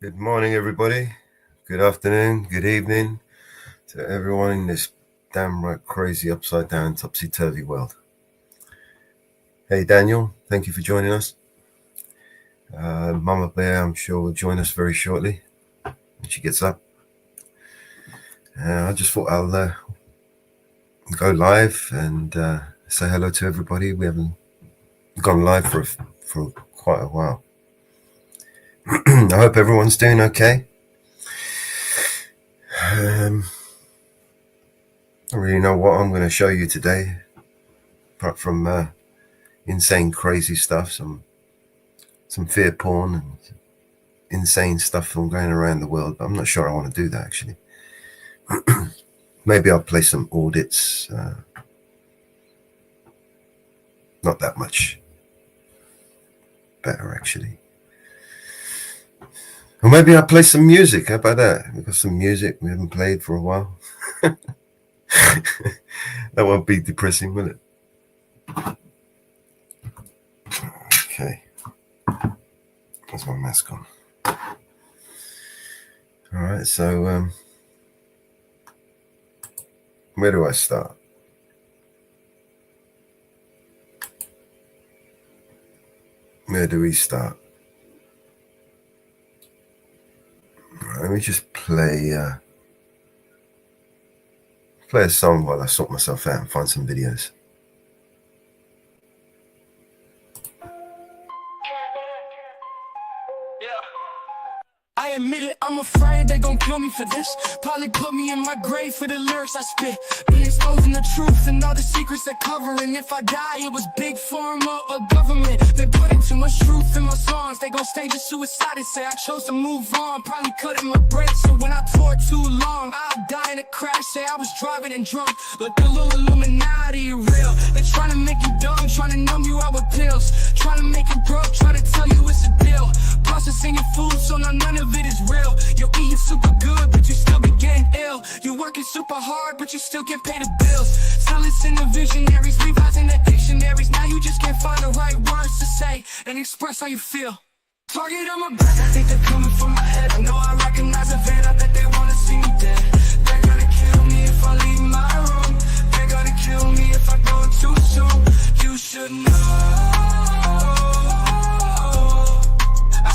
Good morning, everybody. Good afternoon, good evening to everyone in this damn right crazy upside down topsy-turvy world. Hey, Daniel, thank you for joining us. Mama Bear, I'm sure, will join us very shortly when she gets up. I just thought I'll go live and say hello to everybody. We haven't gone live for quite a while. I hope everyone's doing okay. I don't really know what I'm going to show you today, apart from insane, crazy stuff, some fear porn and insane stuff from going around the world. But I'm not sure I want to do that, actually. Maybe I'll play some audits. Not that much better, actually. Or maybe I'll play some music. How about that? We've got some music we haven't played for a while. That won't be depressing, will it? Okay. That's my mask on. All right, so where do I start? Where do we start? Let me just play a song while I sort myself out and find some videos. I admit it, I'm afraid they gon' kill me for this. Probably put me in my grave for the lyrics I spit. Be exposing the truth and all the secrets they're covering. If I die, it was big pharma or government. They putting too much truth in my songs. They gon' stage a suicide and say I chose to move on. Probably cutting my breath, so when I toured too long, I'll die in a crash. Say I was driving and drunk, but the little Illuminati real. They're trying to make you dumb, trying to numb you out with pills, trying to make you broke, trying to tell you it's a deal. Processing your food, so now none of it is real. You're eating super good, but you still be getting ill. You're working super hard, but you still can't pay the bills. Still listen to visionaries, revising the dictionaries. Now you just can't find the right words to say and express how you feel. Target on my back, I think they're coming for my head. I know I recognize a van, I bet they wanna see me dead. They're gonna kill me if I leave my room. They're gonna kill me if I go too soon. You should know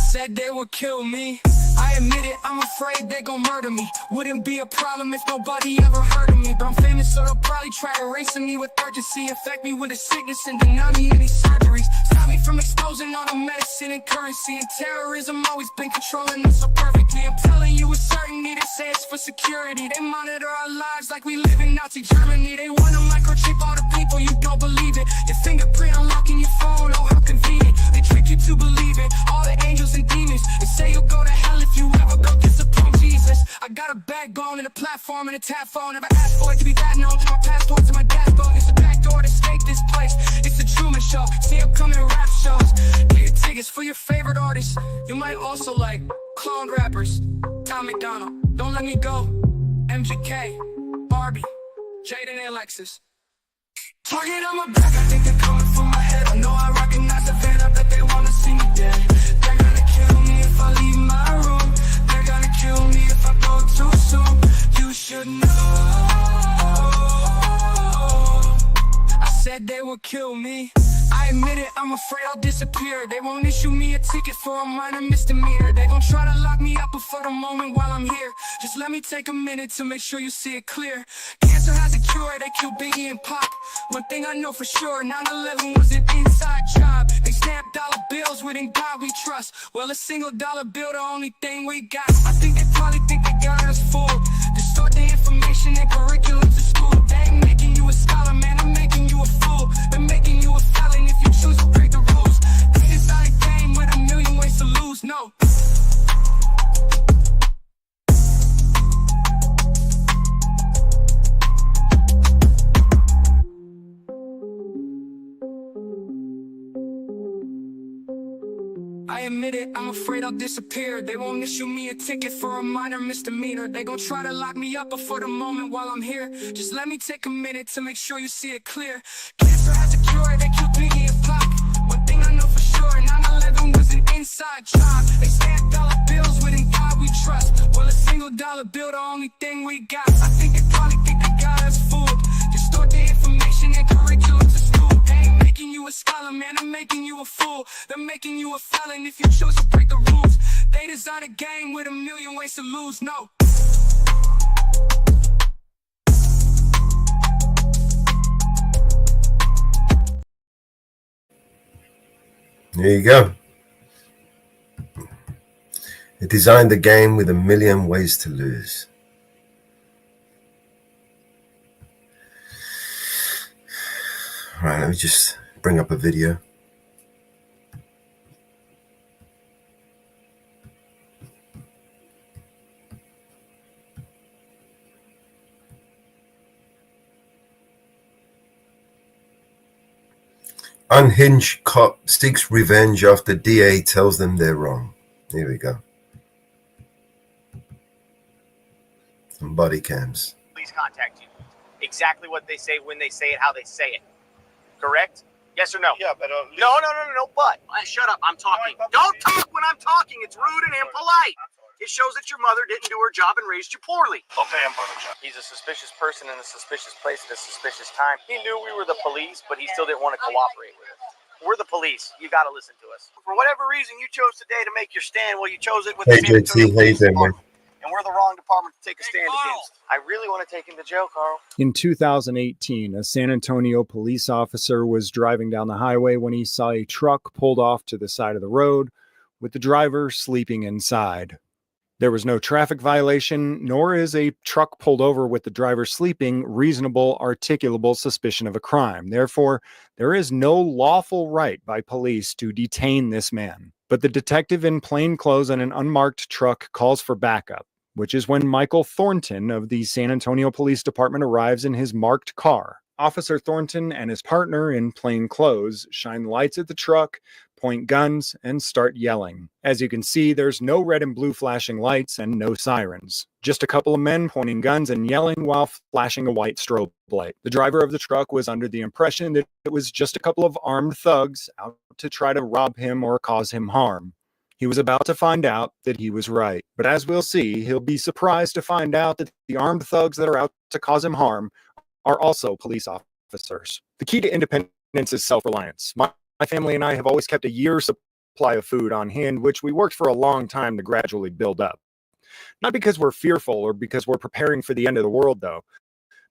said they would kill me. I admit it, I'm afraid they gon' murder me. Wouldn't be a problem if nobody ever heard of me. But I'm famous, so they'll probably try erasing me with urgency. Infect me with a sickness and deny me any surgeries. Stop me from exposing all the medicine and currency. And terrorism always been controlling us so perfectly. I'm telling you with certainty, they say it's for security. They monitor our lives like we live in Nazi Germany. They wanna microchip all the people, you don't believe it. Your fingerprint unlocking your phone, oh how convenient. They trick you to believe it, all the angels and demons. They say you'll go to hell if you ever go disappoint Jesus. I got a backbone and a platform and a tap phone. Never asked for it to be that known. My passports and my dashboard. It's a back door to stake this place. It's the Truman Show. See upcoming rap shows. Get your tickets for your favorite artists. You might also like clone rappers. Tom McDonald, Don't Let Me Go, MGK, Barbie, Jaden and Alexis. Target on my back, I think they're coming for my head. I know I recognize the van, I bet they wanna see me dead. They're gonna kill me if I leave my room. They're gonna kill me if I go too soon. You should know I said they would kill me. I admit it, I'm afraid I'll disappear. They won't issue me a ticket for a minor misdemeanor. They gon' try to lock me up before the moment while I'm here. Just let me take a minute to make sure you see it clear. Cancer has a cure, they kill Biggie and Pop. One thing I know for sure, 9/11 was an inside job. They stamped dollar bills with "In God We Trust." Well, a single dollar bill, the only thing we got. I think they probably think they got us fooled. Distort the information and curriculum to school. They ain't making you a scholar, man, they're making you a fool. They're making you a felon if you choose to break the rules. This is not a game with a million ways to lose, no. I admit it, I'm afraid I'll disappear. They won't issue me a ticket for a minor misdemeanor. They gon' try to lock me up before the moment while I'm here. Just let me take a minute to make sure you see it clear. Cancer has a cure, they killed Biggie and Pop. One thing I know for sure, 9/11 was an inside job. They stamped dollar bills with "In God why we trust. Well, $1 bill, the only thing we got. I think they probably think they got us fooled. Distort the information and curriculum to school. They ain't making you a scholar, man, they're making you a fool. They're making you a felon if you choose to break the rules. They design a game with a million ways to lose, no. There you go. They designed the game with a million ways to lose. All right, let me just bring up a video. Unhinged cop seeks revenge after DA tells them they're wrong. Here we go. Some body cams. Please contact you. Exactly what they say, when they say it, how they say it. Correct? Yes or no? Yeah, but No, but. Shut up, I'm talking. Don't talk when I'm talking. It's rude and impolite. It shows that your mother didn't do her job and raised you poorly. Okay, I'm fine with that. He's a suspicious person in a suspicious place at a suspicious time. He knew we were the police, but he still didn't want to cooperate with us. We're the police. You got to listen to us. For whatever reason, you chose today to make your stand. Well, you chose it with Hey, the San Antonio JT, how you Police doing, man? Department. And we're the wrong department to take a stand against. I really want to take him to jail, Carl. In 2018, a San Antonio police officer was driving down the highway when he saw a truck pulled off to the side of the road with the driver sleeping inside. There was no traffic violation, nor is a truck pulled over with the driver sleeping reasonable, articulable suspicion of a crime. Therefore, there is no lawful right by police to detain this man. But the detective in plain clothes and an unmarked truck calls for backup, which is when Michael Thornton of the San Antonio Police Department arrives in his marked car. Officer Thornton and his partner in plain clothes shine lights at the truck, point guns, and start yelling. As you can see, there's no red and blue flashing lights and no sirens. Just a couple of men pointing guns and yelling while flashing a white strobe light. The driver of the truck was under the impression that it was just a couple of armed thugs out to try to rob him or cause him harm. He was about to find out that he was right. But as we'll see, he'll be surprised to find out that the armed thugs that are out to cause him harm are also police officers. The key to independence is self-reliance. My family and I have always kept a year's supply of food on hand, which we worked for a long time to gradually build up. Not because we're fearful or because we're preparing for the end of the world, though,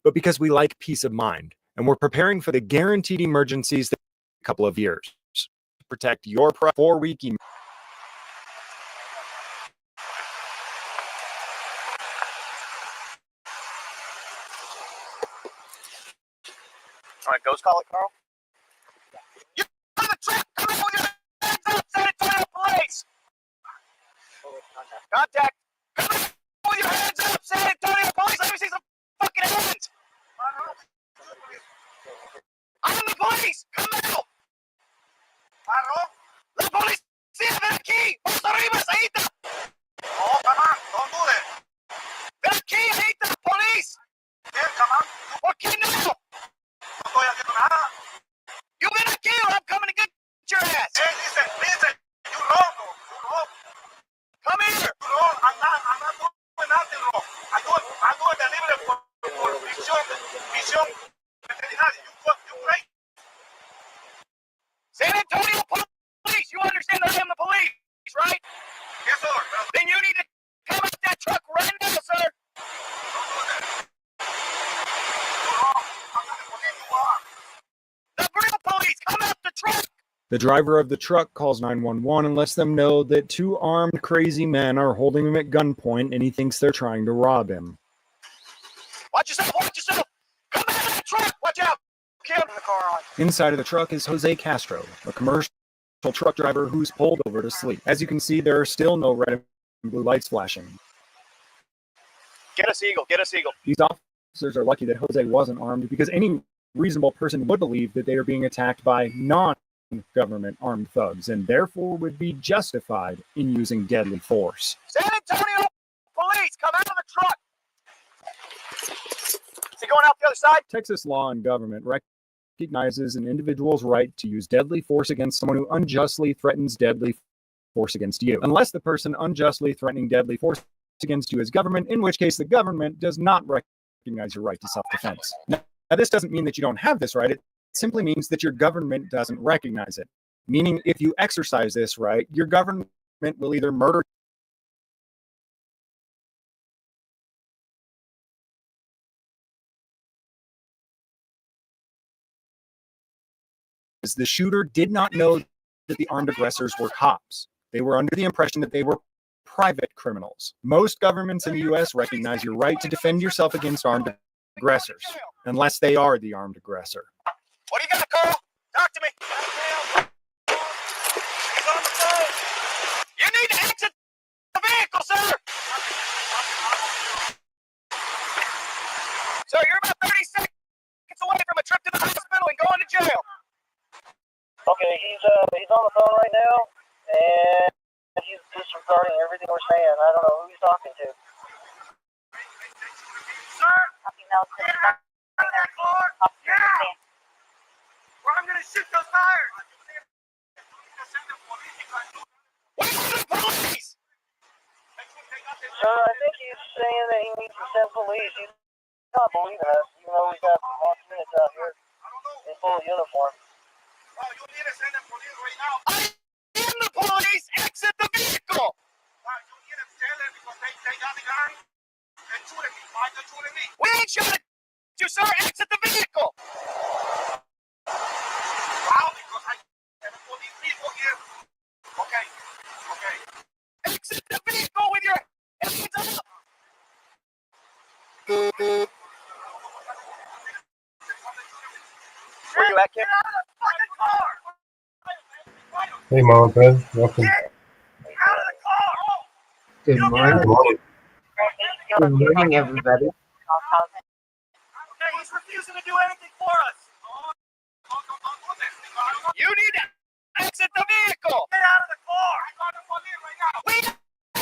but because we like peace of mind, and we're preparing for the guaranteed emergencies that a couple of years to protect your 4-week emergency. All right, ghost call it, Carl. You're on the truck. Come on with your hands up, San Antonio Police. Contact. Come on with your hands up, San Antonio Police. Let me see some fucking hands. I'm the police. Come out. La policía, ven aquí. Vamos arriba, ahí está. Oh, come on, don't do that. Ven aquí, ahí está, police. Yeah, come on. ¿Por qué no? No estoy haciendo nada. You ven aquí or I'm coming to get your ass. Hey, listen, you wrong, bro. Come here. You wrong. I'm not doing nothing wrong. I do it delivery for vision, veterinario. You great. San Antonio Police, you understand I am the police, right? Yes, sir. Then you need to come out that truck right now, sir. The real police, come out the truck. The driver of the truck calls 911 and lets them know that 2 armed crazy men are holding him at gunpoint and he thinks they're trying to rob him. Watch yourself. Come out of that truck. Watch out. Kim in the car on. Inside of the truck is Jose Castro, a commercial truck driver who's pulled over to sleep. As you can see, there are still no red and blue lights flashing. Get a seagull. These officers are lucky that Jose wasn't armed because any reasonable person would believe that they are being attacked by non-government armed thugs and therefore would be justified in using deadly force. San Antonio Police, come out of the truck. Is he going out the other side? Texas law and government recognizes an individual's right to use deadly force against someone who unjustly threatens deadly force against you, unless the person unjustly threatening deadly force against you is government, in which case the government does not recognize your right to self-defense. Now, this doesn't mean that you don't have this right. It simply means that your government doesn't recognize it. Meaning, if you exercise this right, your government will either murder the shooter did not know that the armed aggressors were cops. They were under the impression that they were private criminals. Most governments in the U.S. recognize your right to defend yourself against armed aggressors, unless they are the armed aggressor. What do you got, Carl? Talk to me. He's on the phone. You need to exit the vehicle, sir. Sir, you're about 30 seconds away from a trip to the hospital and going to jail. Okay, he's on the phone right now, and he's disregarding everything we're saying. I don't know who he's talking to. Sir, get out of that car. Yeah. Or I'm gonna shoot those tires. Where's the police? Sir, I think he's saying that he needs to send police. He's not believing us, even though we've got lots of minutes out here in full uniform. Oh, you need to send the police right now. I am the police. Exit the vehicle. You need to tell them because they got the gun and shooting me. Why they're shooting me? We ain't shooting you, sir. Exit the vehicle. Wow, because I have all these people here. Okay. Exit the vehicle with your hands up. Where you at, kid? Get out of the fucking car. Hey, Martha. Welcome. Get out of the car. Good morning. Good morning. Good morning, everybody. Okay, he's refusing to do anything for us. You need to exit the vehicle. Get out of the car. I got the police right now. We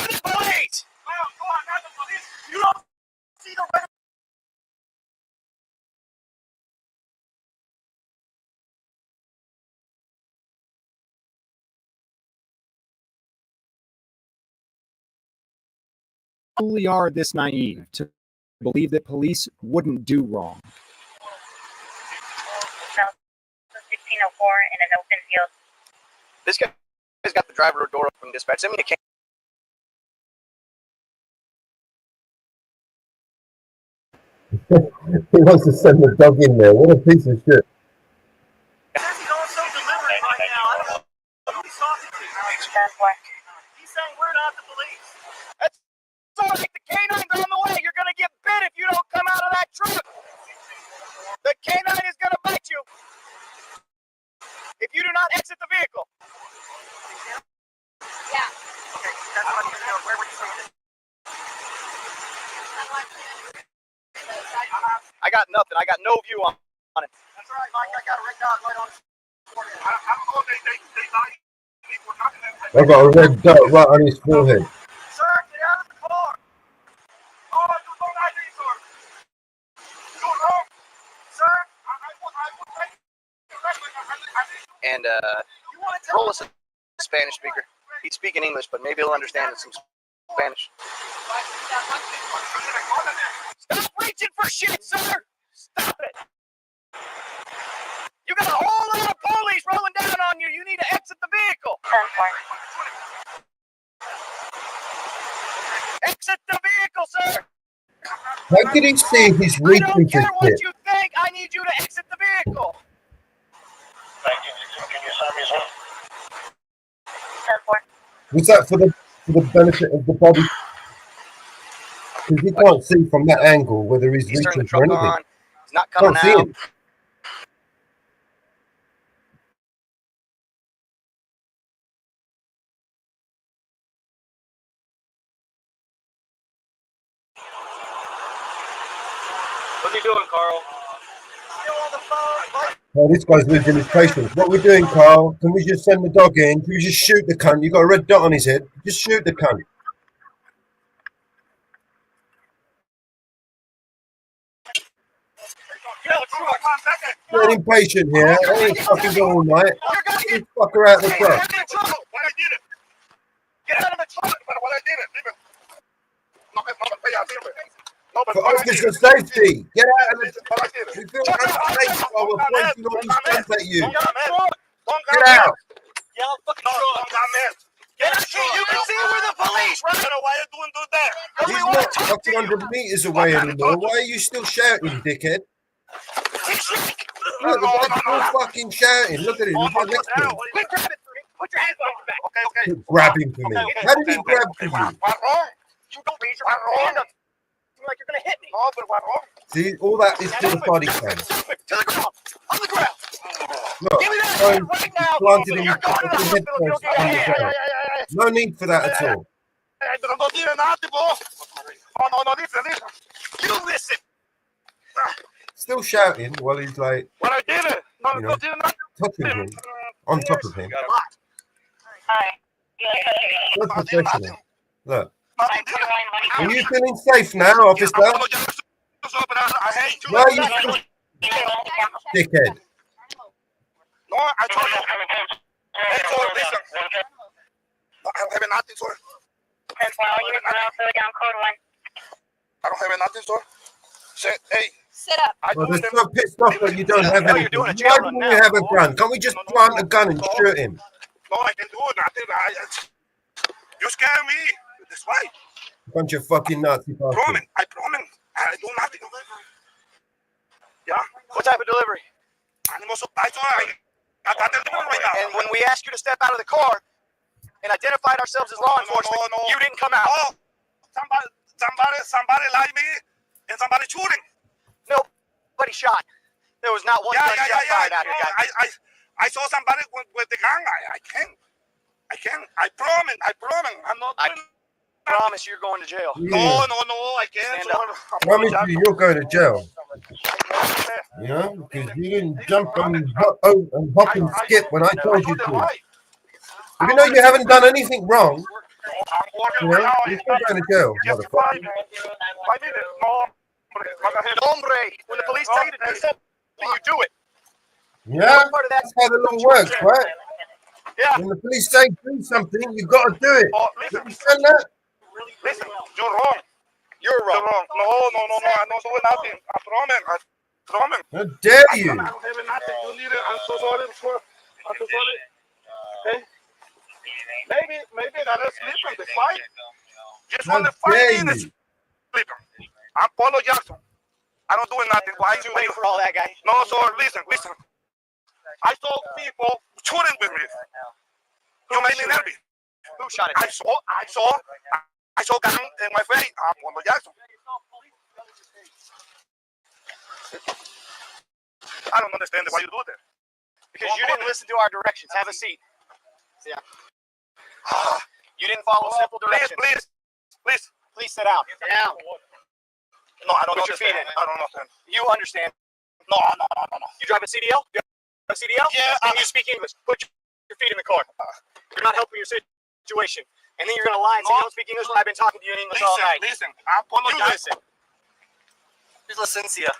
are the police. Well, go on, not the police. You don't see the red. Truly are this naive to believe that police wouldn't do wrong. 1604 in an open field. This guy's got the driver door open. Dispatch. Send me a can. He wants to send the dog in there. What a piece of shit. He says he's also delivering right now. I don't know who he's talking to. 10-4. He's saying we're not the police. That's all right. The canine's on the way. You're gonna get bit if you don't come out of that truck. The canine is gonna bite you if you do not exit the vehicle. Yeah. Okay, that's what he's doing. Where were you saying it? I got nothing. I got no view on it. That's all right, Mike. I got a red dot right on his forehead. I don't know. They lied to me for nothing. I've got a red dot right on his forehead. Sir, get out of the car. Oh, you don't like me, sir. You don't know. Sir, I will take you. And You want to tell roll us a Spanish speaker. He'd speak in English, but maybe he'll understand some Spanish. Stop reaching for shit, sir! Stop it! You got a whole lot of police rolling down on you. You need to exit the vehicle. 10-4. Exit the vehicle, sir. How could he see his I reaching don't for care what shit? you think. I need you to exit the vehicle. Thank you. Can you send me some? 10-4. Was that for the benefit of the body? Because you can't see from that angle whether he's He's turning the reaching for truck anything. on. He's not coming Can't see out. him. What's he doing, Carl? Still on the phone. Mike, Oh, this guy's losing his patience. What we're doing, Carl? Can we just send the dog in? Can we just shoot the cunt? You got a red dot on his head. Just shoot the cunt. get out of the truck. 1 second. Get impatient here. I ain't fucking go all night. You're gonna Get get this fucker out of the truck. in trouble. Why I did it? Get out of the truck. Pero what I did it, dime. No, dime. No, but For what I officer did. safety, get out of the. What I did. We feel unsafe while we're pointing all these guns at you. Get Get out. Yell fucking No, truck. man. Get out here. You can see we're the police, right? Pero why you doing that? He's not fucking 100 meters away anymore. Why are you still shouting, dickhead? Look, the guy's still fucking shouting. Look at him. He's right next to him. Quick, grab it for me. Put your hands on your back. Okay. Grab him for me. How did he grab for you? What wrong? You don't raise your hand up like you're gonna hit me. No, but what wrong? See, all that is to the body cam. To the ground. On the ground. Look, Give me that so hand right now. planted him You're going to the head hospital. You'll first get on a the hand. ground. No need for that at all. Pero no tiene nada, tipo. No, listen. You listen. Still shouting while he's like What I did it. No, You know. no tiene nada. touching him, on top of him. Alright. Not professional. Look, Nothing did it. are you feeling safe now, officer? I hate you. Why are you dickhead? No, I told you. Hey, sir, listen. I don't have nothing, sir. And while you're also down code 1. I don't have nothing, sir. Say, hey, Sit up. I Well, do they're so pissed off that you don't have No, you're anything. doing a Why jail don't run you now. have a gun? Can't we just plant a gun and shoot him? No, I can do nothing. You scare me. That's right. Bunch of fucking Nazi bastards. I promise. I do nothing. Yeah? What type of delivery? Animal supply, sir. I got the door right now. And when we asked you to step out of the car and identified ourselves as law enforcement, no. you didn't come out. Oh, somebody lied me and somebody shooting. Nobody shot. There was not one Yeah. gunshot fired out here, guys. I saw somebody with the gun. I can't. I promise. I'm not I doing. promise you're going to jail. No, I can't. Stand up. Promise you, you're going to jail. You know, because you didn't jump and hop and skip when I told you to. Even though you haven't done anything wrong, you know, you're still going to jail, motherfucker. Hombre, when the police tell you to do something, you do it. Yeah, Part of that. that's how the law works, right? Yeah. When the police say do something, you got to do it. You understand that? Listen, you're wrong. You're wrong. No, I'm not doing nothing. I promise. How dare I you? don't have nothing. You need it. I'm so sorry. Okay? Maybe that is sleeping the fight. Just How want to dare 5 minutes you? sleeping. I'm Polo Jackson. I don't do nothing. Why Too late for all that, guy. No, sir, listen. I saw people shooting with me. You made me nervous. Who shot at you? I saw gun in my face. I'm Polo Jackson. I don't understand why you do that. Because you didn't listen to our directions. Have a seat. Yeah. You didn't follow simple directions. Please sit down. Sit down. No, I don't Put your feet understand. in. I don't understand. You understand. No. You drive a CDL? You have a CDL? Yeah. And you speak English. Put your feet in the car. You're not helping your situation. And then you're going to lie and say you don't speak English when I've been talking to you in English all night. Listen. I'm Polo You Jackson. listen. Here's licencia.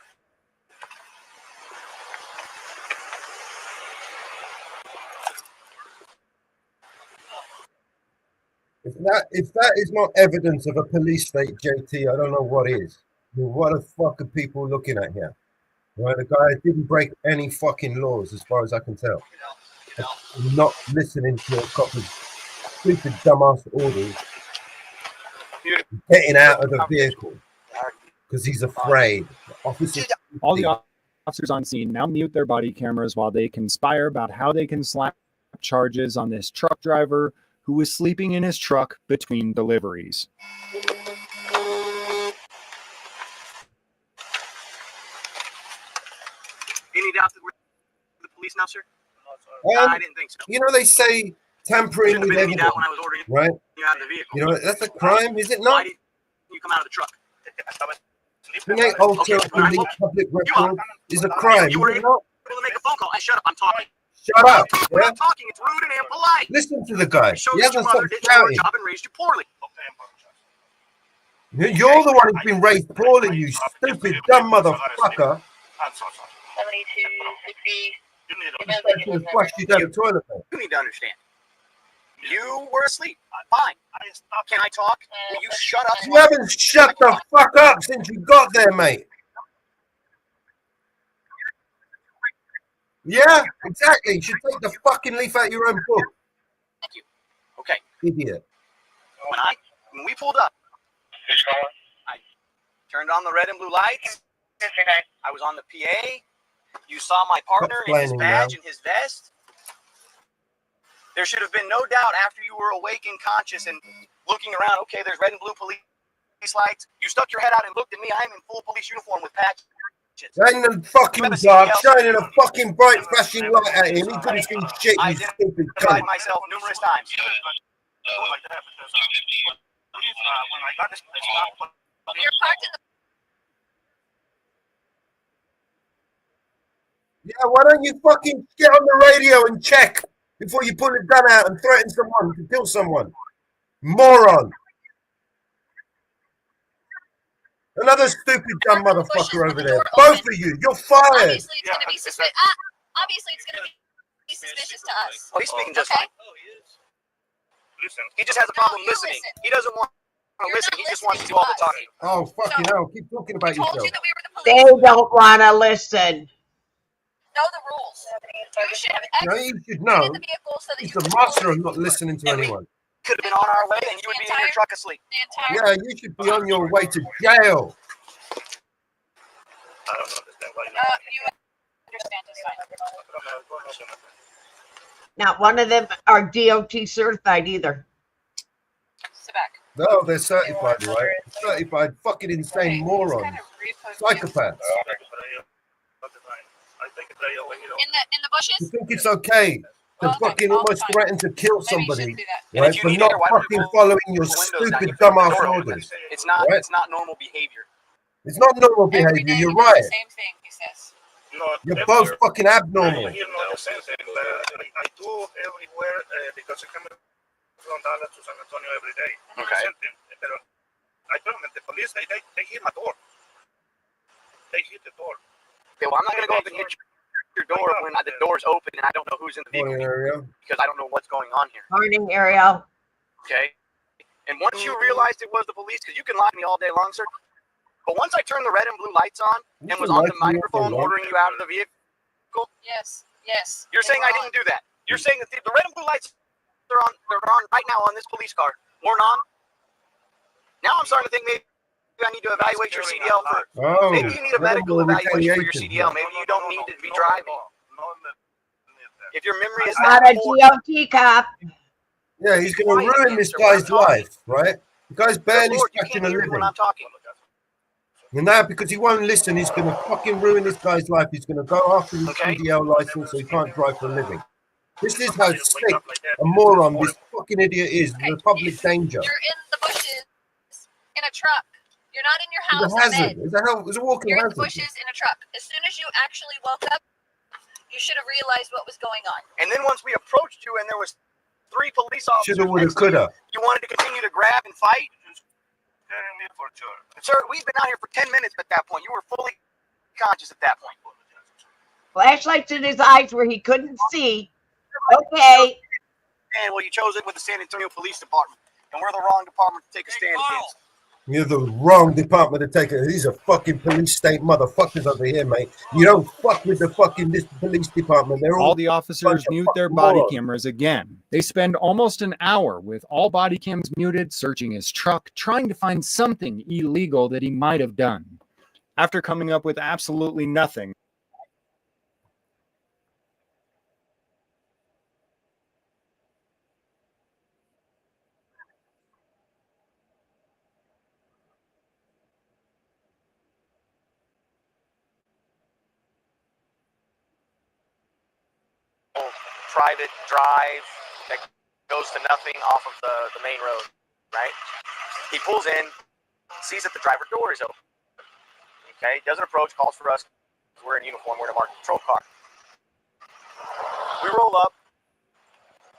If that is not evidence of a police state, JT, I don't know what is. I mean, what the fuck are people looking at here? Right, the guy didn't break any fucking laws, as far as I can tell. Not listening to a couple of stupid dumbass orders, getting out of the vehicle because he's afraid. The officer. All the officers on scene now mute their body cameras while they conspire about how they can slap charges on this truck driver who was sleeping in his truck between deliveries. Any doubt that we're the police now, sir? I didn't think so. You know, they say tampering Shouldn't with have been any evidence, doubt when I was ordering right? you out of the vehicle. You know, that's a crime, is it Why not? didn't you come out of the truck? Create alter Okay, public record is a crime, You were is it not? able to make a phone call. Hey, shut up. I'm talking. Shut up, When yeah? I'm talking, it's rude and impolite. Listen to the guy. It shows He that your hasn't mother stopped did your shouting. job and raised you poorly. You're the one who's been raised poorly, you stupid, dumb motherfucker. 72, 60. You should have flushed you down the toilet, man. You need to understand. You were asleep. Fine. I stopped. Can I talk? Will you shut up? You haven't shut the fuck up since you got there, mate. Yeah, exactly. You should take the fucking leaf out of your own book. Thank you. Okay. Idiot. When we pulled up, I turned on the red and blue lights. I was on the PA. You saw my partner in his Complaining badge now. and his vest. There should have been no doubt after you were awake and conscious and looking around. Okay, there's red and blue police lights. You stuck your head out and looked at me. I'm in full police uniform with patches. In the fucking dark, shining a fucking bright flashing light at him. He couldn't see shit, I you stupid identified cunt. myself numerous times. Like that because when I got this stop, You're parked in the Yeah, why don't you fucking get on the radio and check before you pull a gun out and threaten someone to kill someone? Moron. Another stupid dumb motherfucker over there. Both of you, you're fired. Obviously, it's going to be suspicious. Obviously, it's going to be suspicious to us. Oh, he's speaking just Okay. fine. listen. He just has a problem you listening. listen. He doesn't want to You're listen. not He just wants to do listening all the to us. talking. Oh, fucking hell. Keep talking about We told yourself. you that we were the They police. don't want to listen. Know the rules. You should have No, exited you should know. the vehicle so that He's you the could master of not listening to anyone. Could have been on our way, and you would be in your truck asleep. the entire. Yeah, you should be on your way to jail. I don't understand why You understand it's fine. Not one of them are DOT certified either. Sit back. No, they're certified, right? Certified fucking insane morons. Psychopaths. I think it's very illegal. In the bushes. You think it's okay to Okay, fucking I'll almost fine. threaten to kill Maybe you somebody, shouldn't do that. And right? if you For need not it, why don't fucking you following your the windows down, stupid you put the dumbass door open. orders. It's not. Right? It's not normal behavior. It's not normal Every behavior. day You're he does right. the same thing, he says. Not You're everywhere. both fucking abnormal. Here, not the same thing. I do everywhere because I come from Dallas to San Antonio every day. Okay. Pero I told them, the police, they hit my door. They hit the door. Okay, well, I'm not gonna go up and hit your door when the door's open and I don't know who's in the Morning, vehicle Ariel. because I don't know what's going on here. Morning, Ariel. Okay. And once you realized it was the police, because you can lie to me all day long, sir. But once I turned the red and blue lights on You and was can on lie the to me all day microphone long. ordering you out of the vehicle, Yes. Yes. you're saying I didn't do that. You're saying that the red and blue lights are on. They're on right now on this police car. Weren't on. Now I'm starting to think maybe I need to evaluate your CDL for. Oh, Maybe you need a medical more evaluation for your retaliation. CDL. Maybe you don't need to be driving. If your memory is Not that a poor, DOT cop. Yeah, he's going to ruin this guy's life, right? The guy's barely Lord, you scratching can't a hear me when living. I'm talking. And now, because he won't listen, he's going to fucking ruin this guy's life. He's going to go after his Okay. CDL license so he can't drive for a living. This is how sick a moron this fucking idiot is. Okay. The public danger. You're in the bushes in a truck. You're not in your It's house a in hazard. bed. It's a walking You're in the hazard. bushes in a truck. As soon as you actually woke up, you should have realized what was going on. And then once we approached you and there was 3 police officers Shoulda, woulda, next to you, coulda. you wanted to continue to grab and fight? For sure. Sir, we've been out here for 10 minutes at that point. You were fully conscious at that point. Flashlights in his eyes where he couldn't see. Okay. And well, you chose it with the San Antonio Police Department. And we're the wrong department to take a stand against. You're the wrong department to take it. These are fucking police state motherfuckers over here, mate. You don't fuck with the fucking this police department. They're All all the officers bunch of mute their fucking body morons. cameras again. They spend almost an hour with all body cams muted, searching his truck, trying to find something illegal that he might have done. After coming up with absolutely nothing, Private drive that goes to nothing off of the main road, right? He pulls in, sees that the driver door is open. Okay, doesn't approach, calls for us. We're in uniform, we're in a marked patrol car. We roll up,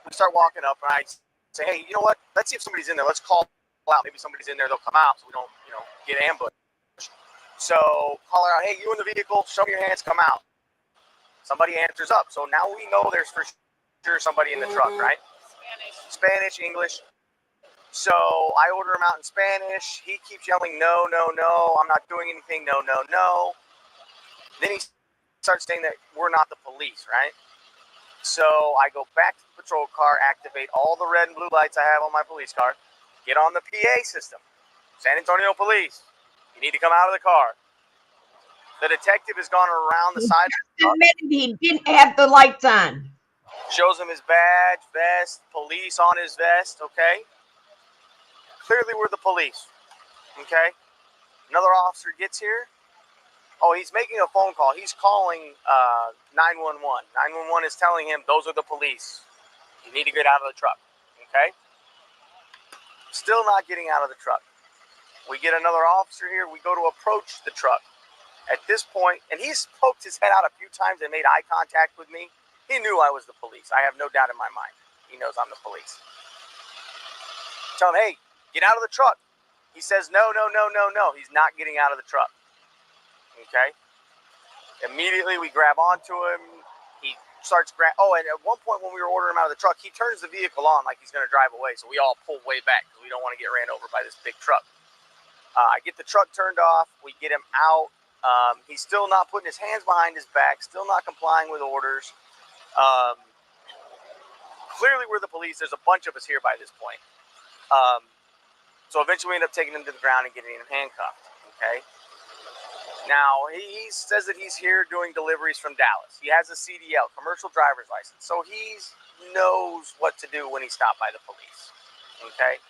we start walking up, and I say, hey, you know what? Let's see if somebody's in there. Let's call out. Maybe somebody's in there, they'll come out so we don't, get ambushed. So call her out, hey, you in the vehicle, show me your hands, come out. Somebody answers up. So now we know there's for sure somebody in the truck, right? Spanish, English. So I order him out in Spanish. He keeps yelling, no, no, no, I'm not doing anything, no, no, no. Then he starts saying that we're not the police, right? So I go back to the patrol car, activate all the red and blue lights I have on my police car, get on the PA system. San Antonio Police, you need to come out of the car. The detective has gone around the side of the truck. Admitted he didn't have the lights on. Shows him his badge, vest, police on his vest, okay? Clearly we're the police, okay? Another officer gets here. Oh, he's making a phone call. He's calling 911. 911 is telling him, those are the police. You need to get out of the truck, okay? Still not getting out of the truck. We get another officer here. We go to approach the truck. At this point, and he's poked his head out a few times and made eye contact with me. He knew I was the police. I have no doubt in my mind. He knows I'm the police. Tell him, hey, get out of the truck. He says, no, no, no, no, no. He's not getting out of the truck. Okay? Immediately we grab onto him. He starts and at one point when we were ordering him out of the truck, he turns the vehicle on like he's going to drive away. So we all pull way back because we don't want to get ran over by this big truck. I get the truck turned off. We get him out. He's still not putting his hands behind his back, still not complying with orders. Clearly we're the police. There's a bunch of us here by this point. So eventually we end up taking him to the ground and getting him handcuffed. Okay. Now he says that he's here doing deliveries from Dallas. He has a CDL, commercial driver's license. So he knows what to do when he's stopped by the police. Okay.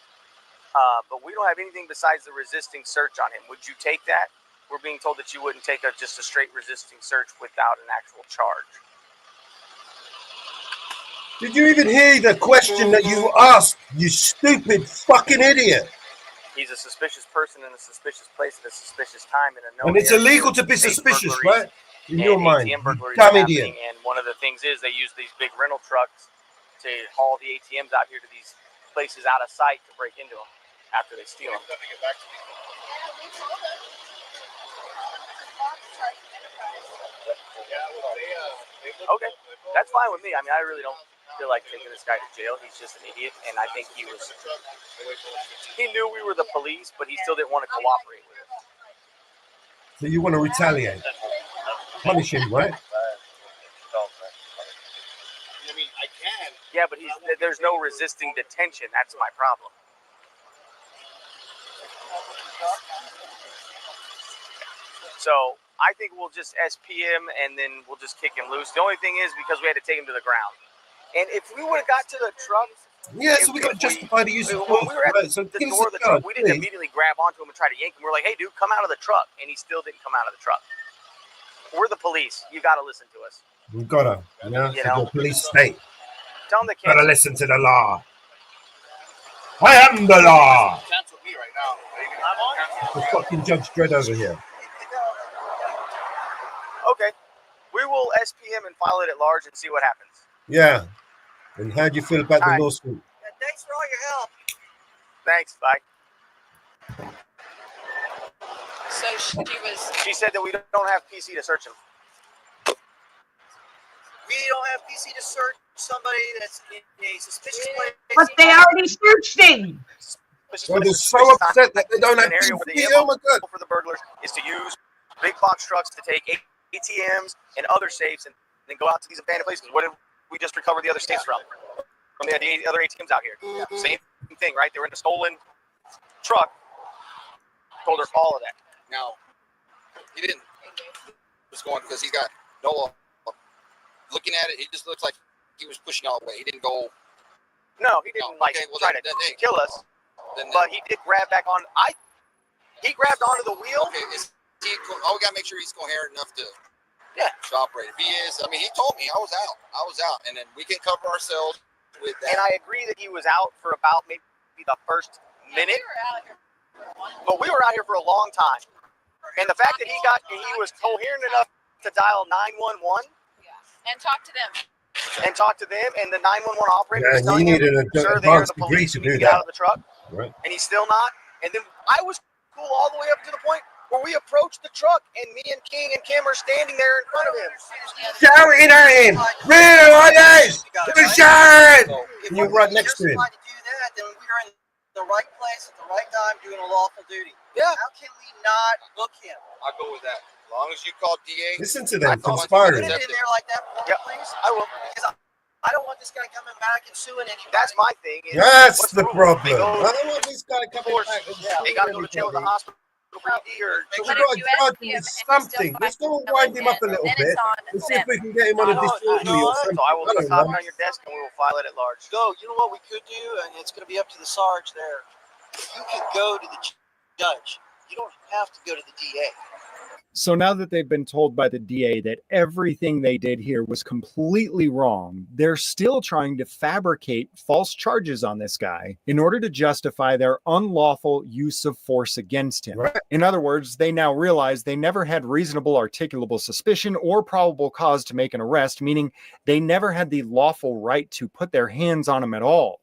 But we don't have anything besides the resisting search on him. Would you take that? We're being told that you wouldn't take just a straight resisting search without an actual charge. Did you even hear the question that you asked, you stupid fucking idiot? He's a suspicious person in a suspicious place at a suspicious time. And it's illegal to be suspicious, right? In your mind. Dumb idiot. And one of the things is they use these big rental trucks to haul the ATMs out here to these places out of sight to break into them after they steal them. Okay, that's fine with me. I mean, I really don't feel like taking this guy to jail. He's just an idiot, and I think he knew we were the police, but he still didn't want to cooperate with us. So you want to retaliate? Punish him, right? I mean, I can. Yeah, but there's no resisting detention. That's my problem. So I think we'll just SP him and then we'll just kick him loose. The only thing is because we had to take him to the ground. And if we would have got to the truck, so we got to justify the use of force. When we were at so the door of the truck, we didn't immediately grab onto him and try to yank him. We're like, hey, dude, come out of the truck. And he still didn't come out of the truck. We're the police. You got to listen to us. We've got to, you know, police state. Tell them they Got can't. to listen to the law. I am the law. Cancel me right now. The fucking Judge Dredd over here. Okay. We will SP him and file it at large and see what happens. Yeah. And how do you feel about the lawsuit? Yeah, thanks for all your help. Thanks. Bye. So She said that we don't have PC to search him. We don't have PC to search somebody that's in a suspicious place. But they already searched him. Well, they're so upset that they don't have area where PC. the Oh my God. for the burglars is to use big box trucks to take ATMs and other safes and then go out to these abandoned places. What did we just recover the other safes from? From the other ATMs out here. Same thing, right? They were in a stolen truck. Told her all of that. Now, he didn't. Was going because he got no. Looking at it, he just looks like he was pushing all the way. He didn't go. No, he didn't try to kill us. But he did grab back on. He grabbed onto the wheel. Okay, we gotta make sure he's coherent enough to operate. If he is, I mean, he told me I was out, and then we can cover ourselves with that. And I agree that he was out for about maybe the first minute. But we were out here for a long time. And the fact that he was coherent enough to dial 911 and talk to them. And the 911 operator was Yeah, telling you him, needed an sir, they are advanced the degree police, to you need do to get that. out of the truck. Right. And he's still not. And then I was cool all the way up to the point where we approached the truck and me and King and Kim are standing there in front of him. Shouting at him! Real orders! We're shouting! you're right next to him. Justified to do that, then we are in the right place at the right time doing a lawful duty. Yeah. How can we not book him? I'll go with that. As long as you call DA. Listen to them Put conspiring. it in there like that for me, Yep. please. I will. Because I don't want this guy coming back and suing anybody. That's my thing. is That's what's the rule? problem. They go, I don't want this guy coming force, back. And they got to go to jail, the hospital, for ED, or We But got if to you charge ask him him with and he something. still Let's go and fights wind him up a then little it's bit on and see if them. we can get him on a disorderly or something. So I will I put don't a copy know. on your desk and we will file it at large. Go. You know what we could do, and it's going to be up to the Sarge there. You could go to the judge. You don't have to go to the DA. So now that they've been told by the DA that everything they did here was completely wrong, they're still trying to fabricate false charges on this guy in order to justify their unlawful use of force against him. Right. In other words, they now realize they never had reasonable articulable suspicion or probable cause to make an arrest, meaning they never had the lawful right to put their hands on him at all.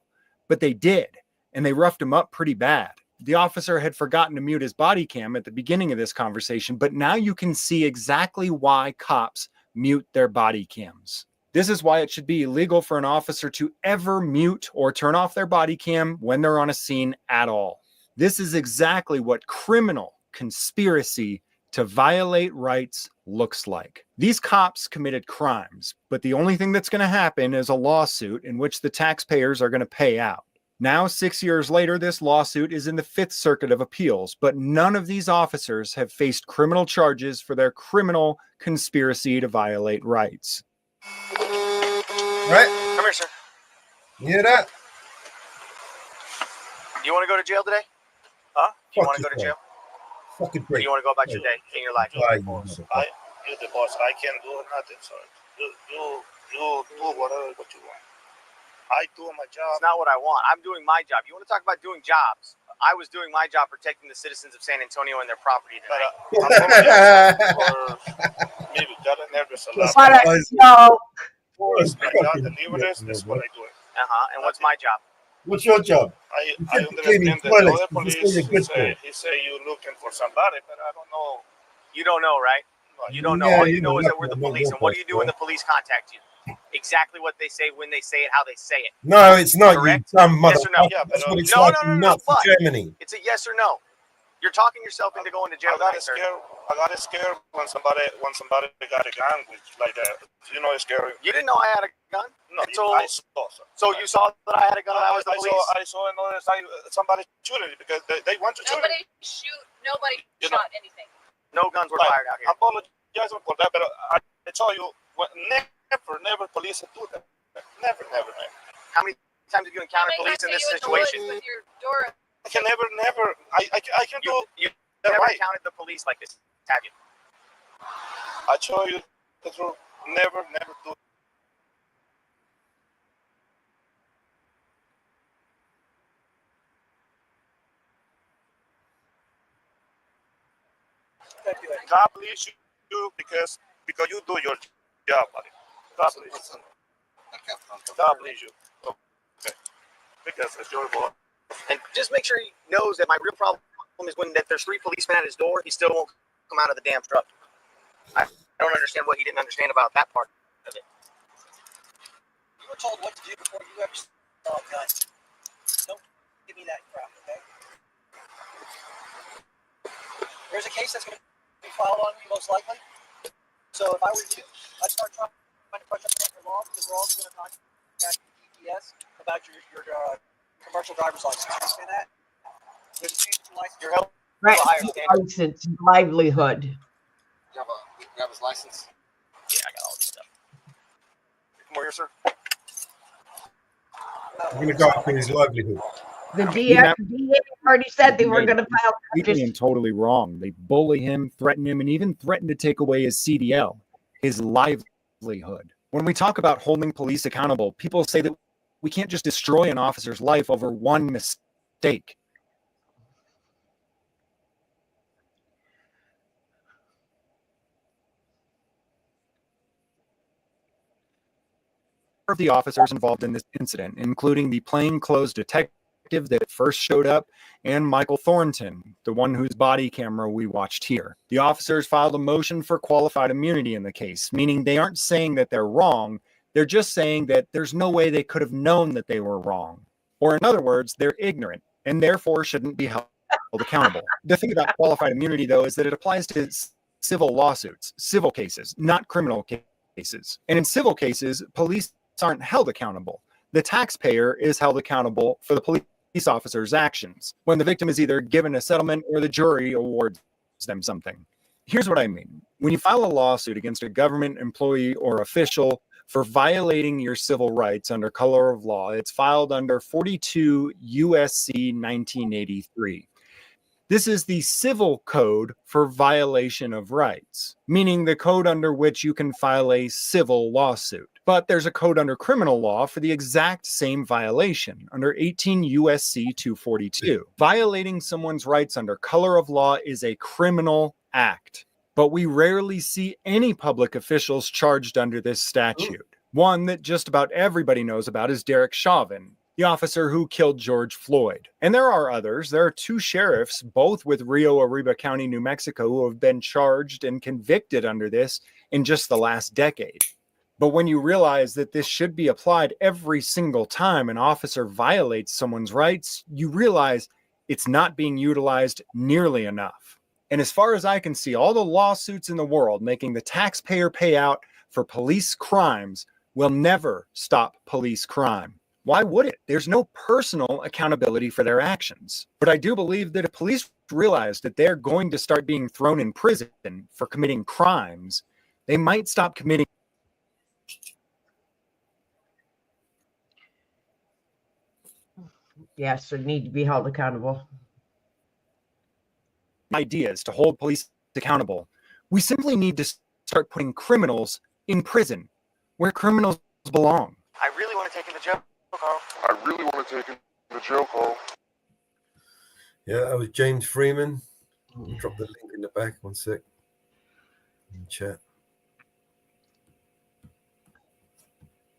But they did, and they roughed him up pretty bad. The officer had forgotten to mute his body cam at the beginning of this conversation, but now you can see exactly why cops mute their body cams. This is why it should be illegal for an officer to ever mute or turn off their body cam when they're on a scene at all. This is exactly what criminal conspiracy to violate rights looks like. These cops committed crimes, but the only thing that's going to happen is a lawsuit in which the taxpayers are going to pay out. Now, 6 years later, this lawsuit is in the Fifth Circuit of Appeals, but none of these officers have faced criminal charges for their criminal conspiracy to violate rights. Right? Come here, sir. You hear that? Do you want to go to jail today? Huh? Do you Fuck want to go to yourself. jail? Fucking Or do break. you want to go about your day in your life? Why, you Boss, motherfucker? you're the boss. I can't do nothing, sir. You do whatever what you want. I do my job. It's not what I want. I'm doing my job. You want to talk about doing jobs? I was doing my job protecting the citizens of San Antonio and their property But tonight. or maybe got nervous a lot. But no, It's my job. Deliver this. That's what I do. And what's my job? What's your job? I You get to clean understand that the toilets. other This is police what you're good he say you're looking for somebody, but I don't know. You don't know, right? You don't know. Yeah, All you know is that we're the no, police. And what do you do when the police contact you? Exactly what they say, when they say it, how they say it. No, it's not Correct? you, dumb Yes or no? motherfucker. Yeah, That's but, what it's no, like no, no, in no, Nazi but- Germany. It's a yes or no. You're talking yourself into going to jail I got tonight, sir. scared. I got scared when somebody got a gun, which like that. You know, it's scary. You didn't know I had a gun? No, Until- I saw. Sir. So you saw that I had a gun and I was the police? I saw another side, somebody shooting it because they want to shoot it. Nobody You know. shot anything. No guns were Right. fired out here. I apologize for that, but I tell you, never police do that. Never. How many times have you encountered How many police in times this are you in the woods situation? with your door? I can never. I can do You that never right. encountered the police like this, have you? I tell you the truth. Never do. God bless you because you do your job, buddy. God bless you. God bless you. Okay. Because it's your boy. And just make sure he knows that my real problem is when if there's 3 policemen at his door, he still won't come out of the damn truck. I don't understand what he didn't understand about that part of it. You were told what to do before you ever saw a gun. Don't give me that crap, okay? There's a case that's going to be filed on you, most likely. So if I were you, I'd start trying to push up your law because we're also going to contact DPS about your commercial driver's license. You understand that? There's a change in license. Your help. right, higher standard. license, livelihood. You have his license? Yeah, I got all this stuff. Come over here, sir. I'm going to go after his livelihood. The DA already said they were going to file Completely charges. and totally wrong. They bully him, threaten him, and even threaten to take away his CDL, his livelihood. When we talk about holding police accountable, people say that we can't just destroy an officer's life over one mistake. Of the officers involved in this incident, including the plainclothes detective that first showed up and Michael Thornton, the one whose body camera we watched here. The officers filed a motion for qualified immunity in the case, meaning they aren't saying that they're wrong, They're just saying that there's no way they could have known that they were wrong. Or in other words, they're ignorant and therefore shouldn't be held accountable. The thing about qualified immunity, though, is that it applies to civil lawsuits, civil cases, not criminal cases. And in civil cases, police aren't held accountable. The taxpayer is held accountable for the police officer's actions when the victim is either given a settlement or the jury awards them something. Here's what I mean. When you file a lawsuit against a government employee or official for violating your civil rights under color of law, it's filed under 42 USC 1983. This is the civil code for violation of rights, meaning the code under which you can file a civil lawsuit. But there's a code under criminal law for the exact same violation, under 18 USC 242. Violating someone's rights under color of law is a criminal act, but we rarely see any public officials charged under this statute. One that just about everybody knows about is Derek Chauvin, the officer who killed George Floyd. And there are others. There are 2 sheriffs, both with Rio Arriba County, New Mexico, who have been charged and convicted under this in just the last decade. But when you realize that this should be applied every single time an officer violates someone's rights, you realize it's not being utilized nearly enough. And as far as I can see, all the lawsuits in the world making the taxpayer pay out for police crimes will never stop police crime. Why would it? There's no personal accountability for their actions. But I do believe that if police realize that they're going to start being thrown in prison for committing crimes, they might stop committing Yes, they need to be held accountable. ideas to hold police accountable. We simply need to start putting criminals in prison where criminals belong. I really want to take him to jail, Carl. I really want to take him to jail, Carl. Yeah, that was James Freeman. I'll drop the link in the back. One sec. In the chat.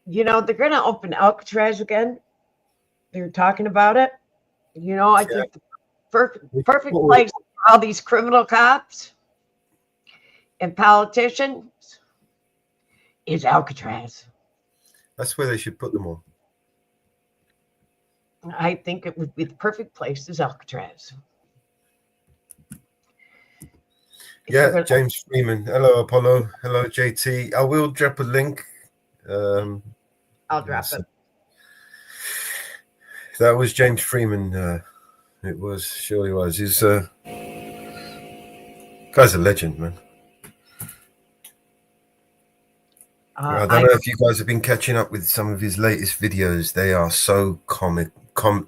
You know, they're going to open Alcatraz again. They're talking about it. You know, I think the perfect place for all these criminal cops and politicians is Alcatraz. That's where they should put them all. I think it would be the perfect place is Alcatraz. Yeah, James Freeman. Hello, Apollo. Hello, JT. I will drop a link. I'll drop it. That was James Freeman. It was, surely was. He's guy's a legend, man. I don't know if you guys have been catching up with some of his latest videos. They are so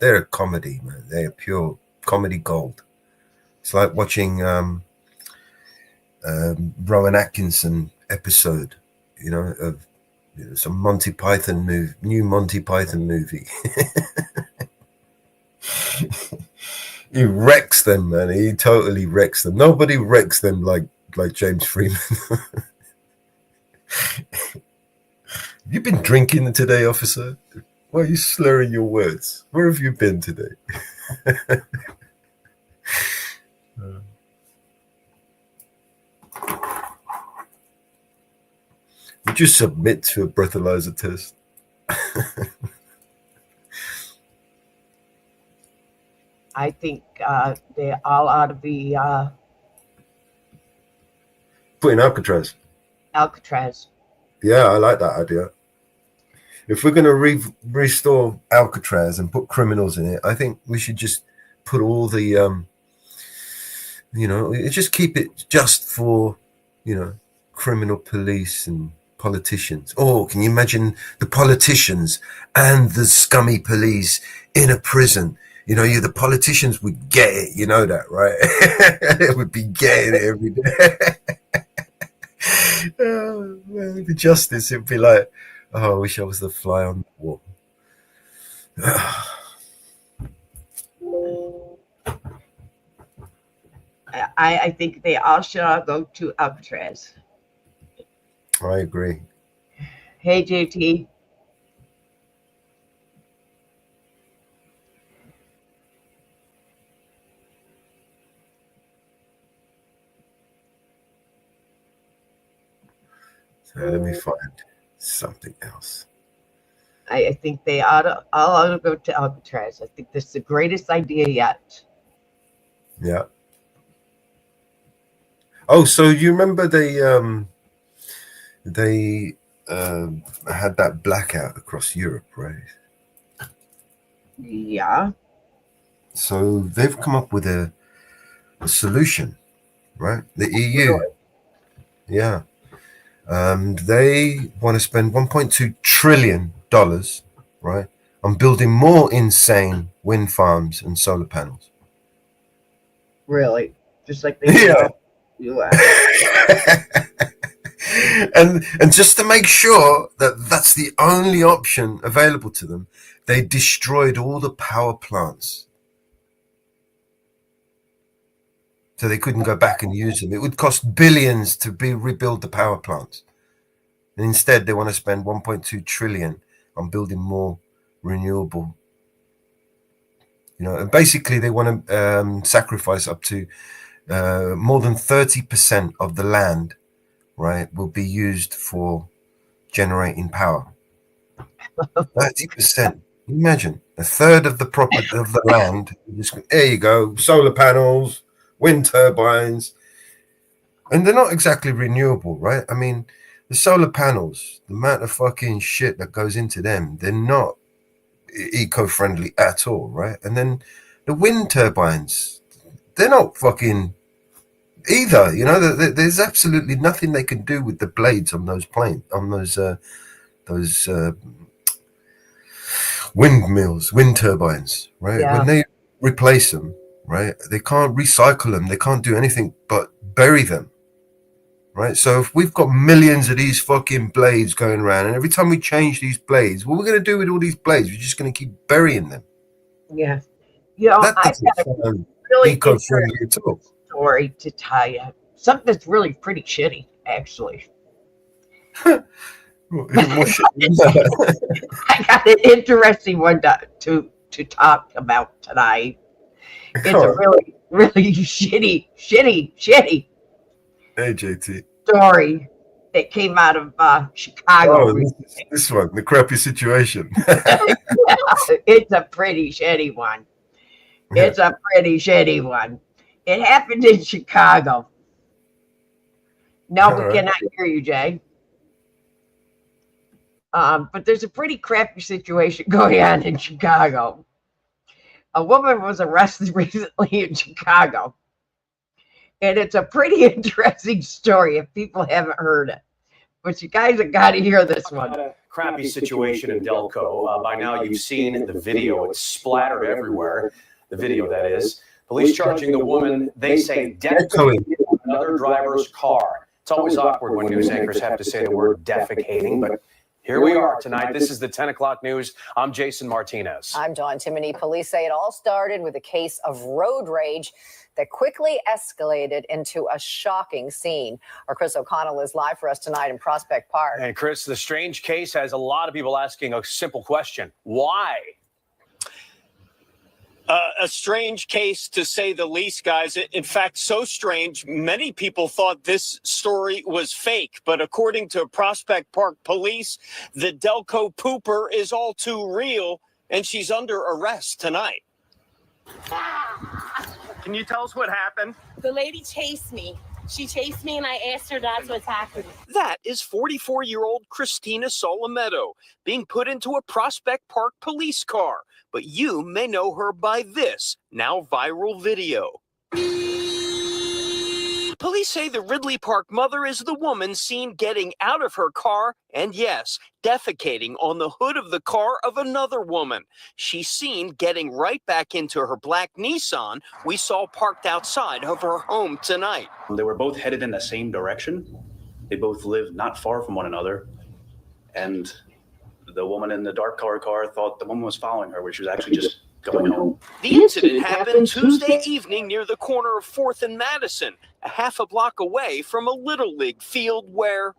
they're a comedy, man. They're pure comedy gold. It's like watching Rowan Atkinson episode, you know, of some Monty Python movie, new Monty Python movie. He wrecks them, man. He totally wrecks them. Nobody wrecks them like James Freeman. Have you been drinking today, officer? Why are you slurring your words? Where have you been today? Would you submit to a breathalyzer test? I think they all ought to be put in Alcatraz. Alcatraz. Yeah, I like that idea. If we're going to restore Alcatraz and put criminals in it, I think we should just put all the, just keep it just for, criminal police and politicians. Oh, can you imagine the politicians and the scummy police in a prison? The politicians would get it. You know that, right? They would be getting it every day. Oh, man, the justice, it'd be like, oh, I wish I was the fly on the wall. I think they all should all go to Alcatraz. I agree. Hey, JT. So let me find. something else. I think they ought to go to Alcatraz. I think this is the greatest idea yet. Yeah. Oh, so you remember they had that blackout across Europe, right? Yeah. So they've come up with a solution, right? The EU. Yeah. They want to spend $1.2 trillion, right, on building more insane wind farms and solar panels. Really? Just like they do in the US. And just to make sure that that's the only option available to them, they destroyed all the power plants. So they couldn't go back and use them. It would cost billions to rebuild the power plants. And instead, they want to spend 1.2 trillion on building more renewable. And basically they want to sacrifice up to more than 30% of the land, right, will be used for generating power. 30%. Imagine a third of the property of the land. There you go. Solar panels, wind turbines, and they're not exactly renewable, right? I mean, the solar panels, the amount of fucking shit that goes into them, they're not eco-friendly at all, right? And then the wind turbines, they're not fucking either. There's absolutely nothing they can do with the blades on those those windmills, wind turbines, right? Yeah. When they replace them, right, they can't recycle them. They can't do anything but bury them, right? So if we've got millions of these fucking blades going around, and every time we change these blades, what we're going to do with all these blades? We're just going to keep burying them. Yeah. That I doesn't got a sound really eco-friendly at all. story to tell you. Something that's really pretty shitty, actually. More shit than that. I got an interesting one to talk about tonight. It's a really, really shitty Hey, JT. story that came out of Chicago. Oh, this one, the crappy situation. It's a pretty shitty one. It's a pretty shitty one. It happened in Chicago. No, we cannot hear you, Jay. But there's a pretty crappy situation going on in Chicago. A woman was arrested recently in Chicago. And it's a pretty interesting story if people haven't heard it. But you guys have got to hear this one. A crappy situation in Delco. By now you've seen the video. It's splattered everywhere. The video, that is. Police charging the woman, they say, defecating another driver's car. It's always awkward when news anchors have to say the word defecating, but here we are tonight. This is the 10 o'clock news. I'm Jason Martinez. I'm Dawn Timoney. Police say it all started with a case of road rage that quickly escalated into a shocking scene. Our Chris O'Connell is live for us tonight in Prospect Park. And Chris, the strange case has a lot of people asking a simple question. Why? A strange case, to say the least, guys. In fact, so strange, many people thought this story was fake. But according to Prospect Park police, the Delco pooper is all too real, and she's under arrest tonight. Can you tell us what happened? The lady chased me. She chased me, and I asked her that's what's happening. That is 44-year-old Christina Solometto being put into a Prospect Park police car. But you may know her by this, now viral video. Police say the Ridley Park mother is the woman seen getting out of her car and, yes, defecating on the hood of the car of another woman. She's seen getting right back into her black Nissan we saw parked outside of her home tonight. They were both headed in the same direction. They both lived not far from one another. And the woman in the dark colored car thought the woman was following her, which was actually just going home. The incident happened Tuesday evening near the corner of 4th and Madison, a half a block away from a Little League field where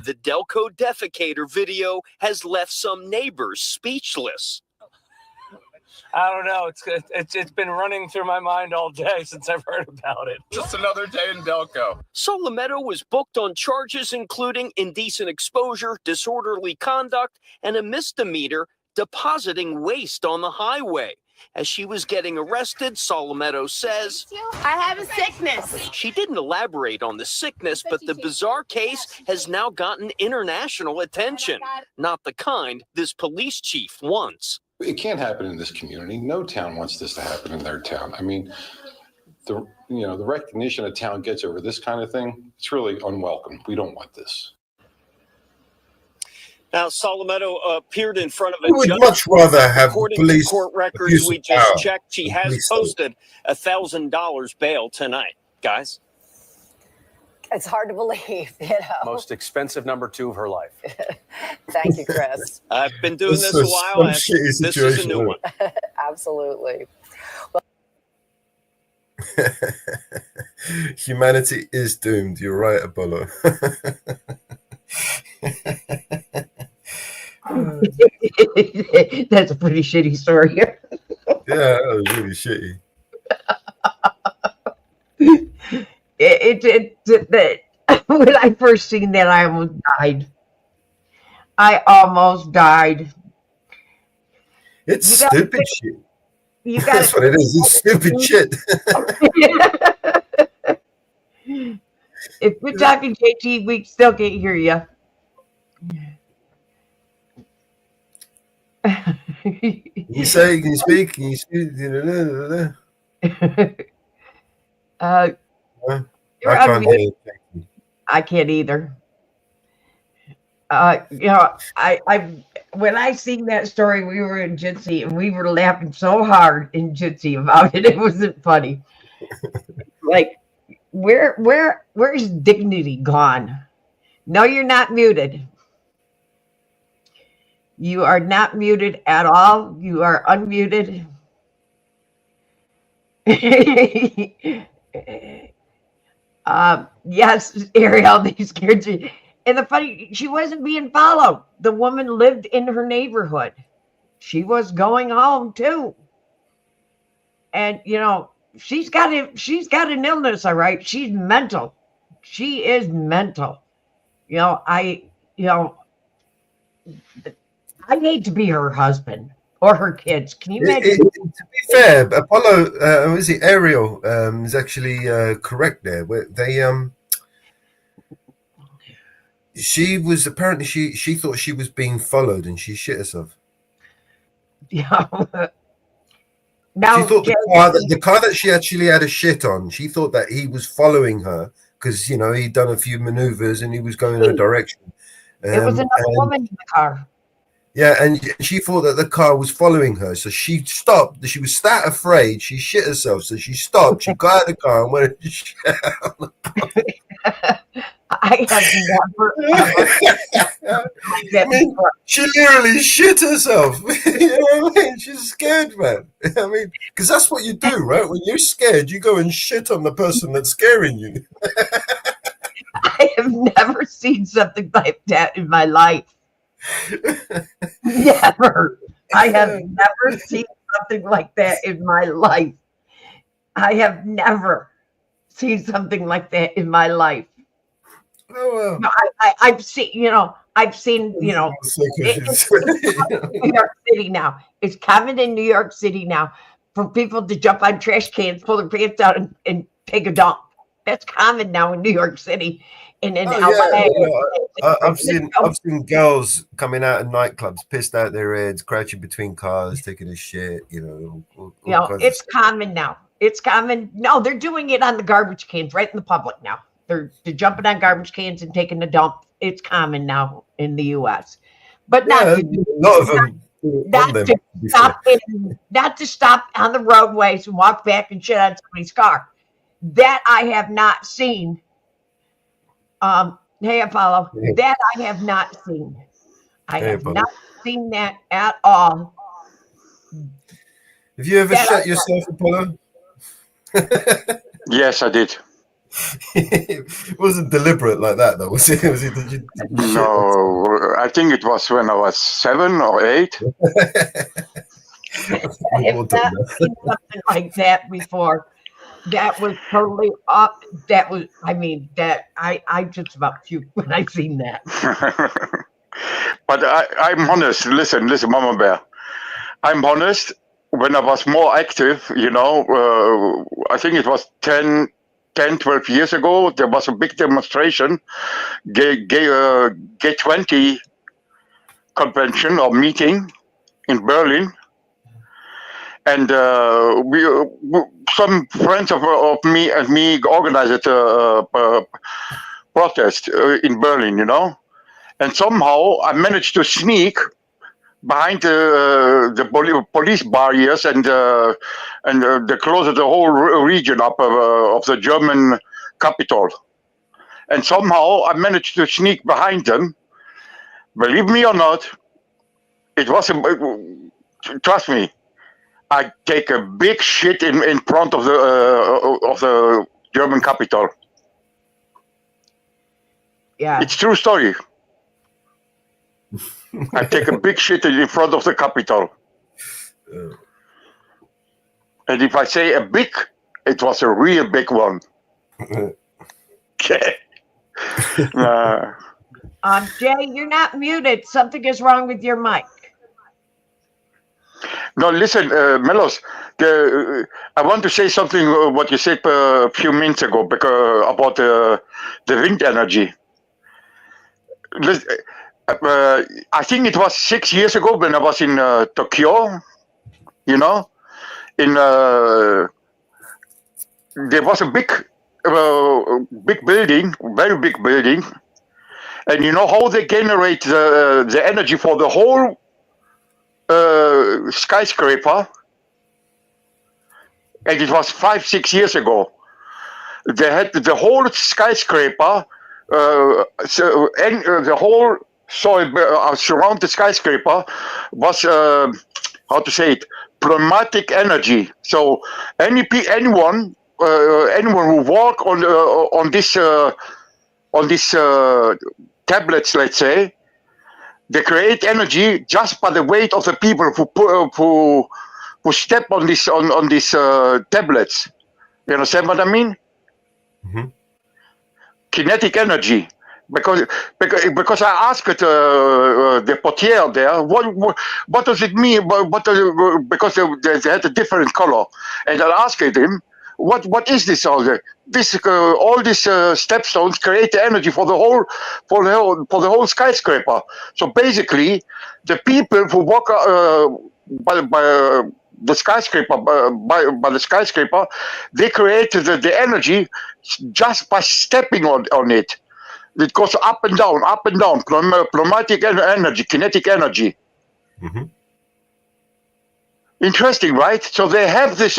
the Delco defecator video has left some neighbors speechless. I don't know. It's been running through my mind all day since I've heard about it. Just another day in Delco. Solometo was booked on charges including indecent exposure, disorderly conduct, and a misdemeanor depositing waste on the highway. As she was getting arrested, Solometo says, I have a sickness. She didn't elaborate on the sickness, but the bizarre case has now gotten international attention. Not the kind this police chief wants. It can't happen in this community. No town wants this to happen in their town. I mean, the recognition a town gets over this kind of thing, it's really unwelcome. We don't want this. Now, Solometo appeared in front of We a would judge. much rather have According police to court records abuse we of just power. checked, she has Police posted $1,000 bail tonight, guys. It's hard to believe, you know. Most expensive number 2 of her life. Thank you, Chris. I've been doing This this a is while. some and shitty This is a situation, new one. Absolutely. Humanity is doomed. You're right, Apollo. That's a pretty shitty story. Yeah, that was really shitty. When I first seen that, I almost died. I almost died. It's You gotta stupid think- shit. You That's got what it is. It's stupid shit. If we're talking JT, we still can't hear you. Can you say? Can you speak? Can you speak? You're I can't unmuted. hear you. I can't either. When I seen that story, we were in Jitsi and we were laughing so hard in Jitsi about it. It wasn't funny. Like, where's dignity gone? No, you're not muted. You are not muted at all. You are unmuted. Yes, Ariel, they scared you. And the funny, she wasn't being followed. The woman lived in her neighborhood. She was going home too. And she's got an illness, all right. She's mental. She is mental. I hate to be her husband or her kids. Can you imagine? To be fair, Apollo, was it Ariel? Is actually correct there. Where they she was apparently she thought she was being followed and she shit herself. Yeah. Now, She thought the car that she actually had a shit on. She thought that he was following her because he'd done a few maneuvers and he was going in her direction. It was another woman in the car. Yeah, and she thought that the car was following her, so she stopped. She was that afraid, she shit herself. So she stopped. She got out of the car and went and shit. I have never. I mean, she literally shit herself. You know what I mean? She's scared, man. I mean, because that's what you do, right? When you're scared, you go and shit on the person that's scaring you. I have never seen something like that in my life. Never. I have never seen something like that in my life. I have never seen something like that in my life. Oh, No, I've seen, I've seen, New York City now. It's common in New York City now for people to jump on trash cans, pull their pants out, and take a dump. That's common now in New York City. And in LA, I've seen girls coming out of nightclubs, pissed out their heads, crouching between cars, taking a shit. All kinds of it's stuff. common now. It's common. No, they're doing it on the garbage cans right in the public now. They're jumping on garbage cans and taking a dump. It's common now in the U.S. But not a lot of them. Not to stop on the roadways and walk back and shit on somebody's car. That I have not seen. Hey, Apollo, that I have not seen. I have not seen that at all. Have you ever shot yourself, Apollo? Yes, I did. It wasn't deliberate like that, though, was it? Did you No, I think it was when I was 7 or 8. I've not seen something like that before. That was totally up. That was, I mean, that I just about puked when I seen that. But I'm honest. Listen, Mama Bear. I'm honest. When I was more active, I think it was 10, 12 years ago, there was a big demonstration, G20 convention or meeting in Berlin. And some friends of me and me organized a protest in Berlin, And somehow I managed to sneak behind the police barriers and they closed the whole region up of the German capital. And somehow I managed to sneak behind them. Believe me or not, it was trust me. I take a big shit in front of the German capital. Yeah, it's true story. I take a big shit in front of the Capitol. And if I say a big, it was a real big one. Okay. Jay, you're not muted. Something is wrong with your mic. No, listen, Melos, I want to say something what you said a few minutes ago about the wind energy. I think it was 6 years ago when I was in Tokyo, there was a big building, very big building. And you know how they generate the energy for the whole skyscraper? And it was 5-6 years ago. They had the whole skyscraper, the whole soil around the skyscraper was, how to say it, pneumatic energy. So anyone who walk on this tablets, let's say, they create energy just by the weight of the people who step on these tablets. You understand what I mean? Mm-hmm. Kinetic energy. Because I asked the portier there, what does it mean? Because they had a different color, and I asked him, what is this all? All these stepstones create the energy for the whole skyscraper. So basically, the people who walk by the skyscraper, by the skyscraper, they create the energy just by stepping on it. It goes up and down, pneumatic energy, kinetic energy. Mm-hmm. Interesting, right? So they have this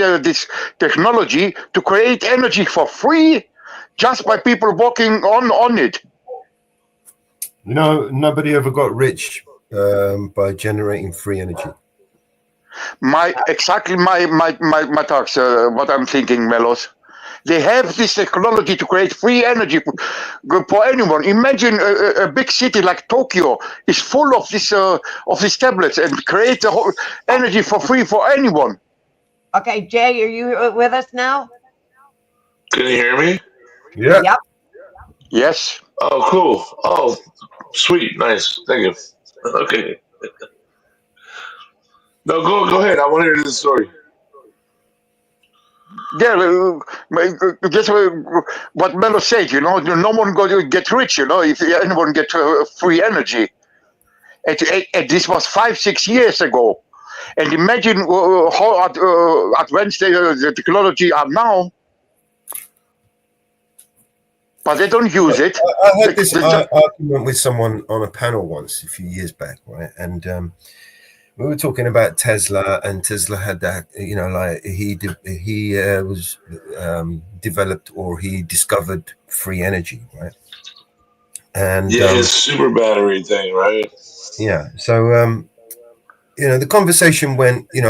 technology to create energy for free just by people walking on it. No, nobody ever got rich by generating free energy. My talks, what I'm thinking, Melos. They have this technology to create free energy for anyone. Imagine a big city like Tokyo is full of these tablets and create the whole energy for free for anyone. Okay, Jay, are you with us now? Can you hear me? Yeah. Yep. Yes. Oh, cool. Oh, sweet. Nice. Thank you. Okay. No, go ahead. I want to hear this story. Yeah, that's what Melo said, no one going to get rich, if anyone get free energy. And this was 5-6 years ago. And imagine how advanced the technology are now. But they don't use it. I had this argument with someone on a panel once a few years back, right? And we were talking about Tesla, and Tesla had that, like he was developed, or he discovered free energy, right? And yeah, his super battery thing, right? Yeah. So the conversation went, he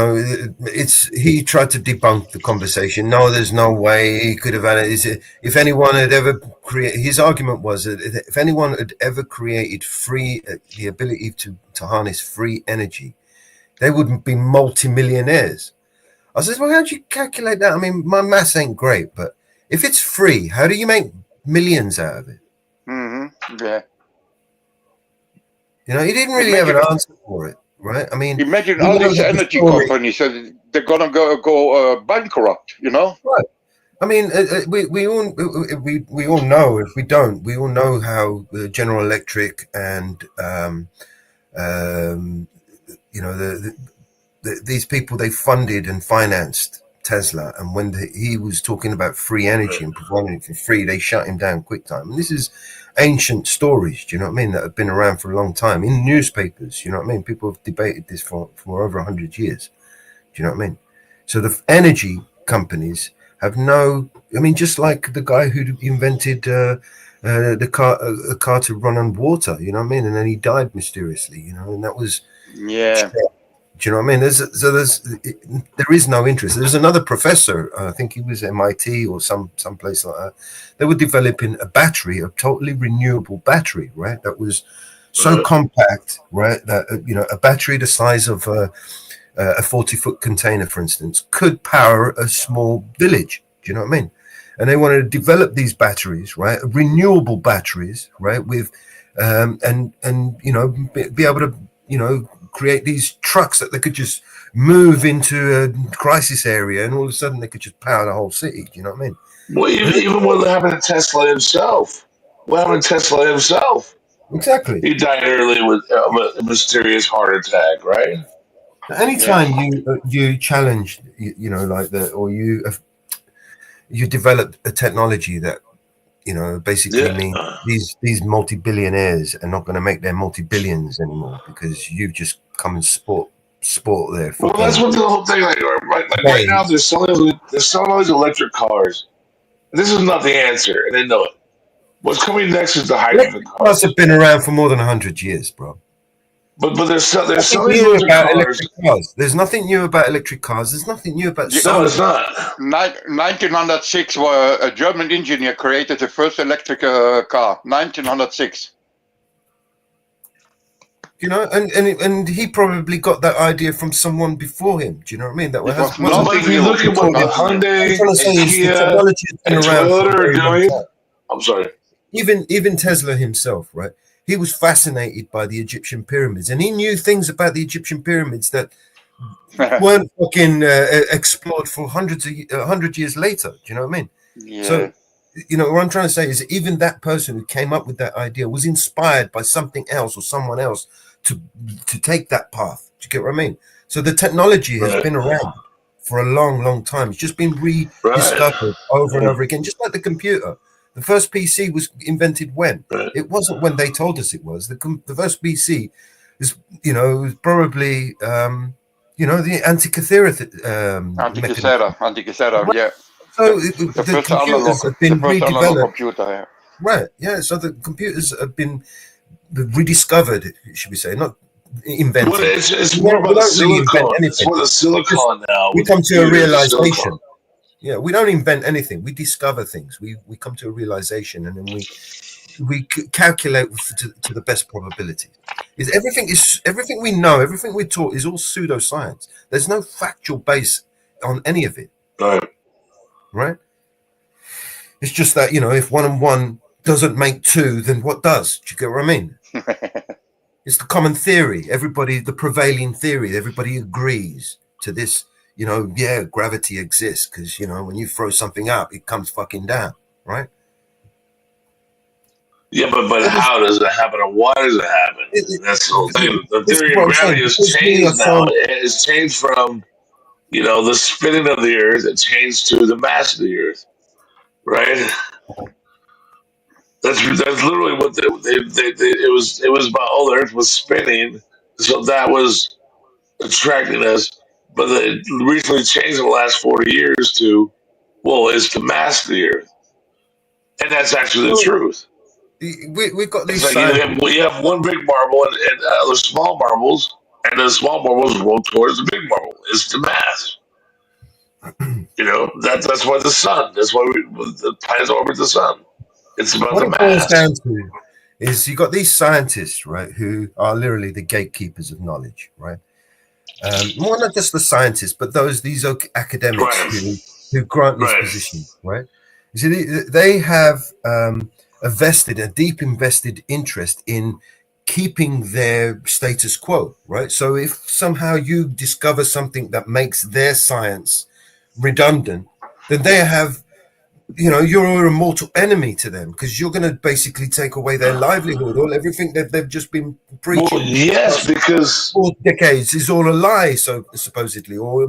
tried to debunk the conversation. No, there's no way he could have had it. If anyone had ever created, his argument was that if anyone had ever created the ability to harness free energy, they would be multi-millionaires. I said, well, how do you calculate that? I mean, my maths ain't great, but if it's free, how do you make millions out of it? Yeah. You know, he didn't really have an answer for it, right? I mean, imagine all these energy companies, they're gonna go bankrupt, you know? Right. I mean, we all know. If we don't, we all know how General Electric and you know these people, they funded and financed Tesla, and when he was talking about free energy and providing it for free, they shut him down quick time. And this is ancient stories, do you know what I mean, that have been around for a long time in newspapers, you know what I mean? People have debated this for over 100 years, do you know what I mean? So the energy companies have no, I mean, just like the guy who invented the car to run on water, you know what I mean? And then he died mysteriously, you know, and that was, yeah. Do you know what I mean? There is no interest. There's another professor, I think he was MIT or some place like that. They were developing a battery, a totally renewable battery, right? That was so compact, right? That you know, a battery the size of a 40-foot container, for instance, could power a small village. Do you know what I mean? And they wanted to develop these batteries, right? Renewable batteries, right? With and you know, be able to, you know, create these trucks that they could just move into a crisis area, and all of a sudden they could just power the whole city. Do you know what I mean? Well, even what happened to Tesla himself. What happened to Tesla himself? Exactly. He died early with a mysterious heart attack, right? Anytime you challenge, you know, like that, or you develop a technology that, you know, basically means these multi-billionaires are not going to make their multi-billions anymore because you've just come and sport their. Well, that's what the whole thing. Like right now, there's some of these electric cars. This is not the answer, and they know it. What's coming next is the hydrogen cars. Cars have been around for more than 100 years, bro. But there's some new about electric cars. There's nothing new about electric cars. There's nothing new about solar. No, it's not. 1906, a German engineer created the first electric car. 1906. You know, and he probably got that idea from someone before him. Do you know what I mean? That was but if you look at what the Hyundai and Kia and Toyota are doing, I'm sorry. Even Tesla himself, right? He was fascinated by the Egyptian pyramids, and he knew things about the Egyptian pyramids that weren't fucking explored for 100 years later. Do you know what I mean? Yeah. So, you know, what I'm trying to say is even that person who came up with that idea was inspired by something else or someone else to take that path. Do you get what I mean? So the technology has been around for a long, long time. It's just been rediscovered over and over again, just like the computer. The first PC was invented when? It wasn't when they told us it was. The first PC is, you know, probably, you know, the Antikythera. Antikythera, yeah. So the computers have been redeveloped. Computer, yeah. Right, yeah. So the computers have been rediscovered, should we say, not invented. Well, it's more about silicon. It's more the silicon now. We come to a realization. Yeah, we don't invent anything. We discover things. We come to a realization, and then we calculate to the best probability. Everything we know, everything we're taught is all pseudoscience. There's no factual base on any of it. Right? It's just that, you know, if 1 and 1 doesn't make 2, then what does? Do you get what I mean? It's the common theory. The prevailing theory. Everybody agrees to this. You know, yeah, gravity exists because, you know, when you throw something up, it comes fucking down, right? Yeah, but how does it happen, or why does it happen? That's the whole thing. The theory of gravity has changed now. It has changed from, you know, the spinning of the Earth. It changed to the mass of the Earth, right? That's literally what it was about. Oh, the Earth was spinning, so that was attracting us. But they recently changed in the last 40 years to, well, it's the mass of the Earth. And that's actually the truth. We've got these. It's like you have one big marble and other small marbles, and the small marbles roll towards the big marble. It's the mass. You know, that's why the sun. That's why the planets orbit the sun. It's about what the it boils mass. down to is you got these scientists, right, who are literally the gatekeepers of knowledge, right? Well, not just the scientists, but these academics who grant these positions, right? You see, they have a deep invested interest in keeping their status quo, right? So if somehow you discover something that makes their science redundant, then they have, you're a mortal enemy to them, because you're going to basically take away their livelihood, or everything that they've just been preaching. Well, yes, because for decades is all a lie, so supposedly, or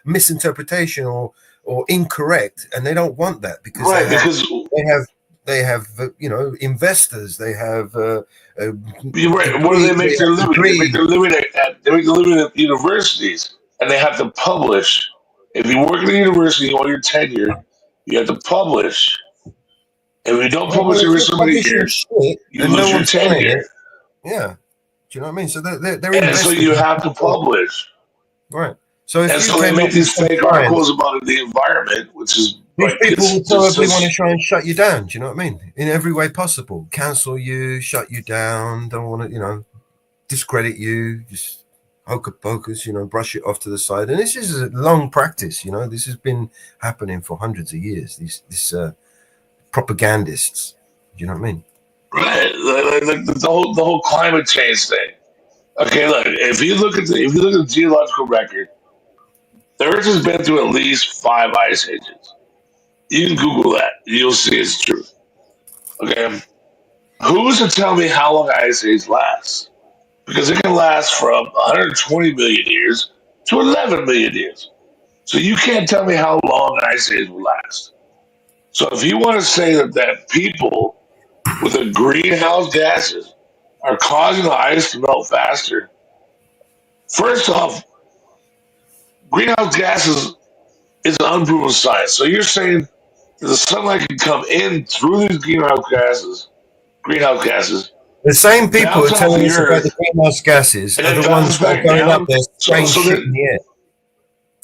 misinterpretation, or incorrect, and they don't want that, because they have investors, they have you're right. What do they make their living? They make their living at universities, and they have to publish. If you work at a university on your tenure, you have to publish. If you don't publish every so many years, you lose your tenure. Yeah, do you know what I mean? So they're and so you have to publish, right? So if they make these fake articles about the environment, which is these people will probably want to try and shut you down. Do you know what I mean? In every way possible, cancel you, shut you down. Don't want to, discredit you. Just hocus pocus, brush it off to the side. And this is a long practice. This has been happening for hundreds of years. These propagandists. Do you know what I mean? Right, like the whole climate change thing. Okay, look, if you look at the geological record, the Earth has been through at least 5 ice ages. You can Google that; you'll see it's true. Okay, who's to tell me how long an ice age lasts? Because it can last from 120 million years to 11 million years. So you can't tell me how long an ice age will last. So if you want to say that people with the greenhouse gases are causing the ice to melt faster, first off, greenhouse gases is an unproven science. So you're saying that the sunlight can come in through these greenhouse gases. The same people who are telling us about the greenhouse gases are the ones that are going up there spraying shit in the air.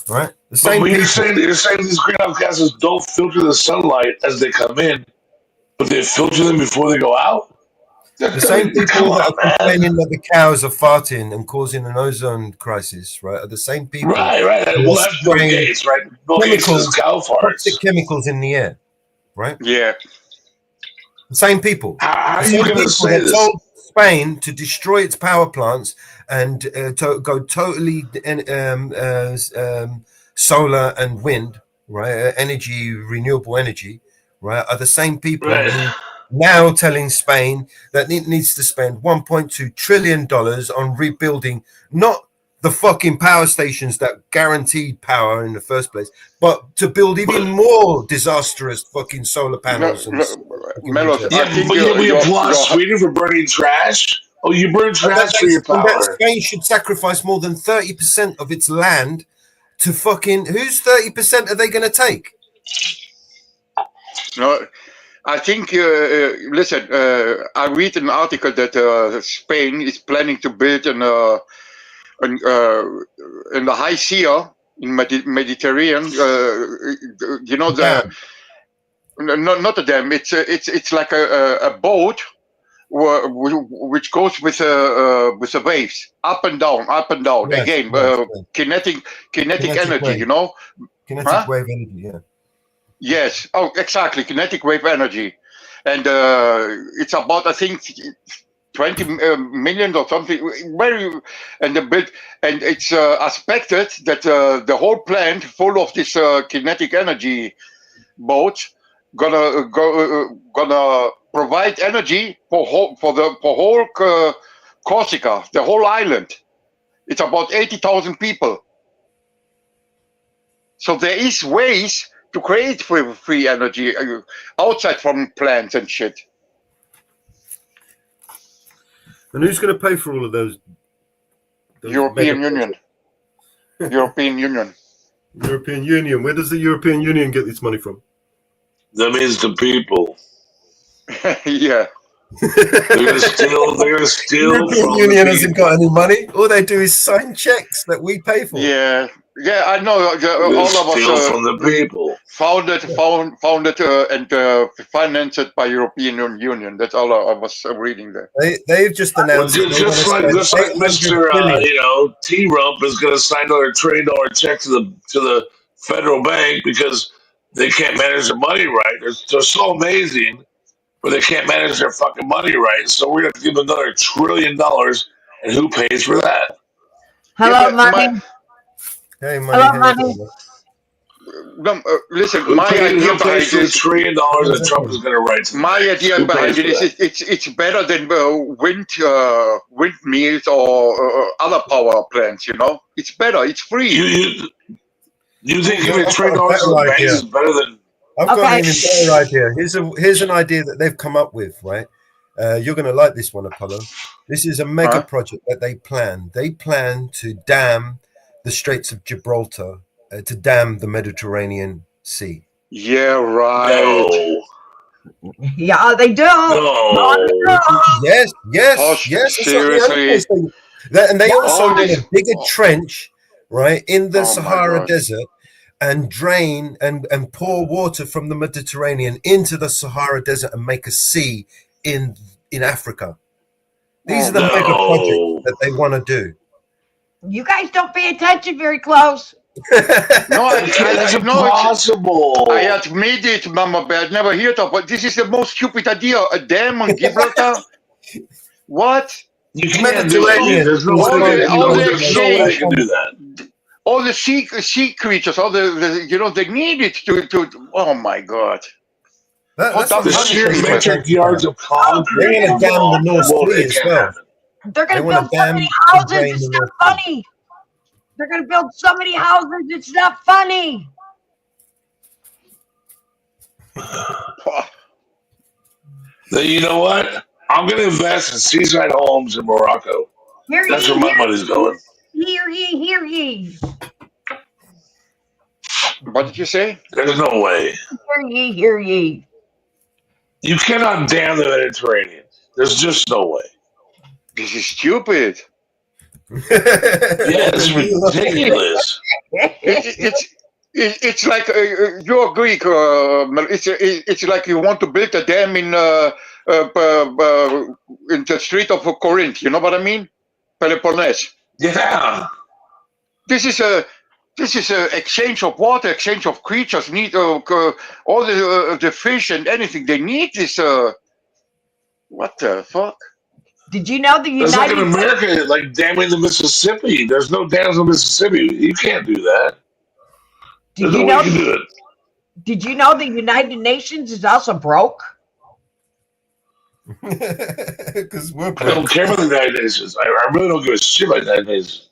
Right? The same but people. You're saying these greenhouse gases don't filter the sunlight as they come in, but they filter them before they go out? The same people that are complaining that the cows are farting and causing an ozone crisis, right, are the same people. Right. Well, that's Bill Gates, right? Bill Gates is cow farts. Toxic chemicals in the air, right? Yeah. The same people. How are you going to say this? Told Spain to destroy its power plants and to go totally solar and wind, right? Renewable energy, right? Are the same people who now telling Spain that it needs to spend $1.2 trillion on rebuilding not the fucking power stations that guaranteed power in the first place, but to build even more disastrous fucking solar panels. We applaud Sweden for burning trash. Oh, you burn trash for your power. Spain should sacrifice more than 30% of its land to fucking... Whose 30% are they going to take? No, I think, listen, I read an article that Spain is planning to build in the high sea in Mediterranean. Not a dam. It's like a boat which goes with the waves up and down. Yes, again, kinetic energy. Wave. Kinetic wave energy. Yeah. Yes. Oh, exactly. Kinetic wave energy, and it's about, I think, 20 million or something. And it's expected that the whole plant full of this kinetic energy boats gonna provide energy for whole Corsica, the whole island. It's about 80,000 people. So there is ways to create free energy outside from plants and shit. And who's going to pay for all of those European Union. European Union. European Union. Where does the European Union get this money from? That means the people. Yeah. They're going to steal. The European Union hasn't got any money. All they do is sign checks that we pay for. Yeah. Yeah, I know. We All of steal us from the people. founded and financed by European Union. That's all I was reading there. They've just Well, announced that they're just going like to spend 800 Mr. billion. T Rump is going to sign another $1 trillion check to the federal bank because they can't manage their money right. They're so amazing, but they can't manage their fucking money right. So we're going to give them another $1 trillion, and who pays for that? Hello, money. Hey, Hello, how you money. doing? Listen, Who my pays, idea who pays behind for the $1 this, trillion that Trump is going to write to the my banks? idea Who behind pays it for is that? it's better than windmills or other power plants. You know, it's better. It's free. You think I've giving $1 got trillion a to better the banks idea. is better than? I've got an even better idea. Here's an idea that they've come up with, right? You're going to like this one, Apollo. This is a mega project that they plan. They plan to dam the Straits of Gibraltar, to dam the Mediterranean Sea. Yeah, right. No. Yeah, they do. No. Yes. Oh, Yes. seriously. And they also want to dig a Oh. trench, right, in the Oh, my Sahara God. Desert and drain and pour water from the Mediterranean into the Sahara Desert and make a sea in Africa. These are the mega projects that they want to do. You guys don't pay attention very close. No, That's impossible. I admit it, Mama Bear. I never heard of, but this is the most stupid idea. A dam on Gibraltar? What? You can't do it. There's no way they can do that. All the sea creatures, all the they need it to. Oh my God! The sheer metric yards of concrete. They're going to dam the North Sea as well. They're going to build so many houses. It's not funny. They're going to build so many houses. It's not funny. You know what? I'm going to invest in seaside homes in Morocco. That's where my money's going. Hear ye, hear ye. What did you say? There's no way. Hear ye, hear ye. You cannot dam the Mediterranean. There's just no way. This is stupid. Yeah, it's ridiculous. It's like you're Greek. It's like you want to build a dam in the Strait of Corinth. You know what I mean? Peloponnese. Yeah. This is a exchange of water, exchange of creatures. Need all the fish and anything. They need this. What the fuck? Did you know the United It's like in America, like damming the Mississippi. There's no dams in Mississippi. You can't do that. There's no way you can do it. Did you know the United Nations is also broke? Because we're I don't care about the United Nations. I really don't give a shit about the United Nations.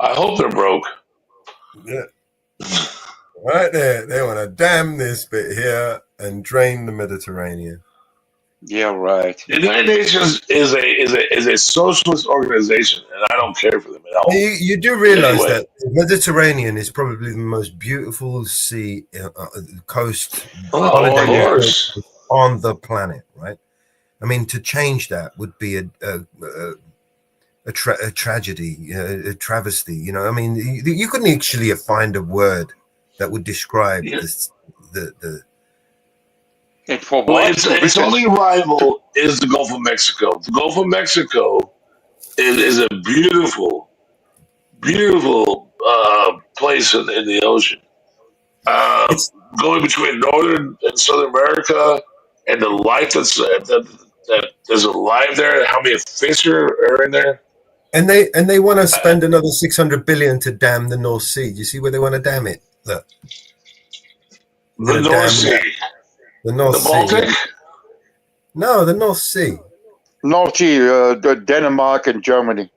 I hope they're broke. Yeah. Right there. They want to dam this bit here and drain the Mediterranean. Yeah, right. The United Nations is a socialist organization, and I don't care for them at all. You do realize Anyway. that the Mediterranean is probably the most beautiful sea, coast holiday of course. on the planet, right? I mean, to change that would be a tragedy, a travesty. You know, I mean, you couldn't actually find a word that would describe this, the Well, its only rival is the Gulf of Mexico. The Gulf of Mexico is a beautiful, beautiful place in the ocean. Going between Northern and Southern America, and the life that there's alive there. How many fish are in there? And they want to spend another 600 billion to dam the North Sea. Do you see where they want to dam it? Look. The North Sea. The North The Baltic? Sea. No, the North Sea. North Sea, Denmark and Germany.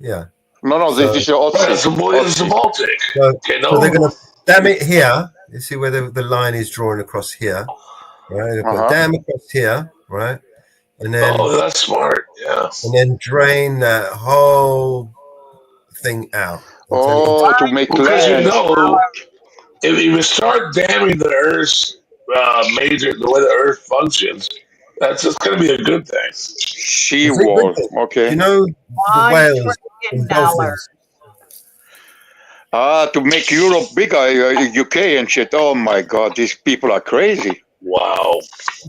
Yeah. No, this is the It's the Baltic. So they're going to dam it here. You see where the line is drawn across here, right? They put a dam across here, right? And then that's smart. Yeah. And then drain that whole thing out. To make because land. you know, if you start damming the Earth's the way the Earth functions, that's just going to be a good thing. Sea wall. Okay. You know the whales and dolphins. To make Europe bigger, UK and shit. Oh my God, these people are crazy. Wow.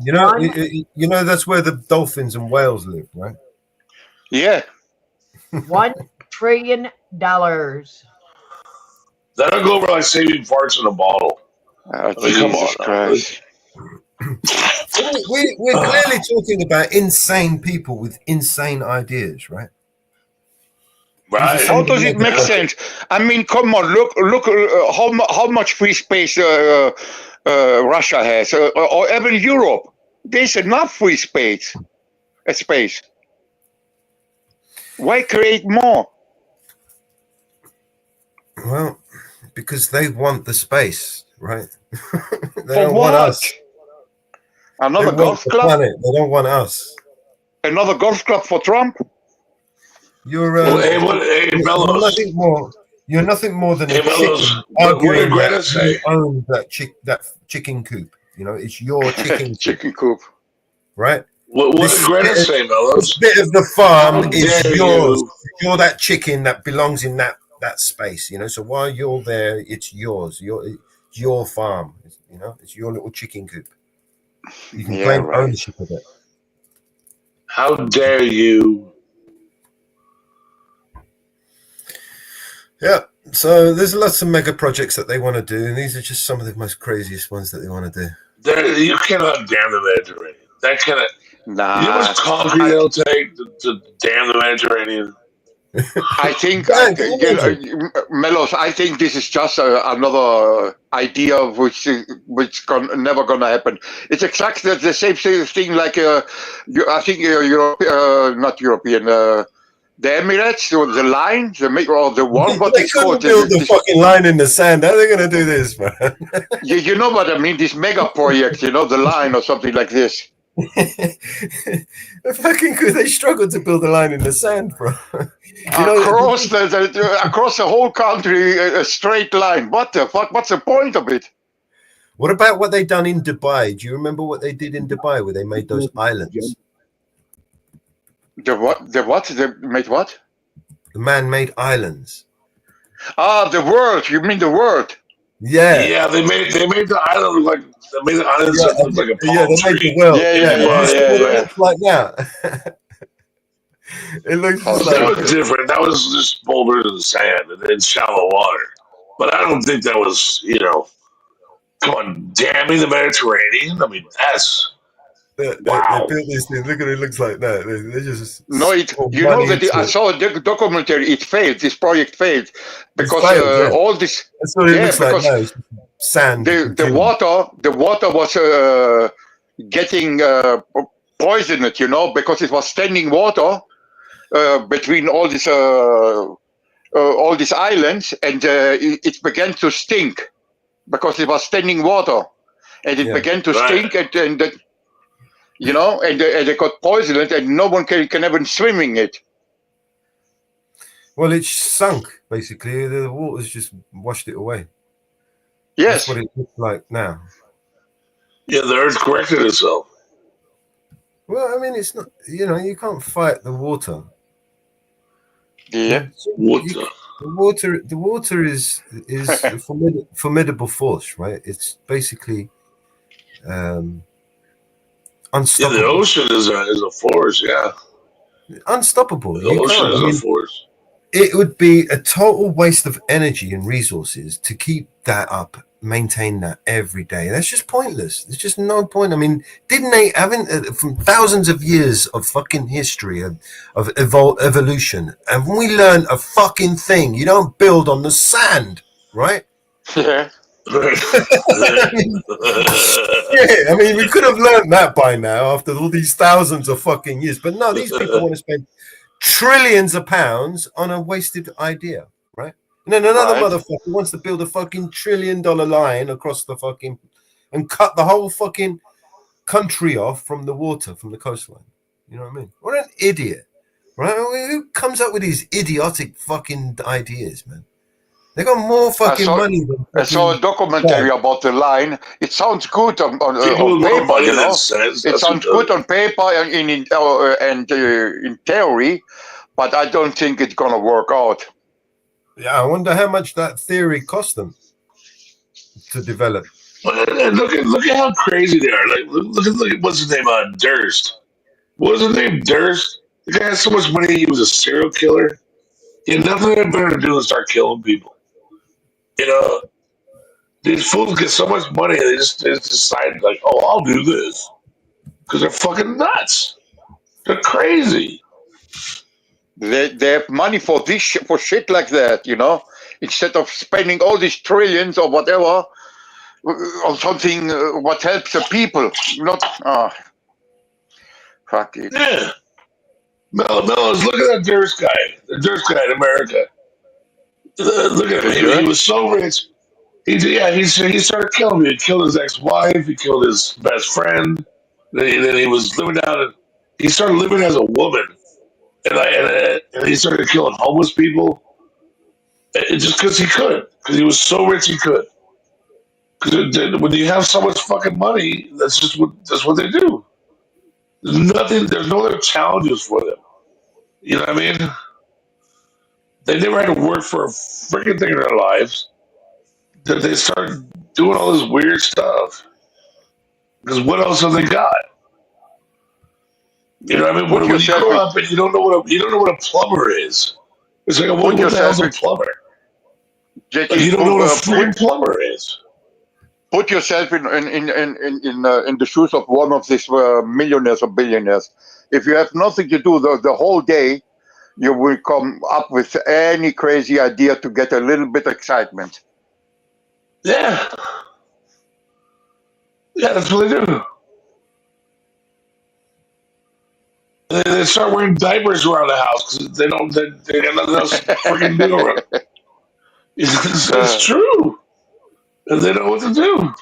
You know that's where the dolphins and whales live, right? Yeah. $1 trillion. That'll go over like saving parts in a bottle. I mean, come Jesus on. Christ. We're clearly talking about insane people with insane ideas, right? Right. How does it make sense? I mean, come on, look, how much free space Russia has, or even Europe. There's enough free space. Why create more? Well, because they want the space, right? They For don't what? want us. Another They golf want the club? planet. They don't want us. Another golf club for Trump? You're You're nothing more than a chicken arguing that you own that chicken coop. You know, it's your chicken coop, What right? did Greta say, Mellows? This bit of the farm How is dare yours. you. You're that chicken that belongs in that space. You know, so while you're there, it's yours. It's your farm. You know, it's your little chicken coop. You can claim ownership of it. How dare you? Yeah. So there's lots of mega projects that they want to do, and these are just some of the most craziest ones that they want to do. You cannot dam the Mediterranean. That cannot. Nah. You know how much concrete it'll take to dam the Mediterranean? I think, Melos, I think this is just another idea which never gonna happen. It's exactly the same thing like I think not European. The Emirates, the line, the one, what they it's called. build the fucking line in the sand. How are they going to do this, man? You know what I mean? This mega project, you know, the line or something like this. They struggle to build a line in the sand, bro. Across the whole country, a straight line. What the fuck? What's the point of it? What about what they done in Dubai? Do you remember what they did in Dubai where they made those islands? The what? They made what? The man-made islands. Ah, the world. You mean the world? Yeah. Yeah, they made the island look like a palm they made tree. the world. Yeah. It's like that. It looks That was different. That was just boulders and sand and then shallow water. But I don't think that was, come on, damming the Mediterranean. I mean, that's wow. They built this thing. Look at it. Looks like that. They just you know that I saw a documentary. It failed. This project failed because all this. That's what it looks like now. Sand. The water was getting poisoned. You know, because it was standing water between all these islands, and it began to stink because it was standing water, and it began to stink, and you know, and they got poisoned, and no one can even swim in it. Well, it's sunk, basically. The water's just washed it away. Yes. That's what it looks like now. Yeah, the earth corrected itself. Well, I mean, it's not, you can't fight the water. Yeah. The water is a formidable force, right? It's basically unstoppable. Yeah, the ocean is a force, yeah. Unstoppable. The ocean is a force. It would be a total waste of energy and resources to keep that up, maintain that every day. That's just pointless. There's just no point. I mean, from thousands of years of fucking history of evolution, and we learned a fucking thing. You don't build on the sand, right? Yeah. I mean, we could have learned that by now after all these thousands of fucking years. But no, these people want to spend trillions of pounds on a wasted idea, right? And then another motherfucker wants to build a fucking $1 trillion line across the fucking and cut the whole fucking country off from the water, from the coastline. You know what I mean? What an idiot, right? Who comes up with these idiotic fucking ideas, man? They got more fucking money than I saw a documentary about the line. It sounds good on paper, you know. It sounds good on paper and in theory, but I don't think it's gonna work out. Yeah, I wonder how much that theory cost them to develop. And look at how crazy they are. Like look at what's his name? Durst. What was his name? Durst. The guy had so much money. He was a serial killer. He had nothing better to do than start killing people. You know, these fools get so much money, they just decide like, oh, I'll do this because they're fucking nuts. They're crazy. They have money for this for shit like that, you know. Instead of spending all these trillions or whatever on something what helps the people, not fuck it. Yeah. Mellows, look at that Durst guy. The Durst guy in America. Look at him. He was so rich. He started killing me. He killed his ex-wife. He killed his best friend. Then he was living down. He started living as a woman, and he started killing homeless people. Just because he could, because he was so rich he could. Because when you have so much fucking money, that's what they do. There's no other challenges for them. You know what I mean? They never had to work for a freaking thing in their lives. They started doing all this weird stuff. Because what else have they got? You know what I mean? When you grow up and you don't know what a plumber is. It's like, what the hell's a plumber? Like, you don't know what a freaking plumber is. Put yourself in the shoes of one of these millionaires or billionaires. If you have nothing to do the whole day, you will come up with any crazy idea to get a little bit excitement. Yeah. Yeah, that's what they do. They start wearing diapers around the house because they got nothing else to freaking do around. It's true. And they know what to do.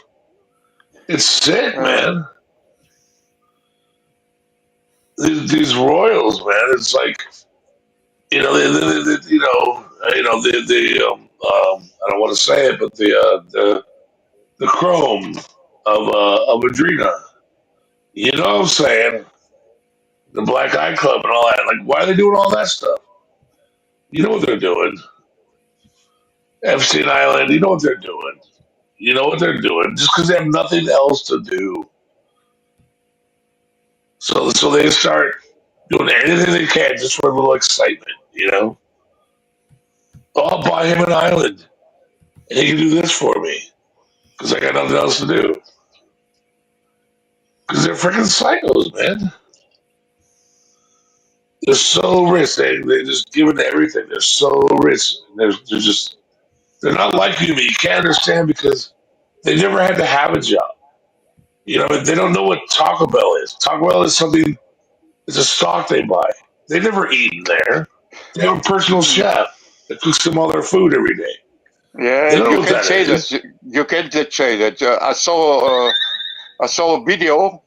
It's sick, man. These royals, man. It's like, you know, I don't want to say it, but the chrome of Adrena. You know what I'm saying? The Black Eye Club and all that. Like, why are they doing all that stuff? You know what they're doing. Epstein Island, you know what they're doing. You know what they're doing. Just because they have nothing else to do. So they start doing anything they can just for a little excitement, you know? Oh, I'll buy him an island. And he can do this for me. Because I got nothing else to do. Because they're freaking psychos, man. They're so rich. They're just giving everything. They're so rich. They're not like you, but you can't understand because they never had to have a job. You know, they don't know what Taco Bell is. Taco Bell is something, it's a stock they buy. They never eaten there. They have a personal chef that cooks them all their food every day. Yeah, you can say that. You can say that. I saw a video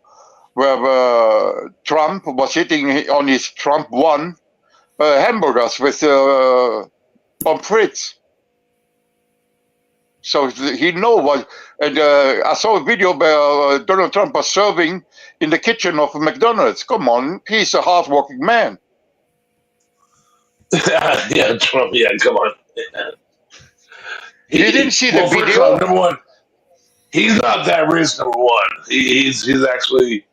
where Trump was eating on his Trump One hamburgers with pommes frites. So he know what. And I saw a video where Donald Trump was serving in the kitchen of McDonald's. Come on, he's a hardworking man. Yeah, Trump. Yeah, come on. You didn't see the video? Number one, he's not that rich. Number one, he's actually.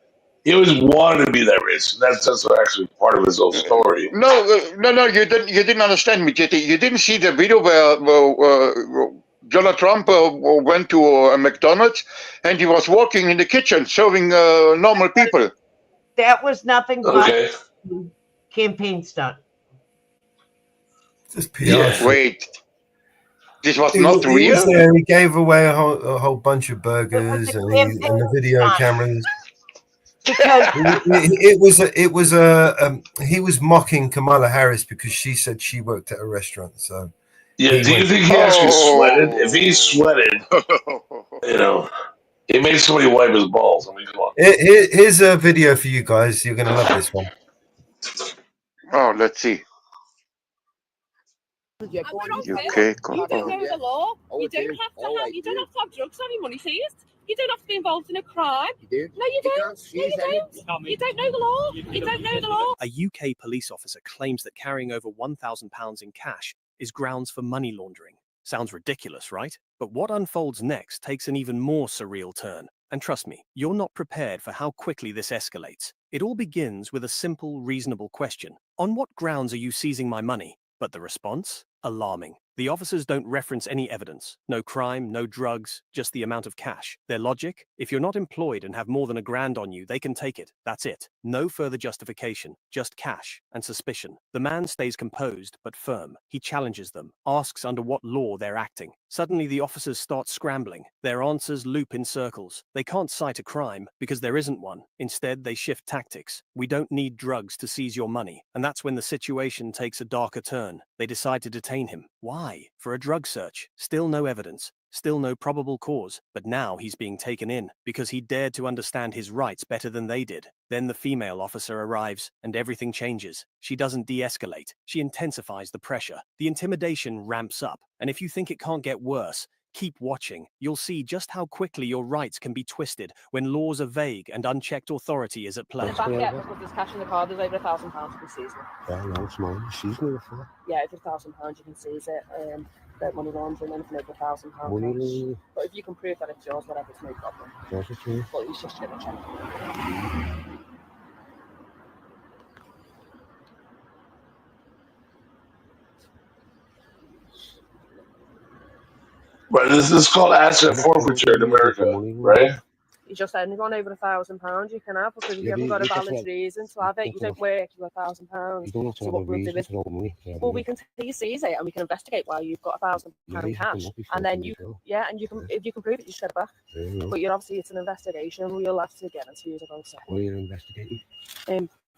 He always wanted to be that rich. That's actually part of his whole story. No, you didn't understand me, JT. You didn't see the video where Donald Trump went to a McDonald's and he was walking in the kitchen serving normal people. That was nothing but campaign stunt. Just PR. Wait, this was not real? He was there, he gave away a whole bunch of burgers and the video cameras. Because he was mocking Kamala Harris because she said she worked at a restaurant. So yeah, do you think he actually sweated? If he sweated, you know, he made somebody wipe his balls. I mean, come on. Here's a video for you guys. You're gonna love this one. Oh, let's see. Okay, You don't know the law. You don't have to have drugs or any money seized. You don't have to be involved in a crime. You do? No, you don't. No, you don't. You don't know the law. You don't know the law. A UK police officer claims that carrying over £1,000 in cash is grounds for money laundering. Sounds ridiculous, right? But what unfolds next takes an even more surreal turn. And trust me, you're not prepared for how quickly this escalates. It all begins with a simple, reasonable question. On what grounds are you seizing my money? But the response? Alarming. The officers don't reference any evidence. No crime, no drugs, just the amount of cash. Their logic? If you're not employed and have more than $1,000 on you, they can take it. That's it. No further justification. Just cash and suspicion. The man stays composed but firm. He challenges them, asks under what law they're acting. Suddenly the officers start scrambling. Their answers loop in circles. They can't cite a crime because there isn't one. Instead, they shift tactics. We don't need drugs to seize your money. And that's when the situation takes a darker turn. They decide to detain him. Why? For a drug search. Still no evidence. Still no probable cause. But now he's being taken in because he dared to understand his rights better than they did. Then the female officer arrives and everything changes. She doesn't de-escalate. She intensifies the pressure. The intimidation ramps up. And if you think it can't get worse, keep watching. You'll see just how quickly your rights can be twisted when laws are vague and unchecked authority is at play. Back yet, because there's cash in the car, there's over £1,000 you can seize it. Yeah, no, it's mine. She's never for. Yeah, over £1,000 you can seize it. Don't money laundering, anything over £1,000. Money laundering. But if you can prove that it's yours, whatever, it's no problem. Yes, it's true. But he's just going to check. Right, this is called asset forfeiture in America, right? You just said anyone over £1,000 you can have, because if you haven't got a valid reason to have it, you don't work, you've got £1,000. You don't have to have a reason to have money. Well, we can seize it and we can investigate why you've got £1,000 cash, and then you can, and you can, if you can prove it, you just get it back. But you're obviously, it's an investigation. We'll have to get into it about it. What are you investigating?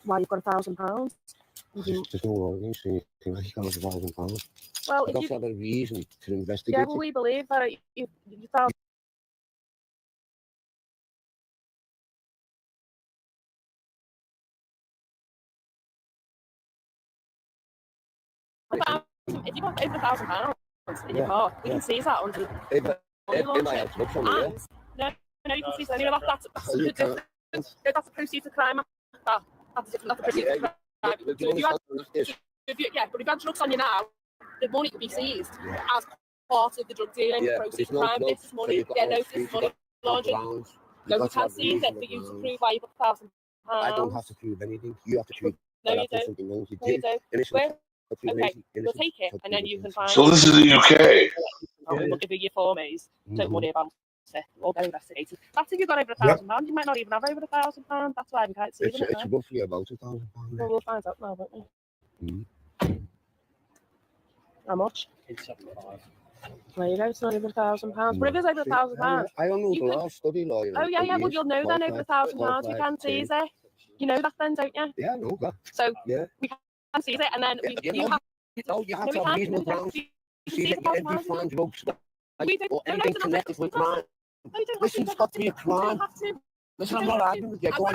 Why you've got £1,000. There's no law against anything like you can't have £1,000. Well, You've got to have a reason to investigate. Yeah, well, we believe that you £1,000. If you've got over £1,000 in your car, we can seize that under money laundering. No, you can seize that. You know, that's a proceeds of crime. That's a proceeds of crime. So if you had, but if you had drugs on you now, the money could be seized as part of the drug dealing proceeds of crime. This is money. Yeah, no, this is money laundering. No, we can't seize it for you to prove why you got £1,000. I don't have to prove anything. You have to prove. No, you don't. No, you don't. Okay, we'll take it, and then you can find. So this is the UK. We'll give you your formies. Don't worry about it. We'll get investigated. That's if you've got over £1,000. You might not even have over £1,000. That's why we can't see it. It's roughly about £1,000. Well, we'll find out now, won't we? How much? There you go. It's not over £1,000. But if it's over £1,000, I don't know the law. Study law. Oh yeah. Well, you'll know then over £1,000 we can seize it. You know that then, don't you? Yeah, I know that. So we can seize it, and then you have to have reasonable grounds to see that you find drugs or anything connected with crime. Listen, it's got to be a crime. Listen, I'm not arguing with you. Go on,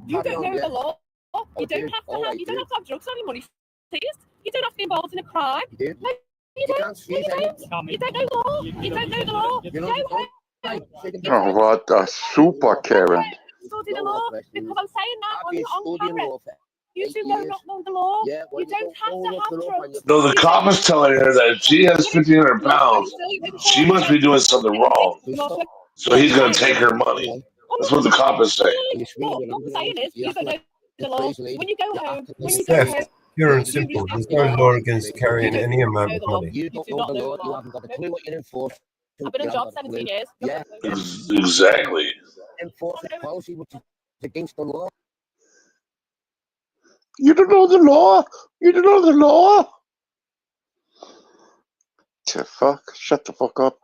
you don't know the law. You don't have to have. You don't have to have drugs on your money seized. You don't have to be involved in a crime. You do. No, you don't. You don't. You don't know the law. You don't know the law. Oh, what a super Karen. Study the law, because I'm saying that on camera. You do not know the law. You don't have to have drugs. No, the cop is telling her that if she has 1,500 pounds, she must be doing something wrong. So he's going to take her money. That's what the cop is saying. What I'm saying is, you don't know the law. When you go home, It's theft, pure and simple. There's no law against carrying any amount of money. You don't know the law. You haven't got a clue what you're enforcing. I've been in a job 17 years. Yeah. Exactly. Enforcing policy which is against the law. You don't know the law? You don't know the law? The fuck? Shut the fuck up.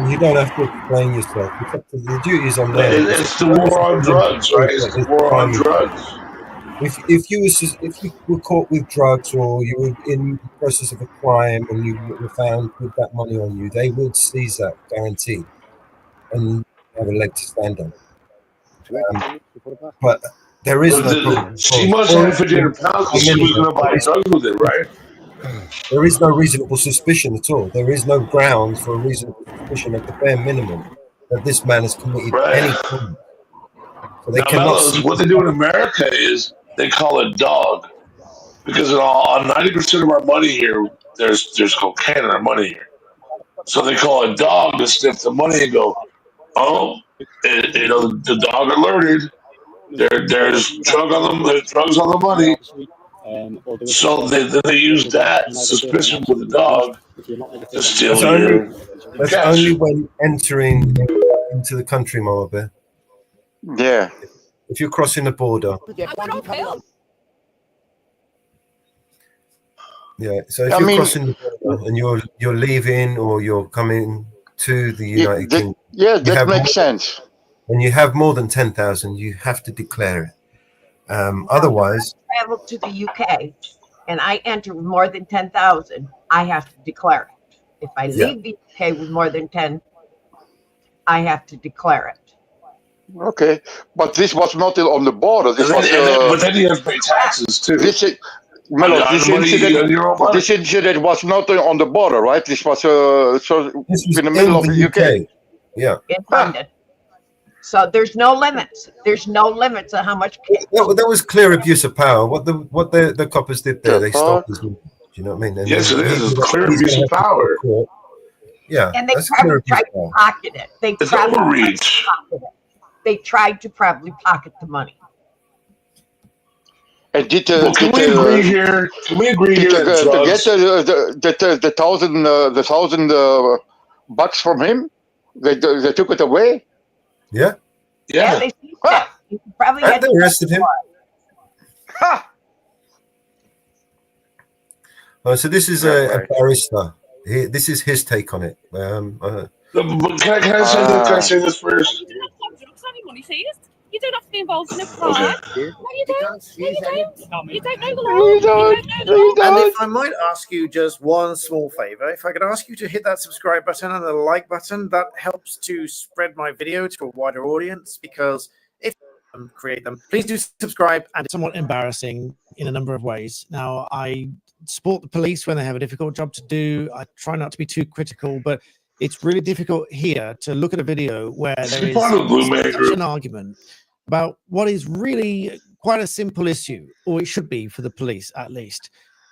You don't have to explain yourself. It's up to the duties on there. It's the war on drugs, right? It's the war on drugs. If you were caught with drugs or you were in the process of a crime and you were found with that money on you, they would seize that, guaranteed, and have a leg to stand on. But there is no. She must have 1,500 pounds because she was going to buy drugs with it, right? There is no reasonable suspicion at all. There is no grounds for a reasonable suspicion at the bare minimum that this man has committed any crime. So they cannot. What they do in America is they call it dog. because on 90% of our money here, there's cocaine in our money here. So they call a dog to sniff the money and go, oh, the dog alerted. There's drugs on the money. So they use that suspicion with the dog to steal That's cash. only when entering into the country, Mama Bear. Yeah. If you're crossing the border. Yeah. So if you're crossing the border and you're leaving or you're coming to the United Kingdom. Yeah, that makes sense. When you have more than 10,000, you have to declare it. Otherwise, I travel to the UK and I enter with more than 10,000, I have to declare it. If I leave the UK with more than 10, I have to declare it. Okay, but this was not on the border. This was. But then you have to pay taxes too. This incident was not on the border, right? This was in the middle of the UK. Yeah. In London. So there's no limits. There's no limits on how much. That was clear abuse of power. What the coppers did there, they stopped us. Do you know what I mean? And yes, it is. It's clear abuse of power. Yeah, and they probably tried to pocket it. It's overreach. They tried to probably pocket the money. And did can we agree here? Can we agree here that to get the thousand bucks from him? They took it away. Yeah. Yeah. They seized it. You probably and they arrested him. So this is a barrister. This is his take on it. Can I say this first? You don't have to be involved in a crime. Okay. No, you don't. No, you don't. You don't know the law. You don't know the law. And if I might ask you just one small favor, if I could ask you to hit that subscribe button and the like button, that helps to spread my video to a wider audience, because if you create them, please do subscribe. And it's somewhat embarrassing in a number of ways. Now, I support the police when they have a difficult job to do. I try not to be too critical, but it's really difficult here to look at a video where there is such an argument about what is really quite a simple issue, or it should be for the police at least.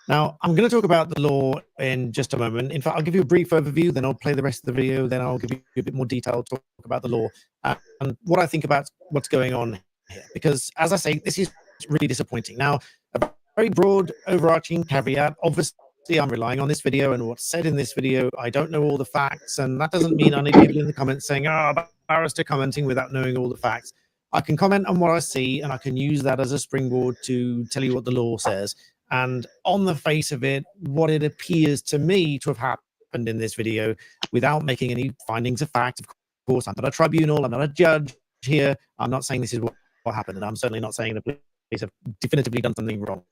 Now, I'm going to talk about the law in just a moment. In fact, I'll give you a brief overview, then I'll play the rest of the video, then I'll give you a bit more detail to talk about the law and what I think about what's going on here. Because, as I say, this is really disappointing. Now, a very broad, overarching caveat, obviously, I'm relying on this video and what's said in this video. I don't know all the facts, and that doesn't mean I need people in the comments saying, oh, barrister commenting without knowing all the facts. I can comment on what I see, and I can use that as a springboard to tell you what the law says. And on the face of it, what it appears to me to have happened in this video, without making any findings of fact. Of course, I'm not a tribunal, I'm not a judge here. I'm not saying this is what happened, and I'm certainly not saying the police have definitively done something wrong.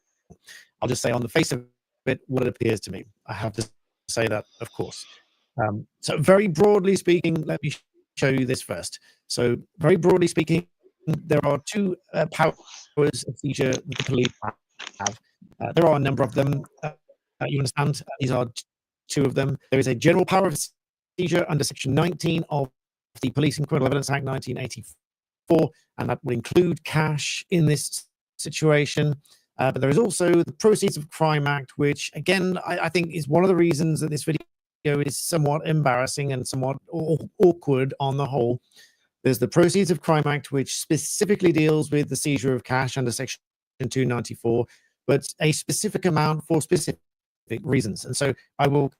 I'll just say on the face of it, what it appears to me. I have to say that, of course. So very broadly speaking, let me show you this first. So very broadly speaking, there are two powers of seizure that the police have. There are a number of them. You understand? These are two of them. There is a general power of seizure under Section 19 of the Police and Criminal Evidence Act 1984, and that would include cash in this situation. But there is also the Proceeds of Crime Act, which, again, I think is one of the reasons that this video is somewhat embarrassing and somewhat awkward on the whole. There's the Proceeds of Crime Act, which specifically deals with the seizure of cash under Section 294, but a specific amount for specific reasons. And so I will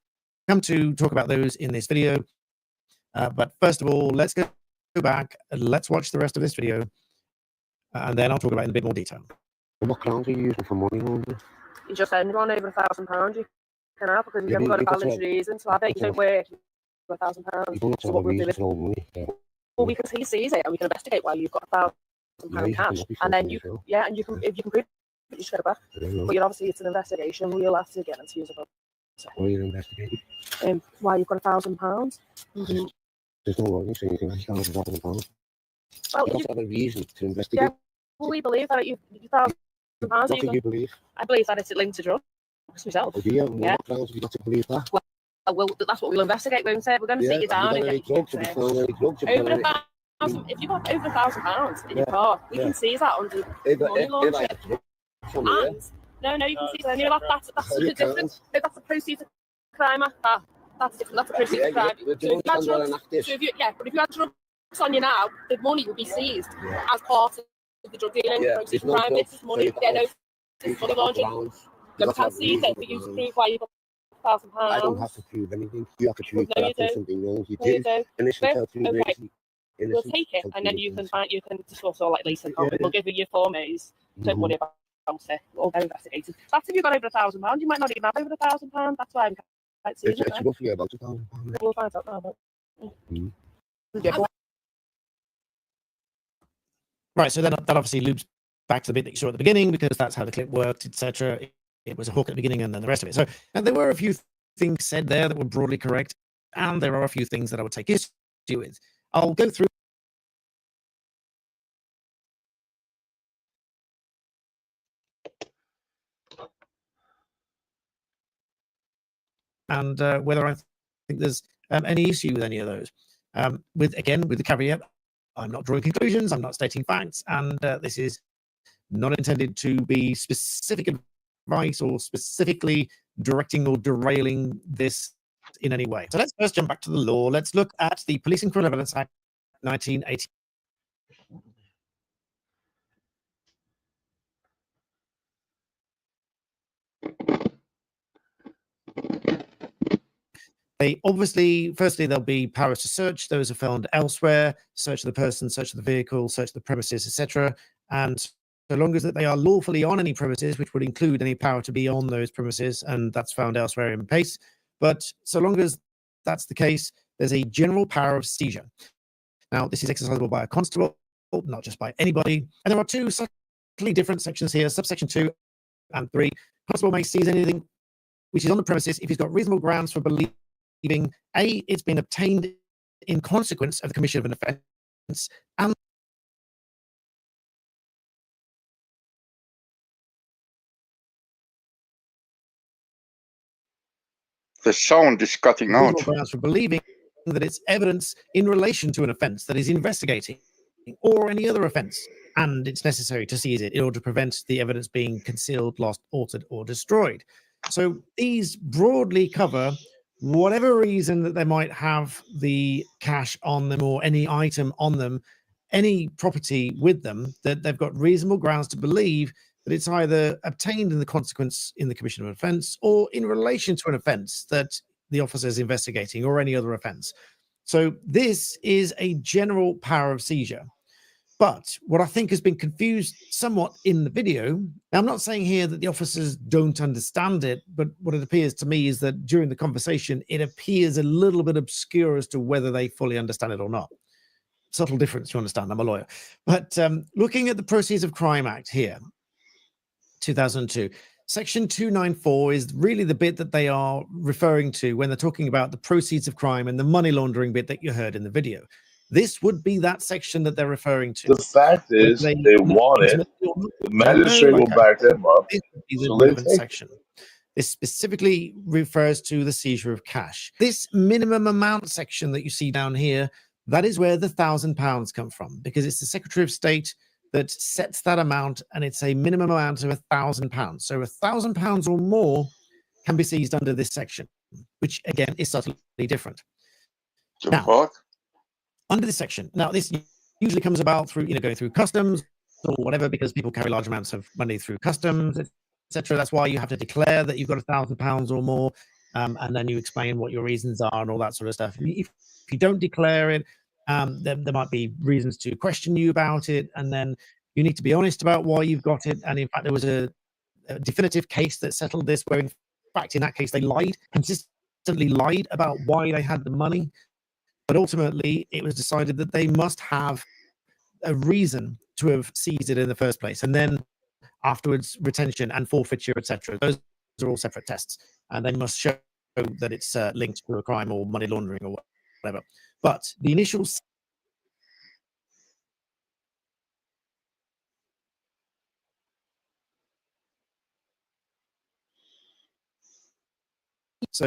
come to talk about those in this video. But first of all, let's go back and let's watch the rest of this video. And then I'll talk about it in a bit more detail. What grounds are you using for money laundering? You just anyone over £1,000 you can have, because you haven't got a valid reason. So I bet you don't work for £1,000. So what we'll do is, well, because he sees it, and we can investigate why you've got £1,000 cash, and then you can, and you can, if you can prove it, you just get it back. But obviously, it's an investigation. We'll have to get into use about. Why are you investigating? Why you've got £1,000. There's no wrong saying anything. You can't have £1,000. Well, you have to have a reason to investigate. Yeah, well, we believe that you £1,000. What do you believe? I believe that it's linked to drugs myself. Oh, do you? What grounds have you got to believe that? Well, that's what we'll investigate, won't we? We're going to sit you down and get drugs, if you've got over £1,000 in your car, we can seize that under money laundering. And No, you can see there. That's different. That's a proceeds of crime. That's different. That's a proceeds of crime. But if you had drugs on you now, the money would be seized as part of the drug dealing. Proceeds of crime. This is money. This is money laundering. You can't seize it for you to prove why you got £1,000. I don't have to prove anything. You have to prove that I've done something wrong. You do. Initially tell me we'll take it, and then you can discuss all like later. We'll give you your Form A's. Don't worry about it. We'll go investigated. That's if you've got over £1,000. You might not even have over £1,000. That's why I'm quite serious. It's roughly about £1,000. We'll find out now. Right, so then that obviously loops back to the bit that you saw at the beginning, because that's how the clip worked, etc. It was a hook at the beginning and then the rest of it. So and there were a few things said there that were broadly correct, and there are a few things that I would take issue with. I'll go through. And whether I think there's any issue with any of those. With the caveat, I'm not drawing conclusions, I'm not stating facts, and this is not intended to be specific advice or specifically directing or derailing this in any way. So let's first jump back to the law. Let's look at the Police and Criminal Evidence Act 1980. They obviously, firstly, there'll be powers to search. Those are found elsewhere. Search of the person, search of the vehicle, search of the premises, etc. And so long as that they are lawfully on any premises, which would include any power to be on those premises, and that's found elsewhere in PACE. But so long as that's the case, there's a general power of seizure. Now, this is exercisable by a constable, not just by anybody. And there are two slightly different sections here, subsection 2 and 3. Constable may seize anything which is on the premises if he's got reasonable grounds for believing A, it's been obtained in consequence of the commission of an offence, and the sound is cutting out. Grounds for believing that it's evidence in relation to an offence that is investigating or any other offence, and it's necessary to seize it in order to prevent the evidence being concealed, lost, altered, or destroyed. So these broadly cover whatever reason that they might have the cash on them or any item on them, any property with them, that they've got reasonable grounds to believe that it's either obtained in the consequence in the commission of an offence or in relation to an offence that the officer is investigating or any other offence. So this is a general power of seizure. But what I think has been confused somewhat in the video, now I'm not saying here that the officers don't understand it, but what it appears to me is that during the conversation, it appears a little bit obscure as to whether they fully understand it or not. Subtle difference, you understand, I'm a lawyer. But looking at the Proceeds of Crime Act here, 2002, Section 294 is really the bit that they are referring to when they're talking about the proceeds of crime and the money laundering bit that you heard in the video. This would be that section that they're referring to. The fact is, they want it. The magistrate will back them up. So they take section. This specifically refers to the seizure of cash. This minimum amount section that you see down here, that is where the £1,000 come from, because it's the Secretary of State that sets that amount, and it's a minimum amount of £1,000. So £1,000 or more can be seized under this section, which again is subtly different. Now, under this section, now this usually comes about through, going through customs or whatever, because people carry large amounts of money through customs, etc. That's why you have to declare that you've got £1,000 or more, and then you explain what your reasons are and all that sort of stuff. If you don't declare it, then there might be reasons to question you about it, and then you need to be honest about why you've got it. And in fact, there was a definitive case that settled this, where in fact in that case they consistently lied about why they had the money, but ultimately it was decided that they must have a reason to have seized it in the first place, and then afterwards retention and forfeiture, etc. Those are all separate tests, and they must show that it's linked to a crime or money laundering or whatever. But the initial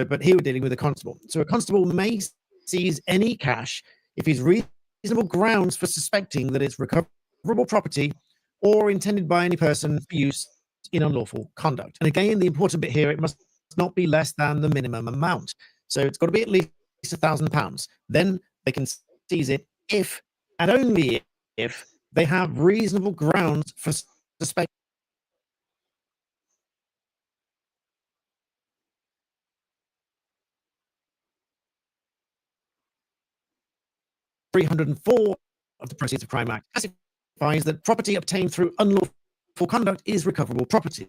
but here we're dealing with a constable. So a constable may seize any cash if he's reasonable grounds for suspecting that it's recoverable property or intended by any person for use in unlawful conduct. And again, the important bit here, it must not be less than the minimum amount. So it's got to be at least £1,000. Then they can seize it if and only if they have reasonable grounds for suspecting. (304) of the Proceeds of Crime Act specifies that property obtained through unlawful conduct is recoverable property.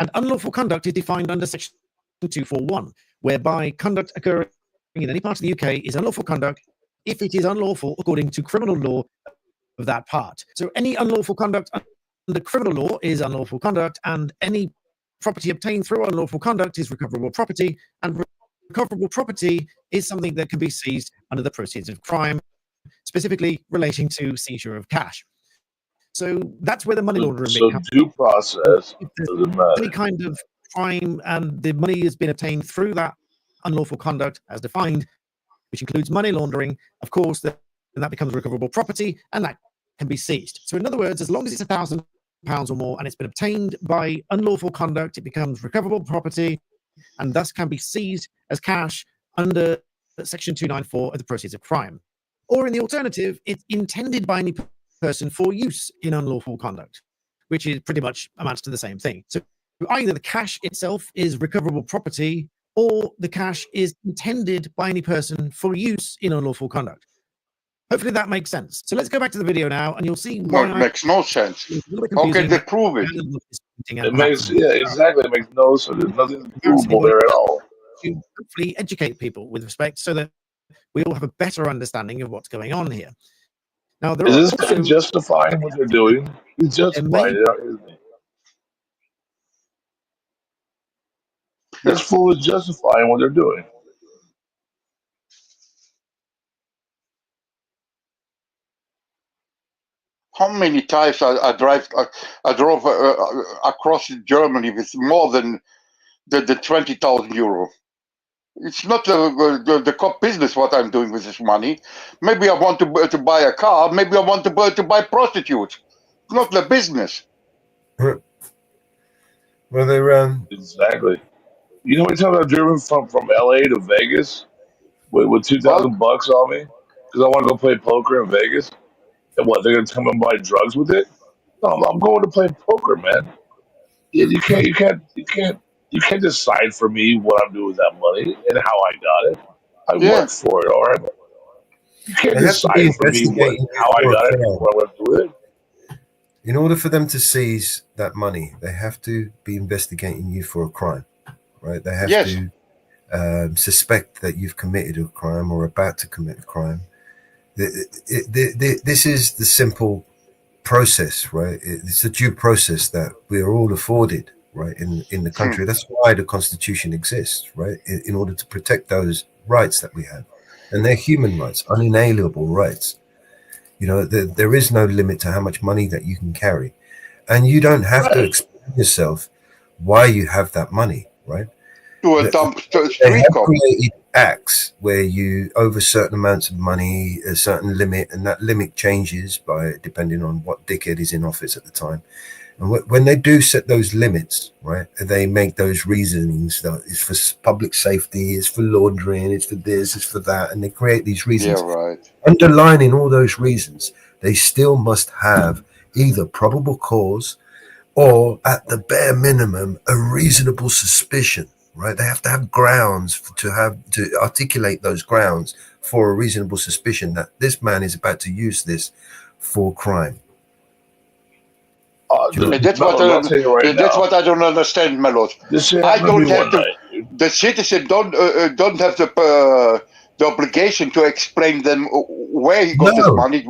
And unlawful conduct is defined under Section 241, whereby conduct occurring in any part of the UK is unlawful conduct if it is unlawful according to criminal law of that part. So any unlawful conduct under criminal law is unlawful conduct, and any property obtained through unlawful conduct is recoverable property, and recoverable property is something that can be seized under the Proceeds of Crime, specifically relating to seizure of cash. So that's where the money laundering So comes due process if there's doesn't matter. any kind of crime and the money has been obtained through that unlawful conduct as defined, which includes money laundering, of course, then that becomes recoverable property and that can be seized. So in other words, as long as it's £1,000 or more and it's been obtained by unlawful conduct, it becomes recoverable property and thus can be seized as cash under Section 294 of the Proceeds of Crime. Or in the alternative, it's intended by any person for use in unlawful conduct, which is pretty much amounts to the same thing. So either the cash itself is recoverable property or the cash is intended by any person for use in unlawful conduct. Hopefully that makes sense. So let's go back to the video now and you'll see why No, it makes no sense. How can they prove it? It makes, yeah, exactly. It makes no sense. There's nothing provable there at all. To hopefully educate people with respect so that we all have a better understanding of what's going on here. Now, there Is are this guy justifying what they're doing? He's justifying it, isn't he? This fool is justifying what they're doing. How many times I drove across Germany with more than the 20,000 euro. It's not the cop business what I'm doing with this money. Maybe I want to buy a car. Maybe I want to buy prostitutes. Not the business. Well, they're Exactly. You know, anytime I've driven from LA to Vegas with $2,000 on me because I want to go play poker in Vegas, and what, they're gonna come and buy drugs with it? No, I'm going to play poker, man. You can't decide for me what I'm doing with that money and how I got it. I worked for it, all right. But you can't They have to be decide for me investigating how I for a got it crime. and what I went with it. In order for them to seize that money, they have to be investigating you for a crime, right? They have to suspect that you've committed a crime or about to commit a crime. This is the simple process, right? It's a due process that we're all afforded, right, in the country. That's why the Constitution exists, right, in order to protect those rights that we have. And they're human rights, unalienable rights. You know, there is no limit to how much money that you can carry. And you don't have to explain yourself why you have that money, right? To a dump They street have cop. created acts where you over certain amounts of money, a certain limit, and that limit changes by depending on what dickhead is in office at the time. And when they do set those limits, right, they make those reasonings that it's for public safety, it's for laundering, it's for this, it's for that, and they create these reasons. Yeah, right. Underlining all those reasons, they still must have either probable cause or, at the bare minimum, a reasonable suspicion. Right, they have to have grounds to articulate those grounds for a reasonable suspicion that this man is about to use this for crime. That's what I don't understand, Melos. I don't have the citizen don't have the obligation to explain them where he got his money.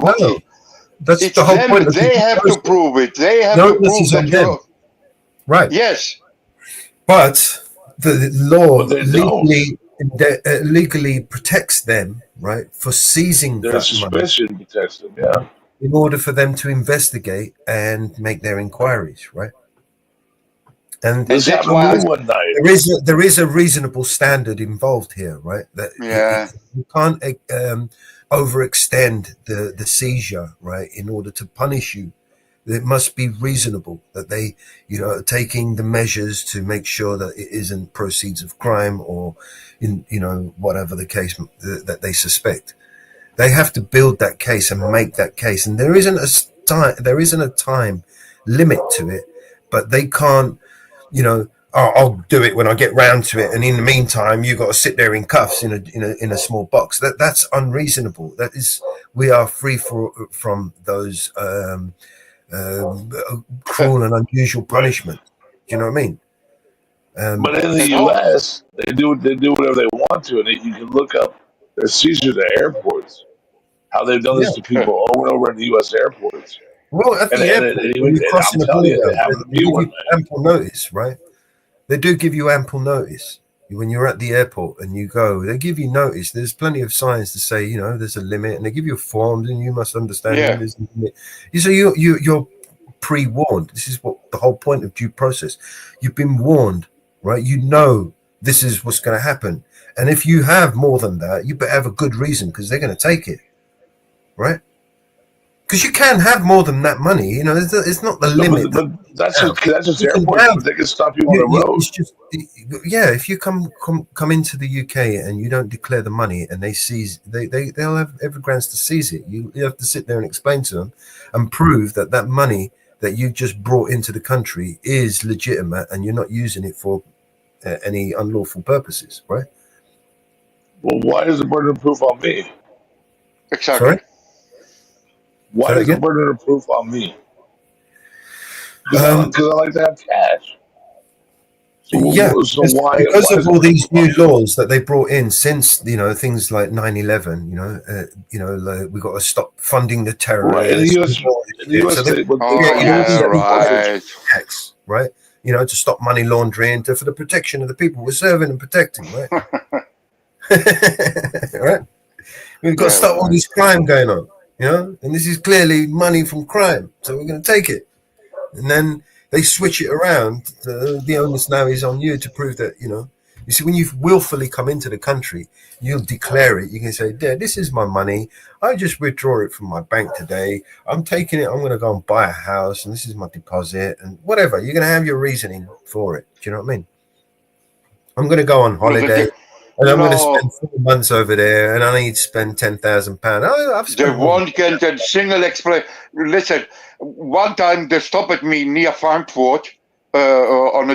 That's it's the whole them. point. They have to prove it. They have to prove that you. Right. Yes. But the law legally protects them, right, for seizing Their that suspicion money protects them, yeah. in order for them to investigate and make their inquiries, right? And This happened to me one night. there is a reasonable standard involved here, right? That you can't overextend the seizure, right, in order to punish you It must be reasonable that they, are taking the measures to make sure that it isn't proceeds of crime or, whatever the case that they suspect. They have to build that case and make that case, and there isn't a time limit to it. But they can't, I'll do it when I get round to it, and in the meantime, you got to sit there in cuffs in a small box. That's unreasonable. That is, we are free from those cruel and unusual punishment. Do you know what I mean? But in the U.S., they do whatever they want to, and you can look up their seizures at airports. How they've done this to people over and over in the U.S. airports. Well, at the airport, when you're crossing the border, they give you ample notice, right? They do give you ample notice. When you're at the airport and you go, they give you notice. There's plenty of signs to say, there's a limit, and they give you a form, and you must understand there's a limit. So you're pre-warned. This is what the whole point of due process. You've been warned, right? You know this is what's going to happen. And if you have more than that, you better have a good reason, because they're going to take it, right? Because you can have more than that money, it's not the limit. But that's just airport. They can stop you on the road. It's just, if you come into the UK and you don't declare the money, and they seize, they'll have every grounds to seize it. You have to sit there and explain to them and prove that money that you just brought into the country is legitimate, and you're not using it for any unlawful purposes, right? Well, why is the burden of proof on me? Exactly. Sorry? Why is the burden of proof on me? Because I like to have cash. Because of all these new laws that they brought in since, things like 9/11, we got to stop funding the terrorists. Tax, right? To stop money laundering, for the protection of the people we're serving and protecting, right? Right? We've got to stop all this crime going on. And this is clearly money from crime, so we're going to take it. And then they switch it around. The onus now is on you to prove that, you see, when you've willfully come into the country, you'll declare it. You can say, Dad, this is my money. I just withdraw it from my bank today. I'm taking it. I'm going to go and buy a house, and this is my deposit, and whatever. You're going to have your reasoning for it. Do you know what I mean? I'm going to go on holiday. And I'm going to spend 4 months over there, and I need to spend £10,000. They won't get a single explanation. Listen, one time they stopped me near Frankfurt on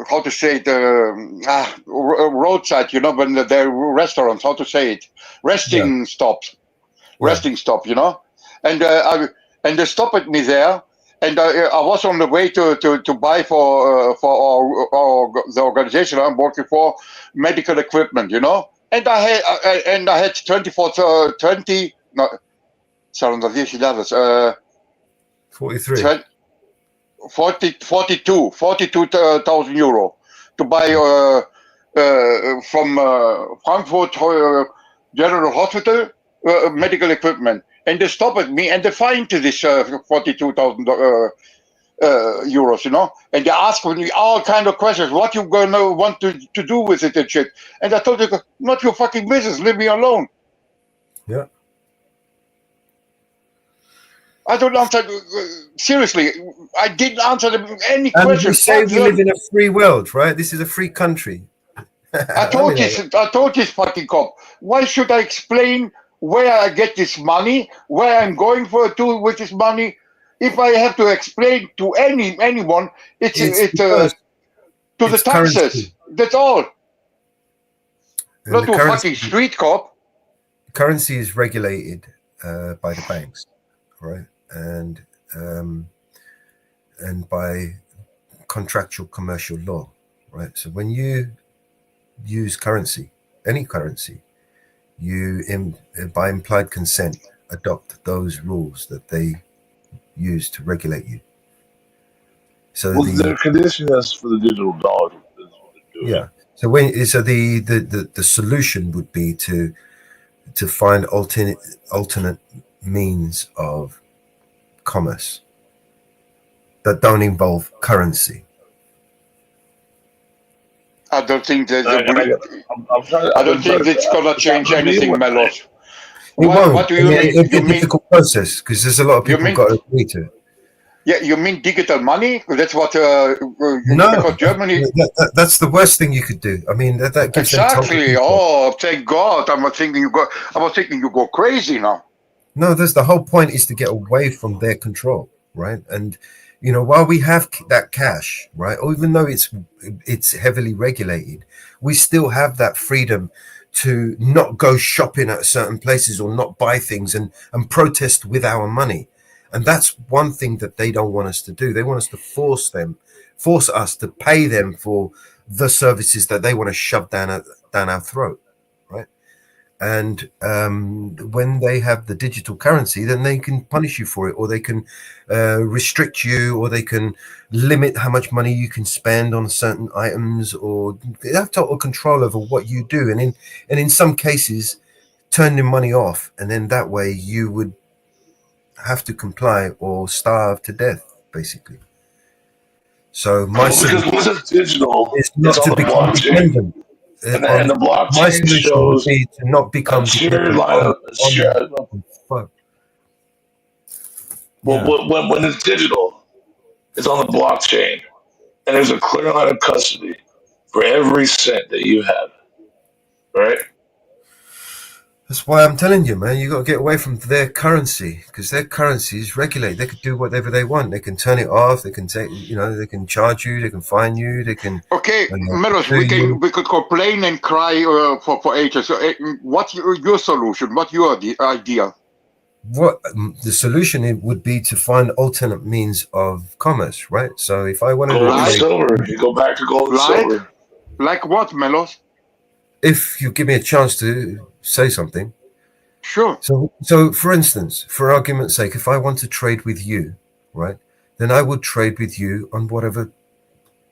how to say it, roadside, when the restaurants, how to say it, resting stop, and they stopped me there. And I was on the way to buy for the organization I'm working for medical equipment, And I had 42,000 euro to buy from Frankfurt General Hospital medical equipment. And they stopped me and they fined this 42,000 euros, And they asked me all kind of questions. What you gonna want to do with it and shit? And I told them, not your fucking business. Leave me alone. Yeah. I don't answer. Seriously, I didn't answer them any and questions. We say we live in a free world, right? This is a free country. I told this fucking cop. Why should I explain where I get this money, where I'm going with this money? If I have to explain to anyone, it's to the taxes. Currency. That's all. And not to a fucking street cop. Currency is regulated by the banks, right? And by contractual commercial law, right? So when you use currency, any currency, you by implied consent adopt those rules that they use to regulate you. So they're conditioning us for the digital dollar. Yeah. So the solution would be to find alternate means of commerce that don't involve currency. I don't think that. I don't think it's gonna change anything, Melos. What do you mean? It'd be a difficult process because there's a lot of people got to agree to it. Yeah, you mean digital money? That's what. No, because Germany. That's the worst thing you could do. I mean, that gives them total Exactly. control. Oh, thank God! I was thinking you go crazy now. No, there's the whole point is to get away from their control, right? And while we have that cash, right, or even though it's heavily regulated, we still have that freedom to not go shopping at certain places or not buy things and protest with our money. And that's one thing that they don't want us to do. They want us to force us to pay them for the services that they want to shove down our throat, right? And when they have the digital currency, then they can punish you for it, or they can restrict you, or they can limit how much money you can spend on certain items, or they have total control over what you do. And in some cases, turn the money off, and then that way you would have to comply or starve to death, basically. So because once it's digital, is not it's to on the become blockchain. dependent. And the My blockchain solution would shows be to not become a shared dependent line on, of fuck. when it's digital, it's on the blockchain, and there's a clear line of custody for every cent that you have, right? That's why I'm telling you, man, you got to get away from their currency, because their currency is regulated. They could do whatever they want. They can turn it off. They can take, they can charge you. They can fine you. They can. Okay, Melos, we could complain and cry for ages. So, what's your solution? What's your idea? What the solution would be to find alternate means of commerce, right? So if I wanted Gold and to silver, you go back to gold and silver. Like what, Melos? If you give me a chance to say something. Sure. So for instance, for argument's sake, if I want to trade with you, right, then I would trade with you on whatever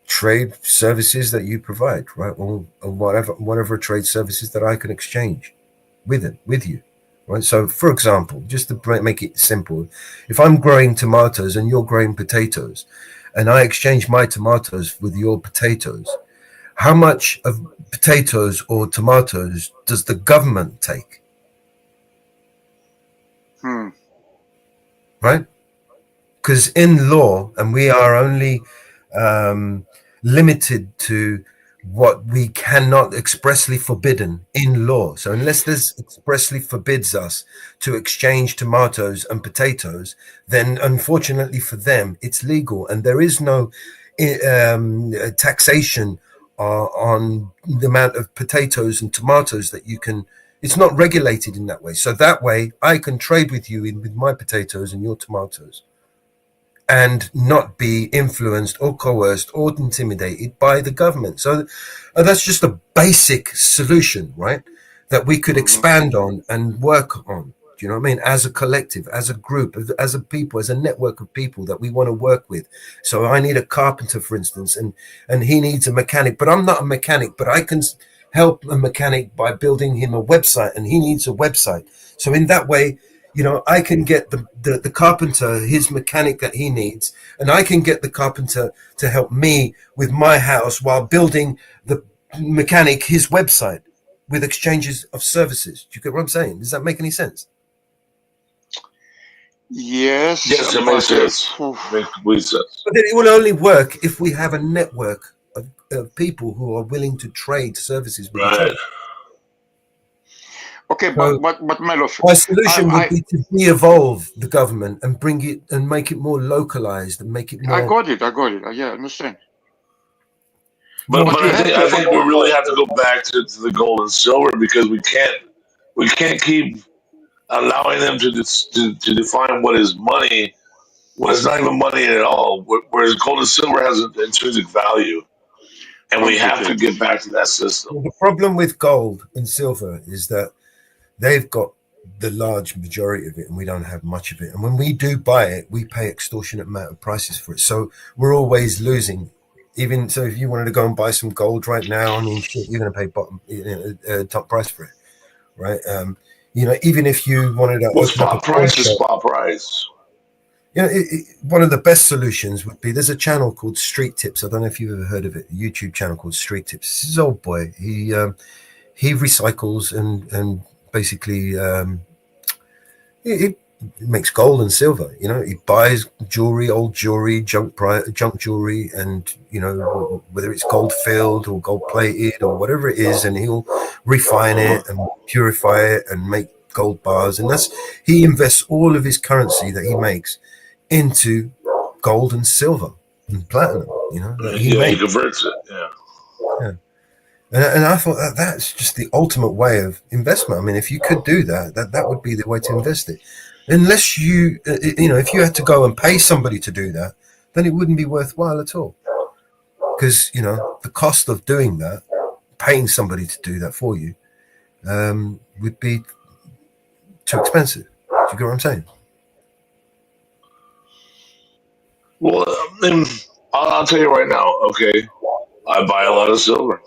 trade services that you provide, right, or whatever trade services that I can exchange with you, right? So for example, just to make it simple, if I'm growing tomatoes and you're growing potatoes, and I exchange my tomatoes with your potatoes, how much of potatoes or tomatoes does the government take? Right? Because in law, and we are only limited to what we cannot expressly forbidden in law. So unless this expressly forbids us to exchange tomatoes and potatoes, then unfortunately for them, it's legal. And there is no taxation on the amount of potatoes and tomatoes that you can. It's not regulated in that way. So that way I can trade with you with my potatoes and your tomatoes and not be influenced or coerced or intimidated by the government. So that's just a basic solution, right? That we could expand on and work on. Do you know what I mean? As a collective, as a group, as a people, as a network of people that we want to work with. So I need a carpenter, for instance, and he needs a mechanic, but I'm not a mechanic, but I can help a mechanic by building him a website, and he needs a website. So in that way, I can get the carpenter his mechanic that he needs, and I can get the carpenter to help me with my house while building the mechanic his website with exchanges of services. Do you get what I'm saying? Does that make any sense? Yes. Yes, it makes sense. Makes complete sense. But it will only work if we have a network of people who are willing to trade services with each other. Okay, So, but Melos, my solution would be to de-evolve the government and bring it and make it more localized and make it more. I got it. Yeah, I understand. But I think we really have to go back to the gold and silver, because we can't keep allowing them to define what is money when it's not even money at all. Whereas gold and silver has an intrinsic value, and we have to get back to that system. Well, the problem with gold and silver is that they've got the large majority of it and we don't have much of it. And when we do buy it, we pay extortionate amount of prices for it. So we're always losing. Even so, if you wanted to go and buy some gold right now, I mean, shit, you're going to pay top price for it, right? Even if you wanted to Well, spot price is spot price. One of the best solutions would be, there's a channel called Street Tips. I don't know if you've ever heard of it, a YouTube channel called Street Tips. This is old boy. He recycles and basically He makes gold and silver. You know, he buys jewelry, old jewelry, junk jewelry, and you know, whether it's gold filled or gold plated or whatever it is, and he'll refine it and purify it and make gold bars. And he invests all of his currency that he makes into gold and silver and platinum. You know, he converts it. Yeah. And I thought that's just the ultimate way of investment. I mean, if you could do that would be the way to invest it. Unless you know, if you had to go and pay somebody to do that, then it wouldn't be worthwhile at all. Because, you know, the cost of doing that, paying somebody to do that for you, would be too expensive. Do you get what I'm saying? Well, I'll tell you right now. Okay, I buy a lot of silver.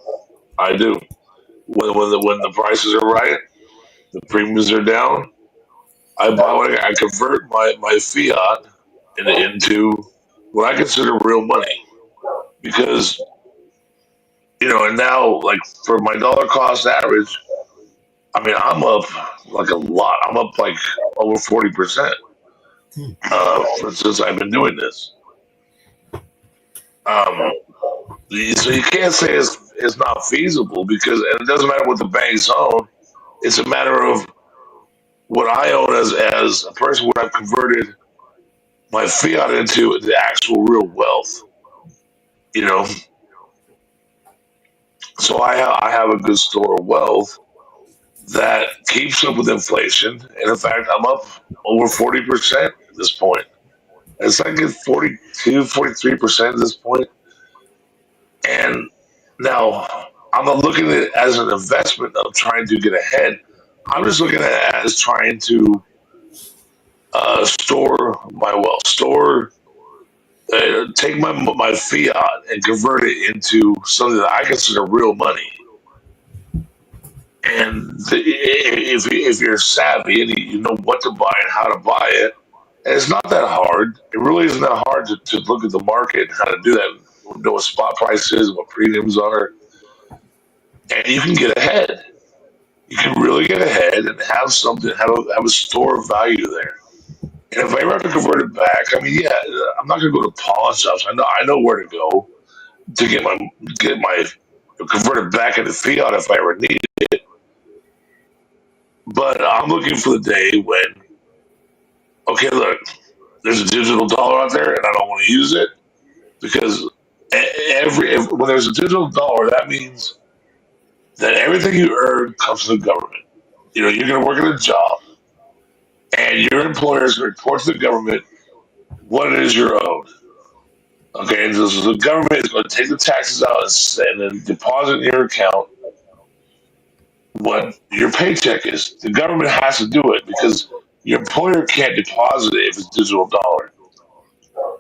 I do. When the prices are right, the premiums are down. I convert my fiat into what I consider real money, because you know, and now like for my dollar cost average, I mean I'm up like a lot. I'm up like over 40% since I've been doing this. So you can't say it's not feasible, because and it doesn't matter what the banks own. It's a matter of what I own as a person, what I've converted my fiat into the actual real wealth. You know, so I have a good store of wealth that keeps up with inflation, and in fact, I'm up over 40% at this point. It's like at 42, 43% at this point. And now I'm not looking at it as an investment of trying to get ahead. I'm just looking at it as trying to store my wealth, take my fiat and convert it into something that I consider real money. And if you're savvy and you know what to buy and how to buy it, and it's not that hard. It really isn't that hard to look at the market and how to do that, know what spot price is, what premiums are, and you can get ahead. You can really get ahead and have something, have a store of value there. And if I ever have to convert it back, I mean, yeah, I'm not going to go to pawn shops. I know where to go to get my convert it back into fiat if I ever need it. But I'm looking for the day when, okay, look, there's a digital dollar out there, and I don't want to use it, because when there's a digital dollar, that means that everything you earn comes from the government. You know, you're going to work at a job, and your employer is going to report to the government what it is you're owed. Okay, and so the government is going to take the taxes out and then deposit in your account what your paycheck is. The government has to do it because your employer can't deposit it if it's digital dollar.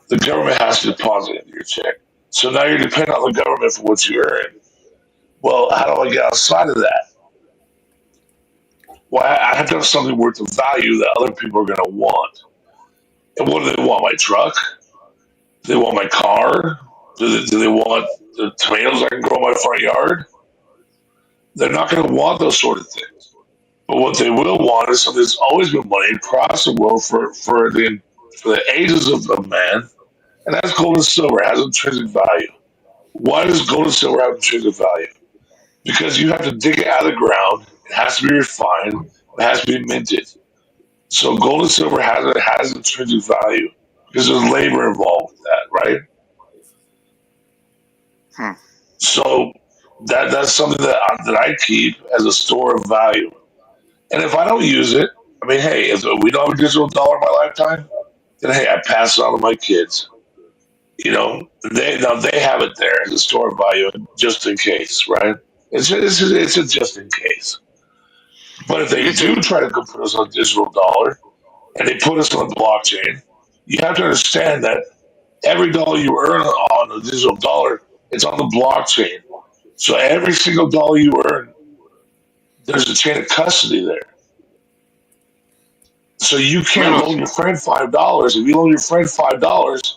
The government has to deposit it in your check. So now you're dependent on the government for what you earn. Well, how do I get outside of that? Well, I have to have something worth of value that other people are going to want. And what do they want? My truck? Do they want my car? Do they want the tomatoes I can grow in my front yard? They're not going to want those sort of things. But what they will want is something that's always been money across the world for the ages of man, and that's gold and silver. It has intrinsic value. Why does gold and silver have intrinsic value? Because you have to dig it out of the ground. It has to be refined. It has to be minted. So gold and silver has intrinsic value because there's labor involved with that, right? So that's something that I keep as a store of value. And if I don't use it, I mean, hey, if we don't have a digital dollar in my lifetime, then hey, I pass it on to my kids. You know, they have it there as a store of value just in case, right? It's a just in case. But if they do try to put us on a digital dollar and they put us on the blockchain, you have to understand that every dollar you earn on a digital dollar, it's on the blockchain. So every single dollar you earn, there's a chain of custody there. So you can't loan your friend $5. If you loan your friend $5,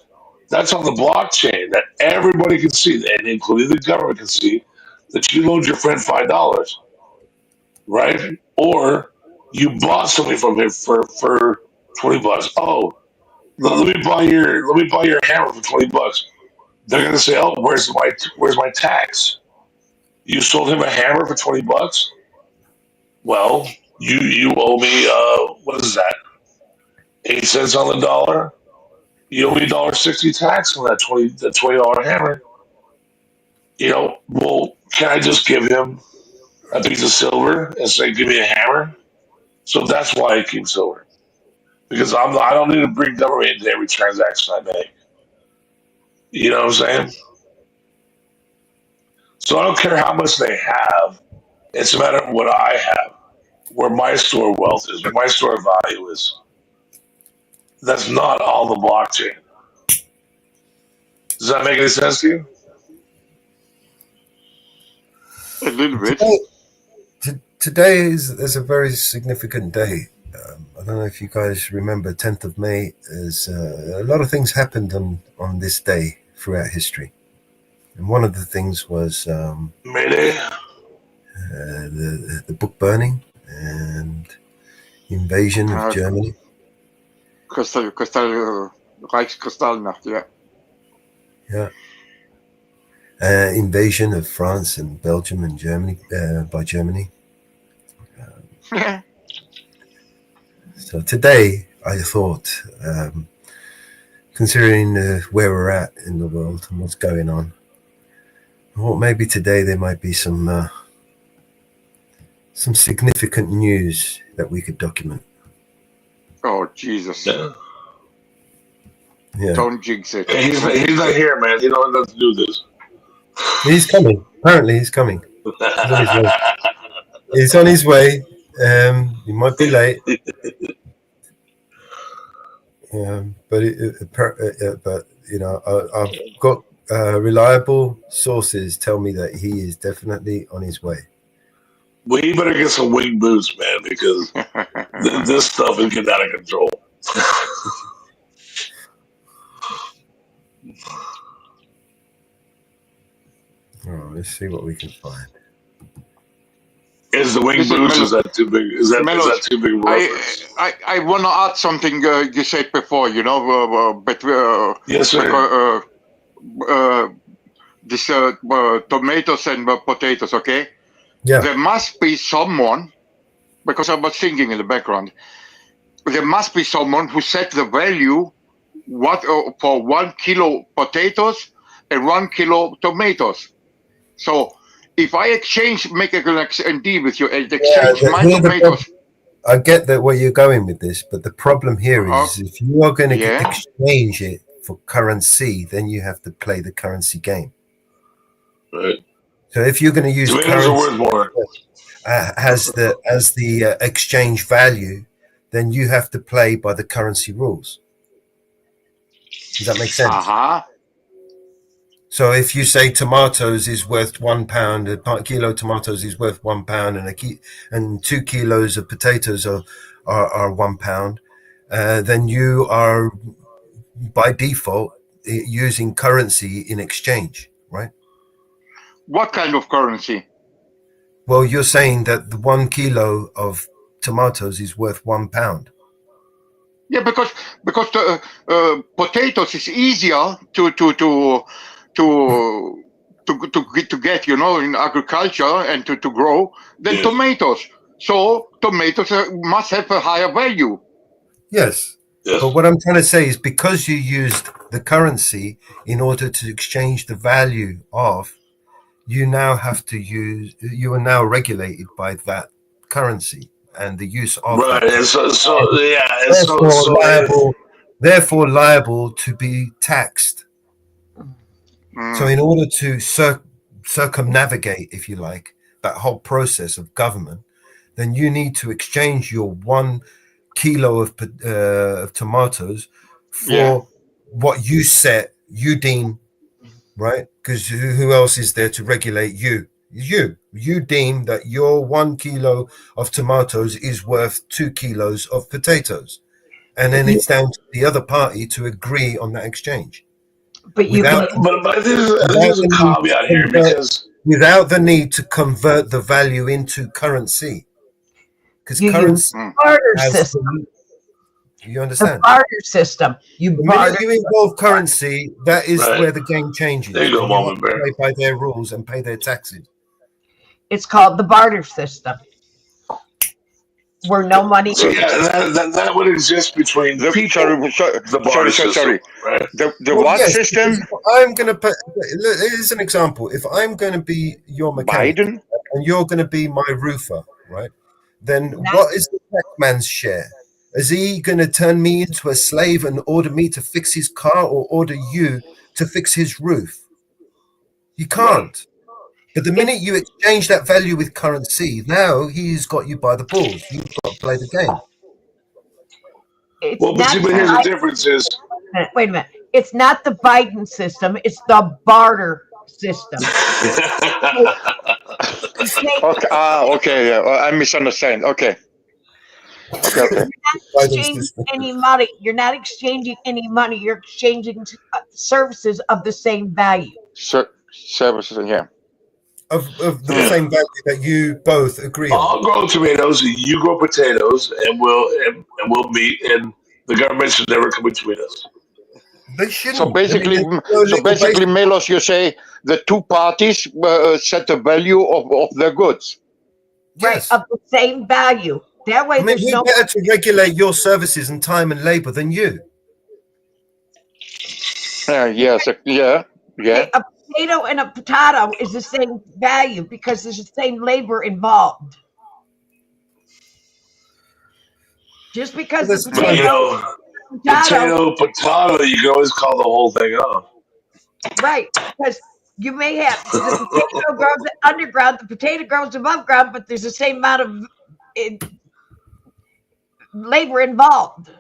that's on the blockchain that everybody can see, and including the government can see, that you loaned your friend $5, right? Or You bought something from him for $20. Oh, let me buy your hammer for $20. They're gonna say, oh, where's my tax? You sold him a hammer for $20. Well, you owe me what is that? 8 cents on the dollar. You owe me $1.60 tax on that $20 hammer. Well, can I just give him a piece of silver and say, give me a hammer? So that's why I keep silver. Because I don't need to bring government into every transaction I make. You know what I'm saying? So I don't care how much they have. It's a matter of what I have, where my store wealth is, where my store value is. That's not on the blockchain. Does that make any sense to you? A little bit. Today is a very significant day. I don't know if you guys remember 10th of May. A lot of things happened on this day throughout history. And one of the things was Mayday, the book burning and invasion of Germany. Reichskristallnacht, yeah. Yeah. Invasion of France and Belgium and Germany by Germany. So today, I thought, considering where we're at in the world and what's going on, I thought maybe today there might be some significant news that we could document. Oh, Jesus. Yeah. Don't jinx it. He's not here, man. He don't have to do this. He's coming. Apparently, he's coming. He's on his way. He might be late. But I've got reliable sources tell me that he is definitely on his way. Well, you better get some wing boots, man, because this stuff is getting out of control. Oh, let's see what we can find. Is the wing boots? Is that too big? Is that too big? I want to add something you said before. But yes, sir. This tomatoes and potatoes. Okay. Yeah. There must be someone, because I was thinking in the background. There must be someone who set the value for 1 kilo potatoes and 1 kilo tomatoes. So if I make a deal with you and exchange my tomatoes. I get that where you're going with this, but the problem here is if you are going to exchange it for currency, then you have to play the currency game. Right. So if you're going to use tomatoes are worth more. as the exchange value, then you have to play by the currency rules. Does that make sense? So if you say tomatoes is worth £1, a kilo of tomatoes is worth £1, and 2 kilos of potatoes are £1, then you are by default using currency in exchange, right? What kind of currency? Well, you're saying that the 1 kilo of tomatoes is worth £1. Yeah, because the potatoes is easier to get, in agriculture and to grow than tomatoes. So tomatoes must have a higher value. Yes. But what I'm trying to say is because you used the currency in order to exchange the value of, you now have to you are now regulated by that currency and the use of right. And therefore liable to be taxed. So in order to circumnavigate, if you like, that whole process of government, then you need to exchange your 1 kilo of tomatoes for what you deem, right? Because who else is there to regulate you? You deem that your 1 kilo of tomatoes is worth 2 kilos of potatoes. And then it's down to the other party to agree on that exchange. But there's a caveat here because without the need to convert the value into currency. because You use currency barter has system. you The understand. barter system. You The barter. minute you involve currency, that is Right. where the game changes. There you go, and you have Mama to Bear. play by their rules and pay their taxes. It's called the barter system, where no money. So yeah, that would exist between The, people. sorry, The barter system, sorry. right? The Well, what yes, system? because if I'm going to put. Look, here's an example. If I'm going to be your mechanic Biden? and you're going to be my roofer, right? Then what is the tax man's share? Is he going to turn me into a slave and order me to fix his car, or order you to fix his roof? You can't. But the minute you exchange that value with currency, now he's got you by the balls. You've got to play the game. It's Well, but not see, but here's the difference is. Wait a minute. It's not the Biden system. It's the barter system. Okay. Okay. Yeah. I misunderstand. Okay. Okay. You're not exchanging any money. You're not exchanging any money. You're exchanging services of the same value. Services, yeah. Of the same value that you both agree on. I'll grow tomatoes, you grow potatoes, and we'll meet, and the government should never come between us. They shouldn't. So basically, Melos, you say the two parties set the value of their goods. Yes. Of the same value. That way, I mean, there's we're no. better to regulate your services and time and labor than you. Yes. Yeah. Yeah. A potato and a potato is the same value because there's the same labor involved. Just because the potato, you can always call the whole thing off. Right, because you may have the potato grows underground, the potato grows above ground, but there's the same amount of labor involved.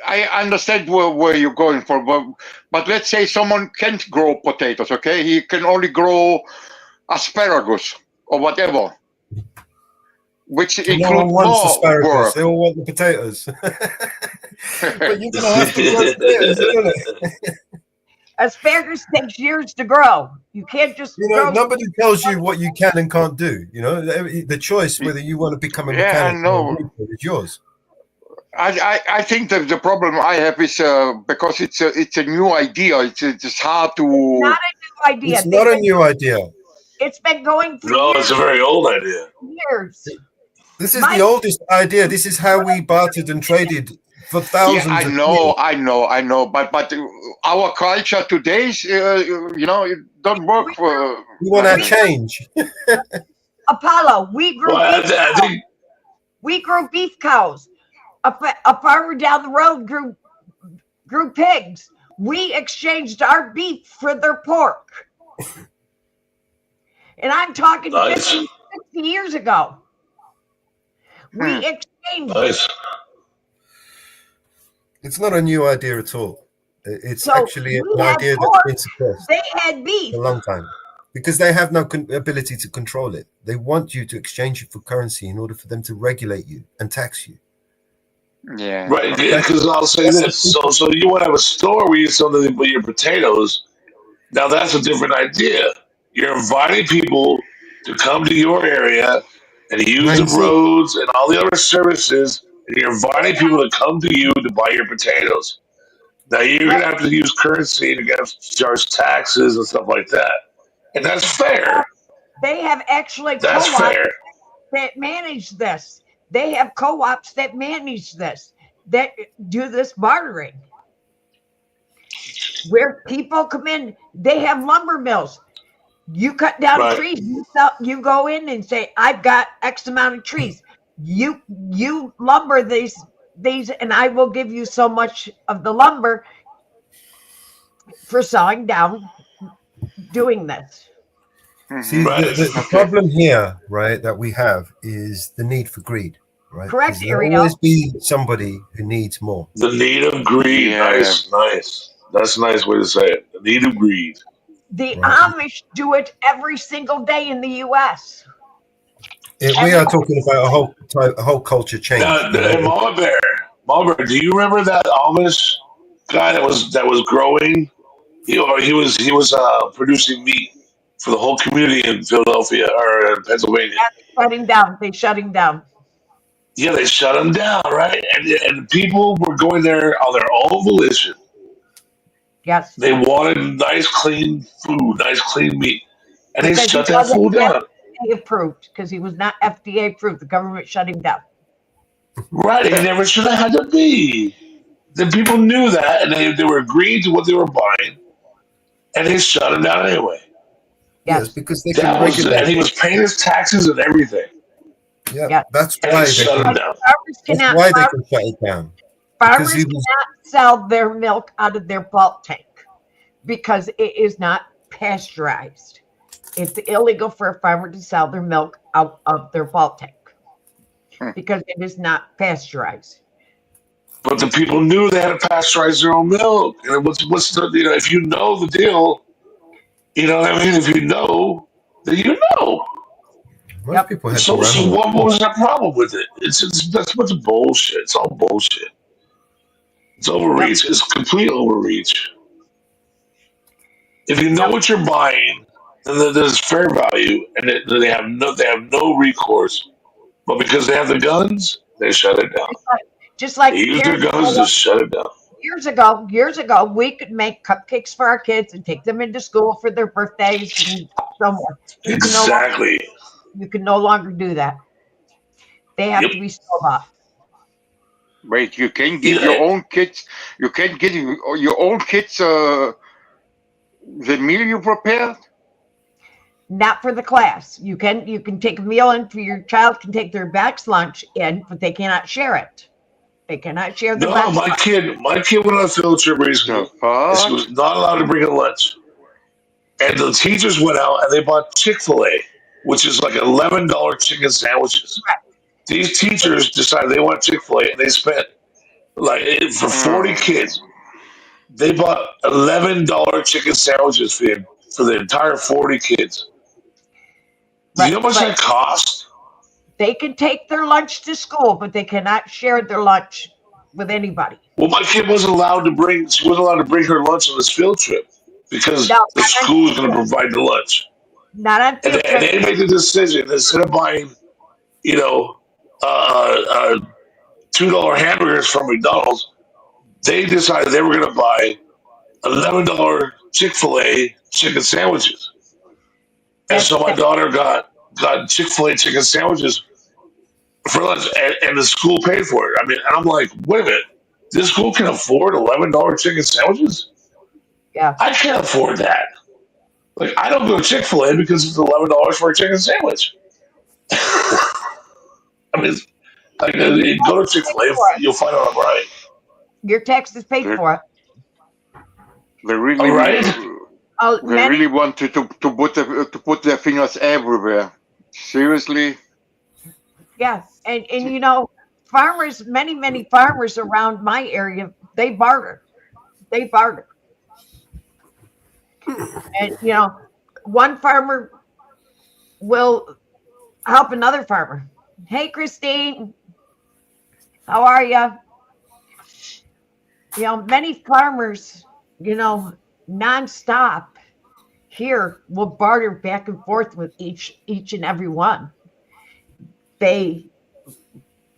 I understand where you're going for, but let's say someone can't grow potatoes, okay? He can only grow asparagus or whatever, which includes No one wants more asparagus. work. They all want the potatoes. But you're going to have to grow potatoes, isn't it? Asparagus takes years to grow. You can't just grow. Nobody tells you what you can and can't do. The choice whether you want to become a mechanic or a roofer is yours. I think that the problem I have is because it's a new idea. It's hard to. Not a new idea. It's not a new idea. It's been going for No, years. it's a very old idea. Years. This is the oldest idea. This is how we bartered and traded for thousands. Yeah, I know. But our culture today, it don't work for. We want to change. Apollo, we grew beef cows. We grew beef cows. A farmer down the road grew pigs. We exchanged our beef for their pork. And I'm talking 50, 60 years ago. We exchanged. Nice. It's not a new idea at all. It's So actually we an had idea pork, that's been suppressed They had beef. for a long time because they have no ability to control it. They want you to exchange it for currency in order for them to regulate you and tax you. Yeah. Right, because I'll say this. So you want to have a store where you sell nothing but your potatoes. Now that's a different idea. You're inviting people to come to your area and use the roads and all the other services, and you're inviting people to come to you to buy your potatoes. Now you're going to have to use currency and you're going to have to charge taxes and stuff like that. And that's fair. They have actually That's co-ops fair. that manage this. They have co-ops that manage this, that do this bartering. Where people come in, they have lumber mills. You cut down trees, you go in and say, I've got X amount of trees. You lumber these, and I will give you so much of the lumber for sawing down, doing this. See, the problem here, right, that we have is the need for greed, right? Correct, There'll Ariel. always be somebody who needs more. The need of greed. Nice. That's a nice way to say it. The need of greed. The Amish do it every single day in the U.S. We are talking about a whole culture change. Mama Bear, do you remember that Amish guy that was growing? He was producing meat, for the whole community in Philadelphia or in Pennsylvania. Shut him down. They shut him down. Yeah, they shut him down, right? And people were going there on their own volition. Yes. They wanted nice, clean food, nice, clean meat, and they Because shut he that wasn't fool down. FDA approved, because he was not FDA approved. The government shut him down. Right? He never should have had to be. The people knew that, and they were agreeing to what they were buying, and they shut him down anyway. Yes, because they That can was, regulate. and he was paying his taxes and everything. Yeah, that's And why they they shut him can, down. that's why they can shut it down. Farmers Because he was cannot sell their milk out of their bulk tank because it is not pasteurized. It's illegal for a farmer to sell their milk out of their bulk tank because it is not pasteurized. But the people knew they had to pasteurize their own milk. And what's the, if you know the deal, you know what I mean? If you know, then you know. most people had to So run. what was the problem with it? It's that's what's bullshit. It's all bullshit. It's overreach. It's complete overreach. If you know what you're buying, then there's fair value, and they have no recourse. But because they have the guns, they shut it down. Just like They use their guns to shut it down. years ago, we could make cupcakes for our kids and take them into school for their birthdays and so on. Exactly. You can no longer do that. They have to be store bought. Wait, you can give your own kids. You can give your own kids the meal you prepared. Not for the class. You can take a meal in for your child can take their box lunch in, but they cannot share it. They cannot share the No, box my lunch. kid went on a field trip recently, and she was not allowed to bring a lunch. And the teachers went out and they bought Chick-fil-A, which is like $11 chicken sandwiches. These teachers decided they want Chick-fil-A, and they spent for 40 kids. They bought $11 chicken sandwiches for the entire 40 kids. Do you know how much that cost? They can take their lunch to school, but they cannot share their lunch with anybody. Well, my kid wasn't allowed to bring. She wasn't allowed to bring her lunch on this field trip because the school was going to provide the lunch. Not on And they made the decision instead of buying, $2 hamburgers from McDonald's, they decided they were going to buy $11 Chick-fil-A chicken sandwiches. And so my daughter got Chick-fil-A chicken sandwiches for lunch, and the school paid for it. I mean, and I'm like, wait a minute, this school can afford $11 chicken sandwiches? Yeah, I can't afford that. Like, I don't go to Chick-fil-A because it's $11 for a chicken sandwich. I mean, you go to Chick-fil-A, you'll find out I'm right. Your taxes paid for it. They really, they really want to put their fingers everywhere. Seriously. Yeah, and farmers, many farmers around my area, they barter. And one farmer will help another farmer. Hey, Christine, how are you? Many farmers, nonstop here will barter back and forth with each and every one.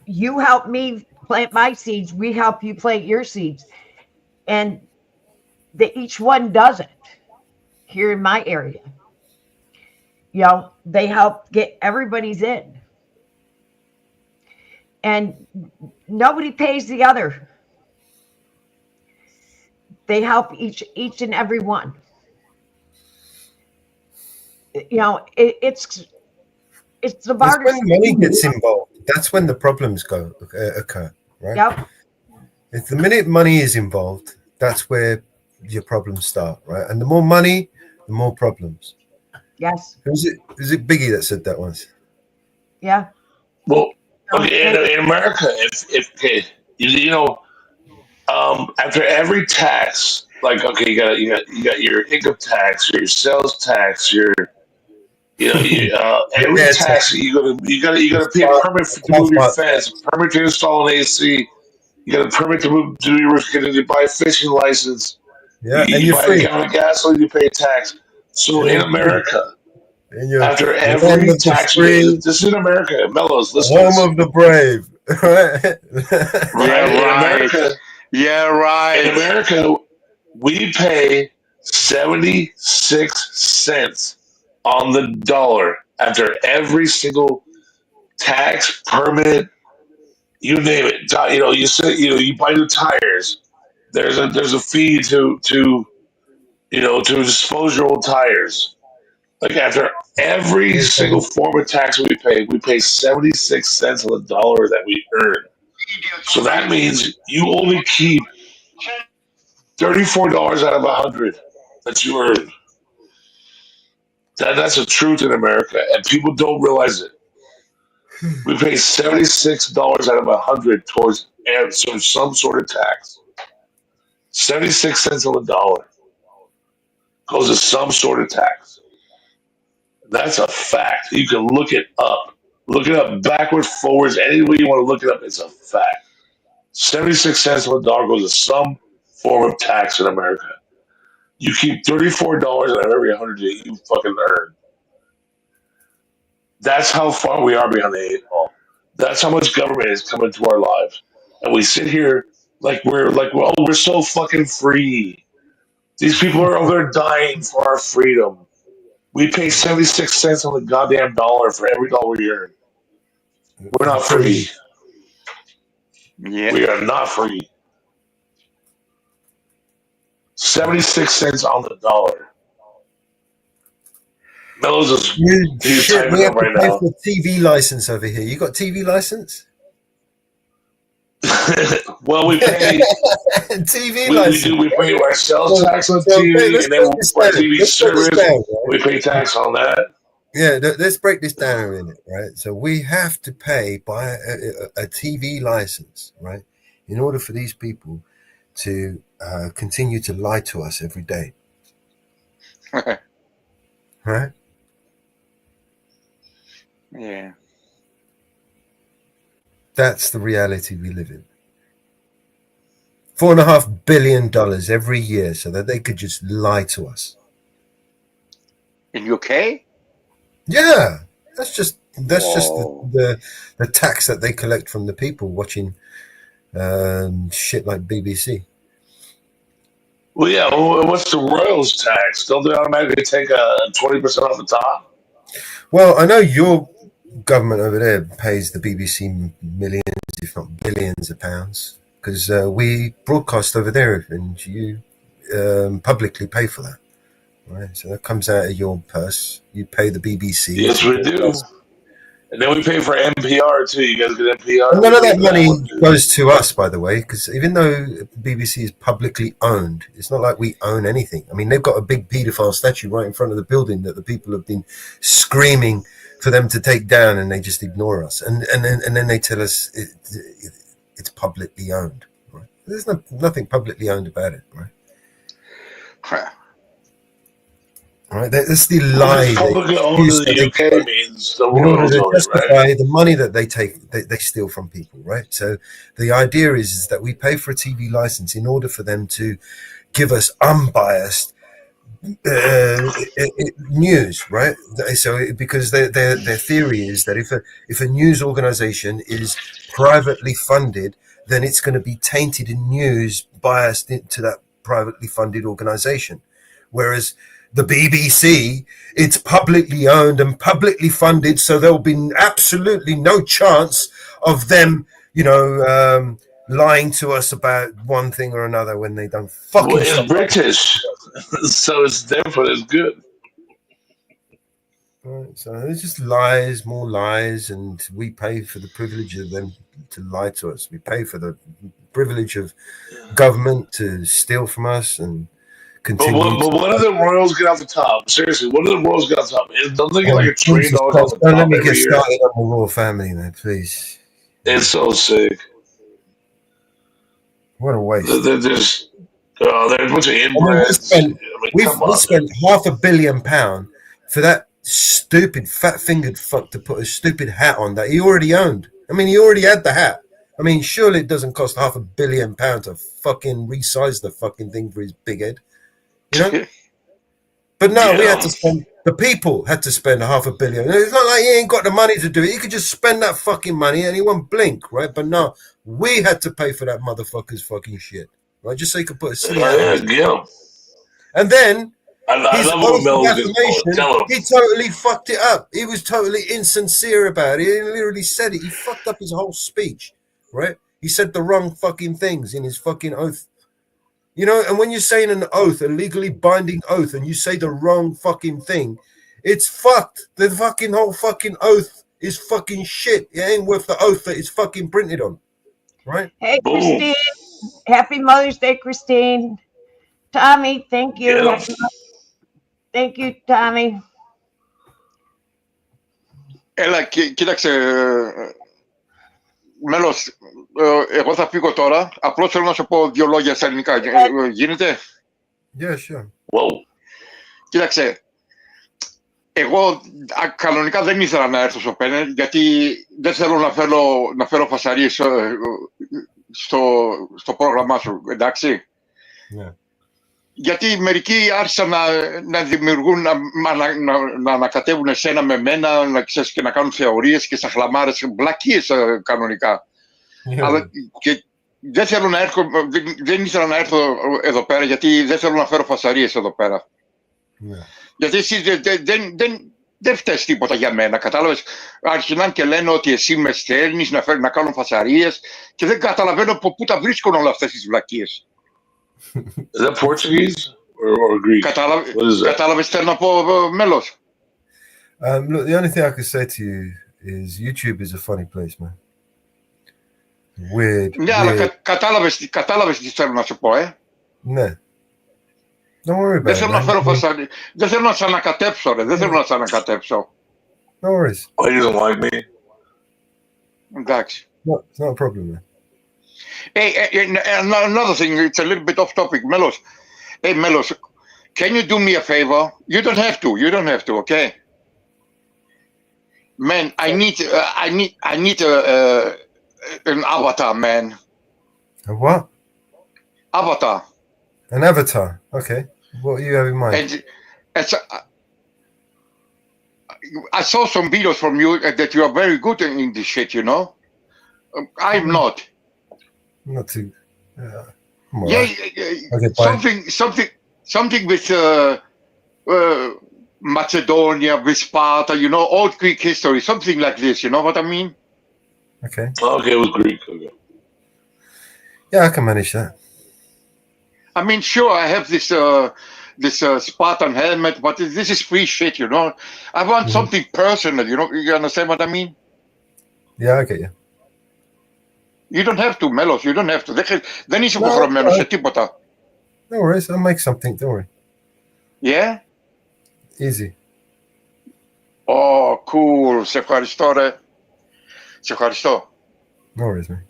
You help me plant my seeds, we help you plant your seeds, and each one does it here in my area. They help get everybody's in, and nobody pays the other. They help each and every one. It's the barter. When money gets involved, that's when the problems occur, right? Yep. If the minute money is involved, that's where your problems start, right? And the more money, the more problems. Yes. Was it Biggie that said that once? Yeah. Well, okay, in America, after every tax, like, okay, you got your income tax, your sales tax, every tax you gotta pay a permit to move your fence, permit to install an AC, you got a permit to buy a fishing license. Yeah, you and you're buy free. a gallon of gasoline, you pay tax. So in America, And you're after home every of the tax free, this is in America, Mellows, listen to home this. of the brave. Right? Yeah, In right. America, Yeah, right. in America, we pay 76 cents on the dollar after every single tax, permit, you name it. You say, you buy new tires. There's a fee to dispose your old tires. Like after every single form of tax we pay 76 cents on the dollar that we earn. So that means you only keep $34 out of 100 that you earn. That's the truth in America, and people don't realize it. We pay $76 out of 100 towards some sort of tax. 76 cents on the dollar goes to some sort of tax. That's a fact. You can look it up. Look it up backwards, forwards, any way you want to look it up. It's a fact. 76 cents on the dollar goes to some form of tax in America. You keep $34 out of every 100 that you fucking earn. That's how far we are behind the eight ball. That's how much government has come into our lives, and we sit here like we're so fucking free. These people are over there dying for our freedom. We pay 76 cents on the goddamn dollar for every dollar we earn. We're not free. Yeah. We are not free. 76 cents on the dollar. Mellows is he's Shit, typing we up have to right pay now. for TV license over here. You got TV license? Well, we pay TV we license. do. We pay our sales tax on So, TV, let's and then break this our down. TV Let's break this service. down, right? We pay tax on that. Yeah, let's break this down a minute, right? So we have to pay by a TV license, right, in order for these people to continue to lie to us every day, right? Yeah. That's the reality we live in. $4.5 billion every year so that they could just lie to us. In UK? Yeah, that's just Whoa. the tax that they collect from the people watching shit like BBC. Well, yeah. Well, what's the royals tax? Don't they automatically take 20% off the top? Well, I know your government over there pays the BBC millions, if not billions of pounds, because we broadcast over there and you publicly pay for that. Right, so that comes out of your purse. You pay the BBC. Yes, we do. And then we pay for NPR too. You guys get NPR. And none of that money goes to us, by the way, because even though BBC is publicly owned, it's not like we own anything. I mean, they've got a big paedophile statue right in front of the building that the people have been screaming for them to take down, and they just ignore us. And then they tell us it's publicly owned. Right? There's nothing publicly owned about it, right? Right, that's the lie. Publicly owned in the UK means the in order royals to own it, justify right? the money that they take, they steal from people, right? So the idea is that we pay for a TV license in order for them to give us unbiased news, right? So because their theory is that if a news organization is privately funded, then it's going to be tainted in news biased to that privately funded organization, whereas the BBC, it's publicly owned and publicly funded, so there'll be absolutely no chance of them, lying to us about one thing or another when they don't fucking. Well, it's British, so it's therefore it's good. Right, so it's just lies, more lies, and we pay for the privilege of them to lie to us. We pay for the privilege of government to steal from us and. But what do the royals get off the top? Seriously, what do the royals get off the top? Don't they get like $1 trillion off the top Let me every get year? started on the royal family, man, please. It's so sick. What a waste. They're just they're a bunch of I mean, inbreds. we spent £500 million for that stupid fat-fingered fuck to put a stupid hat on that he already owned. I mean, he already had the hat. I mean, surely it doesn't cost £500 million to fucking resize the fucking thing for his big head. You know? But no, we had to spend. The people had to spend $500 million. It's not like he ain't got the money to do it. He could just spend that fucking money and he won't blink, right? But no, we had to pay for that motherfucker's fucking shit, right? Just so he could put a silly. And then his oath of affirmation, he totally fucked it up. He was totally insincere about it. He literally said it. He fucked up his whole speech, right? He said the wrong fucking things in his fucking oath. You know, and when you're saying an oath, a legally binding oath, and you say the wrong fucking thing, it's fucked. The fucking whole fucking oath is fucking shit. It ain't worth the oath that it's fucking printed on, right? Hey, Christine. Happy Mother's Day, Christine. Tommy, thank you. Thank you, Tommy. Έλα, κοίταξε, μέλος, εγώ θα φύγω τώρα. Απλώς θέλω να σου πω 2 λόγια στα ελληνικά. Γίνεται? Yeah, sure. Wow. Κοίταξε, εγώ κανονικά δεν ήθελα να έρθω στο πένελ, γιατί δεν θέλω να φέρω φασαρίες στο πρόγραμμά σου, εντάξει? Yeah. Γιατί μερικοί άρχισαν να δημιουργούν, να ανακατεύουν εσένα με μένα, και να κάνουν θεωρίες και σαχλαμάρες, βλακίες κανονικά. Yeah. Αλλά και δεν θέλω να έρθω, δεν ήθελα να έρθω εδώ πέρα, γιατί δεν θέλω να φέρω φασαρίες εδώ πέρα. Yeah. Γιατί εσύ δεν φταίς τίποτα για μένα, κατάλαβες? Αρχινάν και λένε ότι εσύ με στέλνεις να κάνουν φασαρίες και δεν καταλαβαίνω από πού τα βρίσκουν όλα αυτές τις βλακίες. Is that Portuguese or Greek? Κατάλαβες τι θέλω να πω, μέλος? Look, the only thing I could say to you is YouTube is a funny place, man. Weird. Ναι, αλλά κατάλαβες τι θέλω να σου πω, Ναι. Don't worry about δεν θέλω it, να man. φέρω φασαρίες. Δεν θέλω να σε ανακατέψω, ρε. Δεν θέλω να σε ανακατέψω. No worries. Oh, he doesn't like me. Εντάξει. No, it's not a problem, man. Hey, another thing, it's a little bit off topic. Melos, hey, Melos, can you do me a favor? You don't have to, okay? Man, I need an avatar, man. A what? Avatar. An avatar. Okay. What do you have in mind? And I saw some videos from you that you are very good in this shit, you know? I'm not. Not too. Yeah, okay, something with Macedonia, with Sparta, you know, old Greek history, something like this. You know what I mean? Okay. Okay, it was Greek. Okay. Yeah, I can manage that. I mean, sure, I have this Spartan helmet, but this is free shit, you know. I want something personal, you know. You understand what I mean? Yeah, I get you. You don't have to, Melos. You don't have to. Δεν είσαι υποχρεωμένος σε τίποτα. No worries. I'll make something. Don't worry. Yeah? Easy. Oh, cool. Σε ευχαριστώ, ρε. Σε ευχαριστώ. No worries, man.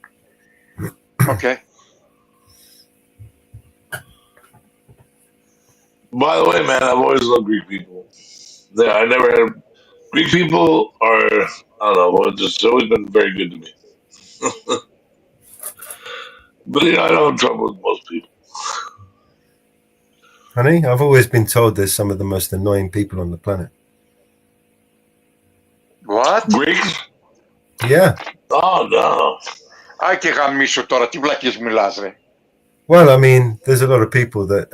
Okay. By the way, man, I've always loved Greek people. I never had Greek people are, I don't know, just always been very good to me. But I don't have trouble with most people. Honey, I've always been told there's some of the most annoying people on the planet. What? Greeks? Yeah. Oh, no. Ai και γαμίσου τώρα, τι βλακίες μιλάς, ρε. Well, I mean, there's a lot of people that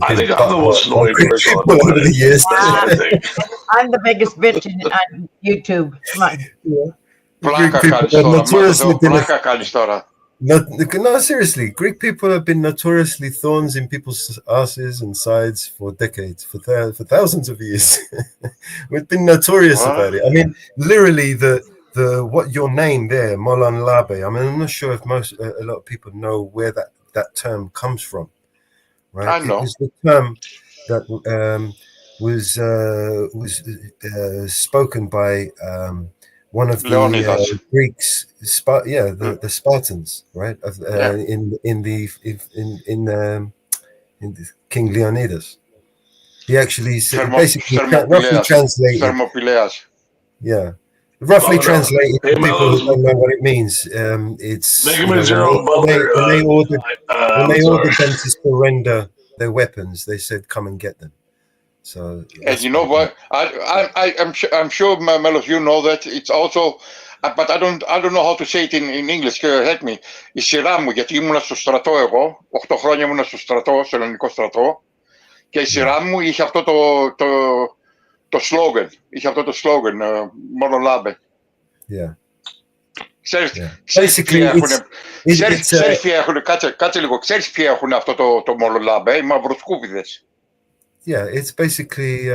I think I'm the most annoying person on the over the years. I'm the biggest bitch on YouTube. Come on. Πλάκα κάνεις τώρα. No, seriously, Greek people have been notoriously thorns in people's asses and sides for decades, for thousands of years. We've been notorious about it. I mean, literally, what your name there, Molan Labe. I mean, I'm not sure if a lot of people know where that term comes from. Right? I know. It was the term that was spoken by one of the Greeks, the Spartans, right? In King Leonidas, he actually basically roughly translated. Yeah, roughly translated. For people who don't know what it means, it's when they ordered them to surrender their weapons, they said, "Come and get them." So And you know what? I'm sure, Melos, you know that it's also, but I don't know how to say it in English. Help me. Η σειρά μου, γιατί ήμουνα στο στρατό εγώ, 8 χρόνια ήμουνα στο στρατό, στο ελληνικό στρατό, και η σειρά μου είχε αυτό το slogan. Είχε αυτό το slogan, μόνο λάμπε. Yeah. Ξέρεις ποιοι έχουν αυτό το μόνο λάμπε, οι μαυροσκούπιδες. Yeah, it's basically,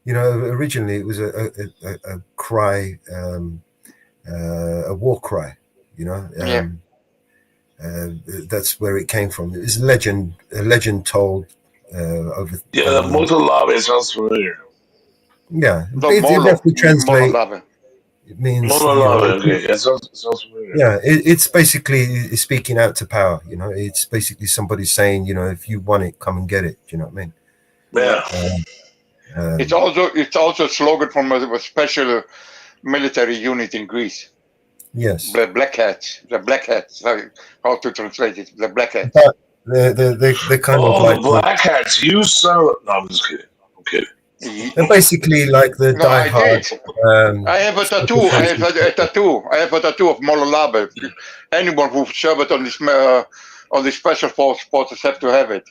you know, originally it was a cry, a war cry, you know. That's where it came from. It was a legend told over. Yeah, the Motolave sounds familiar. Yeah, if we translate, it means. Okay, yeah, sounds familiar. Yeah, it's basically speaking out to power. You know, it's basically somebody saying, you know, if you want it, come and get it. Do you know what I mean? Yeah. It's also a slogan from a special military unit in Greece. Yes. The Black Hats. The Black Hats. How to translate it? The Black Hats. But they kind of like the Black Hats. You son of... No, I'm just kidding. I'm kidding. They're basically like the die-hard. I have a tattoo. I have a tattoo of Mololabe. Anyone who served on the special forces have to have it.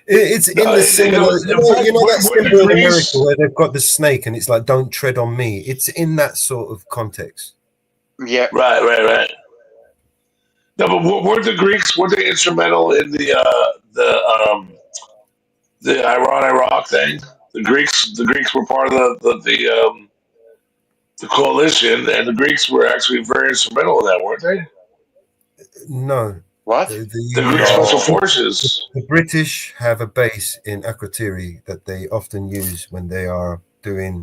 It's in the symbol. You know that symbol in America where they've got the snake and it's like, "Don't tread on me." It's in that sort of context. Yeah. Right. No, but weren't the Greeks? Were they instrumental in the Iran-Iraq thing? The Greeks were part of the coalition, and the Greeks were actually very instrumental in that, weren't they? No. What? The Greek special forces. The British have a base in Akrotiri that they often use when they are doing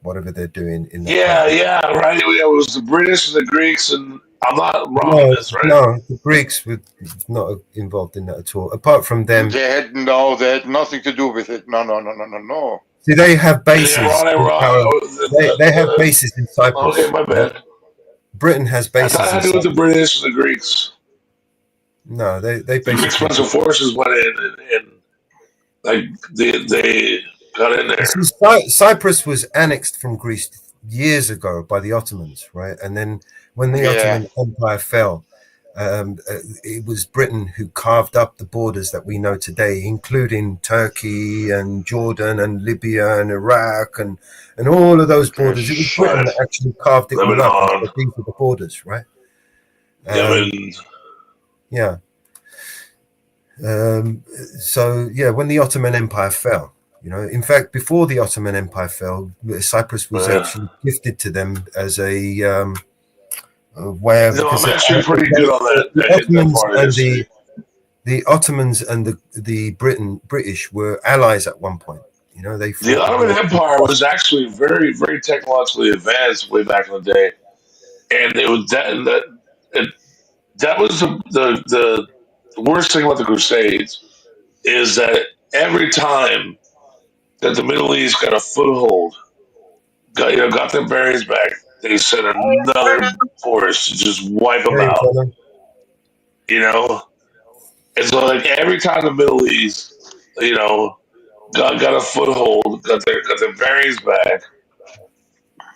whatever they're doing in that country. Right. It was the British and the Greeks, and I'm not wrong in this, right? No, the Greeks were not involved in that at all. Apart from them, they had nothing to do with it. No. See, they have bases. They have bases in Cyprus. Okay, my bad. Britain has bases. I thought it was the British and the Greeks. No, they the Greek special forces went in and like they got in there. See, Cyprus was annexed from Greece years ago by the Ottomans, right? And then when the Ottoman Empire fell, it was Britain who carved up the borders that we know today, including Turkey and Jordan and Libya and Iraq and all of those borders. It was Britain that actually carved it all up. These are the borders, right? Yeah. So when the Ottoman Empire fell, you know, in fact, before the Ottoman Empire fell, Cyprus was actually gifted to them as a way of. No, I'm actually pretty good on that. The Ottomans and the British were allies at one point. You know, the Ottoman Empire was actually very, very technologically advanced way back in the day, and it was that was the worst thing about the Crusades is that every time that the Middle East got a foothold, got their bearings back, they sent another force to just wipe them out. You know, and so like every time the Middle East, got a foothold, got their bearings back,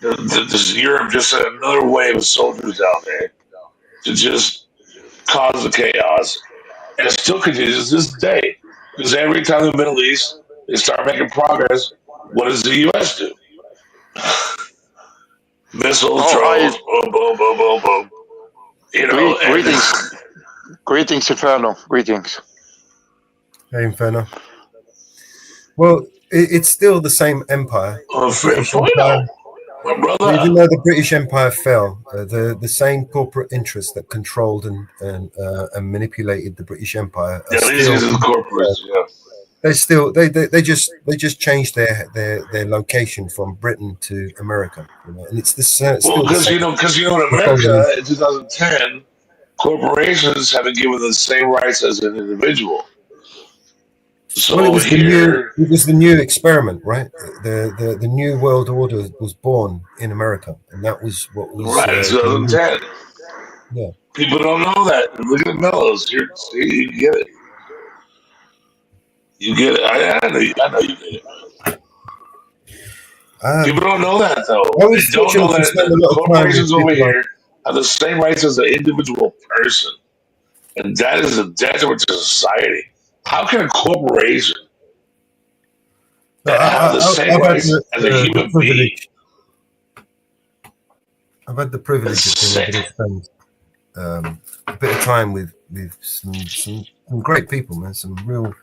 Europe just sent another wave of soldiers down there to just cause the chaos, and it still continues this day. Because every time in the Middle East they start making progress, what does the U.S. do? Missiles, drones, boom, boom, boom, boom, boom. You know, Greetings, Inferno. Greetings. Hey, Inferno. Well, it's still the same empire. Even though the British Empire fell, the same corporate interests that controlled and manipulated the British Empire are they just changed their location from Britain to America, you know, and it's because in America in 2010, corporations haven't given the same rights as an individual. So well, it was the new experiment, right? The new world order was born in America, and that was what was 2010. Yeah, people don't know that. Look at Mellows. You get it. You get it. I know you get it. People don't know that though. I was They don't know fortunate to that spend a the lot of time with corporations over people like here have the same rights as an individual person, and that is a detriment to society. How can a corporation have the same I've had rights as a the human being? privilege. I've had the privilege of being able to spend a bit of time with some great people, man. Some real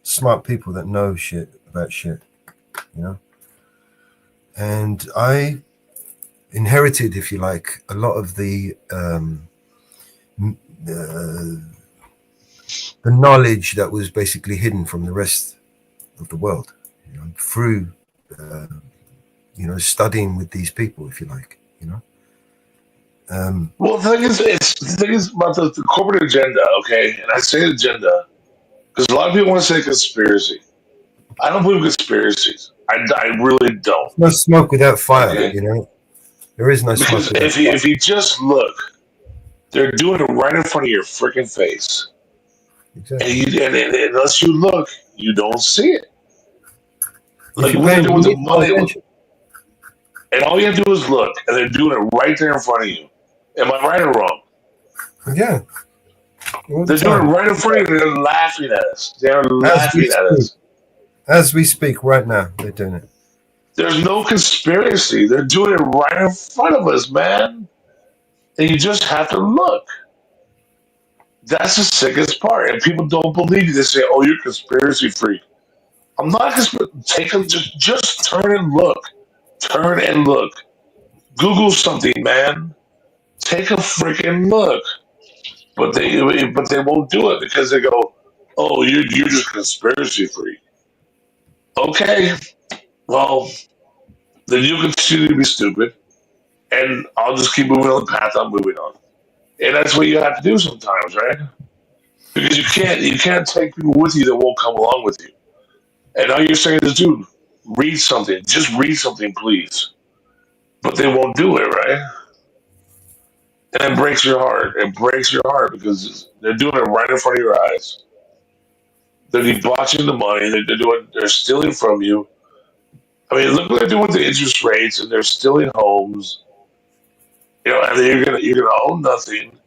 smart people that know shit about shit, you know. And I inherited, if you like, a lot of the knowledge that was basically hidden from the rest of the world, you know, through studying with these people, if you like, you know. Well, the thing is about the corporate agenda, okay? And I say agenda because a lot of people want to say conspiracy. I don't believe in conspiracies. I really don't. No smoke without fire, Okay? you know. There is no smoke Because without fire. if you just look, they're doing it right in front of your freaking face. Exactly. And unless you look, you don't see it. If Like you're what they paying do with the really money, attention, and all you have to do is look, and they're doing it right there in front of you. Am I right or wrong? yeah, all the They're doing it time. right in front of you. They're laughing at us. They're As we laughing at speak, us. as we speak right now, they're doing it. There's no conspiracy. They're doing it right in front of us, man. And you just have to look. That's the sickest part. And people don't believe you. They say, "Oh, you're a conspiracy freak." I'm not just turn and look. Turn and look. Google something, man. Take a freaking look. But they won't do it because they go, "Oh, you're just a conspiracy freak." Okay, well, then you continue to be stupid, and I'll just keep moving on the path I'm moving on. And that's what you have to do sometimes, right? Because you can't take people with you that won't come along with you. And all you're saying is, dude, read something. Just read something, please. But they won't do it, right? And it breaks your heart. It breaks your heart because they're doing it right in front of your eyes. They're debauching the money. They're stealing from you. I mean, look what they're doing with the interest rates, and they're stealing homes. You know, and then you're gonna own nothing,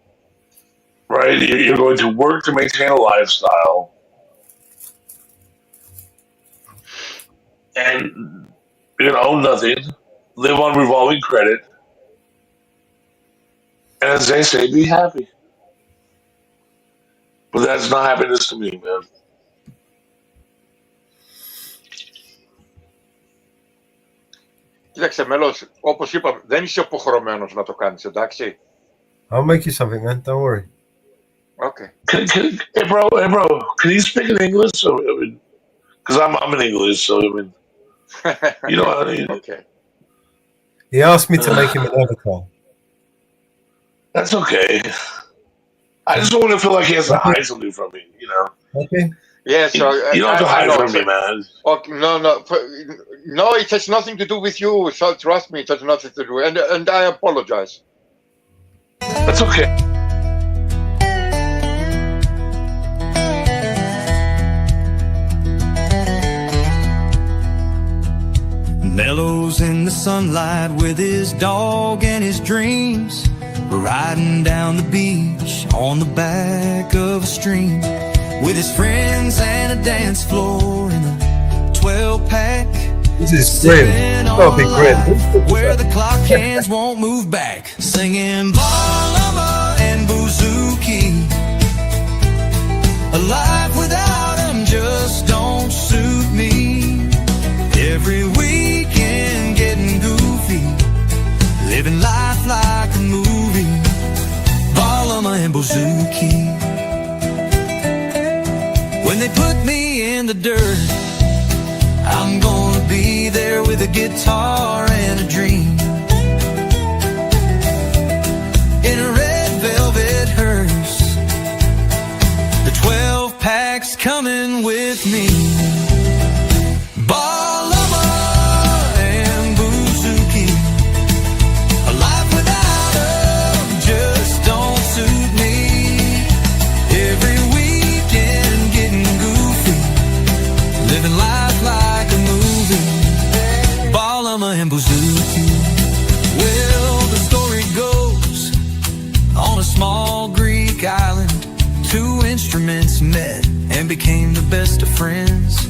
right? You're going to work to maintain a lifestyle, and you're gonna own nothing, live on revolving credit, and as they say, be happy. But that's not happiness to me, man. Κοίταξε, μέλος, όπως είπα, δεν είσαι υποχρεωμένος να το κάνεις, εντάξει. I'll make you something, man. Don't worry. Okay. Hey, bro, can you speak in English? Because I'm in English, so I mean, you know what I mean. Okay. He asked me to make him an avatar. That's okay. I just don't want to feel like he has to hide something from me, you know. Okay. Yeah, so You don't have to hide know, from me, man. Okay, no, it has nothing to do with you. So trust me, it has nothing to do. And I apologize. That's okay. Mellows in the sunlight with his dog and his dreams, riding down the beach on the back of a stream, with his friends and a dance floor in a 12-pack. This is grim. It's gotta be grim. Where the clock hands won't move back, singing Balama and Bouzouki. A life without him just don't suit me. Every weekend getting goofy, living life like a movie. Balama and Bouzouki. When they put me in the dirt, I'm gonna be there with a guitar and a dream, in a red velvet hearse, the 12-pack's coming with me. Balama and Bouzouki. A life without them just don't suit me. Every weekend getting goofy, temperaments met and became the best of friends.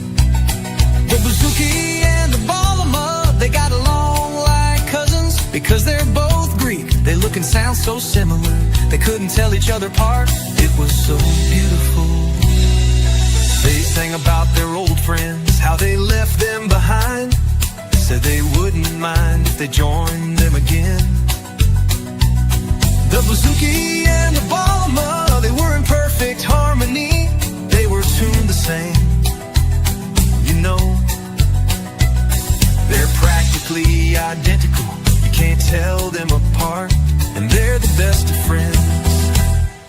The Bouzouki and the Balama, they got along like cousins because they're both Greek. They look and sound so similar, they couldn't tell each other apart. It was so beautiful. They sang about their old friends, how they left them behind. Said they wouldn't mind if they joined them again. The Bouzouki and the Balama, they were in perfect harmony. They were tuned the same, you know. They're practically identical, you can't tell them apart. And they're the best of friends.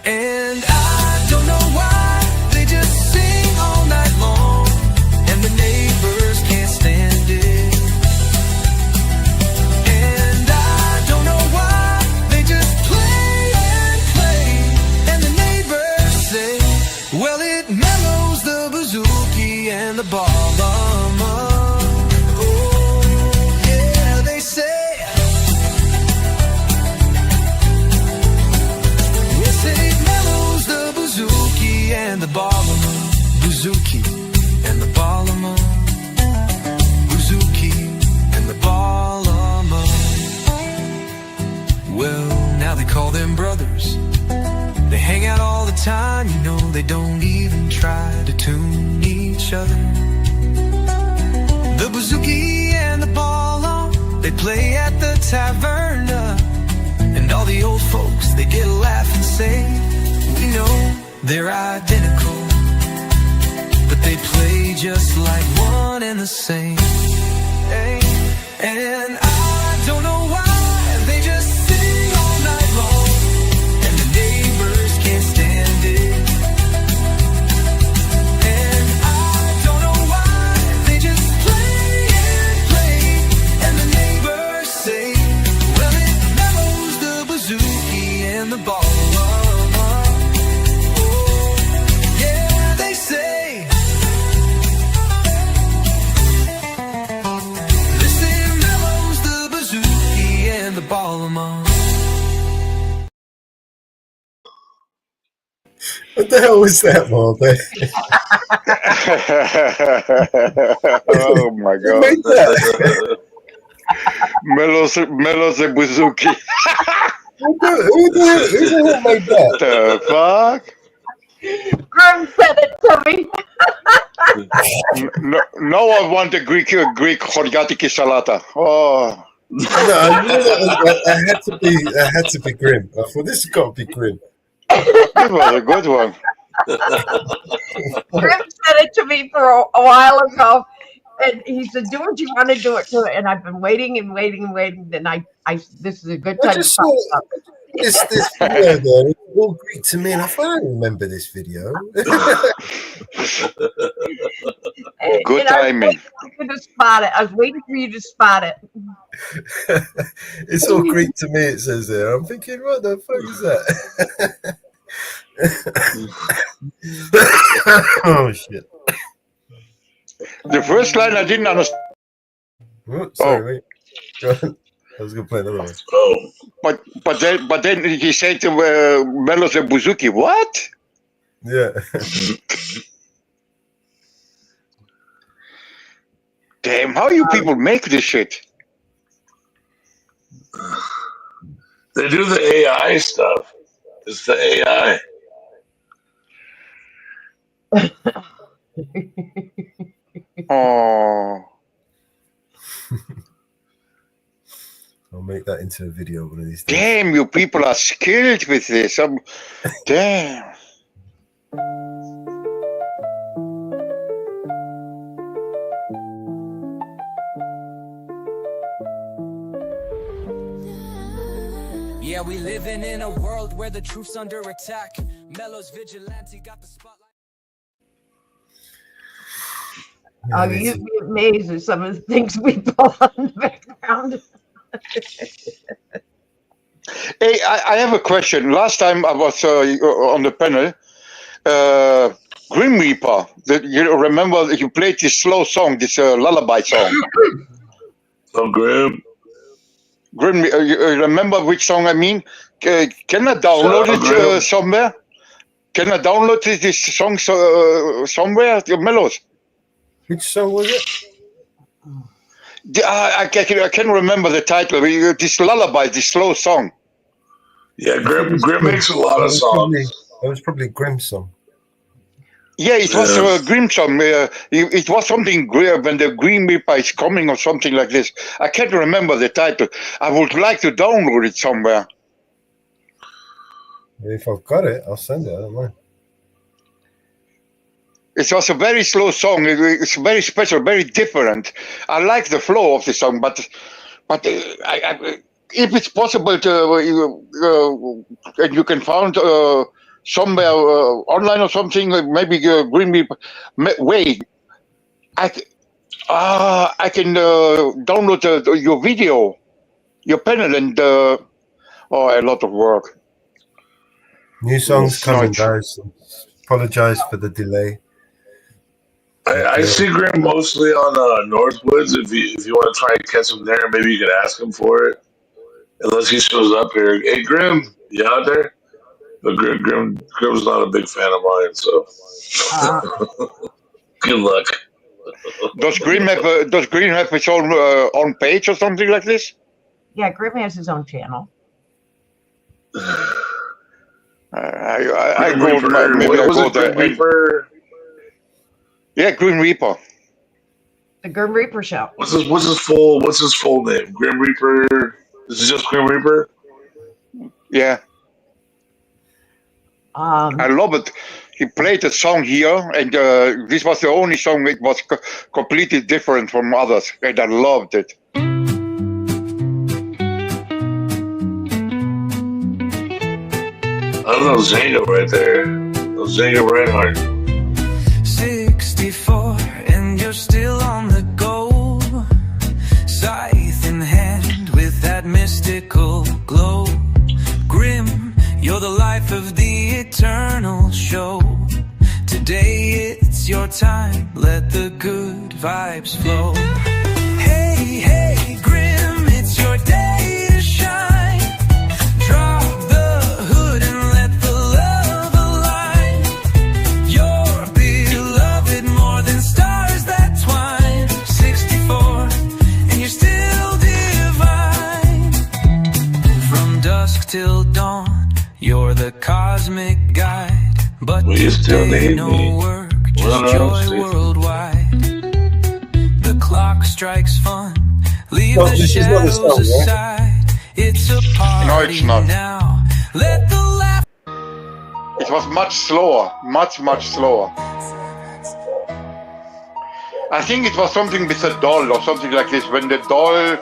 And I don't know why, they just sing all night long, and the neighbors can't stand it. And I don't know why, they just play and play, and the neighbors say, well, it mellows the Bouzouki and the Balama. Oh, yeah, they say. It mellows the Bouzouki and the Balama. Bouzouki and the Balama. Bouzouki and the Balama. Well, now they call them brothers. They hang out all the time, you know. They don't even try to tune each other. The Bouzouki and the Balama, they play at the taverna. And all the old folks, they get a laugh and say, we know they're identical, but they play just like one and the same. And I don't know why, they just sing all night long, and the neighbors can't stand it. And I don't know why, they just play and play, and the neighbors say, well, it mellows the Bouzouki and the Balama. Oh, yeah, they say. Listen, mellows the Bouzouki and the Balama. What the hell was that, Marley? Oh my Who God. made that? Melos the Bouzouki. Who the hell made that? The fuck? Grim said it to me. No one want a Greek Horgatiki salata. Oh. No, I knew that had to be Grim. I thought this has got to be Grim. That was a good one. Grim said it to me for a while ago, and he said, "Do what you want to do it to it." And I've been waiting and waiting and waiting. And I this is a good I time to just talk saw about it. this video there. It's all Greek to me, and I thought I don't remember this video. Good And timing. I was waiting for you to spot it. It's all Greek to me, it says there. I'm thinking, what the fuck is that? Oh, shit. The first line I didn't understand. Oh, sorry, mate. Go on. I was going to play another one. Oh. But then he said to Melos and Bouzouki, what? Yeah. Damn, how you people make this shit? They do the AI stuff. It's the AI. Oh. I'll make that into a video one of these days. Damn, you people are skilled with this. Damn. Yeah, we living in a world where the truth's under attack. Melo's vigilante got the spotlight. You'd be amazed at some of the things we pull on the background. Hey, I have a question. Last time I was on the panel, Grim Reaper. You remember you played this slow song, this lullaby song. Oh, Grim. Grim, you remember which song I mean? Can I download it somewhere? Can I download this song somewhere? The Mellows. Which song was it? I can't remember the title. This lullaby, this slow song. Yeah, Grim makes a lot of songs. It was probably Grimm's song. Yeah, it was a Grimm song. It was something when the Grim Reaper is coming or something like this. I can't remember the title. I would like to download it somewhere. If I've got it, I'll send it. I don't mind. It was a very slow song. It's very special, very different. I like the flow of the song, but if it's possible to, and you can find somewhere online or something, maybe Grim Reaper. Wait, I can download your video, your panel, and a lot of work. New songs coming, guys. Apologize for the delay. I see Grim mostly on Northwoods. If you want to try and catch him there, maybe you could ask him for it. Unless he shows up here. Hey, Grim, you out there? But Grim's not a big fan of mine, so good luck. Does Grim have his own page or something like this? Yeah, Grim has his own channel. I go there. Reaper? Yeah, Grim Reaper. The Grim Reaper Show. What's his full name? Grim Reaper. This is just Grim Reaper. Yeah. I love it. He played a song here, and this was the only song that was completely different from others, and I loved it. I don't know Zango right there. Zango Reinhardt. 64 and you're still on the go, scythe in hand with that mystical glow. Grim, you're the life of the eternal show. Today it's your time, let the good vibes flow. Hey, hey, Grim, it's your day to shine. Drop the hood and let the love align. You're beloved more than stars that twine. 64, and you're still divine. From dusk till dawn, you're the cosmic guide. But today no work, just joy worldwide. The clock strikes fun, leave the shadows aside. It's a party now, let the laugh. It was much slower, much slower. I think it was something with a doll or something like this. When the doll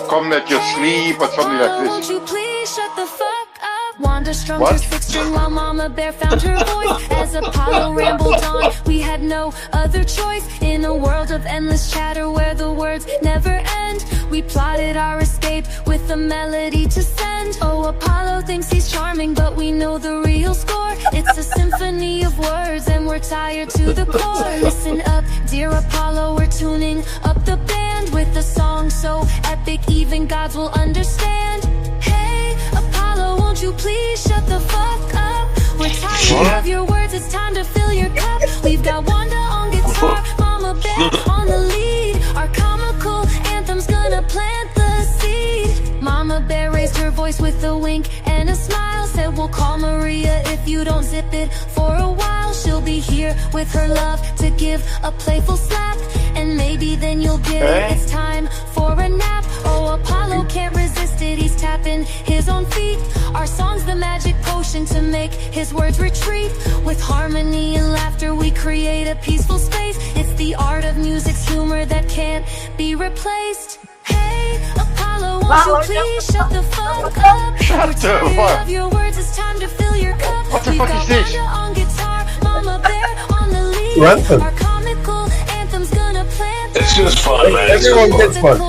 comes at your sleep or something like this. Won't you please shut the fuck up? Wanda strummed her sixth string while Mama Bear found her voice. As Apollo rambled on, we had no other choice. In a world of endless chatter where the words never end, we plotted our escape with a melody to send. Oh, Apollo thinks he's charming, but we know the real score. It's a symphony of words and we're tired to the core. Listen up, dear Apollo, we're tuning up the band with a song so epic even gods will understand. Hey, Apollo, won't you please shut the fuck up? We're tired of your words, it's time to fill your cup. We've got Wanda on guitar, Mama Bear on the lead. Our comical anthem's gonna plant the seed. Mama Bear raised her voice with a wink and a smile. Said we'll call Maria if you don't zip it for a while. She'll be here with her love to give a playful slap. And maybe then you'll get it, it's time for a nap. Oh, Apollo can't resist it, he's tapping his own feet. Our song's the magic potion to make his words retreat. With harmony and laughter we create a peaceful space. It's the art of music's humor that can't be replaced. Hey, Apollo, won't you please shut the fuck up? We're tired of your words, it's time to fill your cup. What the fuck is this? Wanda on guitar, Mama Bear on the lead. Our comical anthem's gonna plant. It's just fun, man. Everyone gets one.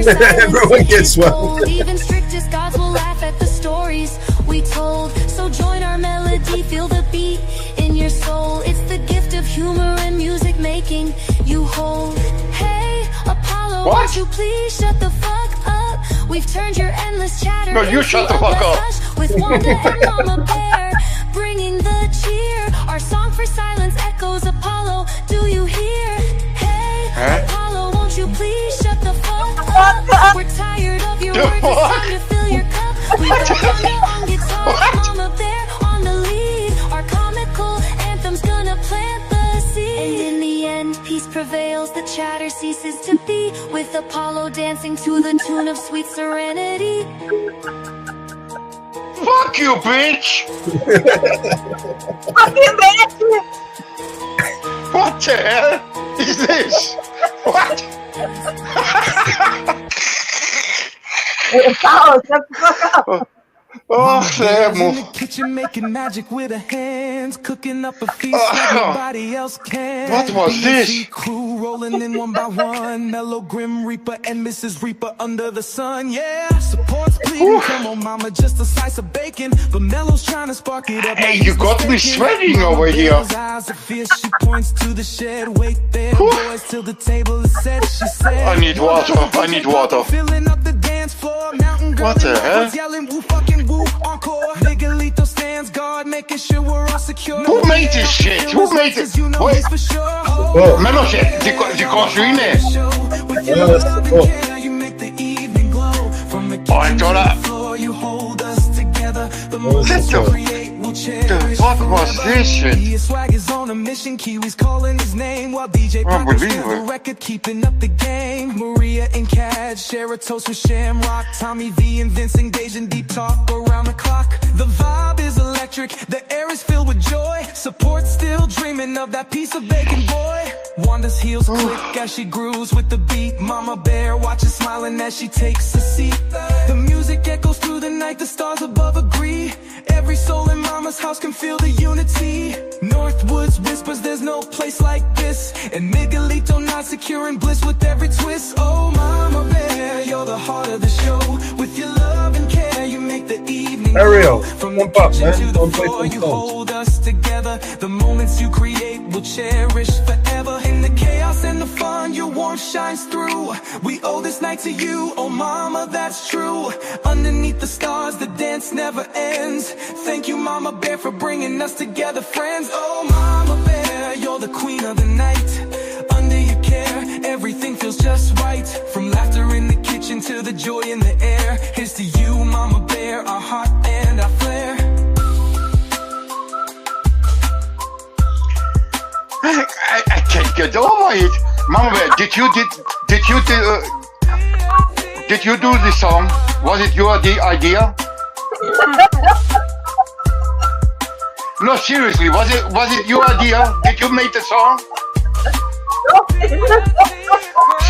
Everyone gets one. Even strictest gods will laugh at the stories we told. So join our melody, feel the beat in your soul. It's the gift of humor and music making you hold. Hey, Apollo, won't you please shut the fuck up? We've turned your endless chatter. No, you shut the fuck up. With Wanda and Mama Bear, bringing the cheer. Our song for silence echoes Apollo, do you hear? Hey, Apollo, won't you please shut the fuck up? We're tired of your words, it's time to fill your cup. We got Wanda on guitar, Mama Bear on the lead. Our comical anthem's gonna plant the seed. And in the end, peace prevails, the chatter ceases to be, with Apollo dancing to the tune of Sweet Serenity. Fuck you, bitch! Fuck you, bitch! What the hell is this? What? Apollo, shut the fuck up! Oh, in the kitchen making magic with her hands, cooking up a feast like nobody else can. What was this? BNC crew rolling in one by one. Mellow Grim Reaper and Mrs. Reaper under the sun. Yeah, support's pleading. Come on, mama, just a slice of bacon. But Mellow's trying to spark it up. Hey, you got me sweating over here. Eyes are fierce. She points to the shed. Wait there, boys, till the table is set. She said, I need water. I need water. Filling up the dance floor. Mountain girl What the hell? yelling, woo fucking woo, encore. Miguelito stands guard, making sure we're all secure. Who made this shit? Who made it? Wait. Oh, Mello, die construine. Oh, Antola. The fuck was this shit? Swag is on a mission, Kiwi's calling his name while DJ Paco's the record, keeping up the game. Maria and Cad share a toast with Shamrock, Tommy V and Vince engaging deep talk around the clock. The vibe is electric, the air is filled with joy. Support still dreaming of that piece of bacon, boy. Wanda's heels click as she grooves with the beat. Mama Bear watches smiling as she takes a seat. The music echoes through the night, the stars above agree. Every soul in Mama's house can feel the unity. Northwoods whispers there's no place like this, and Miguelito not secure in bliss with every twist. Oh, Mama Bear, you're the heart of the show. With your love and care, you make the evening Ariel, from the kitchen to the floor, you hold us together. The moments you create will cherish forever. In the chaos and the fun, your warmth shines through. We owe this night to you, oh Mama, that's true. Underneath the stars, the dance never ends. Thank you, Mama Bear, for bringing us together, friends. Oh, Mama Bear, you're the queen of the night. Under your care, everything feels just right. From laughter in the kitchen to the joy in the air. Here's to you, Mama Bear, our heart and our flair. I can't get over it. Mama Bear, did you do this song? Was it your idea? No, seriously, was it your idea? Did you make the song?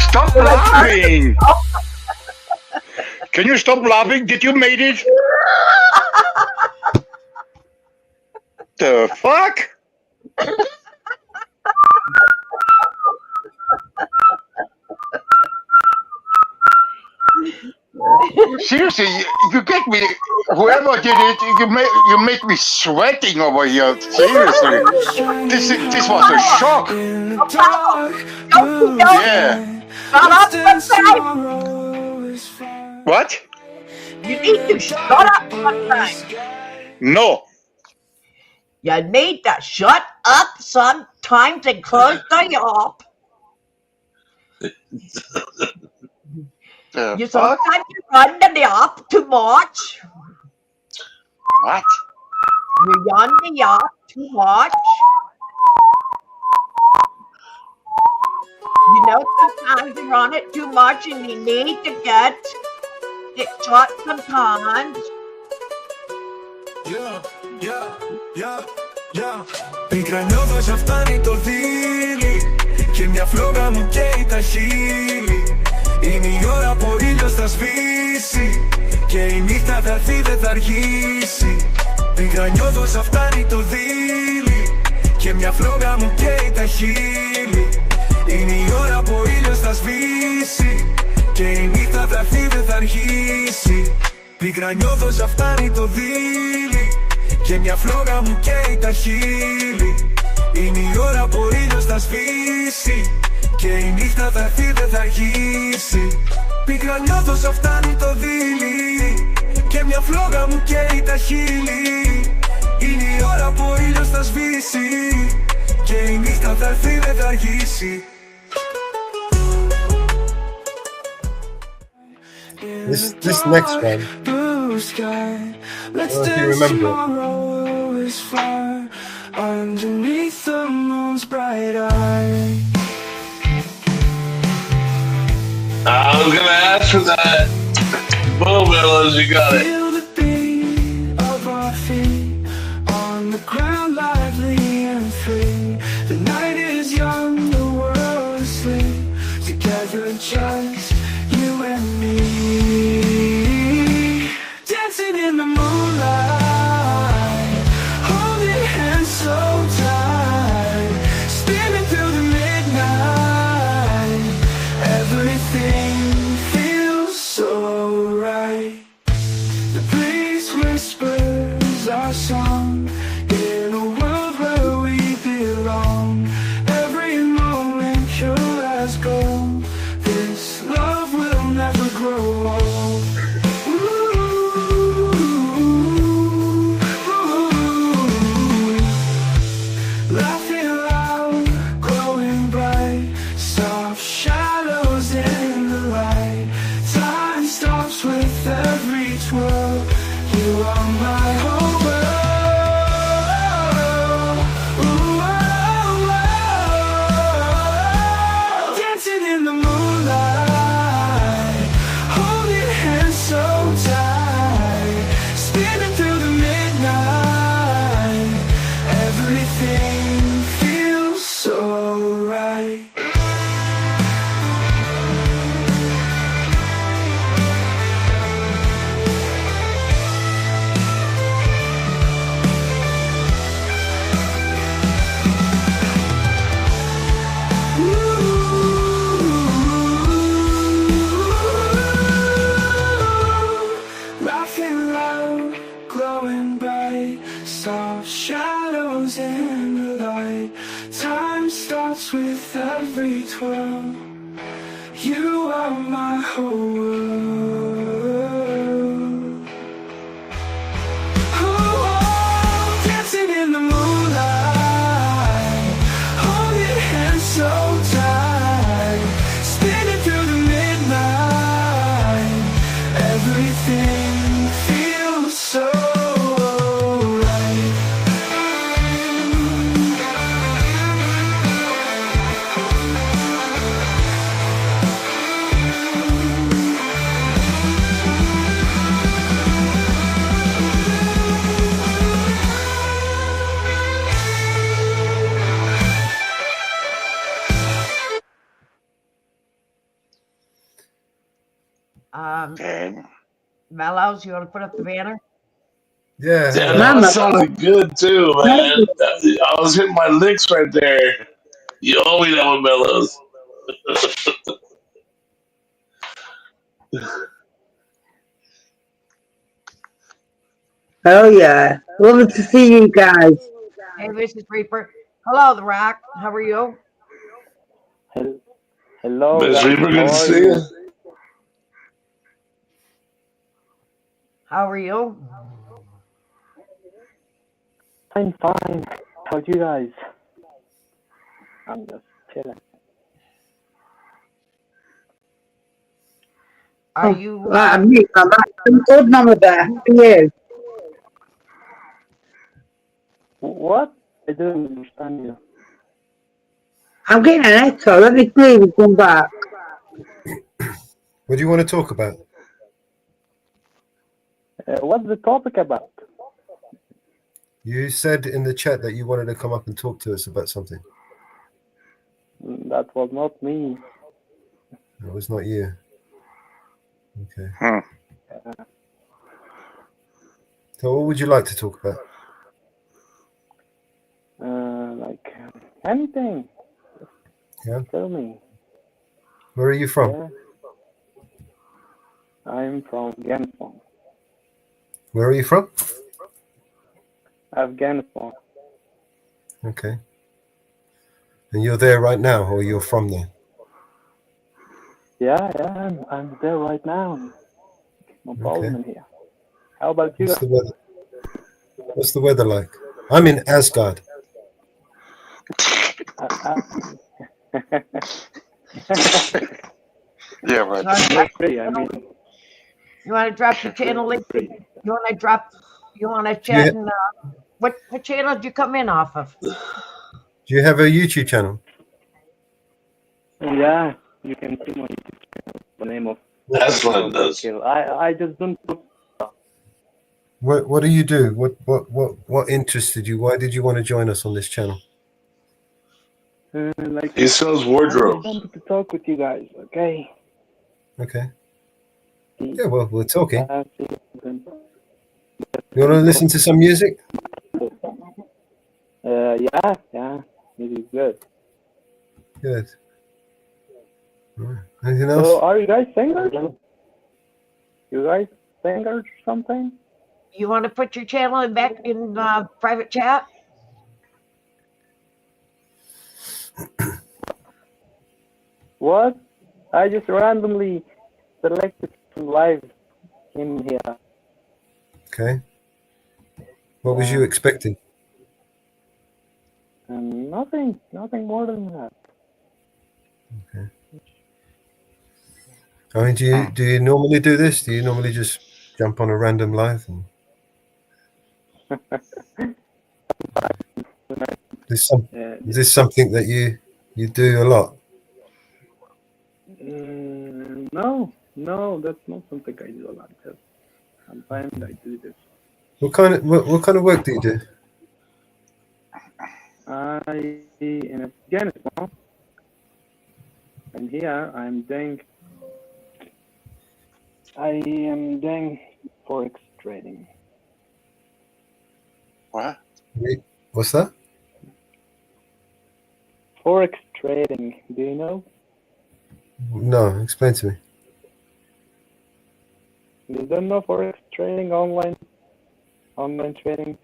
Stop laughing! Can you stop laughing? Did you make it? The fuck? Seriously, you get me. Whoever did it, you make me sweating over here. Seriously, this was a shock. Yeah. What? You need to shut up sometime. No. You need to shut up sometimes and close the up. You sometimes you run the up too much. What? You run the up too much. You know, sometimes you run it too much and you need to get it shut sometimes. Πικρανιώδω σαν φτάνει το δίλη και μια φλόγα μου καίει τα χείλη. Είναι η ώρα που ο ήλιος θα σβήσει και η νύχτα θα έρθει, δεν θα αργήσει. Πικρανιώδω σαν φτάνει το δίλη και μια φλόγα μου καίει τα χείλη. Είναι η ώρα που ο ήλιος θα σβήσει και η νύχτα θα έρθει, δεν θα αργήσει. Πικρανιώδω σαν φτάνει το δίλη και μια φλόγα μου καίει τα χείλη. Είναι η ώρα που ο ήλιος θα σβήσει και η νύχτα θα έρθει, δεν θα αργήσει. Πικρανιώθω σαν φτάνει το δίλη και μια φλόγα μου καίει τα χείλη. Είναι η ώρα που ο ήλιος θα σβήσει και η νύχτα θα έρθει δεν θα αργήσει. This next one, Blue sky, let's if you dance remember it. tomorrow is far underneath the moon's bright eye. I was gonna ask for that. Boom, Mellows, you got it. Feel the beat of our feet on the ground, lively and free. The night is young, the world is asleep. Together, just you and me, dancing in the moonlight, holding hands so tight, spinning through the midnight. Everything feels so right. The breeze whispers our song in a world where we belong. Every moment pure as gold. This love will never grow old. Laughing loud, glowing bright, soft shadows in the light. Time stops with every twirl. You are my whole world. Dancing in the moonlight, holding hands so tight, spinning through the midnight. Everything feels so right. Laughing loud, glowing bright, soft shadows in the light. Time stops with every twirl. You are my whole world. Dancing in the moonlight, holding hands so tight, spinning through the midnight. Everything feels so right. Mellows, you want to put up the banner? Yeah. Damn, that sounded good too, man. I was hitting my licks right there. You owe me that one, Mellows. Oh yeah, lovely to see you guys. Hey, Mrs. Reaper. Hello, The Rock. How are you? Hello, Miss guys. Reaper, good to How are see you? you. How are you? I'm fine. How are you guys? I'm just chilling. Are you? Me, I'm good, Mama Bear. How are you? What? I don't understand you. I'm getting an echo. Let me leave and come back. What do you want to talk about? What's the topic about? You said in the chat that you wanted to come up and talk to us about something. That was not me. It was not you. Okay. So what would you like to talk about? Like anything. Yeah. Tell me. Where are you from? Yeah. I'm from Afghanistan. Where are you from? Afghanistan. Okay. And you're there right now, or you're from there? Yeah, I'm there right now. No problem in here. How about you? What's the weather? What's the weather like? I'm in Asgard. Yeah, right. You want to drop your channel link? You want to drop? You want to chat? And, what channel did you come in off of? Do you have a YouTube channel? Yeah, you can see my YouTube channel. The name of That's what it does. I just don't put. What do you do? What interested you? Why did you want to join us on this channel? Like He sells I wardrobes. just wanted to talk with you guys. Okay. Okay. Yeah, well, we're talking. You You want to listen to some music? Yeah, it is good. Good. All right. Anything else? So, are you guys singers? You guys singers or something? You want to put your channel in back in private chat? What? I just randomly selected some live in here. Okay. What was you expecting? Nothing more than that. Okay. I mean, do you normally do this? Do you normally just jump on a random live? And... is this something that you do a lot? No, that's not something I do a lot. Just sometimes I do this. What kind of work do you do? I in Afghanistan, and here I am doing forex trading. What? What's that? Forex trading. Do you know? No, explain to me. You don't know forex trading, online trading?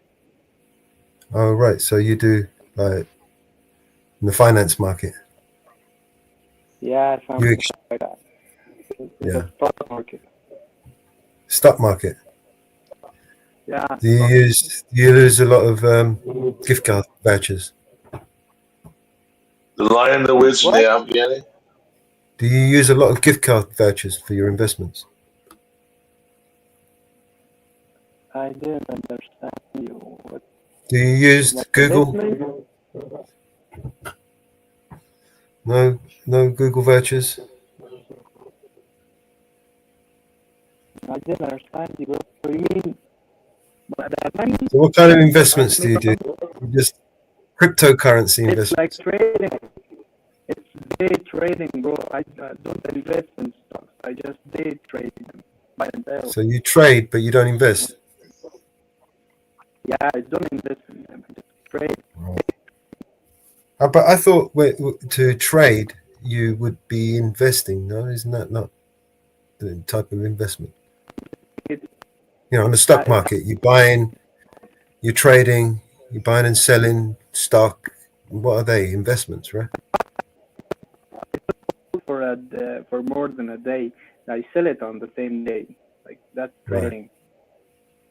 Oh, right. So you do like in the finance market. Yeah, something like that. Yeah. Stock market. Stock market. Yeah. Do you use a lot of gift card vouchers? The Lion, the Witch, and the Afghani. Do you use a lot of gift card vouchers for your investments? I didn't understand you. What? Do you use Google? No Google vouchers. I didn't understand you. What do you mean? So what kind of investments do you do? Just cryptocurrency It's investments? like trading. It's day trading, bro. I don't invest in stocks. I just day trade them by and sell. So you trade, but you don't invest. Yeah, I don't invest in them. I just trade. But I thought to trade you would be investing. No, isn't that not the type of investment? You know, on the stock market, you're trading, you're buying and selling stock. What are they? Investments, right? For more than a day, I sell it on the same day. Like that's trading.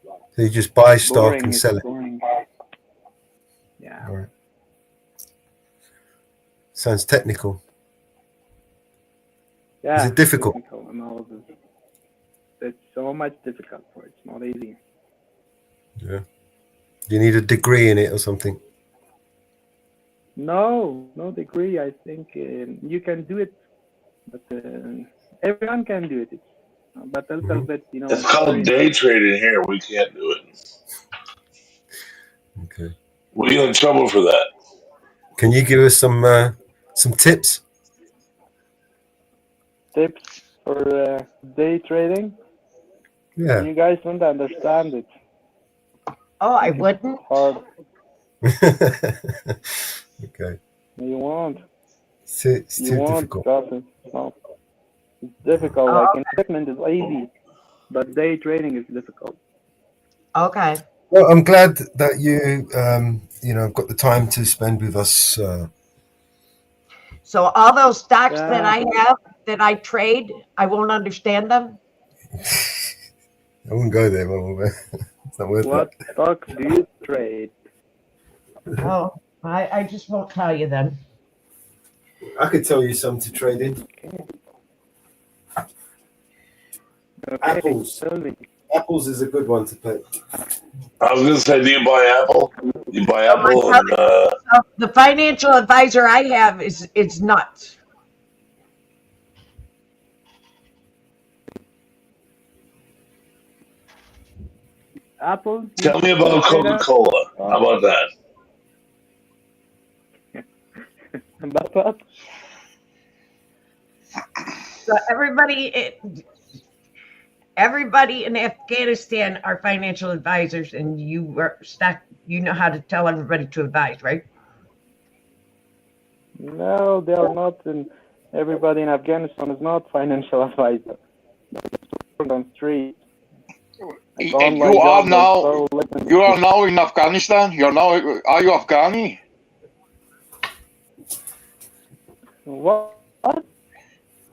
Right. So you just buy stock Boring and is sell it. boring. Yeah. All right. Sounds technical. Yeah. Is it difficult? Technical analysis. It's so much difficult for it. It's not easy. Yeah. Do you need a degree in it or something? No degree. I think you can do it, but everyone can do it. But a little bit, you know. It's called day trading here. We can't do it. Okay. We get in trouble for that. Can you give us some tips? Tips for day trading? Yeah. You guys don't understand it. Oh, I wouldn't. Hard. Okay. You won't. It's too difficult. It's difficult. Like investment is easy, but day trading is difficult. Okay. Well, I'm glad that you got the time to spend with us. So all those stocks that I have that I trade, I won't understand them. I wouldn't go there, but It's not worth What that. stock do you trade? Oh, I just won't tell you then. I could tell you some to trade in. Apples. Apples is a good one to pick. I was gonna say, do you buy Apple? You buy Apple and So the financial advisor I have is nuts. Apple? tell me about Coca-Cola. How about that? About what? So everybody in Afghanistan are financial advisors, and you are stuck. You know how to tell everybody to advise, right? No, they are not. And everybody in Afghanistan is not financial advisor. They're on the street. Like And online you are jobs now so listen. you are now in Afghanistan. Are you Afghani? What?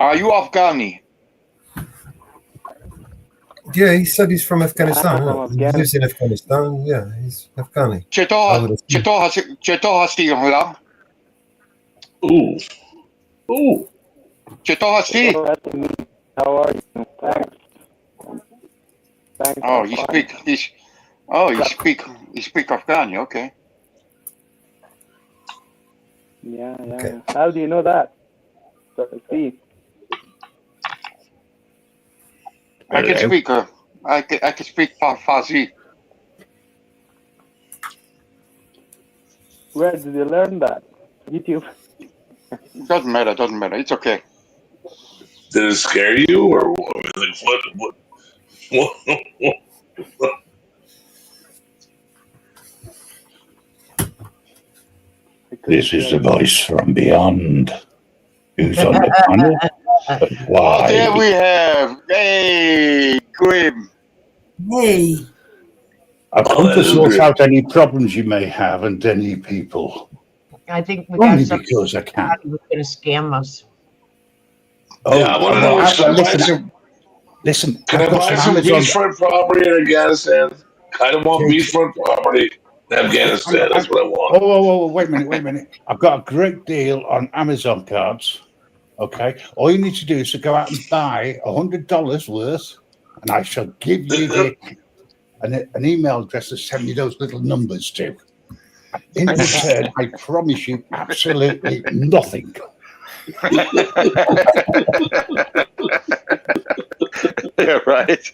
Are you Afghani? Yeah, he said he's from Afghanistan. I'm He lives in Afghanistan. Yeah, he's Afghani. چطور هستی حالا؟ Ooh. چطور هستی؟ How are you? Thanks. Thanks. Oh, you speak Afghani. Okay. Yeah. How do you know that? So, see. I can speak. I can speak Farsi. Where did you learn that? YouTube. Doesn't matter. It's okay. Did it scare you, or like what? This is a voice from beyond. Who's on the panel? But why? There we have. Hey, Grim. Hey. I've come to sort out any problems you may have and any people. I think we got Only something because I can. who's going to scam us. Oh, Yeah, I want to know. Listen. Can I I've got buy some some Amazon. beachfront property in Afghanistan? I don't want beachfront property in Afghanistan. That's what I want. Oh, wait a minute. I've got a great deal on Amazon cards. Okay. All you need to do is to go out and buy $100 worth, and I shall give you an email address to send me those little numbers to. In return, I promise you absolutely nothing. Yeah, right.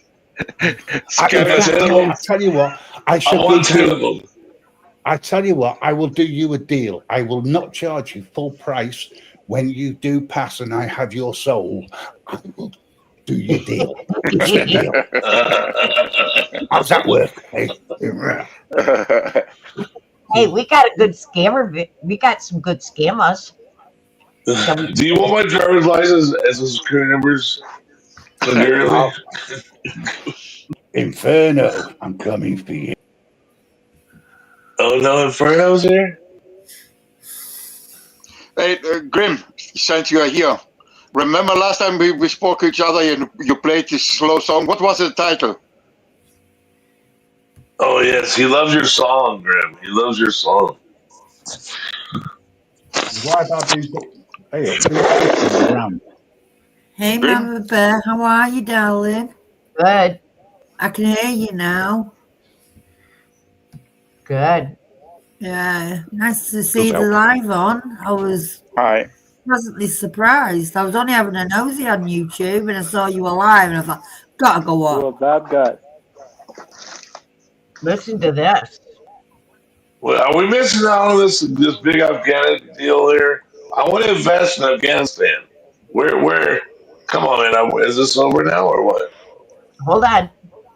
I tell you what, I tell you what, I will do you a deal. I will not charge you full price when you do pass and I have your soul. I will do your deal. It's a deal. How's that work? Hey, we got a good scammer. We got some good scammers. Do you want my driver's license as a security numbers? Severely? Inferno, I'm coming for you. Oh no, Inferno's here? Hey, Grim, since you are here, remember last time we spoke to each other and you played this slow song? What was the title? Oh yes, he loves your song, Grim. He loves your song. Why about these? Hey, Hey, Mama Bear, how are you, darling? Good. I can hear you now. Good. Yeah, nice to see the live on. I was pleasantly surprised. I was only having a nosy on YouTube and I saw you were live and I thought, gotta go on. Well, that guy. Listen to this. Well, are we missing out on this big Afghan deal here? I want to invest in Afghanistan. Where? Come on, man. Is this over now or what? Hold on.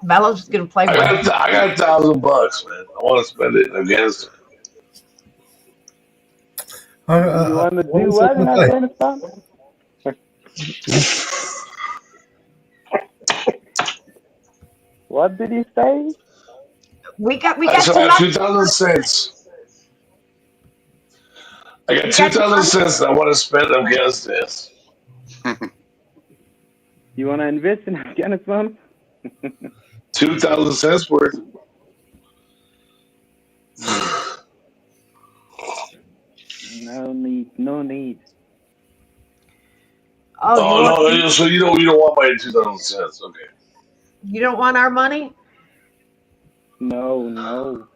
Mellow's going to play I got $1,000, man. I want to spend it in Afghanistan. You want to do what in Afghanistan? What did he say? We got So I have 2,000 cents. I got 2,000 cents that I want to spend in Afghanistan. You want to invest in Afghanistan? 2,000 cents worth. No need. No need. Oh, no. So you don't want my 2,000 cents? Okay. You don't want our money? No.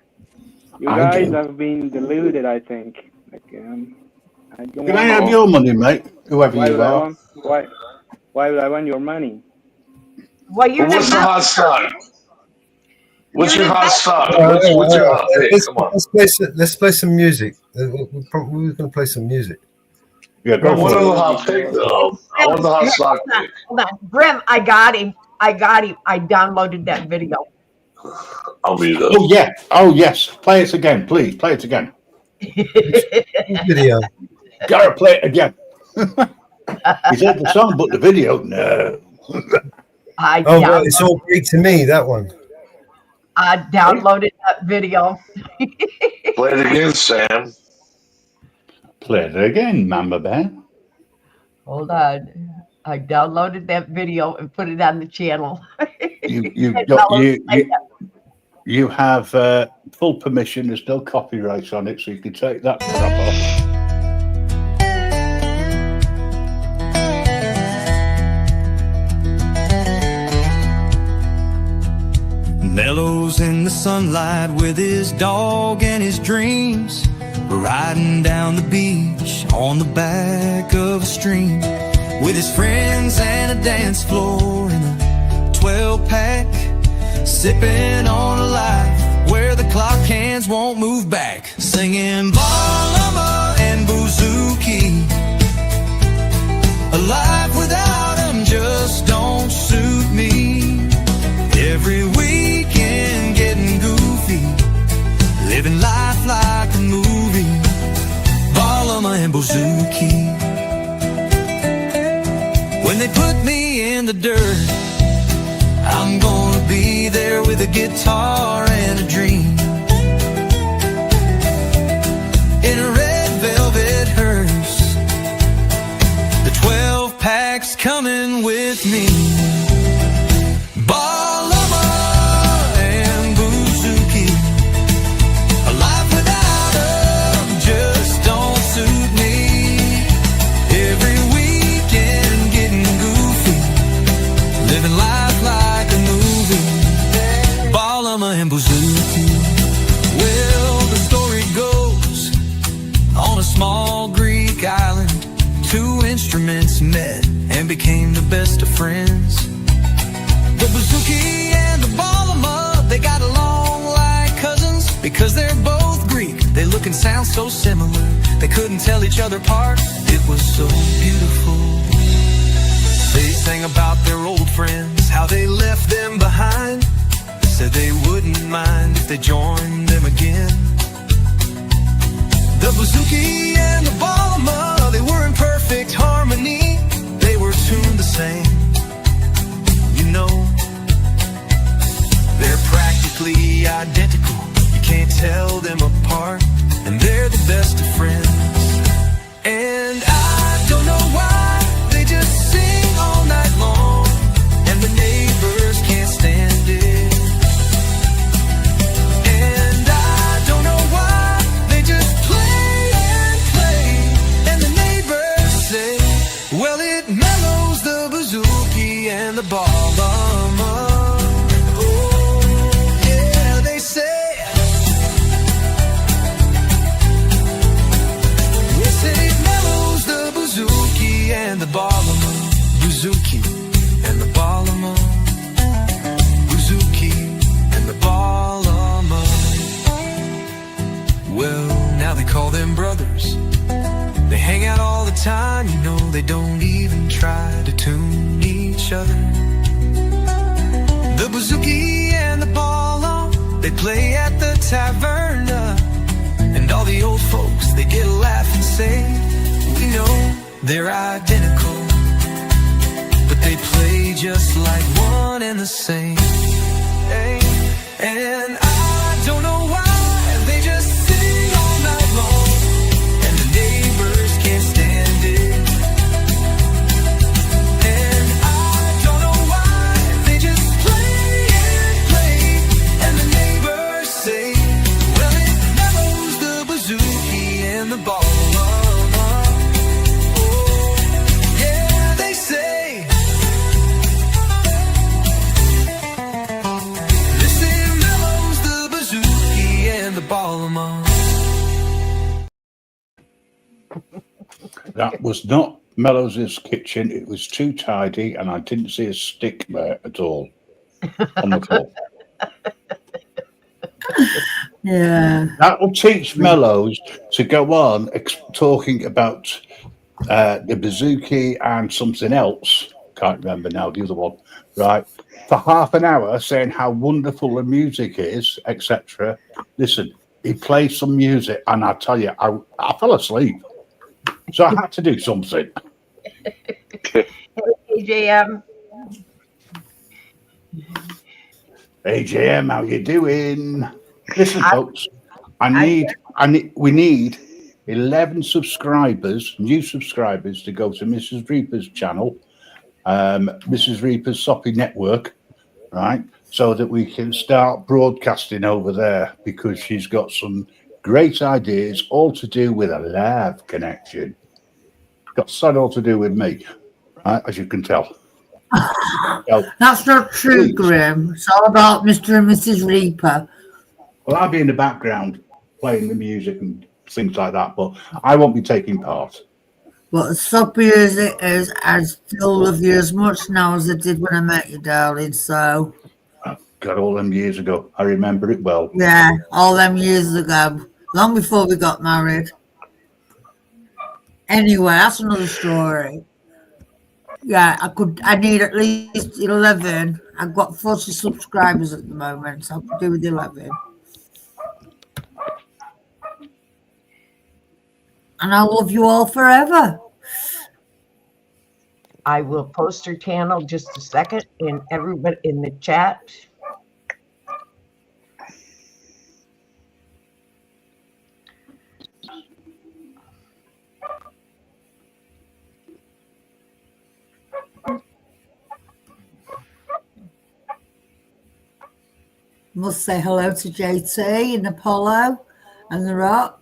You guys have been deluded, I think. Like, I don't Can I have your money, mate? Whoever you are. Why would I want your money? Well, you're what's the hot stock? What's your hot stock? What's your hot pick? Come on. Let's play some music. We're going to play some music. Yeah, I want the hot pick, though. I want the hot stock pick. Hold on. Grim, I got him. I downloaded that video. I'll be there. Oh, yeah. Oh, yes. Play it again, please. Play it again. Video. Gotta play it again. He said the song, but the video, no. Well, it's all Greek to me, that one. I downloaded that video. Play it again, Sam. Play it again, Mama Bear. Hold on. I downloaded that video and put it on the channel. You have full permission. There's no copyright on it, so you can take that crap off. Nello's in the sunlight with his dog and his dreams, riding down the beach on the back of a stream, with his friends and a dance floor in a 12-pack, sipping on a life where the clock hands won't move back, singing Balama and Bouzouki. A life without him just don't suit me. Every weekend getting goofy, living life like a movie. Balama and Bouzouki. When they put me in the dirt, I'm gonna be there with a guitar and a dream, in a red velvet hearse, the 12-pack's coming with me. Balama and Bouzouki. A life without them just don't suit me. Every weekend getting goofy, living life like a movie. Balama and Bouzouki. Well, the story goes, on a small Greek island, two instruments met and became the best of friends. The bouzouki and the balama, they got along like cousins because they're both Greek. They look and sound so similar, they couldn't tell each other apart. It was so beautiful. They sang about their old friends, how they left them behind. Said they wouldn't mind if they joined them again. The bouzouki and the balama, they were in perfect harmony. They were tuned the same. You know, they're practically identical. You can't tell them apart, and they're the best of friends. And I don't know why they just sing all night long, and the neighbors can't stand it. And I don't know why they just play and play, and the neighbors say, well, it mellows the bouzouki and the balama. Oh, yeah, they say. They say it mellows the bouzouki and the balama. Bouzouki and the balama. Bouzouki and the balama. Well, now they call them brothers. They hang out all the time, you know, they don't even try to tune each other. The bouzouki and the bala, they play at the taverna, and all the old folks, they get a laugh and say, we know they're identical, but they play just like one and the same. And I don't know why they just sing all night long, and the neighbors can't stand it. And I don't know why they just play and play, and the neighbors say, well, it mellows the bouzouki and the bala. That was not Mellows' kitchen. It was too tidy, and I didn't see a stick there at all on the floor. Yeah. That will teach Mellows to go on talking about the Bouzouki and something else. Can't remember now, the other one. Right. For half an hour saying how wonderful the music is, etc. Listen, he played some music, and I tell you, I fell asleep. So I had to do something. AJM. AJM, how you doing? Listen, folks, we need 11 subscribers, new subscribers, to go to Mrs. Reaper's channel, Mrs. Reaper's Soppy Network, right? So that we can start broadcasting over there, because she's got some great ideas, all to do with a live connection. Got something all to do with me, right, as you can tell. So, that's not true, Graham. It's all about Mr. and Mrs. Reaper. Well, I'll be in the background playing the music and things like that, but I won't be taking part. But as soppy as it is, I still love you as much now as I did when I met you, darling. So, God, all them years ago, I remember it well. Yeah, all them years ago, long before we got married. Anyway, that's another story. Yeah, I need at least 11. I've got 40 subscribers at the moment, so I could do with 11. And I love you all forever. I will post her channel just a second, and everybody in the chat. Must say hello to JT and Apollo and The Rock.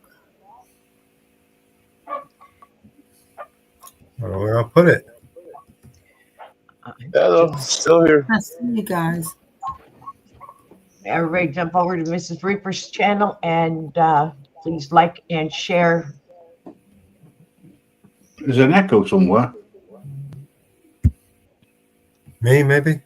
I don't know where I'll put it. Yeah, I'm still here. I see you guys. Everybody jump over to Mrs. Reaper's channel and please like and share. There's an echo somewhere. Me, maybe?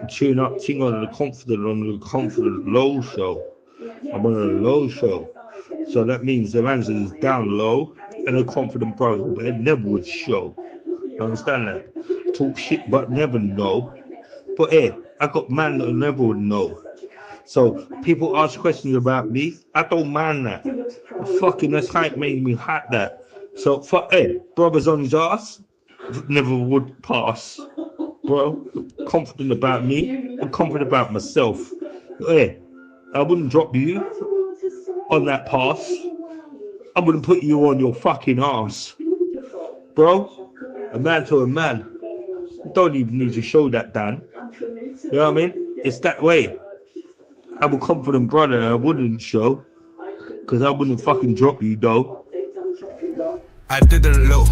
Tune up, ting on the confident low show. I'm on a low show. So that means the man is down low and a confident brother, but it never would show. You understand that? Talk shit but never know. But hey, I got man that never would know. So people ask questions about me, I don't mind that. Fucking that's how it made me hot that. So for brothers on his ass, never would pass. Bro, confident about me, I'm confident about myself. Hey, I wouldn't drop you on that pass. I wouldn't put you on your fucking ass. Bro, a man to a man. You don't even need to show that, Dan. You know what I mean? It's that way. I'm a confident brother and I wouldn't show. Because I wouldn't fucking drop you, though. I didn't low,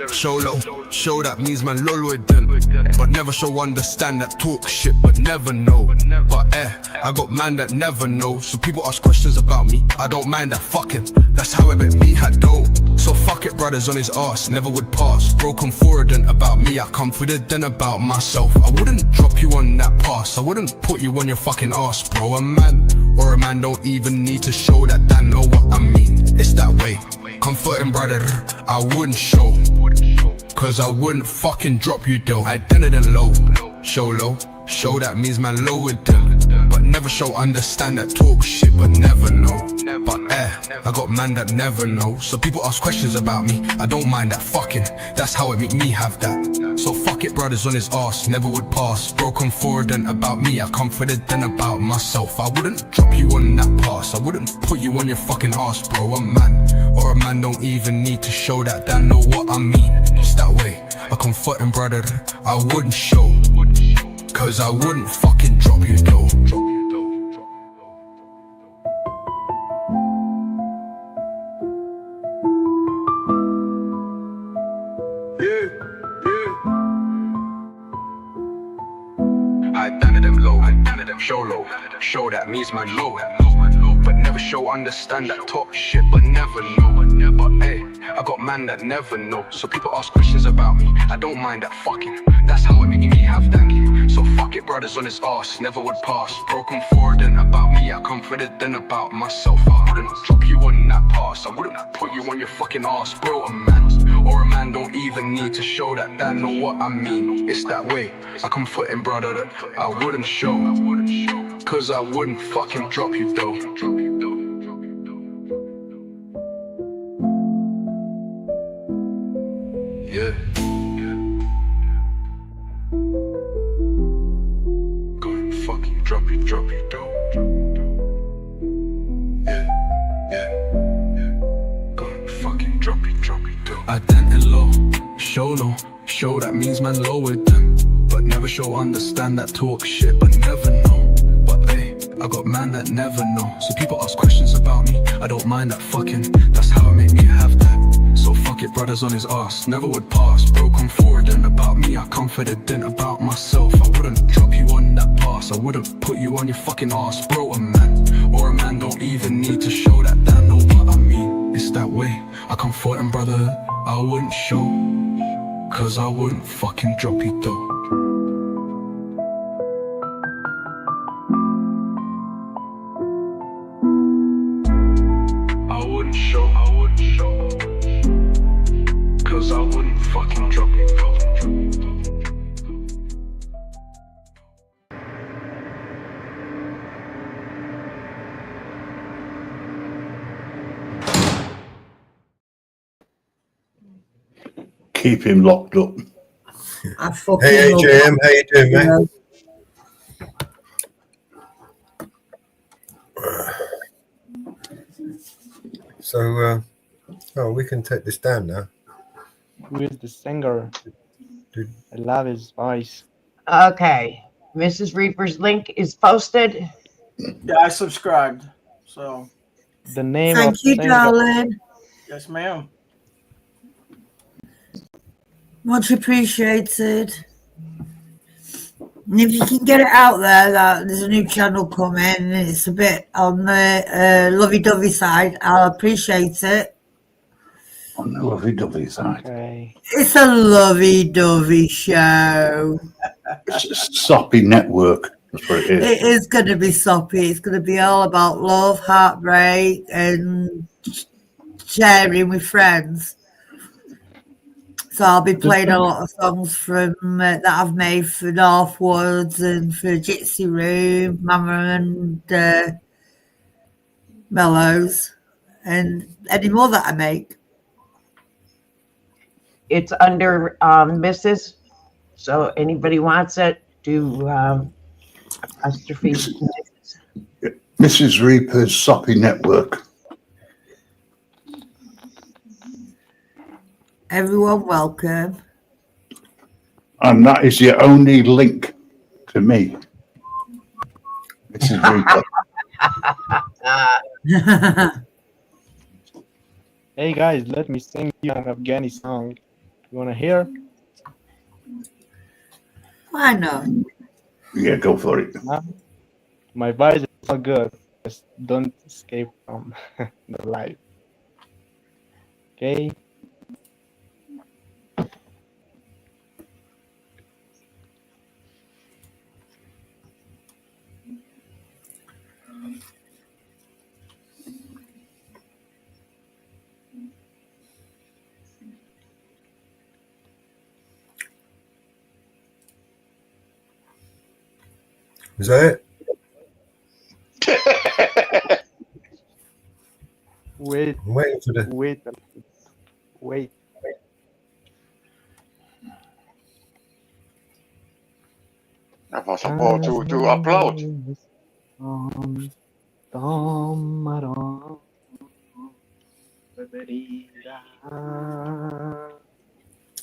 show low, show that means man lol with them. But never show understand that talk shit but never know. But I got man that never know. So people ask questions about me, I don't mind that fucking. That's how I met me had dough. So fuck it, brothers on his ass, never would pass. Bro confident about me, I confident about myself. I wouldn't drop you on that pass, I wouldn't put you on your fucking ass, bro. A man don't even need to show that they know what I mean. It's that way. Comforting brother, I wouldn't show. Cause I wouldn't fucking drop you though. I didn't low, show that means man low with them. But never show understand that talk shit but never know. But I got man that never know. So people ask questions about me, I don't mind that fucking. That's how it make me have that. So fuck it, brothers on his ass, never would pass. Bro confident about me, I confident about myself. I wouldn't drop you on that pass, I wouldn't put you on your fucking ass, bro. A man don't even need to show that they know what I mean. It's that way, a comforting brother, I wouldn't show. Cause I wouldn't fucking drop you though. show that means man low. But never show understand that talk shit, but never know. But hey, I got man that never know. So people ask questions about me, I don't mind that fucking. That's how it make me have dangy. So fuck it, brothers on his ass, never would pass. Broken forward then about me, I confident then about myself. I wouldn't drop you on that pass, I wouldn't put you on your fucking ass, bro. A man don't even need to show that they know what I mean. It's that way, I come footing, brother, that I wouldn't show. Cause I wouldn't fucking drop you though. Yeah. Gonna fucking drop you though. Yeah. Gonna fucking drop you though. I dent it low, show low. Show that means man lowered them. But never show understand that talk shit, but never know. But hey, I got man that never know. So people ask questions about me, I don't mind that fucking. That's how it make me have that. So fuck it, brothers on his ass, never would pass. Bro, come forward and about me, I confident about myself. I wouldn't drop you on that pass, I wouldn't put you on your fucking ass. Bro, a man don't even need to show that they know what I mean. It's that way, I come forward and brother, I wouldn't show. Cause I wouldn't fucking drop you though. I wouldn't show. Cause I wouldn't fucking drop you though. Keep him locked up. Hey, AJM, how you doing, mate? So, we can take this down now. Who is the singer? I love his voice. Okay. Mrs. Reaper's link is posted. Yeah, I subscribed. So the name Thank of you, singer. darling. Yes, ma'am. Much appreciated. And if you can get it out there that there's a new channel coming and it's a bit on the lovey-dovey side, I'll appreciate it. On the lovey-dovey side. Okay. It's a lovey-dovey show. It's a soppy network. That's what it is. It is going to be soppy. It's going to be all about love, heartbreak, and sharing with friends. So I'll be playing a lot of songs from that I've made for Northwoods and for Gypsy Room, Mama and Mellows, and any more that I make. It's under Mrs. So anybody wants it, do apostrophe. Mrs. Reaper's Soppy Network. Everyone welcome. And that is your only link to me. Mrs. Reaper. Hey guys, let me sing you an Afghani song. You wanna hear? Why not? Yeah, go for it. My voice is so good. Just don't escape from the light. Okay. Is that it? Wait. I'm waiting for the. Wait. I was about to upload.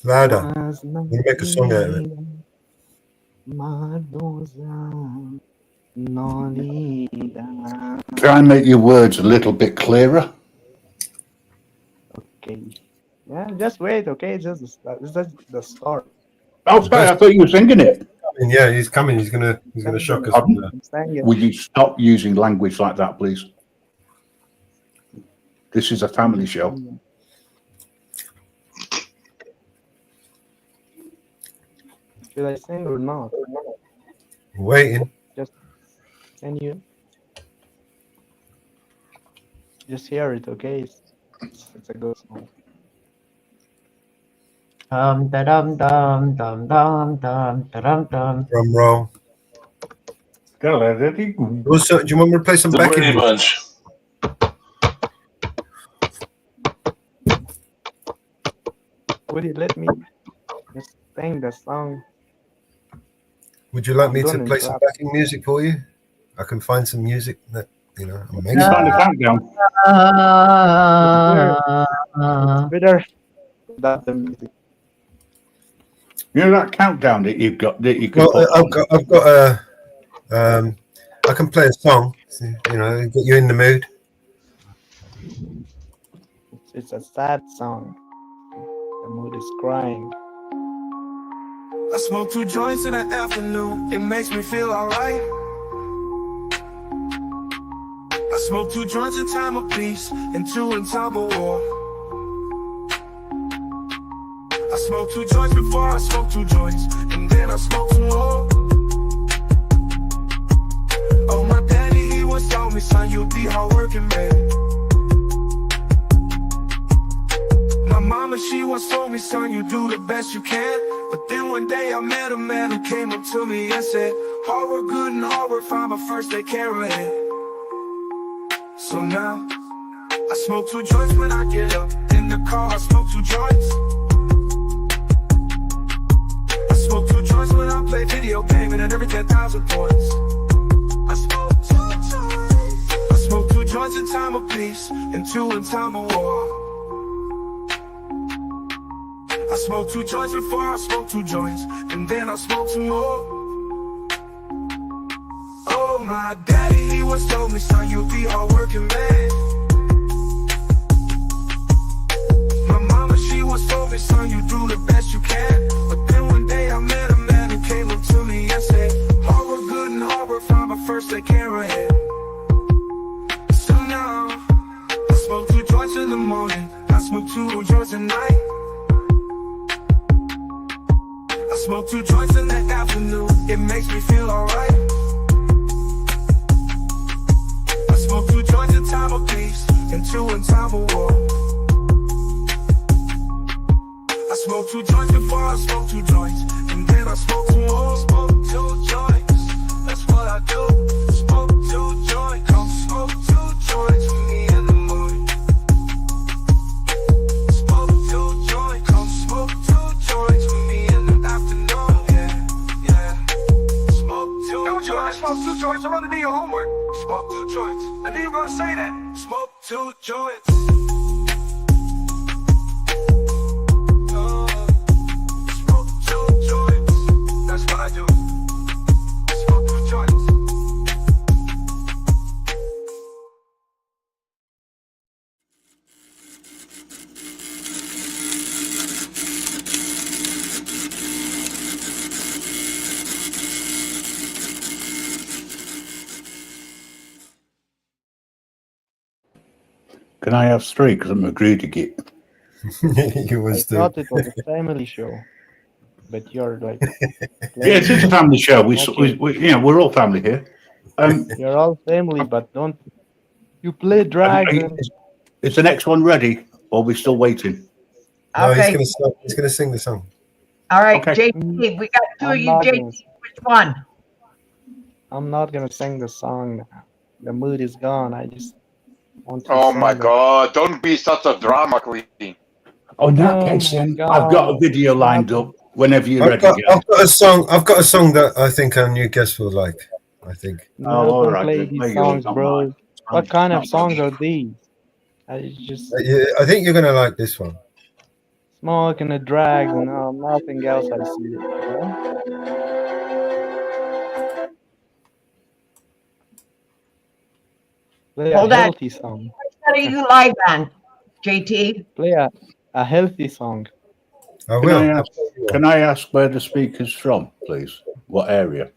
Louder. You make a song out of it. Try and make your words a little bit clearer. Okay. Yeah, just wait, okay? Just the start. The start. Oh, sorry, I thought you were singing it. coming. Yeah, he's coming. He's gonna shock us. From there. Will you stop using language like that, please? This is a family show. Should I sing or not? Waiting. Just can you just hear it? Okay, it's a good song. Dum dum dum dum dum dum dum dum. Drum roll. Also, do you want me to play some The backing Brady music? Bunch. Would you let me just sing the song? Would you like me to Don't play some interrupt. backing music for you? I can find some music that Can amazing. you find a countdown? It's better without the music. You know that countdown that you've got that you can Well, put I've got a. I can play a song. Get you in the mood. It's a sad song. The mood is crying. I smoke 2 joints in the afternoon, it makes me feel alright. I smoke 2 joints in time of peace and 2 in time of war. I smoke 2 joints before I smoke 2 joints, and then I smoke 2 more. Oh, my daddy, he once told me, son, you'll be hardworking, man. My mama, she once told me, son, you do the best you can. But then one day I met a man who came up to me and said, hard work good and hard work fine, but first they carry it. So now, I smoke 2 joints when I get up. In the car, I smoke 2 joints. I smoke 2 joints when I play video game and every 10,000 points. I smoke 2 joints. I smoke 2 joints in time of peace and 2 in time of war. I smoke 2 joints before I smoke 2 joints, and then I smoke 2 more. Oh, my daddy, he once told me, son, you'll be hardworking, man. My mama, she once told me, son, you do the best you can. But then one day I met a man who came up to me and said, hard work good and hard work fine, but first they carry it. So now, I smoke 2 joints in the morning, I smoke 2 joints at night. I smoke 2 joints in the afternoon, it makes me feel alright. I smoke 2 joints in time of peace and 2 in time of war. I smoke 2 joints before I smoke 2 joints, and then I smoke 2 more. Smoke 2 joints, that's what I do. Smoke 2 joints, come smoke 2 joints with me in the morning. Smoke 2 joints, come smoke 2 joints with me in the afternoon. Yeah. Smoke 2 joints. Smoke 2 joints. I'm gonna do your homework. Smoke 2 joints. I knew you were gonna say that. Smoke 2 joints. Smoke 2 joints. That's what I do. Smoke 2 joints. Can I have 3? Because I'm a greedy git. You I thought it was a family show, but you're like, Yeah, it is a family show. Okay. We're all family here. You're all family, but don't you play dragon? Is the next one ready, or are we still waiting? No, Okay. he's gonna sing the song. All right, Okay. JT, we got 2 of I'm you, not JT. gonna- Which one? I'm not gonna sing the song now. The mood is gone. I just want to. Oh sing my it. God! Don't be such a drama queen. Oh, in that Oh case, my then I've got a God. video lined up whenever you're I've ready. got, Gav. I've got a song. I've got a song that I think our new guest will like. I think. No, all don't right, play then. these There you go. songs, Not bro. mine. What kind of Not songs mine. are these? I just Yeah, I think you're gonna like this one. smoke and a drag and nothing else I see. You know? Play a Hold on. healthy song. What are you live on, JT? Play a healthy song. I will. Can I ask where the speaker's from, please? What area?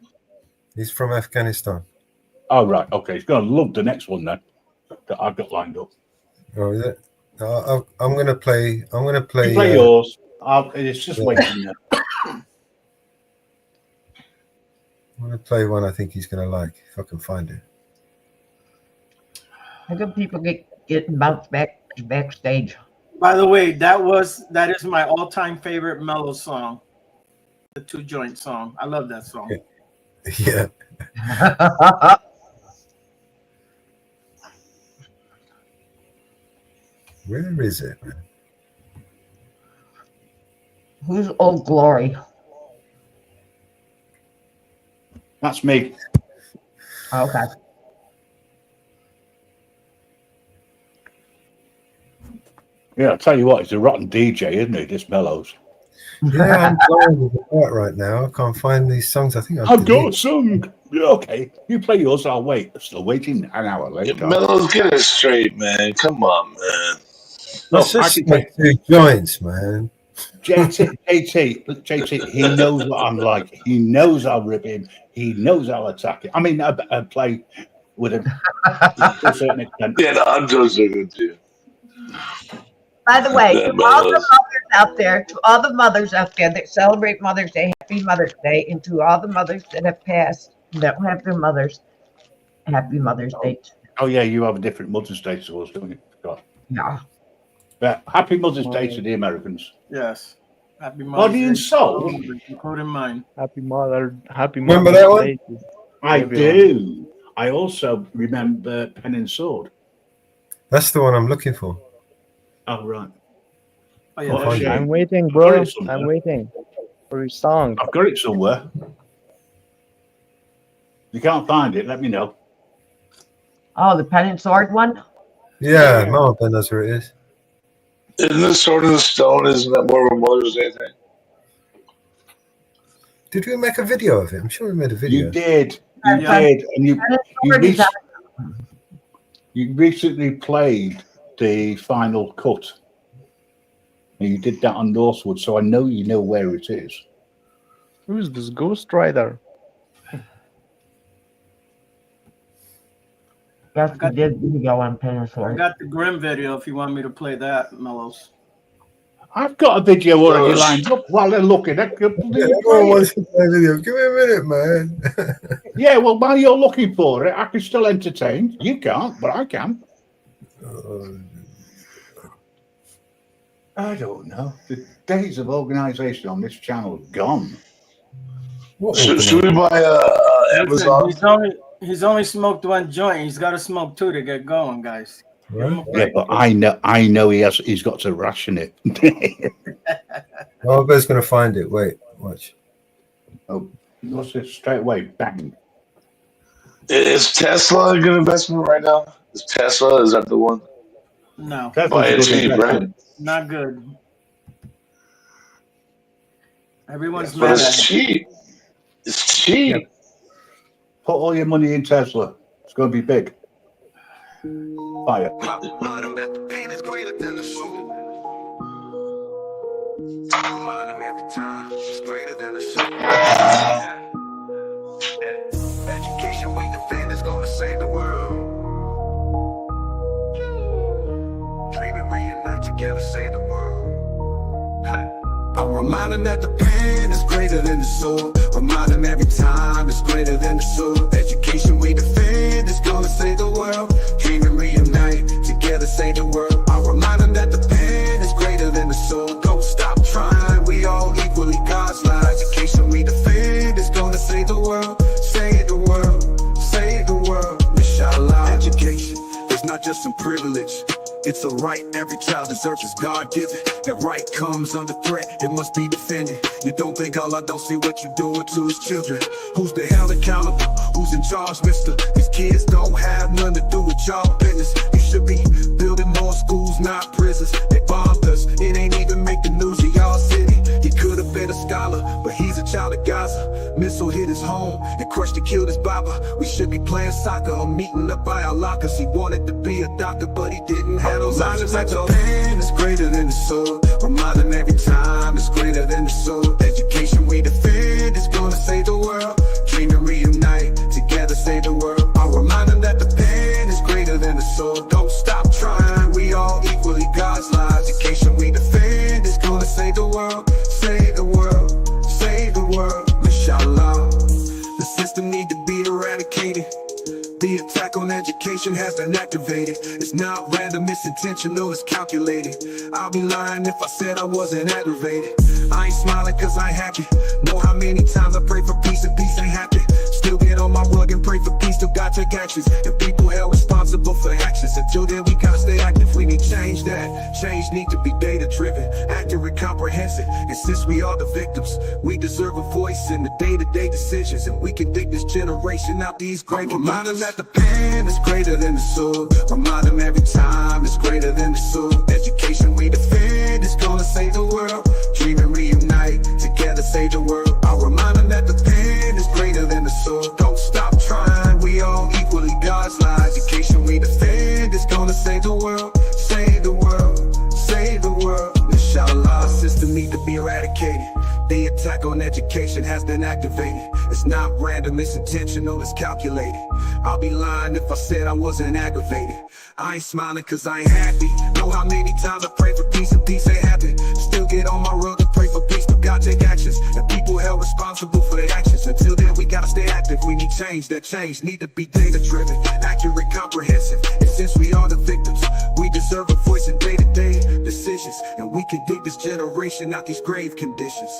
He's from Afghanistan. Oh, right. Okay. He's going to love the next one then that I've got lined up. Oh, is it? I'm going to play. I'm going to play. You play yours. It's just waiting there. I'm going to play one I think he's going to like, if I can find it. How come people get bounced backstage? By the way, that is my all-time favorite Mellow song, the 2 Joint song. I love that song. Yeah. Where is it, man? Who's Old Glory? That's me. Okay. Yeah, I'll tell you what, he's a rotten DJ, isn't he, this Mellows? Yeah, I'm playing with the part right now. I can't find these songs. I think I've got a song. Yeah, okay, you play yours, I'll wait. I'm still waiting an hour later. Mellows, get it straight, man. Come on, man. Let's just make 2 joints, man. JT, he knows what I'm like. He knows I'll rip him. He knows I'll attack him. I mean, I play with him to a certain extent. Yeah, no, I'm joking too. By the way, to all the mothers out there that celebrate Mother's Day, happy Mother's Day, and to all the mothers that have passed that don't have their mothers, happy Mother's Day. Oh yeah, you have a different Mother's Day to us, don't you? God. Yeah. Yeah, happy Mother's Day to the Americans. Yes. Happy Mother's Body Day. and soul. Including mine. Happy Mother's Remember that one? Day to I everyone. do. I also remember Pen and Sword. That's the one I'm looking for. Oh right. Oh, yeah, What a shame. I'm waiting, I've got bro. it somewhere. I'm waiting for your song. I've got it somewhere. You can't find it, let me know. Oh, the Pen and Sword one? Yeah, Mama Ben knows where it is. Isn't the Sword in the Stone? Isn't that more of a Mother's Day thing? Did we make a video of it? I'm sure we made a video. You did. You Yeah. did. And Sword is you recently played the final cut. And you did that on Northwood, so I know you know where it is. Who's this Ghost Rider? Yes, we did video on Pen and I Sword. got the Grim video if you want me to play that, Mellows. I've got a video already lined up while they're looking at Everyone wants to play a video. Give me a minute, man. Yeah, well, while you're looking for it, I can still entertain. You can't, but I can. I don't know. The days of organisation on this channel are gone. Should we buy Amazon? He's only smoked 1 joint. He's got to smoke 2 to get going, guys. Yeah, but I know he's got to ration it. Oh, Bear's going to find it. Wait, watch. Oh, what's this? Straight away, bang. Is Tesla a good investment right now? Is that the one? No. Buy it cheap, right? Not good. Everyone's But mad at it's him. cheap. It's cheap. Yeah. Put all your money in Tesla. It's going to be big. Buy it. Education we defend is gonna save the world. Dreaming, reunite together, save the world. I'm reminding that the pen is greater than the sword. Reminding every time it's greater than the sword. Education we defend is gonna save the world. Dreaming, reunite together, save the world. I'm reminding that the pen is greater than the sword. Don't stop trying, we all equally God's light. Education we defend is gonna save the world. Save the world, save the world. Inshallah. Education is not just some privilege. It's a right every child deserves, is God-given. That right comes under threat, it must be defended. You don't think Allah don't see what you're doing to his children? Who's the hell accountable? Who's in charge, mister? These kids don't have nothing to do with y'all business. You should be building more schools, not prisons. They bombed us, it ain't even make the news of y'all city. He could have been a scholar, but he's a child of Gaza. Missile hit his home and crushed and killed his baba. We should be playing soccer or meeting up by our lockers. He wanted to be a doctor, but he didn't have those options. Like the pen is greater than the sword. Reminding every time it's greater greater than the soul. Education we defend is gonna save the world. Dream and reunite, together save the world. I'll remind them that the pen is greater than the soul. Don't stop trying, we all equally God's lives. Education we defend is gonna save the world. Save the world, save the world, inshallah. The system need to be eradicated. The attack on education has been activated. It's not random, it's intentional, it's calculated. I'll be lying if I said I wasn't aggravated. I ain't smiling cause I ain't happy. Know how many times I pray for peace and peace ain't happen. Still get on my rug and pray for peace, still gotta take actions. And people held responsible for actions. Until then we gotta stay active, we need change that. Change need to be data driven, accurate, comprehensive. And since we are the victims, we deserve a voice in the day-to-day decisions. And we can dig this generation out these great. Remind them that the pen is greater than the soul. Remind them every time it's greater than the soul. Education we defend is gonna save the world. Dream and reunite, together save the world. I'll remind them that the pen is greater than the soul. Don't stop trying, we all equally God's lives. Education we defend is gonna save the world. Save the world, save the world. Inshallah, system need to be eradicated. The attack on education has been activated. It's not random, it's intentional, it's calculated. I'll be lying if I said I wasn't aggravated. I ain't smiling cause I ain't happy. Know how many times I pray for peace and peace ain't happen. Still get on my rug to pray for peace, but God take actions. And people held responsible for their actions. Until then we gotta stay active, we need change. That change need to be data driven, accurate, comprehensive. And since we are the victims, we deserve a voice in day-to-day decisions. And we can dig this generation out these grave conditions.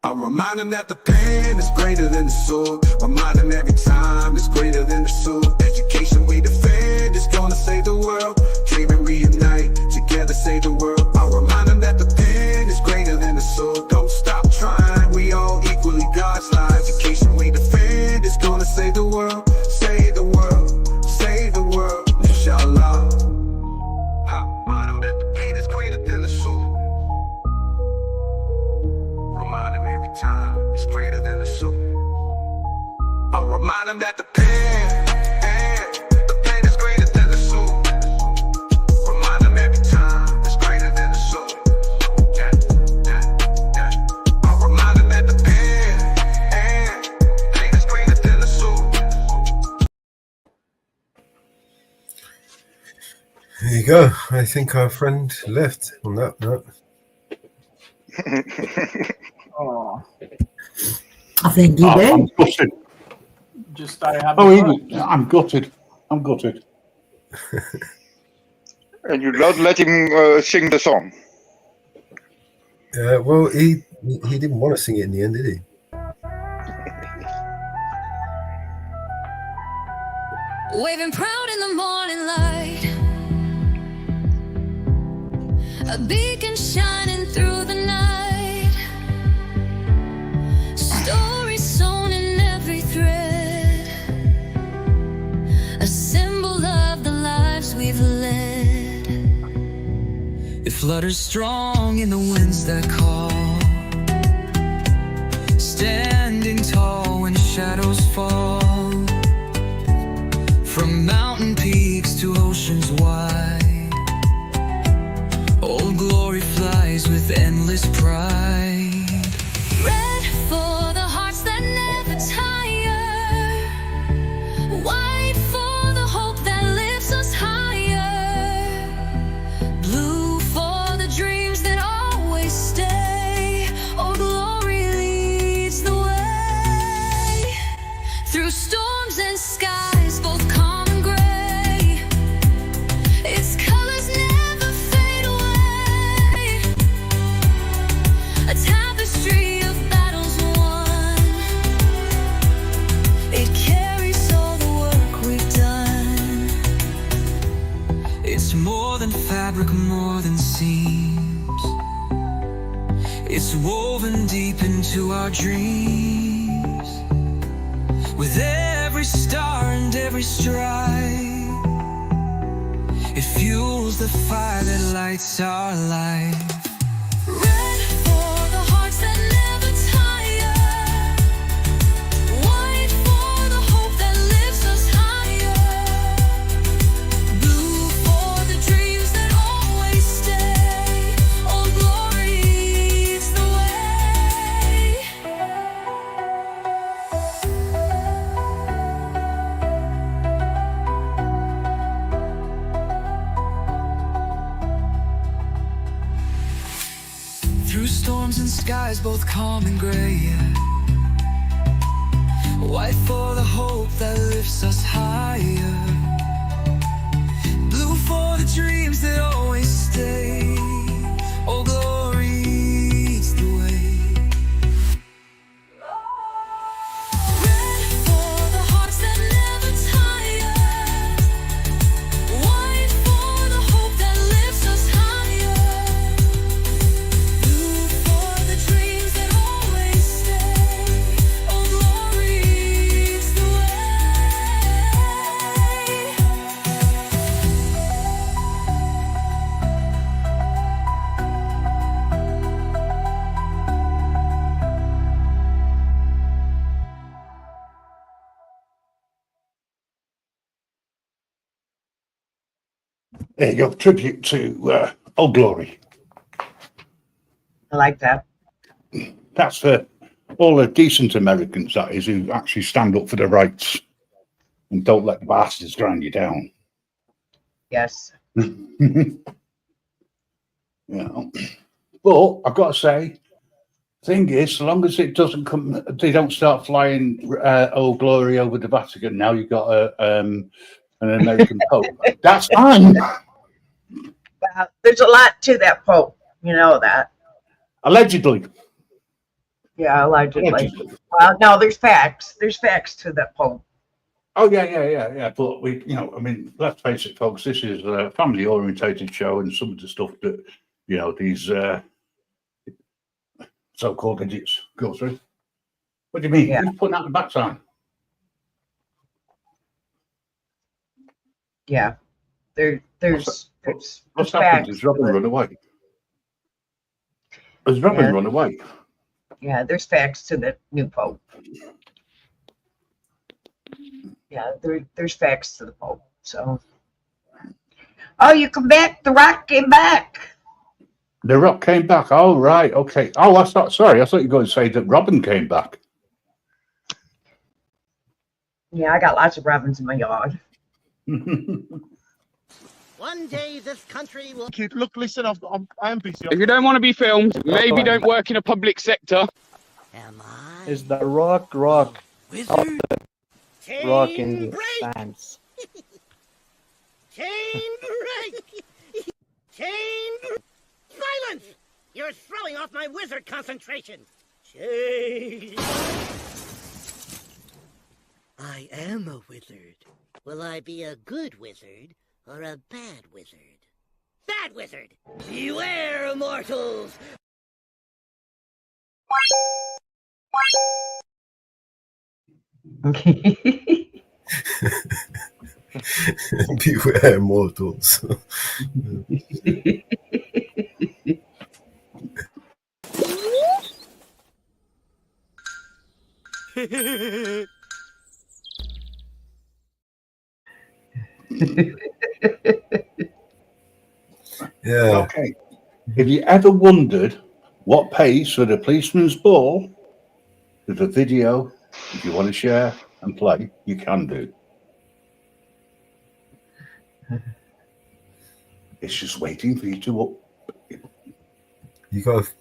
I'll remind them that the pen is greater than the soul. Remind them every time it's greater than the soul. Education we defend is gonna save the world. Dream and reunite, together save the world. I'll remind them that the pen is greater than the soul. Don't stop trying, we all equally God's lives. Education we defend is gonna save the world. Save the world, save the world, inshallah. I'll remind them that the pen is greater than the soul. Remind them every time it's greater than the soul. I'll remind them that the pen is greater than the soul. Remind them every time it's greater than the soul. I'll remind them that the pen is greater than the soul. There you go. I think our friend left on that note. Oh, I think you did. I'm gutted. just I have. I'm gutted. I'm gutted. And you not let him sing the song. Well, he didn't want to sing it in the end, did he? Waving proud in the morning light, a beacon shining through the night, stories sewn in every thread, a symbol of the lives we've led. It flutters strong in the winds that call, standing tall when shadows fall. From mountain peaks to oceans wide, Old Glory flies with endless pride. Red for the hearts that never tire, white for the hope that lifts us higher, blue for the dreams that always stay. Old Glory leads the way through storms and skies, both calm and gray. Its colors never fade away, a tapestry of battles won. It carries all the work we've done. It's more than fabric, more than seams. It's woven deep into our dreams. With every star and every stripe, it fuels the fire that lights our life. Red for the hearts that never tire, white for the hope that lifts us higher, blue for the dreams that always stay. Old Glory leads the way Through storms and skies both calm and gray, yeah. White for the hope that lifts us higher. Blue for the dreams that always stay. Oh, glory's the way. Red for the hearts that never tire. White for the hope that lifts us higher. Blue for the dreams that always stay. Oh, glory's the way. There you go. Tribute to Old Glory. I like that. That's for all the decent Americans, that is, who actually stand up for their rights and don't let the bastards grind you down. Yes. Yeah. But I've got to say, thing is, so long as it doesn't come, they don't start flying Old Glory over the Vatican. Now you've got an American Pope. That's fine. There's a lot to that Pope. You know that. Allegedly. Yeah, allegedly. Well, no, there's facts. There's facts to that Pope. Oh yeah. But we, I mean, let's face it, folks. This is a family-orientated show, and some of the stuff that these so-called idiots go through. What do you mean? Yeah. Who's putting out the backside? Yeah. There's What's facts happened? Has Robin to it. run away? Has Robin run away? Yeah, there's facts to the new Pope. Yeah, there's facts to the Pope. So, oh, you come back. The Rock came back. The Rock came back. Oh, right. Okay. Oh, I thought you were going to say that Robin came back. Yeah, I got lots of robins in my yard. One day this country will. Look, listen, I am busy. If you don't want to be filmed, maybe don't work in a public sector. Is the rock Wizard? rock in the sands? Chain break! Silence! You're throwing off my wizard concentration. Chain. I am a wizard. Will I be a good wizard or a bad wizard? Bad wizard! Beware, mortals! Beware mortals. Yeah. Okay. Have you ever wondered what pays for the policeman's ball? There's a video. If you want to share and play, you can do. It's just waiting for you to up. You got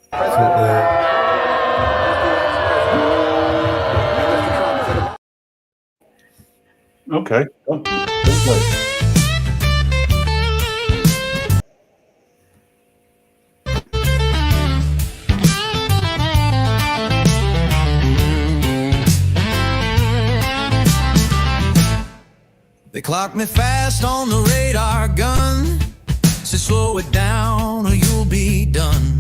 Okay. They clock me fast on the radar gun. Say slow it down or you'll be done.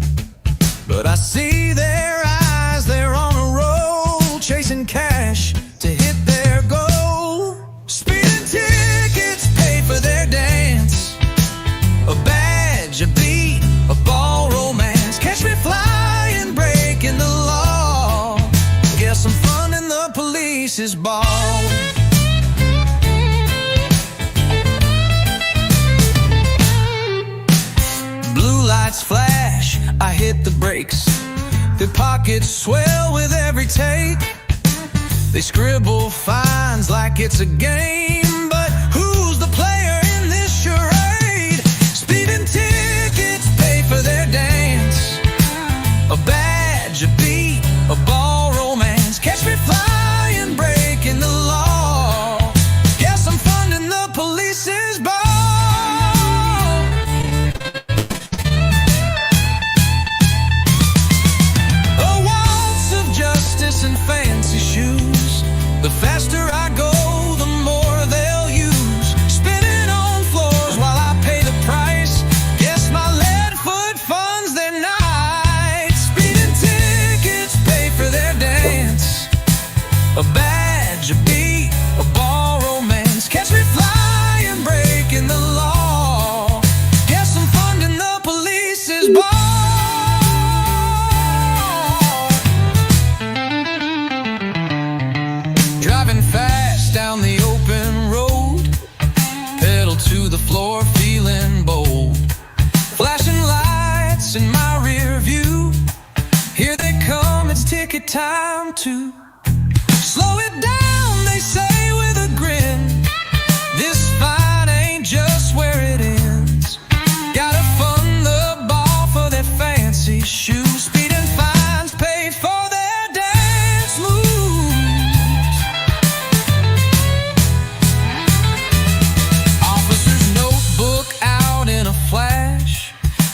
But I see their eyes, they're on a roll, chasing cash to hit their goal. Speeding tickets pay for their dance. A badge, a beat, a ball romance. Catch me flying, breaking the law. Guess I'm fun in the police's ball. Flash, I hit the brakes. Their pockets swell with every take. They scribble fines like it's a game, but who's the player in this charade? Speeding tickets pay for their dance. A Here they come, it's ticket time to slow it down, they say with a grin. This fight ain't just where it ends. Gotta fund the ball for their fancy shoes. Speeding fines pay for their dance moves. Officer's notebook out in a flash,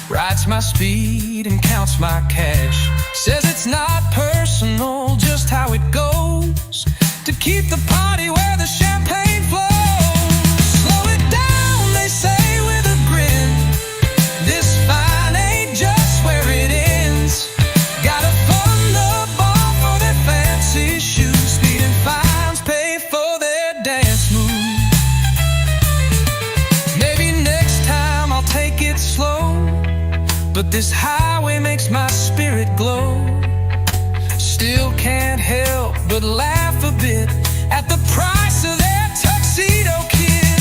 writes my speed and counts my cash. Says it's not personal, just how it goes, to keep the party where the champagne flows. Slow it down, they say with a grin. This fight ain't just where it ends. Gotta fund the ball for their fancy shoes. Speeding fines pay for their dance moves. Maybe next time I'll take it slow, but this highway makes my spirit glow. Still can't help but laugh a bit at the price of their tuxedo kid.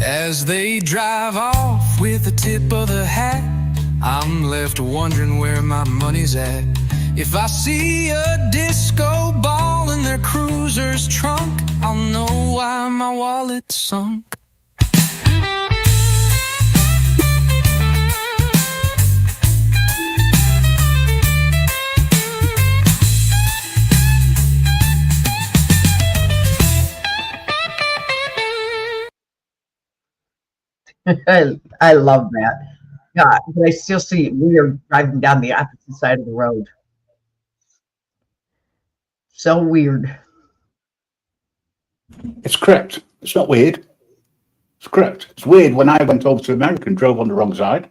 As they drive off with the tip of the hat, I'm left wondering where my money's at. If I see a disco ball in their cruiser's trunk, I'll know why my wallet's sunk. I love that. Yeah, but I still see it. We are driving down the opposite side of the road. So weird. It's correct. It's not weird. It's correct. It's weird when I went over to America and drove on the wrong side.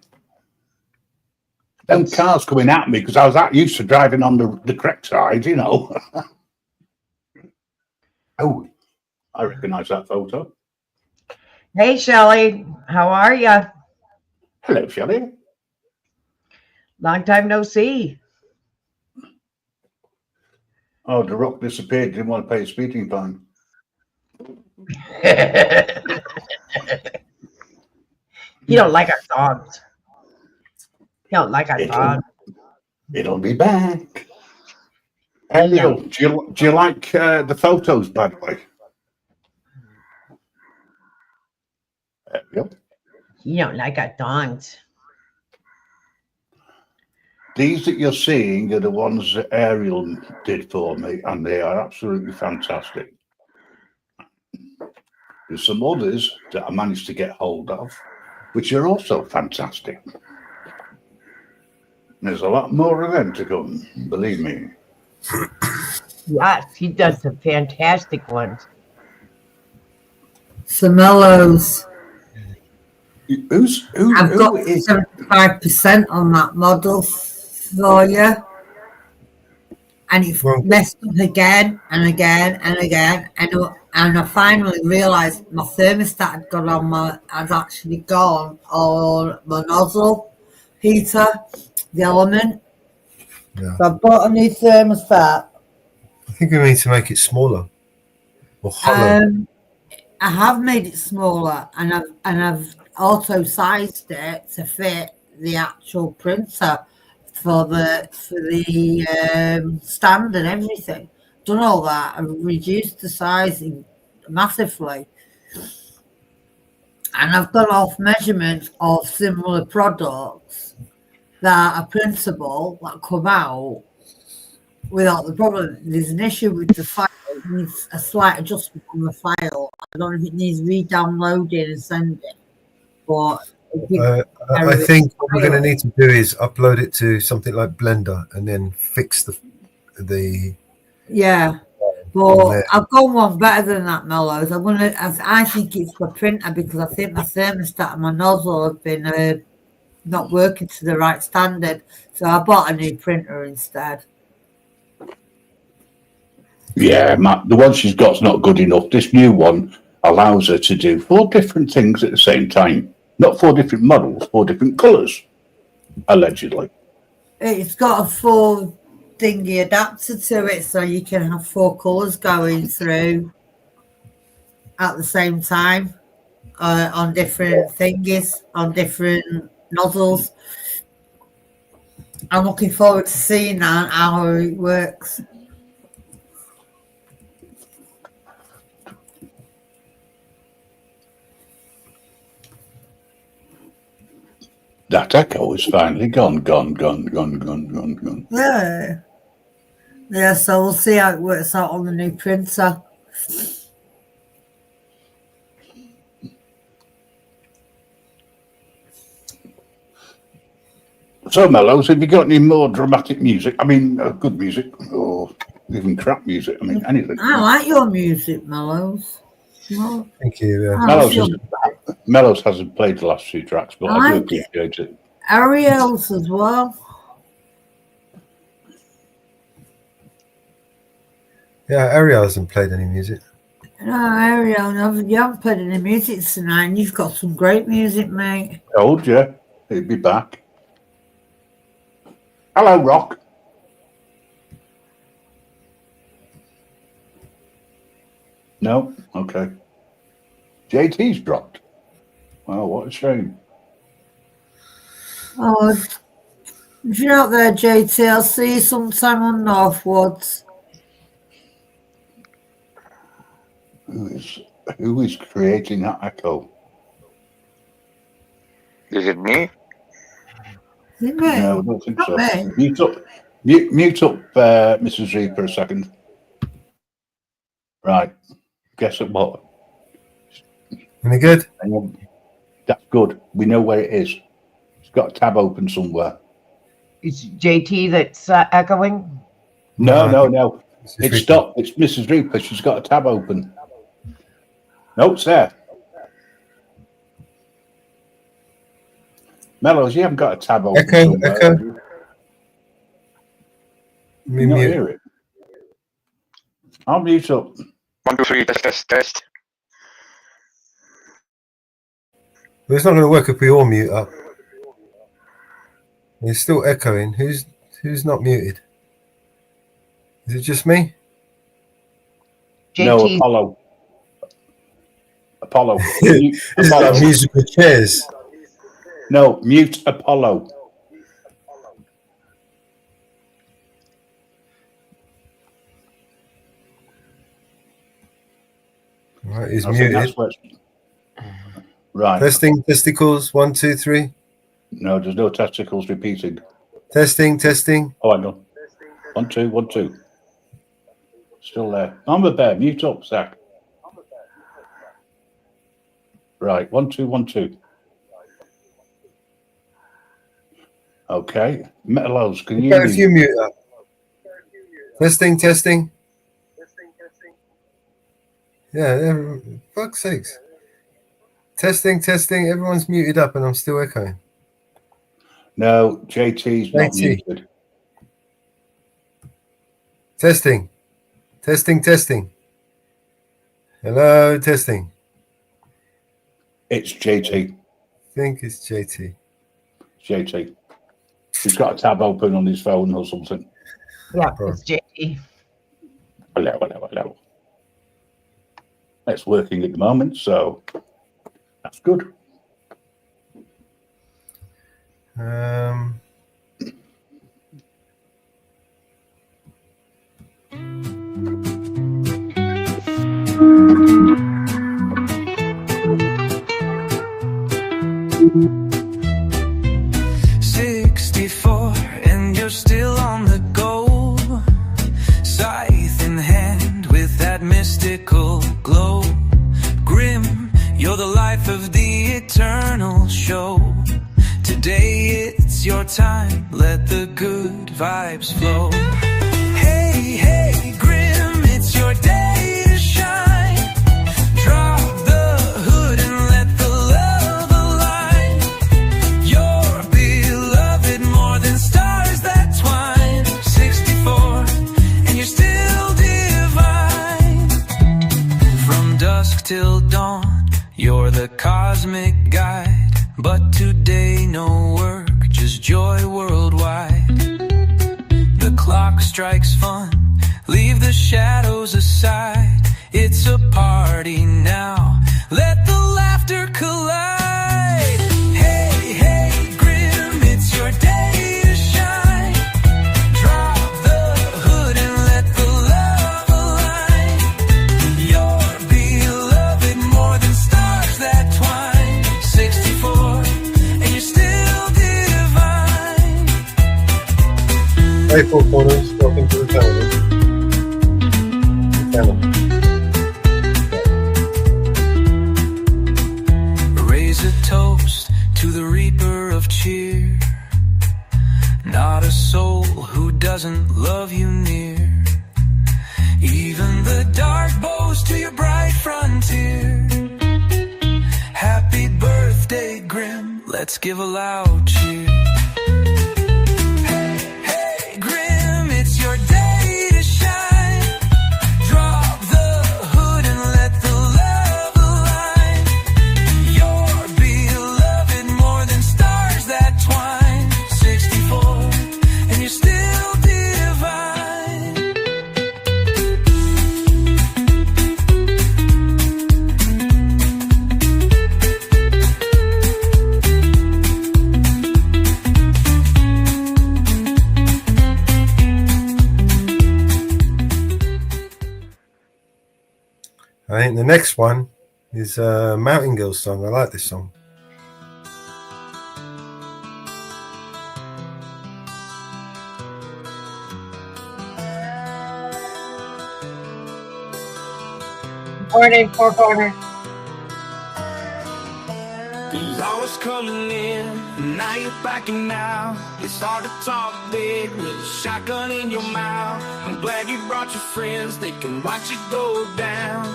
Them cars coming at me because I was that used to driving on the correct side, you know. Oh, I recognise that photo. Hey, Shelley, how are you? Hello, Shelley. Long time no see. Oh, The Rock disappeared. Didn't want to pay a speeding fine. You don't like our songs. You don't like our songs. It'll be back. Hello. Do you like the photos, by the way? There we go. You don't like our songs. These that you're seeing are the ones that Ariel did for me, and they are absolutely fantastic. There's some others that I managed to get hold of, which are also fantastic. There's a lot more of them to come, believe me. Yes, he does some fantastic ones. Some Mellows. I've got is 75% on that model for you. And it's messed up again and again and again. And I finally realised my thermostat had gone on had actually gone on my nozzle heater, the Element. Yeah. So I bought a new thermostat. I think we need to make it smaller or hollow. I have made it smaller, and I've also sized it to fit the actual printer for the stand and everything. Done all that. I've reduced the sizing massively, and I've gone off measurements of similar products that are printable that come out without the problem. There's an issue with the file. It needs a slight adjustment on the file. I don't know if it needs re-downloading and sending, but I think what we're going to need to do is upload it to something like Blender and then fix the yeah. But I've got one better than that, Mellows. I think it's the printer because I think my thermostat and my nozzle have been not working to the right standard. So I bought a new printer instead. Yeah, the one she's got's not good enough. This new one allows her to do 4 different things at the same time. Not 4 different models, 4 different colours, allegedly. It's got a 4 thingy adapter to it, so you can have 4 colours going through at the same time on different thingies, on different nozzles. I'm looking forward to seeing that, how it works. That echo is finally gone. Yeah. Yeah, so we'll see how it works out on the new printer. So, Mellows, have you got any more dramatic music? I mean, good music, or even crap music? I mean, anything. I like your music, Mellows. Well, Thank you. Mellows hasn't played the last 2 tracks, but I do like appreciate it. Ariel's as well. Yeah, Ariel hasn't played any music. No, Ariel, you haven't played any music tonight, and you've got some great music, mate. Told you, he'd be back. Hello, Rock. No? Okay. JT's dropped. Well, what a shame. Oh, if you're out there, JT, I'll see you sometime on Northwoods. Who is creating that echo? Is it me? Is it me? No, I don't think Not so. me. Mute up Mrs. Reaper a second. Right. Guess at what? Any good? That's good. We know where it is. It's got a tab open somewhere. It's JT that's echoing. No. It's stopped. It's Mrs. Reaper. She's got a tab open. No, it's there. Mellows, you haven't got a tab open. Echo. You not hear it. I'll mute up. 1, 2, 3, test. Well, it's not going to work if we all mute up. It's still echoing. Who's not muted? Is it just me? JT. No, Apollo. Is that musical chairs? No, mute Apollo. Right, he's I think muted. that's where right. Testing, testicles, 1, 2, 3. No, there's no testicles repeating. Testing. Oh, hang on. 1, 2, 1, 2. Still there. Mama Bear, mute up, Zach. Right, 1, 2, 1, 2. Okay. Metalos, can you hear If you mute up. Testing. Yeah, fuck's sakes. Testing. Everyone's muted up and I'm still echoing. No, JT's not muted. Testing. Hello, testing. It's JT. I think it's JT. JT. He's got a tab open on his phone or something. Yeah, it's JT. Hello. It's working at the moment, so that's good. And you're still on the go, scythe in hand with that mystical glow. Grim, you're the life of the eternal show. Today it's your time, let the good vibes flow. Hey, Grim, it's your day to shine. Drop the hood and let the love align. You're beloved more than stars that twine. 64, and you're still divine. From dusk till dawn, you're the cosmic guide. But today no work, just joy worldwide. strikes fun. Leave the shadows aside. It's a party now. Let the laughter collide. Hey, hey, Grim, it's your day to shine. Drop the hood and let the love align. You're beloved more than stars that twine. 64, and you're still divine. Hey, Four Corners, welcome to the family. Raise a toast to the reaper of cheer. Not a soul who doesn't love you near. Even the dark bows to your bright frontier. Happy birthday, Grim. Let's give a loud cheer. Hey, Grim, it's your day to shine. Drop the hood and let the love align. You're beloved more than stars that twine. 64, and you're still divine. I think the next one is a Mountain Girls song. I like this song. Morning, Four Corners. Law was coming in, and now you're backing out. It's hard to talk big with a shotgun in your mouth. I'm glad you brought your friends, they can watch it go down.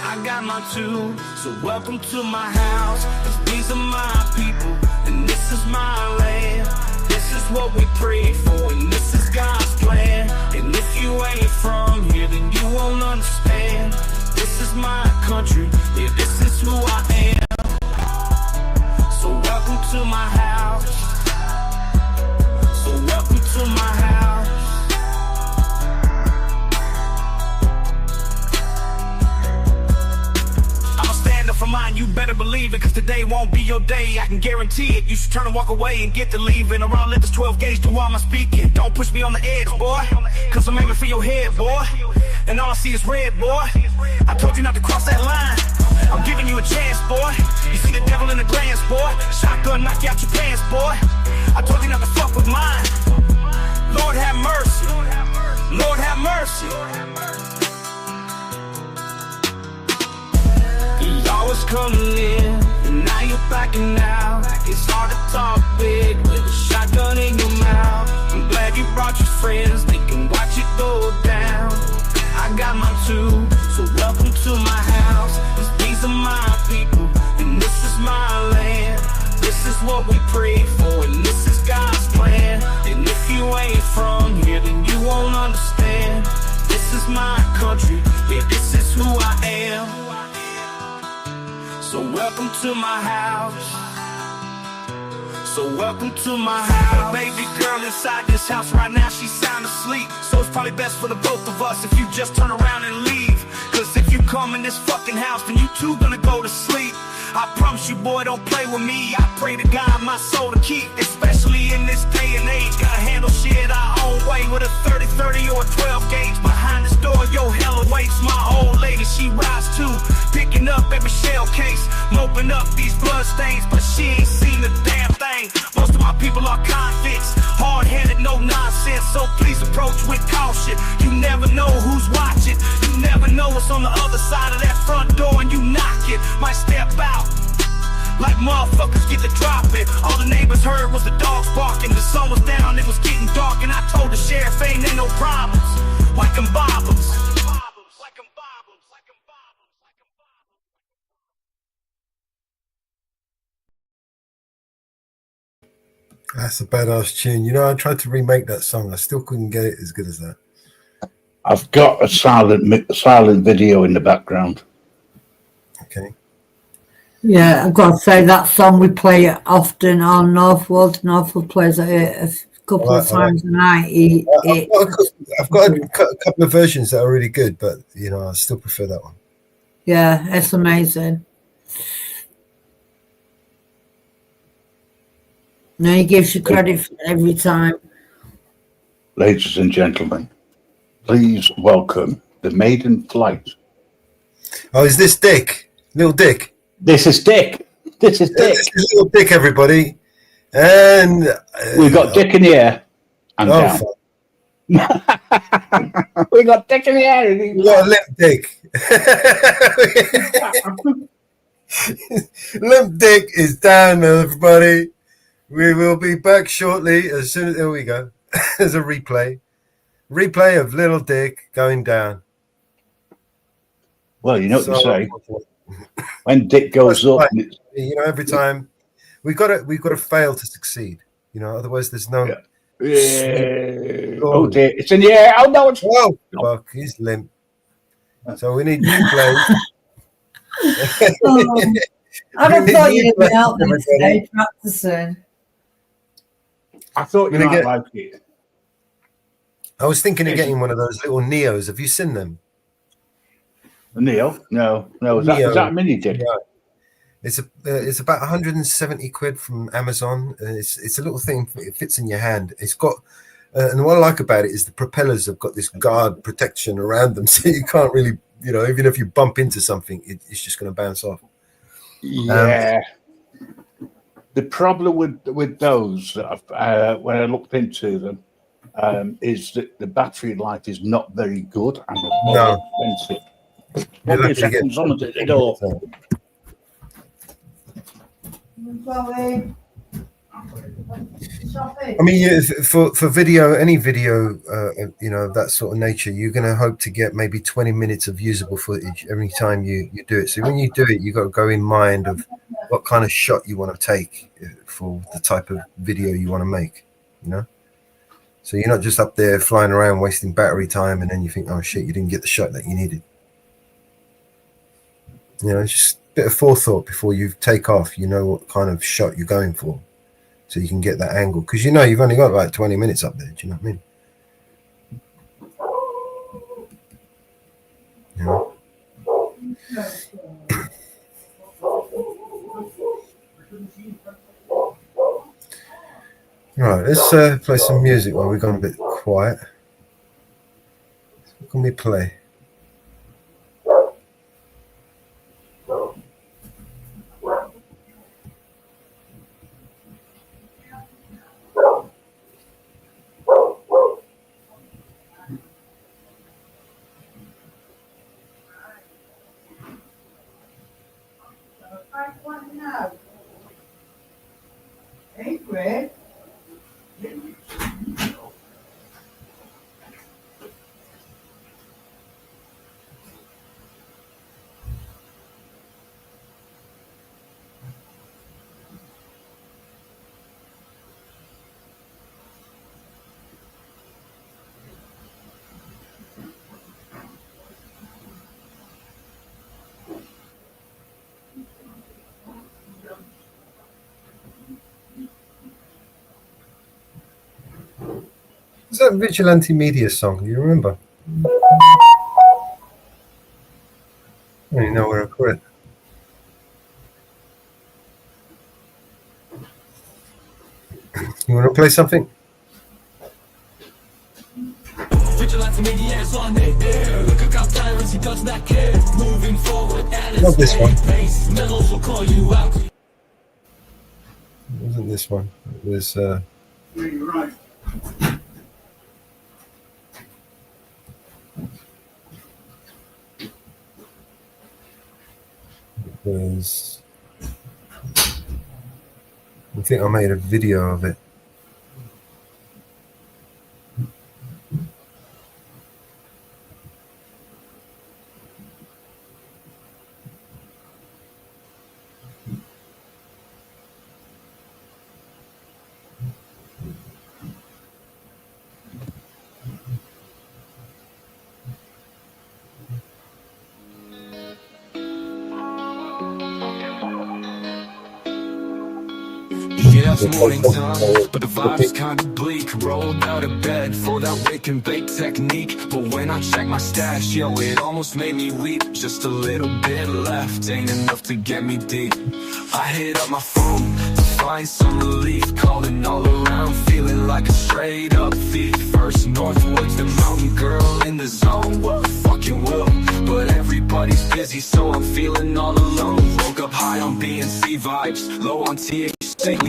I got my two, so welcome to my house. 'Cause these are my people, and this is my land. This is what we pray for, and this is God's plan. And if you ain't from here, then you won't understand. This is my country, yeah, this is who I am. So welcome to my house. So welcome to my house. I'ma stand up for mine, you better believe it, cause today won't be your day, I can guarantee it. You should turn and walk away and get to leaving, or I'll let this 12 gauge do all my speaking. Don't push me on the edge, boy, cause I'm aiming for your head, boy. And all I see is red, boy. I told you not to cross that line. I'm giving you a chance, boy. You see the devil in the glance, boy. Shotgun knock you out your pants, boy. I told you not to fuck with mine. Lord have mercy. Lord have mercy. Law was coming in, and now you're backing out. It's hard to talk big with a shotgun in your mouth. I'm glad you brought your friends, they can watch it go down. I got my two, so welcome to my house. 'Cause these are my people, and this is my land. This is what we pray for, and this is God's plan. And if you ain't from here, then you won't understand. This is my country, yeah, this is who I am. So welcome to my house. So welcome to my house. Baby girl inside this house right now, she's sound asleep. So it's probably best for the both of us if you just turn around and leave. Cause if you come in this fucking house, then you two gonna go to sleep. I promise you, boy, don't play with me. I pray to God my soul to keep. Especially in this day and age, gotta handle shit our own way. With a 30-30 or a 12 gauge. Behind this door, yo, hell awaits. My old lady, she rides too. Picking up every shell case. Moping up these blood stains. But she ain't seen a damn thing. Most of my people are convicts. Hard-headed, no nonsense. So please approach with caution. You never know who's watching. You never know what's on the other side of that front door, and you knock it. Might step out like motherfuckers get to dropping. All the neighbors heard was the dogs barking. The sun was down, it was getting dark, and I told the sheriff ain't no problems. Like them bobbers. That's a badass tune. You know, I tried to remake that song. I still couldn't get it as good as that. I've got a silent video in the background. Okay. Yeah, I've got to say that song we play often on Northwood. Northwood plays it couple I of like- times a night. I've got a couple of versions that are really good, but you know, I still prefer that one. Yeah, it's amazing. No, he gives you credit for it every time. Ladies and gentlemen, please welcome the maiden flight. Oh, is this Dick? Little Dick? This is Dick. This is Dick. This is Little Dick, everybody. And We've got Dick in the air and oh, down. fuck. We got Dick in the air. We got a limp Dick. Limp Dick is down, everybody. We will be back shortly. As soon as there we go. There's a replay of Little Dick going down. Well, you know what So- they say. When Dick goes up, You know, every time we've got to fail to succeed. You know, otherwise there's no. yeah. Oh dear, it's in the air. Oh no, it's oh fuck, he's limp. So we need replay. I don't We thought need you'd be replay, out there everybody. today practicing. I thought you Gonna might get- like it. I was thinking of getting one of those little Neos. Have you seen them? Neo? No. Is Neo. that a mini Dick? Yeah. It's about 170 quid from Amazon. It's a little thing. It fits in your hand. It's got, and what I like about it is the propellers have got this guard protection around them, so you can't really, you know, even if you bump into something, it's just going to bounce off. Yeah. The problem with those that when I looked into them is that the battery life is not very good and they're No. expensive. You'll 1 have to get seconds on at the door. I mean, yeah, for video, any video, you know, of that sort of nature, you're going to hope to get maybe 20 minutes of usable footage every time you do it. So when you do it, you got to go in mind of what kind of shot you want to take for the type of video you want to make, you know? So you're not just up there flying around wasting battery time and then you think, oh shit, you didn't get the shot that you needed. You know, it's just a bit of forethought before you take off. You know what kind of shot you're going for, so you can get that angle. Because you know you've only got like 20 minutes up there. Do you know what I mean? You know? Right, let's play some music while we've gone a bit quiet. What can we play? Hey, Greg. Is that Vigilante Media song? Do you remember? I don't even know where I put it. You want to play something? Not this one. It wasn't this one. It was. You're right. Was I think I made a video of it. Yeah, it's morning time, but the vibe's kinda bleak. Rolled out of bed for that wake and bake technique, but when I check my stash, yo, it almost made me weep. Just a little bit left, ain't enough to get me deep. I hit up my phone to find some relief, calling all around, feeling like a straight up thief. First Northwoods, the mountain girl in the zone, what fucking will, but everybody's busy, so I'm feeling all alone. Woke up high on B&C vibes, low on THC,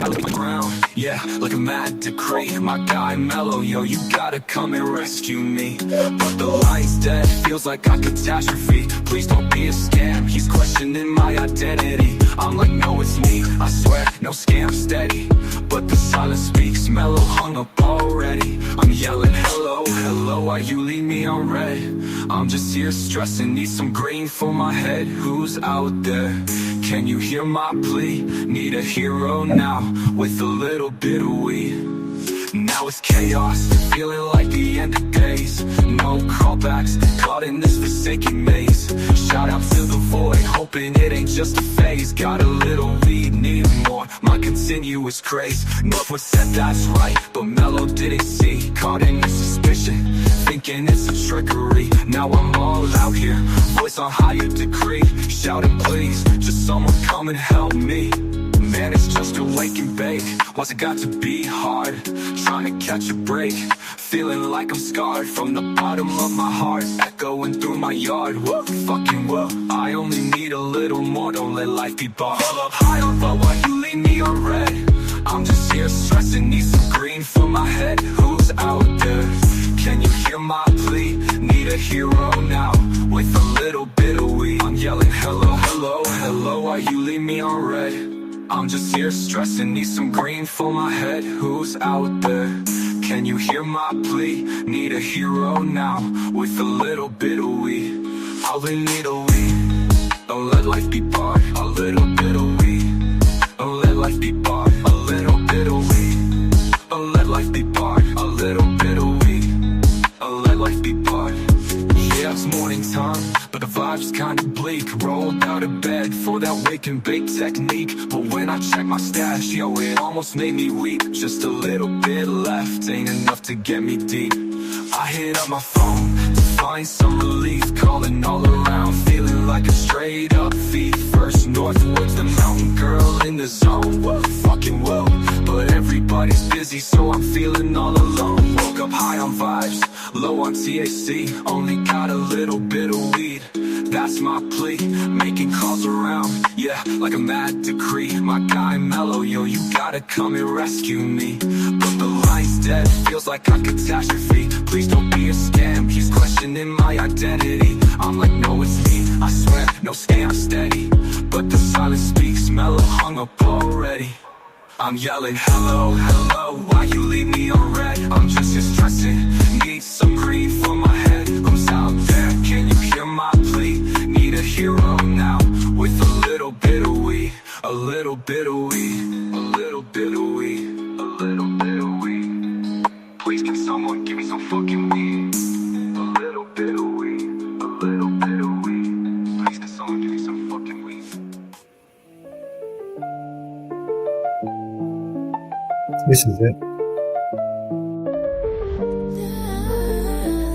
I look around, yeah, like a mad decree. My guy Mellow, yo, you gotta come and rescue me. But the line's dead, feels like a catastrophe. Please don't be a scam, he's questioning my identity. I'm like, no, it's me, I swear, no scam, steady. But the silence speaks, Mellow hung up already. I'm yelling, hello, hello, why you leave me on red? I'm just here stressing, need some green for my head. Who's out there? Can you hear my plea? Need a hero now, with a little bit of weed. Now it's chaos, feeling like the end of days. No callbacks, caught in this forsaken maze. Shout out to the void, hoping it ain't just a phase. Got a little weed, need more, my continuous craze. Northwood said that's right, but Mellow didn't see. Caught in the suspicion, thinking it's a trickery. Now I'm all out here, voice on higher degree. Shouting please, just someone come and help me. Man, it's just a wake and bake. Why's it got to be hard? Trying to catch a break, feeling like I'm scarred from the bottom of my heart, echoing through my yard. What fucking well, I only need a little more, don't let life be barred. Up high on but why you leave me on red? I'm just here stressing, need some green for my head. Who's out there? Can you hear my plea? Need a hero now, with a little bit of weed. I'm yelling hello, hello, hello, why you leave me on red? I'm just here stressing, need some green for my head. Who's out there? Can you hear my plea? Need a hero now, with a little bit of weed. All we need a weed, don't let life be barred. A little bit of weed, don't let life be barred. A little bit of weed, don't let life be barred. A little bit of weed, don't let life be barred. Yeah, it's morning time, but the vibe's kinda bleak. Rolled out of bed for that wake and bake technique, but when I check my stash, yo, it almost made me weep. Just a little bit left, ain't enough to get me deep. I hit up my phone to find some relief, calling all around, feeling like a straight up thief. First Northwoods, the mountain girl in the zone, what fucking will, but everybody's busy, so I'm feeling all alone. Woke up high on vibes, low on THC, only got a little bit of weed. That's my plea, making calls around, yeah, like a mad decree. My guy Mellow, yo, you gotta come and rescue me. But the line's dead, feels like a catastrophe. Please don't be a scam, he's questioning my identity. I'm like, no, it's me, I swear, no scam, steady. But the silence speaks, Mellow hung up already. I'm yelling, hello, hello, why you leave me on red? I'm just here stressing, need some green for my head. Who's out there? Can you hear my plea? Need a hero now, with a little bit of weed. A little bit of weed, a little bit of weed, a little bit of weed. Please can someone give me some fucking weed? A little bit of weed, a little bit of weed. Please can someone give me some fucking weed? This is it.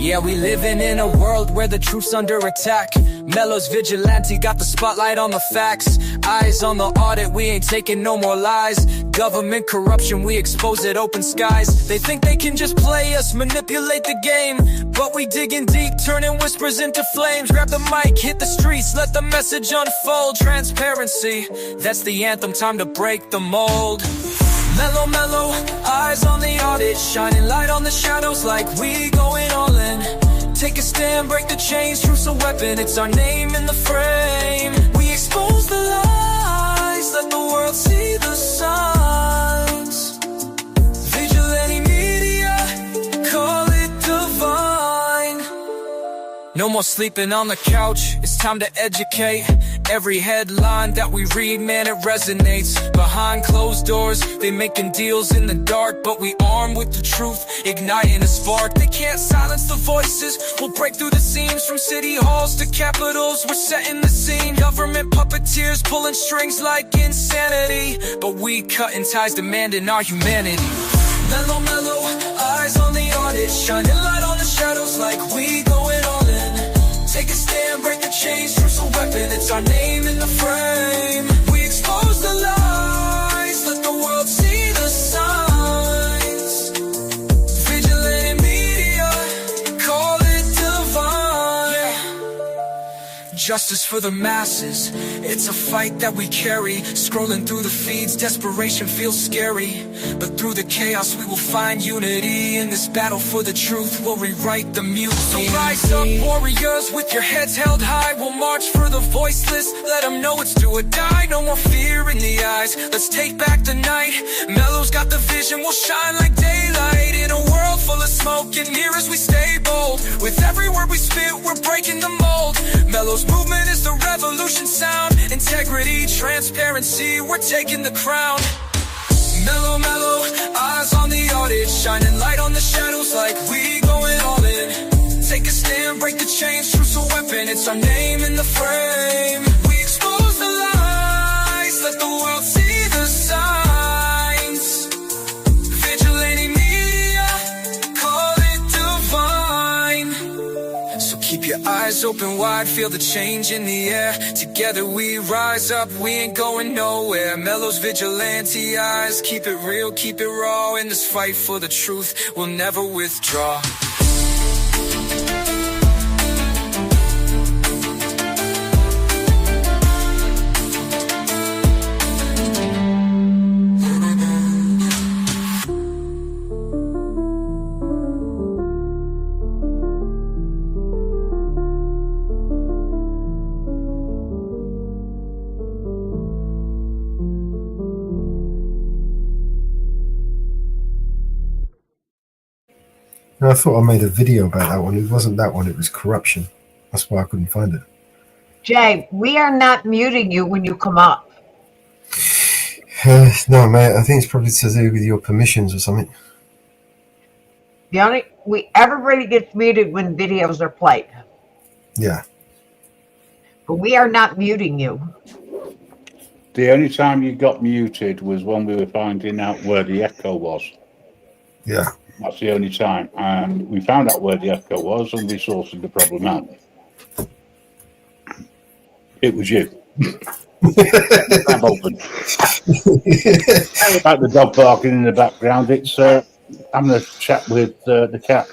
Yeah, we living in a world where the truth's under attack. Mellow's vigilante got the spotlight on the facts. Eyes on the audit, we ain't taking no more lies. Government corruption, we expose it, open skies. They think they can just play us, manipulate the game, but we digging deep, turning whispers into flames. Grab the mic, hit the streets, let the message unfold. Transparency, that's the anthem, time to break the mold. Mellow, mellow, eyes on the audit, shining light on the shadows like we going all in. Take a stand, break the chains, truth's a weapon, it's our name in the frame. We expose the lies, let the world see the signs. Vigilante media, call it divine. No more sleeping on the couch, it's time to educate. Every headline that we read, man, it resonates. Behind closed doors, they making deals in the dark, but we armed with the truth, igniting a spark. They can't silence the voices. We'll break through the seams from city halls to capitals. We're setting the scene. Government puppeteers pulling strings like insanity, but we cutting ties, demanding our humanity. Mellow, mellow, eyes on the audit, shining light on the shadows like we going all in. Take a stand, break the chains, truth's a weapon, it's our name in the frame. We expose the lies, let the world see the signs. Vigilante media, call it divine. Justice for the masses, it's a fight that we carry. Scrolling through the feeds, desperation feels scary, but through the chaos we will find unity. In this battle for the truth, we'll rewrite the music. So rise up, warriors, with your heads held high. We'll march for the voiceless, let them know it's do or die. No more fear in the eyes, let's take back the night. Mellow's got the vision, we'll shine like daylight. In a world full of smoke and mirrors, we stay bold. With every word we spit, we're breaking the mold. Mellow's movement is the revolution sound. Integrity, transparency, we're taking the crown. Mellow, mellow, eyes on the audit, shining light on the shadows like we going all in. Take a stand, break the chains, truth's a weapon, it's our name in the frame. We expose the lies, let the world see the signs. Vigilante media, call it divine. So keep your eyes open wide, feel the change in the air. Together we rise up, we ain't going nowhere. Mellow's vigilante eyes, keep it real, keep it raw. In this fight for the truth, we'll never withdraw. No, I thought I made a video about that one. It wasn't that one, it was corruption. That's why I couldn't find it. Jay, we are not muting you when you come up. No, mate, I think it's probably to do with your permissions or something. Everybody gets muted when videos are played, Yeah. but we are not muting you. The only time you got muted was when we were finding out where the echo was. Yeah. That's the only time. And we found out where the echo was and we sorted the problem out. It was you. I'm open. About the dog barking in the background, it's having a chat with the cat.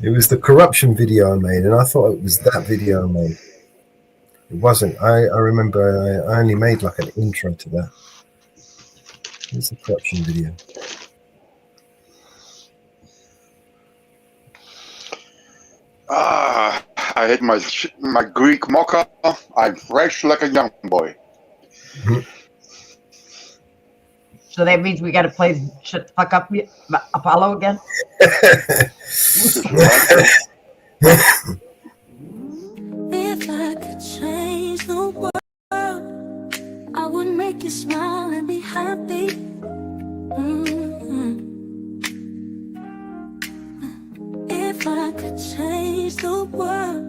It was the corruption video I made, and I thought it was that video I made. It wasn't. I remember I only made like an intro to that. It's the corruption video. I had my Greek mocha. I'm fresh like a young boy. So that means we got to play Shut the Fuck Up Apollo again? If I could change the world, I would make you smile and be happy. If I could change the world,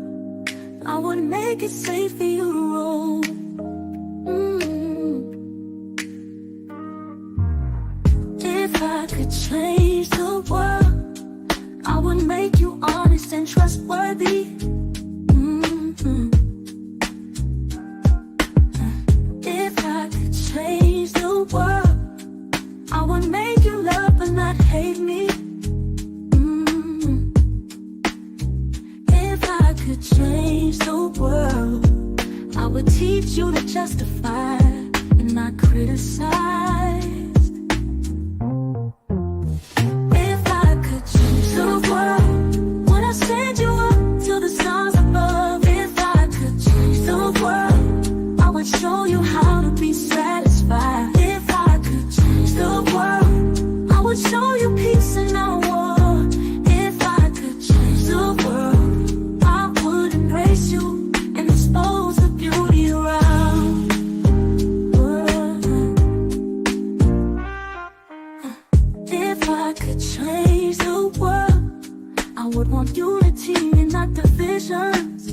I would make it safe for you to roll. If I could change the world, I would make you honest and trustworthy. If I could change the world, I would make you love but not hate me. If I could change the world, I would teach you to justify and not criticize. If I could change the world, would I send you up to the stars above? If I could change the world, I would show you how to be satisfied. If I could change the world, I would show you peace and not war. If I could change decisions.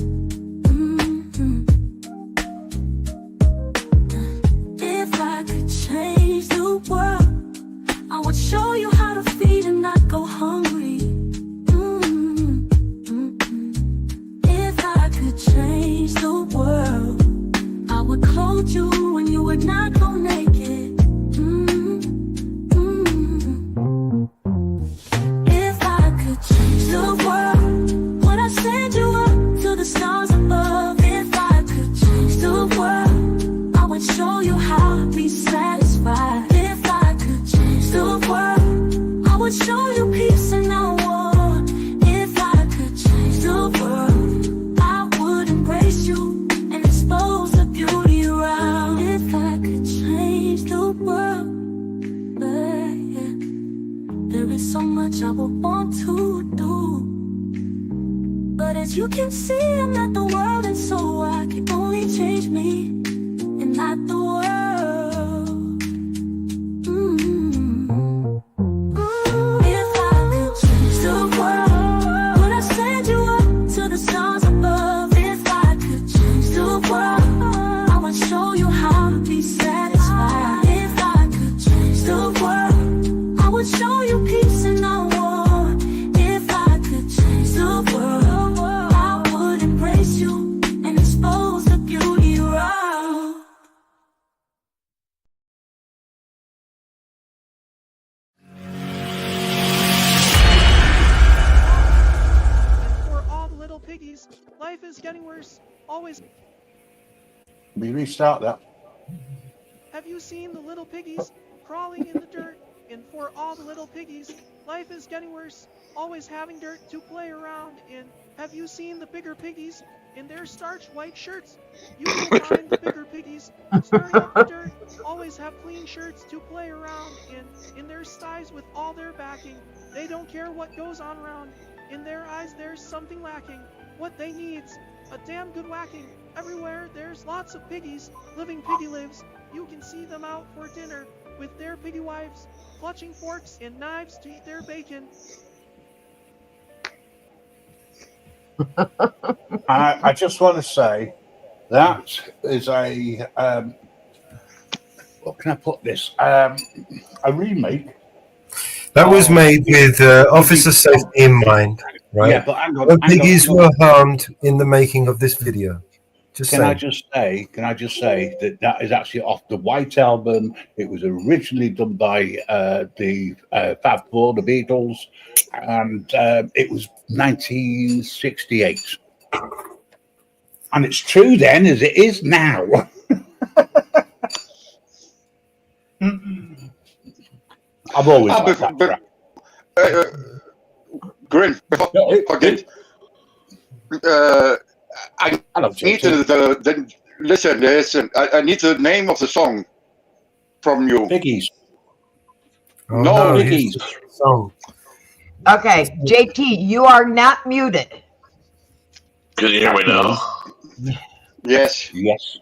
If I could change the world, I would show you how to feed and not go hungry. If I could change the world, I would clothe you when you would not go naked. If I could change the world, would I send you up to the stars above? If I could change the world, I would show you how to be satisfied. If I could change the world, I would show you peace and not war. If I could change the world, I would embrace you and expose the beauty around. If I could change the world, yeah. There is so much I would want to do, but as you can see, I'm not the world, and so I can only change me and not the world. If I could change the world, would I send you up to the stars above? If I could change the world, I would show you how to be satisfied. If I could change the world, I would show you peace and not war. If I could change the world, I would embrace you and expose the beauty around. For all the little piggies, life is getting worse. Always. We restart that. Have you seen the little piggies crawling in the dirt? And for all the little piggies, life is getting worse. Always having dirt to play around in. Have you seen the bigger piggies in their starched white shirts? You will find the bigger piggies stirring up the dirt. Always have clean shirts to play around in their sties with all their backing. They don't care what goes on around. In their eyes there's something lacking. What they need's a damn good whacking. Everywhere there's lots of piggies living piggy lives. You can see them out for dinner with their piggy wives, clutching forks and knives to eat their bacon. I just want to say that is a what can I put this? A remake. That was made with officer safety in mind, right? Yeah, but hang on, No piggies were harmed in the making of this video. Can I just say that that is actually off the White Album. It was originally done by the Fab Four, the Beatles, and it was 1968. And it's true then as it is now. I've always liked that track. Grin, before I forget, I need to listen. I need the name of the song from you. Piggies. Oh, No, here's the song. Okay, JT, you are not muted. Can you hear me now? Yes. Yes.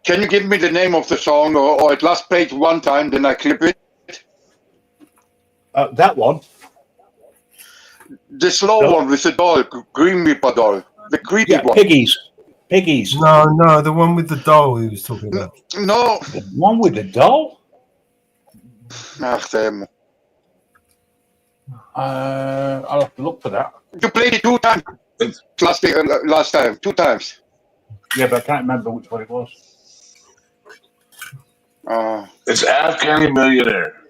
Can you give me the name of the song, or it last played one time, then I clip it? That one. The slow one with the doll, Green Reaper doll, the creepy one. Piggies. Piggies. No, the one with the doll he was talking about. No. The one with the doll? Ach, damn. I'll have to look for that. You played it 2 times last time, 2 times. Yeah, but I can't remember which one it was. It's Afghani Millionaire.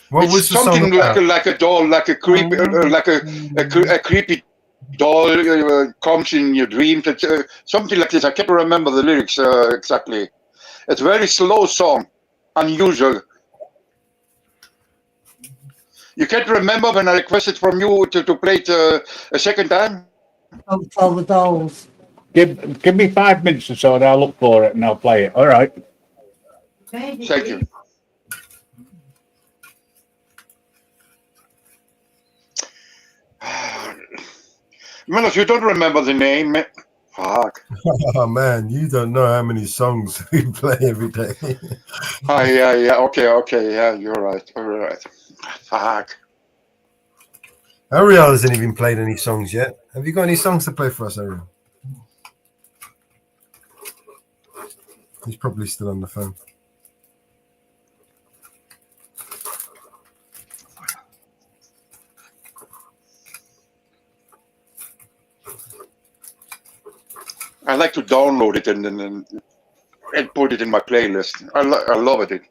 What It's was the song something about? like a doll, like a creepy, like a creepy doll comes in your dreams. It's, something like this. I can't remember the lyrics exactly. It's a very slow song, unusual. You can't remember when I requested from you to play it a second time? For the dolls. Give me 5 minutes or so and I'll look for it and I'll play it. All right. Thank you. Melos, you don't remember the name. Fuck. Oh man, you don't know how many songs we play every day. Yeah. Okay. Yeah, you're right. All right. Fuck. Ariel hasn't even played any songs yet. Have you got any songs to play for us, Ariel? He's probably still on the phone. I like to download it and put it in my playlist. I love it.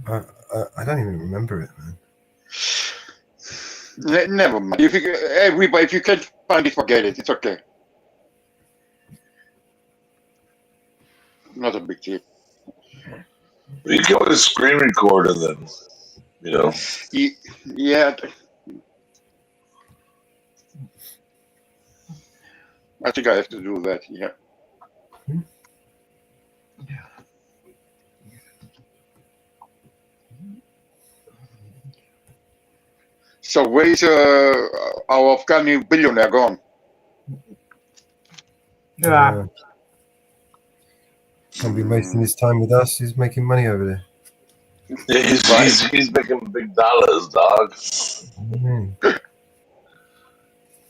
I don't even remember it, man. Never mind. If you can't find it, forget it. It's okay. Not a big deal. You can with a screen recorder then, you know. Yeah. I think I have to do that. Yeah. So where's our Afghani billionaire gone? Yeah. Can't be wasting his time with us. He's making money over there. Yeah, he's making big dollars, dog.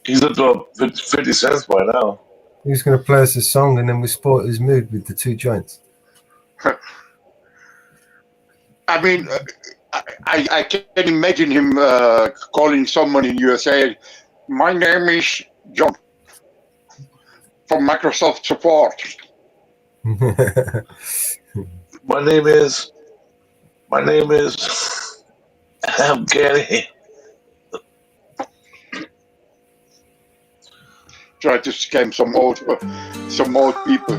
He's up to 50 cents by now. He's going to play us a song and then we sport his mood with the 2 joints. I mean, I can imagine him calling someone in USA. My name is John from Microsoft support. My name is Afghani. Try to scam some old people.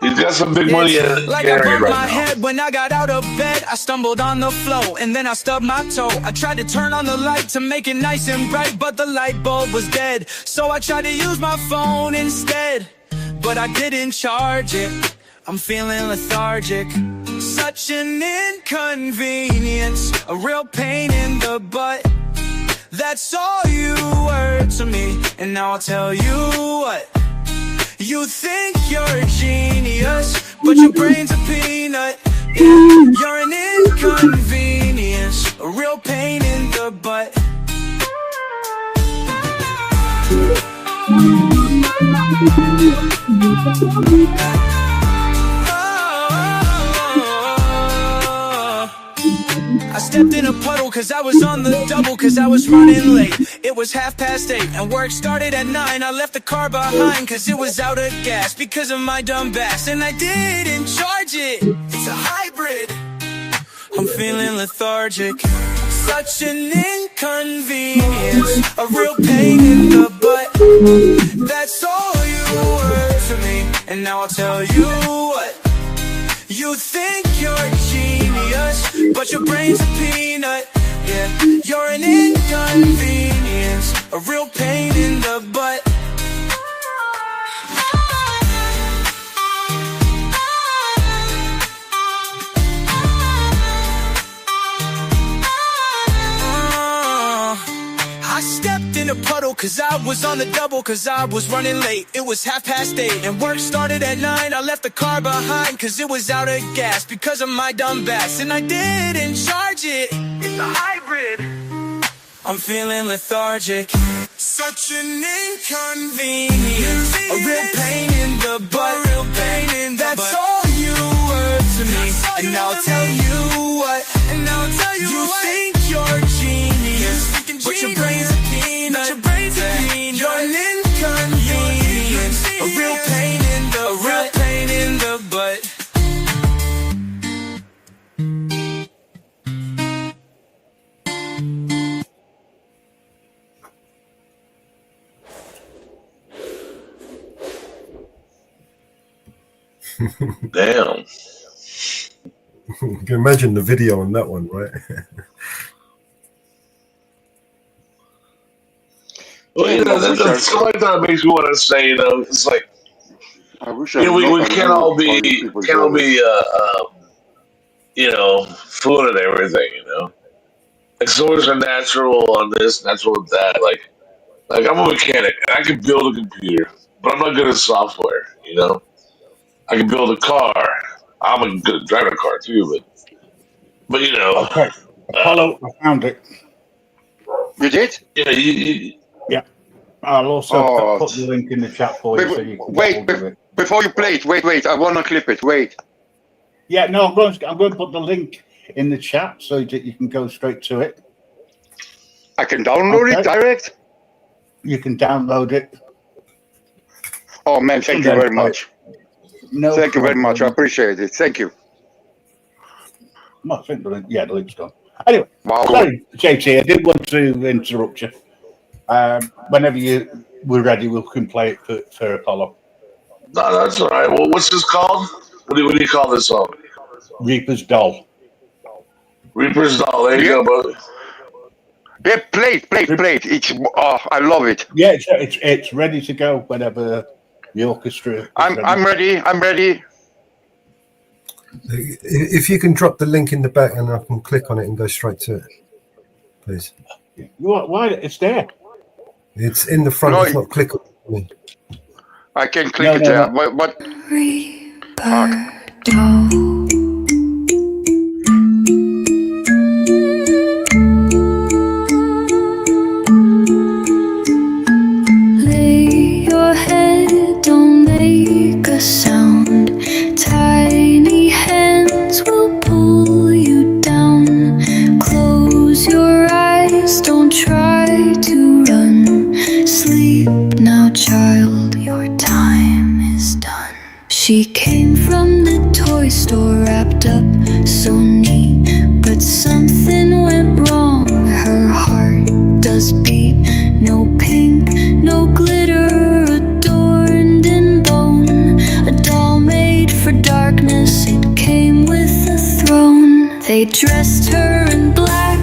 He's got some big money in Like I bumped my head when I got out of bed. I stumbled on the floor and then I stubbed my toe. I tried to turn on the light to make it nice and bright, but the light bulb was dead. So I tried to use my phone instead, but I didn't charge it. I'm feeling lethargic. Such an inconvenience, a real pain in the butt. That's all you were to me, and now I'll tell you what. You think you're a genius, but your brain's a peanut. Yeah, you're an inconvenience, a real pain in the butt. I stepped in a puddle cause I was on the double, cause I was running late. It was 8:30 and work started at 9. I left the car behind cause it was out of gas because of my dumb bass, and I didn't charge it. It's a hybrid. I'm feeling lethargic. Such an inconvenience, a real pain in the butt. That's all you were to me, and now I'll tell you what. You think you're a genius, but your brain's a peanut. Yeah, you're an inconvenience, a real pain in the butt. I stepped in a puddle cause I was on the double, cause I was running late. It was 8:30 and work started at 9. I left the car behind cause it was out of gas because of my dumb bass, and I didn't charge it. It's a hybrid. I'm feeling lethargic. Such an inconvenience, a real pain in the butt. That's all you were to me, and now I'll tell you what. You think you're a genius, but your brain's a peanut. You're an inconvenience, a real pain in the butt. Damn. You can imagine the video on that one, right? Well, you know, that's like that makes me want to say, you know, it's like, you know, we can't all be, you know, food and everything, you know. Like, so there's a natural on this, natural with that. Like I'm a mechanic, and I can build a computer, but I'm not good at software, you know. I can build a car, I'm a good driver car too, but you know. Okay, Apollo, I found it. You did? Yeah, Yeah. I'll also Oh. put the link in the chat for you so you can Wait, get hold of it. before you play it, wait. I want to clip it. Wait. Yeah, no, I'm going to put the link in the chat so that you can go straight to it. I can download it direct? You can download it. Oh, man, thank you very much. No Thank you very much. I problem. appreciate it. Thank you. I think the link, the link's done. Anyway, Wow. sorry, JT, I didn't want to interrupt you. Whenever we're ready, we can play it for Apollo. No, that's all right. Well, what's this called? What do you call this song? Reaper's Doll. Reaper's Doll. There you go, brother. Yeah, play it. It's I love it. Yeah, it's ready to go whenever the orchestra. Is I'm ready. I'm ready. If you can drop the link in the back and I can click on it and go straight to it, please. Why? It's there. It's in the front. No, it's not clickable for me. I can click it there, but Lay your head, don't make a sound. Tiny hands will pull you down. Close your eyes, don't try to run. Sleep now, child, your time is done. She came from the toy store wrapped up so neat, but something went wrong. Her heart does beat. No pink, no glitter, adorned in bone. A doll made for darkness, it came with a throne. They dressed her in black,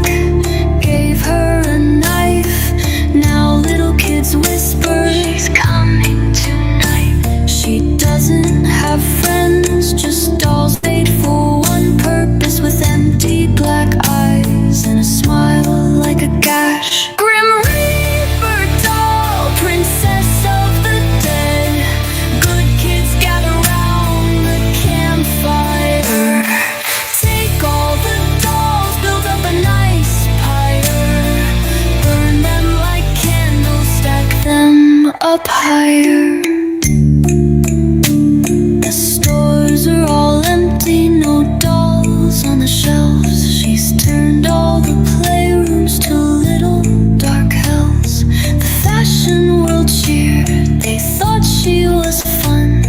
gave her a knife. Now little kids whisper, she's coming tonight. She doesn't have friends, just dolls made for one purpose, with empty black eyes and a smile like a gash. Grim Reaper doll, princess of the dead. Good kids gather round the campfire. Take all the dolls, build up a nice pyre. Burn them like candles, stack them up higher. The stores are all empty, no dolls on the shelves. She's turned all the playrooms to little dark hells. The fashion world cheered, they thought she was fun,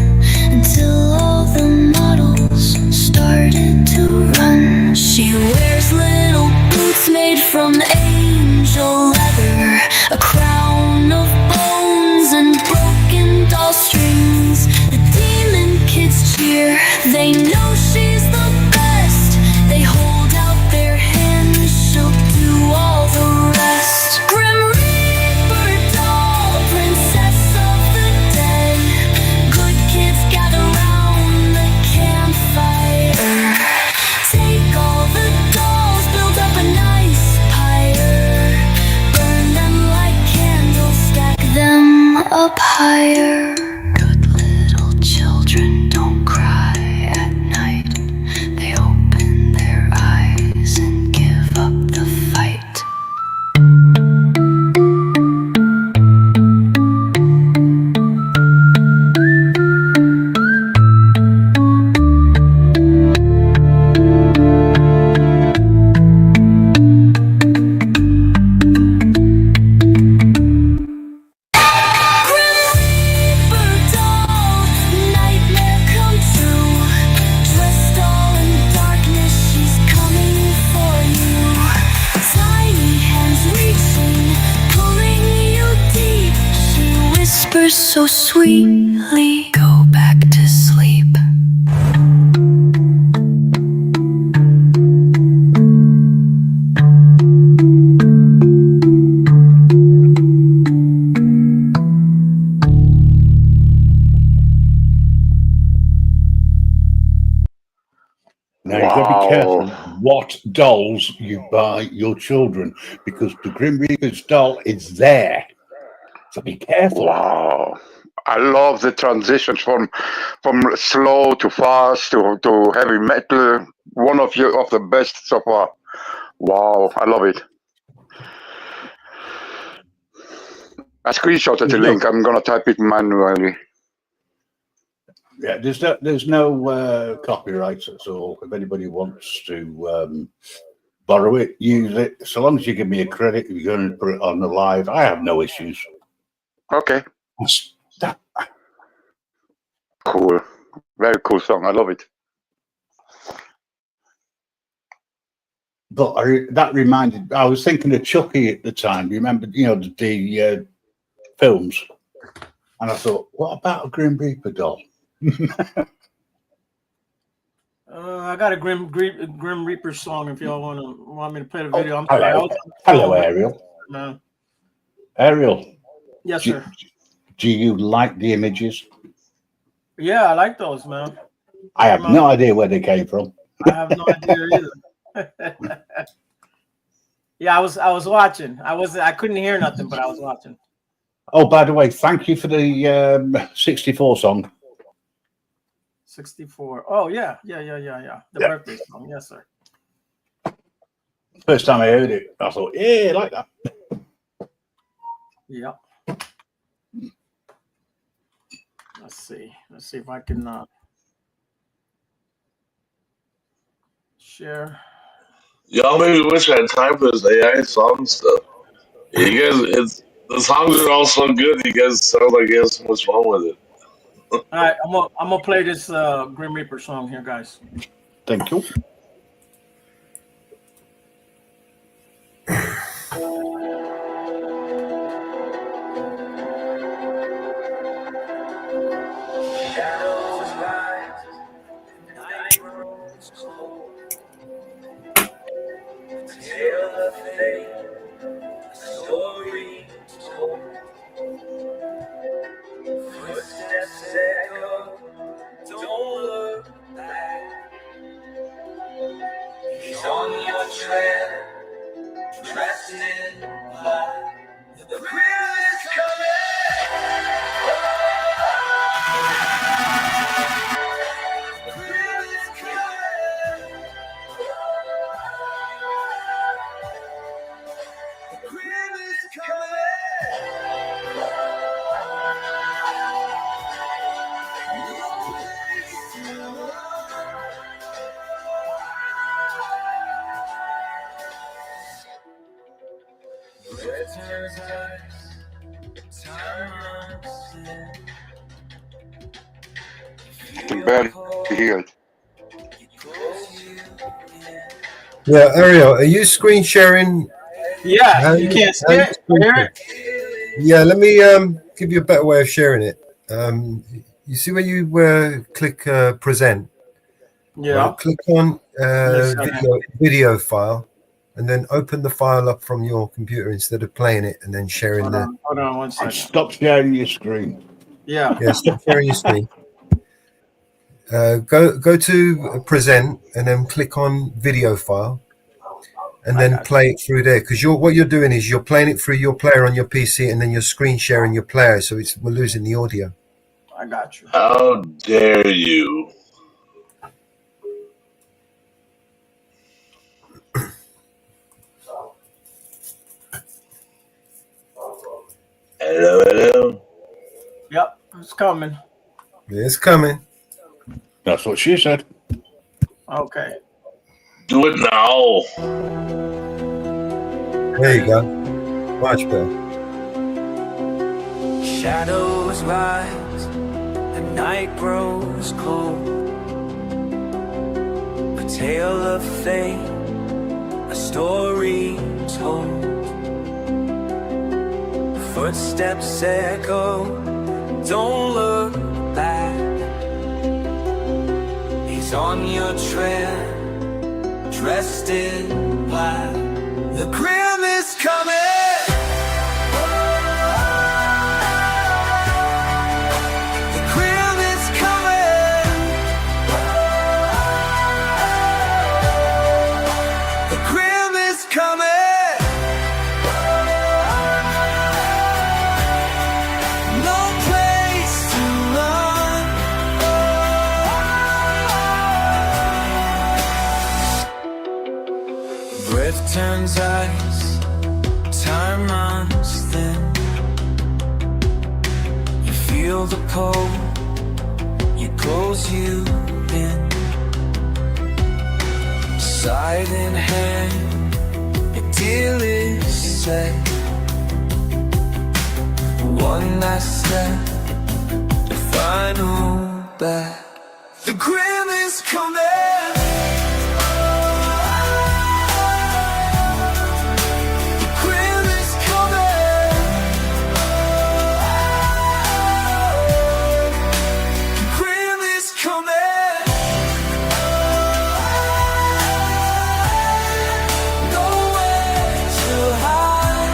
until all the models started to run. She wears little boots made from angel leather, a crown of bones and broken doll strings. The demon kids cheer, they know she's the best. They hold out their hands, she'll do all the rest. Grim Reaper doll, princess of the dead. Good kids gather round the campfire. Take all the dolls, build up a nice pyre. Burn them like candles, stack them up higher. Good little children don't cry at night. They open their eyes and give up the fight. Nightmare come true. Dressed all in darkness, she's coming for you. Tiny hands reaching, pulling you deep. She whispers so sweetly, go back to sleep. Now you've got to be careful what dolls you buy your children, because the Grim Reaper's doll is there. So be careful. Wow. I love the transitions from slow to fast to heavy metal. One of the best so far. Wow, I love it. I screenshotted the link. I'm gonna type it manually. Yeah, there's no copyrights at all. If anybody wants to borrow it, use it. So long as you give me a credit, if you're going to put it on the live, I have no issues. Okay. Cool. Very cool song. I love it. But that reminded. I was thinking of Chucky at the time. You remember, the films, and I thought, what about a Grim Reaper doll? I got a Grim Reaper song. If y'all want me to play the video, I'm hello, sorry. hello, Ariel. No. Ariel. Yes, sir. Do you like the images? Yeah, I like those, man. I have no idea where they came from. I have no idea either. Yeah, I was watching. I couldn't hear nothing, but I was watching. Oh, by the way, thank you for the 64 song. 64. Oh yeah. The birthday song, yes, sir. First time I heard it, I thought, yeah, I like that. Yeah. Let's see if I can share. Y'all maybe wish I had time for this AI song stuff. You guys, the songs are all so good. You guys sound like you have so much fun with it. All right, I'm gonna play this Grim Reaper song here, guys. Thank you. He's on your trail, dressed in black. The thrill is coming. The thrill is coming. The thrill is I can barely hear it. Yeah, Ariel, are you screen sharing? Yeah, you can't see it. Hear it? Yeah, let me give you a better way of sharing it. You see where you click present? Yeah. Right, click on video file, and then open the file up from your computer instead of playing it and then sharing Hold on 1 second. Stop sharing your screen. Yeah. Yeah, stop sharing your screen. Go to present and then click on video file, and then play it through there. Because what you're doing is you're playing it through your player on your PC, and then you're screen sharing your player, so we're losing the audio. I got you. How dare you? Hello. Yep, it's coming. It's coming. That's what she said. Okay. Do it now. There you go. Much better. Shadows rise, the night grows cold. A tale of fate, a story told. Footsteps echo, don't look back. He's on your trail, dressed in black. The grim is coming. No place mind's eyes, time runs thin. You feel the pull, you close you in. Side in hand, your deal is set. One last step, the final bet. The grim is coming. The grim is coming. The grim is coming. Nowhere to hide.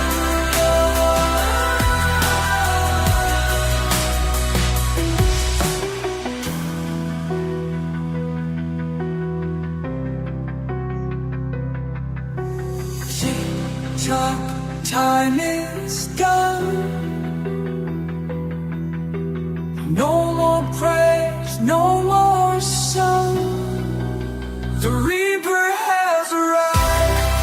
Tick-tock, time is done. No more praise, no more song. The Reaper has arrived.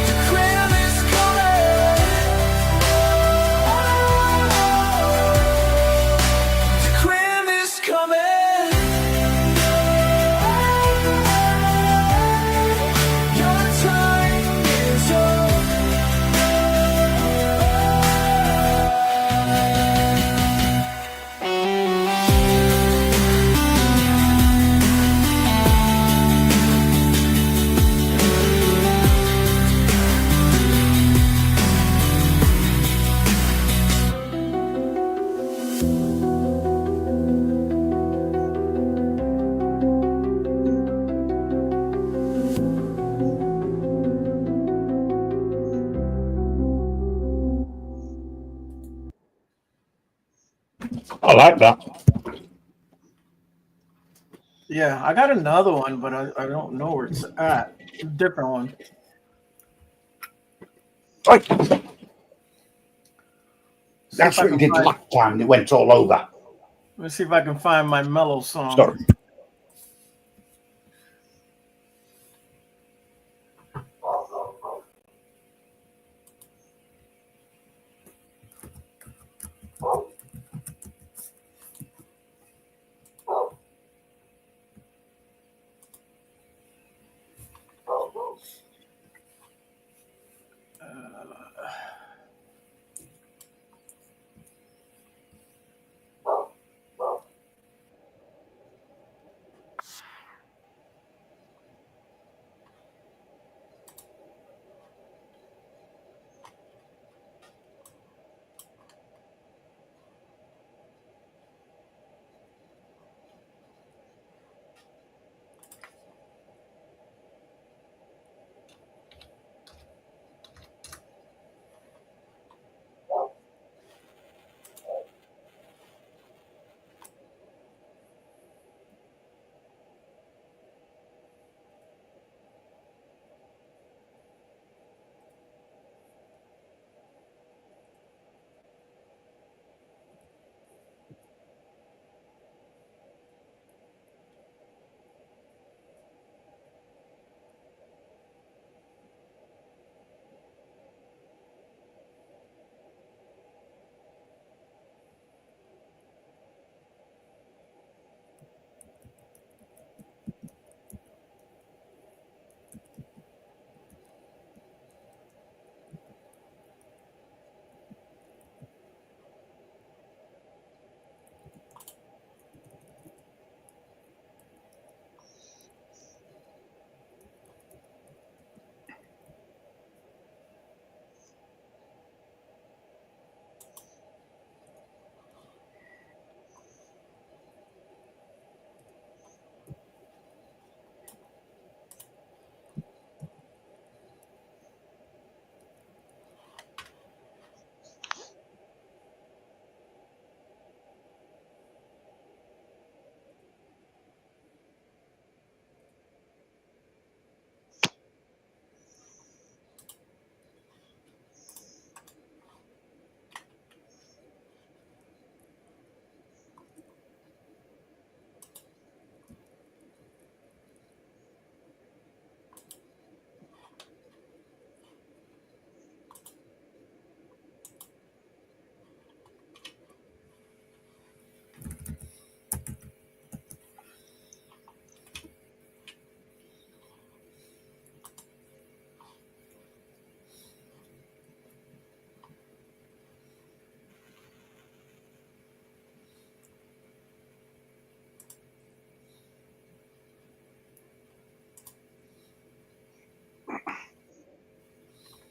The grim is coming. The grim is coming. Your time is up. I like that. Yeah, I got another one, but I don't know where it's at. Different one. That's what you did last time. It went all over. Let me see if I can find my mellow song. Sorry.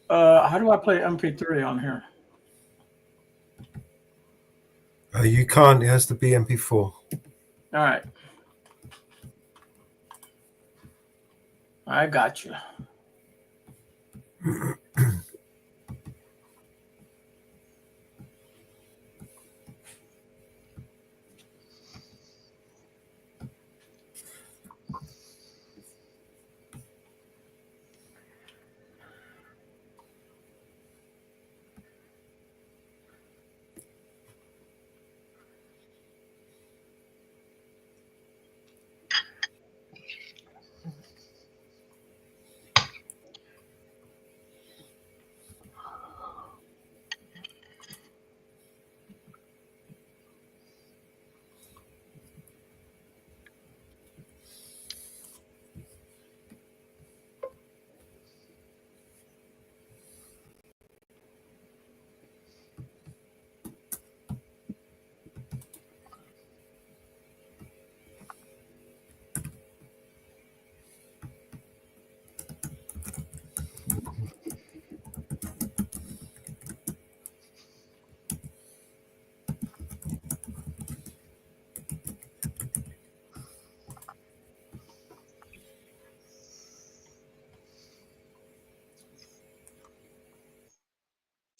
How do I play MP3 on here? You can't. It has to be MP4. All right. I got you.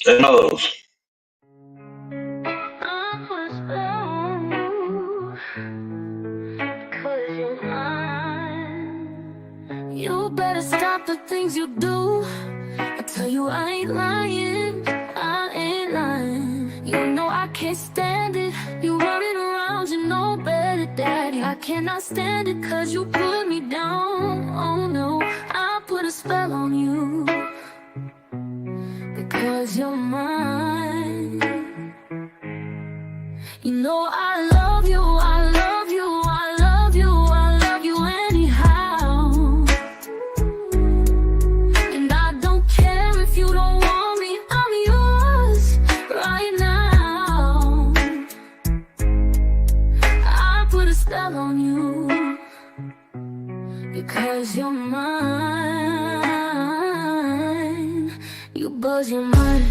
And Mellows. You better stop the things you do. I tell you I ain't lying, I ain't lying. You know I can't stand it. You running around, you know better, daddy. I cannot stand it cause you put me down. Oh no, I put a spell on you because you're mine. You know I love you, I love you, I love you, I love you anyhow. And I don't care if you don't want me, I'm yours right now. I put a spell on you because you're mine. You buzz your mind.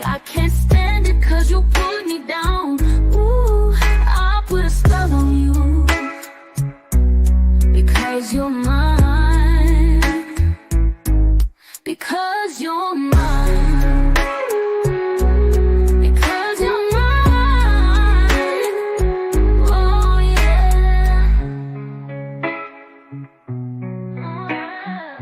I can't stand it cause you put me down. Ooh, I put a spell on you because you're mine. Because you're mine. Because you're mine. Oh yeah. Oh yeah.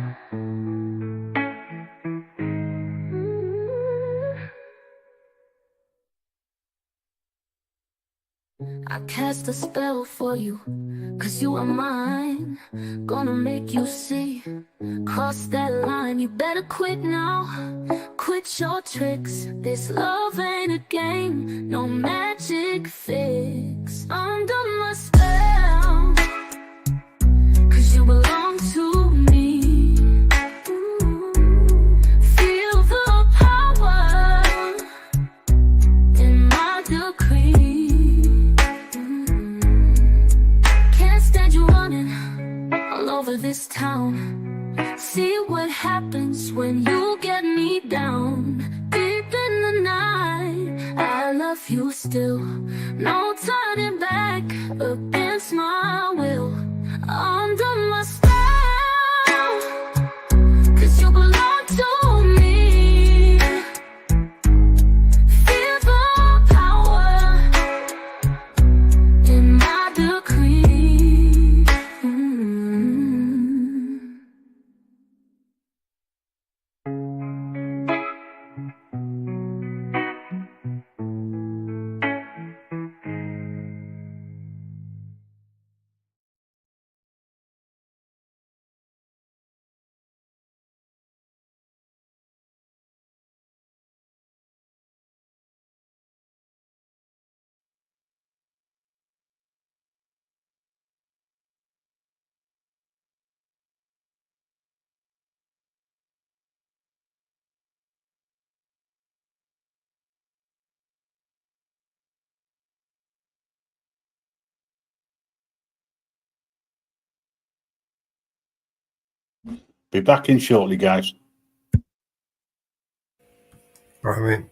I cast a spell for you, cause you are mine. Gonna make you see, cross that line. You better quit now, quit your tricks. This love ain't a game, no magic fix. Under my spell, cause you belong to me. Feel the power in my decree. All over this town, see what happens when you get me down. Deep in the night, I love you still. No turning back against my will. Under my spell, cause you belong to me. Feel the power in my decree. Be back in shortly, guys. All right, mate.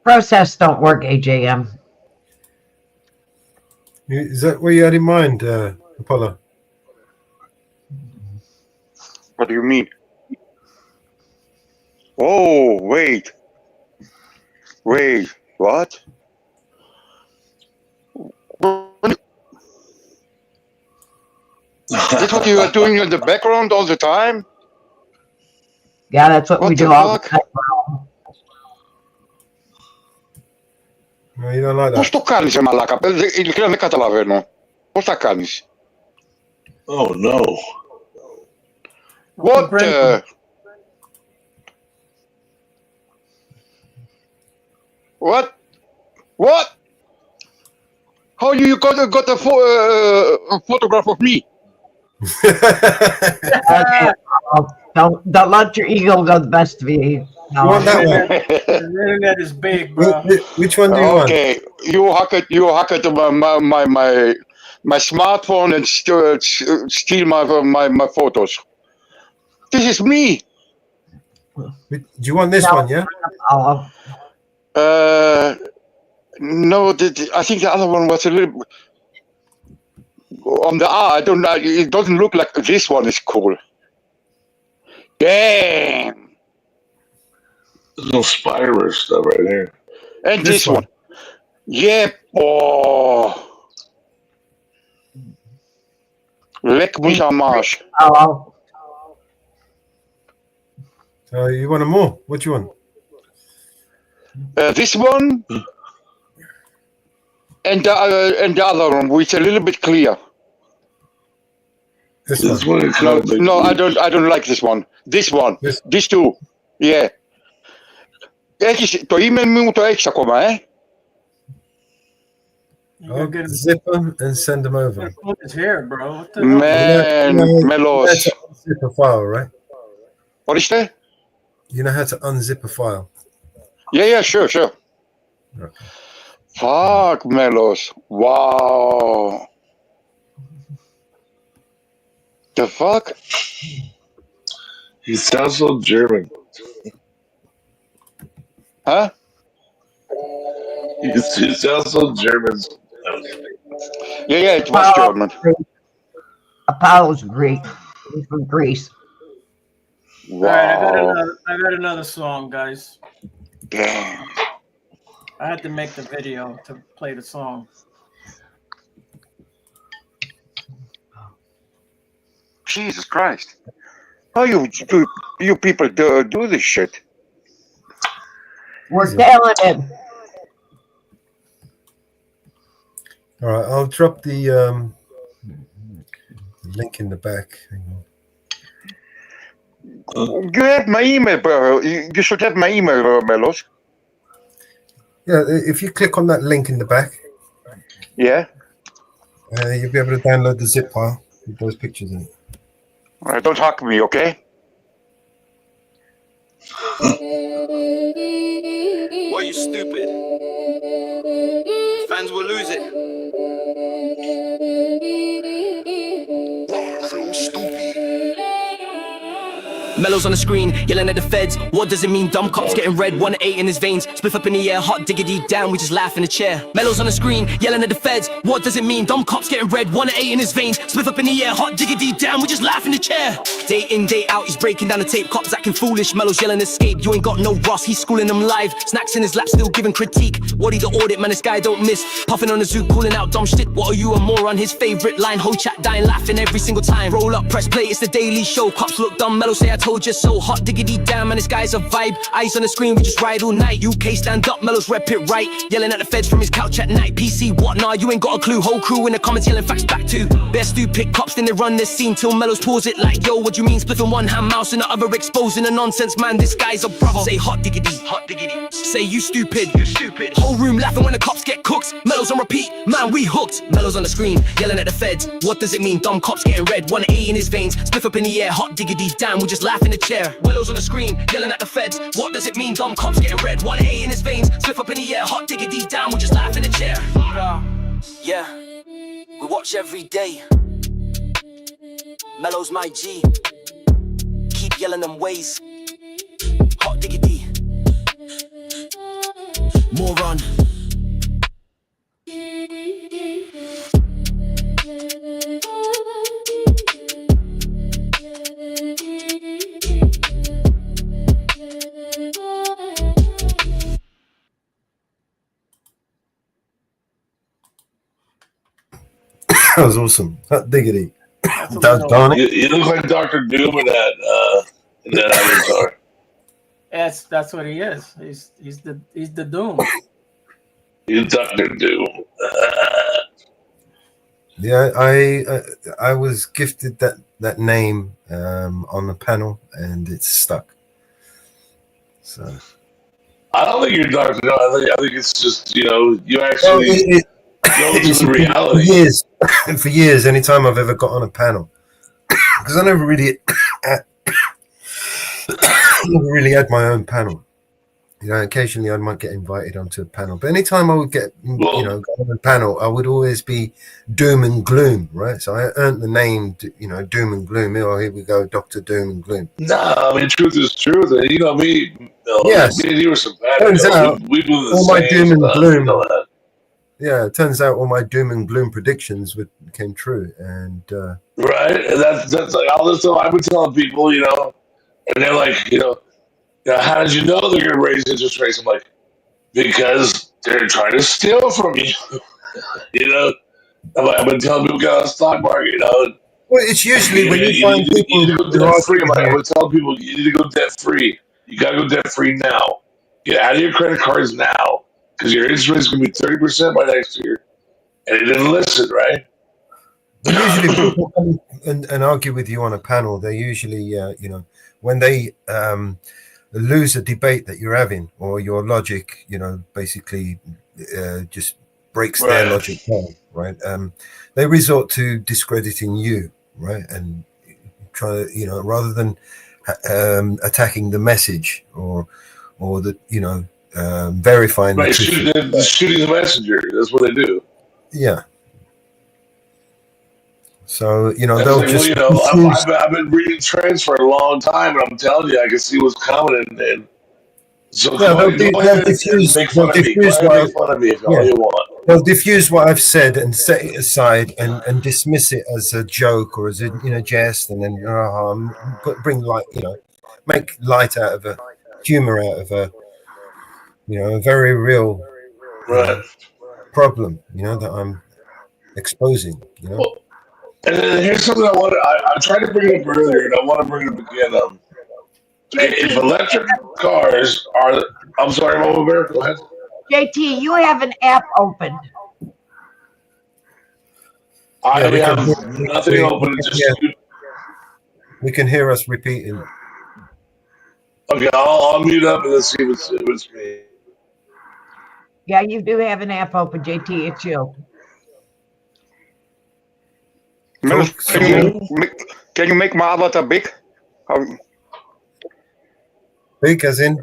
Process don't work, AJM. Is that what you had in mind, Apollo? What do you mean? Oh, wait. Wait, what? That's what you are doing in the background all the time? Yeah, that's what we What do the all the fuck? time. No, you don't like Πώς that. το κάνεις, μαλάκα? Ειλικρινά δεν καταλαβαίνω. Πώς τα κάνεις? Oh no. What the... What? What? How you got a photograph of me? Okay, don't let your ego go the best of you. No. You want that one? The internet is big, bro. Which one do you want? Okay, you hack it my smartphone and steal my photos. This is me. Do you want this one, yeah? No, I think the other one was a little on the I don't know. It doesn't look like this one is cool. Damn. There's no spider stuff right here. And this one. Yep. Oh. Leck mich am Arsch. Oh. So you want them more? What do you want? This one and the other one, which is a little bit clear. This one is No, kind of big. no, I don't like this one. This one. These two. Yeah. Το email μου το έχεις ακόμα, I'll zip them and send them over. Put his hair, bro. What the Man, Melos. You know how to unzip a file, right? Ορίστε. You know how to unzip a file. Yeah, sure. Okay. Fuck, Melos. Wow. The fuck? He sounds so German. Huh? He sounds so German. Yeah, it was German. Apollo's Greek. He's from Greece. All right, I got another song, guys. Damn. I had to make the video to play the song. Jesus Christ. How you people do this shit? We're talented. All right, I'll drop the link in the back. Hang on. You have my email, bro. You should have my email, Melos. Yeah, if you click on that link in the back, Yeah? you'll be able to download the zip file with those pictures in it. All right, don't hack me, okay? Why you stupid? Fans will lose it. Mellows on the screen, yelling at the feds. What does it mean? Dumb cops getting red, 1-8 in his veins. Spliff up in the air, hot diggity down, we just laugh in the chair. Mellows on the screen, yelling at the feds. What does it mean? Dumb cops getting red, 1-8 in his veins. Spliff up in the air, hot diggity down, we just laugh in the chair. Day in, day out, he's breaking down the tape. Cops acting foolish, Mellows yelling escape. You ain't got no Ross, he's schooling them live. Snacks in his lap, still giving critique. Waddy the audit, man, this guy don't miss. Puffing on the zoo, calling out dumb shit. What are you, a moron? His favorite line, whole chat dying, laughing every single time. Roll up, press play, it's the Daily Show. Cops look dumb, Mellows say I told you so. Hot diggity damn, man, this guy's a vibe. Eyes on the screen, we just ride all night. UK stand up, Mellows rep it right. Yelling at the feds from his couch at night. PC, what? Nah, you ain't got a clue. Whole crew in the comments yelling facts back too. Best do pick cops, then they run this scene till Mellows pause it like, yo, what you mean? Spliffing one hand mouse and the other exposing the nonsense, man. This guy's a brother. Say hot diggity, hot diggity. Say you stupid, you stupid. Whole room laughing when the cops get cooked. Mellows on repeat, man, we hooked. Mellows on the screen, yelling at the feds. What does it mean? Dumb cops getting red, 1-8 in his veins. Spliff up in the air, hot diggity, damn, we just laugh. laugh in the chair. Willow's on the screen, yelling at the feds. What does it mean? Dumb cops getting red. 1A in his veins, slip up in the air. Hot diggity down, we'll just laugh in the chair. Yeah, we watch every day. Mellow's my G. Keep yelling them ways. Hot diggity. Moron. That was awesome. Hot diggity. Darn it. You look like Dr. Doom in that avatar. Yes, that's what he is. He's the Doom. You Dr. Doom. Yeah, I was gifted that name on the panel, and it's stuck. So I don't think you're Dr. Doom. I think it's just, you actually go to the reality. For years, anytime I've ever got on a panel, because I never really had my own panel. Occasionally I might get invited onto a panel, but anytime I would get, go on a panel, I would always be doom and gloom, right? So I earned the name, doom and gloom. Oh, here we go, Dr. Doom and Gloom. No, truth is truth. And me, yes. Me and you were simpatico. Turns out we do the all my same doom and stuff, gloom. Yeah, it turns out all my doom and gloom predictions came true, and right. And that's like I've been telling people, and they're like, how did you know they're going to raise interest rates? I'm like, because they're trying to steal from you. I've been telling people get on the stock market. Well, it's usually when you find people you need to go debt free. I would tell people you need to go debt free. You got to go debt free now. Get out of your credit cards now, because your interest rate is going to be 30% by next year. And they didn't listen, right? Usually people come and argue with you on a panel. They usually, when they lose a debate that you're having, or your logic, basically just breaks their logic down, right? They resort to discrediting you, right? And try, rather than attacking the message or the, verifying the truth. Shooting the messenger. That's what they do. Yeah. So they'll just. I've been reading trends for a long time, and I'm telling you, I can see what's coming. And so they'll diffuse make fun of me. Make fun of me if all you want. They'll diffuse what I've said and set it aside and dismiss it as a joke or as a jest, and then bring light, make light out of a humor out of a a very real problem that I'm exposing. And then here's something I tried to bring it up earlier, and I want to bring it up again. If electric cars are, I'm sorry, Mama Bear, go ahead. JT, you have an app open. I have nothing open. We can hear us repeating. Okay, I'll mute up and let's see if it's me. Yeah, you do have an app open, JT. It's you. Can you make my avatar big? Big as in?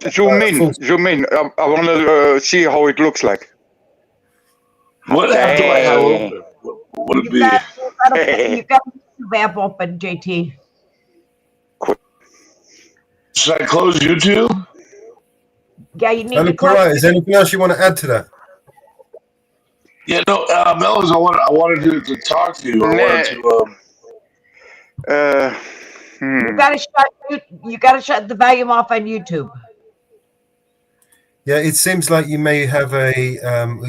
Zoom in. I want to see how it looks like. What app do I have open? What would it be? You got the app open, JT. Should I close YouTube? Yeah, you need to close. Is there anything else you want to add to that? Yeah, no, Melons, I wanted to talk to you. You gotta shut the volume off on YouTube. Yeah, it seems like you may have a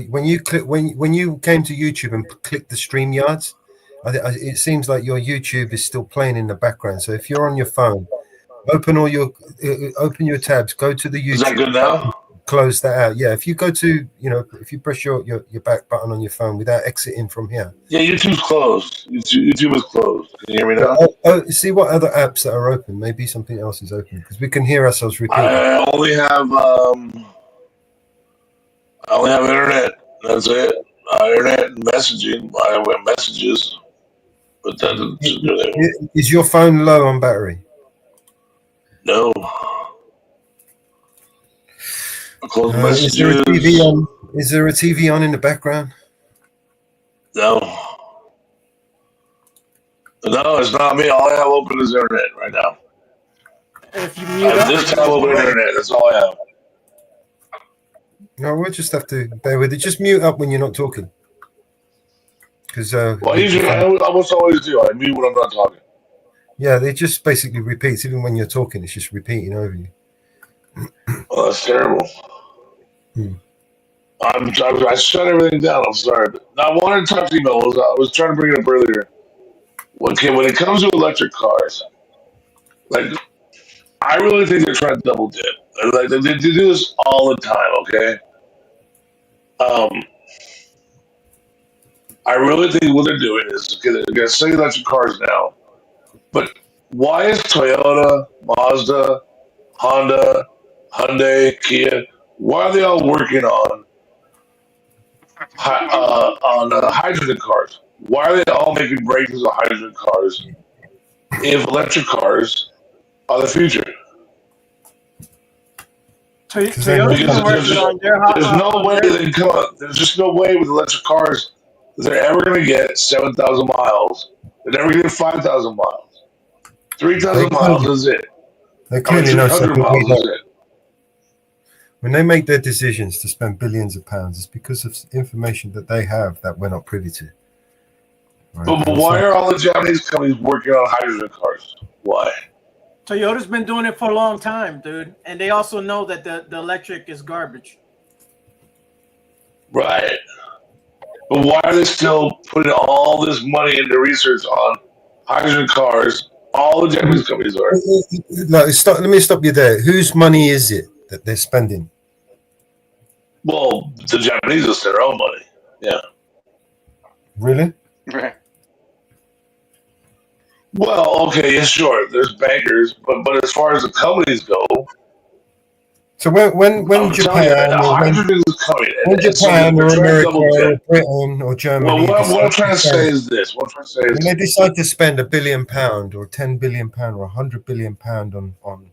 when you came to YouTube and clicked the StreamYards, it seems like your YouTube is still playing in the background. So if you're on your phone, open your tabs, go to the YouTube. Is that good now? Close that out. Yeah, if you go to, if you press your back button on your phone without exiting from here. Yeah, YouTube's closed. YouTube is closed. Can you hear me now? See what other apps that are open. Maybe something else is open because we can hear ourselves repeating. I only have internet. That's it. Internet and messaging. I have messages. But that doesn't do anything. Is your phone low on battery? No. Close Is there a TV on? Is there a TV on in the background? No. No, it's not me. All I have open is internet right now. If you I mute have up, this tab open internet. That's all I have. No, we'll just have to bear with it. Just mute up when you're not talking. Because Well, usually I almost always do. I mute when I'm not talking. yeah, it just basically repeats. Even when you're talking, it's just repeating over you. Well, that's terrible. I shut everything down. I'm sorry, but I wanted to talk to you, Mel. I was trying to bring it up earlier. When it comes to electric cars, like I really think they're trying to double dip. Like they do this all the time. Okay. I really think what they're doing is they're going to sell electric cars now. But why is Toyota, Mazda, Honda, Hyundai, Kia? Why are they all working on hydrogen cars? Why are they all making breakthroughs on hydrogen cars if electric cars are the future? Toyota's been working on their There's no way they can come up. There's just no way with electric cars that they're ever going to get 7,000 miles. They're never going to get 5,000 miles. 3,000 miles is it. They clearly know 300 something. miles is it. When they make their decisions to spend billions of pounds, it's because of information that they have that we're not privy to. Right? But why are all the Japanese companies working on hydrogen cars? Why? Toyota's been doing it for a long time, dude, and they also know that the electric is garbage. Right. But why are they still putting all this money into research on hydrogen cars? All the Japanese companies are. No, let me stop you there. Whose money is it that they're spending? Well, the Japanese will spend their own money. Yeah. Really? Right. Well, okay, yeah, sure. There's bankers, but as far as the companies go, So when Japan, or hydrogen is coming. when Japan or they're trying to America double or dip. Britain or Germany, Well, what I'm decide trying to spend- say is this. What I'm trying to say is when they decide to spend £1 billion or £10 billion or £100 billion on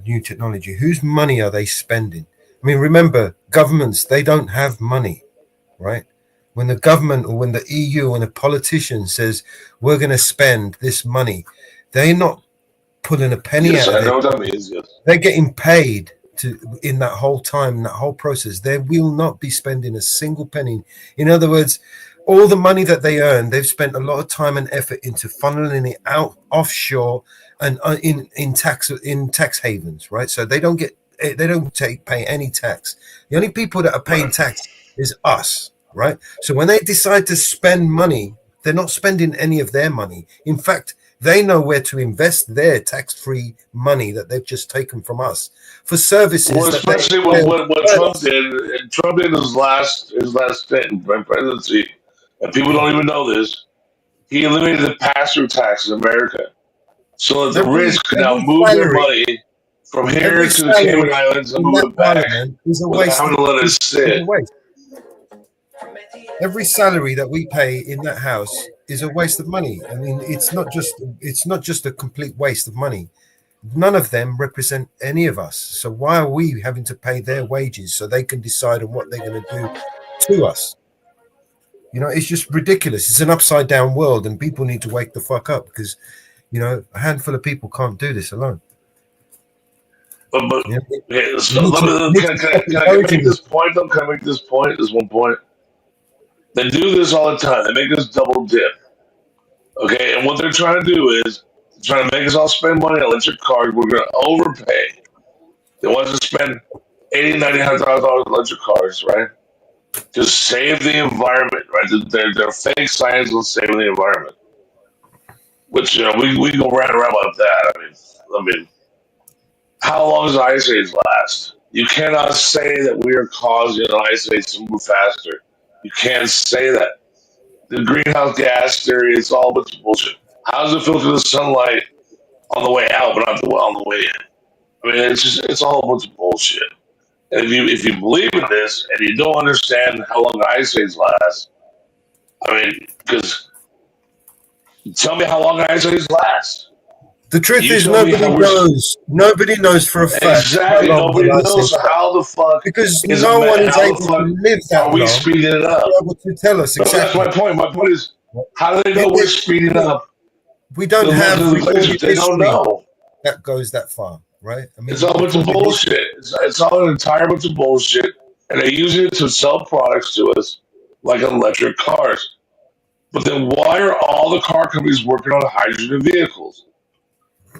new technology, whose money are they spending? I mean, remember, governments, they don't have money, right? When the government or when the EU and a politician says we're going to spend this money, they're not pulling a penny yes, out I of know it. what that means. Yes. They're getting paid to in that whole time, in that whole process. They will not be spending a single penny. In other words, all the money that they earn, they've spent a lot of time and effort into funneling it out offshore and in tax havens, right? So they don't pay any tax. The only people that are paying tax is us, right? So when they decide to spend money, they're not spending any of their money. In fact, they know where to invest their tax-free money that they've just taken from us for services. Well, that they- especially what Trump did. And Trump did his last stint in presidency, and people don't even know this. He eliminated the pass-through tax in America, so that the rich could now move their money from here to the Cayman Islands and move it back is a without waste. having to let it It's sit. a waste. Every salary that we pay in that house is a waste of money. I mean, it's not just a complete waste of money. None of them represent any of us. So why are we having to pay their wages so they can decide on what they're going to do to us? You know, it's just ridiculous. It's an upside down world, and people need to wake the fuck up because, you know, a handful of people can't do this alone. But yeah, so can I make this point though? Can I make this point? This one point. They do this all the time. They make us double dip. Okay, and what they're trying to do is trying to make us all spend money on electric cars. We're going to overpay. They want us to spend $80,000, $90,000 on electric cars, right? To save the environment, right? Their fake science on saving the environment. Which, you know, we can go round and round about that. I mean, how long does the ice age last? You cannot say that we are causing an ice age to move faster. You can't say that. The greenhouse gas theory is all a bunch of bullshit. How does it filter the sunlight on the way out, but not on the way in? I mean, it's all a bunch of bullshit. And if you believe in this and you don't understand how long the ice age lasts, I mean, because Tell me how long ISOs last. The truth You is, tell me nobody how we're- knows. Nobody knows for a fact. Exactly. how long Nobody the license knows is. how the fuck Because is no a one man- is how the able to fuck live that are we long speeding it up? to be able to tell us No, exactly. that's my point. My point is, how do they know we're speeding up? We don't The have local places, recorded they don't history know. that goes that far, right? I mean, It's all a bunch of recorded bullshit. It's all an entire bunch of bullshit, and they use it to sell products to us, like electric cars. But then why are all the car companies working on hydrogen vehicles?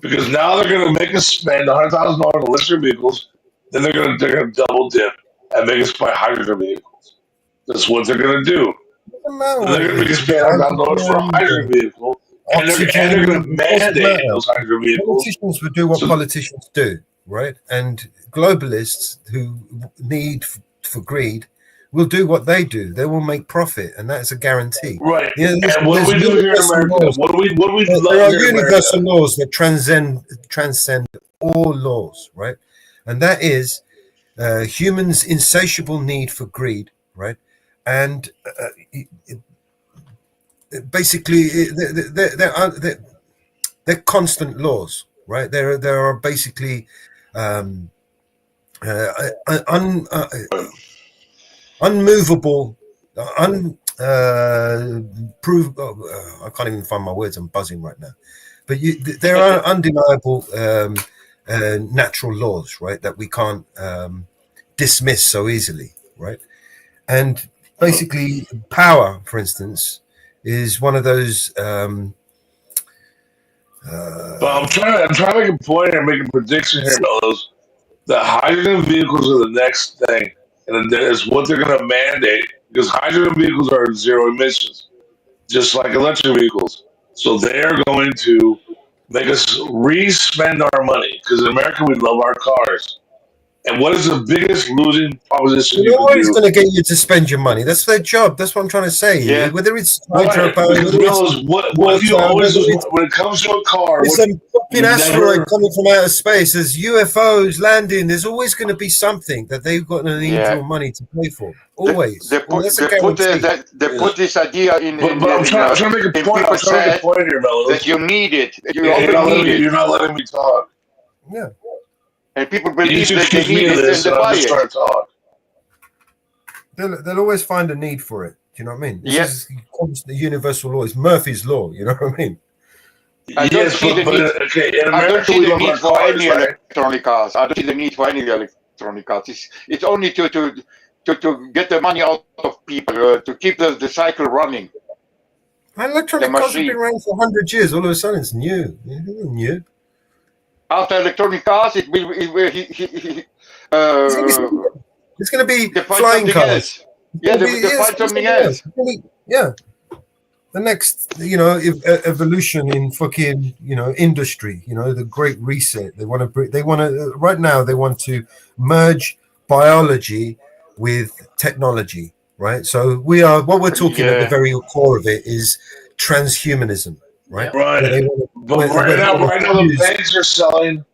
Because now they're going to make us spend $100,000 on electric vehicles, then they're going to double dip and make us buy hydrogen vehicles. That's what they're going to do. Doesn't matter Then what they're it going to make is. us pay $100,000 for a Hydrogen, hydrogen vehicle, and they're oxygen, going to it doesn't mandate matter. those hydrogen vehicles. Politicians will do what politicians do, right? And globalists who need for greed will do what they do. They will make profit, and that's a guarantee. Right. You know, And what do we do here in universal America? laws. What do we There love are here in universal America? laws that transcend all laws, right? And that is humans' insatiable need for greed, right? And basically, they're constant laws, right? There are basically unmovable, I can't even find my words. I'm buzzing right now. But there are undeniable natural laws, right, that we can't dismiss so easily, right? And basically, power, for instance, is one of those. But I'm trying to make a point and make a prediction here, fellows. The hydrogen vehicles are the next thing, and it's what they're going to mandate because hydrogen vehicles are zero emissions, just like electric vehicles. So they're going to make us re-spend our money because in America we love our cars. And what is the biggest losing proposition They're you can always do? going to get you to spend your money. That's their job. That's what I'm trying to say. Yeah. Whether it's Right, hydropower, because whether fellas, it's what if you water, always whether lose it's when it comes to a car? there's What some fucking you asteroid never coming from outer space. There's UFOs landing. There's always going to be something that they've got to need Yeah. your money to pay for. Always. They Well, put that's a they put guarantee. they put this idea in But I'm trying to make a in point. I'm people's trying to make a head point here, fellas. that you need it. You Yeah, only need it, you're not letting me talk. Yeah. and people You believe need to that they accuse need me of it this, and they and I'm buy just trying it. to talk. They'll always find a need for it. Do you know what I mean? This Yeah. is the universal law. It's Murphy's law. You know what I mean? I don't Yes, see the but need. okay, in I don't America see we the love our need for any cars, right? electronic cars. I don't see the need for any electronic cars. It's only to get the money out of people to keep the cycle running. Electronic The cars have been machine. around for 100 years. All of a sudden, it's new. New. After electronic cars, it will It's going to be they find flying something cars. else. Yeah, they It's find gonna be something else. Yeah. The next, evolution in fucking, industry, the great reset. They want to, right now, they want to merge biology with technology, right? So what we're talking at the Yeah. very core of it is transhumanism, right? Right. Where they wanna- But where right they now, wanna the use- banks are selling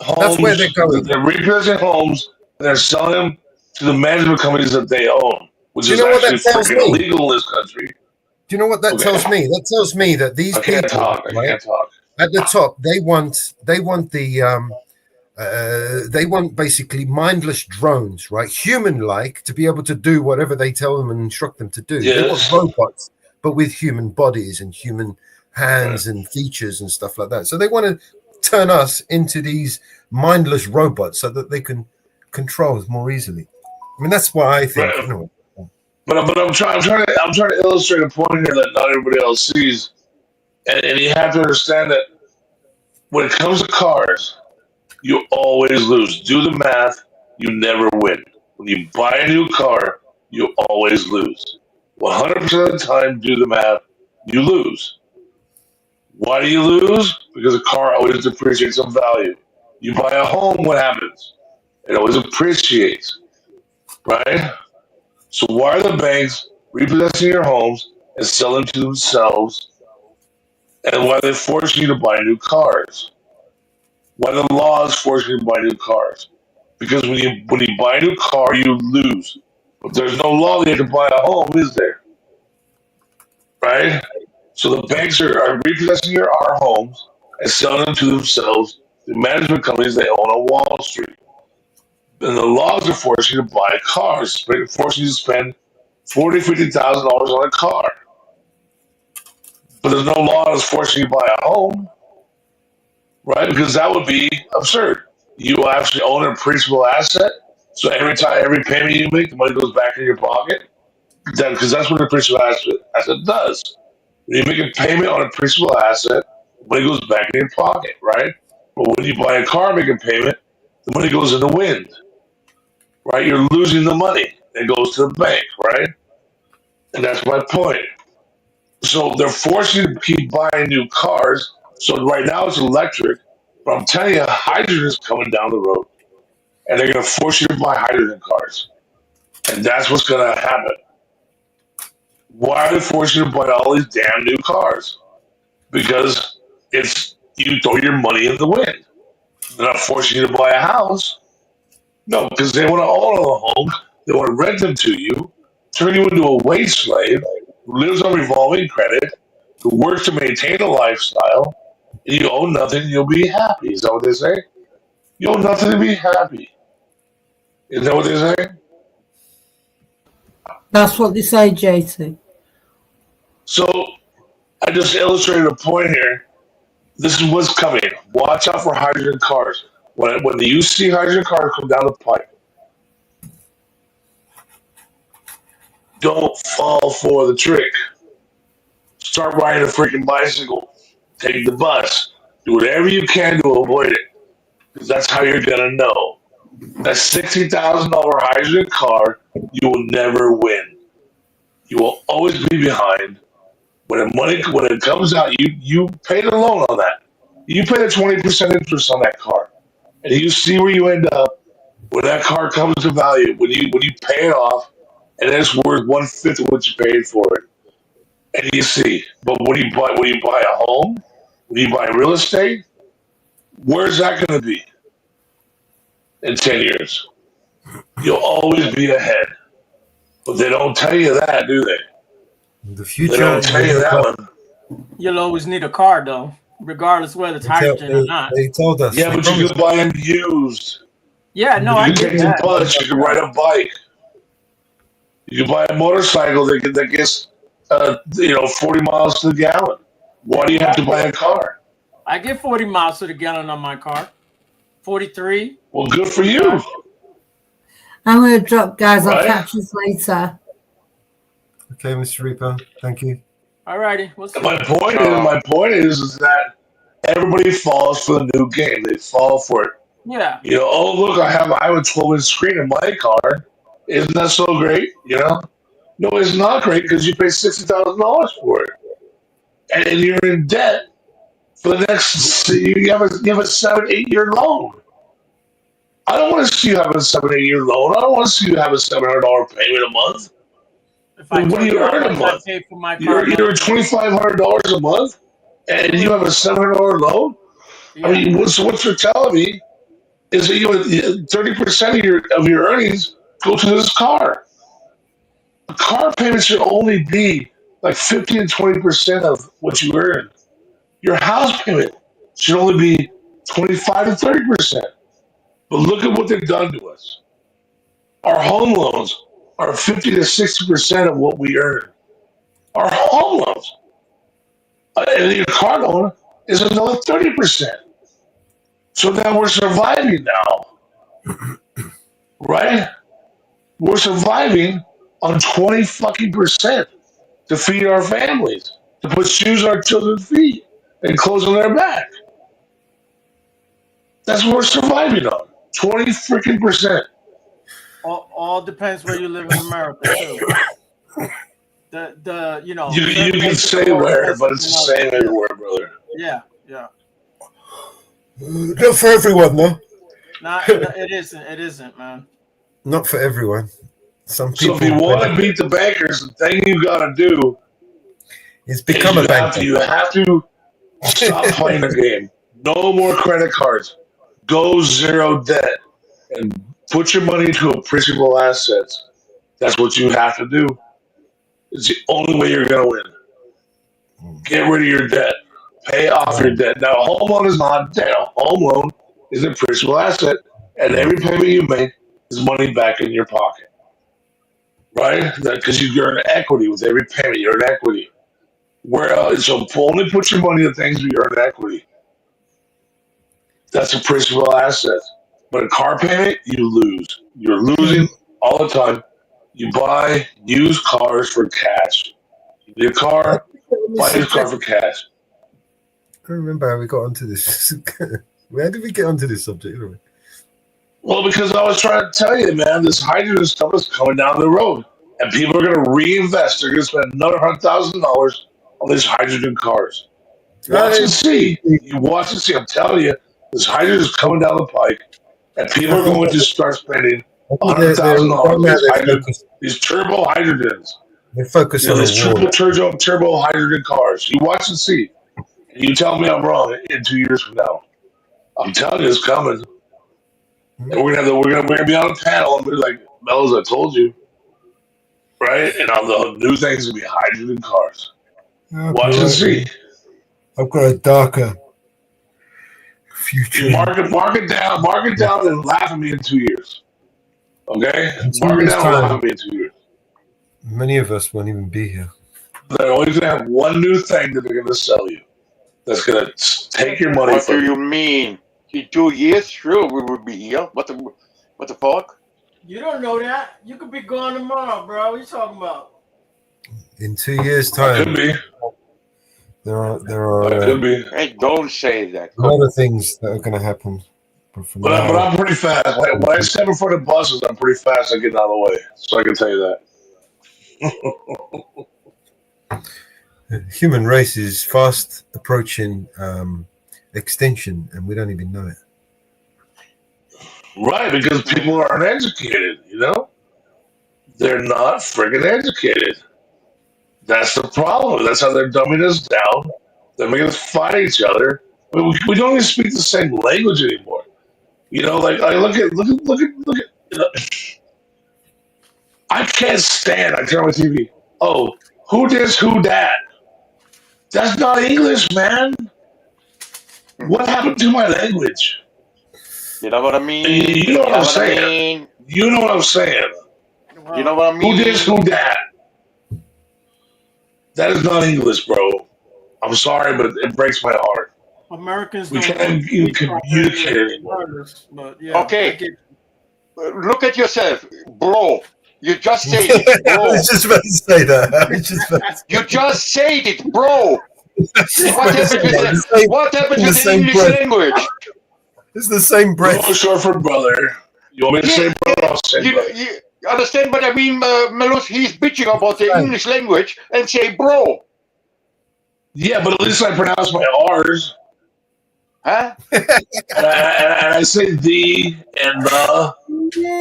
homes. That's where they're going. They're repossessing homes and they're selling them to the management companies that they own, which Do you is know what actually that tells freaking me? illegal in this country. Do you know what that Okay. tells me? That tells me that these I can't people, talk. I right, can't talk. at the top, they want they want basically mindless drones, right? Human-like, to be able to do whatever they tell them and instruct them to do. They want Yes. robots, but with human bodies and human hands and features and stuff like that. So they want to turn us into these mindless robots so that they can control us more easily. I mean, that's what I think. Right. Anyway. But I'm trying to illustrate a point here that not everybody else sees, and you have to understand that when it comes to cars, you always lose. Do the math, you never win. When you buy a new car, you always lose. 100% of the time, do the math, you lose. Why do you lose? Because a car always depreciates in value. You buy a home, what happens? It always appreciates, right? So why are the banks repossessing your homes and selling to themselves? And why are they forcing you to buy new cars? Why the laws forcing you to buy new cars? Because when you buy a new car, you lose. But there's no law that you have to buy a home, is there? Right? So the banks are repossessing our homes and selling them to themselves through management companies they own on Wall Street. And the laws are forcing you to buy cars, forcing you to spend $40,000, $50,000 on a car. But there's no law that's forcing you to buy a home, right? Because that would be absurd. You actually own an appreciable asset, so every payment you make, the money goes back in your pocket. Because that's what an appreciable asset does. When you make a payment on an appreciable asset, the money goes back in your pocket, right? But when you buy a car, make a payment, the money goes in the wind, right? You're losing the money. It goes to the bank, right? And that's my point. So they're forcing you to keep buying new cars. So right now it's electric, but I'm telling you, hydrogen is coming down the road, and they're going to force you to buy hydrogen cars, and that's what's going to happen. Why are they forcing you to buy all these damn new cars? Because it's you throw your money in the wind. They're not forcing you to buy a house. No, because they want to own a home. They want to rent them to you, turn you into a wage slave who lives on revolving credit, who works to maintain a lifestyle, and you own nothing, you'll be happy. Is that what they say? You own nothing to be happy. Is that what they say? That's what they say, JT. So I just illustrated a point here. This is what's coming. Watch out for hydrogen cars. When you see hydrogen cars come down the pipe, don't fall for the trick. Start riding a freaking bicycle. Take the bus. Do whatever you can to avoid it. Because that's how you're going to know. That $60,000 hydrogen car, you will never win. You will always be behind. When it comes out, you pay the loan on that. You pay the 20% interest on that car. And you see where you end up when that car comes to value, when you pay it off, and it's worth 1/5 of what you paid for it. And you see, but when you buy a home, when you buy real estate, where's that going to be in 10 years? You'll always be ahead. But they don't tell you that, do they? The future. They don't tell you that one. You'll always need a car, though, regardless whether it's hydrogen or not. They told us. Yeah, but you can buy them used. Yeah, no, I You can get take the that. bus. You can ride a bike. You can buy a motorcycle that gets 40 miles to the gallon. Why do you have to buy a car? I get 40 miles to the gallon on my car. 43. Well, good for you. I'm going to drop, guys. I'll Right. catch you later. Okay, Mr. Reaper. Thank you. All righty. What's My point is that everybody falls for the new game. They fall for it. Yeah. Oh look, I have a 12-inch screen in my car. Isn't that so great? No, it's not great because you pay $60,000 for it, and you're in debt for the next. You have a 7-8 year loan. I don't want to see you have a 7-8 year loan. I don't want to see you have a $700 payment a month. What do you earn a month? I pay for my car. You're $2,500 a month, and you have a $700 loan. I mean, what you're telling me is that 30% of your earnings go to this car. A car payment should only be like 50 and 20% of what you earn. Your house payment should only be 25 to 30%. But look at what they've done to us. Our home loans are 50 to 60% of what we earn. Our home loans. And your car loan is another 30%. So now we're surviving now. Right? We're surviving on 20% to feed our families, to put shoes on our children's feet and clothes on their back. That's what we're surviving on. 20% All depends where you live in America, too. You can say where, but it's the same everywhere, brother. Yeah. Not for everyone, though. It isn't, man. Not for everyone. Some people. So if you want to beat the bankers, the thing you got to do is become a banker. You have to stop playing the game. No more credit cards. Go zero debt and put your money into appreciable assets. That's what you have to do. It's the only way you're going to win. Get rid of your debt. Pay off your debt. Now, a home loan is not debt. A home loan is a principal asset, and every payment you make is money back in your pocket, right? Because you earn equity with every payment. You earn equity. So only put your money in things where you earn equity. That's a principal asset. But a car payment, you lose. You're losing all the time. You buy used cars for cash. You need a car, buy a used car for cash. I can't remember how we got onto this. Where did we get onto this subject? Anyway? Well, because I was trying to tell you, man, this hydrogen stuff is coming down the road. And people are going to reinvest. They're going to spend another $100,000 on these hydrogen cars. Watch and see. You watch and see. I'm telling you, this hydrogen is coming down the pike. And people are going to start spending $100,000 on these turbo hydrogens. They focus on these the turbo hydrogen cars. You watch and see. And you tell me I'm wrong in 2 years from now. I'm telling you, it's coming. And we're gonna be on a panel and be like, Mellows, I told you, right? And on the new things will be hydrogen cars. Watch and see. I've got a darker future. Mark it down, and laugh at me in 2 years. Okay, mark it down, and laugh at me in 2 years. Many of us won't even be here. They're only gonna have one new thing that they're gonna sell you. That's gonna take your money. What do you mean? In 2 years, sure, we will be here. What the fuck? You don't know that. You could be gone tomorrow, bro. What you talking about? In 2 years' time, could be. There are. Could be. Hey, don't say that. A lot of things that are going to happen. But I'm pretty fast. When I step in front of buses, I'm pretty fast at getting out of the way. So I can tell you that. The human race is fast approaching extinction, and we don't even know it. Right, because people aren't educated, you know? They're not friggin' educated. That's the problem. That's how they're dumbing us down. They're making us fight each other. I mean, we don't even speak the same language anymore. You know, like I look at. You know, I can't stand. I turn on my TV. Oh, who this? Who that? That's not English, man. What happened to my language? You know what I mean? You know what I'm saying? You know what I'm saying? You know what I mean? Who this? Who that? That is not English, bro. I'm sorry, but it breaks my heart. Americans We don't can't even communicate anymore. but yeah. Okay. Look at yourself, bro. You just said it, I bro. was just about to say that. You just said it, bro. What happened to the same English breath. language? It's the same breath. No, short for brother. You want me to say brother? I'll say brother. You understand what I mean, Melus? He's bitching about the English language and say bro. Yeah, but at least I pronounce my R's. Huh? and I say the and the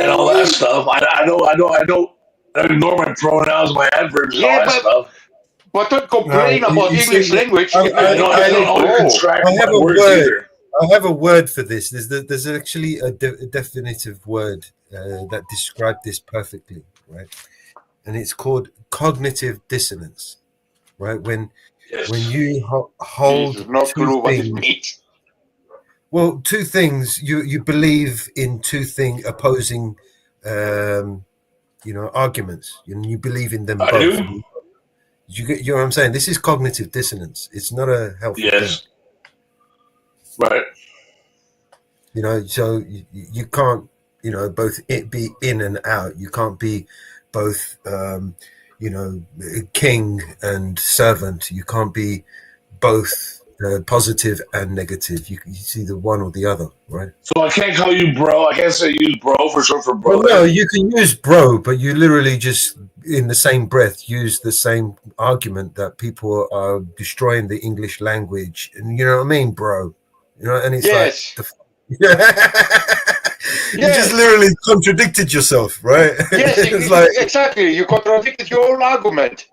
and all that stuff. I don't ignore my pronouns, my adverbs, and all that stuff. But don't complain about English language. I have a words word. either. I have a word for this. There's actually a definitive word that describes this perfectly, right? And it's called cognitive dissonance, right? When you hold no two clue what it things. means. Well, two things. You believe in opposing, arguments. You believe in them I both. do. You know what I'm saying? This is cognitive dissonance. It's not a healthy thing. Yes. Right. So you can't, both it be in and out. You can't be both, king and servant. You can't be both positive and negative. You see the one or the other, right? So I can't call you bro. I can't say use bro for short for brother. Well, no, you can use bro, but you literally just in the same breath use the same argument that people are destroying the English language, and you know what I mean, bro. And it's Yes. you just literally contradicted yourself, right? Yes, It's exactly. You contradicted your own argument.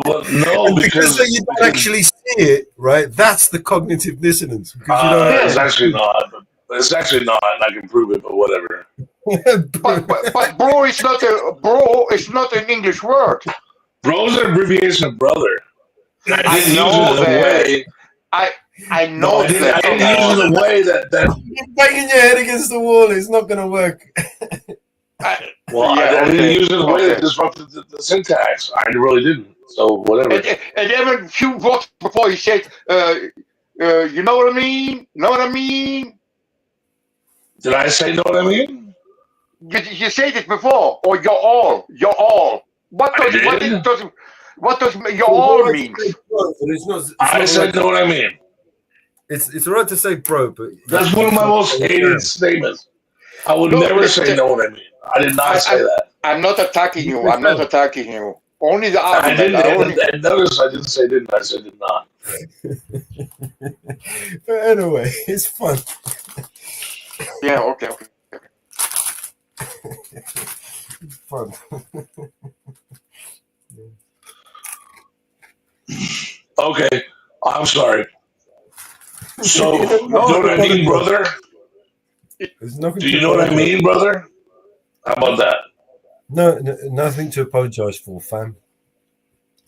Well, no, because you don't actually see it, right? That's the cognitive dissonance. Because you don't it's actually not. It's actually not, and I can prove it. But whatever. But bro is not an English word. Bro's an abbreviation of brother. I didn't use it in a way. I know I didn't use it in a way that You're banging your head against the wall. It's not going to work. I didn't use it in a way that disrupted the syntax. I really didn't. So whatever. And then a few words before he said, you know what I mean? Know what I mean? Did I say know what I mean? You said it before. Or you're all. What does your all mean? I said know what I mean. It's all right to say bro, but that's one of my most hated statements. I would never say know what I mean. I did not say that. I'm not attacking you. I'm not attacking you. Only the I argument. didn't. Notice I didn't say didn't. I said did not. But anyway, it's fun. Yeah. Okay. Fun. Okay. I'm sorry. So, you know what I mean, brother? Do you know what I mean, brother? How about that? No, nothing to apologize for, fam.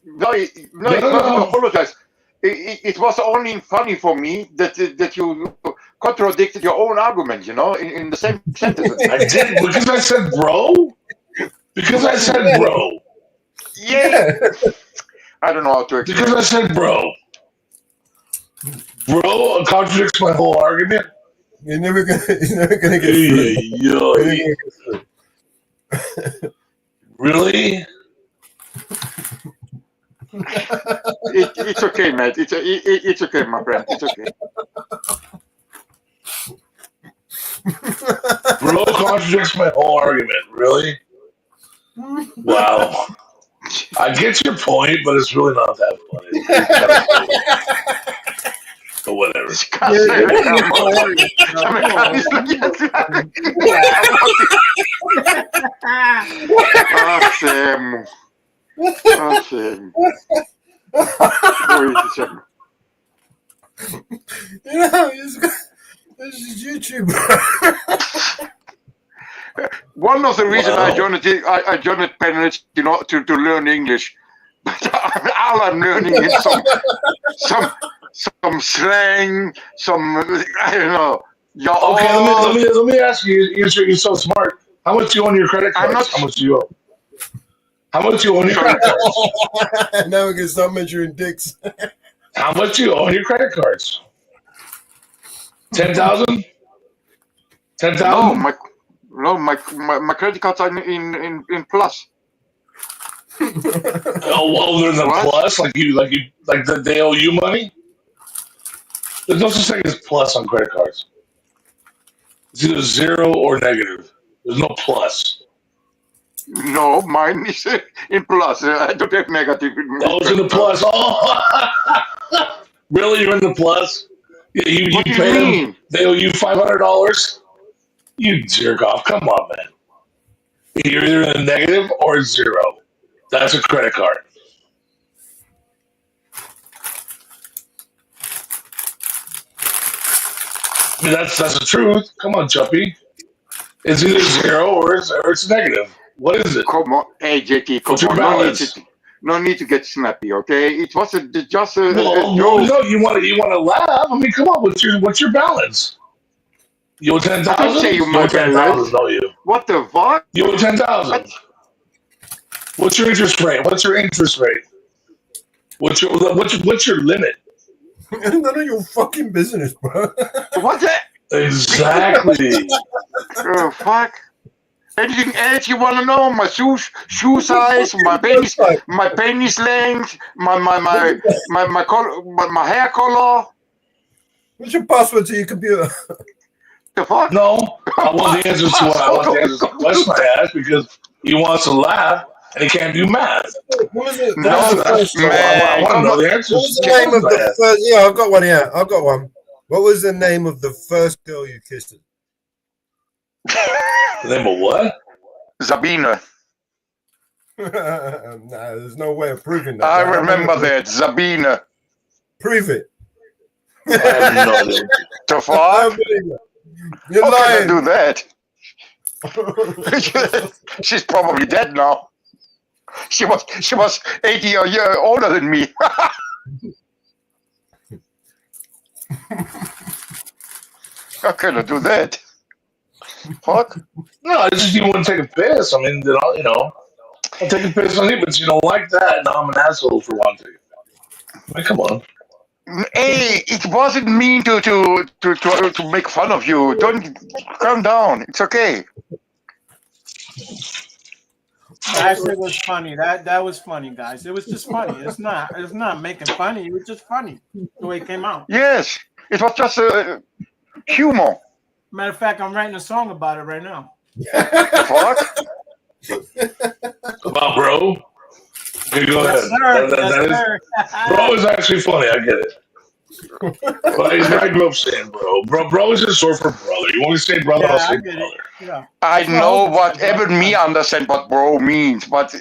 No, it's not to apologize. It was only funny for me that you contradicted your own argument, in the same sentence. I did, because I said bro? Because I said bro. Yeah. I don't know how to explain. Because I said bro. Bro contradicts my whole argument. You're never gonna get through. Really? It's okay, mate. It's okay, my friend. It's okay. Bro contradicts my whole argument. Really? Wow. I get your point, but it's really not that funny. But whatever. This is YouTube. One of the reasons I joined Penrith, to learn English. But all I'm learning is some slang, I don't know. Okay, let me ask you. You're so smart. How much do you own your credit cards? How much do you owe? How much do you own your credit cards? Now we can start measuring dicks. How much do you own your credit cards? 10,000? 10,000? No, my credit cards are in plus. Oh, well, they're the plus, like they owe you money. There's no such thing as plus on credit cards. It's either 0 or negative. There's no plus. No, mine is in plus. I don't have negative. Oh, it's in the plus. Oh, really? You're in the plus? Yeah, you pay them. They owe you $500. You jerk off. Come on, man. You're either in the negative or 0. That's a credit card. I mean, that's the truth. Come on, Chuppy. It's either 0 or it's negative. What is it? Come on, hey JT, What's your balance? No need to get snappy, okay? It was just a no, you want to laugh. I mean, come on. What's your balance? You owe 10,000. I didn't say you owe 10,000, don't you? What the fuck? You owe 10,000. What's your interest rate? What's your limit? None of your fucking business, bro. What's that? Exactly. Oh fuck. Anything else you want to know? My shoe size, my penis length, my color, my hair color. What's your password to your computer? The fuck? No, I want the answers to what I want the answers to the question I asked because he wants to laugh and he can't do math. What is it? No, I want to know the answers. What's the name of the first? Yeah, I've got one here. I've got one. What was the name of the first girl you kissed? The name of what? Zabina. Nah, there's no way of proving that. I remember that. Zabina. Prove it. I have no idea. The fuck? You're How lying. can I do that? She's probably dead now. She was 80 a year older than me. How can I do that? Fuck. No, I just didn't want to take a piss. I mean, I'll take a piss on you, but you don't like that. Now I'm an asshole for wanting. Like, come on. Hey, it wasn't mean to make fun of you. Don't calm down. It's okay. That shit was funny. That was funny, guys. It was just funny. It's not making funny. It was just funny the way it came out. Yes, it was just humor. Matter of fact, I'm writing a song about it right now. Fuck. Come on, bro. Okay, go Yes, ahead. sir. That Yes, bro is actually funny. I get it. But I grew up saying bro is just short for brother. You want me to say brother? I'll say brother. Yeah. I know what even me understand what bro means, but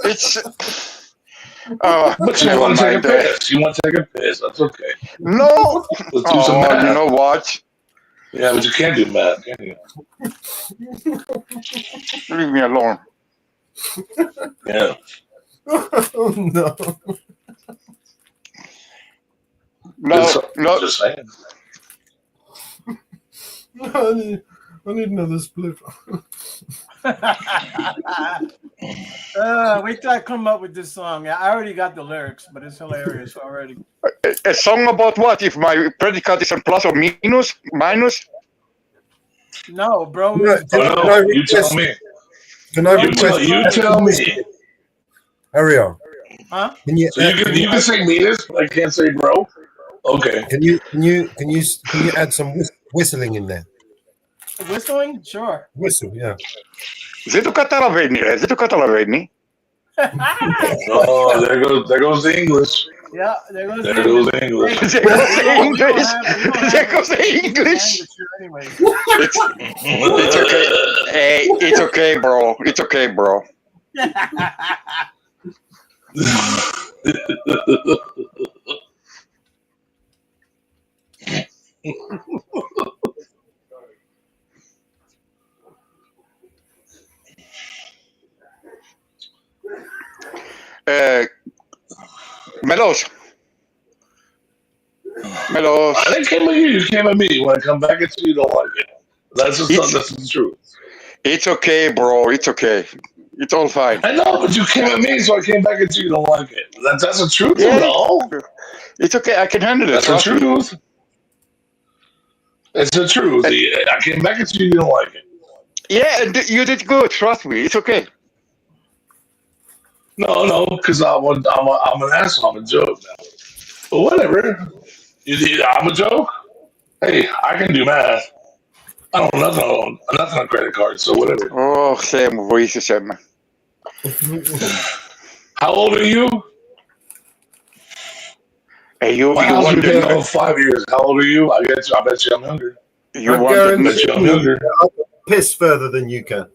it's. But you never want to take a mind that. piss. You want to take a piss. That's okay. No. Let's do some math. You know what? Yeah, but you can't do math, can you? Leave me alone. Yeah. Oh no. No. Just saying. I need another split. Wait till I come up with this song. I already got the lyrics, but it's hilarious already. A song about what? If my predicate is a plus or minus? No, bro. You tell me. Can I request? You tell me. Ariel. Huh? Can you? So you can say meanest, but I can't say bro. Okay. Can you add some whistling in there? Whistling? Sure. Whistle, yeah. Zit ook Catalaveni. Zit ook Catalaveni. Oh, there goes the English. Yeah, there goes the English. There goes the English. There goes the English. It's okay. Hey, it's okay, bro. It's okay, bro. Melos. I didn't came at you. You came at me. When I come back at you, you don't like it. That's the truth. It's okay, bro. It's okay. It's all fine. I know, but you came at me, so I came back at you. You don't like it. That's the truth. Yeah. No, it's okay. I can handle it. That's the truth. It's the truth. I came back at you. You don't like it. Yeah, and you did good. Trust me. It's okay. No, because I'm an asshole. I'm a joke now. But whatever. I'm a joke. Hey, I can do math. I don't know nothing on credit cards, so whatever. Oh, Sam, voice, Sam. How old are you? Hey, you My house want been to paying know? for 5 years. How old are you? I bet you I'm younger. You I want to bet you I'm younger. I can piss further than you can.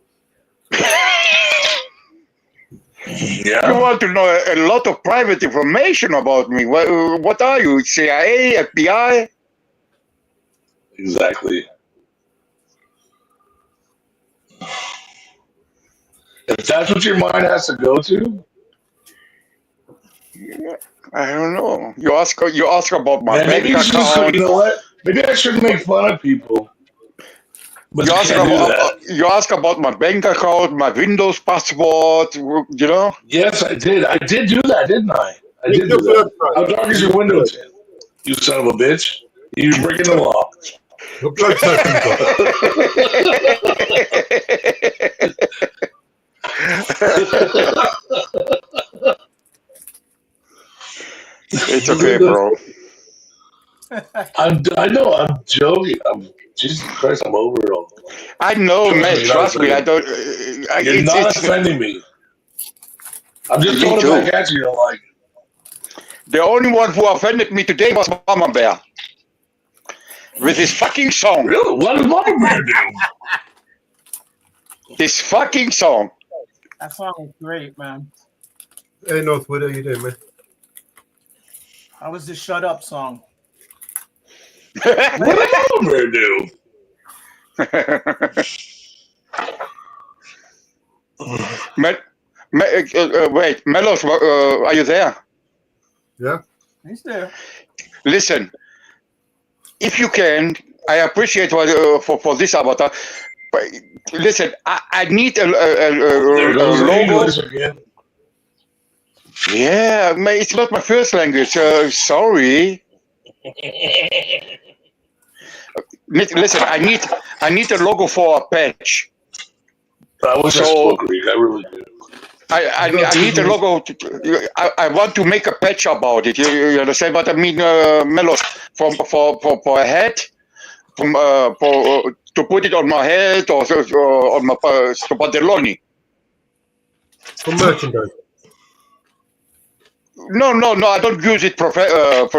Yeah. You want to know a lot of private information about me. What are you? CIA, FBI? Exactly. If that's what your mind has to go to, Yeah, I don't know. You ask about my man, bank maybe you should just, account. you know what? Maybe I shouldn't make fun of people. But You you ask, can't do that. you ask about my bank account, my Windows password, you know? Yes, I did. I did do that, didn't I? I did do that. How dark is your window tint? You son of a bitch. You're breaking the law. What blood type It's okay, bro. I know. I'm joking. Jesus Christ, I'm over it all. I know, Trust man. me, you're not Trust me. I offending. don't. You're not offending me. I'm just Me throwing it too. back at you. You don't like it. The only one who offended me today was Mama Bear with his fucking song. Really? What did Mama Bear do? This fucking song. That song is great, man. Hey, Northwood, how you doing, man? That was the Shut Up song. What did Mama Bear do? Wait, Melos, are you there? Yeah. He's there. Listen, if you can, I appreciate what for this avatar. But listen, I need a logo. Yeah, it's not my first language. Sorry. Listen, I need a logo for a patch. I wish I spoke Greek. I really do. I need a logo. I want to make a patch about it. You understand what I mean, Melos? For a head, to put it on my head or on my pantaloni. For merchandise. No. I don't use it for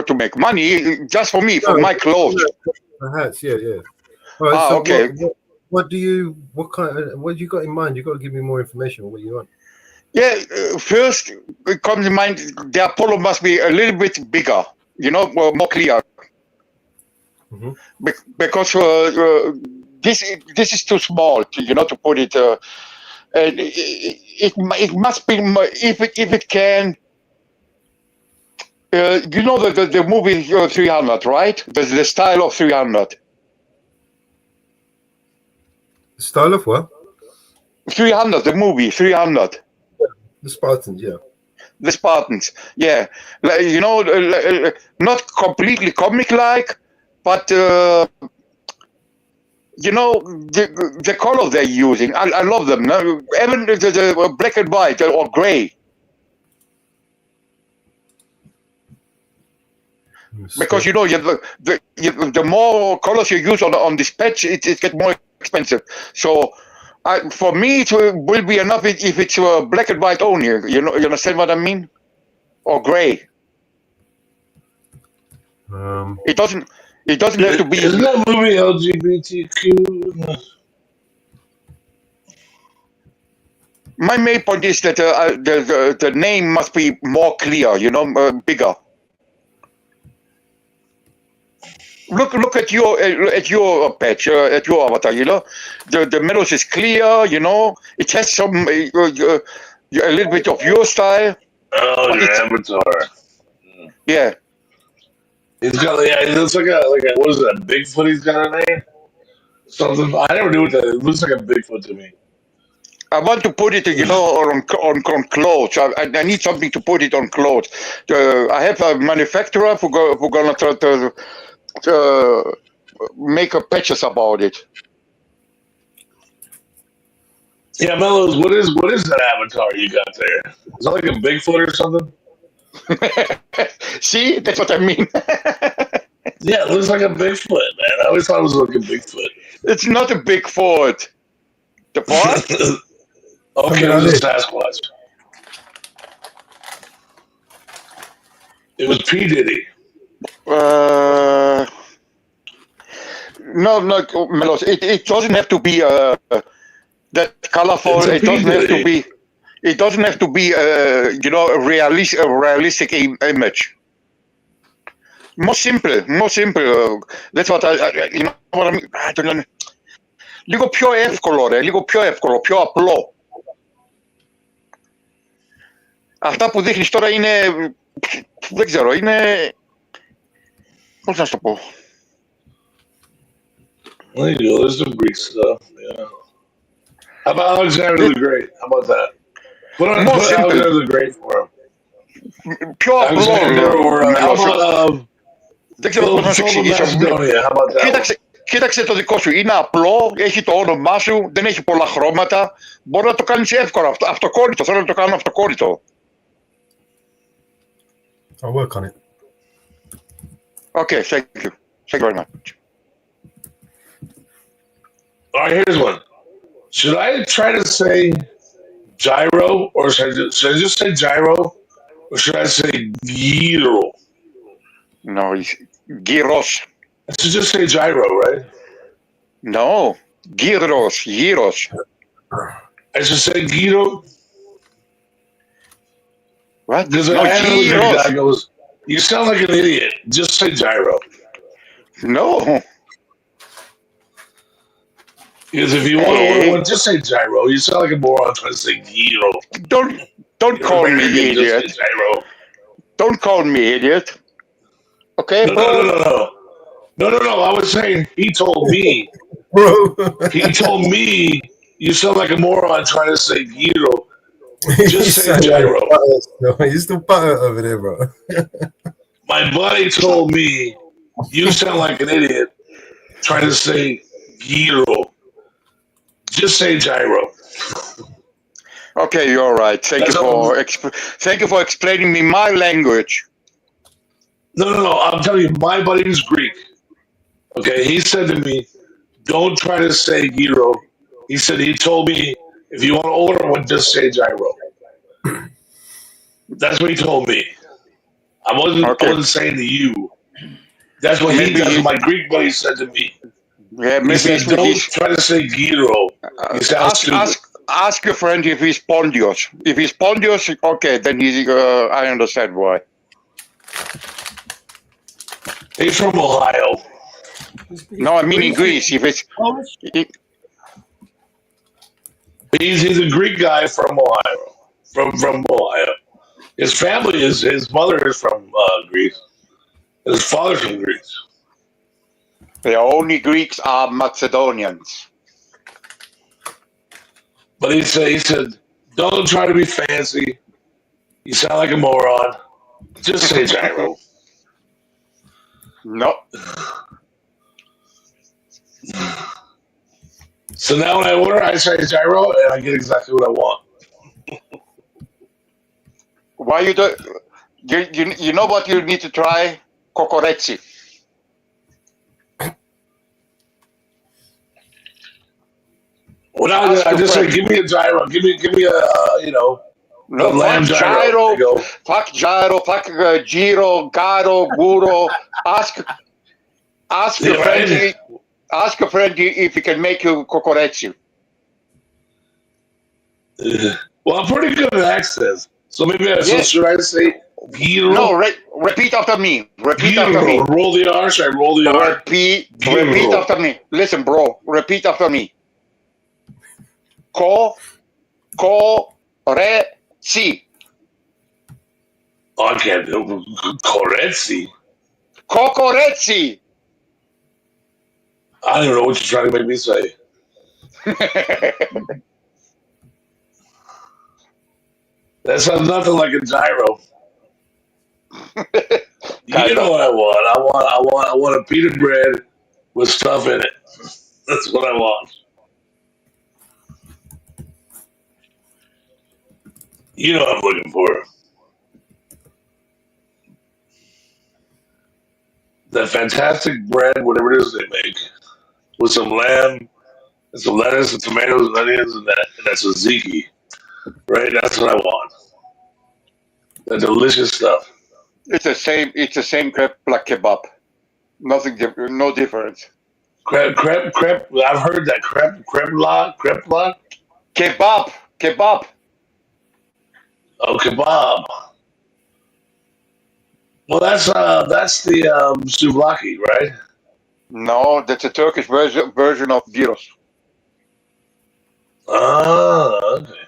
to make money. Just for me, for my clothes. The hats, yeah. All right, okay. What do you got in mind? You got to give me more information on what you want. Yeah, first it comes to mind the Apollo must be a little bit bigger, more clear. Mm-hmm. Because this is too small, to put it. And it must be if it can. The movie 300, right? The style of 300. Style of what? 300, the movie 300. The Spartans, yeah. The Spartans, yeah. Not completely comic-like, but the color they're using, I love them. Even the black and white or gray. Because the more colors you use on this patch, it gets more expensive. So for me, it will be enough if it's black and white only. You understand what I mean? Or gray. It doesn't have to be. Isn't that movie LGBTQ? My main point is that the name must be more clear. Bigger. Look at your patch, at your avatar. The Melos is clear. It has some a little bit of your style. Oh, your avatar. Yeah. He's got it looks like a what is that? Bigfoot. He's got a name. Something. I never knew what that. It looks like a Bigfoot to me. I want to put it, on clothes. I need something to put it on clothes. I have a manufacturer who gonna try to make a patches about it. Yeah, Melos, what is that avatar you got there? Is that like a Bigfoot or something? See, that's what I mean. Yeah, it looks like a Bigfoot, man. I always thought it was like a Bigfoot. It's not a Bigfoot. The what? Okay, it was a Sasquatch. It was P. Diddy. No, Melos. It doesn't have to be that colorful. It doesn't have to be. It doesn't have to be a realistic image. More simple. That's what what I mean. I don't know. Λίγο πιο εύκολο, πιο απλό. Αυτά που δείχνεις τώρα είναι, δεν ξέρω, είναι, πώς να σου το πω. There you go. There's some Greek stuff. Yeah. How about Alexander the Great? How about that? Put Alexander the Great for him. Πιο απλό. Δεν ξέρω πώς να σου εξηγήσω. Κοίταξε το δικό σου. Είναι απλό, έχει το όνομά σου, δεν έχει πολλά χρώματα. Μπορεί να το κάνεις εύκολα. Αυτοκόλλητο. Θέλω να το κάνω αυτοκόλλητο. I'll work on it. Okay, thank you. Thank you very much. All right, here's one. Should I try to say gyro, or should I just say gyro, or should I say gyro? No, it's gyros. I should just say gyro, right? No, gyros. I should say gyro. What? Because no, the guy goes, "You sound like an idiot. Just say gyro." No. Because if you want to order one, just say gyro. You sound like a moron trying to say gyro. Don't call me idiot. Just say gyro. Don't call me idiot. Okay, bro. No. I was saying he told me. Bro. He told me you sound like a moron trying to say gyro. Just say gyro. No, you're still butter over there, bro. My buddy told me you sound like an idiot trying to say gyro. Just say gyro. Okay, you're right. Thank you for explaining me my language. No. I'm telling you, my buddy is Greek. Okay, he said to me, "Don't try to say gyro." He told me, if you want to order one, just say gyro. That's what he told me. I wasn't saying to you. That's what my Greek buddy said to me. Yeah, he said, don't try to say gyro. Ask your friend if he's Pontius. If he's Pontius, okay, then I understand why. He's from Ohio. No, I mean in Greece. If it's he's a Greek guy from Ohio. From Ohio. His family his mother is from Greece. His father's from Greece. The only Greeks are Macedonians. But he said, don't try to be fancy. You sound like a moron. Just say gyro. No. So now when I order, I say gyro, and I get exactly what I want. Why you do? You know what you need to try? Kokoretsi. Well, I just say, give me a gyro. Give me a No, lamb gyro. Fuck gyro, fuck giro, garo, guro. Ask your friend. Ask a friend if he can make you kokoretsu. Well, I'm pretty good at accents, so maybe should I say giro? No, repeat after me. Repeat after me. Roll the R. Should I roll the R? Repeat after me. Listen, bro. Repeat after me. Kokoretsi. I can't do Kokoretsi. Kokoretsi. I don't even know what you're trying to make me say. That sounds nothing like a gyro. You know what I want? I want a pita bread with stuff in it. That's what I want. You know what I'm looking for. That fantastic bread, whatever it is they make, with some lamb, and some lettuce, and tomatoes, and onions, and that's tzatziki. Right? That's what I want. That delicious stuff. It's the same crepe like kebab. Nothing different. No difference. Crepe. I've heard that crepe la. Kebab. Oh, kebab. Well, that's the souvlaki, right? No, that's a Turkish version of gyros. Oh, okay.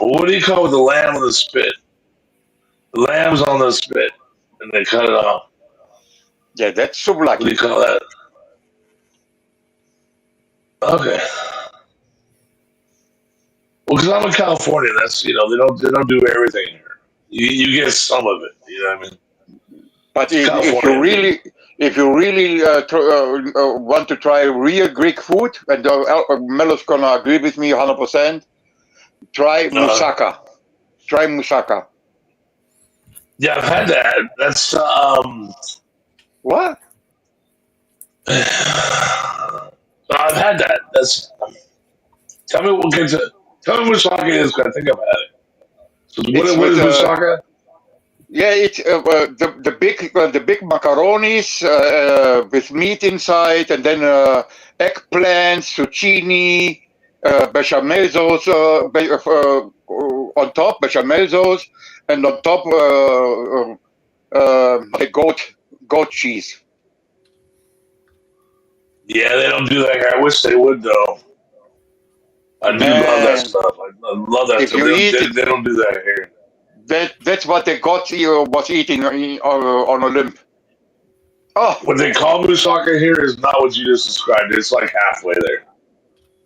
What do you call the lamb on the spit? The lamb's on the spit, and they cut it off. Yeah, that's souvlaki. What do you call that? Okay. Well, because I'm in California, that's they don't do everything here. You get some of it. You know what I mean? But if you really want to try real Greek food, and Melo's gonna agree with me 100%. Try moussaka. Try moussaka. Yeah, I've had that. That's what? I've had that. That's. Tell me what moussaka is. Because I think I've had it. So what is moussaka? Yeah, it's the big macaronis with meat inside, and then eggplants, zucchini, bechamel sauce on top, bechamel sauce, and on top goat cheese. Yeah, they don't do that here. I wish they would though. I do love that Man, stuff. I love that if stuff. you eat it, They don't do that here. that's what the gods was eating on Olymp. Oh, What they call moussaka here is not what you just described. It's like halfway there.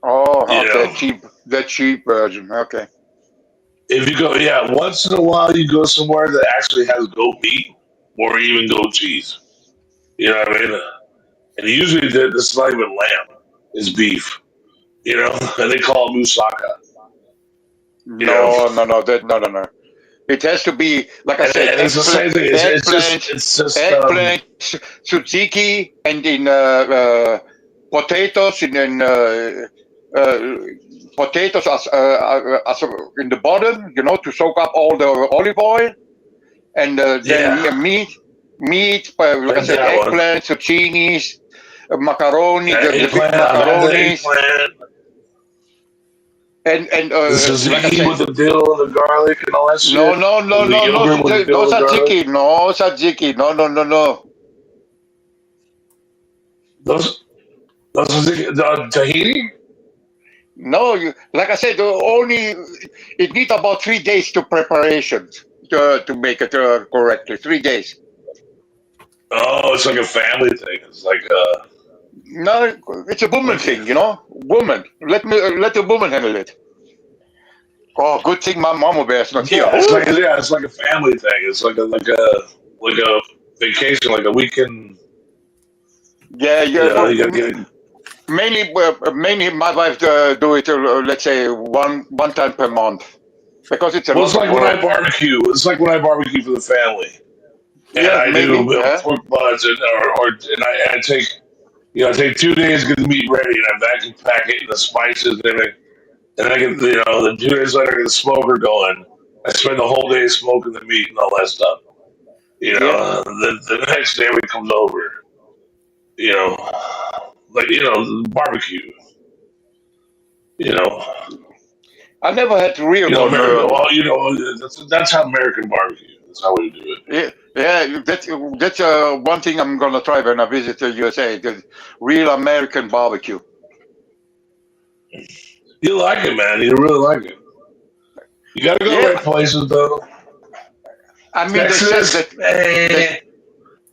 oh, You okay, know, the cheap version. Okay. if you go, yeah, once in a while you go somewhere that actually has goat meat or even goat cheese. You know what I mean? And usually this is not even lamb; it's beef. You know, and they call it moussaka. You know, No. It has to be, like I and, said, and it's the same thing. eggplant, It's just tzatziki, and in potatoes, potatoes as in the bottom, to soak up all the olive oil, and then meat, like I like said, that one. eggplant, zucchinis, macaroni, the big Eggplant. I've had the macaronis, eggplant. and The like I tzatziki with said, the dill and the garlic and all that no, shit. The no, yogurt with the dill those and are garlic. tzatziki, no. Those tzatziki, tahini. No, like I said, it needs about 3 days to preparation to make it correctly. 3 days. Oh, it's like a family thing. It's like No, it's a woman thing, Woman, let the woman handle it. Oh, good thing my mama bear's not here. it's like a family thing. It's like a vacation, like a weekend. Yeah. You know, you gotta get it. Mainly my wife do it. Let's say one time per month, because it's a Well, lot it's like of when work. I barbecue. It's like when I barbecue for the family, and Yeah, I maybe. do pork butts, and I take I take 2 days to get the meat ready, and I vacuum pack it and the spices and everything, and I get then 2 days later I get the smoker going. I spend the whole day smoking the meat and all that stuff. Yeah. The next day we comes over. Like barbecue. I never had real one. American. Well, that's how American barbecue. That's how we do it. Yeah, that's one thing I'm gonna try when I visit the USA. The real American barbecue. You like it, man. You really like it. You gotta go right places, though. I mean, Texas, they said that.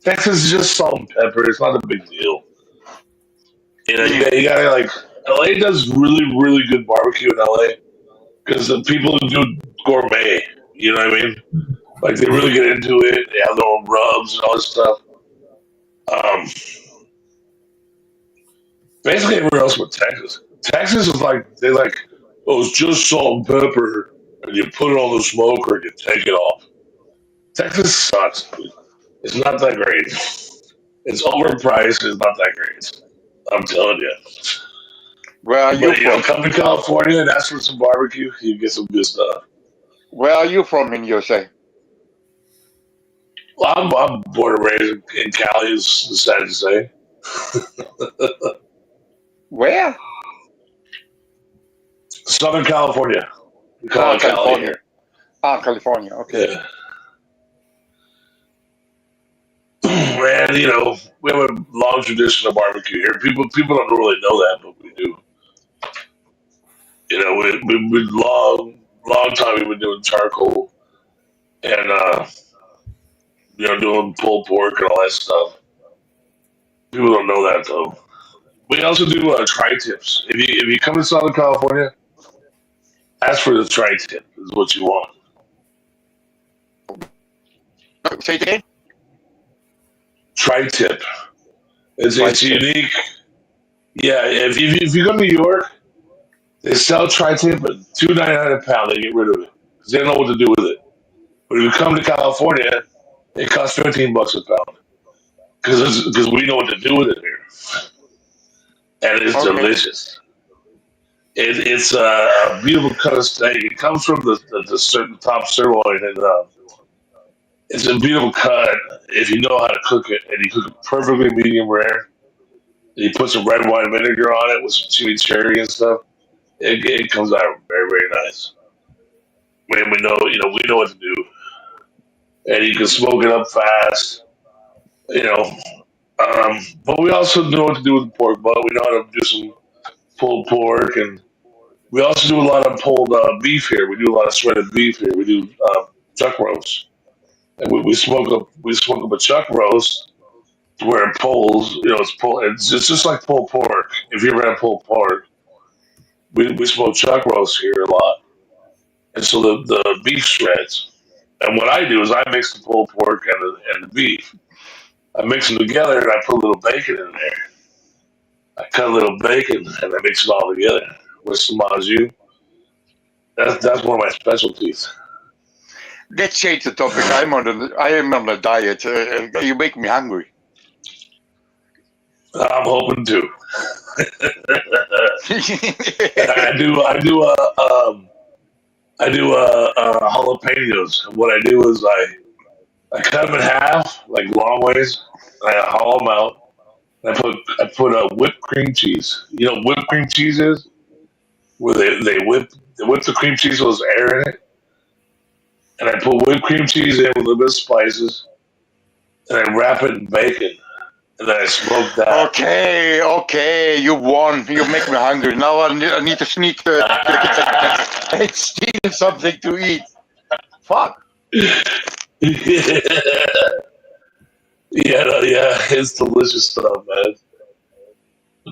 Texas is just salt and pepper. It's not a big deal. You gotta like. LA does really, really good barbecue in LA because the people who do gourmet. You know what I mean? Like they really get into it. They have their own rubs and all this stuff. Basically, everywhere else but Texas. Texas is like it's just salt and pepper, and you put it on the smoker and you take it off. Texas sucks. It's not that great. It's overpriced. It's not that great. I'm telling you. Where are you from? Come to California and ask for some barbecue. You get some good stuff. Where are you from in USA? Well, I'm born and raised in Cali. It's sad to say. Where? Southern California. We call it Cali California. here. California. Okay. Yeah. And we have a long tradition of barbecue here. People don't really know that, but we do. We long time we've been doing charcoal and doing pulled pork and all that stuff. People don't know that though. We also do tri-tips. If you come to Southern California, ask for the tri-tip is what you want. Say it again. Tri-tip. It's unique. Yeah, if you go to New York, they sell tri-tip at $2.99 a pound. They get rid of it because they don't know what to do with it. But if you come to California, it costs $15 a pound because we know what to do with it here, and it's delicious. It's a beautiful cut of steak. It comes from the certain top sirloin, and it's a beautiful cut if you know how to cook it, and you cook it perfectly medium rare. And you put some red wine vinegar on it with some sweet cherry and stuff. It comes out very, very nice. We know what to do, and you can smoke it up fast. But we also know what to do with the pork butt. We know how to do some pulled pork, and we also do a lot of pulled beef here. We do a lot of shredded beef here. We do chuck roast, and we smoke up a chuck roast where it pulls. You know, it's just like pulled pork. If you ever had pulled pork, we smoke chuck roast here a lot, and so the beef shreds. And what I do is I mix the pulled pork and the beef. I mix them together, and I put a little bacon in there. I cut a little bacon, and I mix it all together with some au jus. That's one of my specialties. Let's change the topic. I am on a diet. You make me hungry. I'm hoping to. I do jalapenos. What I do is I cut them in half, like long ways. And I hollow them out. And I put a whipped cream cheese. You know what whipped cream cheese is? Where they whip the cream cheese so there's air in it. And I put whipped cream cheese in with a little bit of spices. And I wrap it in bacon. And then I smoke that. Okay, you won. You make me hungry. Now I need to sneak to the kitchen and steal something to eat. Fuck. Yeah, it's delicious stuff, man.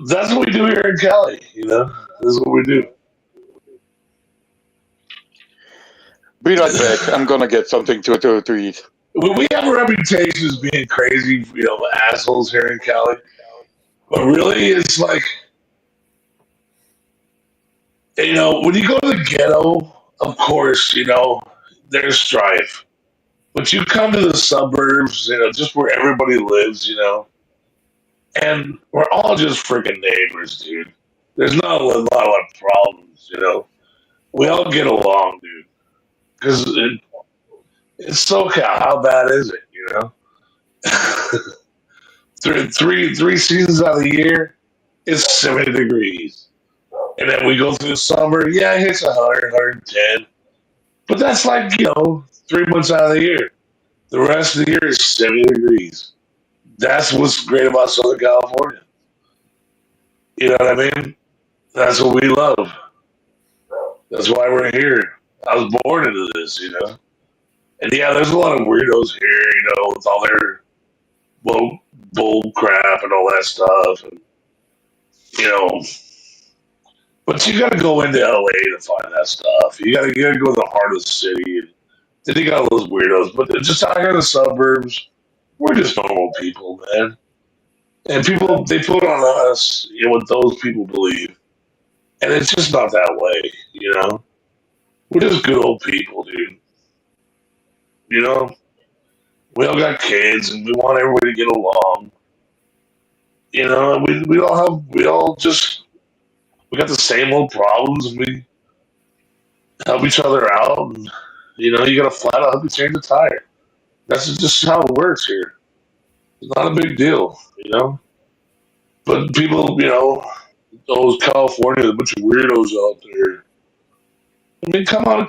That's what we do here in Cali, you know? This is what we do. Be right back. I'm gonna get something to eat. We have a reputation as being crazy, you know, assholes here in Cali. But really, it's like, you know, when you go to the ghetto, of course, you know, there's strife. But you come to the suburbs, you know, just where everybody lives, you know, and we're all just freaking neighbors, dude. There's not a lot of problems, you know. We all get along, dude. Because it's SoCal. How bad is it, you know? three seasons out of the year, it's 70 degrees. And then we go through the summer, yeah, it hits 100, 110. But that's like, you know, 3 months out of the year. The rest of the year is 70 degrees. That's what's great about Southern California. You know what I mean? That's what we love. That's why we're here. I was born into this, you know? And yeah, there's a lot of weirdos here, you know, with all their bull crap and all that stuff. And, you know, but you got to go into LA to find that stuff. You got to go to the heart of the city. And then you got all those weirdos. But just out here in the suburbs, we're just normal people, man. And people, they put on us, you know, what those people believe. And it's just not that way, you know? We're just good old people, dude. You know? We all got kids and we want everybody to get along. You know, we got the same old problems and we help each other out. And, you know, you got a flat out, help you change the tire. That's just how it works here. It's not a big deal, you know? But people, you know, those California, a bunch of weirdos out there. I mean, come on and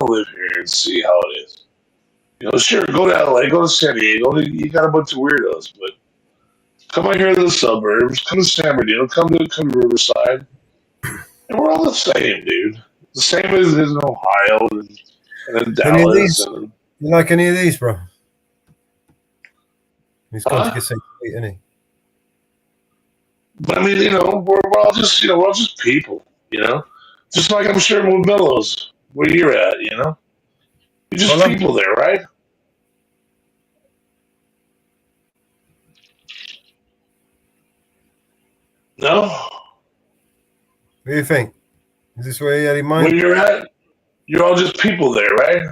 live here and see how it is. You know, sure, go to LA, go to San Diego. You got a bunch of weirdos, but come out here to the suburbs, come to San Bernardino, come to Riverside, and we're all the same, dude. The same as in Ohio and in Any of Dallas. these? And, You like any of these, bro? He's got to get some feet, isn't he? but I mean, you know, we're all just, you know, we're all just people, you know. Just like I'm sure with Mellows, where you're at, you know. You're just Well, people there, right? No? What do you think? Is this where you had in mind? Where you're at, you're all just people there, right?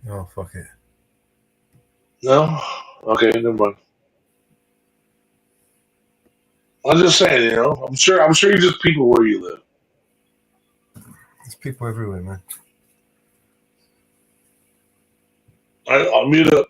Oh, fuck it. No? Okay, never mind. I'm just saying, you know, I'm sure you're just people where you live. There's people everywhere, man. I'll mute up.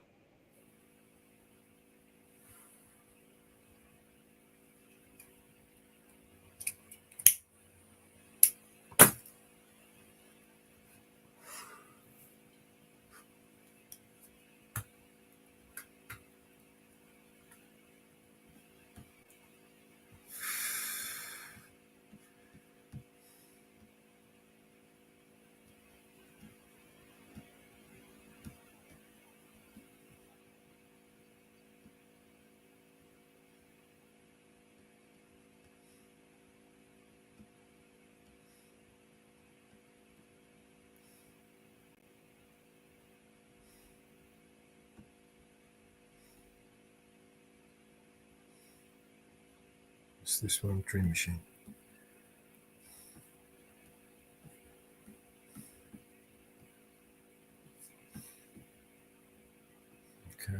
What's this one? Dream Machine. Okay.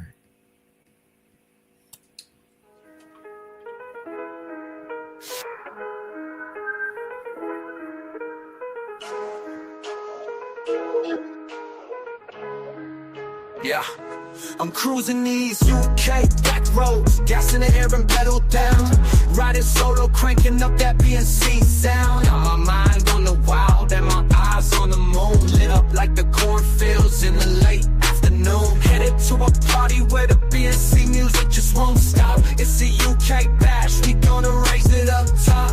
Yeah. I'm cruising these UK back roads, gas in the air and pedal down. Riding solo, cranking up that BNC sound. Got my mind on the wild and my eyes on the moon. Lit up like the cornfields in the late afternoon. Headed to a party where the BNC music just won't stop. It's a UK bash, we gonna raise it up top.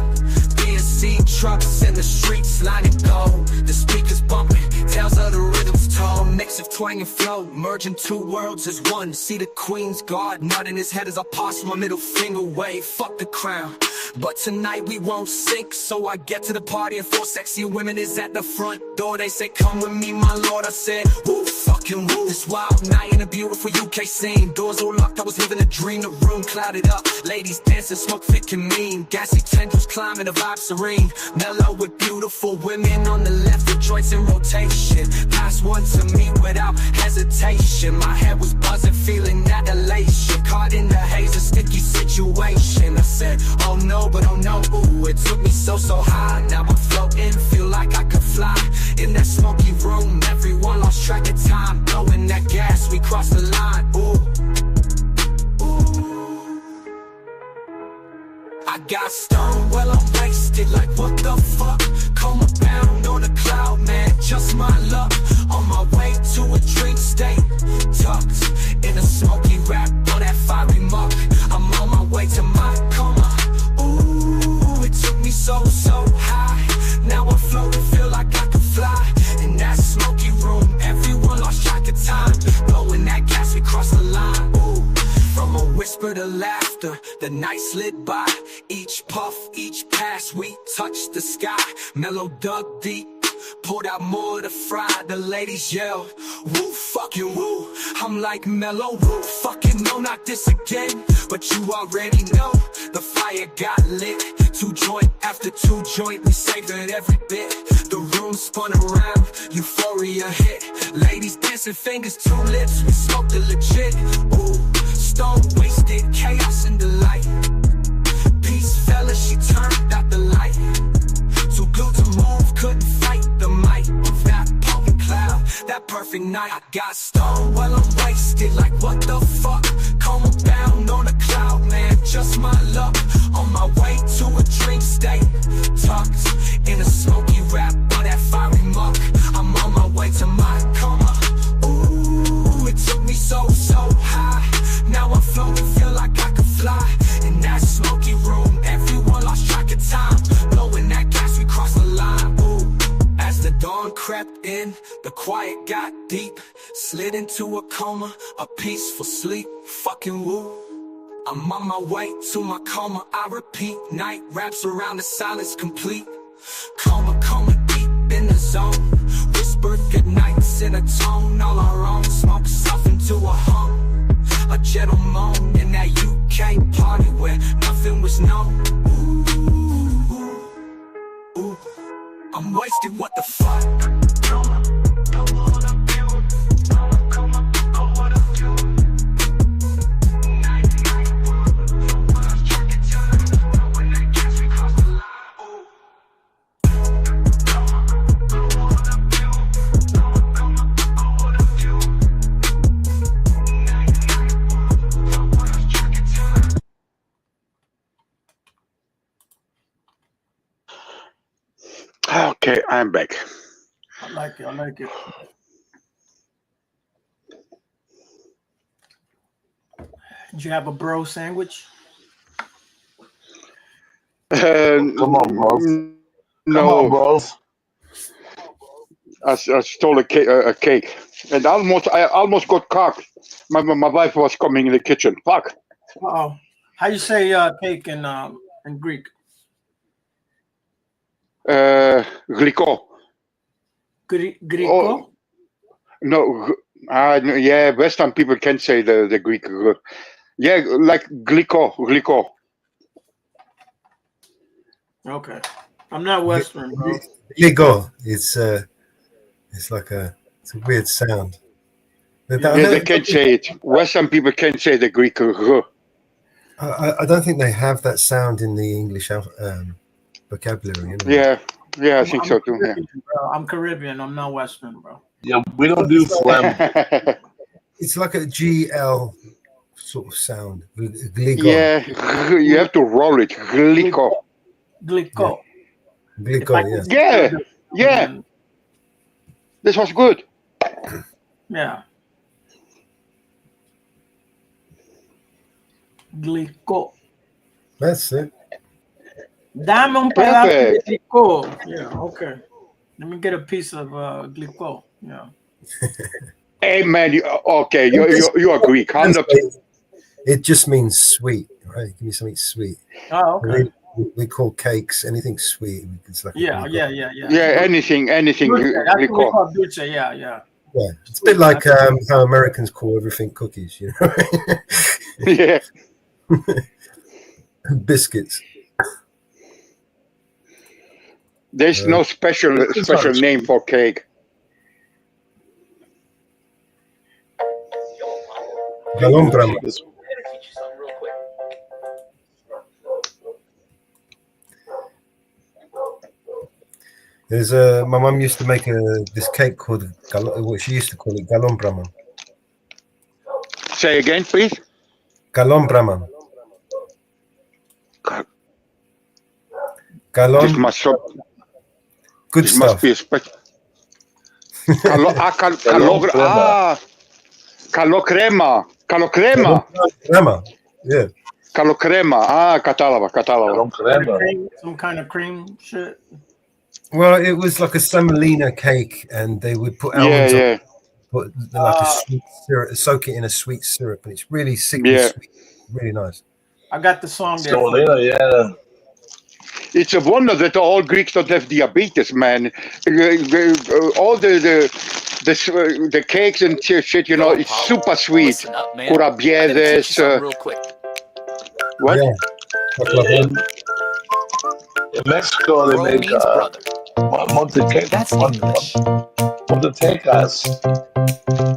BNC trucks in the streets lining gold. The speakers bumping, tales of the rhythms tall. Mix of twang and flow, merging two worlds as one. See the Queen's Guard nut in his head as I pass my middle finger wave. Fuck the crown, but tonight we won't sink. So I get to the party and four sexy women is at the front door. They say come with me my lord, I said woo, fucking woo. This wild night in a beautiful UK scene. Doors all locked, I was living a dream. The room clouded up, ladies dancing, smoke thick and mean. Gassy tendrils climbing, the vibe serene. Mellow with beautiful women on the left, the joints in rotation. Pass one to me without hesitation. My head was buzzing, feeling that elation. Caught in the haze, a sticky situation. I said, oh no, but oh no, ooh, it took me so high. Now I'm floating, feel like I could fly. In that smoky room, everyone lost track of time. Blowing that gas, we crossed the line, ooh. I got stoned, well I'm wasted, like what the fuck? Coma bound on a cloud, man, just my luck. On my way to a dream state, tucked in a smoky rap on that fiery muck. I'm on my way to my coma, ooh, it took me so high. Now I'm floating, feel like I can fly. In that smoky room, everyone lost track of time. Blowing that gas, we crossed the line, ooh. From a whisper to laughter, the night slid by. Each puff, each pass, we touched the sky. Mellow dug deep, poured out more to fry. The ladies yell, woo, fucking woo. I'm like mellow, woo, fucking no, not this again. But you already know, the fire got lit. 2 joint after 2 joint, we savored every bit. The room spun around, euphoria hit. Ladies dancing, fingers, 2 lips, we smoked the legit. Ooh, stone wasted, chaos and delight. Peace fella, she turned out the light. Too good to move, couldn't fight the might of that potent cloud. That perfect night, I got stoned while I'm wasted, like what the fuck? Coma bound on a cloud, man, just my luck. On my way to a dream state, tucked in a smoky rap on that fiery muck. I'm on my way to my coma, ooh, it took me so high. Now I'm floating, feel like I could fly. In that smoky room, everyone lost track of time. Blowing that gas, we crossed the line, ooh. As the dawn crept in, the quiet got deep. Slid into a coma, a peaceful sleep. Fucking woo. I'm on my way to my coma, I repeat. Night wraps around the silence complete. Coma deep in the zone. Whispered goodnights in a tone all our own. Smoke softened to a hum. A gentle moan in that UK party where nothing was known. Ooh, I'm wasted, what the fuck? Okay, I'm back. I like it. Did you have a bro sandwich? Come on, bros. No, Come on, bros. I stole a cake, and I almost got caught. My wife was coming in the kitchen. Fuck. Oh, how you say cake in Greek? Gliko. Griko? Oh, no, yeah, Western people can say the Greek. Yeah, like gliko. Okay. I'm not Western, bro. Ligo. It's like it's a weird sound. They can't say it. Western people can't say the Greek. I don't think they have that sound in the English vocabulary. Yeah, I think so too. Yeah. Bro. I'm Caribbean. I'm not Western, bro. Yeah, we don't do phlegm. It's like a GL sort of sound. Glico. Yeah, you have to roll it. Glico. Glico. Glico, yeah. Yeah. This was good. Yeah. Glico. That's it. Dame un pedazo de glico. Yeah, okay. Let me get a piece of glico. Yeah. Hey man, you are Greek. It just means sweet, right? Give me something sweet. Oh, okay. We call cakes anything sweet. It's like Yeah, anything. That's what we call dulce. Yeah. Yeah, it's a bit like how Americans call everything cookies, you know? Yeah. Biscuits. There's no special name for cake. Galombrama. There's my mum used to make this cake called what she used to call it galombrama. Say again, please. Galombrama. Galon. This must Good this stuff. Must be a special. Calocrema. Yeah. Calocrema. Calocrema. Some kind of cream shit. Well, it was like a semolina cake, and they would put almonds on, put like a sweet syrup, soak it in a sweet syrup, and it's really sickly sweet, really nice. I got the song there. Semolina, yeah. It's a wonder that all Greeks don't have diabetes, man. All the cakes and shit, you know, it's super sweet. Curabiedes. What? Yeah. In Mexico, they make Montecas.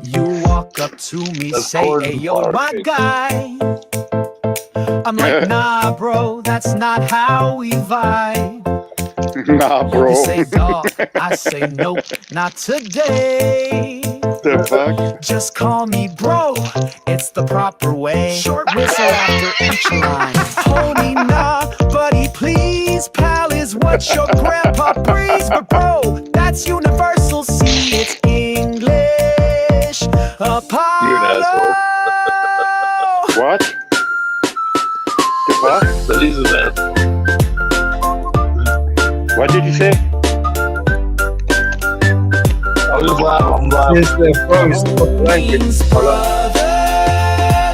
You walk up to me, say, hey, yo, my guy. I'm like, nah, bro, that's not how we vibe. Nah, bro. You say, dog, I say, nope, not today. The fuck? Just call me bro, it's the proper way. Short whistle after each line. Homie, nah, buddy, please. Pal is what your grandpa breathes. But bro, that's universal, see, it's English. Apollo. What? The fuck? What did you say? I'm just laughing. I'm laughing. Yes, Means brother,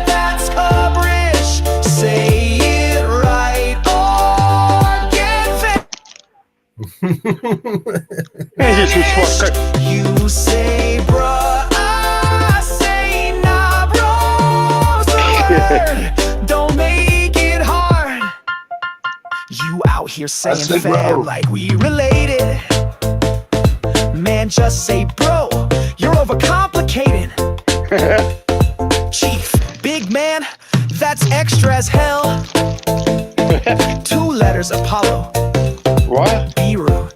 that's a British. Say it right or get You say bruh, I say nah, bro. Don't make it hard. You out here saying fam like we related. Man, just say bro, you're overcomplicating. Chief, big man, that's extra as hell. 2 letters, Apollo. What? Be rude.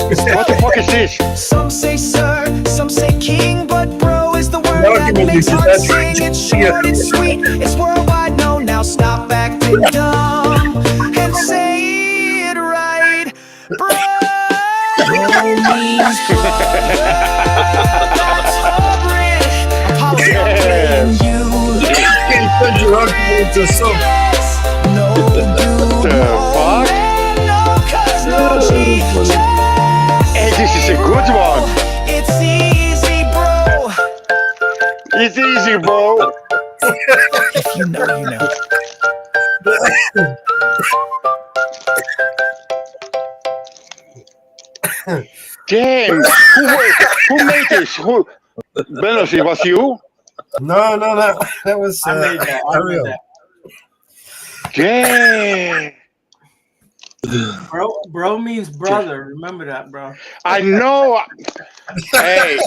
What the fuck is this? Some say sir, some say king, but bro is the word that makes heart sing. It's short, it's sweet, it's worldwide known. Now stop acting dumb and say it right, bro. Means that's a British. Apollo you. No, Hey, this is a good one. It's easy, bro. It's easy, bro. If you know, you know. Damn. Who made this? Who? Benos, it was you? No. That was. I made that. Damn. Bro means brother. Remember that, bro. I know. Hey,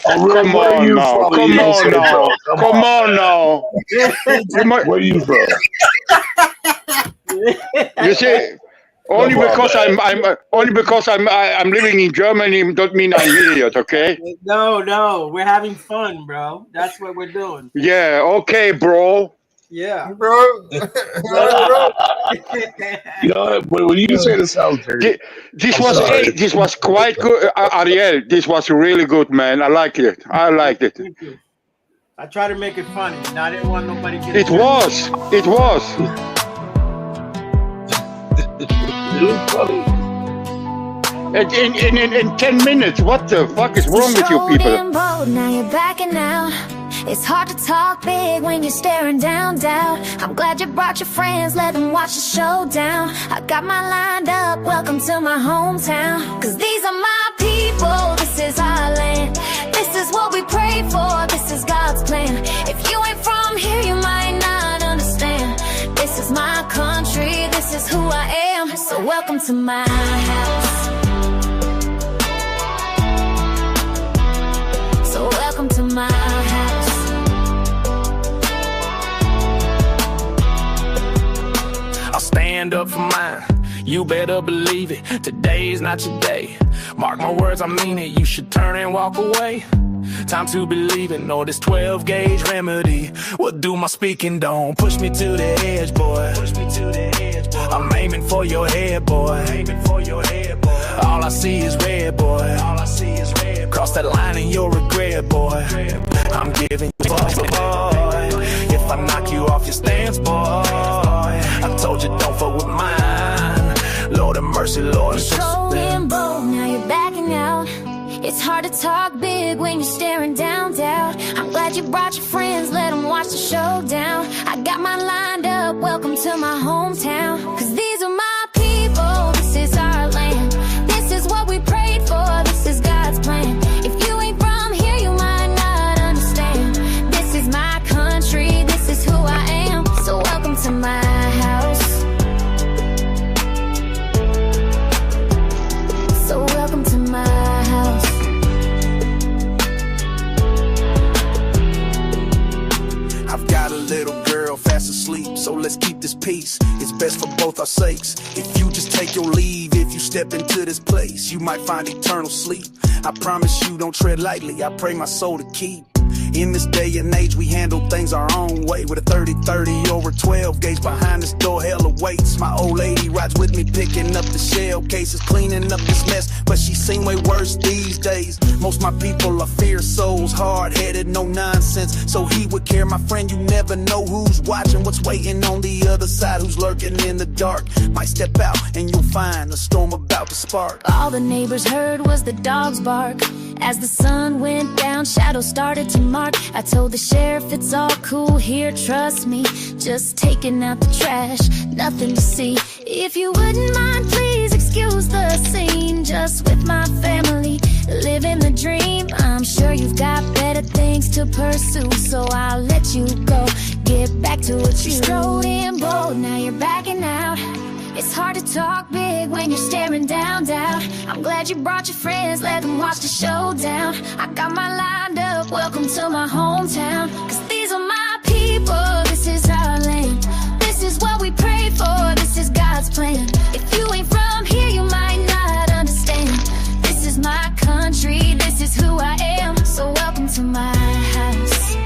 come Where are on you now. from? Come You don't on say now. bro. Come on now. Where are you from? You see, only Come on, because I'm living in Germany don't mean I'm idiot, okay? No, we're having fun, bro. That's what we're doing. Yeah, okay, bro. Yeah, bro. You know, when you say this sounds dirty, This I'm was sorry. this was quite good, Ariel. This was really good, man. I liked it. I liked it. thank you. I try to make it funny, and I didn't want nobody to get It was. It was. It was funny. In 10 minutes, what the fuck is wrong with you Showed people? and bold, now you're backing out. It's hard to talk big when you're staring down doubt. I'm glad you brought your friends, let them watch the showdown. I got mine lined up, welcome to my hometown. Cause these are my people, this is our land. This is what we pray for, this is God's plan. If you ain't from here, you might not understand. This is my country, this is who I am. So welcome to my house. So welcome to my house. I'll stand up for mine, you better believe it. Today's not your day, mark my words, I mean it. You should turn and walk away. Time to believe it, know this 12 gauge remedy will do my speaking, don't push me to the edge, boy. Push me to the edge, boy. I'm aiming for your head, boy. Aiming for your head, boy. All I see is red, boy. All I see is red. Cross that line and you'll regret, boy. I'm giving you fuck, boy. If I knock you off your stance, boy, I told you don't fuck with mine. Lord have mercy, Lord. You're showing bold, now you're backing out. It's hard to talk big when you're staring down doubt. I'm glad you brought your friends, let them watch the showdown. I got mine lined up, welcome to my hometown. Cause these are my people, this is our land. This is what we prayed for, this is God's plan. If you ain't from here, you might not understand. This is my country, this is who I am. So welcome to my house. So welcome to my house. I've got a little girl fast asleep, so let's keep this peace. It's best for both our sakes. If you just take your leave, if you step into this place, you might find eternal sleep. I promise you don't tread lightly, I pray my soul to keep. In this day and age, we handle things our own way. With a 30-30 or a 12 gauge behind this door, hell awaits. My old lady rides with me, picking up the shell cases, cleaning up this mess, but she's seen way worse these days. Most my people are fierce souls, hard-headed, no nonsense. So he would care, my friend, you never know who's watching, what's waiting on the other side, who's lurking in the dark. Might step out and you'll find a storm about to spark. All the neighbors heard was the dogs bark. As the sun went down, shadows started to mark. I told the sheriff it's all cool here, trust me. Just taking out the trash, nothing to see. If you wouldn't mind, please excuse the scene. Just with my family, living the dream. I'm sure you've got better things to pursue, so I'll let you go. Get back to what you strode in bold, now you're backing out. It's hard to talk big when you're staring down doubt. I'm glad you brought your friends, let them watch the showdown. I got mine lined up, welcome to my hometown. Cause these are my people, this is our land. This is what we pray for, this is God's plan. If you ain't from here, you might not understand. This is my country, this is who I am. So welcome to my house.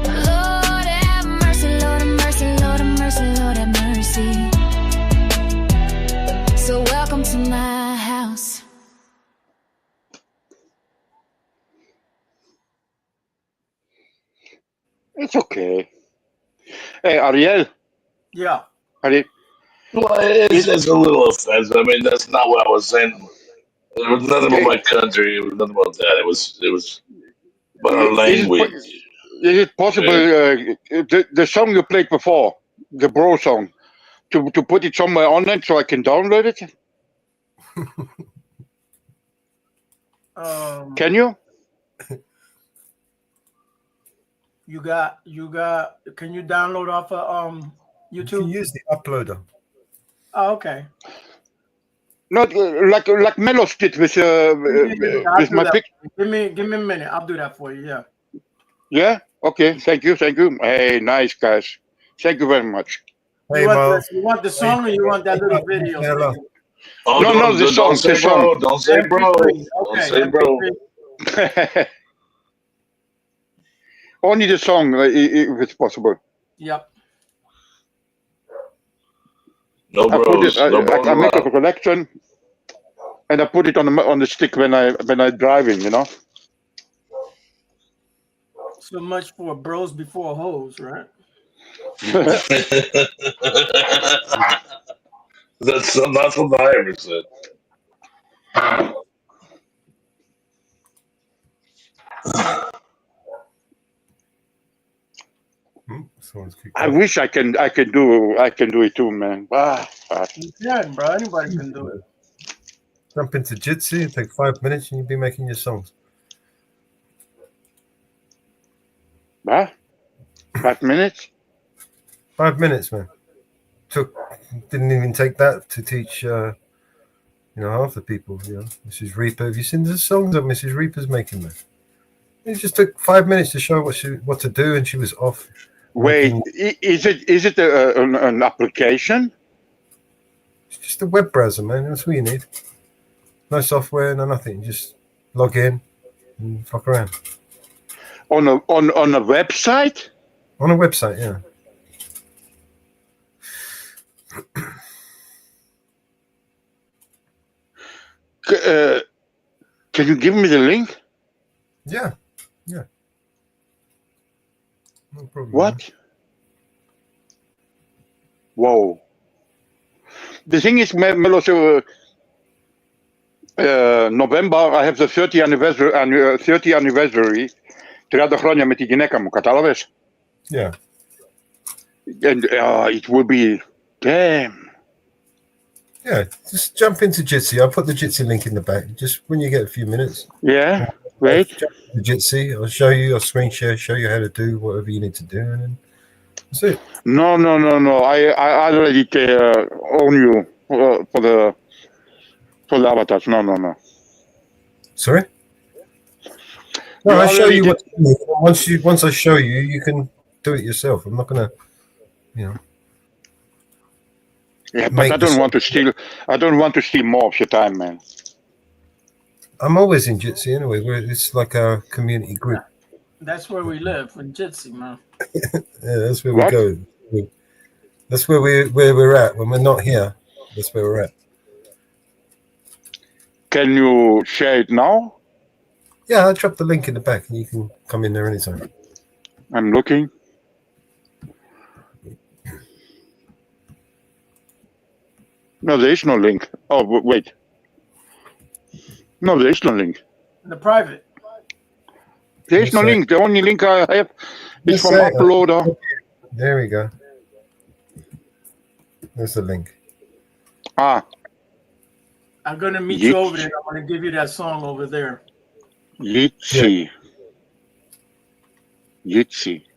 Lord have mercy, Lord have mercy, Lord have mercy, Lord have mercy. So welcome to my house. It's okay. Hey, Ariel. Yeah. Ariel. Well, it's a little offensive. I mean, that's not what I was saying. It was nothing about my country. It was nothing about that. It was about our language. Is it possible the song you played before, the bro song, to put it somewhere online so I can download it? Can you? You got. Can you download off of You can use the uploader. Oh, okay. Not like Melos did with I'll my do that. pic. Give me a minute. I'll do that for you. Yeah. Yeah. Okay. Thank you. Hey, nice guys. Thank you very much. You want the song or you want that little video? Oh, No, the song. Don't say The song. bro. Don't say bro. MP3. Don't Okay, say bro. MP3. Only the song, if it's possible. Yep. No I put bros. it. No bros I make a allowed. collection, and I put it on the stick when I'm driving. You know. So much for bros before hoes, right? That's not what I ever said. I wish I can do it too, man. You can, bro. Anybody can do it. Jump into Jitsi, take 5 minutes, and you'll be making your songs. 5 minutes? 5 minutes, man. Didn't even take that to teach half the people, Mrs. Reaper. Have you seen the songs that Mrs. Reaper's making, man? It just took 5 minutes to show what to do, and she was off. Wait, is it an application? It's just a web browser, man. That's what you need. No software, no nothing. Just log in and fuck around. On a website? On a website, yeah. Can you give me the link? Yeah. No problem. What? Man. Whoa. The thing is, Melos, November, I have the 30th anniversary. 30 χρόνια με τη γυναίκα μου, κατάλαβες? Yeah. And it will be, damn. Yeah, just jump into Jitsi. I'll put the Jitsi link in the back. Just when you get a few minutes. Yeah, right. Jump into Jitsi. I'll show you, I'll screen share, show you how to do whatever you need to do, and then that's it. No. I already own you for the avatars. No. Sorry? No, I'll show you what to do. Once I show you, you can do it yourself. I'm not gonna, Yeah, but I don't want to steal. I don't want to steal more of your time, man. I'm always in Jitsi anyway. It's like our community group. That's where we live in Jitsi, man. Yeah, that's where we go. That's where we're at when we're not here. That's where we're at. Can you share it now? Yeah, I'll drop the link in the back, and you can come in there anytime. I'm looking. No, there is no link. Oh, wait. No, there is no link. The private. There is no link. The only link I have is from Uploader. There we go. There's the link. I'm going to meet you over there. I'm going to give you that song over there. Jitsi.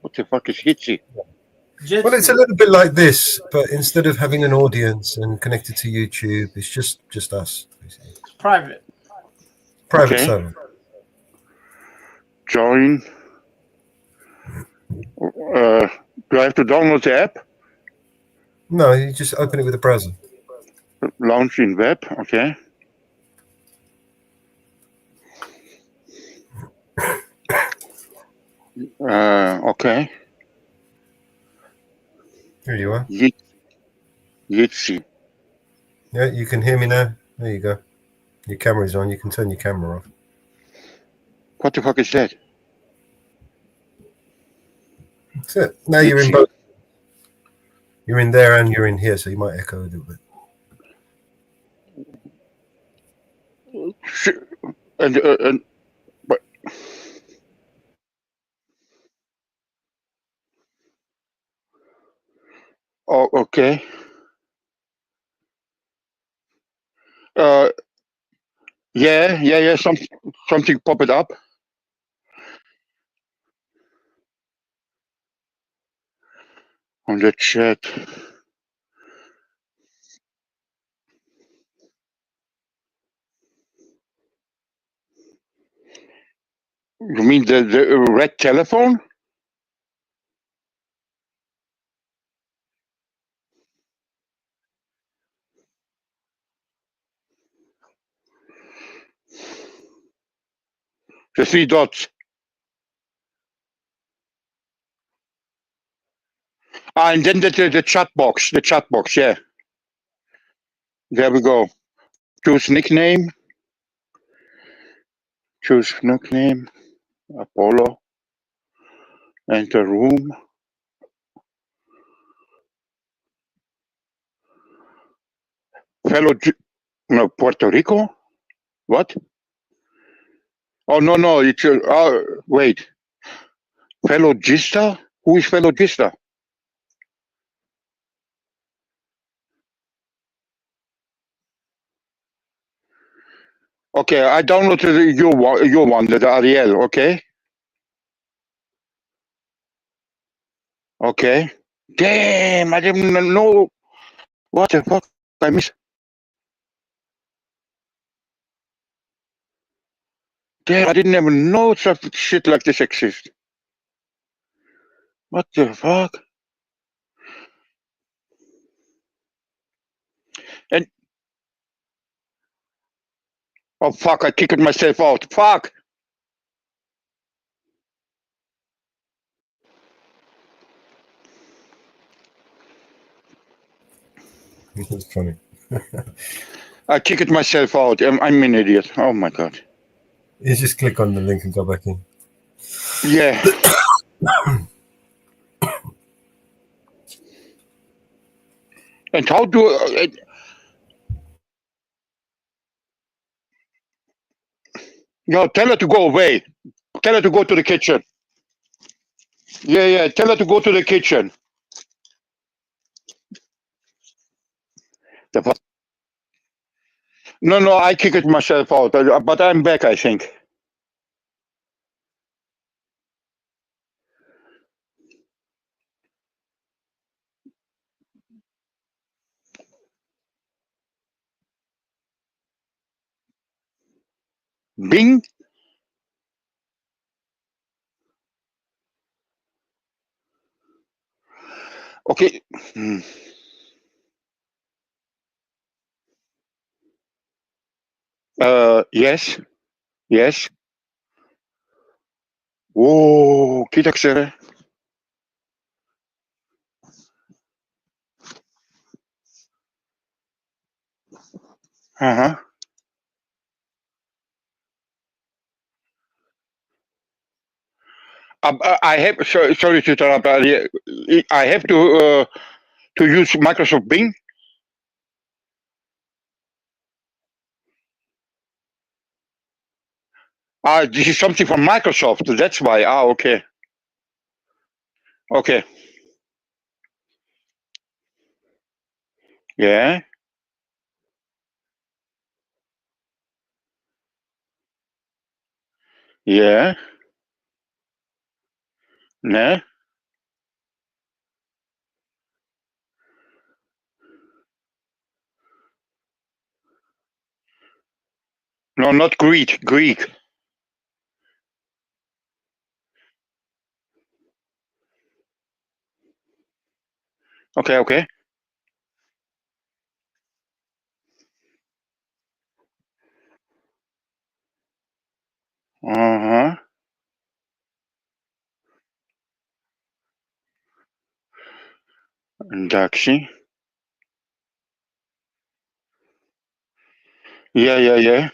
What the fuck is Jitsi? Well, it's a little bit like this, but instead of having an audience and connected to YouTube, it's just us. Basically. It's private. Private server. Join. Do I have to download the app? No, you just open it with a browser. Launch in web, okay. Okay. Here you are. Jitsi. Yeah, you can hear me now. There you go. Your camera's on. You can turn your camera off. What the fuck is that? That's it. Now you're in both. You're in there and you're in here, so you might echo a little bit. But oh, okay. Yeah. Something popped up. On the chat. You mean the red telephone? The 3 dots. And then the chat box. The chat box, yeah. There we go. Choose nickname. Choose nickname. Apollo. Enter room. Fellow. No, Puerto Rico? What? Oh, no. It's. Wait. Fellow Gista? Who is Fellow Gista? Okay, I downloaded your one, the Ariel, okay? Okay. Damn, I didn't know. What the fuck? I missed. Damn, I didn't even know such shit like this exists. What the fuck? And oh fuck, I kicked myself out. Fuck. That's funny. I kicked myself out. I'm an idiot. Oh my god. You just click on the link and go back in. Yeah. And how do no, tell her to go away. Tell her to go to the kitchen. Yeah. Tell her to go to the kitchen. The fuck? No, I kicked myself out, but I'm back, I think. Bing? Okay. Yes. Yes. Whoa, kiitoksia. Uh-huh. I have sorry to interrupt. I have to use Microsoft Bing. This is something from Microsoft. That's why. Okay. Okay. Yeah. Yeah. No. No, not Greek. Greek. Okay. Uh-huh. Daxi. Yeah.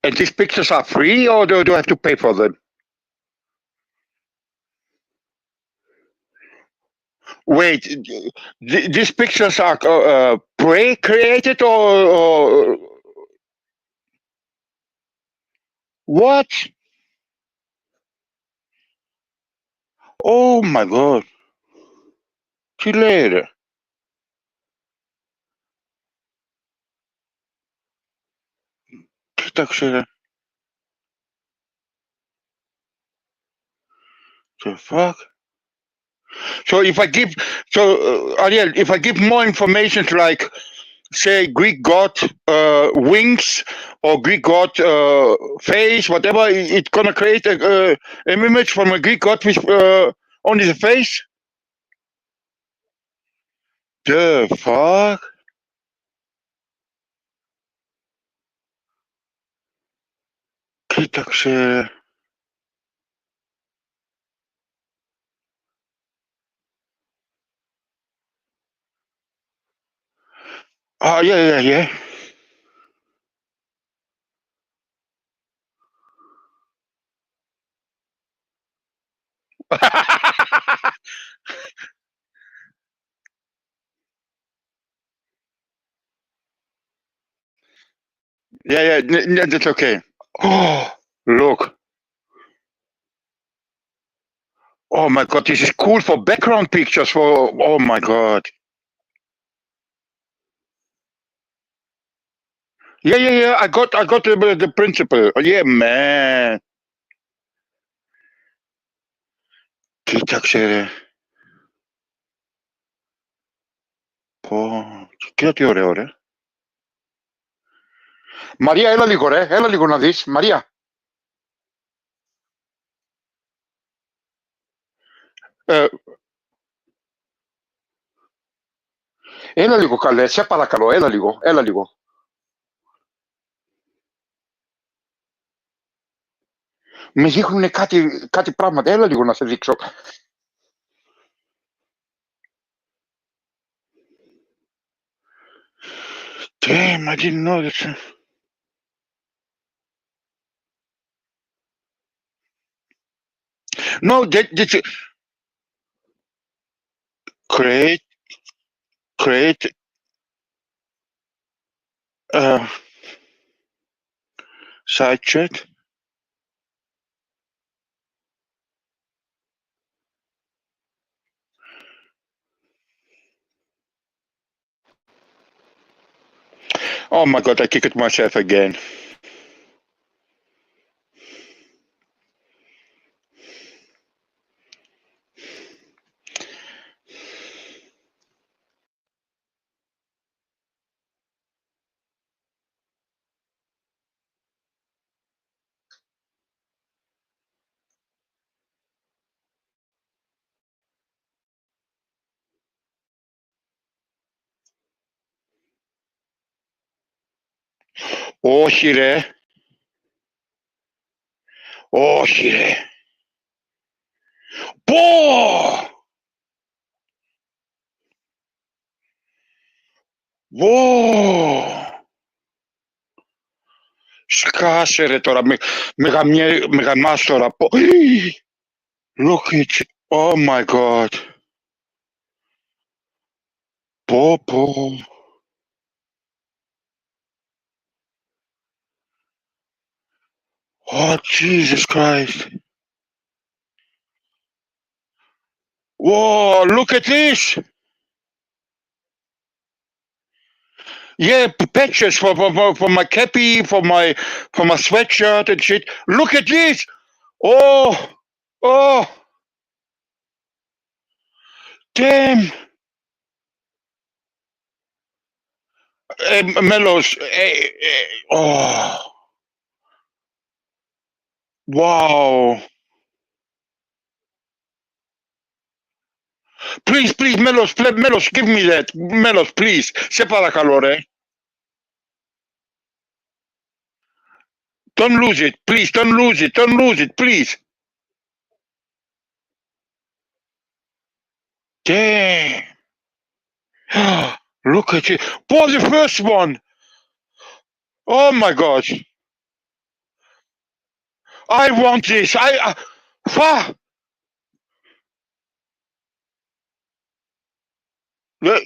And these pictures are free, or do I have to pay for them? Wait, these pictures are pre-created or what? Oh my god. See you later. Kiitoksia. The fuck? So if I give Ariel, if I give more information like say Greek god wings or Greek god face, whatever, it's gonna create an image from a Greek god with only the face. The fuck? Kijk ze. Ah, yeah. Yeah, that's okay. Oh, look. Oh my god, this is cool for background pictures. For oh my god. Yeah. I got the principle. Yeah, man. Kijk ze. Oh, κοίτα τι ωραίο, ρε. Μαρία, έλα λίγο, ρε. Έλα λίγο να δεις. Μαρία. Έλα λίγο, καλέ. Σε παρακαλώ. Έλα λίγο. Με δείχνουν κάτι πράγματα. Έλα λίγο να σε δείξω. Damn, I didn't know this. No, that's create side chat. Oh my god, I kicked myself again. Όχι ρε. Πω! Σκάσε ρε τώρα, με γαμάς τώρα. Look at you. Oh my god. Πω. Oh Jesus Christ. Whoa, look at this. Yeah, patches for my cappy, for my sweatshirt and shit. Look at this. Oh. Damn. Mellows. Oh. Wow. Please, Mellows, give me that. Mellows, please. Σε παρακαλώ, ρε. Don't lose it, please. Don't lose it, please. Damn. Look at you. Boy, the first one. Oh my gosh. I want this.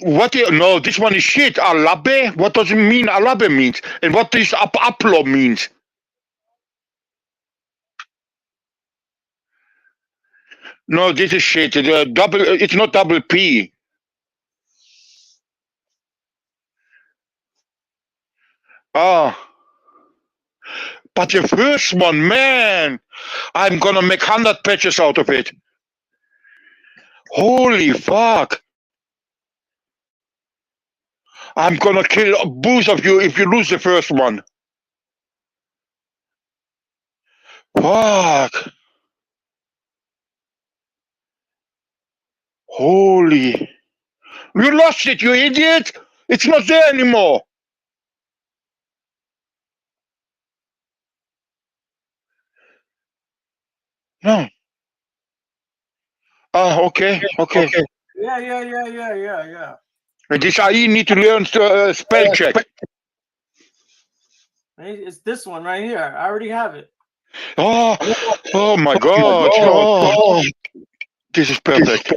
What? No, this one is shit. Alabe? What does it mean? Alabe means, and what does aplo means? No, this is shit. It's not double P. Oh. But the first one, man, I'm gonna make 100 patches out of it. Holy fuck. I'm gonna kill both of you if you lose the first one. Fuck. Holy. You lost it, you idiot! It's not there anymore. No. Ah, okay. Yeah. And this IE need to learn spell check. It's this one right here. I already have it. Oh my God. Oh, this is perfect.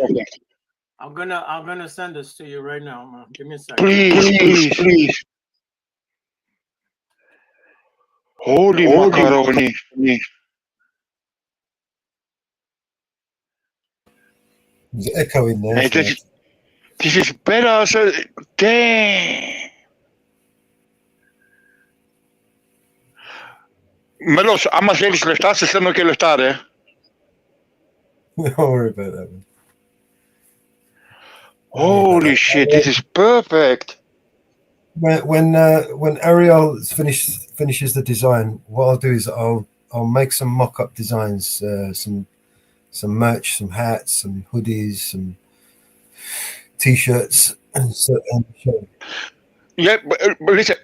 I'm gonna send this to you right now, man. Give me a second. Please. Holy macaroni. There's an echo in there. Hey, this is better. So, damn. Melos, amas eles le estás haciendo que le está, eh? Don't worry about that, man. Holy shit, this is perfect. When Ariel finishes the design, what I'll do is I'll make some mock-up designs, some merch, some hats, some hoodies, some t-shirts, and yeah, but listen,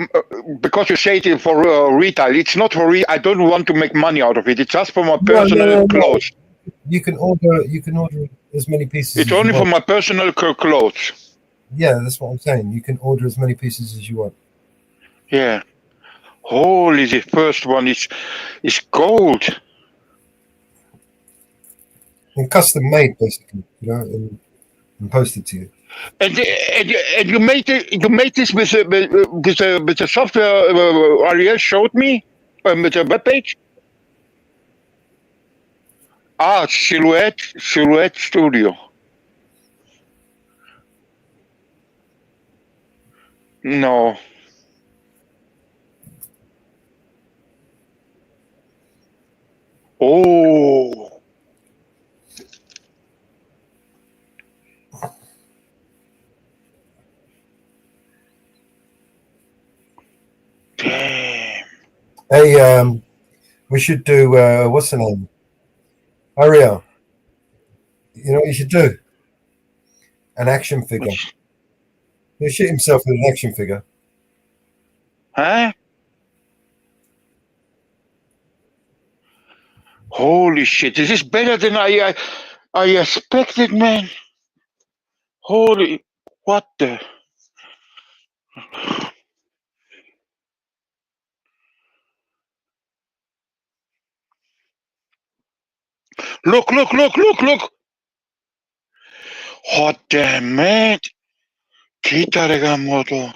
because you say it for retail, it's not for I don't want to make money out of it. It's just for my personal clothes. You can order as many pieces. It's only for my personal clothes. Yeah, that's what I'm saying. You can order as many pieces as you want. Yeah. Holy, the first one is gold. And custom made, basically, and posted to you. And you made this with the software Ariel showed me with the webpage. Ah, Silhouette Studio. No. Oh. Damn. Hey, we should do what's the name? Ariel. You know what you should do? An action figure. He'll shoot himself with an action figure. Huh? Holy shit! This is better than I expected, man. Holy, what the? Look. Hot damn, man. Quítale, Gamoto.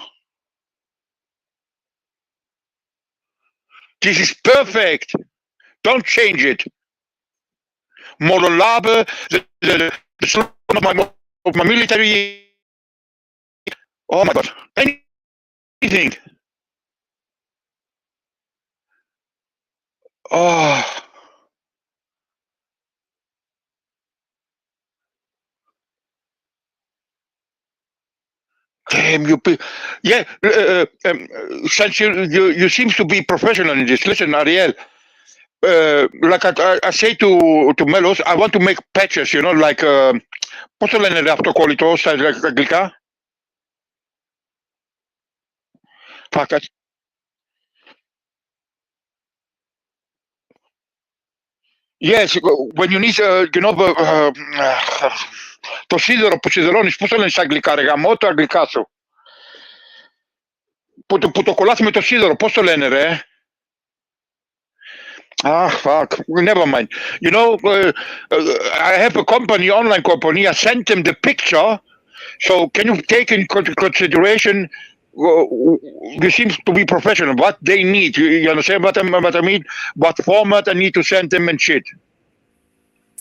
This is perfect. Don't change it. Modelabe, the slogan of my military. Oh my God. Anything. Oh. Damn, yeah. Since you seem to be professional in this. Listen, Ariel. Like I say to Melos, I want to make patches. Like posso leggere αυτοκόλλητο στα αγγλικά? Fakat. Yes, when you need, το σίδερο που σιδερώνεις, πώς το λένε στα αγγλικά, ρε γαμώ το αγγλικά σου. Που το κολλάς με το σίδερο, πώς το λένε, ρε. Ah, fuck. Never mind. I have a company, online company. I sent them the picture. So can you take in consideration? You seem to be professional. What they need. You understand what I mean? What format I need to send them and shit.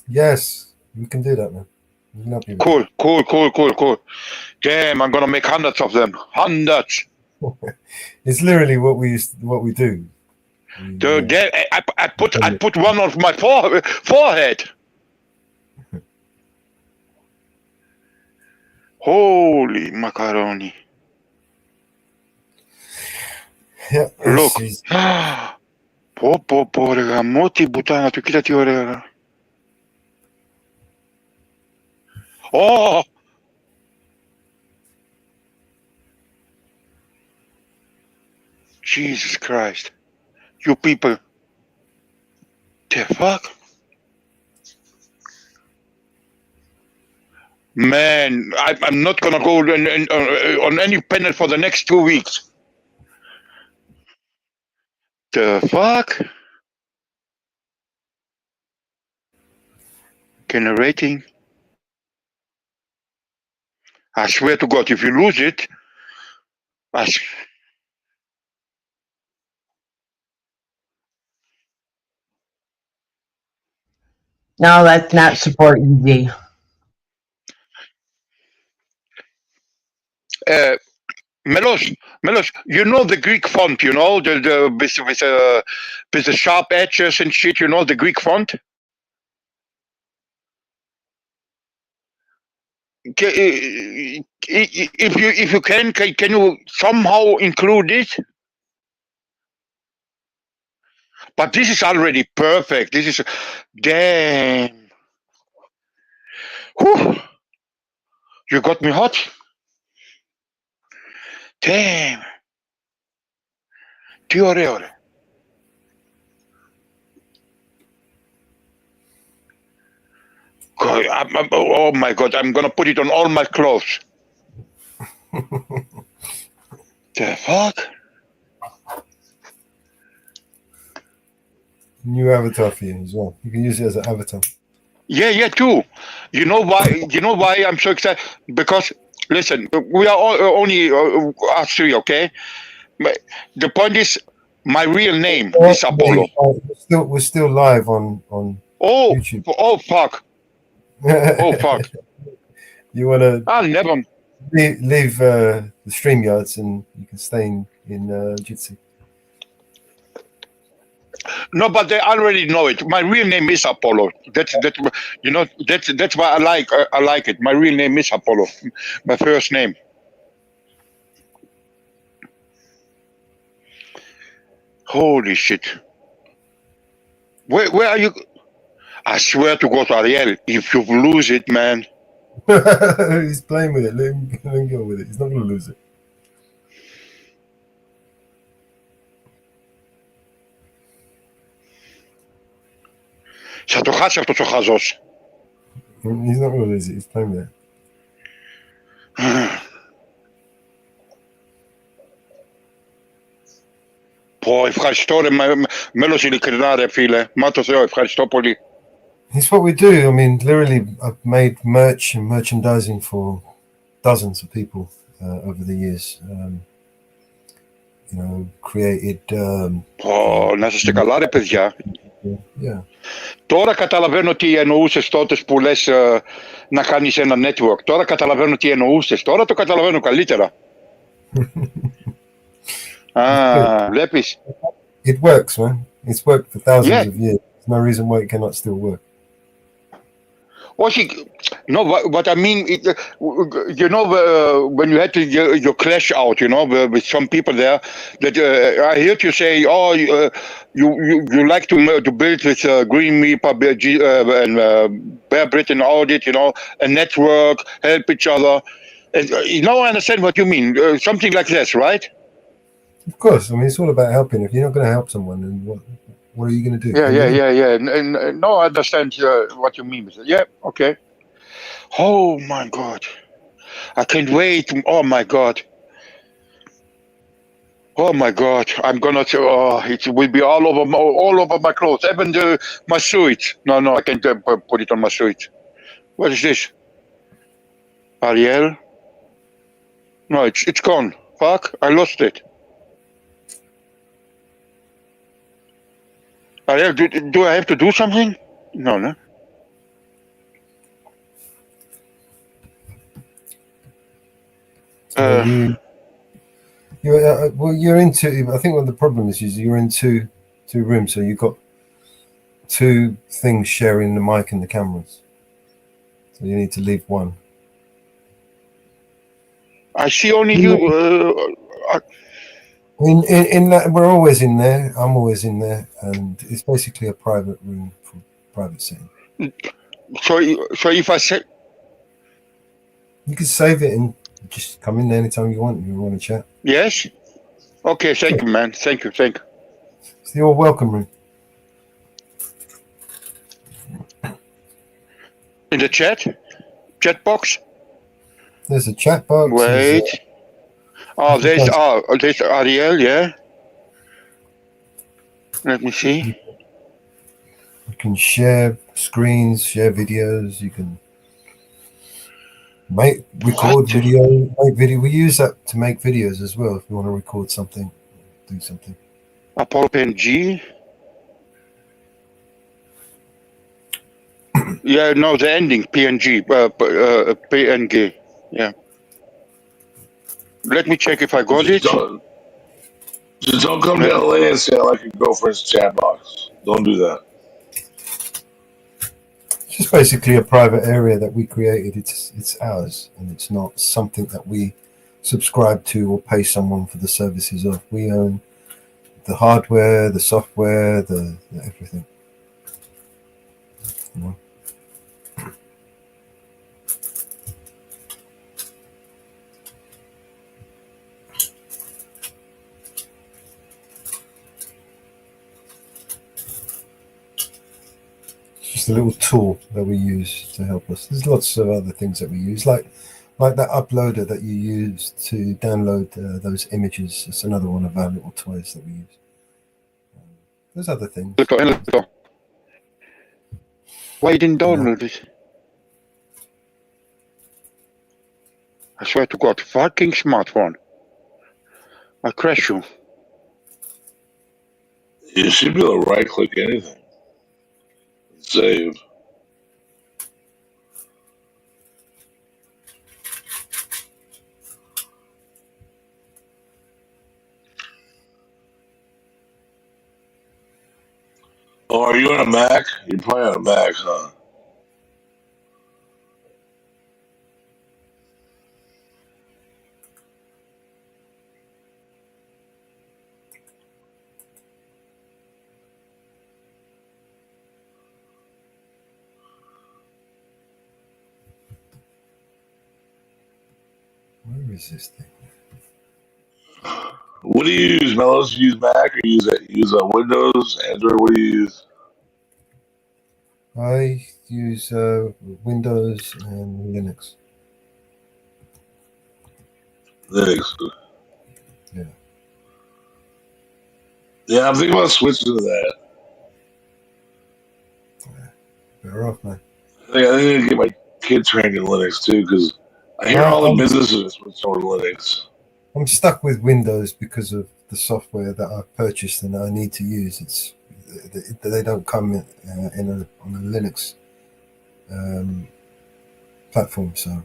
Yes, we can do that, man. Cool. Damn, I'm gonna make hundreds of them. Hundreds. It's literally what we do. I put one on my forehead. Holy macaroni. Yeah, Look. she's- Πω, ρε γαμό την πουτάνα του, κοίτα τι ωραία. Oh! Jesus Christ. You people. The fuck? Man, I'm not gonna go on any panel for the next 2 weeks. The fuck? Generating. I swear to God, if you lose it, No, that's not support easy. Melos, you know the Greek font, you know, with the sharp edges and shit, you know the Greek font? If you can you somehow include it? But this is already perfect. This is damn. Whew. You got me hot. Damn. Τι ωραίο, ρε. God, oh my God, I'm gonna put it on all my clothes. The fuck? New avatar for you as well. You can use it as an avatar. Yeah, too. You know why I'm so excited? Because listen, we are all, only us three, okay? The point is, my real name is Apollo. We're still live on YouTube. Oh fuck. Oh fuck. You wanna? I'll never leave the StreamYards and you can stay in Jitsi. No, but they already know it. My real name is Apollo. That's why I like it. My real name is Apollo. My first name. Holy shit. Where are you? I swear to God, Ariel, if you lose it, man. He's playing with it. Let him go with it. He's not going to lose it. Θα το χάσει αυτός ο χαζός. He's not going to lose it. He's playing with it. Πω, ευχαριστώ ρε μέλος ειλικρινά ρε φίλε. Μα το Θεό, ευχαριστώ πολύ. It's what we do. I mean, literally, I've made merch and merchandising for dozens of people over the years. Created. Να είστε καλά ρε παιδιά. Yeah. Τώρα καταλαβαίνω τι εννοούσες τότε που λες να κάνεις ένα network. Τώρα καταλαβαίνω τι εννοούσες. Τώρα το καταλαβαίνω καλύτερα. Βλέπεις. It works, man. It's worked for thousands of years. There's no reason why it cannot still work. Όχι, no, what I mean, when you had your clash out, with some people there, that I heard you say, you like to build with Green Reaper and Bear Britain Audit, a network, help each other. And, I understand what you mean. Something like this, right? Of course. I mean, it's all about helping. If you're not going to help someone, then what are you going to do? Yeah. And no, I understand what you mean. Yeah, okay. Oh my God. I can't wait. Oh my God. Oh my God. I'm gonna it will be all over my clothes. Even my suit. No, I can't put it on my suit. What is this? Ariel? No, it's gone. Fuck, I lost it. Ariel, do I have to do something? No. You're into. I think what the problem is you're in two rooms, so you've got two things sharing the mic and the cameras. So you need to leave one. I see only you. In that, we're always in there. I'm always in there, and it's basically a private room for private setting. So if I say, You can save it and just come in there anytime you want. If you want to chat, yes, okay, thank you, man. Thank you. it's your welcome room. In the chat box. There's a chat box. Wait. There's Ariel, yeah. Let me see. You can share screens, share videos. You can record video, make video. We use that to make videos as well. If you want to record something, do something. Apollo PNG. Yeah, no, the ending PNG, PNG. Yeah. Let me check if I got it. Just don't come to LA and say I like your girlfriend's chat box. Don't do that. It's just basically a private area that we created. It's ours, and it's not something that we subscribe to or pay someone for the services of. We own the hardware, the software, the everything. You know? Just a little tool that we use to help us. There's lots of other things that we use, like that uploader that you use to download those images. It's another one of our little toys that we use. There's other things. Why you didn't download it? I swear to God, fucking smartphone. I'll crash you. You should be able to right click anything. Save. Oh, are you on a Mac? You're probably on a Mac, huh? Where is this thing? What do you use, Mellows? You use Mac or use Windows, Android? What do you use? I use Windows and Linux. Linux. Yeah. Yeah, I'm thinking about switching to that. Better off, man. I think I need to get my kid trained in Linux too, because I hear all the businesses are switching over to Linux. I'm stuck with Windows because of the software that I've purchased and I need to use. They don't come on a Linux platform, so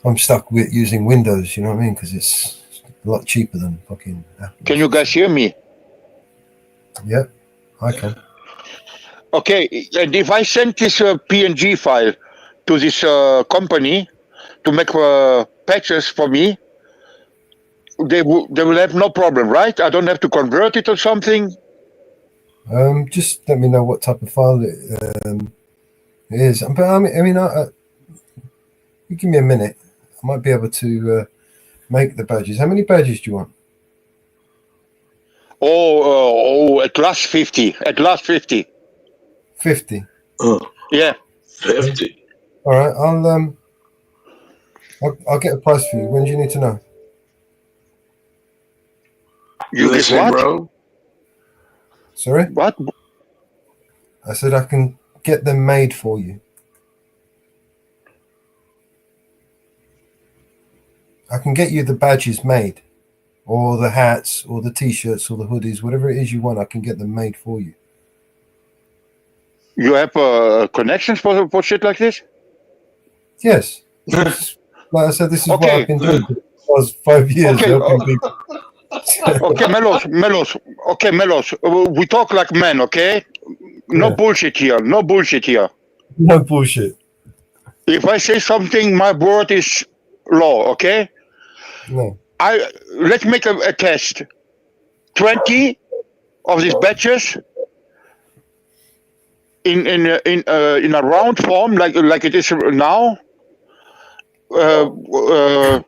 I'm stuck with using Windows. You know what I mean? Because it's a lot cheaper than fucking Apple. Can you guys hear me? Yeah, I can. Okay, and if I send this PNG file to this company to make patches for me, they will have no problem, right? I don't have to convert it or something. Just let me know what type of file it is. But I mean, you give me a minute. I might be able to make the badges. How many badges do you want? At last 50. At last 50. 50. Yeah. 50. All right. I'll get a price for you. When do you need to know? You get what? Bro? Sorry? What? I said I can get them made for you. I can get you the badges made, or the hats, or the t-shirts, or the hoodies, whatever it is you want. I can get them made for you. You have connections for shit like this? Yes. Like I said, this is what I've been doing for the past 5 years. Helping people. Okay, Melos. Okay, Melos. We talk like men, okay? No bullshit here. No bullshit here. No bullshit. If I say something, my word is law, okay? No. let's make a test. 20 of these batches in a round form like it is now. But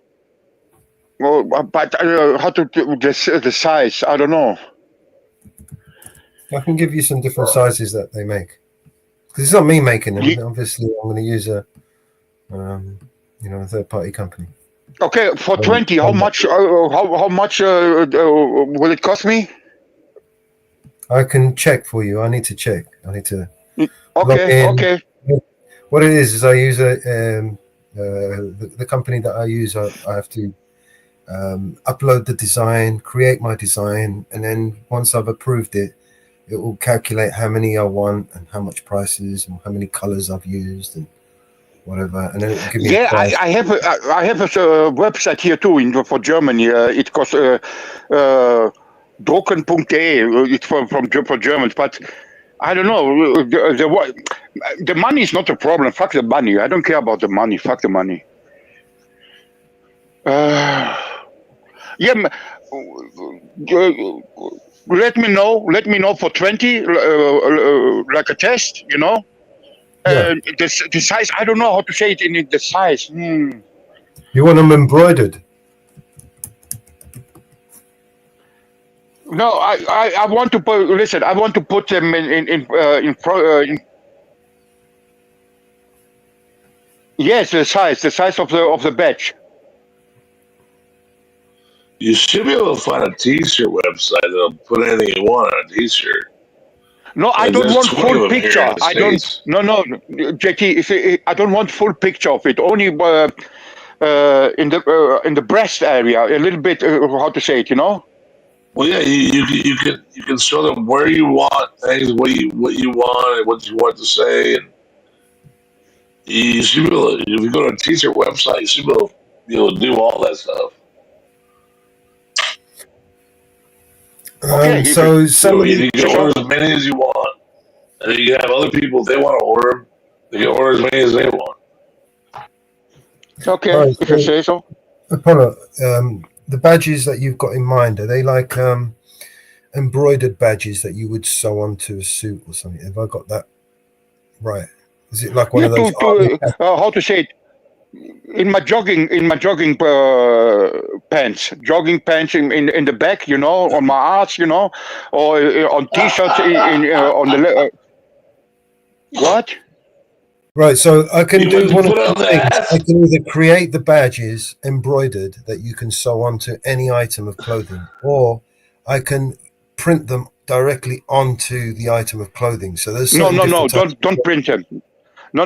how to do the size? I don't know. I can give you some different sizes that they make. Because it's not me making them. Obviously, I'm going to use a third-party company. Okay, for 20, how much? How much will it cost me? I can check for you. I need to check. I need to. Okay. Okay. What it is I use the company that I use. I have to upload the design, create my design, and then once I've approved it, it will calculate how many I want and how much prices and how many colors I've used and whatever, and then it will give me. Yeah, I have a website here too for Germany. It costs drucken.de. It's for Germans, but I don't know. The money is not a problem. Fuck the money. I don't care about the money. Fuck the money. Yeah. Let me know for 20, like a test, you know. Yeah. The size, I don't know how to say it in the size. You want them embroidered? No, I want to put. Listen, I want to put them in. Yes, the size of the badge. You should be able to find a T-shirt website that'll put anything you want on a T-shirt. No, I Like, don't there's want 20 full of them here picture. in the I don't. States. No, JT. I don't want full picture of it. Only in the breast area, a little bit. How to say it? You know. Well, yeah, you can show them where you want things, what you want, and what you want to say, and you should be able to, if you go to a T-shirt website, you should be able to do all that stuff. So you can order as many as you want, and then you can have other people if they want to order them. They can order as many as they want. Okay, Right, if you say so. Apollo, the badges that you've got in mind, are they like embroidered badges that you would sew onto a suit or something? Have I got that right? Is it like one of those? How to say it? In my jogging pants in the back, you know, on my arms, you know, or on t-shirts on the what? Right, so I can do one of two things. I can either create the badges embroidered that you can sew onto any item of clothing, or I can print them directly onto the item of clothing. So there's No, don't print them. No,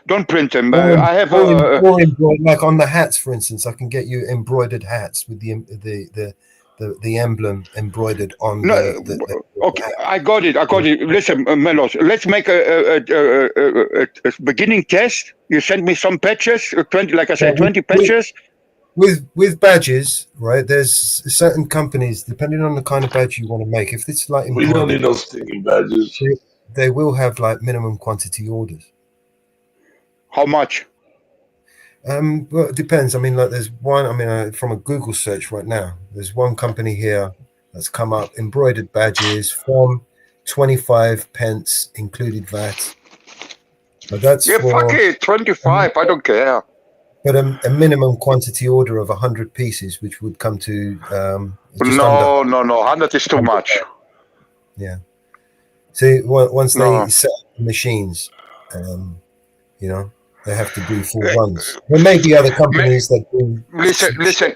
don't print them. I have or embroidered, like on the hats, for instance. I can get you embroidered hats with the emblem embroidered on. Okay, I got it. Listen, Melos, let's make a beginning test. You send me some patches, 20, like I said, 20 patches. With badges, right? There's certain companies, depending on the kind of badge you want to make. If it's like We don't need no stinking badges. they will have like minimum quantity orders. How much? Well, it depends. I mean, like there's one. I mean, from a Google search right now, there's one company here that's come up, embroidered badges from 25 pence included VAT. But that's fuck it, 25. I don't care. But a minimum quantity order of 100 pieces, which would come to No, 100 is too much. Yeah. See, once they set up the machines, you know, they have to do full runs. There may be other companies that do.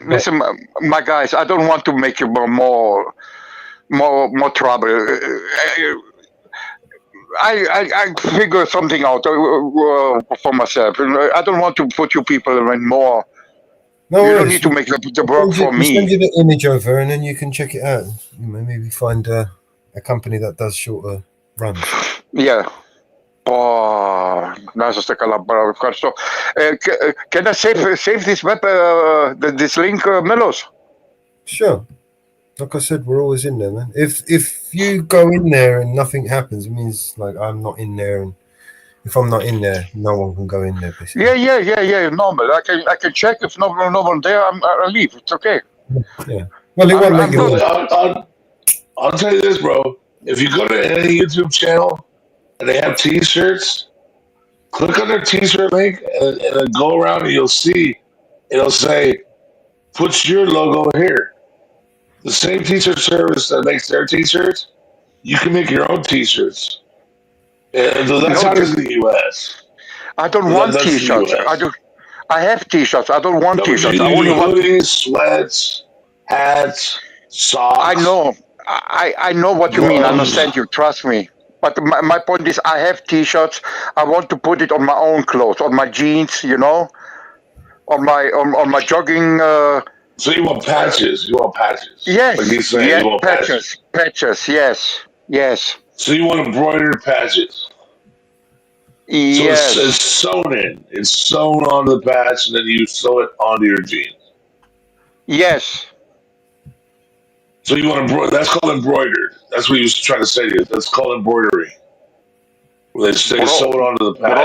Listen, my guys. I don't want to make you more trouble. I figure something out for myself. I don't want to put you people in more. No, you don't need to make the work for me. Send you the image over, and then you can check it out. You know, maybe find a company that does shorter runs. Yeah. Oh, näistä sitä kalapalaa. So, can I save this web, this link, Melos? Sure. Like I said, we're always in there, man. If you go in there and nothing happens, it means like I'm not in there, and if I'm not in there, no one can go in there. Basically. Yeah. Normal. I can check. If no one there, I'll leave. It's okay. Yeah. Well, it won't make you. I'll tell you this, bro. If you go to any YouTube channel and they have T-shirts, click on their T-shirt link and then go around and you'll see it'll say, "Put your logo here." The same T-shirt service that makes their T-shirts, you can make your own T-shirts. And that's out of the U.S. I don't want That's the T-shirts. US. I have T-shirts. I don't want No, T-shirts. you I only want. hoodies, sweats, hats, socks. I know. I know what you mean. I understand you. Trust me. But my point is, I have T-shirts. I want to put it on my own clothes, on my jeans, you know, on my jogging. So you want patches? You want patches? Yes. Like he's saying, Yes. you want patches. Patches. Yes. Yes. So you want embroidered patches? Yes. So it's sewn in. It's sewn onto the patch, and then you sew it onto your jeans. Yes. So you want that's called embroidered. That's what he was trying to say to you. That's called embroidery. Where they sew it onto the patch.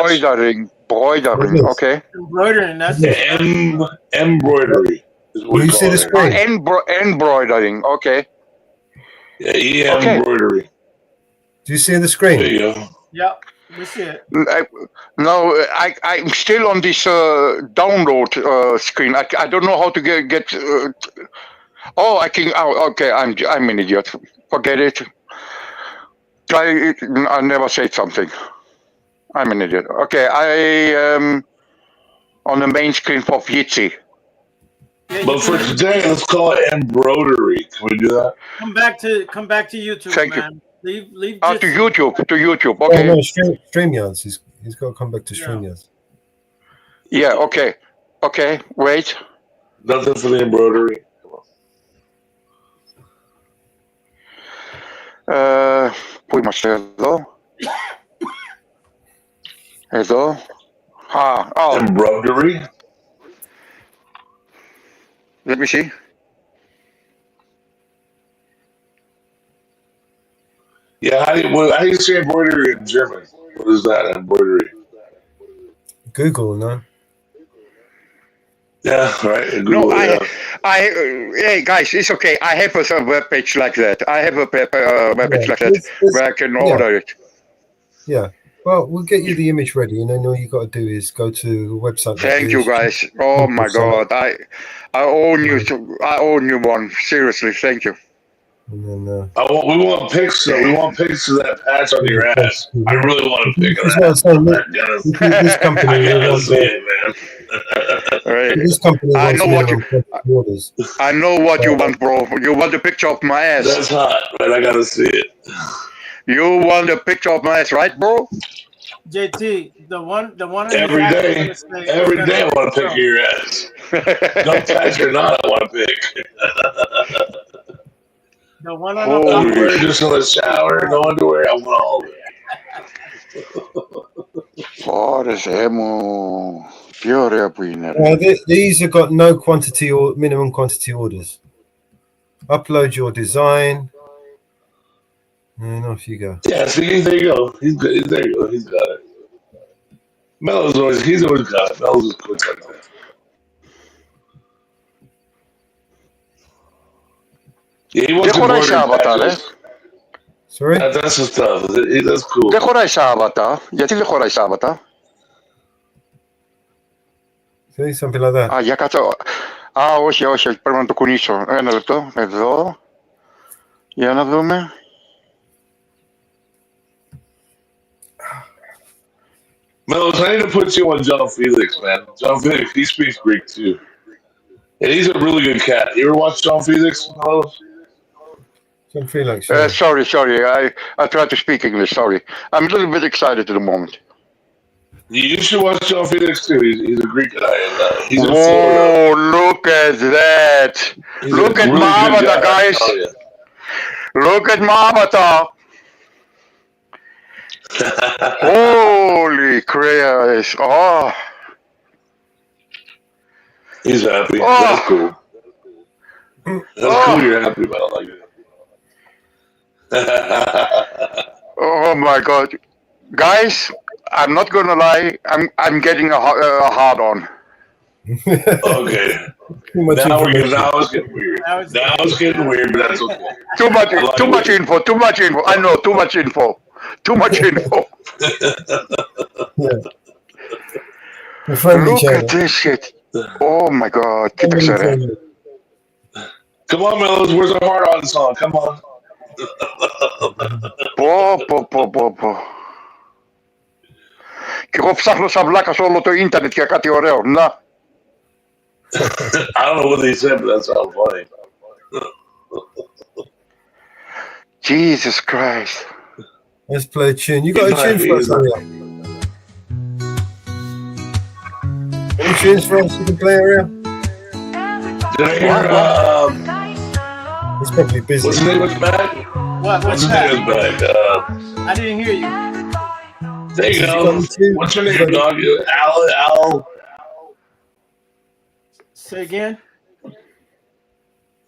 Broidering. Okay. Embroidering. That's embroidery. Is what You see the screen? Embroidering. Okay. Yeah, Okay. embroidery. Do you see the screen? There you go. Yep. We see it. No, I'm still on this download screen. I don't know how to get. Oh, I can. Oh, okay. I'm an idiot. Forget it. Try it. I never said something. I'm an idiot. Okay, I am on the main screen for Jitsi. But for today, let's call it embroidery. Can we do that? Come back to YouTube, Thank you. man. Leave To Jitsi. YouTube. Oh, Okay. no, StreamYards. He's got to come back to StreamYards. Yeah. Okay. Okay. Wait. Nothing for the embroidery. Pojďme εδώ. Εδώ. Oh. Embroidery. Let me see. Yeah, how do you say embroidery in German? What is that, embroidery? Google, no? Yeah, right. No, Google, yeah. hey guys, it's okay. I have a web page like that. I have a web page like that where I can order it. Yeah. Well, we'll get you the image ready, and then all you got to do is go to the website. Thank you, guys. Oh my God, I own you. I own you one. Seriously, thank you. And then, we want pics. We want pics of that patch on your ass. I really want a pic of That's what I'm that. saying. This company, I gotta wants see it, man. Right. This company I wants know what you. minimum orders. I know what you want, bro. You want a picture of my ass. That's hot, man. I gotta see it. You want a picture of my ass, right, bro? JT, the one. Every day I want to pick your ass. No patch or not, I want to pick. The one on Oh, the you're just in the shower, no underwear. I want all of it. These have got no quantity or minimum quantity orders. Upload your design, and off you go. Yeah, see, there you go. He's good. There you go. He's got it. He's always got it. Melo's just quick like that. Yeah, he wants embroidered patches. Sorry? That's his stuff. That's cool. Δεν χωράει Σάββατα. Γιατί δεν χωράει Σάββατα? See, something like that. Για κάτσω. Όχι, πρέπει να το κουνήσω. Ένα λεπτό, εδώ. Για να δούμε. Melos, I need to put you on John Felix, man. John Felix, he speaks Greek too. And he's a really good cat. You ever watch John Felix, Melos? John Felix. Sorry. I tried to speak English, sorry. I'm a little bit excited at the moment. You should watch John Felix too. He's a Greek guy. And, he's in Florida. Florida. Look at that. Look at my avatar, guys. Look at my avatar. Holy Christ. Oh. He's happy. Oh. That's cool. That's cool you're happy about it like that. Oh my God. Guys, I'm not gonna lie, I'm getting a hard on. Okay. Too much Now information. it's getting weird. Now it's getting weird, but that's okay. Too much info. Too much info. I know. Too much info. Too much info. Yeah. We're friendly, Look China. at this shit. Oh my God. Friendly. Come on, Mellows. Where's our heart on song? Come on. Και εγώ ψάχνω σαν βλάκα σε όλο το ίντερνετ για κάτι ωραίο. Να. I don't know what they said, but that sounds funny. Jesus Christ. Let's play a tune. You got a tune for us, Ariel? Any tunes for us you can play, Ariel? Did I hear, He's probably busy. what's the name of the band? What's the that? name of the band? I didn't hear you. There you go. What's your name, dog? Al. Say again.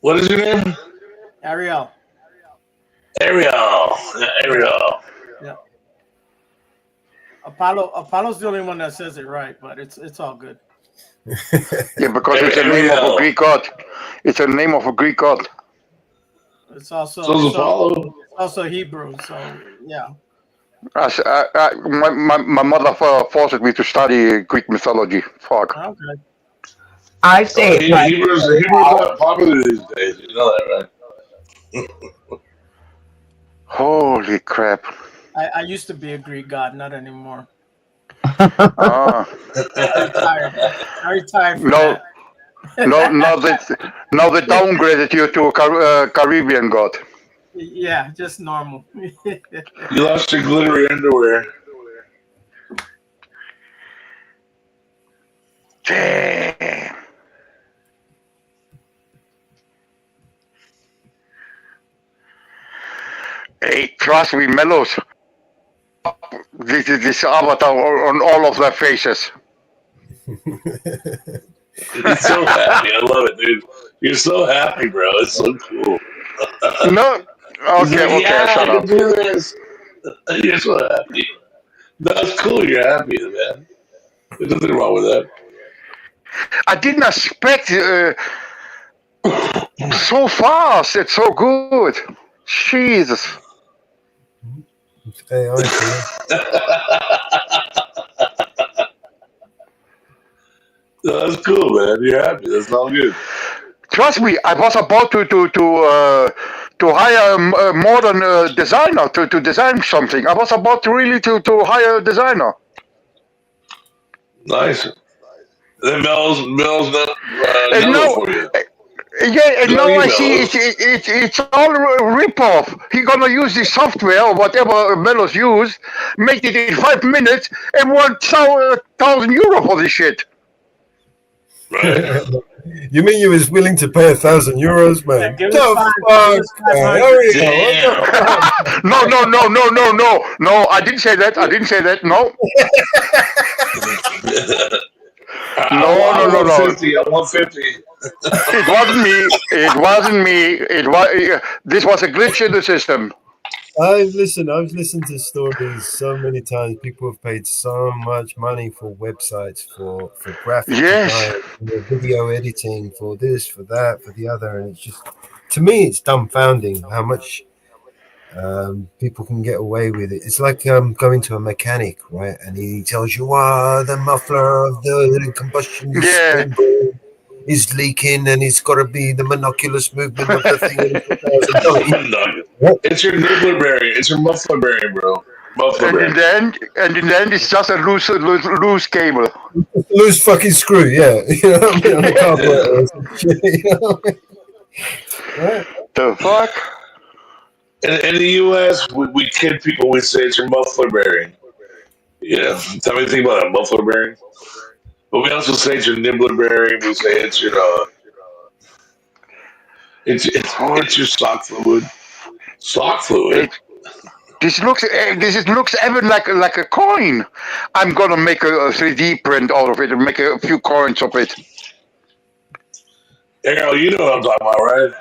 What is your name? Ariel. Ariel. Yeah. Apollo's the only one that says it right, but it's all good. Yeah, because it's a name of a Greek god. It's a name of a Greek god. It's also So is Apollo. also Hebrew, so yeah. My mother forced me to study Greek mythology. Fuck. Okay. I say it right. Hebrews not popular these days. You know that, right? Holy crap. I used to be a Greek god, not anymore. Ah. I retired from that. Now they downgraded you to a Caribbean god. Yeah, just normal. You lost your glittery underwear. Damn. Hey, trust me, Mellows. This avatar on all of their faces. You're so happy. I love it, dude. You're so happy, bro. It's so cool. No. Okay, shut I up. can do this. You're so happy. No, it's cool. You're happy, man. There's nothing wrong with that. I didn't expect so fast. It's so good. Jesus. Hey, That's cool, man. You're happy. That's all good. Trust me, I was about to hire a modern designer to design something. I was about to really to hire a designer. Nice. Then Mel's not And no now, for you. yeah, and No now I email. see it's all a rip-off. He gonna use this software or whatever Mellows use, make it in 5 minutes, and want €1,000 for this shit. Right. You mean you was willing to pay €1,000, man? give The us fuck, man? Ariel, No, I didn't say that. No. I want 50. I want 50. It wasn't me. This was a glitch in the system. I've listened to stories so many times. People have paid so much money for websites, for graphic design, for video editing, for this, for that, for the other, and it's just, to me, it's dumbfounding how much people can get away with it. It's like going to a mechanic, right? And he tells you, the muffler of the combustion is leaking, and it's got to be the monoculous movement of the thing. It's your nibbler bearing. It's your muffler bearing, bro. Muffler And in the end, it's just a loose cable. Loose fucking screw, yeah. You know what I mean? On the carburetor or some shit, you know? Right. The fuck? In the U.S., we kid people. We say it's your muffler bearing. Yeah, tell me anything about a muffler bearing. But we also say it's your nibbler bearing. We say it's your it's your sock fluid. Sock fluid. This looks even like a coin. I'm gonna make a 3D print out of it and make a few coins of it. Errol, you know what I'm talking about, right?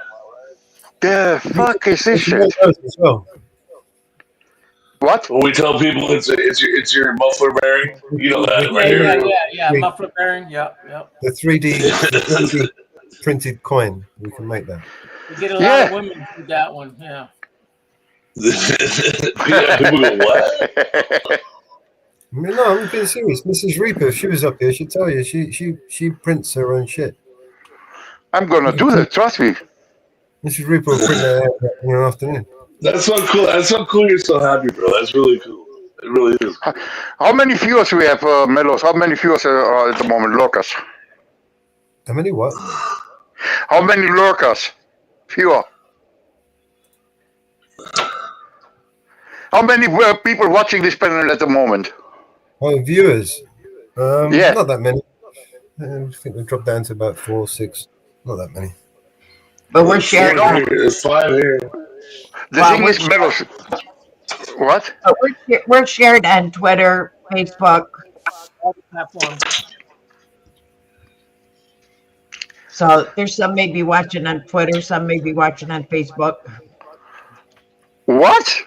The fuck is this shit? Well. What? When we tell people it's your muffler bearing, you know that right here. Yeah. Muffler bearing. Yep. The 3D printed coin. We can make that. We get a lot of women do that one. Yeah. People go, what? No, I'm being serious. Mrs. Reaper, if she was up here, she'd tell you. She prints her own shit. I'm gonna do that. Trust me. Mrs. Reaper will print her out in an afternoon. That's so cool. That's so cool. You're so happy, bro. That's really cool. It really is. How many viewers we have, Melos? How many viewers are at the moment, lurkers? How many what? How many lurkers? Viewer. How many people watching this panel at the moment? Oh, viewers. Yeah. Not that many. I think we've dropped down to about 4 or 6. Not that many. But we're sharing. There's 5 here. The thing is, Melos. What? We're shared on Twitter, Facebook. So there's some may be watching on Twitter, some may be watching on Facebook. What?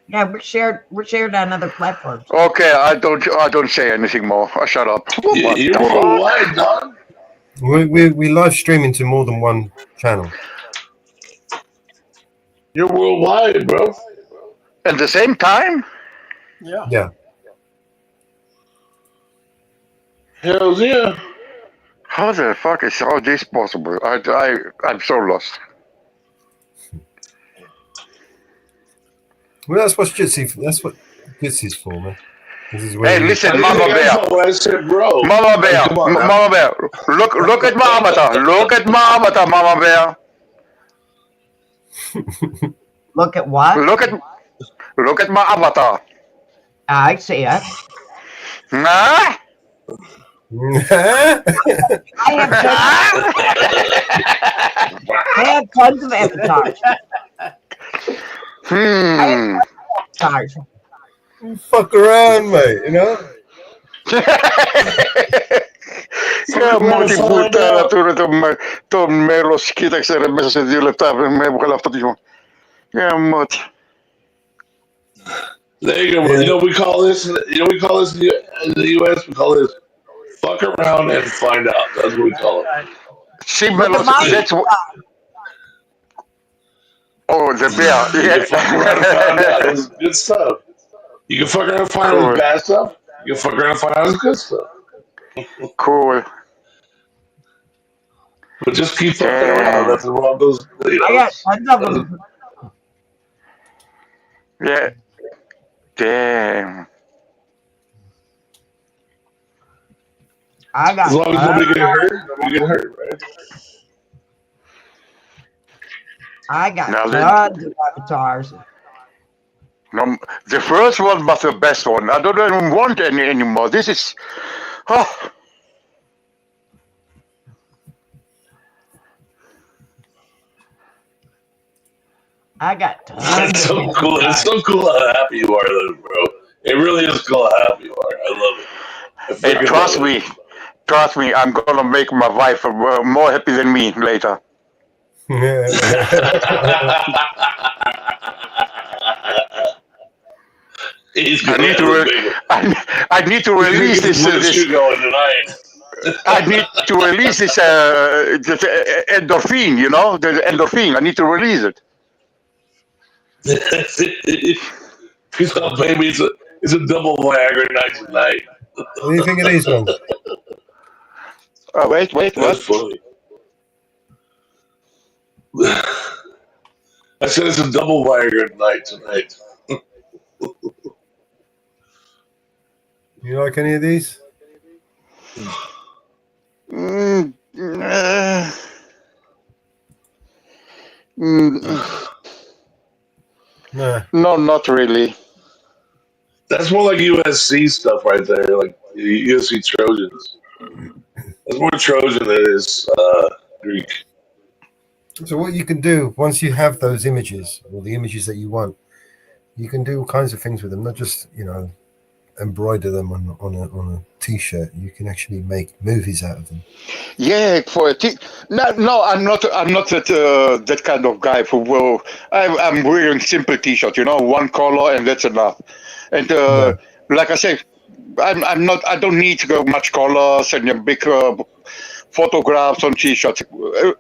Yeah, we're shared on other platforms. Okay, I don't say anything more. I shut up. You're worldwide, dog. We live streaming to more than one channel. You're worldwide, bro. At the same time? Yeah. Hells yeah. How the fuck is all this possible? I'm so lost. Well, that's what Jitsy's for, man. This is Hey, listen, Mama Bear. What I said, bro. Mama Bear. Mama Bear. Look at my avatar. Look at my avatar, Mama Bear. Look at what? Look at my avatar. I see it. Nah? I have tons of avatars. Avatars. Fuck around, mate, you know? Ja, Moti puhutaan tuon Melos kiitakseen, missä se yllättää meidän mukaan lähtöt ihan. Ja Moti. There you go. You know we call this in the US. We call this fuck around and find out. That's what we call it. See, Melos, that's what. Oh, the bear. You can fuck around and find out. It's good stuff. You can fuck around and find out bad stuff. You can fuck around and find out it's good stuff. Cool. But just keep fucking around. That's what all those. You know, I got tons of them. Yeah. Damn. I got as long as nobody get hurt, right? I got Now tons of avatars. No, the first one was the best one. I don't even want any anymore. This is. Oh. I got tons. It's so cool. It's so cool how happy you are, though, bro. It really is cool how happy you are. I love it. Hey, trust me, I'm gonna make my wife more happy than me later. I need to release this. Going tonight. I need to release this endorphin. You know, the endorphin. I need to release it. Baby, it's a double Viagra night tonight. What do you think of these ones? Oh, wait, That's what? funny. I said it's a double Viagra night tonight. You like any of these? Nah. No, not really. That's more like USC stuff right there, like USC Trojans. That's more Trojan than it is Greek. So what you can do once you have those images or the images that you want, you can do all kinds of things with them. Not just embroider them on a t-shirt. You can actually make movies out of them. Yeah, for a no, I'm not that kind of guy. I'm wearing simple t-shirt, one color and that's enough. And like I say, I don't need to go much colors and big photographs on t-shirts.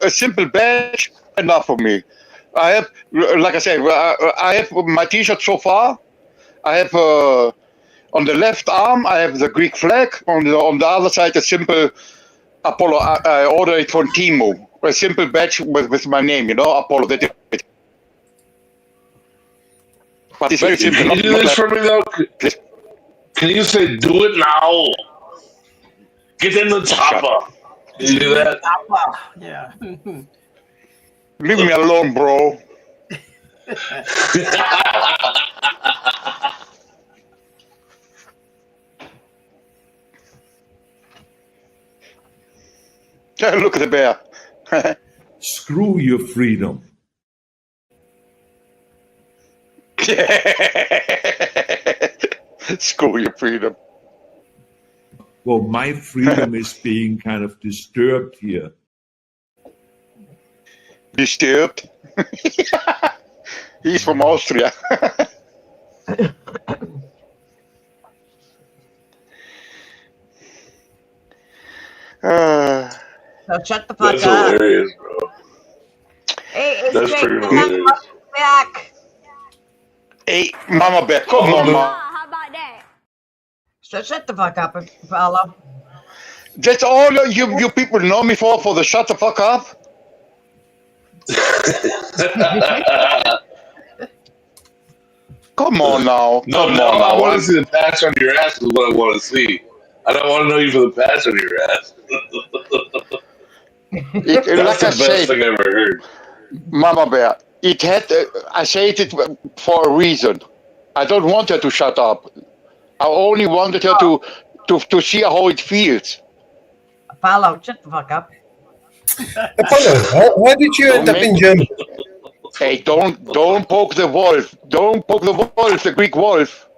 A simple badge enough for me. I have, like I say, I have my t-shirt so far. I have on the left arm, I have the Greek flag. On the other side, a simple Apollo. I ordered it from Temu. A simple badge with my name, Apollo. That's it. But it's very simple. Can you do this for me though? Can you say do it now? Get in the chopper. Can you do that? Yeah. Leave me alone, bro. Look at the bear. Screw your freedom. Screw your freedom. Well, my freedom is being kind of disturbed here. Disturbed? He's from Austria. So shut the fuck That's up. hilarious, bro. Hey, That's Jake, pretty come hilarious. back. Hey, Mama Bear, come on, man. So shut the fuck up, fella. That's all you people know me for the shut the fuck up? Come on now. No, I want to see the patch on your ass is what I want to see. I don't want to know you for the patch on your ass. That's like the I best said, thing I ever heard. Mama Bear, it had. I said it for a reason. I don't want her to shut up. I only wanted her to see how it feels. Follow, shut the fuck up. Apollo, why did you end up in Germany? Hey, don't poke the wolf. Don't poke the wolf, the Greek wolf.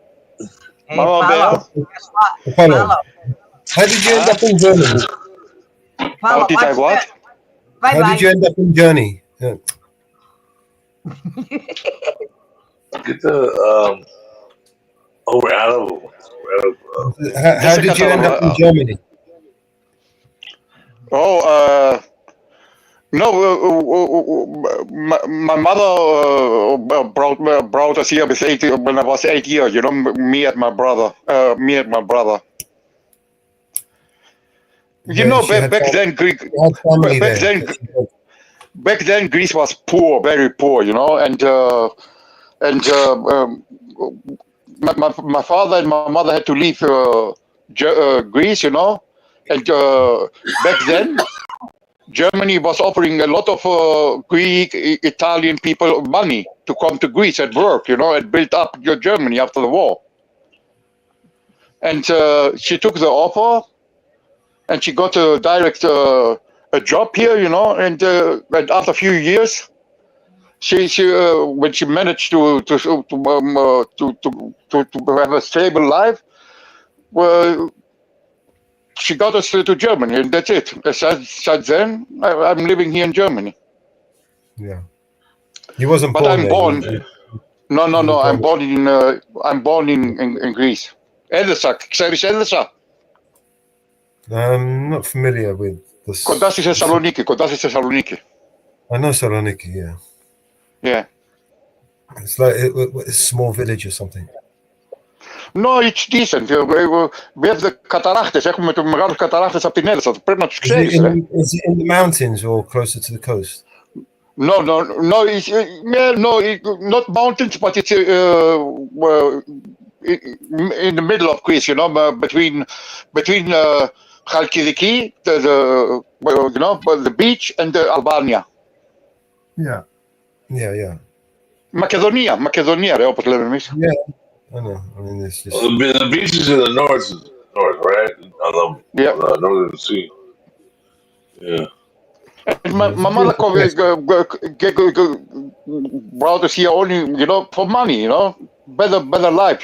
Hey, Mama Bear. guess what? Apollo, how did you end up in Germany? How did I what? How did you end up in Germany? Yeah. Get the we're out of. How did you end up in Germany? Oh, no, my mother brought us here when I was 8 years, me and my brother. Back then, back then Greece was poor, very poor, and my father and my mother had to leave Greece, and back then Germany was offering a lot of Greek, Italian people money to come to Greece and work, and build up Germany after the war. And she took the offer, and she got a direct a job here, and after a few years, she when she managed to have a stable life, well, she got us to Germany, and that's it. Since then, I'm living here in Germany. Yeah, he wasn't but born. I'm born. No. I'm born in Greece. Έδεσα, ξέρεις Έδεσα? I'm not familiar with this. Κοντά στη Θεσσαλονίκη. I know Saloniki, yeah. Yeah. It's like a small village or something. No, it's decent. We have the καταράχτες. Έχουμε τους μεγάλους καταράχτες από την Έδεσα. Πρέπει να τους ξέρεις. Is it in the mountains or closer to the coast? No. Not mountains, but it's in the middle of Greece. Between Chalkidiki, the beach, and Albania. Yeah. Μακεδονία, ρε, όπως λέμε εμείς. Yeah. I know. I mean, it's just... Well, the beach is in the north, right? On the northern sea. Yeah. My mother brought us here only, for money, better life,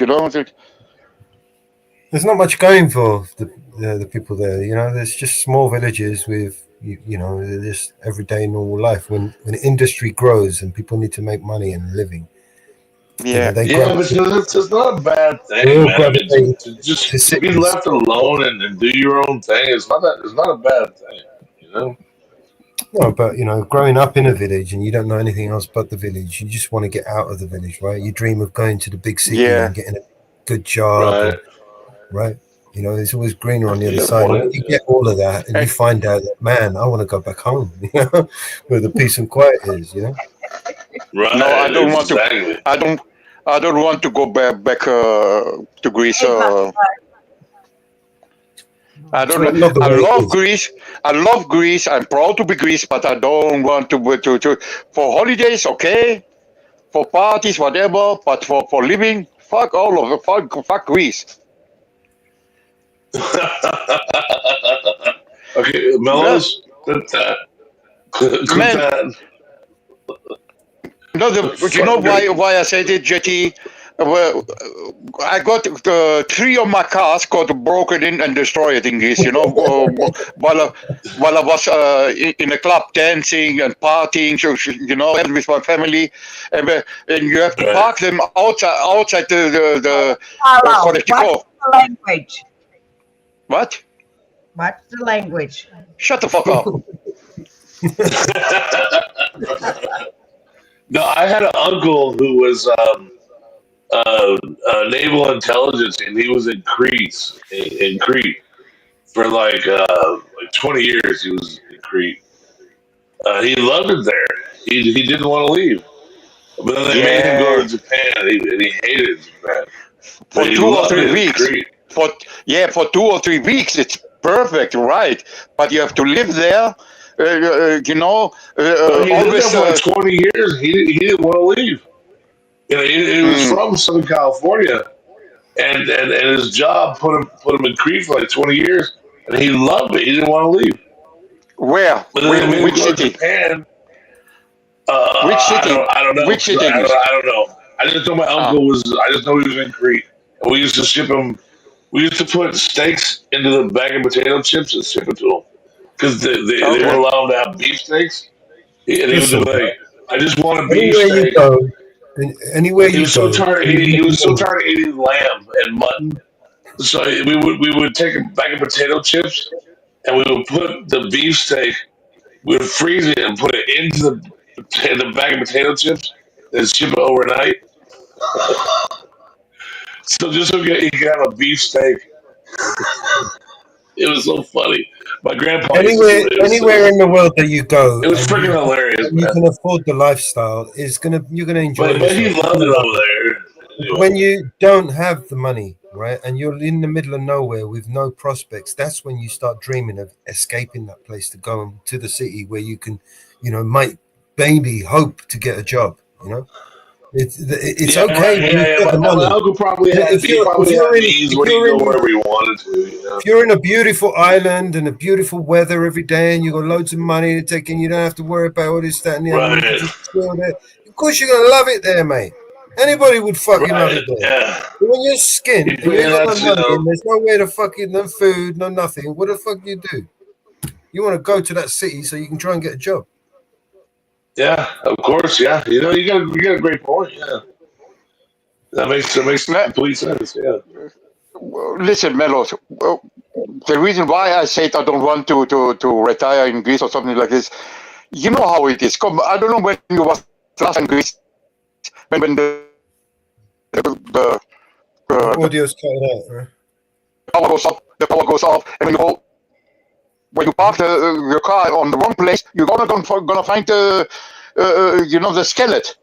there's not much going for the people there. You know, there's just small villages with you know, just everyday normal life. When industry grows and people need to make money and a living, Yeah, they Yeah, but it's not a bad They thing, all man. I mean, gravitate to just to to be cities. left alone and do your own thing, it's not a bad thing, you know. No, but you know, growing up in a village and you don't know anything else but the village, you just want to get out of the village, right? You dream of going to the big city yeah. and getting a good job, Right. and, right? You know, there's always greener on the other Yeah, side. And point. when you get all of that, and you find out that, man, I want to go back home, you know, where the peace and quiet is, you know. Right. No, I don't want Exactly. to. I don't want to go back to Greece. I It's don't. not the I way it love is. Greece. I love Greece. I'm proud to be Greece, but I don't want to for holidays. Okay, for parties, whatever. But for living, fuck all of it. Fuck Greece. Okay, Mellows. Good that. Good Man, that. no, you know why I said it, JT? Well, I got 3 of my cars got broken in and destroyed in Greece. You know, while I was in a club dancing and partying, so, you know, with my family, and you have to park them outside the Hello, correct. what's the language? What? What's the language? Shut the fuck up. No, I had an uncle who was naval intelligence, and he was in Crete, in Crete for like 20 years. He was in Crete. He loved it there. He didn't want to leave, but then they made him go to Japan, and he hated Japan. For But he 2 or loved 3 it in weeks. Crete. For 2 or 3 weeks, it's perfect, right? But you have to live there. You know, But he lived always. there for like 20 years. He didn't want to leave. You know, he was from Southern California, and his job put him in Crete for like 20 years, and he loved it. He didn't want to leave. Where? But then they made him Which go to city? Japan. Which city? I don't know. Which city? I don't know. I just know my uncle was. I just know he was in Crete, and we used to ship him. We used to put steaks into the bag of potato chips and ship it to him because they were allowed to have beef steaks, and he was Listen, like, "I just want a beef anywhere you steak." go, anywhere He you was so go, tired. He was so tired of eating lamb and mutton. So we would take a bag of potato chips, and we would put the beef steak. We would freeze it and put it into the bag of potato chips and ship it overnight. So just so he could have a beef steak. It was so funny. My grandpa used to do it. It was anywhere in the world that you go, It was and freaking hilarious, you man. can afford the lifestyle, you're gonna enjoy But he yourself. loved it over there. When you don't have the money, right, and you're in the middle of nowhere with no prospects, that's when you start dreaming of escaping that place to go to the city where you can, you know, might maybe hope to get a job. You know, it's Yeah, okay right, when yeah, you've got the my money. uncle probably had If you're in- means if where he you're could go in- wherever he wanted to. You know? If you're in a beautiful island and a beautiful weather every day, and you've got loads of money to take in, you don't have to worry about all this, that, and the other. You can Right. just chill there. Of course, you're gonna love it there, mate. Anybody would fucking love it there. Yeah. But when you're skint and you ain't got that's, no you money know- and there's nowhere to fucking, no food, no nothing, what the fuck do you do? You want to go to that city so you can try and get a job. Yeah, of course. Yeah, you know, you got a great point. Yeah, that makes complete sense. Yeah. Listen, Melos. The reason why I said I don't want to retire in Greece or something like this, you know how it is. Come, I don't know when you was last in Greece, when the Audio's cutting out, right? power goes up, and when you park your car on the wrong place, you're gonna find you know, the skeleton.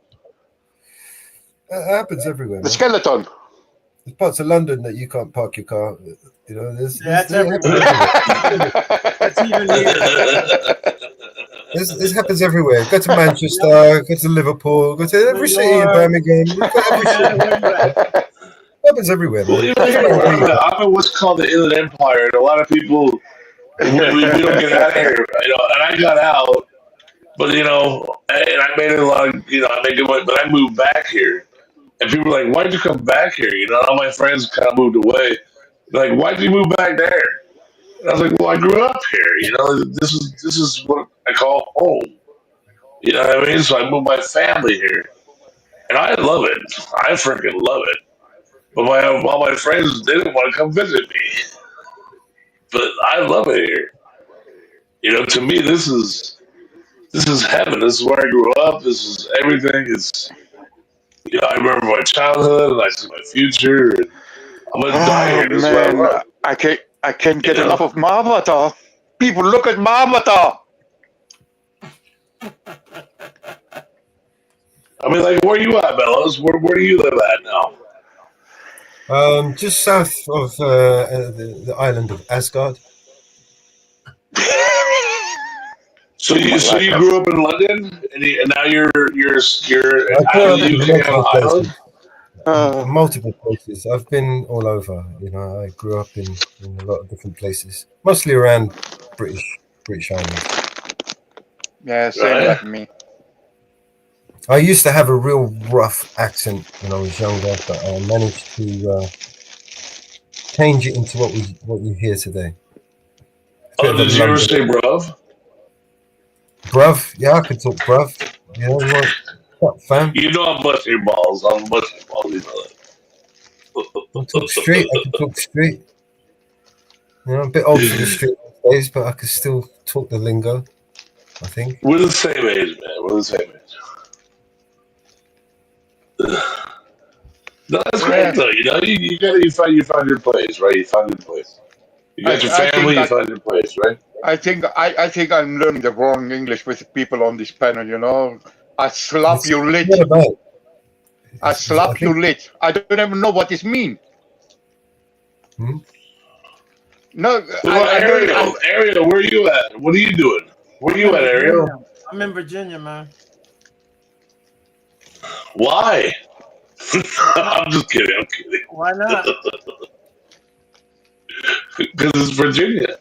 That happens everywhere. The Man. skeleton. There's parts of London that you can't park your car. You know, That's everywhere. That's even This happens everywhere. Go to Manchester, go to Liverpool, go to every city in Birmingham. You've got every city. It happens everywhere. Well, Man. even here, I'm in what's called the Inland Empire, and a lot of people we don't get out of here. You know, and I got out, but you know, and I made a lot of, you know, I made good money, but I moved back here, and people were like, "Why'd you come back here?" You know, all my friends kind of moved away, Like, why'd you move back there? And I was like, well, I grew up here. You know, this is what I call home. You know what I mean? So I moved my family here, and I love it. I freaking love it. But all my friends, they didn't want to come visit me. But I love it here. You know, to me, this is heaven. This is where I grew up. This is everything. It's, you know, I remember my childhood, and I see my future. And I'm gonna die here. This is where I love. I can't get enough of Mavata. People look at Mavata. I mean, like, where you at, Bellows? Where do you live at now? Just south of the island of Asgard. So you grew up in London, and now you're I out grew of up in the UK on multiple an island. places. Multiple places. I've been all over. You know, I grew up in a lot of different places, mostly around British Islands. Yeah, same like me. I used to have a real rough accent when I was younger, but I managed to change it into what you hear today. Oh, did you ever say bruv? Bruv? Yeah, I could talk bruv. You know what, fam? You know I'm busting your balls. I'm busting your balls. You know that. I talk straight. I can talk straight. You know, I'm a bit old for the street these days, but I can still talk the lingo, I think. We're the same age, man. We're the same age. No, that's great though. You know, you find your place, right? You find your place. You got your family. You find your place, right? I think I'm learning the wrong English with people on this panel. You know, I slap you lit. I slap you lit. I don't even know what this means. No, Ariel, where are you at? What are you doing? Where are you at, Ariel? I'm in Virginia, man. Why? I'm just kidding. I'm kidding. Why not? Because it's Virginia.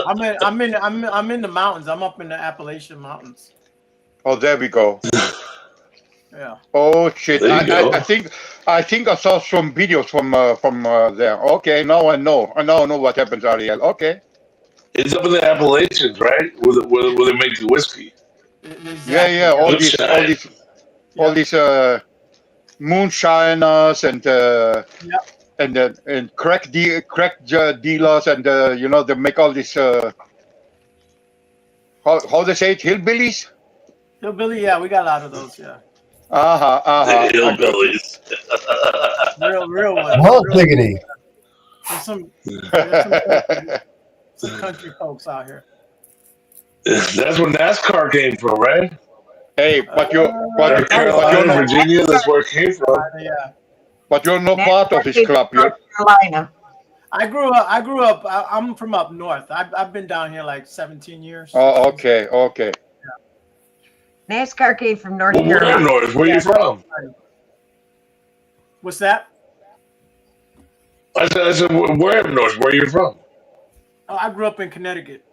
I'm in the mountains. I'm up in the Appalachian Mountains. Oh, there we go. Yeah. Oh shit! I think I saw some videos from there. Okay, now I know. I now know what happens, Ariel. Okay. It's up in the Appalachians, right? Where they make the whiskey. Exactly. Yeah. All these moonshiners and crack dealers and you know, they make all this how they say it, hillbillies. Hillbilly, yeah, we got a lot of those, yeah. Hillbillies. real ones. Hot diggity. There's some country folks out here. That's where NASCAR came from, right? Hey, but you're Carolina, Virginia. That's where it came from. Yeah. But you're not part of this club. North Carolina. I grew up. I'm from up north. I've been down here like 17 years. Oh, okay. NASCAR came from North Where Carolina. north? Where you from? What's that? I said, where up north? Where you from? Oh, I grew up in Connecticut.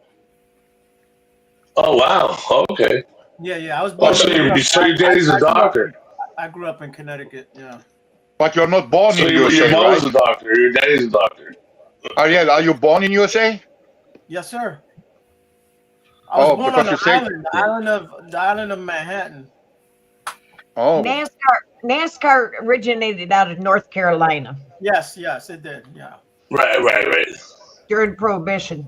Oh wow. Okay. Yeah. I was born. Oh, so your daddy's a doctor. I grew up in Connecticut. Yeah. But you're not born in USA, your mom's right? a doctor. Your daddy's a doctor. Ariel, are you born in USA? Yes, sir. I was born on because the island of Manhattan. Oh. NASCAR originated out of North Carolina. Yes, it did. Yeah. Right. During Prohibition.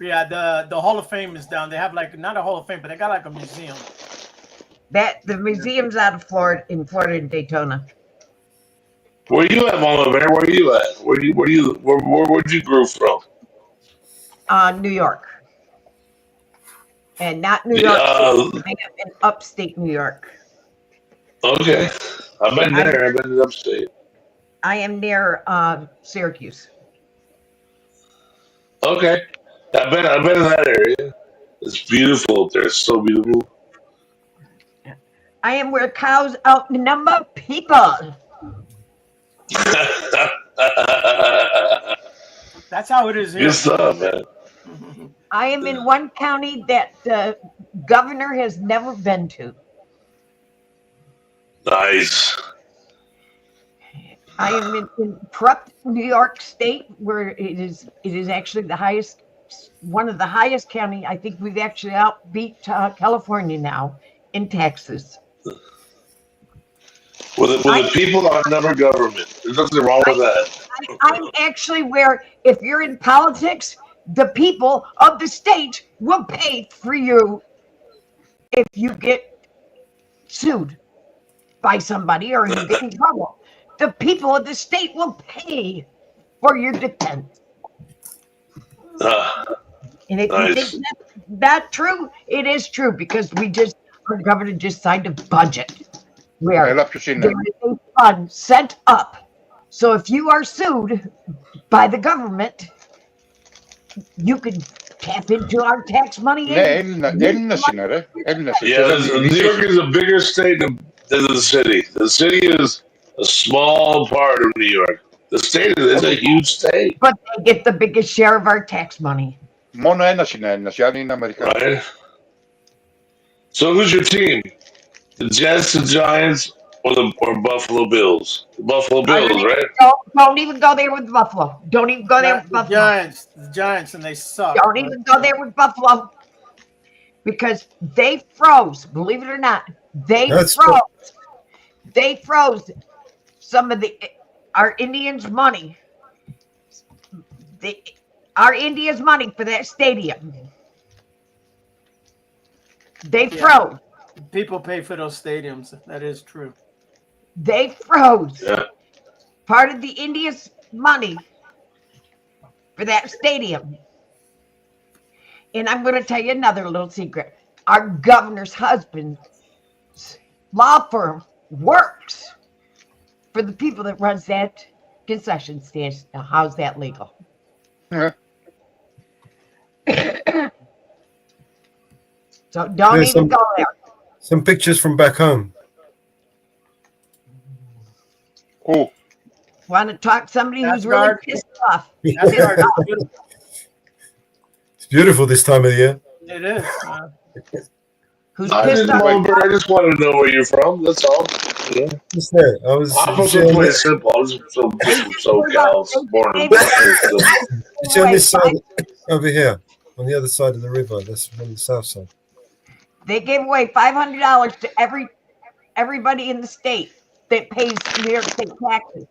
Yeah, the Hall of Fame is down. They have like not a Hall of Fame, but they got like a museum. The museum's out of Florida in Daytona. Where you at, Mama Bear? Where you at? Where'd you grow from? New York. And not New York City, in upstate New York. Okay. I've been there. I've been in upstate. I am near Syracuse. Okay. I've been in that area. It's beautiful up there. It's so beautiful. I am where cows outnumber people. That's how it is here. Good stuff, man. I am in one county that the governor has never been to. Nice. I am in corrupt New York State, where it is actually the highest, one of the highest county. I think we've actually outbeat California now in taxes. With the people are never government. There's nothing wrong with that. I'm actually where if you're in politics, the people of the state will pay for you if you get sued by somebody or you get in trouble. The people of the state will pay for your defense. And if you think that's not true, it is true, because our governor just signed a budget where there is a fund sent up. So if you are sued by the government, you can tap into our tax money. Yeah, New York is a bigger state than the city. The city is a small part of New York. The state is a huge state. But they get the biggest share of our tax money. Right? So who's your team? The Jets, the Giants, or Buffalo Bills? The Buffalo Bills, right? Don't even go there with Buffalo. Don't even go there with Buffalo. The Giants, and they suck. Don't even go there with Buffalo, because they froze. Believe it or not, they froze some of our Indians' money. Our Indians' money for that stadium. They froze. People pay for those stadiums. That is true. They froze part of the Indians' money for that stadium. And I'm going to tell you another little secret. Our governor's husband's law firm works for the people that runs that concession stand. Now, how's that legal? So don't even go there. Some pictures from back home. Cool. Want to talk to somebody who's really hard. pissed off? That's hard. It's beautiful this time of the year. It is. Who's I pissed off? just want to know where you're from. That's all. Yeah. Just there. I'm from someplace simple. I was from SoCal, born and It's on this side over here, on the other side of the river. That's on the south side. They gave away $500 to everybody in the state that pays New York State taxes.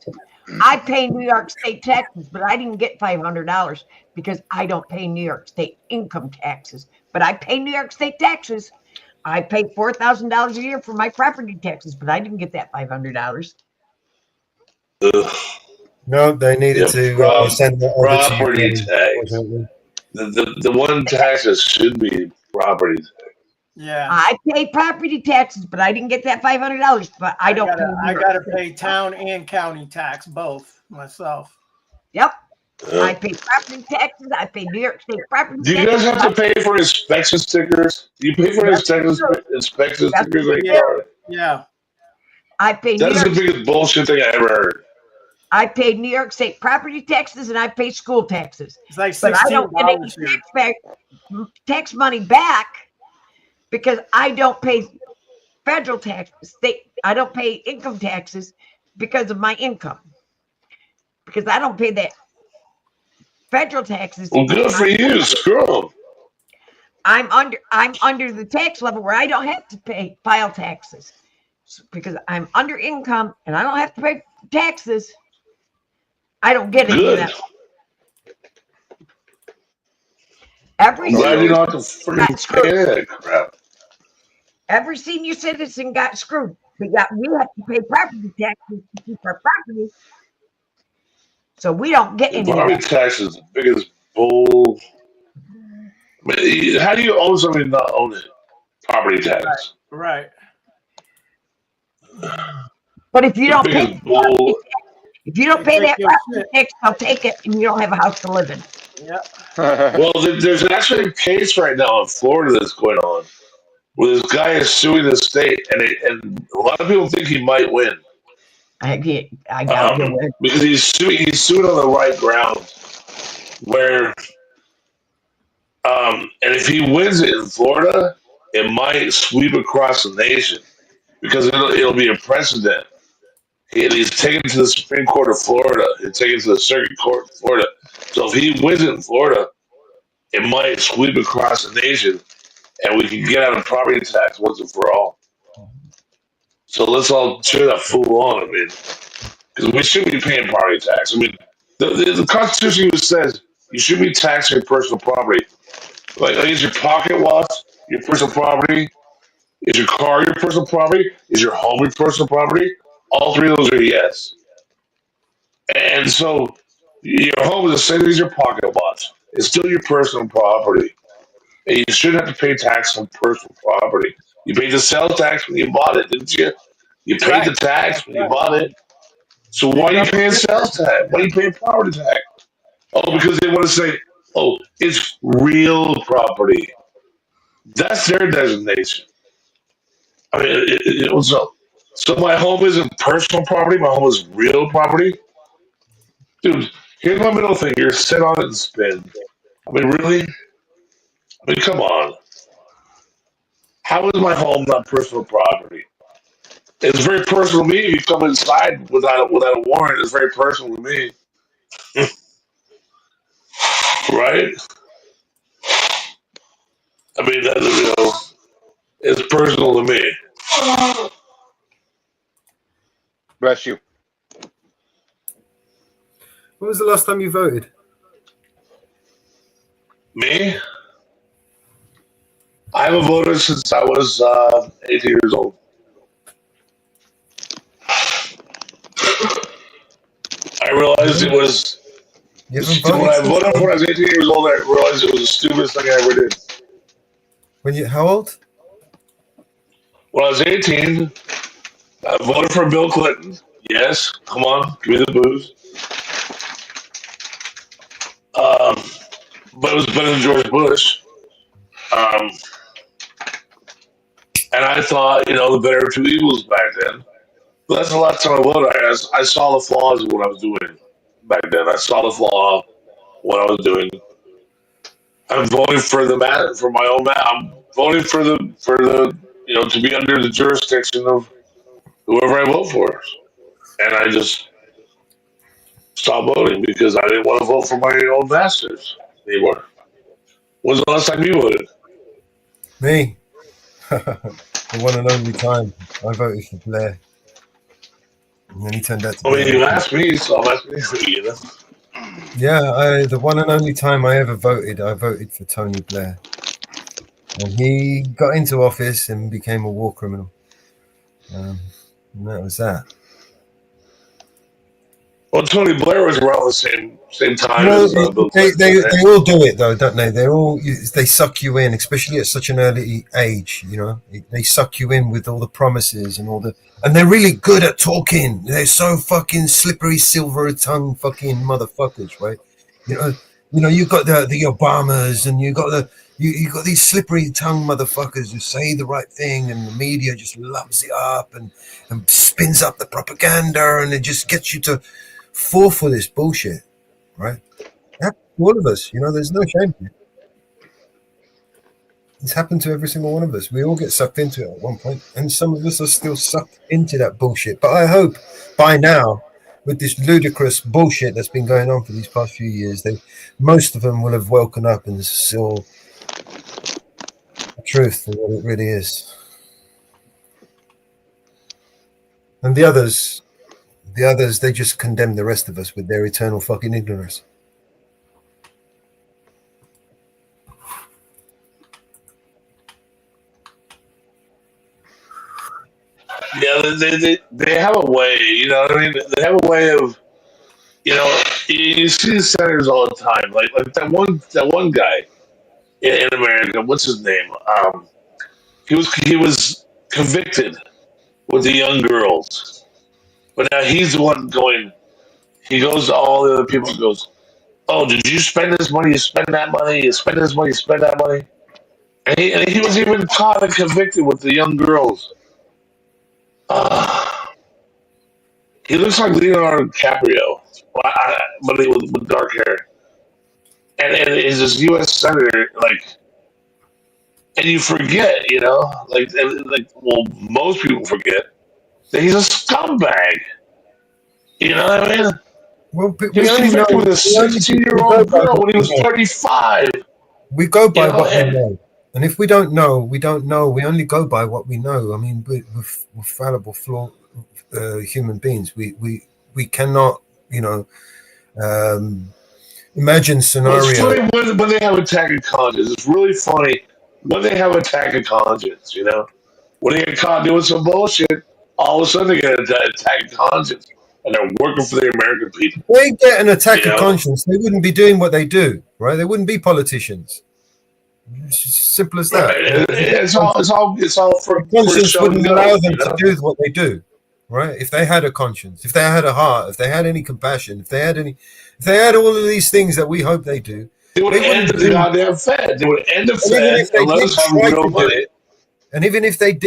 I pay New York State taxes, but I didn't get $500 because I don't pay New York State income taxes. But I pay New York State taxes. I pay $4,000 a year for my property taxes, but I didn't get that $500. No, they needed to send that over property to you. tax. The one tax that should be property tax. Yeah. I pay property taxes, but I didn't get that $500. But I don't. I gotta pay town and county tax both myself. Yep. I pay property taxes. I pay New York State property Do you taxes. guys have to pay for inspection stickers? Do you pay for inspection stickers like you are? Yeah. I pay. That's the biggest bullshit thing I ever heard. I pay New York State property taxes and I pay school taxes. It's like but I don't get any tax money back because I don't pay federal taxes. I don't pay income taxes because of my income. Because I don't pay that federal taxes. Well, good for you. Screw 'em. I'm under the tax level where I don't have to file taxes because I'm under income and I don't have to pay taxes. I don't get any of that. I'm glad you don't have to freaking pay that crap. Every senior citizen got screwed. We have to pay property taxes to keep our property. So we don't get any. Property tax is the biggest bull. I mean, how do you own something and not own it? Property tax. Right. But if you don't pay, bull. if you don't pay that property tax, I'll take it, and you don't have a house to live in. Yeah. Well, there's actually a case right now in Florida that's going on, where this guy is suing the state, and a lot of people think he might win. I got to win because he's suing on the right grounds. Where, and if he wins it in Florida, it might sweep across the nation because it'll be a precedent He's taken to the Supreme Court of Florida. He's taken to the Circuit Court of Florida. So if he wins in Florida, it might sweep across the nation, and we can get out of property tax once and for all. So let's all cheer that fool on. I mean, because we should be paying property tax. I mean, the Constitution even says you should be taxing your personal property. Like, is your pocket watch your personal property? Is your car your personal property? Is your home your personal property? All three of those are yes. And so your home is the same as your pocket watch. It's still your personal property. And you shouldn't have to pay tax on personal property. You paid the sales tax when you bought it, didn't you? You paid the tax when you bought it. So why are you paying sales tax? Why are you paying property tax? Oh, because they want to say, oh, it's real property. That's their designation. I mean, so my home isn't personal property. My home is real property. Dude, here's my middle finger. Sit on it and spin. I mean, really? I mean, come on. How is my home not personal property? It's very personal to me. If you come inside without a warrant, it's very personal to me. Right? I mean, it's personal to me. Bless you. When was the last time you voted? Me? I haven't voted since I was 18 years old. I realized it was. When I voted when I was 18 years old, I realized it was the stupidest thing I ever did. How old? When I was 18, I voted for Bill Clinton. Yes, come on, give me the booze. But it was better than George Bush. And I thought, the better of two evils back then. But that's the last time I voted. I saw the flaws of what I was doing back then. I saw the flaw of what I was doing. I'm voting for my own man. I'm voting for the to be under the jurisdiction of whoever I vote for. And I just stopped voting because I didn't want to vote for my own masters anymore. When's the last time you voted? Me. The one and only time I voted for Blair. And then he turned out to be. You asked me, so I'm asking you. Yeah, the one and only time I ever voted, I voted for Tony Blair. And he got into office and became a war criminal. And that was that. Well, Tony Blair was around the same time. They all do it though, don't they? They suck you in, especially at such an early age. They suck you in with all the promises and they're really good at talking. They're so fucking slippery, silver tongue, fucking motherfuckers, right? You got the Obamas and you got these slippery tongue motherfuckers who say the right thing, and the media just loves it up and spins up the propaganda, and it just gets you to fall for this bullshit, right? All of us, there's no shame here. It's happened to every single one of us. We all get sucked into it at one point, and some of us are still sucked into that bullshit. But I hope by now, with this ludicrous bullshit that's been going on for these past few years, most of them will have woken up and saw the truth and what it really is. And the others, they just condemn the rest of us with their eternal fucking ignorance. Yeah, they have a way, They have a way of, you see the senators all the time, like that one guy in America. What's his name? He was convicted with the young girls, but now he's the one going. He goes to all the other people and goes, "Oh, did you spend this money? You spend that money? You spend this money? You spend that money?" And he was even caught and convicted with the young girls. He looks like Leonardo DiCaprio, but with dark hair. And he's this U.S. senator, and you forget, most people forget that he's a scumbag. You know what I mean? Well, He was infected with a 16-year-old girl when he was 35. We go by You know, what we and- know. And if we don't know, we don't know. We only go by what we know. I mean, we're fallible, flawed human beings. We cannot, imagine Well, it's scenario. funny when they have attack of conscience. It's really funny when they have attack of conscience, you know? When they get caught doing some bullshit, all of a sudden they get an attack of conscience. And they're working for the American people. If they get an attack You of know? conscience, they wouldn't be doing what they do, right? They wouldn't be politicians. It's as simple as that. Right. It's all for Conscience show wouldn't and go, allow them you know? to do what they do, right? If they had a conscience, if they had a heart, if they had any compassion, if they had all of these things that we hope they do, They would end wouldn't the do- goddamn Fed. They would end the And even Fed if they and let did us have try real to do money. it, and even if they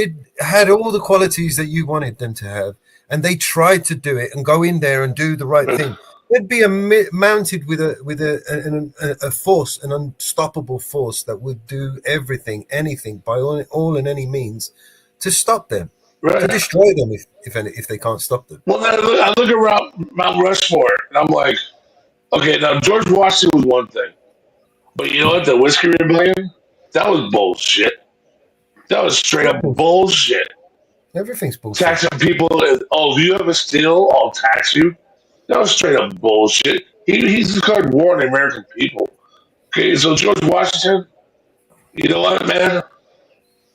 had all the qualities that you wanted them to have, and they tried to do it and go in there and do the right thing, they'd be mounted with a force, an unstoppable force that would do everything, anything, by all and any means, to stop them, to Right. destroy them if they can't stop them. Well, then I look around Mount Rushmore and I'm like, okay, now George Washington was one thing. But you know what? The Whiskey Rebellion? That was bullshit. That was straight up bullshit. Everything's bullshit. Taxing people. Oh, if you have a steal, I'll tax you. That was straight up bullshit. He's declared war on the American people. Okay, so George Washington, you know what, man?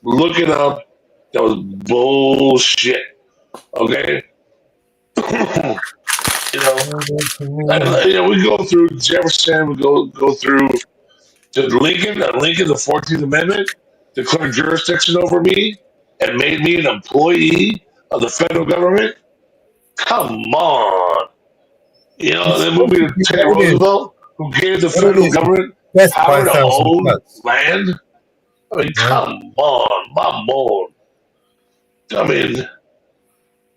Look it up. That was bullshit. Okay? We go through Jefferson, we go through to Lincoln, the 14th Amendment declared jurisdiction over me and made me an employee of the federal government. Come on. Then moved me to Teddy Roosevelt, who gave the federal government power to own land. I mean, come on, my lord. I mean,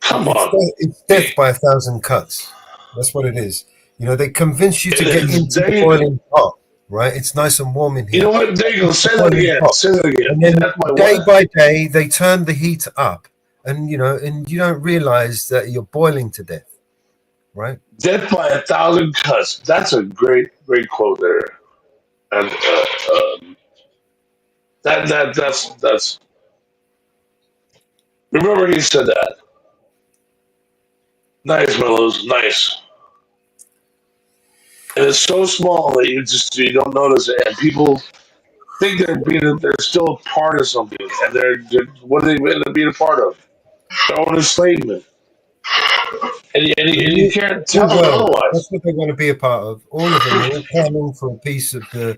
come on. It's death by 1,000 cuts. That's what it is. They convince you to get into the boiling pot, right? It's nice and warm in here. You know what? There you go. Say that again. Say that again. And then That's my day word. by day, they turn the heat up, and you don't realize that you're boiling to death, right? Death by 1,000 cuts. That's a great quote there. And that's. Remember, he said that. Nice, Mellows. Nice. And it's so small that you don't notice it, and people think they're still a part of something, and they're what do they end up being a part of? Their own enslavement. And you can't tell them Well, otherwise. that's what they want to be a part of. All of them are all coming for a piece of the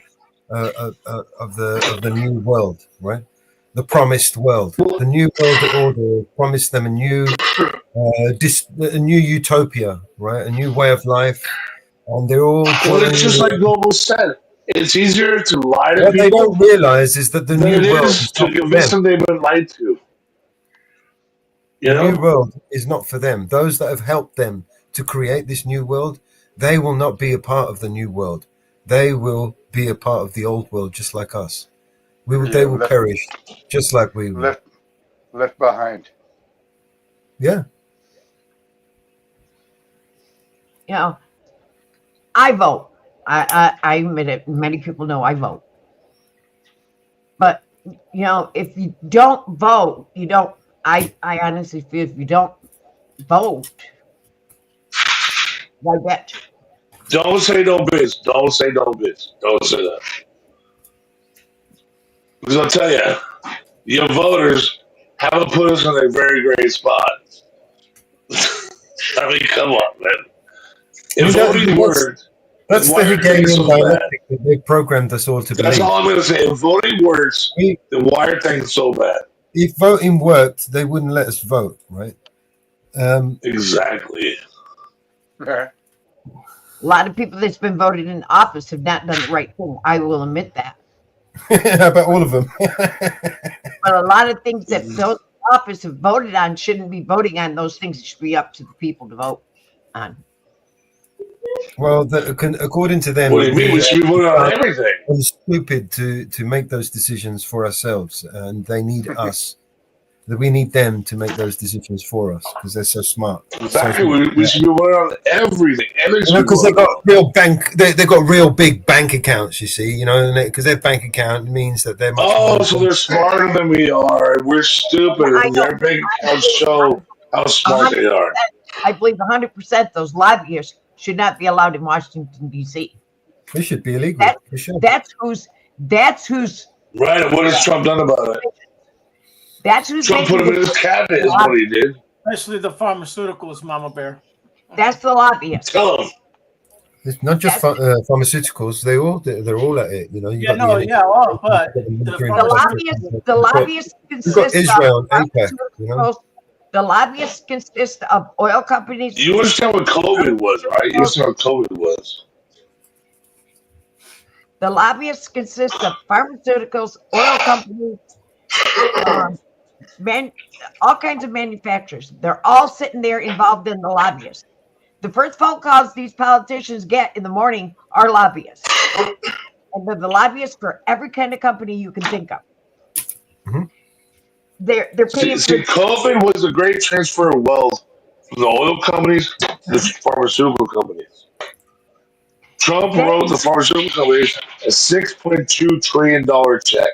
new world, right? The promised world, the new world order promised them a new utopia, right? A new way of life, and they're all. Well, it's just like Global said. It's easier to lie to What they people don't realize is that the than new it world is is to not for convince them. them they've been lied to. You The know? new world is not for them. Those that have helped them to create this new world, they will not be a part of the new world. They will be a part of the old world, just like us. They will perish, just like we will. Left behind. Yeah. I vote. I admit it. Many people know I vote. But if you don't vote, you don't. I honestly feel if you don't vote, why bet? Don't say no biz. Don't say no biz. Don't say that. Because I'll tell you, your voters haven't put us in a very great spot. I mean, come on, man. If voting worked, That's the why are things Hegelian so bad? dialectic that they programmed us all to That's believe. all I'm going to say. If voting works, then why are things so bad? If voting worked, they wouldn't let us vote, right? Exactly. A lot of people that's been voted in office have not done the right thing. I will admit that. How about all of them? But a lot of things that those in office have voted on shouldn't be voting on. Those things should be up to the people to vote on. Well, according to them, What do you mean? We should be voting on everything. We're stupid to make those decisions for ourselves, and they need us That we need them to make those decisions for us because they're so smart. Exactly. We should be running on everything. Because they got real they've got real big bank accounts. You see, because their bank account means that they're much more so they're smarter than we are. We're stupid, and their bank accounts show how smart they are. I believe 100% those lobbyists should not be allowed in Washington D.C. They should be illegal. For sure. That's who's right. And what has Trump done about it? That's who's Trump put him in his cabinet. Is what he did. Especially the pharmaceuticals, Mama Bear. That's the lobbyists. Tell him. It's not just pharmaceuticals; they're all at it. But the lobbyists You've got consist Israel of and APEC. The lobbyists consist of oil companies. You understand what COVID was, right? You understand what COVID was. The lobbyists consist of pharmaceuticals, oil companies, all kinds of manufacturers. They're all sitting there involved in the lobbyists. The first phone calls these politicians get in the morning are lobbyists. And they're the lobbyists for every kind of company you can think of. Mm-hmm. They're paying COVID was a great transfer of wealth from the oil companies to the pharmaceutical companies. Trump wrote the pharmaceutical companies a $6.2 trillion check.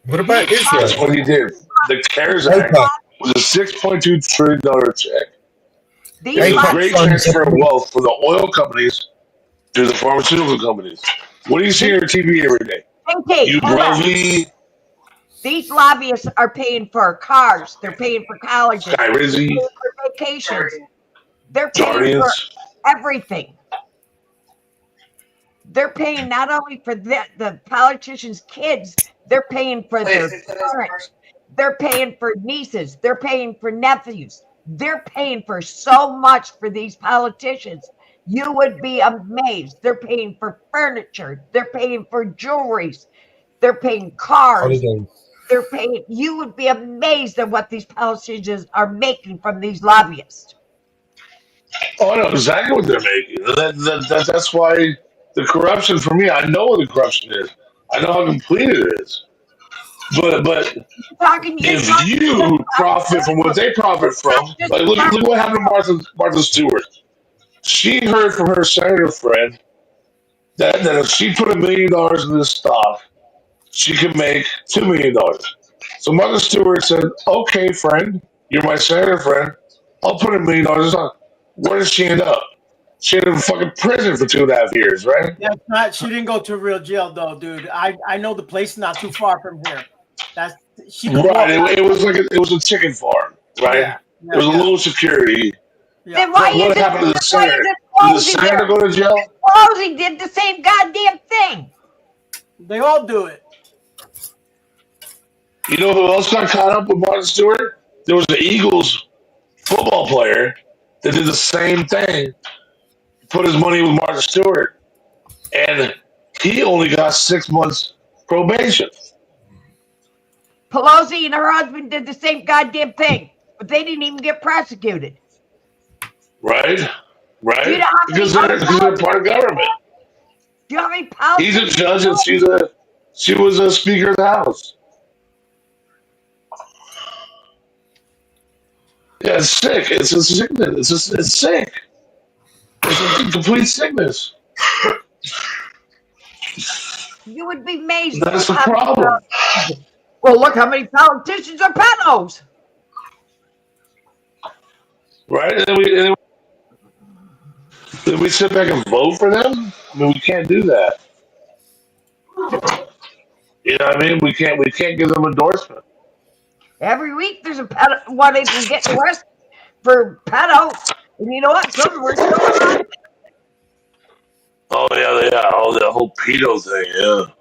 What about Israel? That's what he did. The CARES Act was a $6.2 trillion check. It was a great transfer of wealth from the oil companies to the pharmaceutical companies. What do you see on your TV every day? You Brovy. These lobbyists are paying for cars. They're paying for colleges. They're paying for vacations. They're paying for everything. They're paying not only for the politicians' kids, they're paying for their parents. They're paying for nieces. They're paying for nephews. They're paying for so much for these politicians. You would be amazed. They're paying for furniture. They're paying for jewelries. They're paying cars. They're paying. You would be amazed at what these politicians are making from these lobbyists. Oh, I know exactly what they're making. That's why the corruption, for me, I know what the corruption is. I know how complete it is. But if you profit from what they profit from, like look what happened to Martha Stewart. She heard from her senator friend that if she put $1 million in this stock, she could make $2 million. So Martha Stewart said, "Okay, friend, you're my senator friend. I'll put $1 million in stock." Where did she end up? She ended up in fucking prison for 2.5 years, right? That's not. She didn't go to a real jail though, dude. I know the place not too far from here. That's she. Right. It was like it was a chicken farm, right? Yeah. There was a little security. Then why What happened to the senator? Did the senator go to jail? Pelosi did the same goddamn thing. They all do it. You know who else got caught up with Martha Stewart? There was the Eagles football player that did the same thing. Put his money with Martha Stewart, and he only got 6 months probation. Pelosi and her husband did the same goddamn thing, but they didn't even get prosecuted. Right? Do you know how many Because they're part of government. Do you know how many politicians? He's a judge, and she was a Speaker of the House. Yeah, it's sick. It's a sickness. It's sick. It's a complete sickness. You would be amazed. That's the problem. Well, look how many politicians are pedos. Right? And then we sit back and vote for them? I mean, we can't do that. You know what I mean? We can't give them endorsement. Every week there's a pedo. One is getting arrested for pedo. And you know what? Some of them are still alive. Oh yeah. Oh, the whole pedo thing, yeah.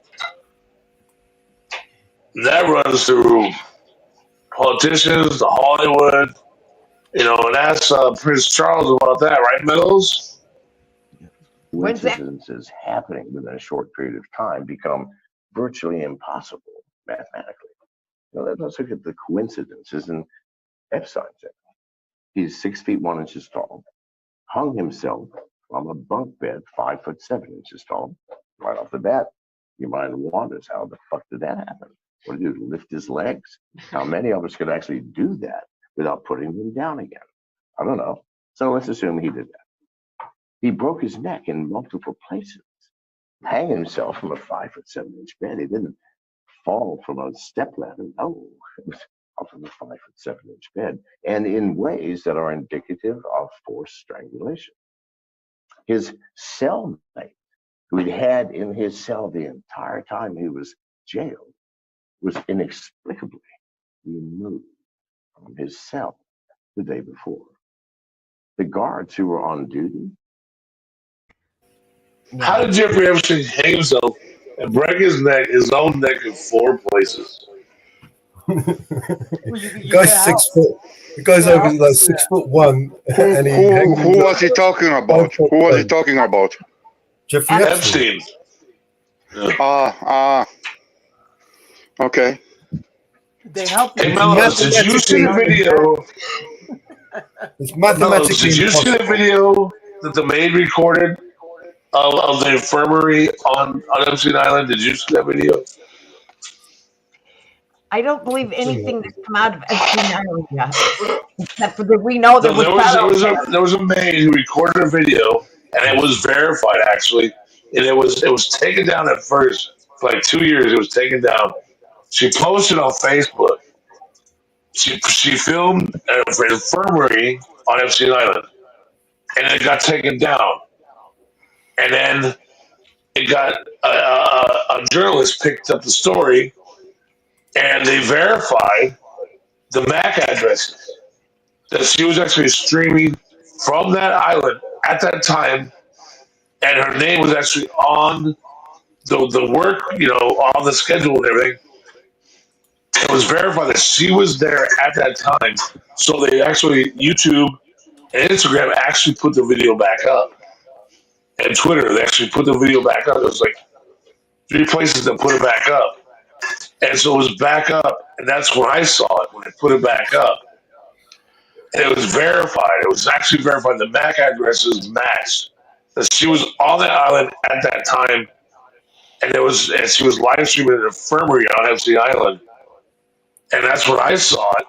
That runs through politicians, the Hollywood, and ask Prince Charles about that, right, Meadows? Coincidences happening within a short period of time become virtually impossible mathematically. Let's look at the coincidences in Epstein's case. He's 6 feet 1 inches tall, hung himself from a bunk bed 5 foot 7 inches tall. Right off the bat, your mind wanders, how the fuck did that happen? What did he do? Lift his legs? How many of us could actually do that without putting them down again? I don't know. So let's assume he did that. He broke his neck in multiple places, hanging himself from a 5'7" bed. He didn't fall from a stepladder. No, it was off of a 5'7" bed, and in ways that are indicative of forced strangulation. His cellmate, who he had in his cell the entire time he was jailed, was inexplicably removed from his cell the day before. The guards who were on duty. How did Jeffrey Epstein hang himself and break his neck, his own neck, in 4 places? The guy's 6 foot. The guy's over like 6'1", and who was he talking about? Who was he talking about? Jeffrey Epstein. Okay. They help Hey, Mellows, did you see the video? It's Mellows, did you see the video that the maid recorded of the infirmary on Epstein Island? Did you see that video? I don't believe anything that's come out of Epstein Island yet, except for that we know there was a maid who recorded a video, and it was verified actually, and it was taken down at first for like 2 years. It was taken down. She posted on Facebook. She filmed an infirmary on Epstein Island, and it got taken down. And then it got a journalist picked up the story, and they verified the MAC addresses that she was actually streaming from that island at that time, and her name was actually on the work, on the schedule and everything. It was verified that she was there at that time. So they actually, YouTube and Instagram actually put the video back up. And Twitter, they actually put the video back up. It was like 3 places that put it back up. And so it was back up, and that's when I saw it, when they put it back up. And it was verified. It was actually verified. The MAC addresses matched. That she was on the island at that time, and she was live streaming an infirmary on Epstein Island. And that's when I saw it.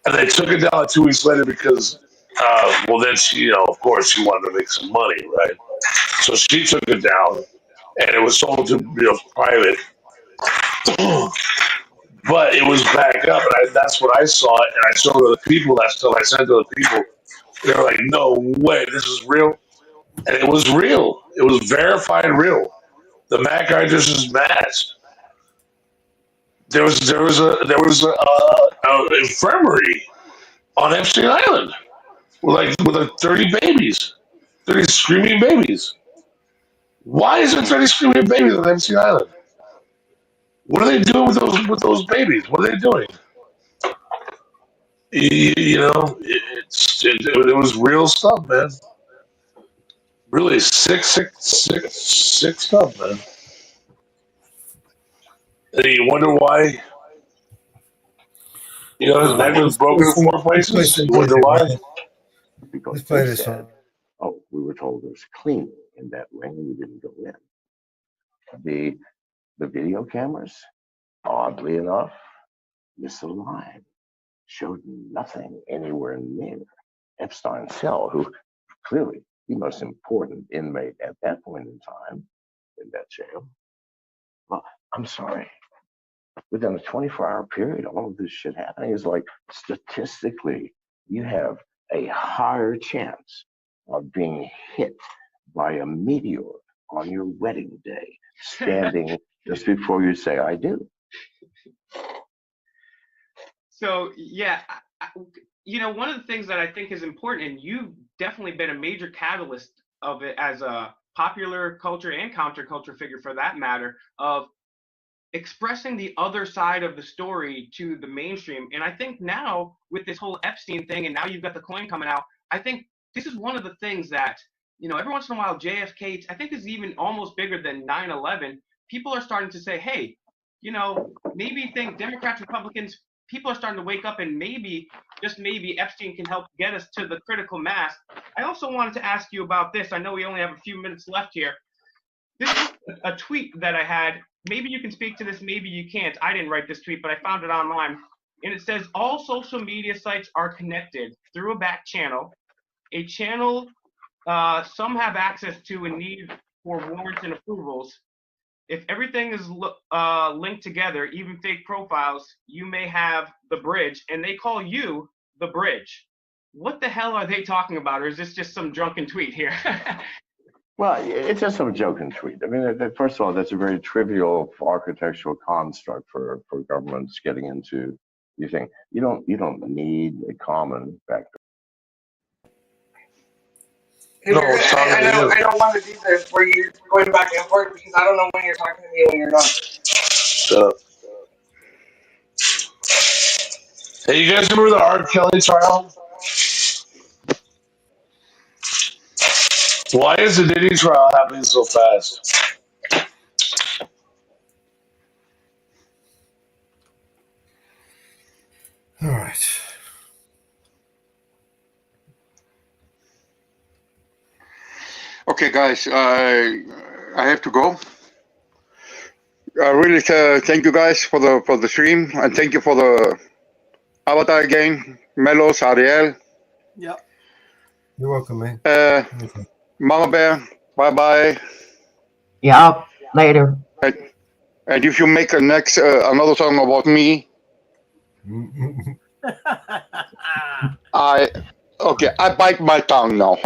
And they took it down 2 weeks later because, then she, of course, she wanted to make some money, right? So she took it down, and it was sold to, private. But it was back up, and that's when I saw it, and I showed other people that stuff. I sent to other people. They were like, "No way, this is real," and it was real. It was verified real. The MAC addresses matched. There was a infirmary on Epstein Island with 30 babies, 30 screaming babies. Why is there 30 screaming babies on Epstein Island? What are they doing with those babies? What are they doing? It was real stuff, man. Really sick stuff, man. And you wonder why, his neck was broken in 4 places. You wonder why? Because Let's play they this said, "Oh, we were told there's cleaning in that ring, and we didn't go in." The video cameras, oddly enough, misaligned, showed nothing anywhere near Epstein's cell, who clearly the most important inmate at that point in time in that jail. Well, I'm sorry. Within a 24-hour period, all of this shit happening is like, statistically, you have a higher chance of being hit by a meteor on your wedding day, standing just before you say, "I do." So, yeah, one of the things that I think is important, and you've definitely been a major catalyst of it as a popular culture and counterculture figure for that matter, of expressing the other side of the story to the mainstream. And I think now with this whole Epstein thing, and now you've got the coin coming out, I think this is one of the things that, every once in a while, JFK, I think is even almost bigger than 9/11. People are starting to say, hey, maybe think Democrats, Republicans, people are starting to wake up, and maybe, just maybe, Epstein can help get us to the critical mass. I also wanted to ask you about this. I know we only have a few minutes left here. This is a tweet that I had maybe you can speak to this, maybe you can't. I didn't write this tweet, but I found it online. And it says, all social media sites are connected through a back channel, a channel some have access to and need for warrants and approvals. If everything is linked together, even fake profiles, you may have the bridge, and they call you the bridge. What the hell are they talking about? Or is this just some drunken tweet here? Well, it's just some joking tweet. I mean, first of all, that's a very trivial architectural construct for governments getting into. You think you don't need a common vector. No, it's talking to you. I don't want to do this where you're going back and forth because I don't know when you're talking to me and when you're not. Shut up. Hey, you guys remember the R. Kelly trial? Why is the Diddy trial happening so fast? All right. Okay, guys, I have to go. I really thank you guys for the stream, and thank you for the avatar again, Melos, Ariel. Yep. You're welcome, man. Mama Bear, bye bye. Yeah, later. And if you make a next another song about me, I bite my tongue now.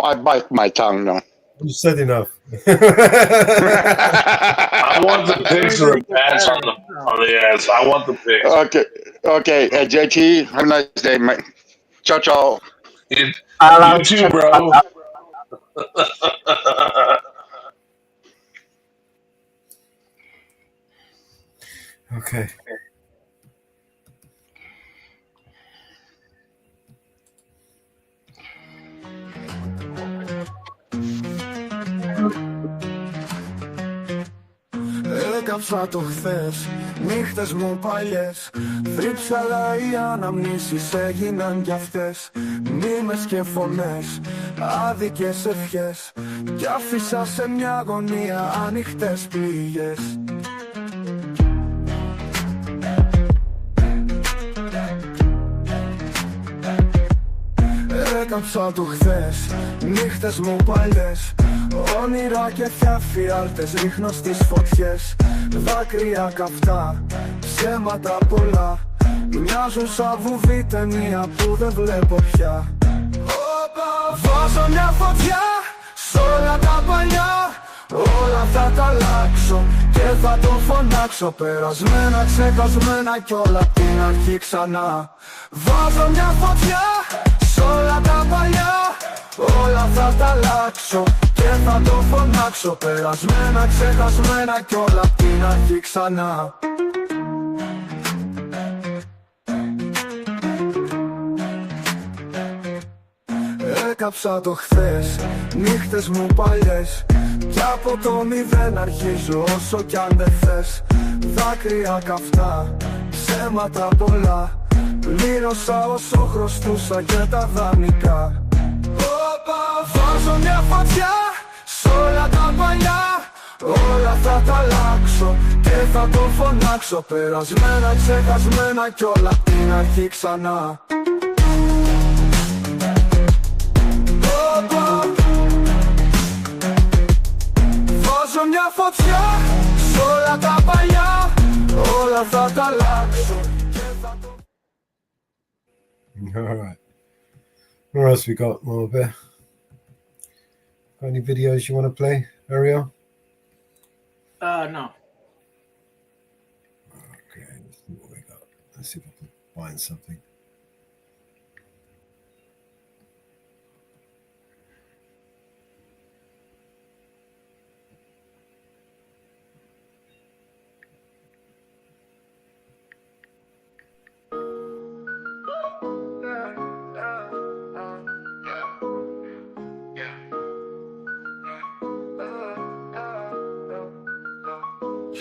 You said enough. I want the pics of the pants on the ass. I want the pics. Okay. JT, have a nice day, man. Ciao, ciao. You too, bro. Okay. Έκαψα το χθες, νύχτες μου παλιές. Θρύψαλα οι αναμνήσεις έγιναν κι αυτές. Μνήμες και φωνές, άδικες ευχές. Κι άφησα σε μια αγωνία ανοιχτές πληγές. Έκαψα το χθες, νύχτες μου παλιές. Όνειρα και φιάλτες ρίχνω στις φωτιές. Δάκρυα καυτά, ψέματα πολλά. Μοιάζουν σαν βουβή ταινία που δεν βλέπω πια. Βάζω μια φωτιά σ' όλα τα παλιά. Όλα θα τα αλλάξω και θα τον φωνάξω. Περασμένα, ξεχασμένα κι όλα απ' την αρχή ξανά. Βάζω μια φωτιά σ' όλα τα παλιά. Όλα θα τα αλλάξω και θα τον φωνάξω. Περασμένα, ξεχασμένα κι όλα απ' την αρχή ξανά. Έκαψα το χθες, νύχτες μου παλιές. Κι από το μηδέν αρχίζω όσο κι αν δεν θες. Δάκρυα καυτά, ψέματα πολλά. Πλήρωσα όσο χρωστούσα και τα δανεικά. Βάζω μια φωτιά σ' όλα τα παλιά. Όλα θα τα αλλάξω και θα τον φωνάξω. Περασμένα, ξεχασμένα κι όλα απ' την αρχή ξανά. Βάζω μια φωτιά σ' όλα τα παλιά. Όλα θα τα αλλάξω και θα τον... All right. What else we got, Mama Bear? Got any videos you want to play, Ariel? No. Okay, let's see what we got. Let's see if I can find something.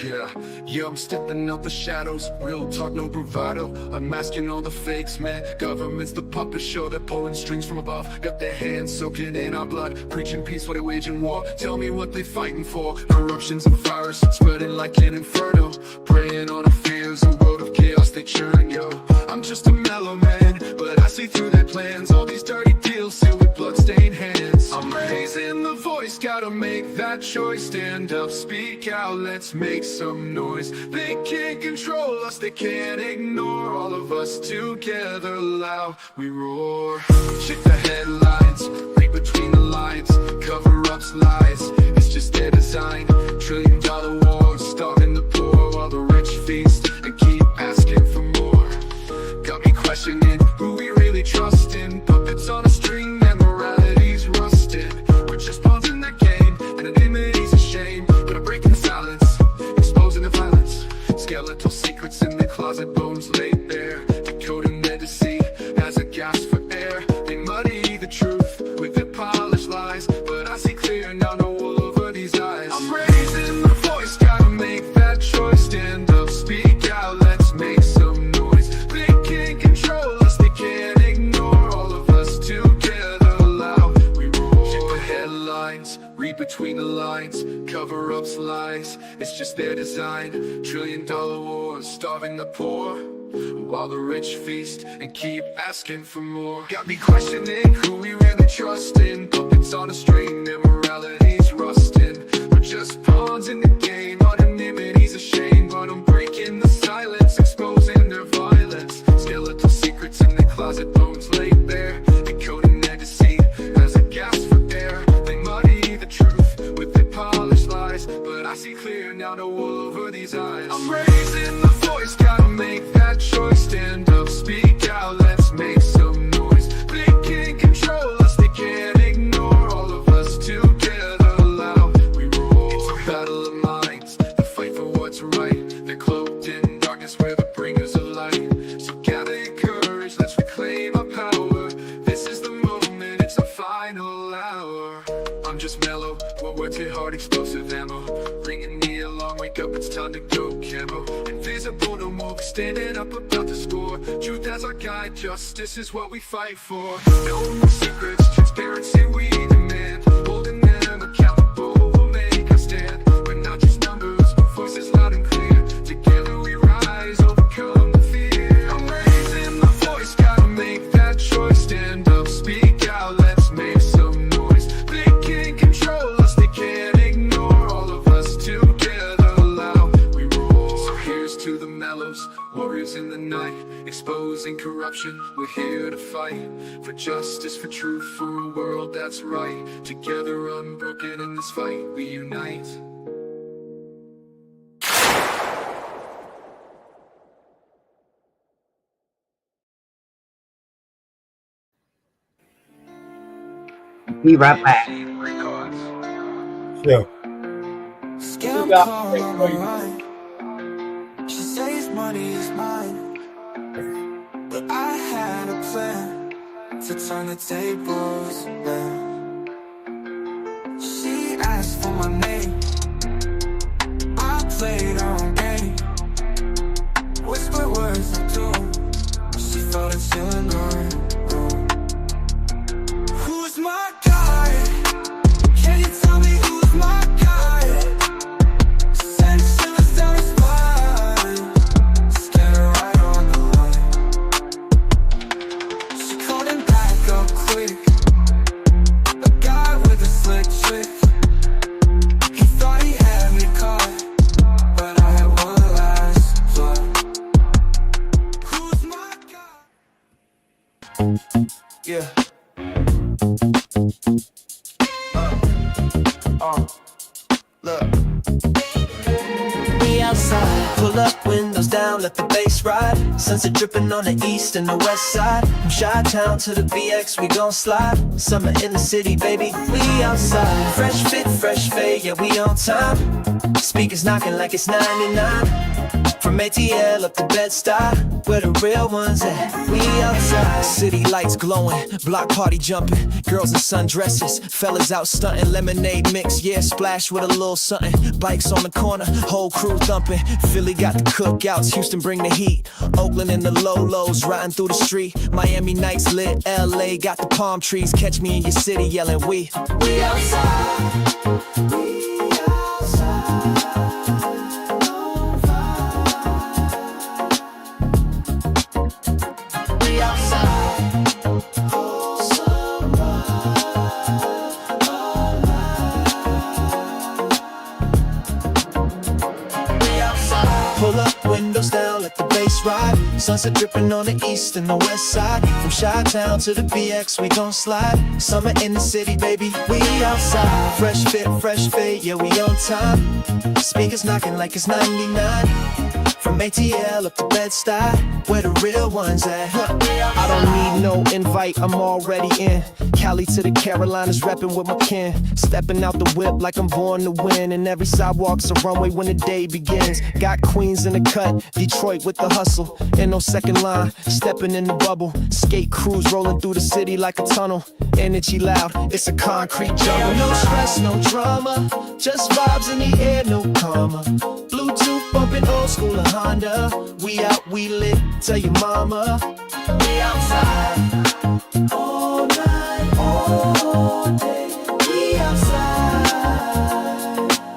Yeah, I'm stepping out the shadows. Real talk, no bravado. Unmasking all the fakes, man. Government's the puppet show. They're pulling strings from above. Got their hands soaking in our blood. Preaching peace while they're waging war. Tell me what they fighting for. Corruptions and virus spreading like an inferno. Preying on our fears, a world of chaos they churn, yo. I'm just a mellow man, but I see through their plans. All these dirty deals sealed with bloodstained hands. I'm raising the voice, gotta make that choice. Stand up, speak out, let's make some noise. They can't control us, they can't ignore. All of us together, loud we roar. Check the headlines, read between the lines. Cover-ups, lies, it's just their design. $1 trillion wars, starving the poor while the rich feast and keep asking for more. Got me questioning who we really trust in. Puppets on a string and morality's rusted. We're just pawns in the game, anonymity's a shame. But I'm breaking the silence, exposing the violence. Skeletal secrets in the closet, bones laid bare. Decoding their deceit as a gasp for air. They muddy the truth with their polished lies, but I see clear now, no wool over these eyes. I'm raising the voice, gotta make that choice. Stand up, speak out, let's make some noise. They can't control us, they can't ignore. All of us together, loud we roar. Check the headlines, read between the lines. Cover-ups, lies, it's just their design. $1 trillion wars, starving the poor while the rich feast and keep asking for more. Got me questioning who we really trust in. Puppets on a string, their morality's rusting. We're just pawns in the game, anonymity's a shame. But I'm breaking the silence, exposing their violence. Skeletal secrets in the closet, bones laid bare. Decoding their deceit as a gasp for air. They muddy the truth with their polished lies, but I see clear now, no wool over these eyes. I'm raising the voice, gotta make that choice. Stand up, speak out, let's make some noise. They can't control us, they can't ignore. All of us together, loud we roar. It's a battle of minds, the fight for what's right. They're cloaked in darkness, we're the bringers of light. So gather your courage, let's reclaim our power. This is the moment, it's our final hour. I'm just mellow, what words hit hard, explosive ammo. Bringing me along, wake up, it's time to go camo. Invisible no more, standing up about the score. Truth as our guide, justice is what we fight for. No more secrets, transparency we demand. Holding them accountable, we'll make a stand. We're not just numbers, voices loud and clear. Together we rise, overcome the fear. I'm raising the voice, gotta make that choice. Stand up, speak out, let's make some noise. They can't control us, they can't ignore. All of us together, loud we roar. So here's to the mellows, warriors in the night, exposing corruption. We're here to fight for justice, for truth, for a world that's right. Together unbroken in this fight, we unite. Be right back. Yeah. Scam call on the line. She says money is mine, but I had a plan to turn the tables down. She asked for my name, I played her own game. Whisper words I do, she felt it in her room. Who's my guy? Can you tell me who's my guy? Send shivers down his spine, scared her right on the line. She called him back up quick, a guy with a slick trick. He thought he had me caught, but I had one last thought. Who's my guy? Yeah. Look. We outside, pull up, windows down, let the bass ride. Sunset dripping on the east and the west side. From Chi-Town to the BX, we gon' slide. Summer in the city, baby, we outside. Fresh fit, fresh fade, yeah, we on time. Speakers knocking like it's 99. From ATL up to Bed-Stuy, where the real ones at. We outside. City lights glowing, block party jumping. Girls in sundresses, fellas out stunting. Lemonade mix, yeah, splash with a little something. Bikes on the corner, whole crew thumping. Philly got the cookouts, Houston bring the heat. Oakland in the low-lows, riding through the street. Miami nights lit, LA got the palm trees. Catch me in your city yelling, we outside. Pull up, windows down, let the bass ride. Sunset dripping on the east and the west side. From Chi-Town to the BX, we gon' slide. Summer in the city, baby, we outside. Fresh fit, yeah, we on time. Speakers knocking like it's 99. From ATL up to Bed-Stuy, where the real ones at. I don't need no invite, I'm already in. Cali to the Carolinas, reppin' with my kin. Stepping out the whip like I'm born to win. And every sidewalk's a runway when the day begins. Got Queens in the cut, Detroit with the hustle. In no second line, stepping in the bubble. Skate crews rolling through the city like a tunnel. Energy loud, it's a concrete jungle. No stress, no drama, just vibes in the air, no karma. Bluetooth bumping old school and Honda. We out, we lit, tell your mama. We outside, all night, all day. We outside,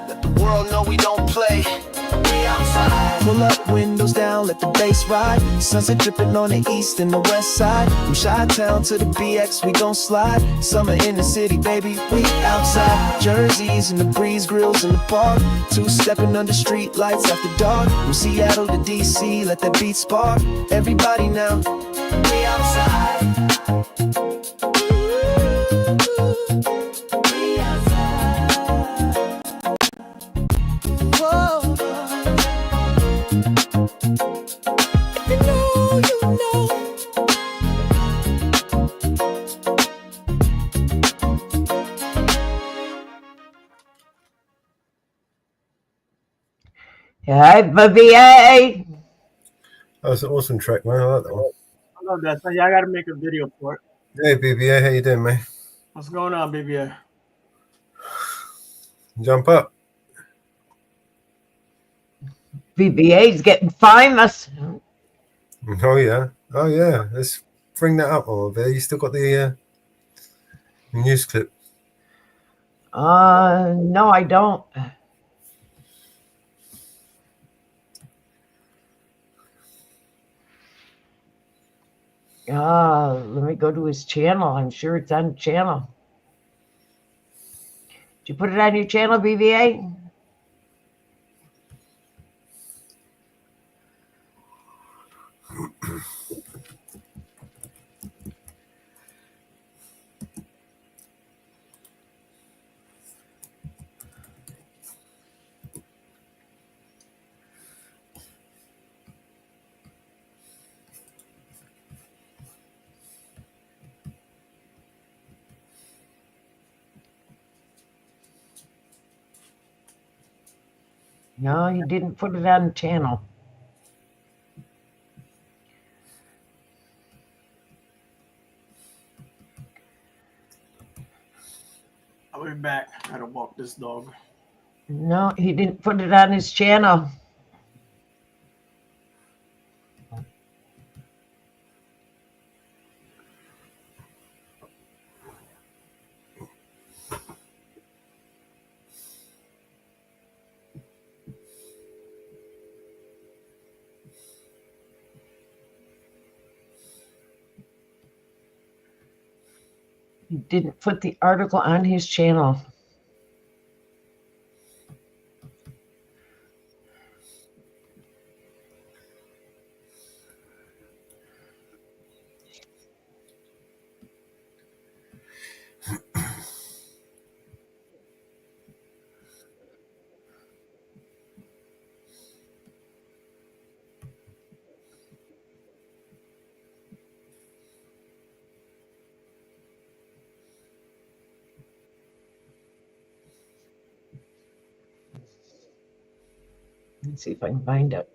let the world know we don't play. We outside. Pull up, windows down, let the bass ride. Sunset dripping on the east and the west side. From Chi-Town to the BX, we gon' slide. Summer in the city, baby, we outside. Jerseys and the breeze grills in the park. Two-stepping under street lights after dark. From Seattle to DC, let that beat spark. Everybody now, we outside. We outside. Whoa. You know. Hey, BBA. That was an awesome track, man. I like that one. I love that. So, yeah, I got to make a video for it. Hey, BBA, how you doing, man? What's going on, BBA? Jump up. BBA's getting famous. Oh yeah. Let's bring that up over there. You still got the news clip? No, I don't. Let me go to his channel. I'm sure it's on channel. Did you put it on your channel, BBA? No, he didn't put it on the channel. I'll be back. I gotta walk this dog. No, he didn't put it on his channel. He didn't put the article on his channel. Let's see if I can find it.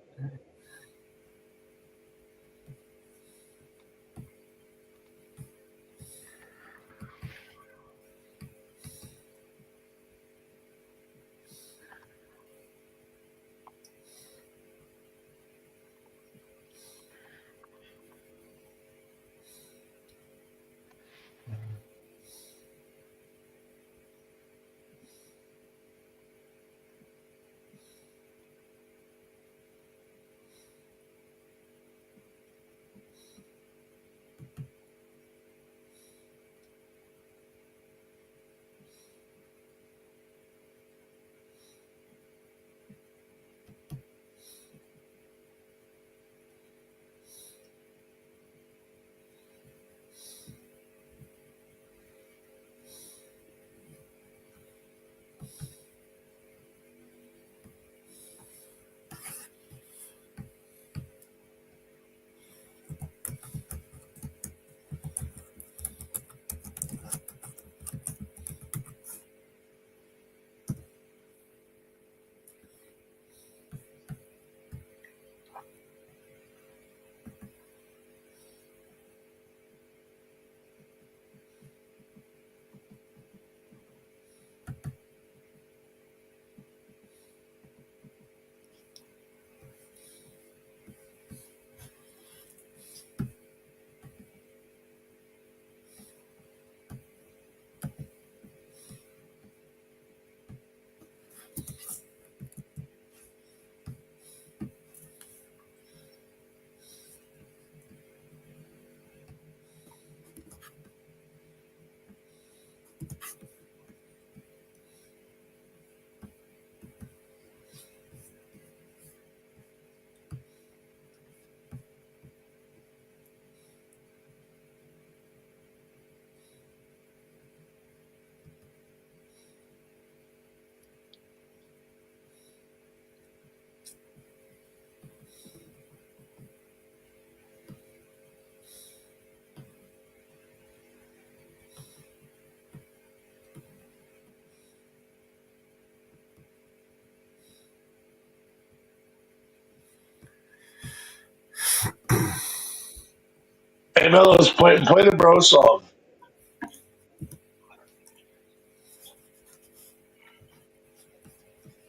Hey, Mellows, play the bro song.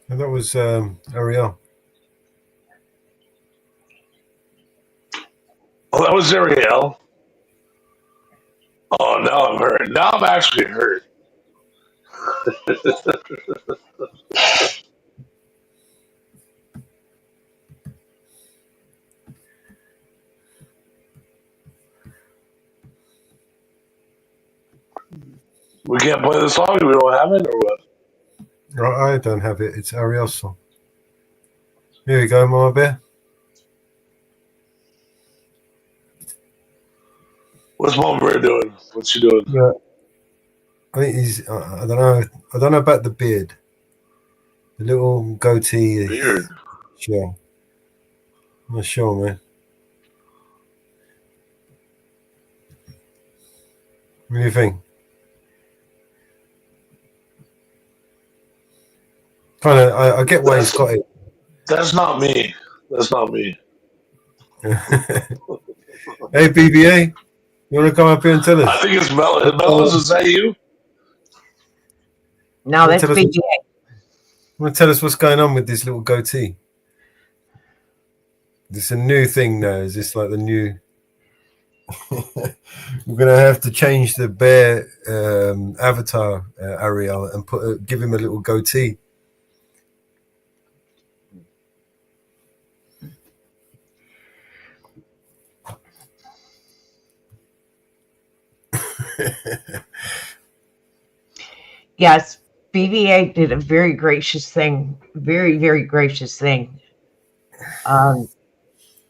And that was Ariel. Oh, that was Ariel. Oh, now I'm hurt. Now I'm actually hurt. We can't play the song if we don't have it, or what? Right, I don't have it. It's Ariel's song. Here we go, Mama Bear. What's Mom Bear doing? What's she doing? Yeah. I think he's. I don't know. I don't know about the beard. The little goatee. Beard. Sure. I'm not sure, man. What do you think? Kind of. I get why he's got it. That's not me. That's not me. Hey, BBA, you want to come up here and tell us? I think it's Mellows. Is that you? No, that's Tell us- BGA. Want to tell us what's going on with this little goatee? This a new thing now. Is this like the new? We're gonna have to change the bear avatar Ariel and give him a little goatee. Yes, BVA did a very gracious thing, very, very gracious thing.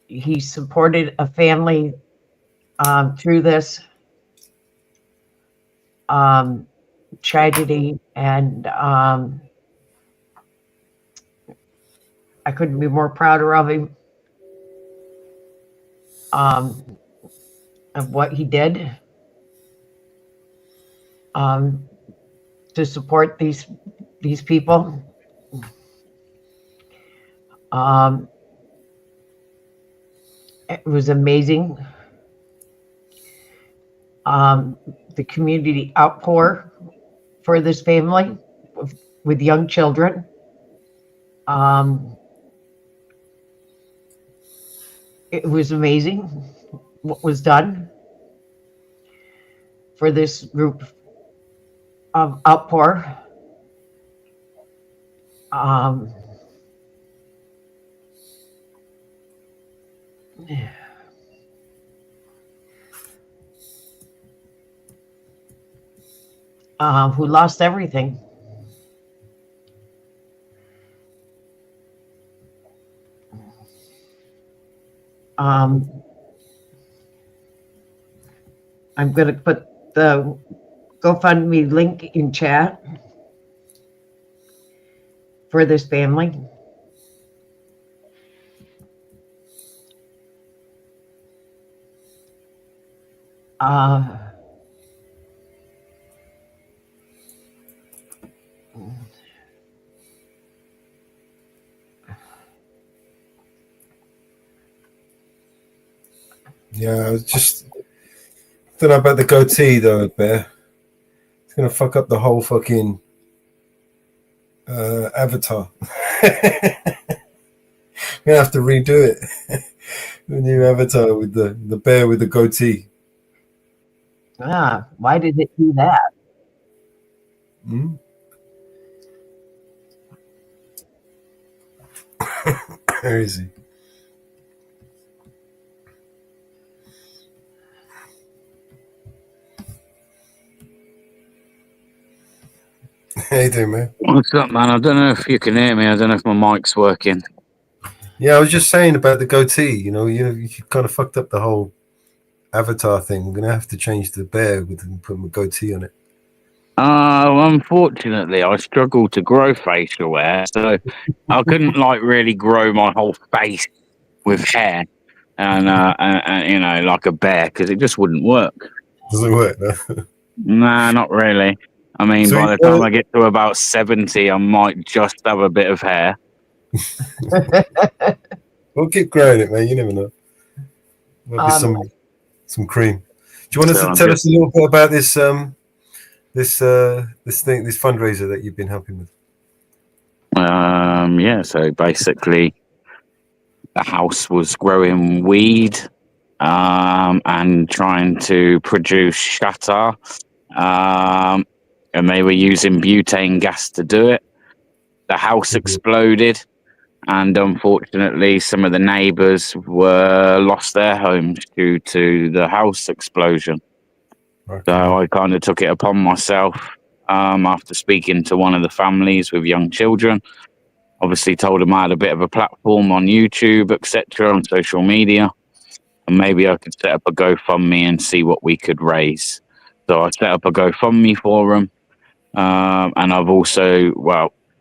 He supported a family through this tragedy, and I couldn't be more prouder of him, of what he did. To support these people. It was amazing. The community outpour for this family with young children. It was amazing what was done for this group of outpour. Who lost everything. I'm going to put the GoFundMe link in chat for this family. Yeah, I was just don't know about the goatee though, Bear. It's gonna fuck up the whole fucking avatar. We're gonna have to redo it. The new avatar with the bear with the goatee. Why did it do that? Hmm? Where is he? How you doing, man? What's up, man? I don't know if you can hear me. I don't know if my mic's working. Yeah, I was just saying about the goatee. You know, you kind of fucked up the whole avatar thing. We're gonna have to change the bear with and put a goatee on it. Unfortunately, I struggle to grow facial hair, so I couldn't like really grow my whole face with hair, and you know, like a bear, because it just wouldn't work. Doesn't work, no? Nah, not really. I mean, So by the time I get to about 70, I might just have a bit of hair. We'll keep growing it, man. You never know. There'll be some cream. Do you want So to I'm tell just- us a little bit about this this fundraiser that you've been helping with? Yeah, so basically the house was growing weed and trying to produce shatter, and they were using butane gas to do it. The house exploded, and unfortunately some of the neighbors were lost their homes due to the house explosion. So I kind of took it upon myself, after speaking to one of the families with young children. Obviously told them I had a bit of a platform on YouTube, etc., on social media, and maybe I could set up a GoFundMe and see what we could raise. So I set up a GoFundMe for them, and I've also,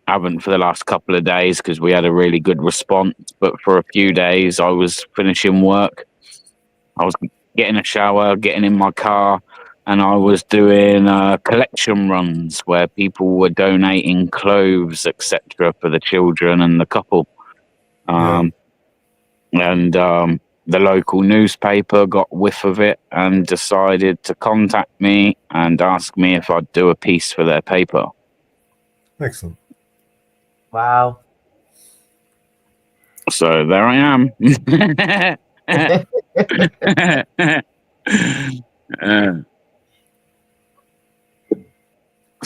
haven't for the last couple of days because we had a really good response, but for a few days I was finishing work, I was getting a shower, getting in my car, and I was doing collection runs where people were donating clothes, etc., for the children and the couple. And the local newspaper got whiff of it and decided to contact me and ask me if I'd do a piece for their paper. Excellent. Wow. So there I am.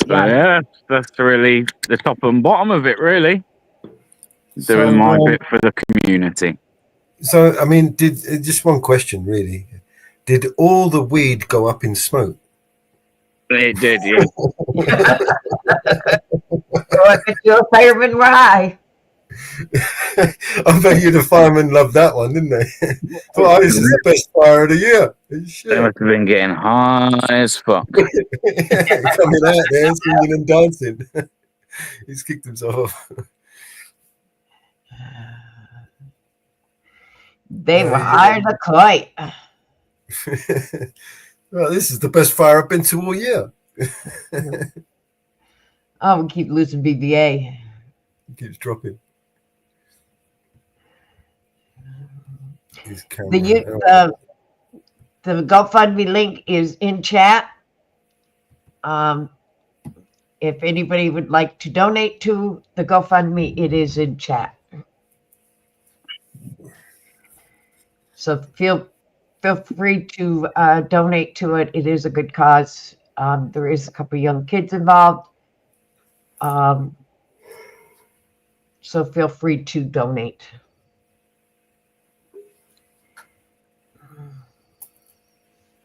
So yeah, that's really the top and bottom of it, really. Doing my bit for the community. So, I mean, just one question, really. Did all the weed go up in smoke? It did, yeah. Your firemen were high. I bet you the firemen loved that one, didn't they? Thought, this is the best fire of the year. They must have been getting high as fuck. Coming out there, singing and dancing. He's kicked himself off. They were higher than a kite. Well, this is the best fire I've been to all year. Oh, we keep losing BBA. It keeps dropping. The GoFundMe link is in chat. If anybody would like to donate to the GoFundMe, it is in chat. So feel free to donate to it. It is a good cause. There is a couple young kids involved. So feel free to donate.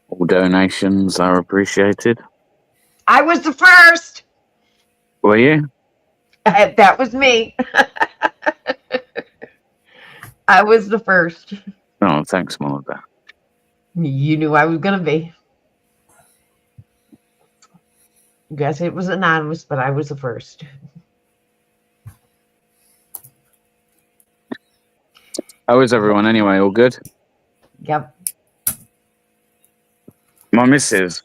All donations are appreciated. I was the first. Were you? That was me. I was the first. Oh, thanks, Martha. You knew I was going to be. Guess it was anonymous, but I was the first. How is everyone anyway? All good? Yep. My missus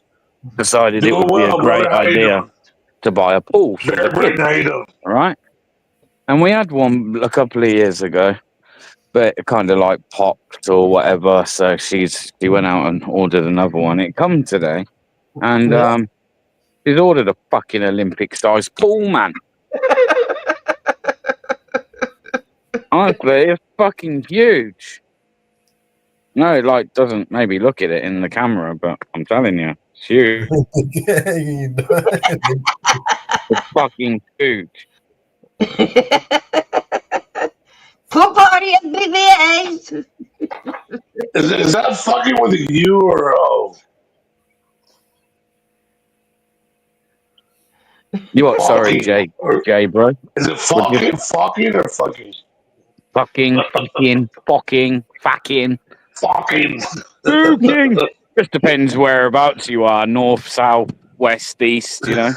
decided it would be a great idea to buy a pool for the kids, all right? And we had one a couple of years ago, but it kind of like popped or whatever. So she went out and ordered another one. It come today, and she's ordered a fucking Olympic-sized pool, man. Honestly, it's fucking huge. No, it like doesn't maybe look at it in the camera, but I'm telling you, it's huge. It's fucking huge. Pool party at BBA's. Is that fucking with a U or a O? You what? Sorry, Jay, bro. Is it fucking or fucking? Fucking. Fucking. Just depends whereabouts you are, north, south, west, east, you know.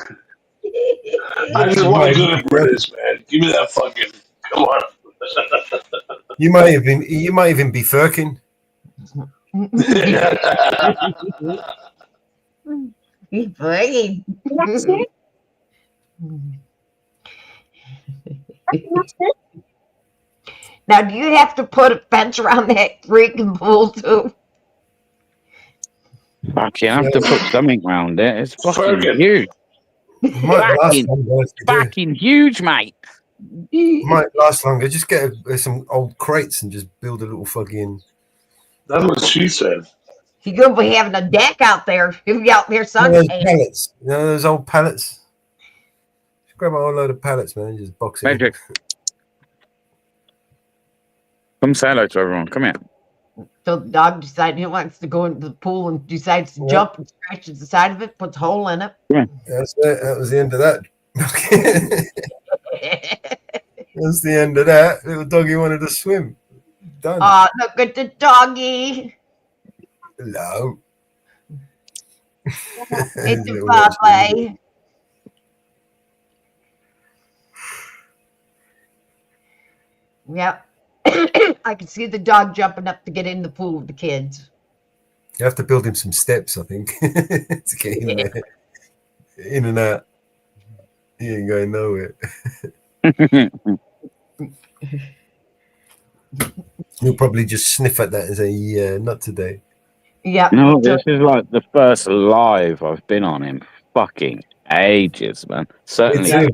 I just want to go to British, man. Give me that fucking. Come on. You might even be Firkin. Now, do you have to put a fence around that freaking pool too? Fuck, you have to put something around it. It's fucking huge. Fucking huge, mate. Might last longer. Just get some old crates and just build a little fucking. That's what she said. You're gonna be having a deck out there. You'll be out there Those suntan. pallets. You know those old pallets. Just grab a whole load of pallets, man, and just box it. Magic. Come say hello to everyone. Come here. So the dog decides he wants to go into the pool and decides to jump and scratches the side of it, puts a hole in it. That's it. That was the end of that. That's the end of that. Little doggy wanted to swim. Done. Oh, look at the doggy. Hello. It's a Bobby. Yep. I can see the dog jumping up to get in the pool with the kids. You have to build him some steps, I think, to get in there. In and out. He ain't going nowhere. He'll probably just sniff at that and say, not today. Yeah. No, this is like the first live I've been on in fucking ages, man. Certainly.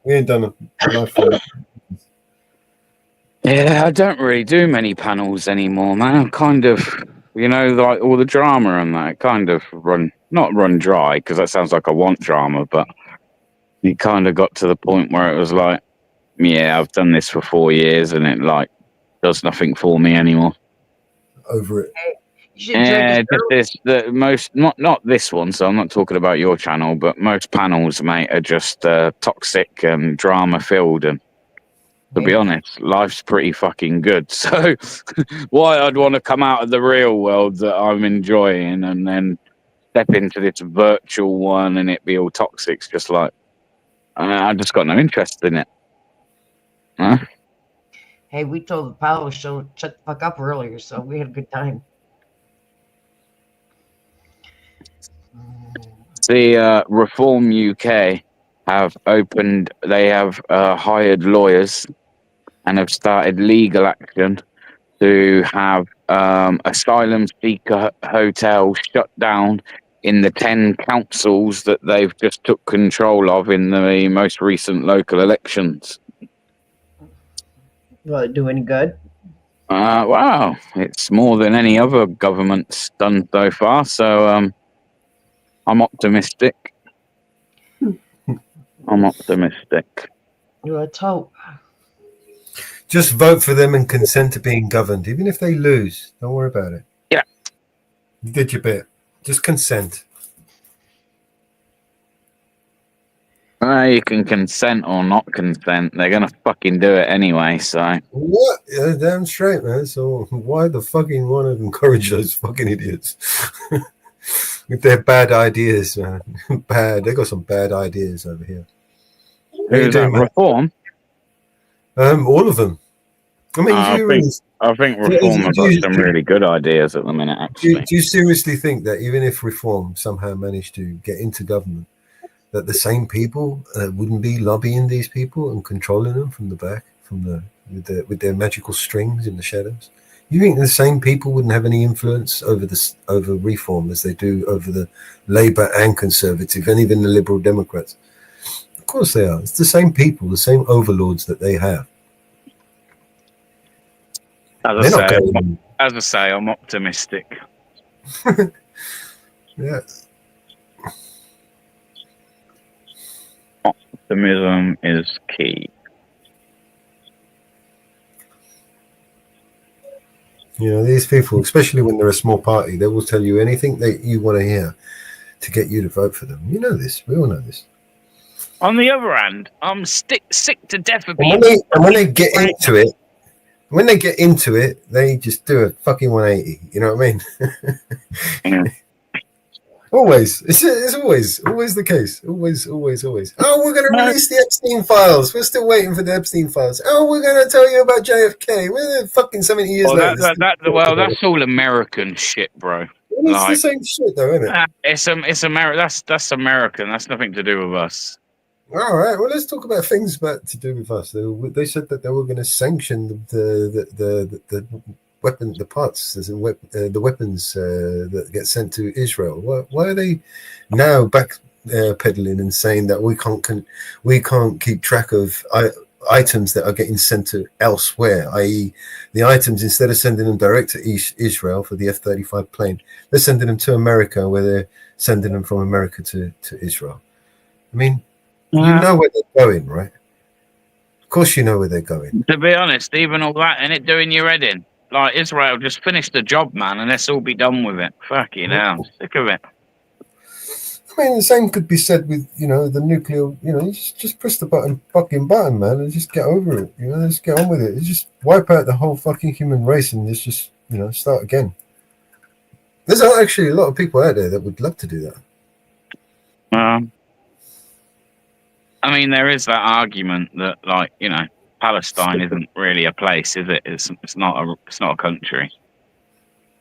We ain't done a live for it. Yeah, I don't really do many panels anymore, man. I'm kind of, you know, like all the drama and that kind of not run dry, because that sounds like I want drama, but it kind of got to the point where it was like, yeah, I've done this for 4 years and it like does nothing for me anymore. Over it. Yeah, just the most, not this one, so I'm not talking about your channel, but most panels, mate, are just toxic and drama filled, and to be honest, life's pretty fucking good. So why I'd want to come out of the real world that I'm enjoying and then step into this virtual one and it be all toxic, just like, I just got no interest in it. Huh? Hey, we told the power show to shut the fuck up earlier, so we had a good time. The Reform UK have opened, they have hired lawyers and have started legal action to have asylum seeker hotels shut down in the 10 councils that they've just took control of in the most recent local elections. Will it do any good? Wow, it's more than any other government's done so far, so I'm optimistic. I'm optimistic. Let's hope. Just vote for them and consent to being governed, even if they lose. Don't worry about it. Yeah. You did your bit. Just consent. You can consent or not consent. They're gonna fucking do it anyway, so. What? Yeah, damn straight, man. So why the fucking want to encourage those fucking idiots with their bad ideas, man? Bad. They got some bad ideas over here. Who's that? Reform? All of them. I mean, I think Reform have got some really good ideas at the minute, actually. Do you seriously think that even if Reform somehow managed to get into government, that the same people wouldn't be lobbying these people and controlling them from the back, with their magical strings in the shadows? You think the same people wouldn't have any influence over Reform as they do over the Labour and Conservative and even the Liberal Democrats? Of course they are. It's the same people, the same overlords that they have. As I say, I'm optimistic. Yeah. Optimism is key. You know, these people, especially when they're a small party, they will tell you anything that you want to hear to get you to vote for them. You know this. We all know this. On the other hand, I'm sick to death of being. And when they get into it, they just do a fucking 180. You know what I mean? Always. It's always the case. Always. Oh, we're going to release the Epstein files. We're still waiting for the Epstein files. Oh, we're going to tell you about JFK. We're fucking 70 years later. That's all American shit, bro. It's the same shit, though, isn't it? It's American. That's American. That's nothing to do with us. All right. Well, let's talk about things to do with us. They said that they were going to sanction the weapon, the parts, the weapons that get sent to Israel. Why are they now backpedaling and saying that we can't keep track of items that are getting sent to elsewhere? I.e., the items, instead of sending them direct to Israel for the F-35 plane, they're sending them to America, where they're sending them from America to Israel. I mean, you know where they're going, right? Of course, you know where they're going. To be honest, even all that and it doing your head in. Like, Israel just finished the job, man, and let's all be done with it. Fucking hell, sick of it. I mean, the same could be said with, the nuclear, you just press the fucking button, man, and just get over it. Just get on with it. Just wipe out the whole fucking human race and just start again. There's actually a lot of people out there that would love to do that. I mean, there is that argument that, Palestine isn't really a place, is it? It's not a country.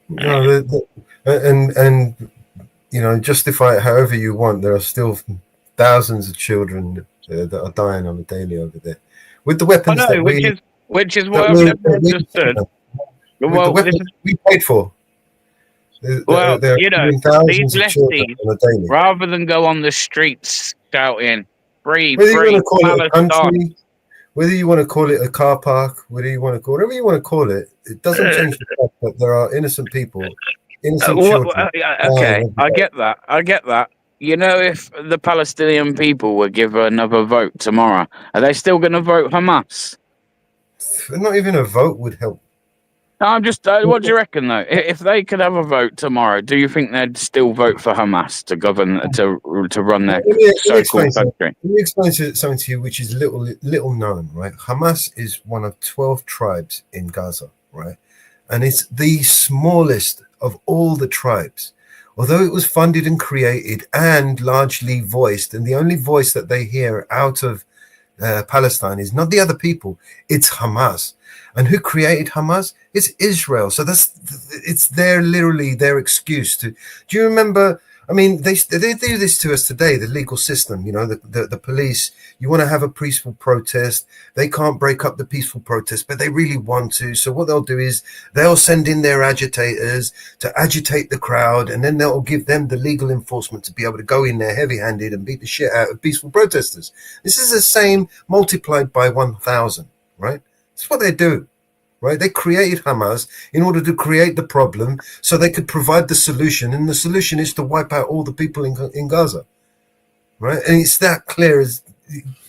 No, and justify it however you want. There are still thousands of children that are dying on a daily over there with the weapons. Which is what I've never understood. The weapons we paid for. These lefties, rather than go on the streets shouting, "Free, free Palestine." Whether you want to call it a car park, whatever you want to call it, it doesn't change the fact that there are innocent people, children. Okay, I get that. If the Palestinian people were given another vote tomorrow, are they still going to vote Hamas? Not even a vote would help. I'm just. What do you reckon, though? If they could have a vote tomorrow, do you think they'd still vote for Hamas to govern, to run their so-called country? Let me explain something to you, which is little known, right? Hamas is one of 12 tribes in Gaza, right? And it's the smallest of all the tribes. Although it was funded and created and largely voiced, and the only voice that they hear out of Palestine is not the other people, it's Hamas. And who created Hamas? It's Israel. So it's literally their excuse to. Do you remember I mean, they do this to us today. The legal system, you know, the police. You want to have a peaceful protest, they can't break up the peaceful protest, but they really want to. So what they'll do is they'll send in their agitators to agitate the crowd, and then they'll give them the legal enforcement to be able to go in there heavy-handed and beat the shit out of peaceful protesters. This is the same multiplied by 1,000, right? That's what they do. Right? They created Hamas in order to create the problem so they could provide the solution. And the solution is to wipe out all the people in Gaza. Right? And it's that clear as,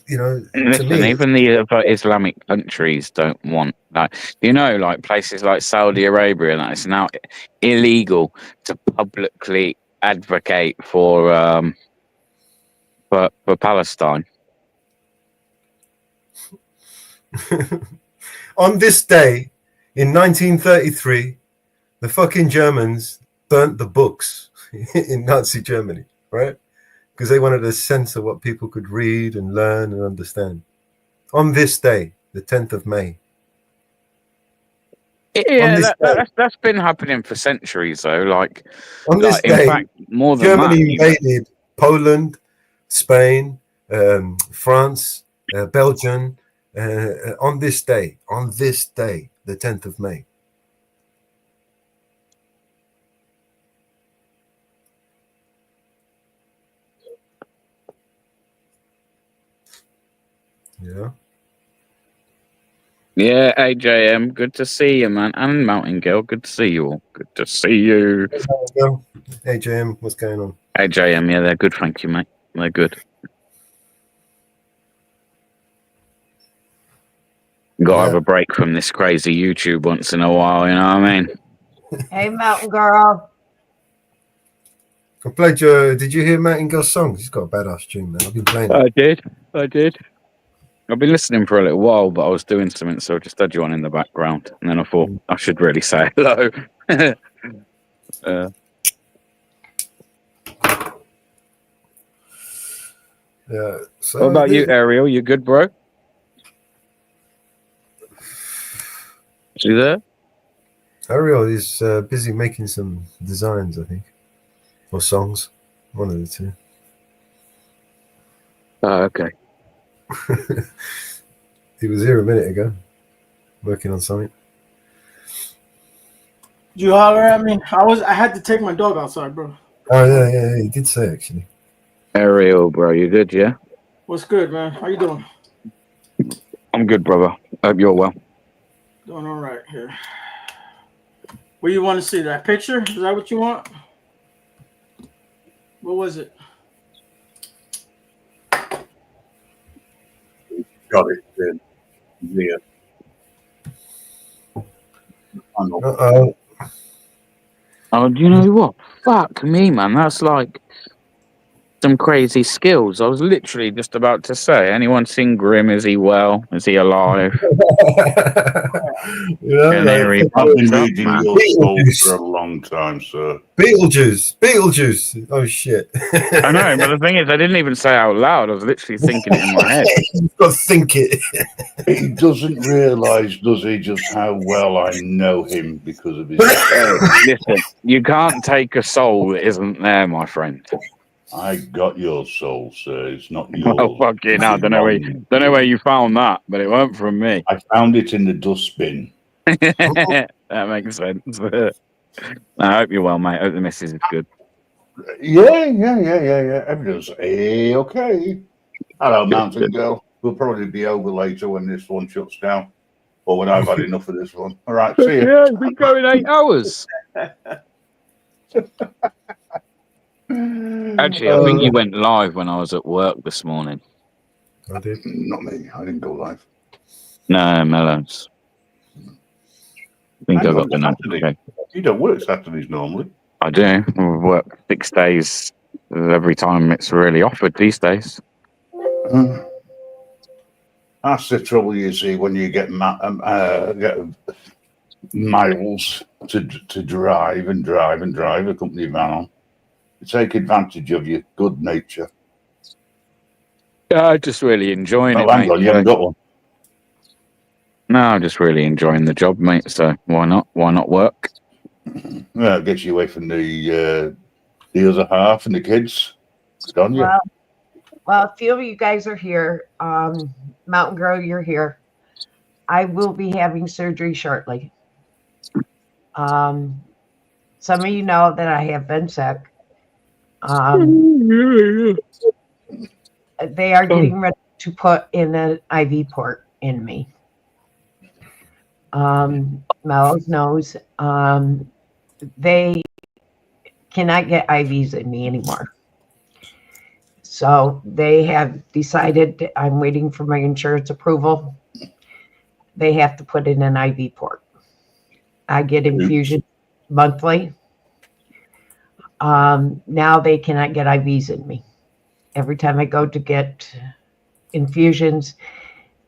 you know, Listen, to me. even the Islamic countries don't want, like, you know, like places like Saudi Arabia, that it's now illegal to publicly advocate for Palestine. On this day, in 1933, the fucking Germans burnt the books in Nazi Germany, right? Because they wanted to censor what people could read and learn and understand. On this day, the 10th of May. Yeah, that's been happening for centuries, though. Like, on this in day, fact, more than Germany that, invaded Poland, Spain, France, Belgium. On this day, the 10th of May. Yeah. Yeah, AJM, good to see you, man. And Mountain Girl, good to see you all. Good to see you. Hey, JM, what's going on? AJM, yeah, they're good, thank you, mate. They're good. Got to have a break from this crazy YouTube once in a while, you know what I mean? Hey, Mountain Girl. I played your. Did you hear Mountain Girl's songs? He's got a badass tune, man. I've been playing it. I did. I've been listening for a little while, but I was doing something, so I just had you on in the background. And then I thought I should really say hello. Yeah. So what about you, Ariel? You good, bro? Is he there? Ariel is busy making some designs, I think, or songs. One of the two. Oh, okay. He was here a minute ago, working on something. Did you holler at me? I had to take my dog outside, bro. Oh yeah. He did say actually. Ariel, bro, you good? Yeah. What's good, man? How you doing? I'm good, brother. Hope you're well. Doing all right here. What do you want to see? That picture? Is that what you want? What was it? Got it. Yeah. Uh-oh. Oh, do you know what? Fuck me, man. That's like some crazy skills. I was literally just about to say, anyone seen Grim? Is he well? Is he alive? I've been reading your soul for a long time, sir. Beetlejuice. Oh shit. I know, but the thing is, I didn't even say it out loud. I was literally thinking it in my head. You've got to think it. He doesn't realise, does he, just how well I know him because of his. Listen, you can't take a soul that isn't there, my friend. I got your soul, sir. It's not yours. Oh, fucking hell. Don't know where you found that, but it weren't from me. I found it in the dustbin. That makes sense. I hope you're well, mate. I hope the missus is good. Yeah. Everything's okay. Hello, Mountain Girl. We'll probably be over later when this one shuts down, or when I've had enough of this one. All right, see you. Yeah, it's been going 8 hours. Actually, I think you went live when I was at work this morning. I did. Not me. I didn't go live. No, Melons. I think I got the notification. You don't work Saturdays normally. I do. I work 6 days every time it's really offered these days. That's the trouble, you see, when you get miles to drive a company van on. You take advantage of your good nature. Yeah, I'm just really enjoying it, hang mate. on, you haven't got one. No, I'm just really enjoying the job, mate. So why not? Why not work? Well, it gets you away from the The other half and the kids. Good on you. Well, a few of you guys are here. Mountain Girl, you're here. I will be having surgery shortly. Some of you know that I have been sick. They are getting ready to put in an IV port in me. Mellows knows. They cannot get IVs in me anymore. So they have decided, I'm waiting for my insurance approval. They have to put in an IV port. I get infusion monthly. Now they cannot get IVs in me. Every time I go to get infusions,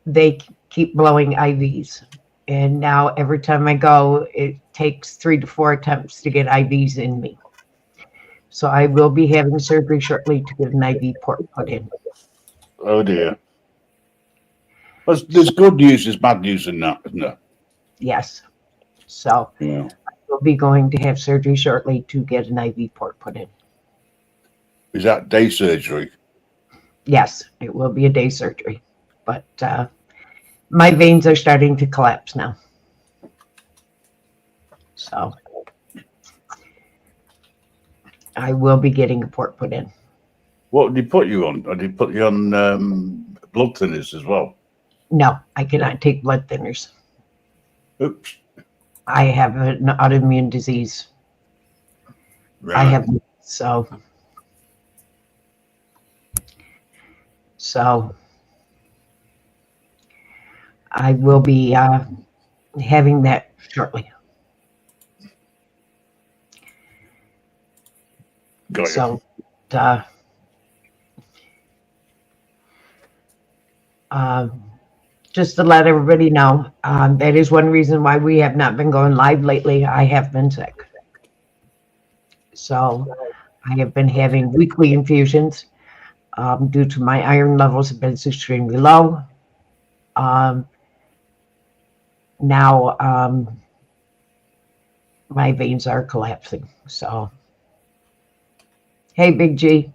they keep blowing IVs. And now every time I go, it takes 3 to 4 attempts to get IVs in me. So I will be having surgery shortly to get an IV port put in. Oh dear. There's good news, there's bad news in that, isn't there? Yes. So I will be going to have surgery shortly to get an IV port put in. Is that day surgery? Yes, it will be a day surgery. But my veins are starting to collapse now. So I will be getting a port put in. What did they put you on? Or did they put you on blood thinners as well? No, I cannot take blood thinners. Oops. I have an autoimmune disease. Right. I have so I will be having that shortly. Got so just to let everybody know, that is one reason why we have not been going live lately. I have been sick. So I have been having weekly infusions due to my iron levels have been extremely low. Now my veins are collapsing. So, hey, Big G.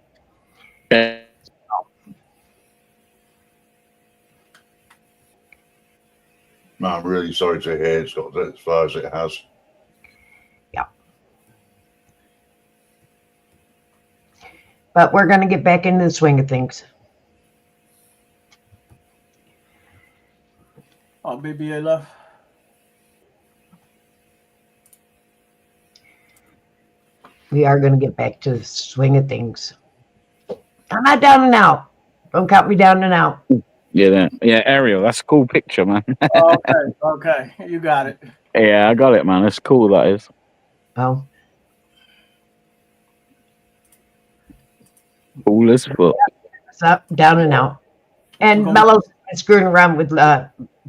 I'm really sorry to hear it's got as far as it has. Yeah. But we're going to get back into the swing of things. Oh, BBA left. We are going to get back to the swing of things. I'm not down and out. Don't count me down and out. Yeah, Ariel, that's a cool picture, man. Okay, you got it. Yeah, I got it, man. That's cool, that is. Oh. Cool as fuck. It's up, down and out. And Mello's been screwing around with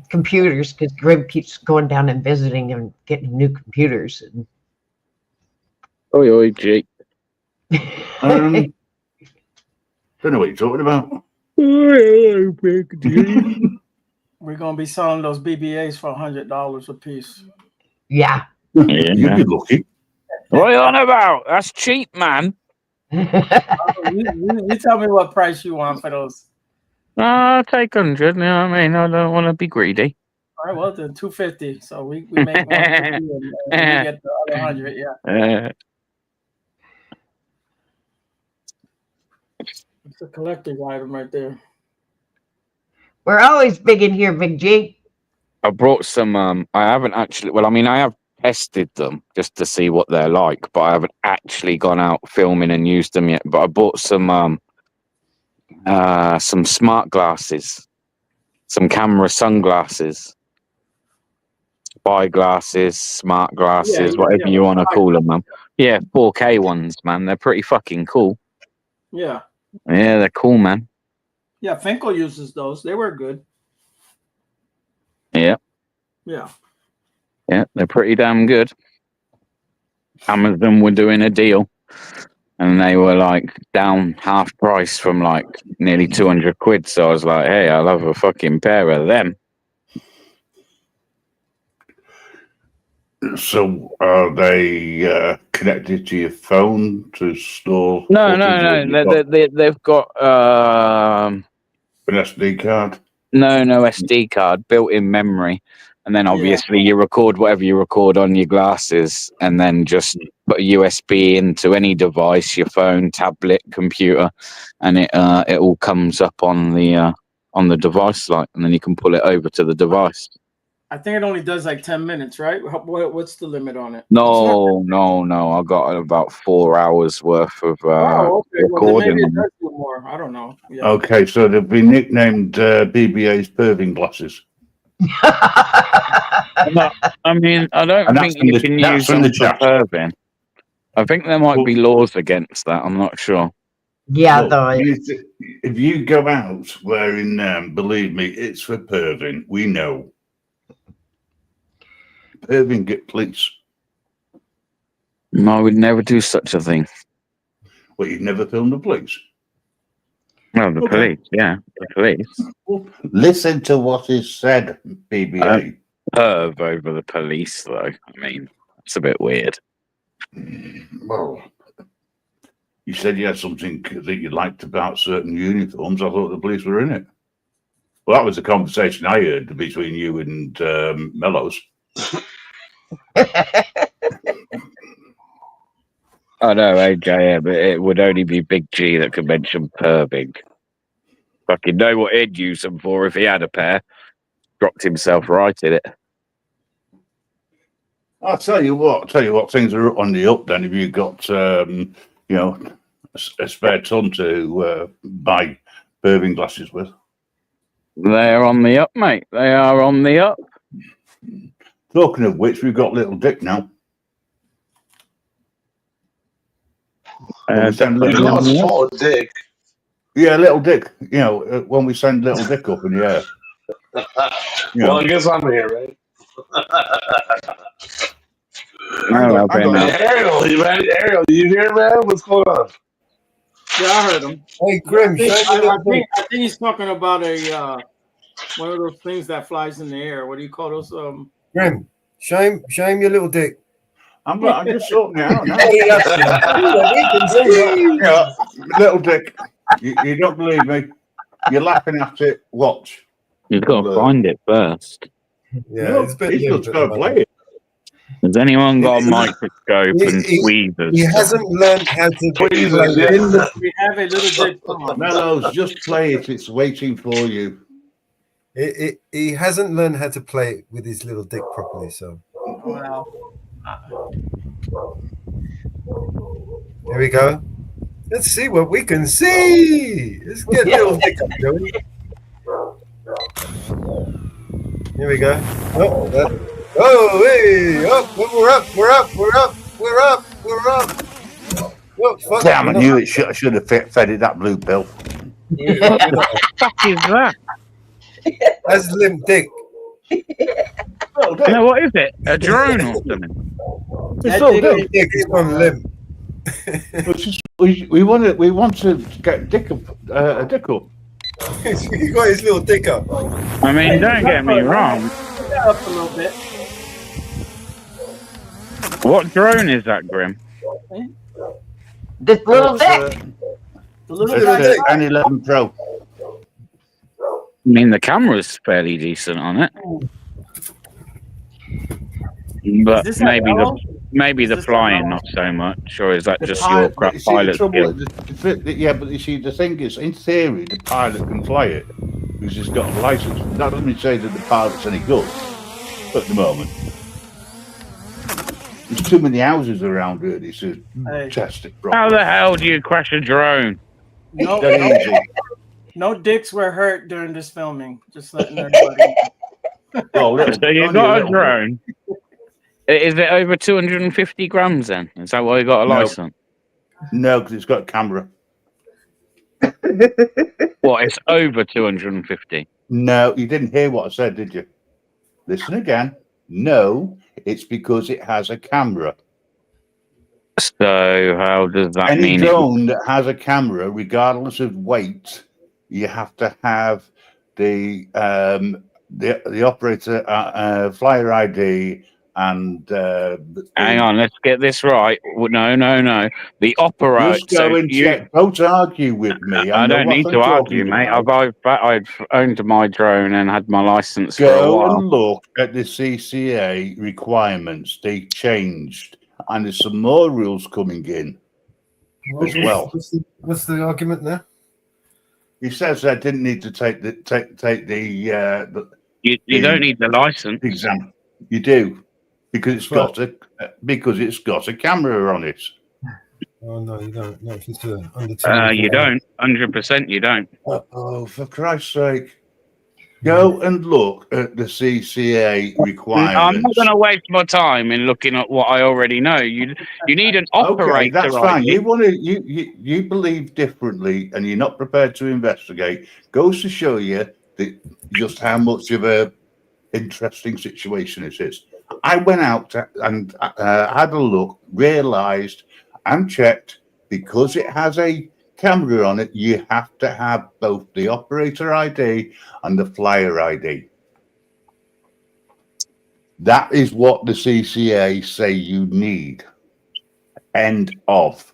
computers because Grim keeps going down and visiting and getting new computers. And Oi, Jake. Don't know what you're talking about. We're gonna be selling those BBAs for $100 a piece. Yeah. You'd be lucky. What are you on about? That's cheap, man. You tell me what price you want for those. I'll take 100. You know what I mean? I don't want to be greedy. All right, well then $250. So we make 150 and we get the other 100. Yeah. It's a collector's item right there. We're always big in here, Big G. I brought some. I haven't actually. Well, I mean, I have tested them just to see what they're like, but I haven't actually gone out filming and used them yet. But I bought some smart glasses, some camera sunglasses, spy glasses, smart glasses, whatever you want to call them, man. Yeah, 4K ones, man. They're pretty fucking cool. Yeah. Yeah, they're cool, man. Yeah, Finkel uses those. They were good. Yeah. Yeah. Yeah, they're pretty damn good. Amazon were doing a deal and they were like down half price from like nearly 200 quid. So I was like, hey, I'll have a fucking pair of them. So are they connected to your phone to store? No, footage, no, or no. you've got They've got an SD card. no SD card, built-in memory, and then obviously you record whatever you record on your glasses, and then just put a USB into any device, your phone, tablet, computer, and it all comes up on the device, like, and then you can pull it over to the device. I think it only does like 10 minutes, right? What's the limit on it? No. I got about 4 hours worth of Oh, okay. Well, then recording. maybe it does do more. I don't know. Yeah. Okay, so they've been nicknamed BBA's Perving glasses. No, I mean, I don't And think that's from you the- can that's use from them the for chat. perving. I think there might be laws against that. I'm not sure. Yeah, Look, if you go out wearing them, believe me, it's for perving. We know. Perving get police. No, I would never do such a thing. Well, you've never filmed the police. No, the Okay. police, yeah, the police. Listen to what is said, BBA. Perv over the police, though. I mean, it's a bit weird. Well, you said you had something that you liked about certain uniforms. I thought the police were in it. Well, that was a conversation I heard between you and Mellows. I know, AJ, yeah, but it would only be Big G that could mention perving. Fucking know what he'd use them for if he had a pair. Dropped himself right in it. I'll tell you what, things are on the up then if you've got, you know, a spare ton to buy perving glasses with. They're on the up, mate. They are on the up. Talking of which, we've got Little Dick now. When we send Little Dick. Yeah, Little Dick. You know, when we send Little Dick up in the air. Well, I guess I'm here, right? Ariel, you here, man? What's going on? Yeah, I heard him. Hey, Grim, I think he's talking about a one of those things that flies in the air. What do you call those? Grim, show him your little dick. I'm just sorting it out now. Yeah, Little Dick, you don't believe me. You're laughing at it. Watch. You've got to find it first. No, it's a bit he's just limited, got to play it. Has anyone got a microscope and tweezers? He hasn't learned how to Tweezers, yeah. We have a little bit. Mellows, just play it. It's waiting for you. He hasn't learned how to play it with his little dick properly. So Wow. here we go. Let's see what we can see. Let's get little dick up, Joey. Here we go. Hey, up! We're up! Oh, fuck. Damn, I knew it. I should have fed it that blue pill. What the fuck is that? That's limp dick. No, what is it? A drone or something? It's all limp dick. It's on limp. We want to get Dick up, a Dick up. He got his little dick up. I mean, don't get me wrong. Up a little bit. What drone is that, Grim? This little dick. The little It's an 11 Pro. I mean, the camera's fairly decent on it. But this maybe the this flying Apollo? not so much, or is that The just pilot- your crap you see, the pilot trouble- skill? Yeah, but you see, the thing is, in theory, the pilot can fly it because he's got a license. That doesn't say that the pilot's any good at the moment. There's too many houses around here. This is test it How properly. the hell do you crash a drone? No dicks were hurt during this filming. Just letting everybody know. So you got a drone. Is it over 250 grams then? Is that why you got a No. license? No, because it's got a camera. What, it's over 250? No, you didn't hear what I said, did you? Listen again. No, it's because it has a camera. So how does that Any mean? drone that has a camera, regardless of weight, you have to have the operator flyer ID and hang on, let's get this right. No. The operator. just go and check. Don't argue with me. I know don't what need I'm to argue, talking mate. about. I've owned my drone and had my license for a Go while. and look at the CCA requirements. They changed, and there's some more rules coming in as well. What's the argument there? He says I didn't need to take the You don't need the license exam. You do, because it's got a camera on it. Oh no, you don't. No, if it's under you don't. 100%, you don't. Oh, for Christ's sake! Go and look at the CCA requirements. I'm not going to waste my time in looking at what I already know. You need an operator. Okay, that's fine. ID. You want to you believe differently, and you're not prepared to investigate. Goes to show you just how much of a interesting situation it is. I went out and had a look, realised and checked, because it has a camera on it, you have to have both the operator ID and the flyer ID. That is what the CCA say you need. End of.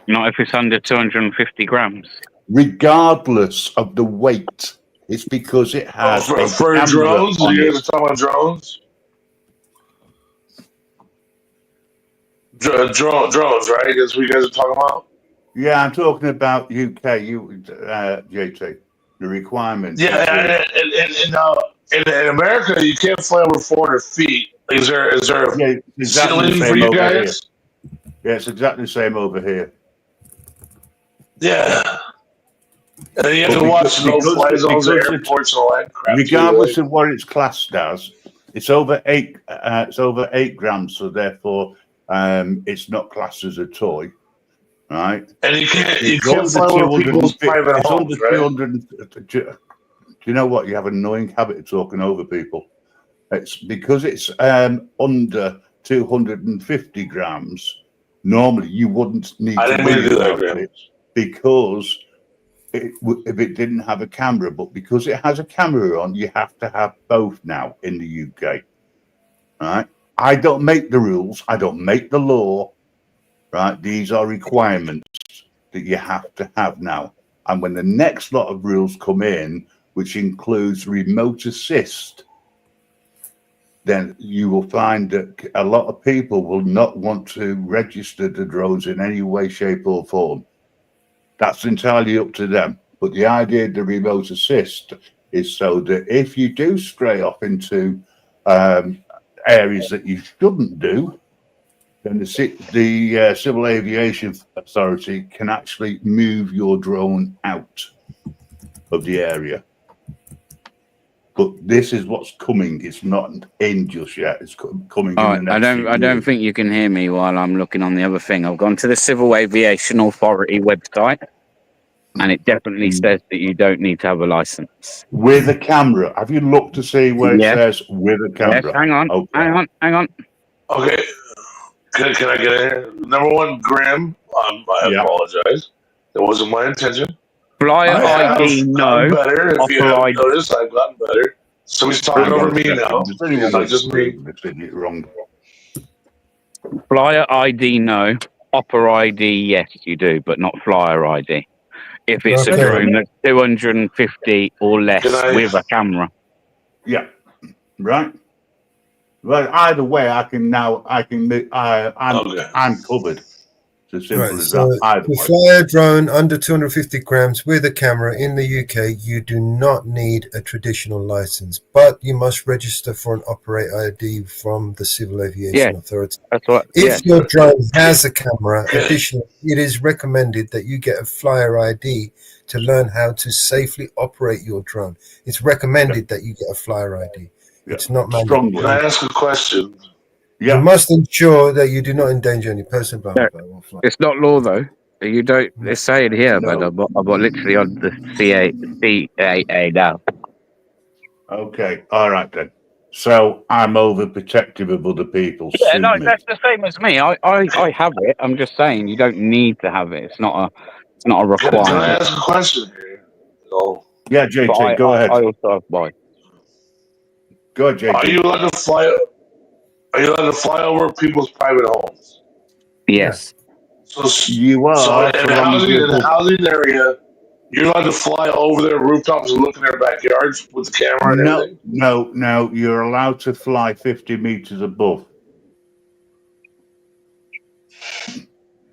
Not if it's under 250 grams. Regardless of the weight, it's because it has for camera drones. on You're it. going to talk about drones. Drones, right? That's what you guys are talking about. Yeah, I'm talking about UK, JT, the requirements. Yeah, in America, you can't fly over 400 feet. Is there a ceiling for you guys? Yeah, it's exactly the same over here. Yeah. And then you have to watch no-fly zones at airports and all that crap. Regardless of what it's classed as, it's over 8 grams, so therefore it's not classed as a toy. Right, and you can't fly over people's private homes, right? 200. Do you know what? You have an annoying habit of talking over people. It's because it's under 250 grams. Normally, you wouldn't need to do that because if it didn't have a camera, but because it has a camera on, you have to have both now in the UK. Right? I don't make the rules. I don't make the law. Right, these are requirements that you have to have now. And when the next lot of rules come in, which includes remote assist, then you will find that a lot of people will not want to register the drones in any way, shape, or form. That's entirely up to them. But the idea of the remote assist is so that if you do stray off into areas that you shouldn't do, then the Civil Aviation Authority can actually move your drone out of the area. But this is what's coming. It's not in just yet. It's coming. All in the right, next I don't think you can hear me while I'm looking on the other thing. I've gone to the Civil Aviation Authority website, and it definitely says that you don't need to have a license. With a camera. Have you looked to see where it says with a camera? Yes, hang on. Okay. Hang on. Okay. Can I get in here? Number one, Graham, I apologize. That wasn't my intention. Flyer ID, no. I'm better. If you haven't ID. noticed, I've gotten better. Somebody's talking over me now. It's not just me. Wrong. Flyer ID, no. Opera ID, yes, you do, but not flyer ID. If it's a drone that's 250 or less with a camera. Yeah. Right. Well, either way, I'm covered. It's as simple as that. Either to way. fly a drone under 250 grams with a camera in the UK, you do not need a traditional license, but you must register for an operator ID from the Civil Aviation Authority. That's what. If your drone has a camera, additionally, it is recommended that you get a flyer ID to learn how to safely operate your drone. It's recommended that you get a flyer ID. It's not mandatory. Can I ask a question? You must ensure that you do not endanger any person. It's not law though. You don't. They say it here, but I'm literally on the CAA now. Okay, all right then. So I'm overprotective of other people. Yeah, no, that's the same as me. I have it. I'm just saying you don't need to have it. It's not a requirement. Can I ask a question here? Yeah, JT, go ahead. I also have mine. Go ahead, JT. Are you allowed to fly? Are you allowed to fly over people's private homes? Yes. So you are. So in so the long as you're- housing area, you're allowed to fly over their rooftops and look in their backyards with the camera and everything? No, you're allowed to fly 50 meters above.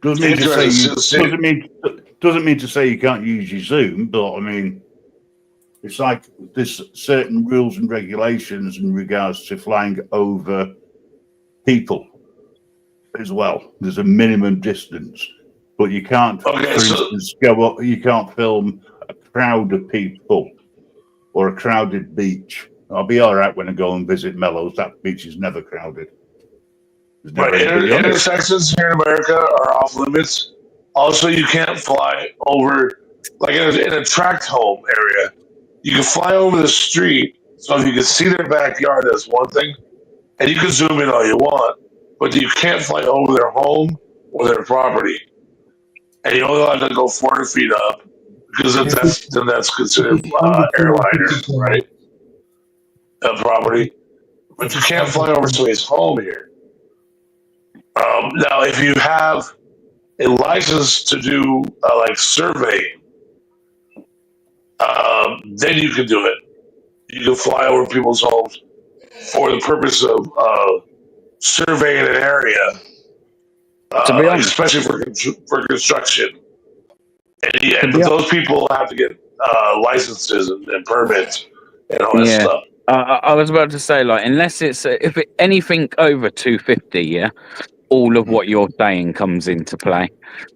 Doesn't mean to say you can't use your Zoom, but I mean, it's like there's certain rules and regulations in regards to flying over people as well. There's a minimum distance, but you can't, for instance, go up. You can't film a crowd of people or a crowded beach. I'll be all right when I go and visit Mellows. That beach is never crowded. But intersections here in America are off limits. Also, you can't fly over, like in a tract home area. You can fly over the street, so if you can see their backyard, that's one thing. And you can zoom in all you want, but you can't fly over their home or their property. And you only allowed to go 400 feet up, because if that's considered airliner, right? Property. But you can't fly over somebody's home here. Now, if you have a license to do like surveying, then you can do it. You can fly over people's homes for the purpose of surveying an area, To be honest. especially for construction. But those people have to get licenses and permits and all that stuff. I was about to say, like, unless it's anything over 250, yeah, all of what you're saying comes into play.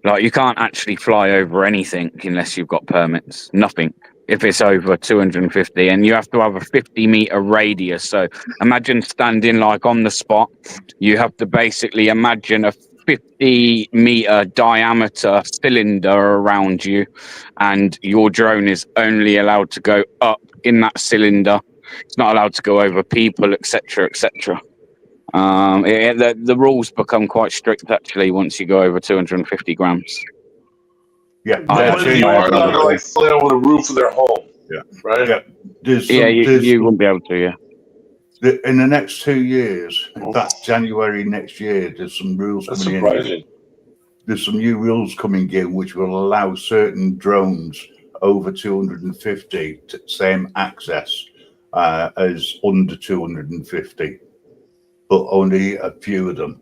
Like, you can't actually fly over anything unless you've got permits. Nothing. If it's over 250, and you have to have a 50-meter radius. So imagine standing like on the spot. You have to basically imagine a 50-meter diameter cylinder around you, and your drone is only allowed to go up in that cylinder. It's not allowed to go over people, etc., etc. The rules become quite strict actually once you go over 250 grams. Yeah, you are allowed to like fly over the roof of their home. Yeah, right. Yeah, you wouldn't be able to. Yeah. In the next 2 years, in fact, January next year, there's some rules That's coming surprising. in. There's some new rules coming in which will allow certain drones over 250 same access as under 250, but only a few of them.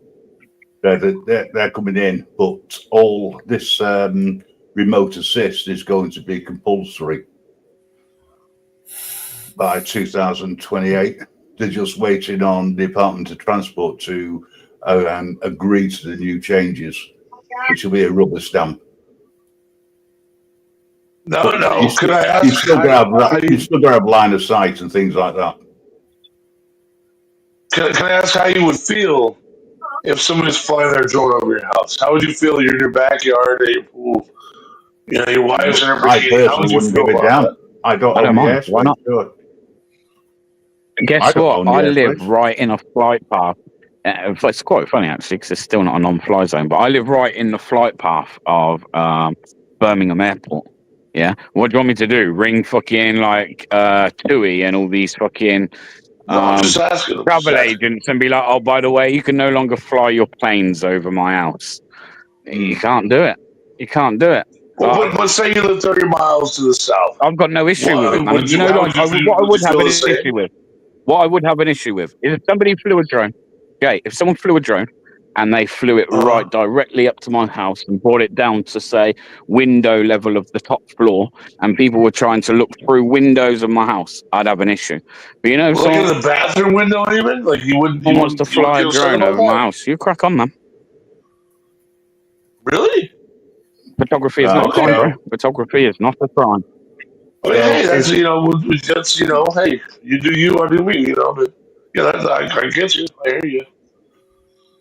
They're coming in, but all this remote assist is going to be compulsory by 2028. They're just waiting on the Department of Transport to agree to the new changes, which will be a rubber stamp. Could I ask? You still got to have line of sight and things like that. Can I ask how you would feel if somebody's flying their drone over your house? How would you feel? You're in your backyard, at your pool, your wives and everything. How would you feel about that? I don't mind. Why not? Guess what? I live right in a flight path. It's quite funny actually, because it's still not a non-fly zone. But I live right in the flight path of Birmingham Airport. Yeah. What do you want me to do? Ring fucking like TUI and all these fucking travel agents and be like, oh, by the way, you can no longer fly your planes over my house. You can't do it. You can't do it. Well, but say you live 30 miles to the south. I've got no issue with it, man. What I would have an issue with is if somebody flew a drone. Okay, if someone flew a drone and they flew it right directly up to my house and brought it down to, say, window level of the top floor, and people were trying to look through windows of my house, I'd have an issue. But you know, Look in the bathroom window, even like you wouldn't. Someone wants to fly a drone over my house. You crack on, man. Really? Photography is not a crime, bro. Photography is not a crime. Oh, yeah, hey, that's that's hey, you do you, I do me, But yeah, I get you. I hear you.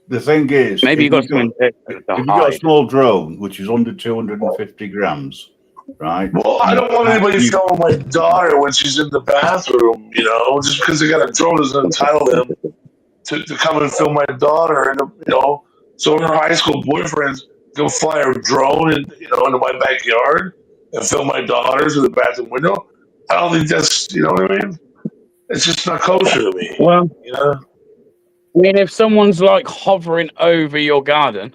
The thing is, maybe you got something. If you got a small drone which is under 250 grams, right? Well, I don't want anybody filming my daughter when she's in the bathroom. Just because they got a drone doesn't entitle them to come and film my daughter. And so her high school boyfriends go fly a drone into my backyard and film my daughter through the bathroom window. I don't think that's what I mean. It's just not kosher to me. Well, I mean, if someone's like hovering over your garden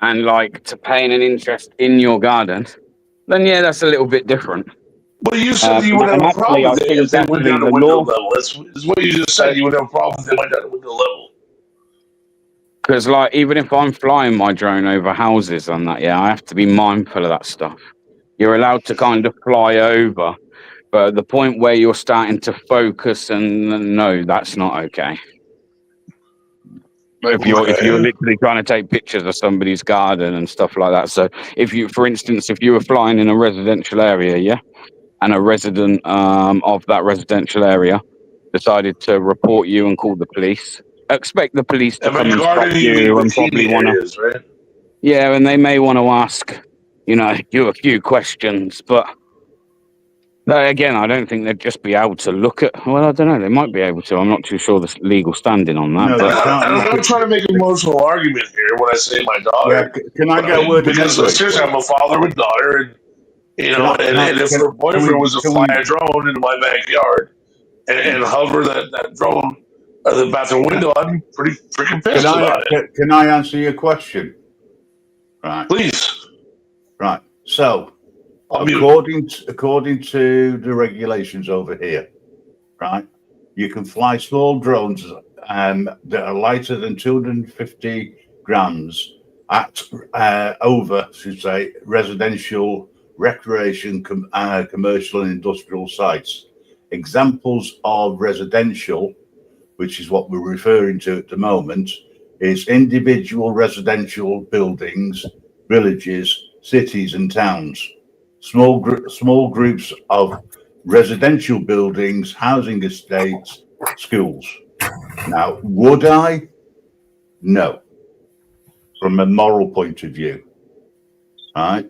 and like to paying an interest in your garden, then yeah, that's a little bit different. Well, you said you would have a problem if they went down to window level. That's what you just said. You would have a problem if they went down to window level. Because, like, even if I'm flying my drone over houses and that, yeah, I have to be mindful of that stuff. You're allowed to kind of fly over, but at the point where you're starting to focus, and no, that's not okay. If you're literally trying to take pictures of somebody's garden and stuff like that. So, if you, for instance, if you were flying in a residential area, yeah, and a resident of that residential area decided to report you and call the police, expect the police to come and stop you and probably want to, right? yeah, and they may want to ask, you know, you a few questions, but again, I don't think they'd just be able to look at. Well, I don't know. They might be able to. I'm not too sure the legal standing on that. No, but I'm not trying to make an emotional argument here when I say my daughter. Yeah, can I get a word in Because seriously, I'm a father with a daughter, and you know, and if her boyfriend was to fly a drone into my backyard and hover that drone at the bathroom window, I'd be pretty freaking pissed about it. Can I answer your question? Right. Please. Right. So, according to the regulations over here, right, you can fly small drones that are lighter than 250 grams at over, should say, residential, recreation, commercial, and industrial sites. Examples of residential, which is what we're referring to at the moment, is individual residential buildings, villages, cities, and towns. Small groups of residential buildings, housing estates, schools. Now, would I? No. From a moral point of view, right?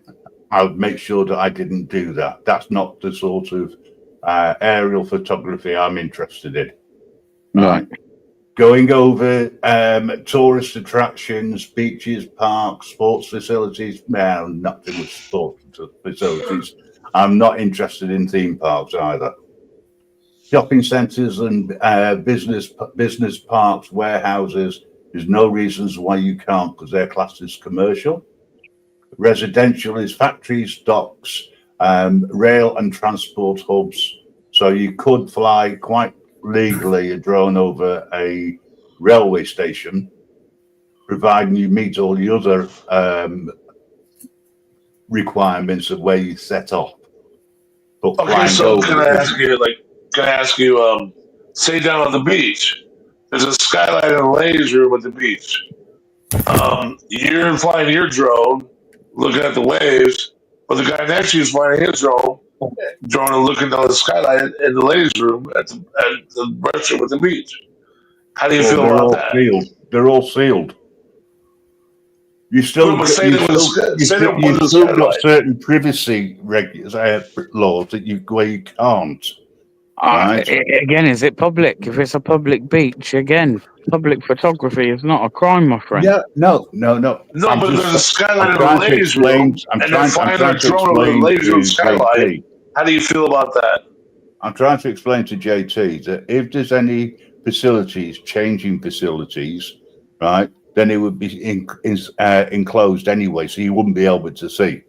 I would make sure that I didn't do that. That's not the sort of aerial photography I'm interested in. Right. Going over tourist attractions, beaches, parks, sports facilities. No, not too much sports facilities. I'm not interested in theme parks either. Shopping centres and business parks, warehouses. There's no reasons why you can't, because they're classed as commercial. Residential is factories, docks, rail and transport hubs. So you could fly quite legally a drone over a railway station, providing you meet all the other requirements of where you set up. But okay, so can I ask you, say down on the beach, there's a skylight and a ladies' room at the beach. You're flying your drone, looking at the waves, but the guy next to you is flying his drone and looking down the skylight in the ladies' room at the restaurant at the beach. How do you feel about that? Sealed. They're all sealed. You still got certain privacy laws that where you can't. Right? Again, is it public? If it's a public beach, again, public photography is not a crime, my friend. Yeah, no. No, but there's a skylight in the ladies' room, and they're flying a drone over the ladies' room skylight. How do you feel about that? I'm trying to explain to JT that if there's any facilities, changing facilities, right, then it would be enclosed anyway, so you wouldn't be able to see,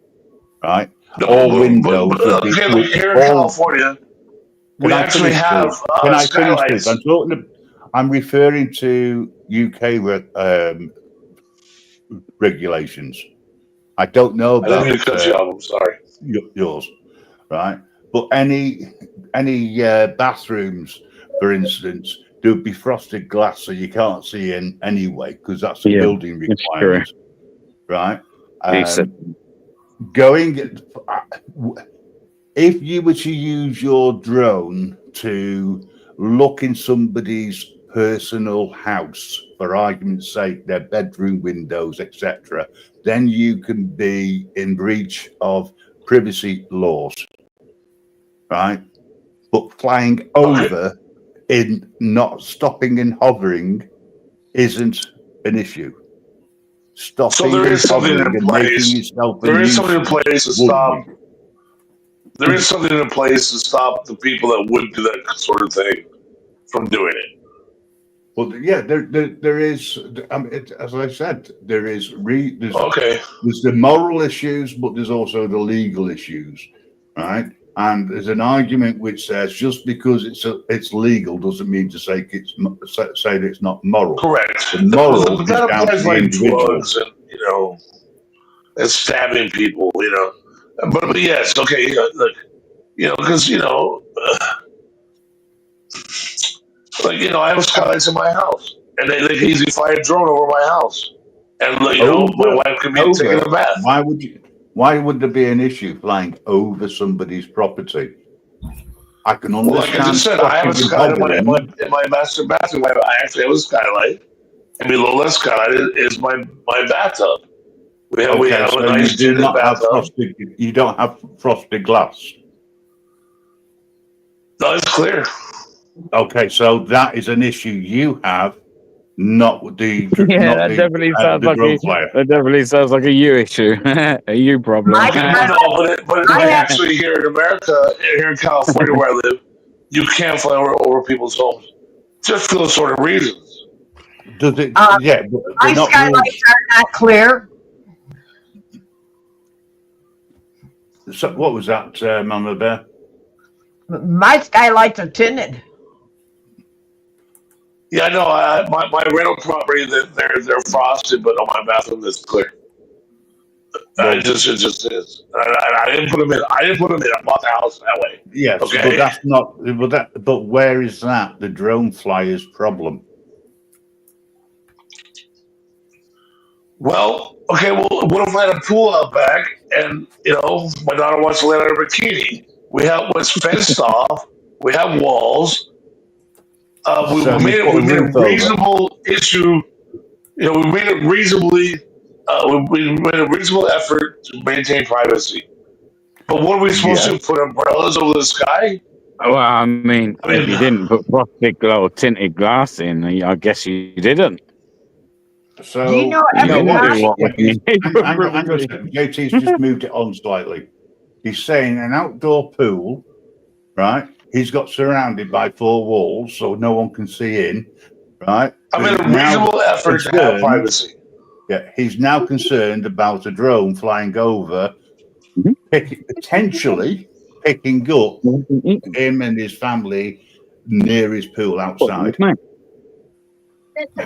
right? No, all windows. Here in California, we actually have skylights. I'm referring to UK regulations. I don't know about. I don't mean to cut you off. I'm sorry. Yours, right? But any bathrooms, for instance, there would be frosted glass, so you can't see in anyway, because that's a building requirement, right? If you were to use your drone to look in somebody's personal house, for argument's sake, their bedroom windows, etc., then you can be in breach of privacy laws, right? But flying over in not stopping and hovering isn't an issue. Stopping so there is something in place. There is something in place to stop. There is something in place to stop the people that would do that sort of thing from doing it. Well, yeah, there is. As I said, there's there's the moral issues, but there's also the legal issues, right? And there's an argument which says just because it's legal doesn't mean to say that it's not moral. Correct. The moral is that down to applies the like individual. drugs and and stabbing people, But yes, okay, look, because I have skylights in my house, and they can easily fly a drone over my house, and my wife can be taking a bath. Why would there be an issue flying over somebody's property? I can understand. Like I just said, I have a skylight in my master bathroom. I actually have a skylight, and below that skylight is my bathtub. We have a nice tinted bathtub. You don't have frosted glass. No, it's clear. Okay, so that is an issue you have, not with the. That definitely sounds like a you issue, a you problem. But actually here in America, here in California where I live, you can't fly over people's homes just for those sort of reasons. Does it? Yeah, but my skylights are not clear. So what was that, Mama Bear? My skylights are tinted. Yeah, I know. My rental property, they're frosted, but on my bathroom it's clear. It just is. I didn't put them in. I bought the house that way. Yes, okay. But that's not. But where is that the drone flyer's problem? Well, okay. Well, what if I had a pool out back, and my daughter wants to lay out in a bikini? We have what's fenced off. We have walls. We made a reasonable issue. We made it reasonably. We made a reasonable effort to maintain privacy. But what are we supposed to put umbrellas over the sky? Well, I mean, if you didn't put frosted or tinted glass in, I guess you didn't. So do you know JT's just moved it on slightly. He's saying an outdoor pool, right? He's got surrounded by 4 walls, so no one can see in, right? I made a reasonable effort to have privacy. Yeah, he's now concerned about a drone flying over, potentially picking up him and his family near his pool outside.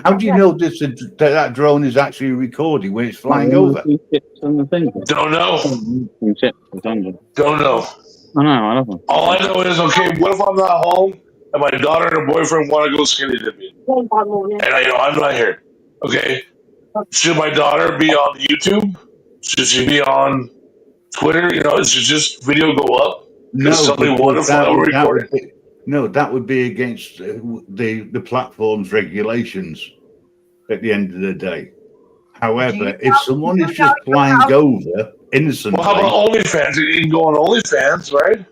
How do you know that drone is actually recording when it's flying over? Don't know. Don't know. I know. All I know is, okay, what if I'm not home and my daughter and her boyfriend want to go skinny dipping? And I'm not here. Okay. Should my daughter be on YouTube? Should she be on Twitter? Should just video go up? No, that would be against the platform's regulations at the end of the day. However, if someone is just flying over innocently... Well, how about OnlyFans? You can go on OnlyFans, right?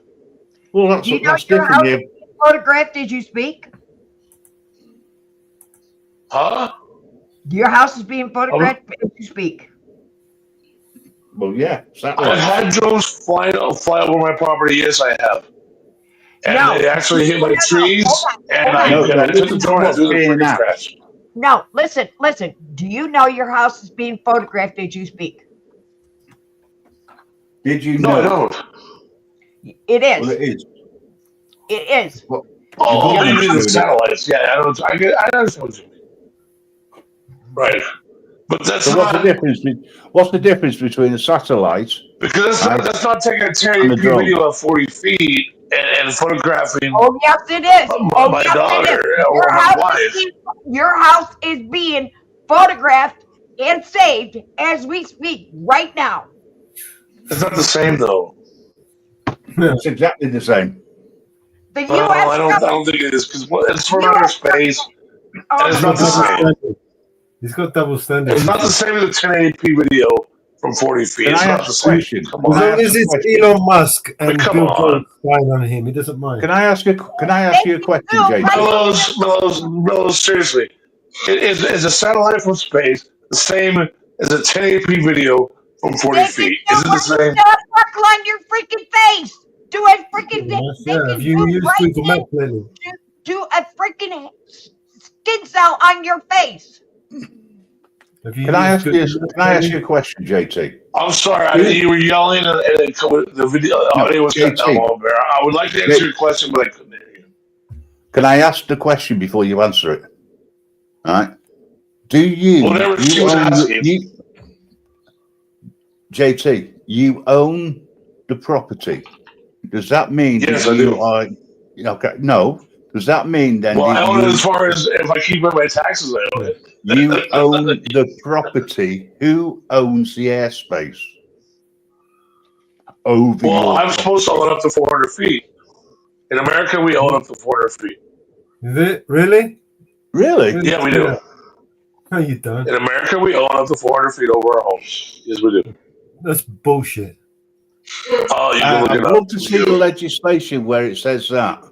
Well, that's different. Photographed as you speak? Huh? Your house is being photographed as you speak. Well, yeah. I've had drones fly over my property. Yes, I have. And they actually hit my trees, and I took the drone and threw the freaking trash. No, listen. Do you know your house is being photographed as you speak? Did you know? No, I don't. It is. Well, it is. It is. Maybe the satellites. Yeah, I understand what you mean. Right. But that's so not... What's the difference between a satellite... Because that's not taking a 1080p video at 40 feet and photographing... Oh, yes, it is. My daughter or my wife. Your house is being photographed and saved as we speak right now. It's not the same, though. It's exactly the same. The US I don't think it is, because it's from outer space, and it's not the same. He's got double standards. It's not the same as a 1080p video from 40 feet. It's not the same. Come on. As long as it's Elon Musk and Bill Gates flying on him, he doesn't mind. Can I ask you a question, Jason? Mellows, seriously. Is a satellite from space the same as a 1080p video from 40 feet? Is it the same? Buckle on your freaking face. Do a freaking You use Google Maps, clearly. do a freaking skin cell on your face. Can I ask you a question, JT? I'm sorry, you were yelling and the video audio was cutting out over there. I would like to answer your question, but I couldn't hear you. Can I ask the question before you answer it? All right. Do you, Whatever she was asking. JT, you own the property. Does that mean Yes, that I you do. are okay? No. Does that mean then? Well, I that own it you- as far as if I keep my taxes, I own it. You own the property. Who owns the airspace? Over Well, your I'm supposed to own up to 400 feet. In America, we own up to 400 feet. Is it really? Really? Yeah, we do. No, you don't. In America, we own up to 400 feet over our homes. Yes, we do. That's bullshit. Oh, you can look I'd it up. love to see the legislation where it says that.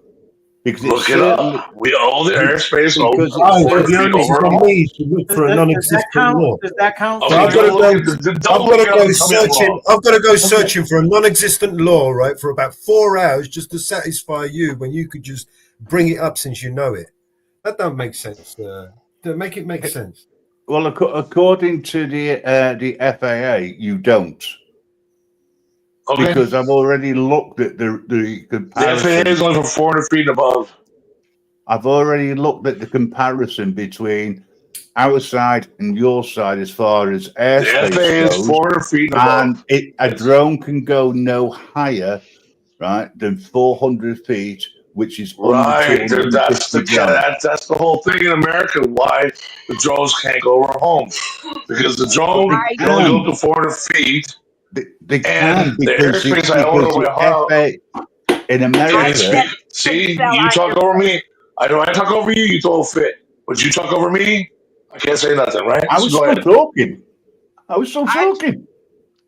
Because Look it up. We own the airspace over Because 400 the feet onus is over our on homes. me to look for a non-existent law. Does that count? Okay, So I've got to don't go. look at the- I've don't got look to it up go and tell me I'm searching. wrong. I've got to go searching for a non-existent law, right, for about 4 hours just to satisfy you when you could just bring it up since you know it. That don't make sense. Make it make sense. Well, according to the FAA, you don't. Okay. Because I've already looked at the The comparison. FAA is only for 400 feet above. I've already looked at the comparison between our side and your side as far as The airspace FAA is goes, 400 feet above. and a drone can go no higher, right, than 400 feet, which is Right, under that's the 250 grams. that's the whole thing in America. Why the drones can't go over homes? Because the drone can only go up to 400 feet, They and can the because airspace I own over my house. in America. See, you talk over me. I know I talk over you. You throw a fit, but you talk over me. I can't say nothing, right? I So was go still ahead. talking. I was still talking.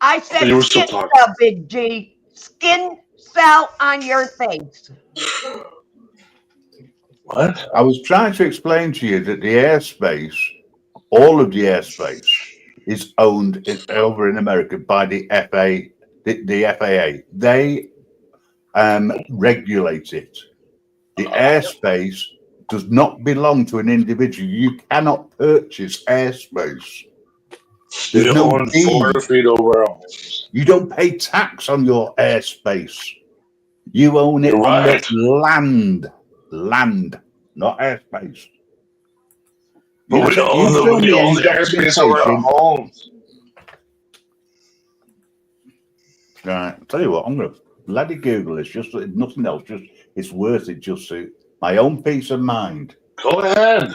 I said You were still skin talking. cell, Big G. Skin cell on your face. What? I was trying to explain to you that the airspace, all of the airspace, is owned over in America by the FAA. They regulate it. The airspace does not belong to an individual. You cannot purchase airspace. There's You no own deed. 400 feet over our homes. You don't pay tax on your airspace. You own it You're on right. the land, not airspace. But we own the airspace over our homes. Right. I'll tell you what, I'm going to bloody Google this. Just nothing else. Just it's worth it. Just to my own peace of mind. Go ahead.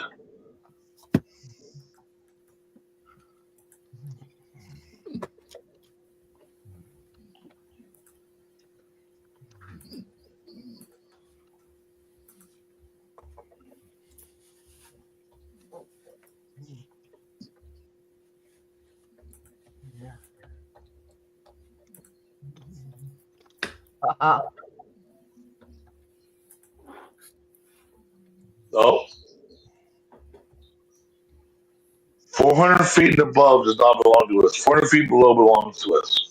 No. 400 feet and above does not belong to us. 400 feet below belongs to us.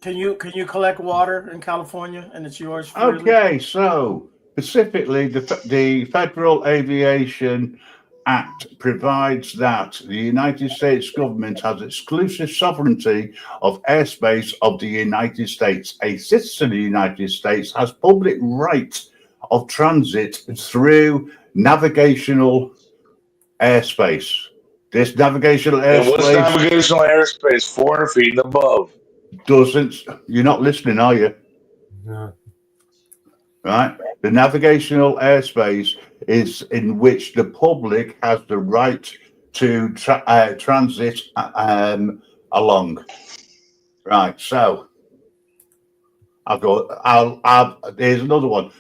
Can you collect water in California and it's yours freely? Okay, so specifically, the Federal Aviation Act provides that the United States government has exclusive sovereignty of airspace of the United States. A citizen of the United States has public right of transit through navigational airspace. This navigational And what's airspace navigational airspace? 400 feet and above. doesn't. You're not listening, are you? No. Right? The navigational airspace is in which the public has the right to transit along. Right. So here's another one.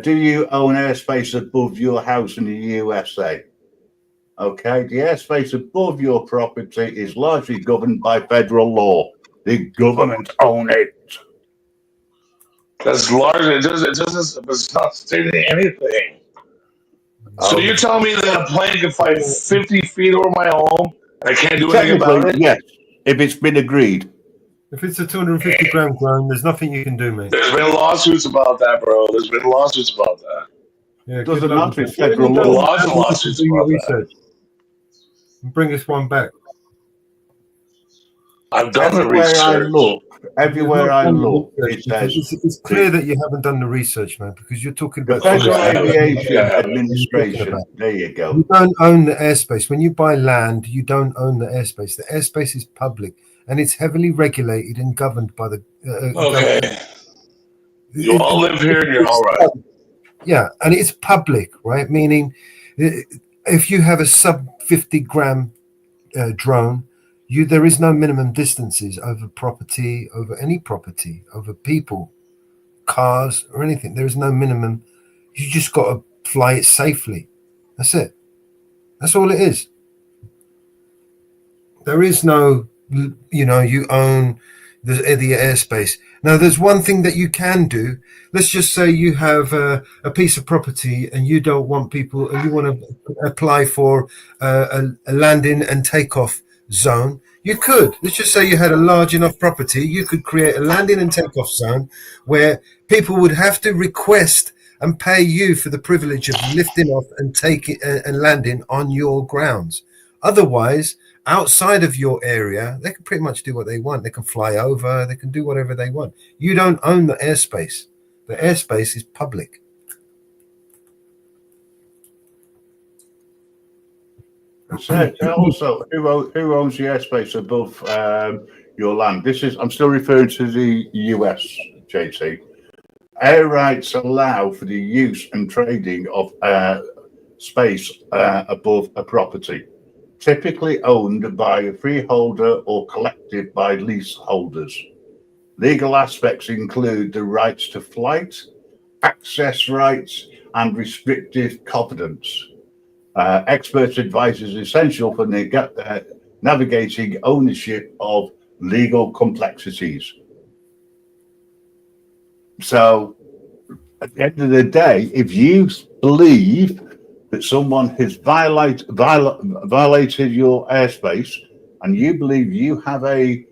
Do you own airspace above your house in the USA? Okay. The airspace above your property is largely governed by federal law. The government own it. That's large. It's not stating anything. So you're telling me that a plane can fly 50 feet over my home and I can't do anything about it? Yes, if it's been agreed. If it's a 250 gram drone, there's nothing you can do, mate. There's been lawsuits about that, bro. There's been lawsuits about that. Yeah, Doesn't good luck matter, with it's that. federal When you law. go Lots and back, lots you of do your about that. research. Bring us one back. I've done the Everywhere I research. look, everywhere I look, it Because says it's clear that you haven't done the research, man, because you're talking the about things Federal that you don't know Aviation what you're talking Administration. about. There you go. You don't own the airspace. When you buy land, you don't own the airspace. The airspace is public, and it's heavily regulated and governed by the Okay. government. You all live here and you're all right. Yeah, and it's public, right? Meaning, if you have a sub 50 gram drone, there is no minimum distances over property, over any property, over people, cars, or anything. There is no minimum. You just got to fly it safely. That's it. That's all it is. There is no, you own the airspace. Now, there's one thing that you can do. Let's just say you have a piece of property and you don't want people, and you want to apply for a landing and takeoff zone. You could. Let's just say you had a large enough property. You could create a landing and takeoff zone where people would have to request and pay you for the privilege of lifting off and taking and landing on your grounds. Otherwise, outside of your area, they can pretty much do what they want. They can fly over, they can do whatever they want. You don't own the airspace. The airspace is public. So, also, who owns the airspace above your land? I'm still referring to the US, JT. Air rights allow for the use and trading of space above a property, typically owned by a freeholder or collected by leaseholders. Legal aspects include the rights to flight, access rights, and restrictive covenants. Expert advice is essential for navigating ownership of legal complexities. So, at the end of the day, if you believe that someone has violated your airspace, and you believe you have a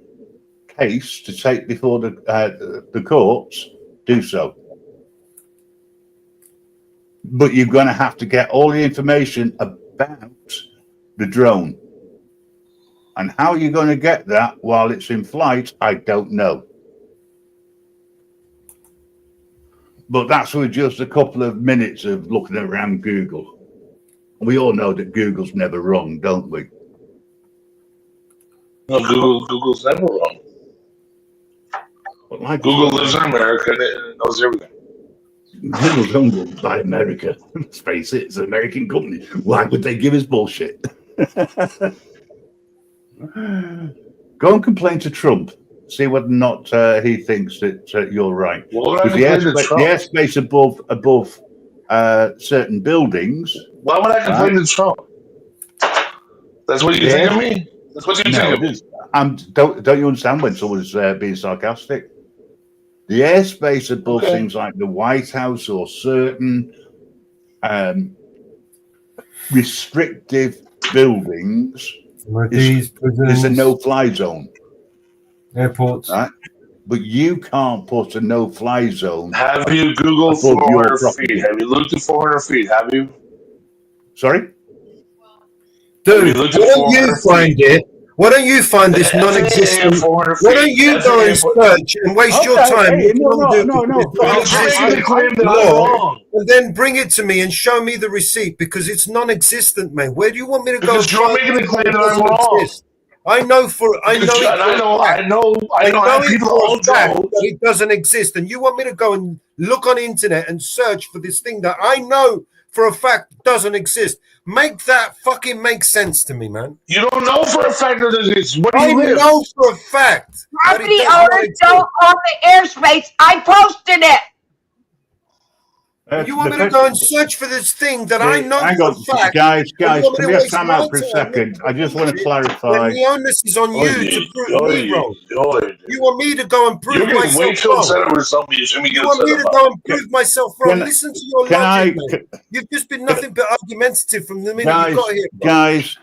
case to take before the courts, do so. But you're going to have to get all the information about the drone. And how you're going to get that while it's in flight, I don't know. But that's with just a couple of minutes of looking around Google. We all know that Google's never wrong, don't we? No, Google's never wrong. But like Google lives in America and it knows everything. Google's owned by America. Let's face it, it's an American company. Why would they give us bullshit? Go and complain to Trump. See whether or not he thinks that you're right. Well, Because the airspace above certain buildings. Why would I complain to Trump? That's what you think of me? That's what you think of me? Don't you understand when someone's being sarcastic? The airspace above things like the White House or certain restrictive buildings is a no-fly zone. Airports. Right? But you can't put a no-fly zone. Have you Googled 400 feet? Have you looked at 400 feet? Have you? Sorry? Dude, why don't you find it? Why don't you find this non-existent? Why don't you go and search and waste your time? And then bring it to me and show me the receipt because it's non-existent, man. Where do you want me to go? Because you're making the claim that I'm wrong. I know people that it doesn't exist, and you want me to go and look on the internet and search for this thing that I know for a fact doesn't exist. Make that fucking make sense to me, man. You don't know for a fact that it exists. Where do I you live? know for a fact. Property owners don't own the airspace. I posted it. You want me to go and search for this thing that I know hang for on, a fact? guys, can can we have time out for a second? I just want to clarify. The onus is on you to prove me wrong. You want me to go and prove You're getting myself way too upset wrong. over something you shouldn't be You getting want me upset to about. go and prove myself wrong? Listen to your logic, man. You've just been nothing but argumentative from the minute you got here. Guys.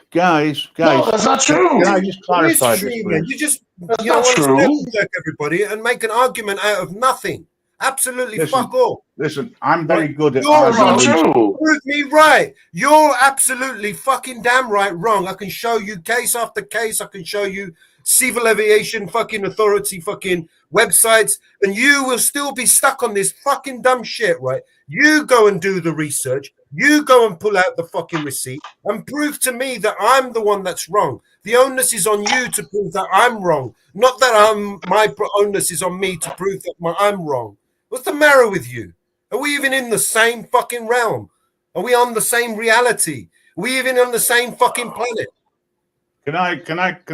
No, that's not true. Can I just clarify It is this, true, man. please? You just That's want not to true. circle everybody and make an argument out of nothing. Absolutely Listen, fuck all. Listen, I'm very good at You're arguing. wrong. Prove me right. You're absolutely fucking damn right wrong. I can show you case after case. I can show you civil aviation fucking authority fucking websites, and you will still be stuck on this fucking dumb shit, right? You go and do the research. You go and pull out the fucking receipt and prove to me that I'm the one that's wrong. The onus is on you to prove that I'm wrong, not that my onus is on me to prove that I'm wrong. What's the matter with you? Are we even in the same fucking realm? Are we on the same reality? Are we even on the same fucking planet? Can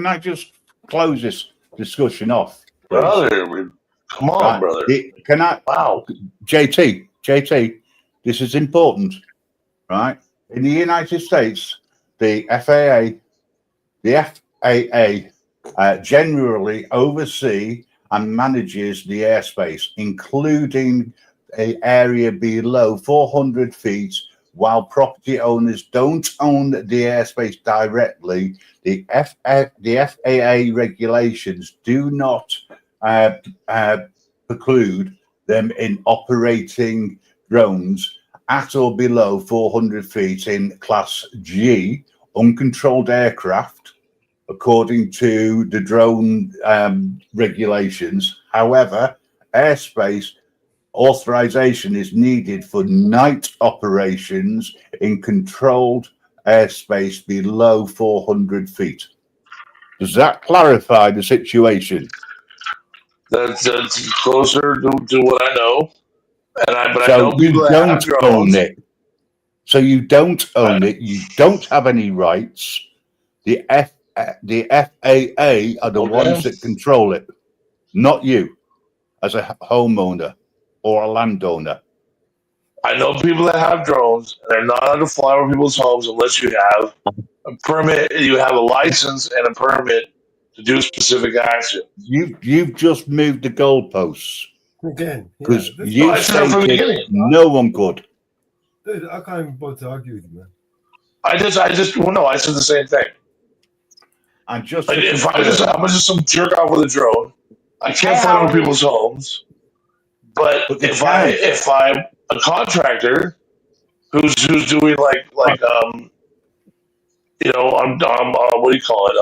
I just close this discussion off, please? Brother, come on, brother. Can I? Wow. JT, this is important, right? In the United States, the FAA generally oversee and manages the airspace, including an area below 400 feet. While property owners don't own the airspace directly, the FAA regulations do not preclude them in operating drones at or below 400 feet in Class G uncontrolled aircraft, according to the drone regulations. However, airspace authorization is needed for night operations in controlled airspace below 400 feet. Does that clarify the situation? That's closer to what I know. But I So know you people that have don't drones. own it. So you don't own it. You don't have any rights. The FAA are the ones that control it, not you as a homeowner or a landowner. I know people that have drones, and they're not allowed to fly over people's homes unless you have a permit, you have a license and a permit to do specific action. You've just moved the goalposts Again, because yeah, you I said it from the stated beginning. no one could. dude, I can't even bother to argue with you, man. I said the same thing. And just Like, to if I'm confirm- just some jerk off with a drone, I can't fly over people's homes. But if I'm a contractor who's doing like what do you call it?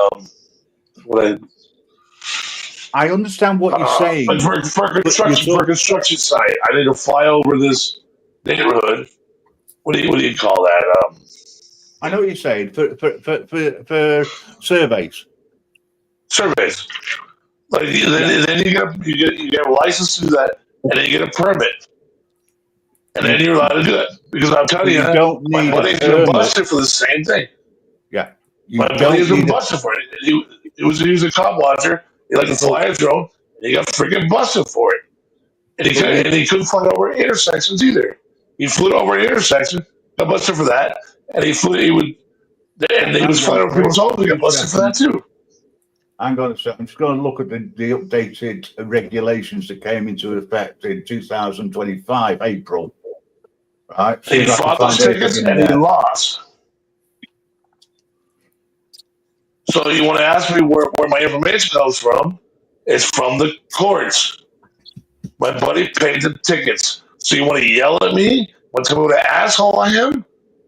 I understand what you're saying. Like for a construction site, I need to fly over this neighborhood. What do you call that? I know what you're saying for surveys. Surveys. Like then you get a license to do that, and then you get a permit, and then you're allowed to do it. Because I'm telling you, don't my need a buddy's been permit. busted for the same thing. Yeah, My buddy's been busted for it. He was a cop watcher. He liked to fly a drone, and he got freaking busted for it. And he couldn't fly over intersections either. He flew over an intersection, got busted for that, and he was flying over people's homes, he got busted for that too. I'm just going to look at the updated regulations that came into effect in 2025, April. Right? He fought those tickets and he lost. So you want to ask me where my information comes from? It's from the courts. My buddy paid the tickets. So you want to yell at me? Want to tell me what an asshole I am?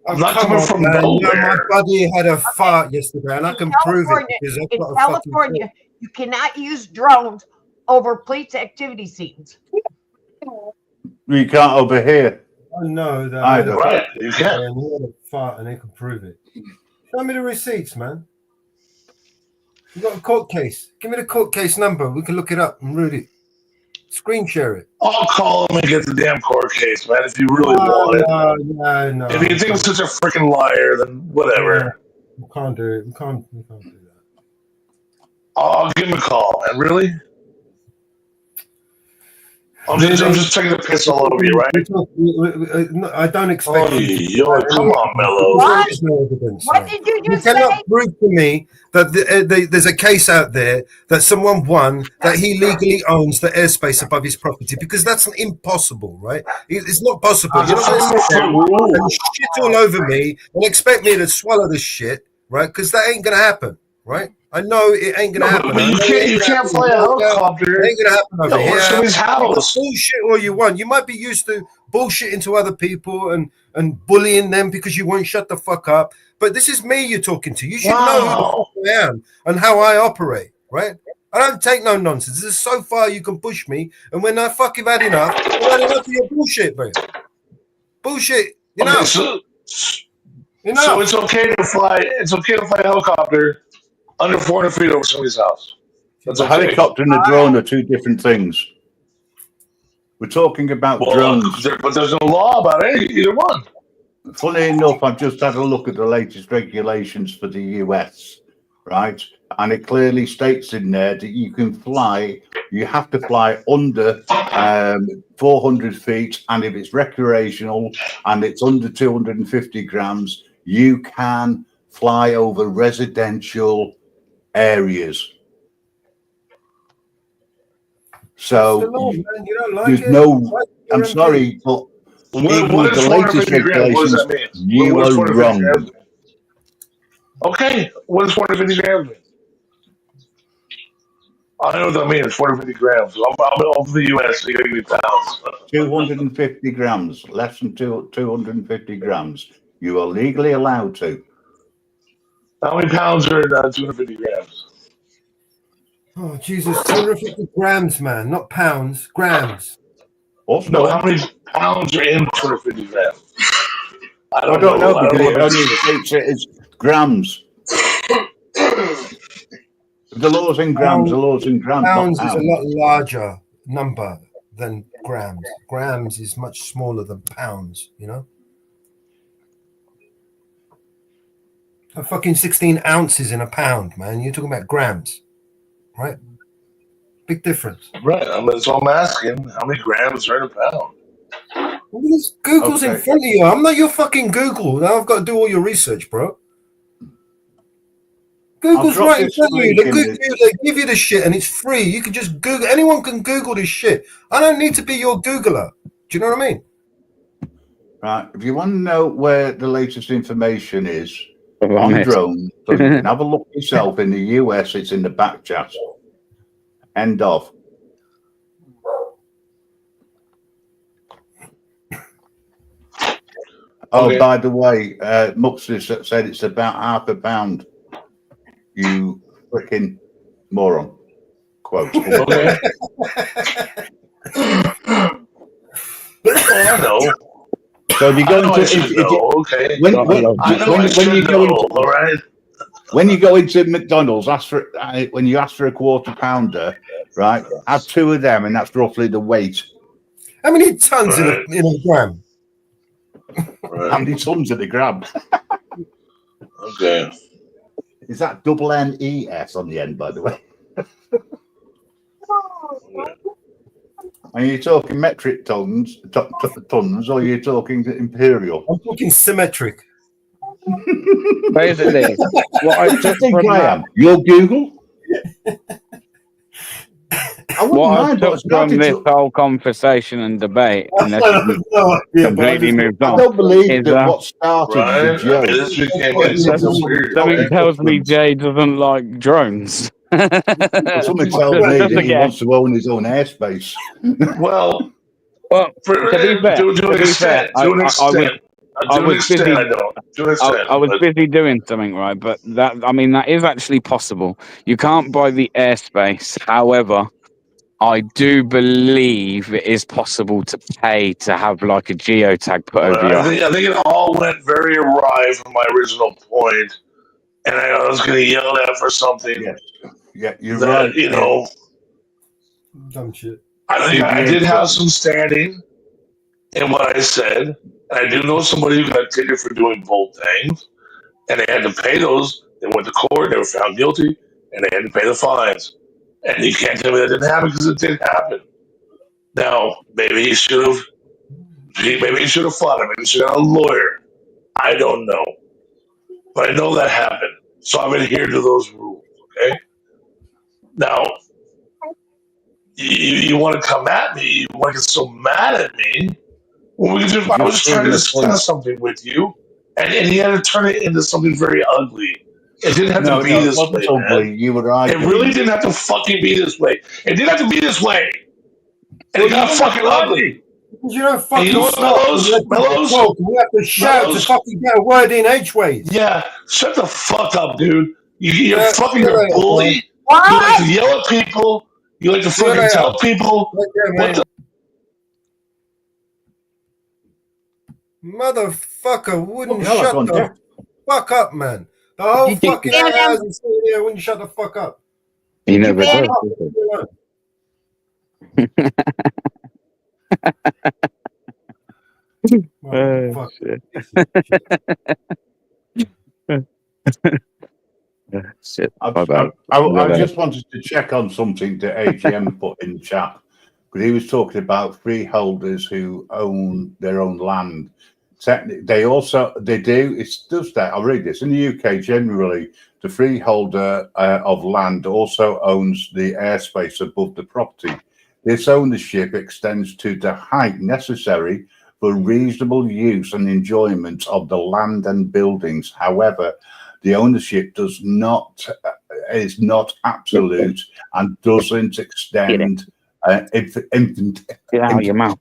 I'm not Come coming on, from man. nowhere. My buddy had a fart yesterday, and I can prove it because I've In got a fucking California, you cannot use drones over police activity scenes. You can't over here. I know that. Either. Right, you can. And he had a fart, and they can prove it. Show me the receipts, man. You got a court case? Give me the court case number. We can look it up and read it. Screen share it. I'll call him and get the damn court case, man, if you really want it. No. If you think I'm such a freaking liar, then whatever. We can't do it. We can't do that. I'll give him a call, man. Really? I'm just taking the piss all over you, right? I don't expect Oh, you to. yo, come on, Mello. What? There's no evidence. What did you You just say? cannot prove to me that there's a case out there that someone won that he legally owns the airspace above his property, because that's impossible, right? It's not possible. You're not going to sit there and shit all over me and expect me to swallow this shit, right? Because that ain't going to happen, right? I know it ain't gonna happen. But you can't fly a helicopter. It ain't gonna happen over over here. somebody's house. Bullshit all you want. You might be used to bullshitting to other people and bullying them because you won't shut the fuck up. But this is me you're talking to. You should know who the fuck I am and how I operate, right? I don't take no nonsense. This is so far you can push me, and when I fucking had enough, I've had enough of your bullshit, bro. Bullshit, you know. So it's okay to fly. It's okay to fly a helicopter under 400 feet over somebody's house. That's A okay. helicopter and a drone are two different things. We're talking about drones. But there's no law about either one. Funny enough, I've just had a look at the latest regulations for the US, right? And it clearly states in there that you can fly, you have to fly under 400 feet, and if it's recreational and it's under 250 grams, you can fly over residential areas. So there's no, I'm sorry, but even with the latest regulations, you are wrong. Okay, what is 450 grams mean? I know what that means, 450 grams. I'm over the US, so you gotta give me pounds. 250 grams, less than 250 grams. You are legally allowed to. How many pounds are in 250 grams? Oh, Jesus, 250 grams, man, not pounds, grams. No, how many pounds are in 250 grams? I don't know because it only states it as grams. The law's in grams, the law's in grams. Pounds not is a pounds. lot larger number than grams. Grams is much smaller than pounds, you know? A fucking 16 ounces in a pound, man. You're talking about grams, right? Big difference. Right, so I'm asking, how many grams are in a pound? Google's in front of you. I'm not your fucking Google. Now I've got to do all your research, bro. Google's right in front of you. They give you the shit and it's free. You can just Google. Anyone can Google this shit. I don't need to be your Googler. Do you know what I mean? Right. If you want to know where the latest information is On on it. drones, so you can have a look yourself. In the US, it's in the back chat. End of. Oh, Okay. by the way, Muxley said it's about half a pound. You freaking moron. Quote. Okay. I know. So if you go I know I into should know, okay. when I know I should you go know, into all right? when you go into McDonald's, ask for when you ask for a quarter pounder, right? Have two of them, and that's roughly the weight. How many tons in a gram? How many tons of the gram? Okay. Is that double NES on the end, by the way? Are you talking metric tons, tons, or are you talking imperial? I'm talking symmetric. Basically, what I took think from I that, am. Your Google. I wouldn't what I mind, but took from this whole conversation and debate, unless you completely moved I on, don't believe is that what started Right? the joke. This became getting so weird. something tells me Jay doesn't like drones. Somebody told me that he wants to own his own airspace. Well, Well, for, to be fair, to an to be fair, extent, to an extent. I To an was extent, busy. I don't. To an extent, I was but- busy doing something, right? But that is actually possible. You can't buy the airspace. However, I do believe it is possible to pay to have like a geotag put over I you. think it all went very awry from my original point, and I was getting yelled at for something. Yes. Yeah, you're that, right. You know, Dumb shit. I think I did have some standing in what I said, and I do know somebody who got ticket for doing both things, and they had to pay those. They went to court, they were found guilty, and they had to pay the fines. And you can't tell me that didn't happen because it did happen. Now, maybe he should have fought him. Maybe he should have got a lawyer. I don't know, but I know that happened. So I'm adhered to those rules. Okay. Now, you want to come at me? You want to get so mad at me? Well, I was trying to discuss something with you, and he had to turn it into something very ugly. It didn't have No, to be no, it this wasn't way, ugly. man. You were It arguing. really didn't have to fucking be this way. It didn't have to be this way. And Well, it got you know fucking why? ugly. Because you don't And fucking you know what, stop and let people Mellows? talk. We have to shout to fucking get a word in edgeways. Yeah, shut the fuck up, dude. You're Yeah, fucking see you a later, bully. man. You like to yell at people. You like to See you fucking later. tell people Take care, what man. the Motherfucker wouldn't the hell, I've shut gone the deaf. fuck up, man. The whole Did you fucking ban him? hours and sitting there wouldn't shut the fuck up. He Did you never ban does. him? does he? Oh, shit. Shit. My bad. I just wanted to check on something that AGM put in the chat, because he was talking about freeholders who own their own land. They do. It does that. I'll read this. In the UK, generally, the freeholder of land also owns the airspace above the property. This ownership extends to the height necessary for reasonable use and enjoyment of the land and buildings. However, the ownership is not absolute and doesn't extend Get out of your mouth.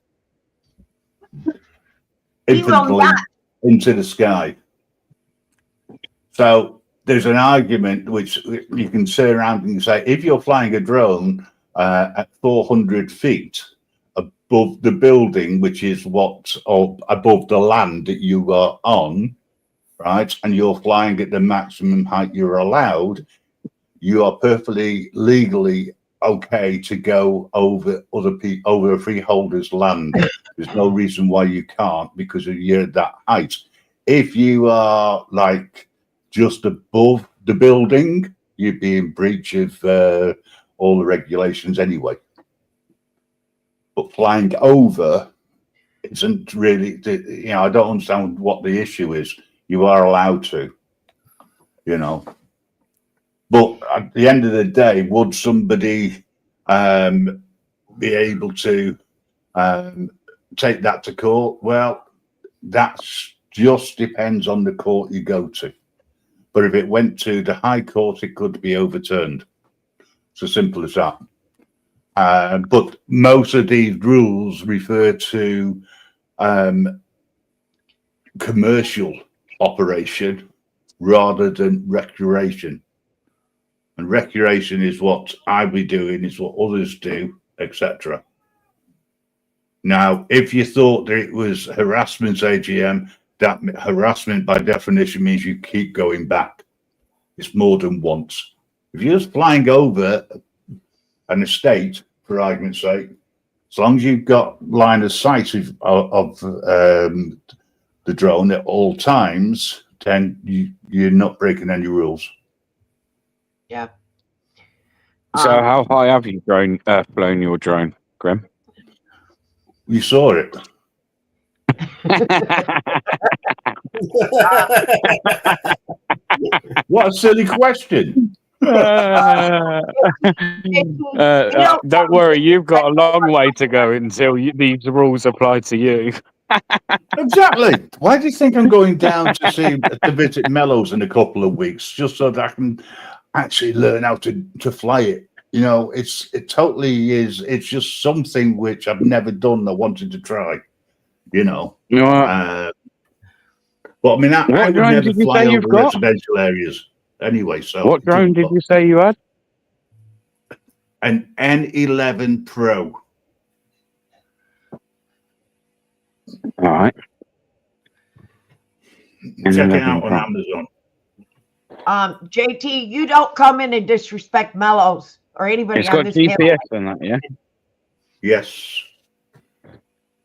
infinitely into the sky. So there's an argument which you can say around and say, if you're flying a drone at 400 feet above the building, which is above the land that you are on, right, and you're flying at the maximum height you're allowed, you are perfectly legally okay to go over over a freeholder's land. There's no reason why you can't, because you're at that height. If you are like just above the building, you'd be in breach of all the regulations anyway. But flying over isn't really, I don't understand what the issue is. You are allowed to, But at the end of the day, would somebody be able to take that to court? Well, that just depends on the court you go to. But if it went to the High Court, it could be overturned. It's as simple as that. But most of these rules refer to commercial operation rather than recreation. And recreation is what I be doing, is what others do, etc. Now, if you thought that it was harassment, AGM, that harassment by definition means you keep going back. It's more than once. If you're just flying over an estate, for argument's sake, as long as you've got line of sight of the drone at all times, then you're not breaking any rules. Yeah. So how high have you flown your drone, Graham? You saw it. What a silly question. Don't worry, you've got a long way to go until these rules apply to you. Exactly. Why do you think I'm going down to visit Mellows in a couple of weeks, just so that I can actually learn how to fly it? It totally is. It's just something which I've never done. I wanted to try. But I mean, I would never fly over residential areas anyway. So what drone did you say you had? An N11 Pro. All right. Check it out on Amazon. JT, you don't come in and disrespect Mellows or anybody It's on got this GPS panel. on that, yeah? Yes.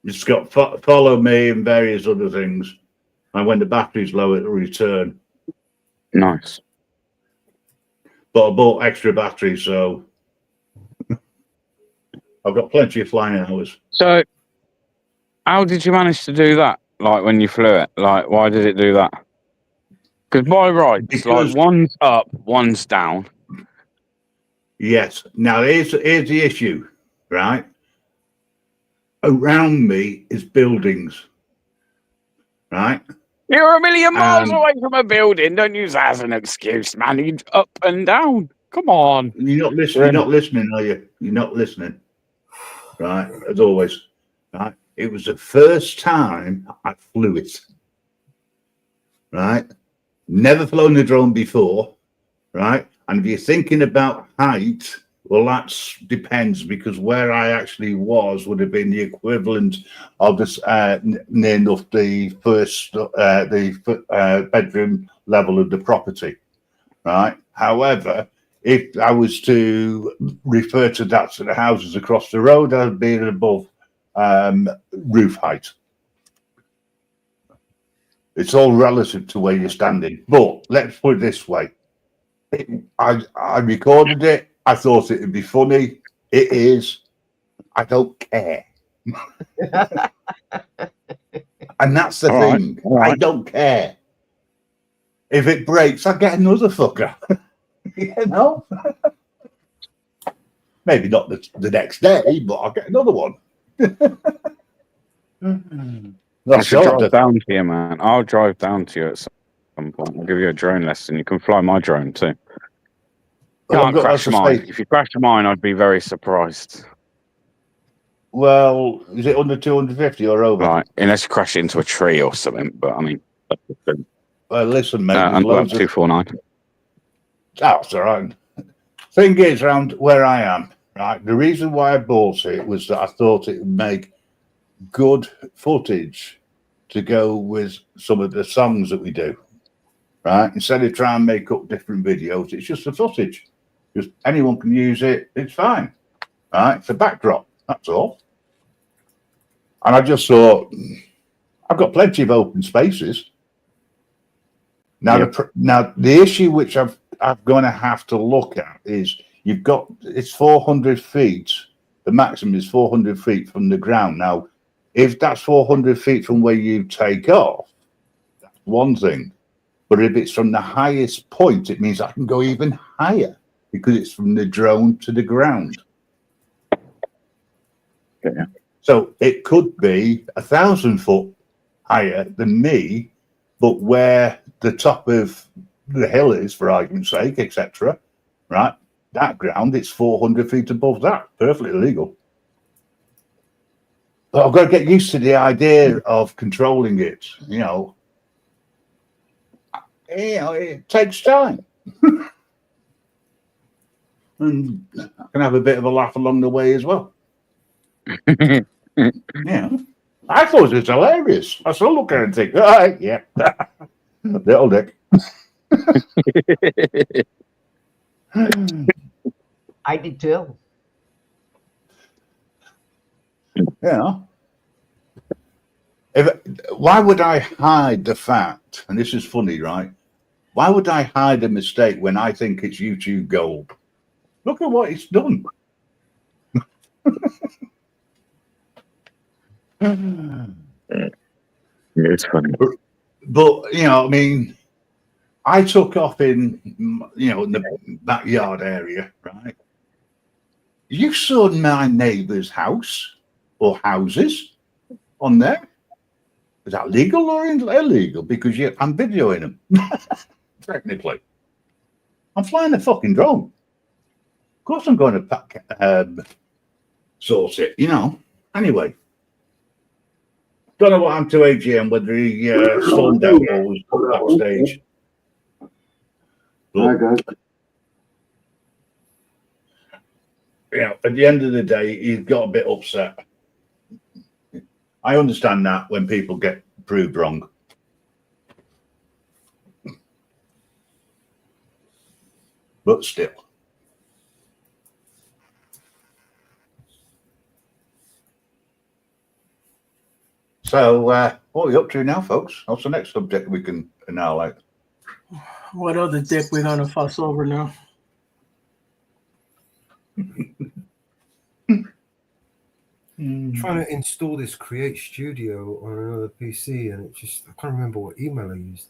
It's got follow me and various other things. And when the battery's low, it'll return. Nice. But I bought extra batteries, so I've got plenty of flying hours. So, how did you manage to do that? Like when you flew it? Like, why did it do that? Because by rights, like one's up, one's down. Yes. Now, here's the issue, right? Around me is buildings, right? You're a million miles And away from a building. Don't use that as an excuse, man. You up and down. Come on. you're not listening. You're not listening, are you? You're not listening, right? As always, right? It was the first time I flew it, right? Never flown a drone before, right? And if you're thinking about height, well, that depends, because where I actually was would have been the equivalent of this near enough the first bedroom level of the property, right? However, if I was to refer to that to the houses across the road, I'd be above roof height. It's all relative to where you're standing. But let's put it this way. I recorded it. I thought it would be funny. It is. I don't care. And that's the thing. I don't care. If it breaks, I get another fucker. You know? Maybe not the next day, but I'll get another one. I should drive down to you, man. I'll drive down to you at some point. I'll give you a drone lesson. You can fly my drone too. Can't crash mine. If you crash mine, I'd be very surprised. Well, is it under 250 or over? Right, unless you crash into a tree or something. But I mean, well, listen, mate. under 249. That's all right. Thing is, around where I am, right? The reason why I bought it was that I thought it would make good footage to go with some of the songs that we do, right? Instead of trying to make up different videos, it's just the footage. Just anyone can use it. It's fine, right? It's a backdrop. That's all. And I just thought, I've got plenty of open spaces. Now, now the issue which I'm going to have to look at is it's 400 feet. The maximum is 400 feet from the ground. Now, if that's 400 feet from where you take off, that's one thing. But if it's from the highest point, it means I can go even higher because it's from the drone to the ground. Yeah. So it could be 1,000 foot higher than me, but where the top of the hill is, for argument's sake, etc., right? That ground, it's 400 feet above that. Perfectly legal. But I've got to get used to the idea of controlling it. You know, it takes time. And I can have a bit of a laugh along the way as well. Yeah. I thought it was hilarious. I still look at it and think, all right, yeah. Little dick. I did too. Yeah. Why would I hide the fact, and this is funny, right? Why would I hide a mistake when I think it's YouTube gold? Look at what it's done. It's funny. But, you know, I mean, I took off in the backyard area, right? You saw my neighbour's house or houses on there. Is that legal or illegal? Because I'm videoing them. Technically. I'm flying a fucking drone. Of course I'm going to source it, you know. Anyway. Don't know what happened to AGM, whether he stormed out or was put backstage. But, yeah, at the end of the day, he got a bit upset. I understand that when people get proved wrong. But still. So, what are we up to now, folks? What's the next subject we can annihilate? What other dick we're gonna fuss over now? Trying to install this Create Studio on another PC, and I can't remember what email I used.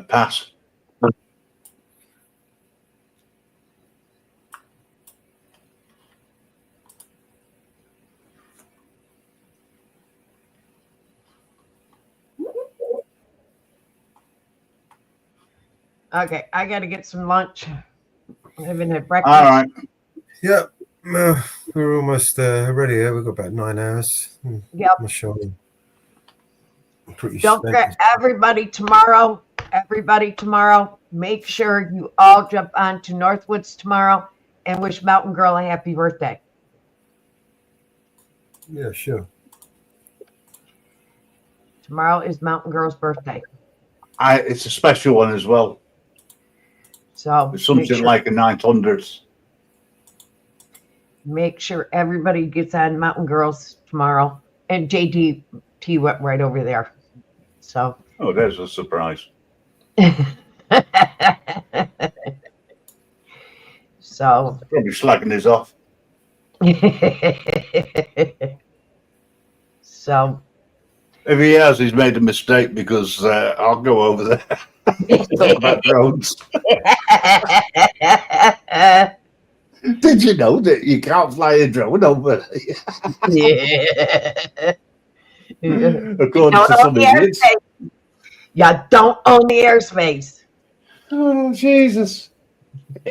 Pass. Okay, I got to get some lunch. I haven't had breakfast. All right. Yeah, we're almost ready. Yeah, we've got about 9 hours. Yep. I'm sure. I'm pretty Don't spent. forget, everybody tomorrow, make sure you all jump on to Northwoods tomorrow and wish Mountain Girl a happy birthday. Yeah, sure. Tomorrow is Mountain Girl's birthday. It's a special one as well. So It's something like a 900. make sure everybody gets on Mountain Girls tomorrow. And JDT went right over there. So Oh, there's a surprise. so Probably slagging us off. so If he has, he's made a mistake because I'll go over there. Talk about drones. Did you know that you can't fly a drone over there? According to some idiots. Yeah, don't own the airspace. Oh, Jesus.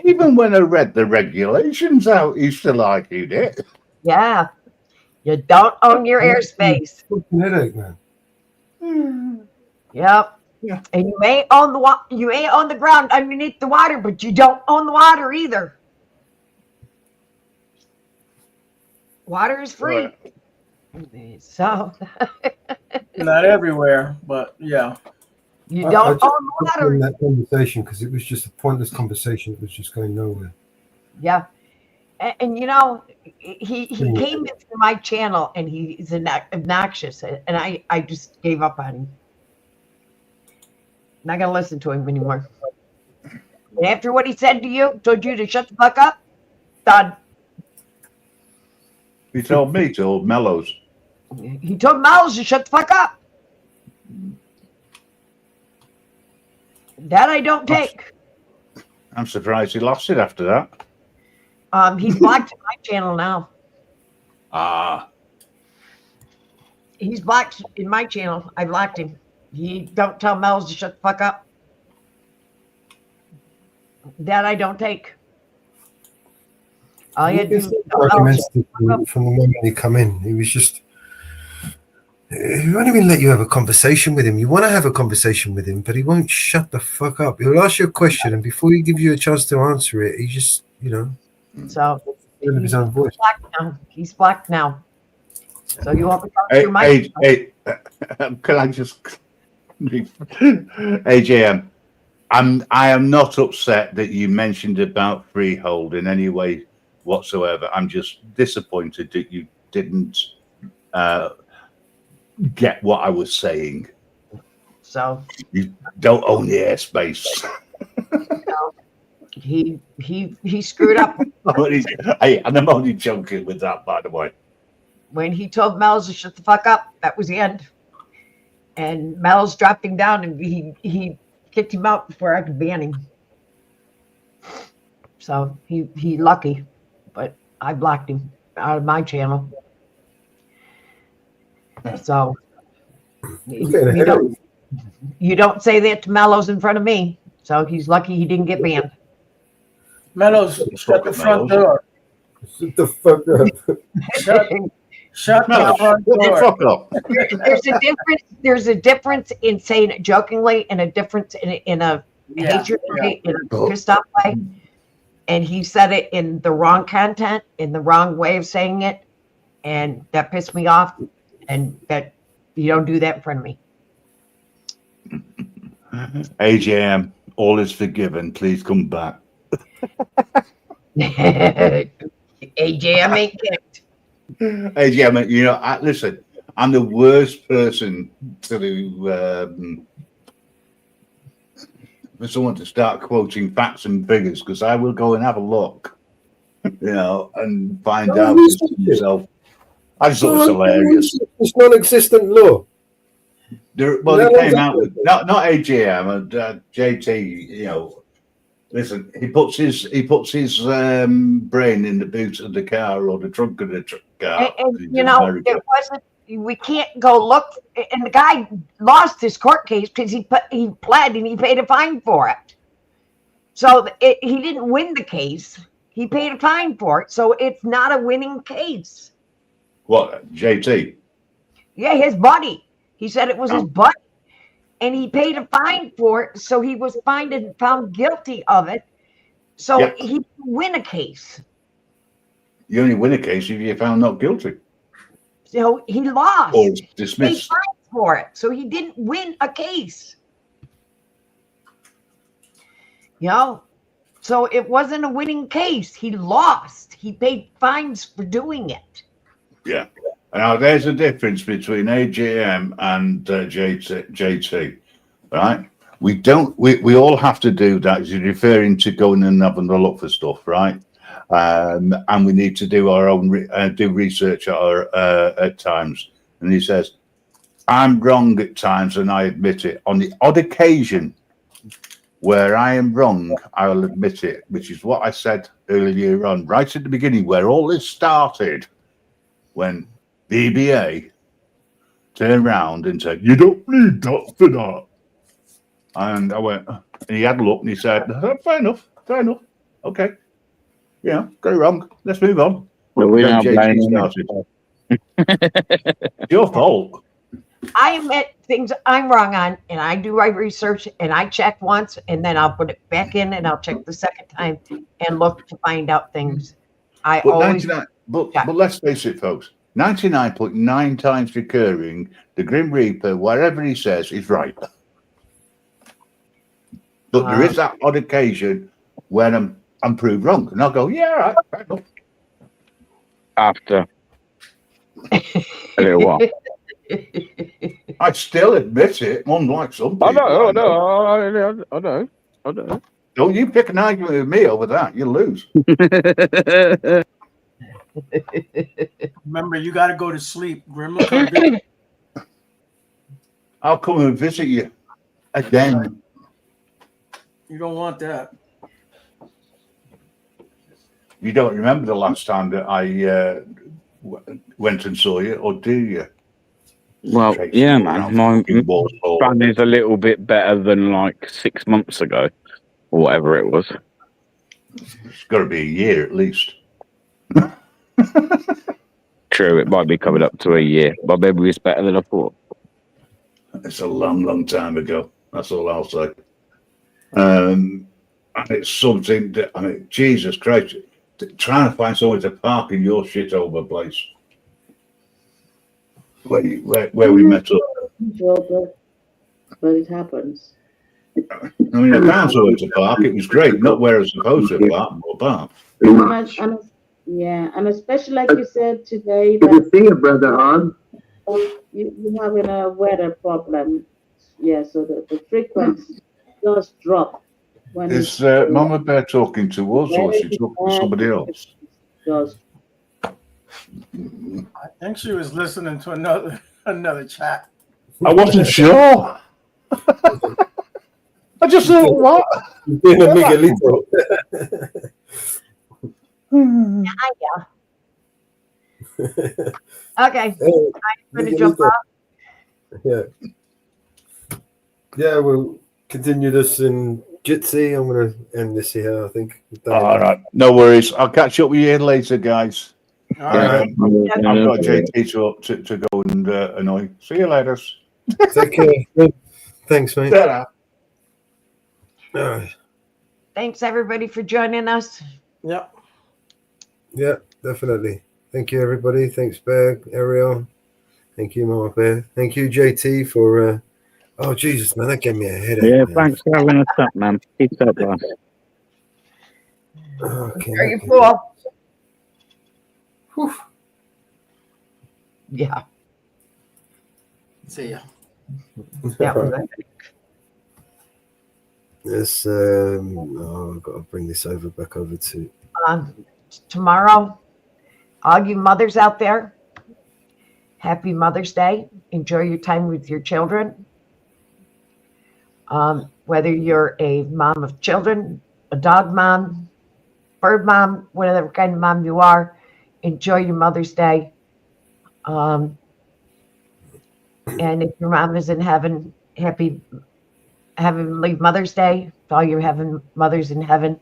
Even when I read the regulations out, he still argued it. Yeah. You don't own your airspace. Headache, man. Yep. Yeah. And you may own the ground underneath the water, but you don't own the water either. Water is free. Right. So not everywhere, but yeah. You don't own the water. In that conversation, because it was just a pointless conversation. It was just going nowhere. Yeah. And you know, he came into my channel and he's obnoxious, and I just gave up on him. Not gonna listen to him anymore. And after what he said to you, told you to shut the fuck up, done. He told me to Mellows. He told Miles to shut the fuck up. That I don't take. I'm surprised he lost it after that. He's blocked my channel now. Ah. He's blocked in my channel. I blocked him. He don't tell Mel's to shut the fuck up. That I don't take. All you had to do Argumentative from the moment he come in. He was just. He won't even let you have a conversation with him. You want to have a conversation with him, but he won't shut the fuck up. He'll ask you a question, and before he gives you a chance to answer it, he just, So of his own voice. He's blocked now. So you want to talk Hey, to my can I just AJM? I am not upset that you mentioned about freehold in any way whatsoever. I'm just disappointed that you didn't get what I was saying. So you don't own the airspace. No, he screwed up. And I'm only joking with that, by the way. When he told Mel's to shut the fuck up, that was the end. And Mel's dropped him down, and he kicked him out before I could ban him. So he lucky, but I blocked him out of my channel. So you don't say that to Mellows in front of me. So he's lucky he didn't get banned. Mellows, shut the front door. Shut the fuck up. Shut the front door. There's a difference in saying it jokingly and a difference in a hatred way, in a pissed off way. And he said it in the wrong content, in the wrong way of saying it, and that pissed me off. And that you don't do that in front of me. AJM, all is forgiven. Please come back. AJM ain't kicked. AJM, listen, I'm the worst person to for someone to start quoting facts and figures, because I will go and have a look, and find out for myself. I just thought it was hilarious. It's non-existent law. They came out with not AGM and JT. Listen, he puts his brain in the boot of the car or the trunk of the car. And it wasn't. We can't go look. And the guy lost his court case because he pled and he paid a fine for it. So he didn't win the case. He paid a fine for it. So it's not a winning case. What, JT? Yeah, his buddy. He said it was his buddy. And he paid a fine for it. So he was fined and found guilty of it. So Yep. he didn't win a case. You only win a case if you're found not guilty So he lost. or He paid dismissed. fines for it. So he didn't win a case. You know? So it wasn't a winning case. He lost. He paid fines for doing it. Yeah. Now, there's a difference between AJM and JT, right? We all have to do that. You're referring to going and having a look for stuff, right? And we need to do our own do research at times. And he says, I'm wrong at times, and I admit it. On the odd occasion where I am wrong, I'll admit it, which is what I said earlier on, right at the beginning, where all this started, when BBA turned around and said, you don't need that for that. And I went, and he had a look and he said, fair enough, okay. Yeah, got it wrong. Let's move on. Well, we're now blaming It's your fault. I admit things I'm wrong on, and I do my research, and I check once, and then I'll put it back in, and I'll check the second time and look to find out things. I But always 99, but let's face it, folks. 99.9 times recurring, the Grim Reaper, whatever he says, is right. But there is that odd occasion when I'm proved wrong, and I'll go, yeah, all right, fair enough. After a little while. I still admit it, unlike some people. I know. Don't you pick an argument with me over that, you lose. Remember, you got to go to sleep. Grim will come visit. I'll come and visit you again. You don't want that. You don't remember the last time that I went and saw you, or do you? Well, yeah, man. My plan is a little bit better than like 6 months ago, or whatever it was. It's got to be a year at least. True, it might be coming up to a year, but maybe it's better than I thought. It's a long, long time ago. That's all I'll say. And it's something that, I mean, Jesus Christ, trying to find somewhere to park in your shitover place where we met up. But it happens. I mean, I found somewhere to park. It was great, not where I was supposed to park. And especially like you said today, that see your brother on. you're having a weather problem. Yeah, so the frequency does drop. When Is Mama Bear talking to us, or is she talking to somebody else? Does. I think she was listening to another chat. I wasn't sure. I just thought, what? Being a Miguelito. Yeah. Okay. I'm going to jump off. Yeah. Yeah, we'll continue this in Jitsi. I'm going to end this here, I think. All right. No worries. I'll catch up with you later, guys. I've got JT to go and annoy. See you later. Take care. Thanks, mate. Ta-ra. Thanks, everybody, for joining us. Yep. Yeah, definitely. Thank you, everybody. Thanks, Bear, Ariel. Thank you, Mama Bear. Thank you, JT, for. Oh, Jesus, man, that gave me a headache. Yeah, man. thanks for having us up, man. Keep up, man. Okay. Are you full? Whew. Yeah. See ya. Yeah. Yes. I've got to bring this back over to. Tomorrow, all you mothers out there, happy Mother's Day. Enjoy your time with your children. Whether you're a mom of children, a dog mom, bird mom, whatever kind of mom you are, enjoy your Mother's Day. And if your mom is in heaven, happy Heavenly Mother's Day to all your heaven mothers in heaven.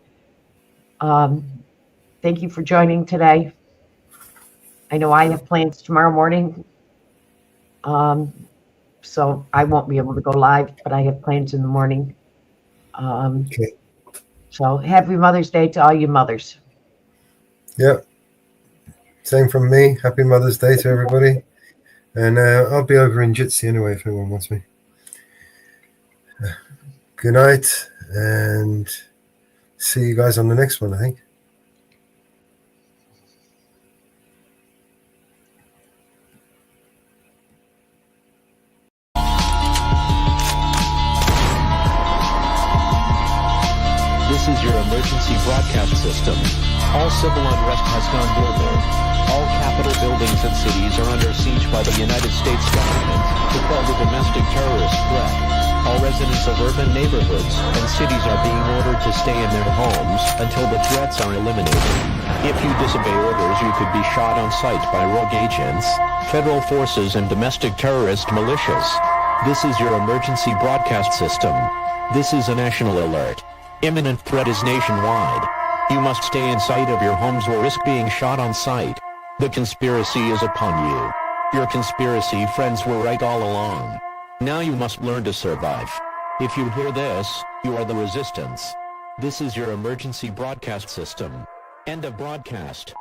Thank you for joining today. I know I have plans tomorrow morning, so I won't be able to go live, but I have plans in the morning. Okay. So happy Mother's Day to all you mothers. Yeah. Same from me. Happy Mother's Day to everybody. And I'll be over in Jitsi anyway if anyone wants me. Good night, and see you guys on the next one, I think. This is your emergency broadcast system. All civil unrest has gone global. All capital buildings and cities are under siege by the United States government to quell the domestic terrorist threat. All residents of urban neighborhoods and cities are being ordered to stay in their homes until the threats are eliminated. If you disobey orders, you could be shot on sight by rogue agents, federal forces, and domestic terrorist militias. This is your emergency broadcast system. This is a national alert. Imminent threat is nationwide. You must stay in sight of your homes or risk being shot on sight. The conspiracy is upon you. Your conspiracy friends were right all along. Now you must learn to survive. If you hear this, you are the resistance. This is your emergency broadcast system. End of broadcast.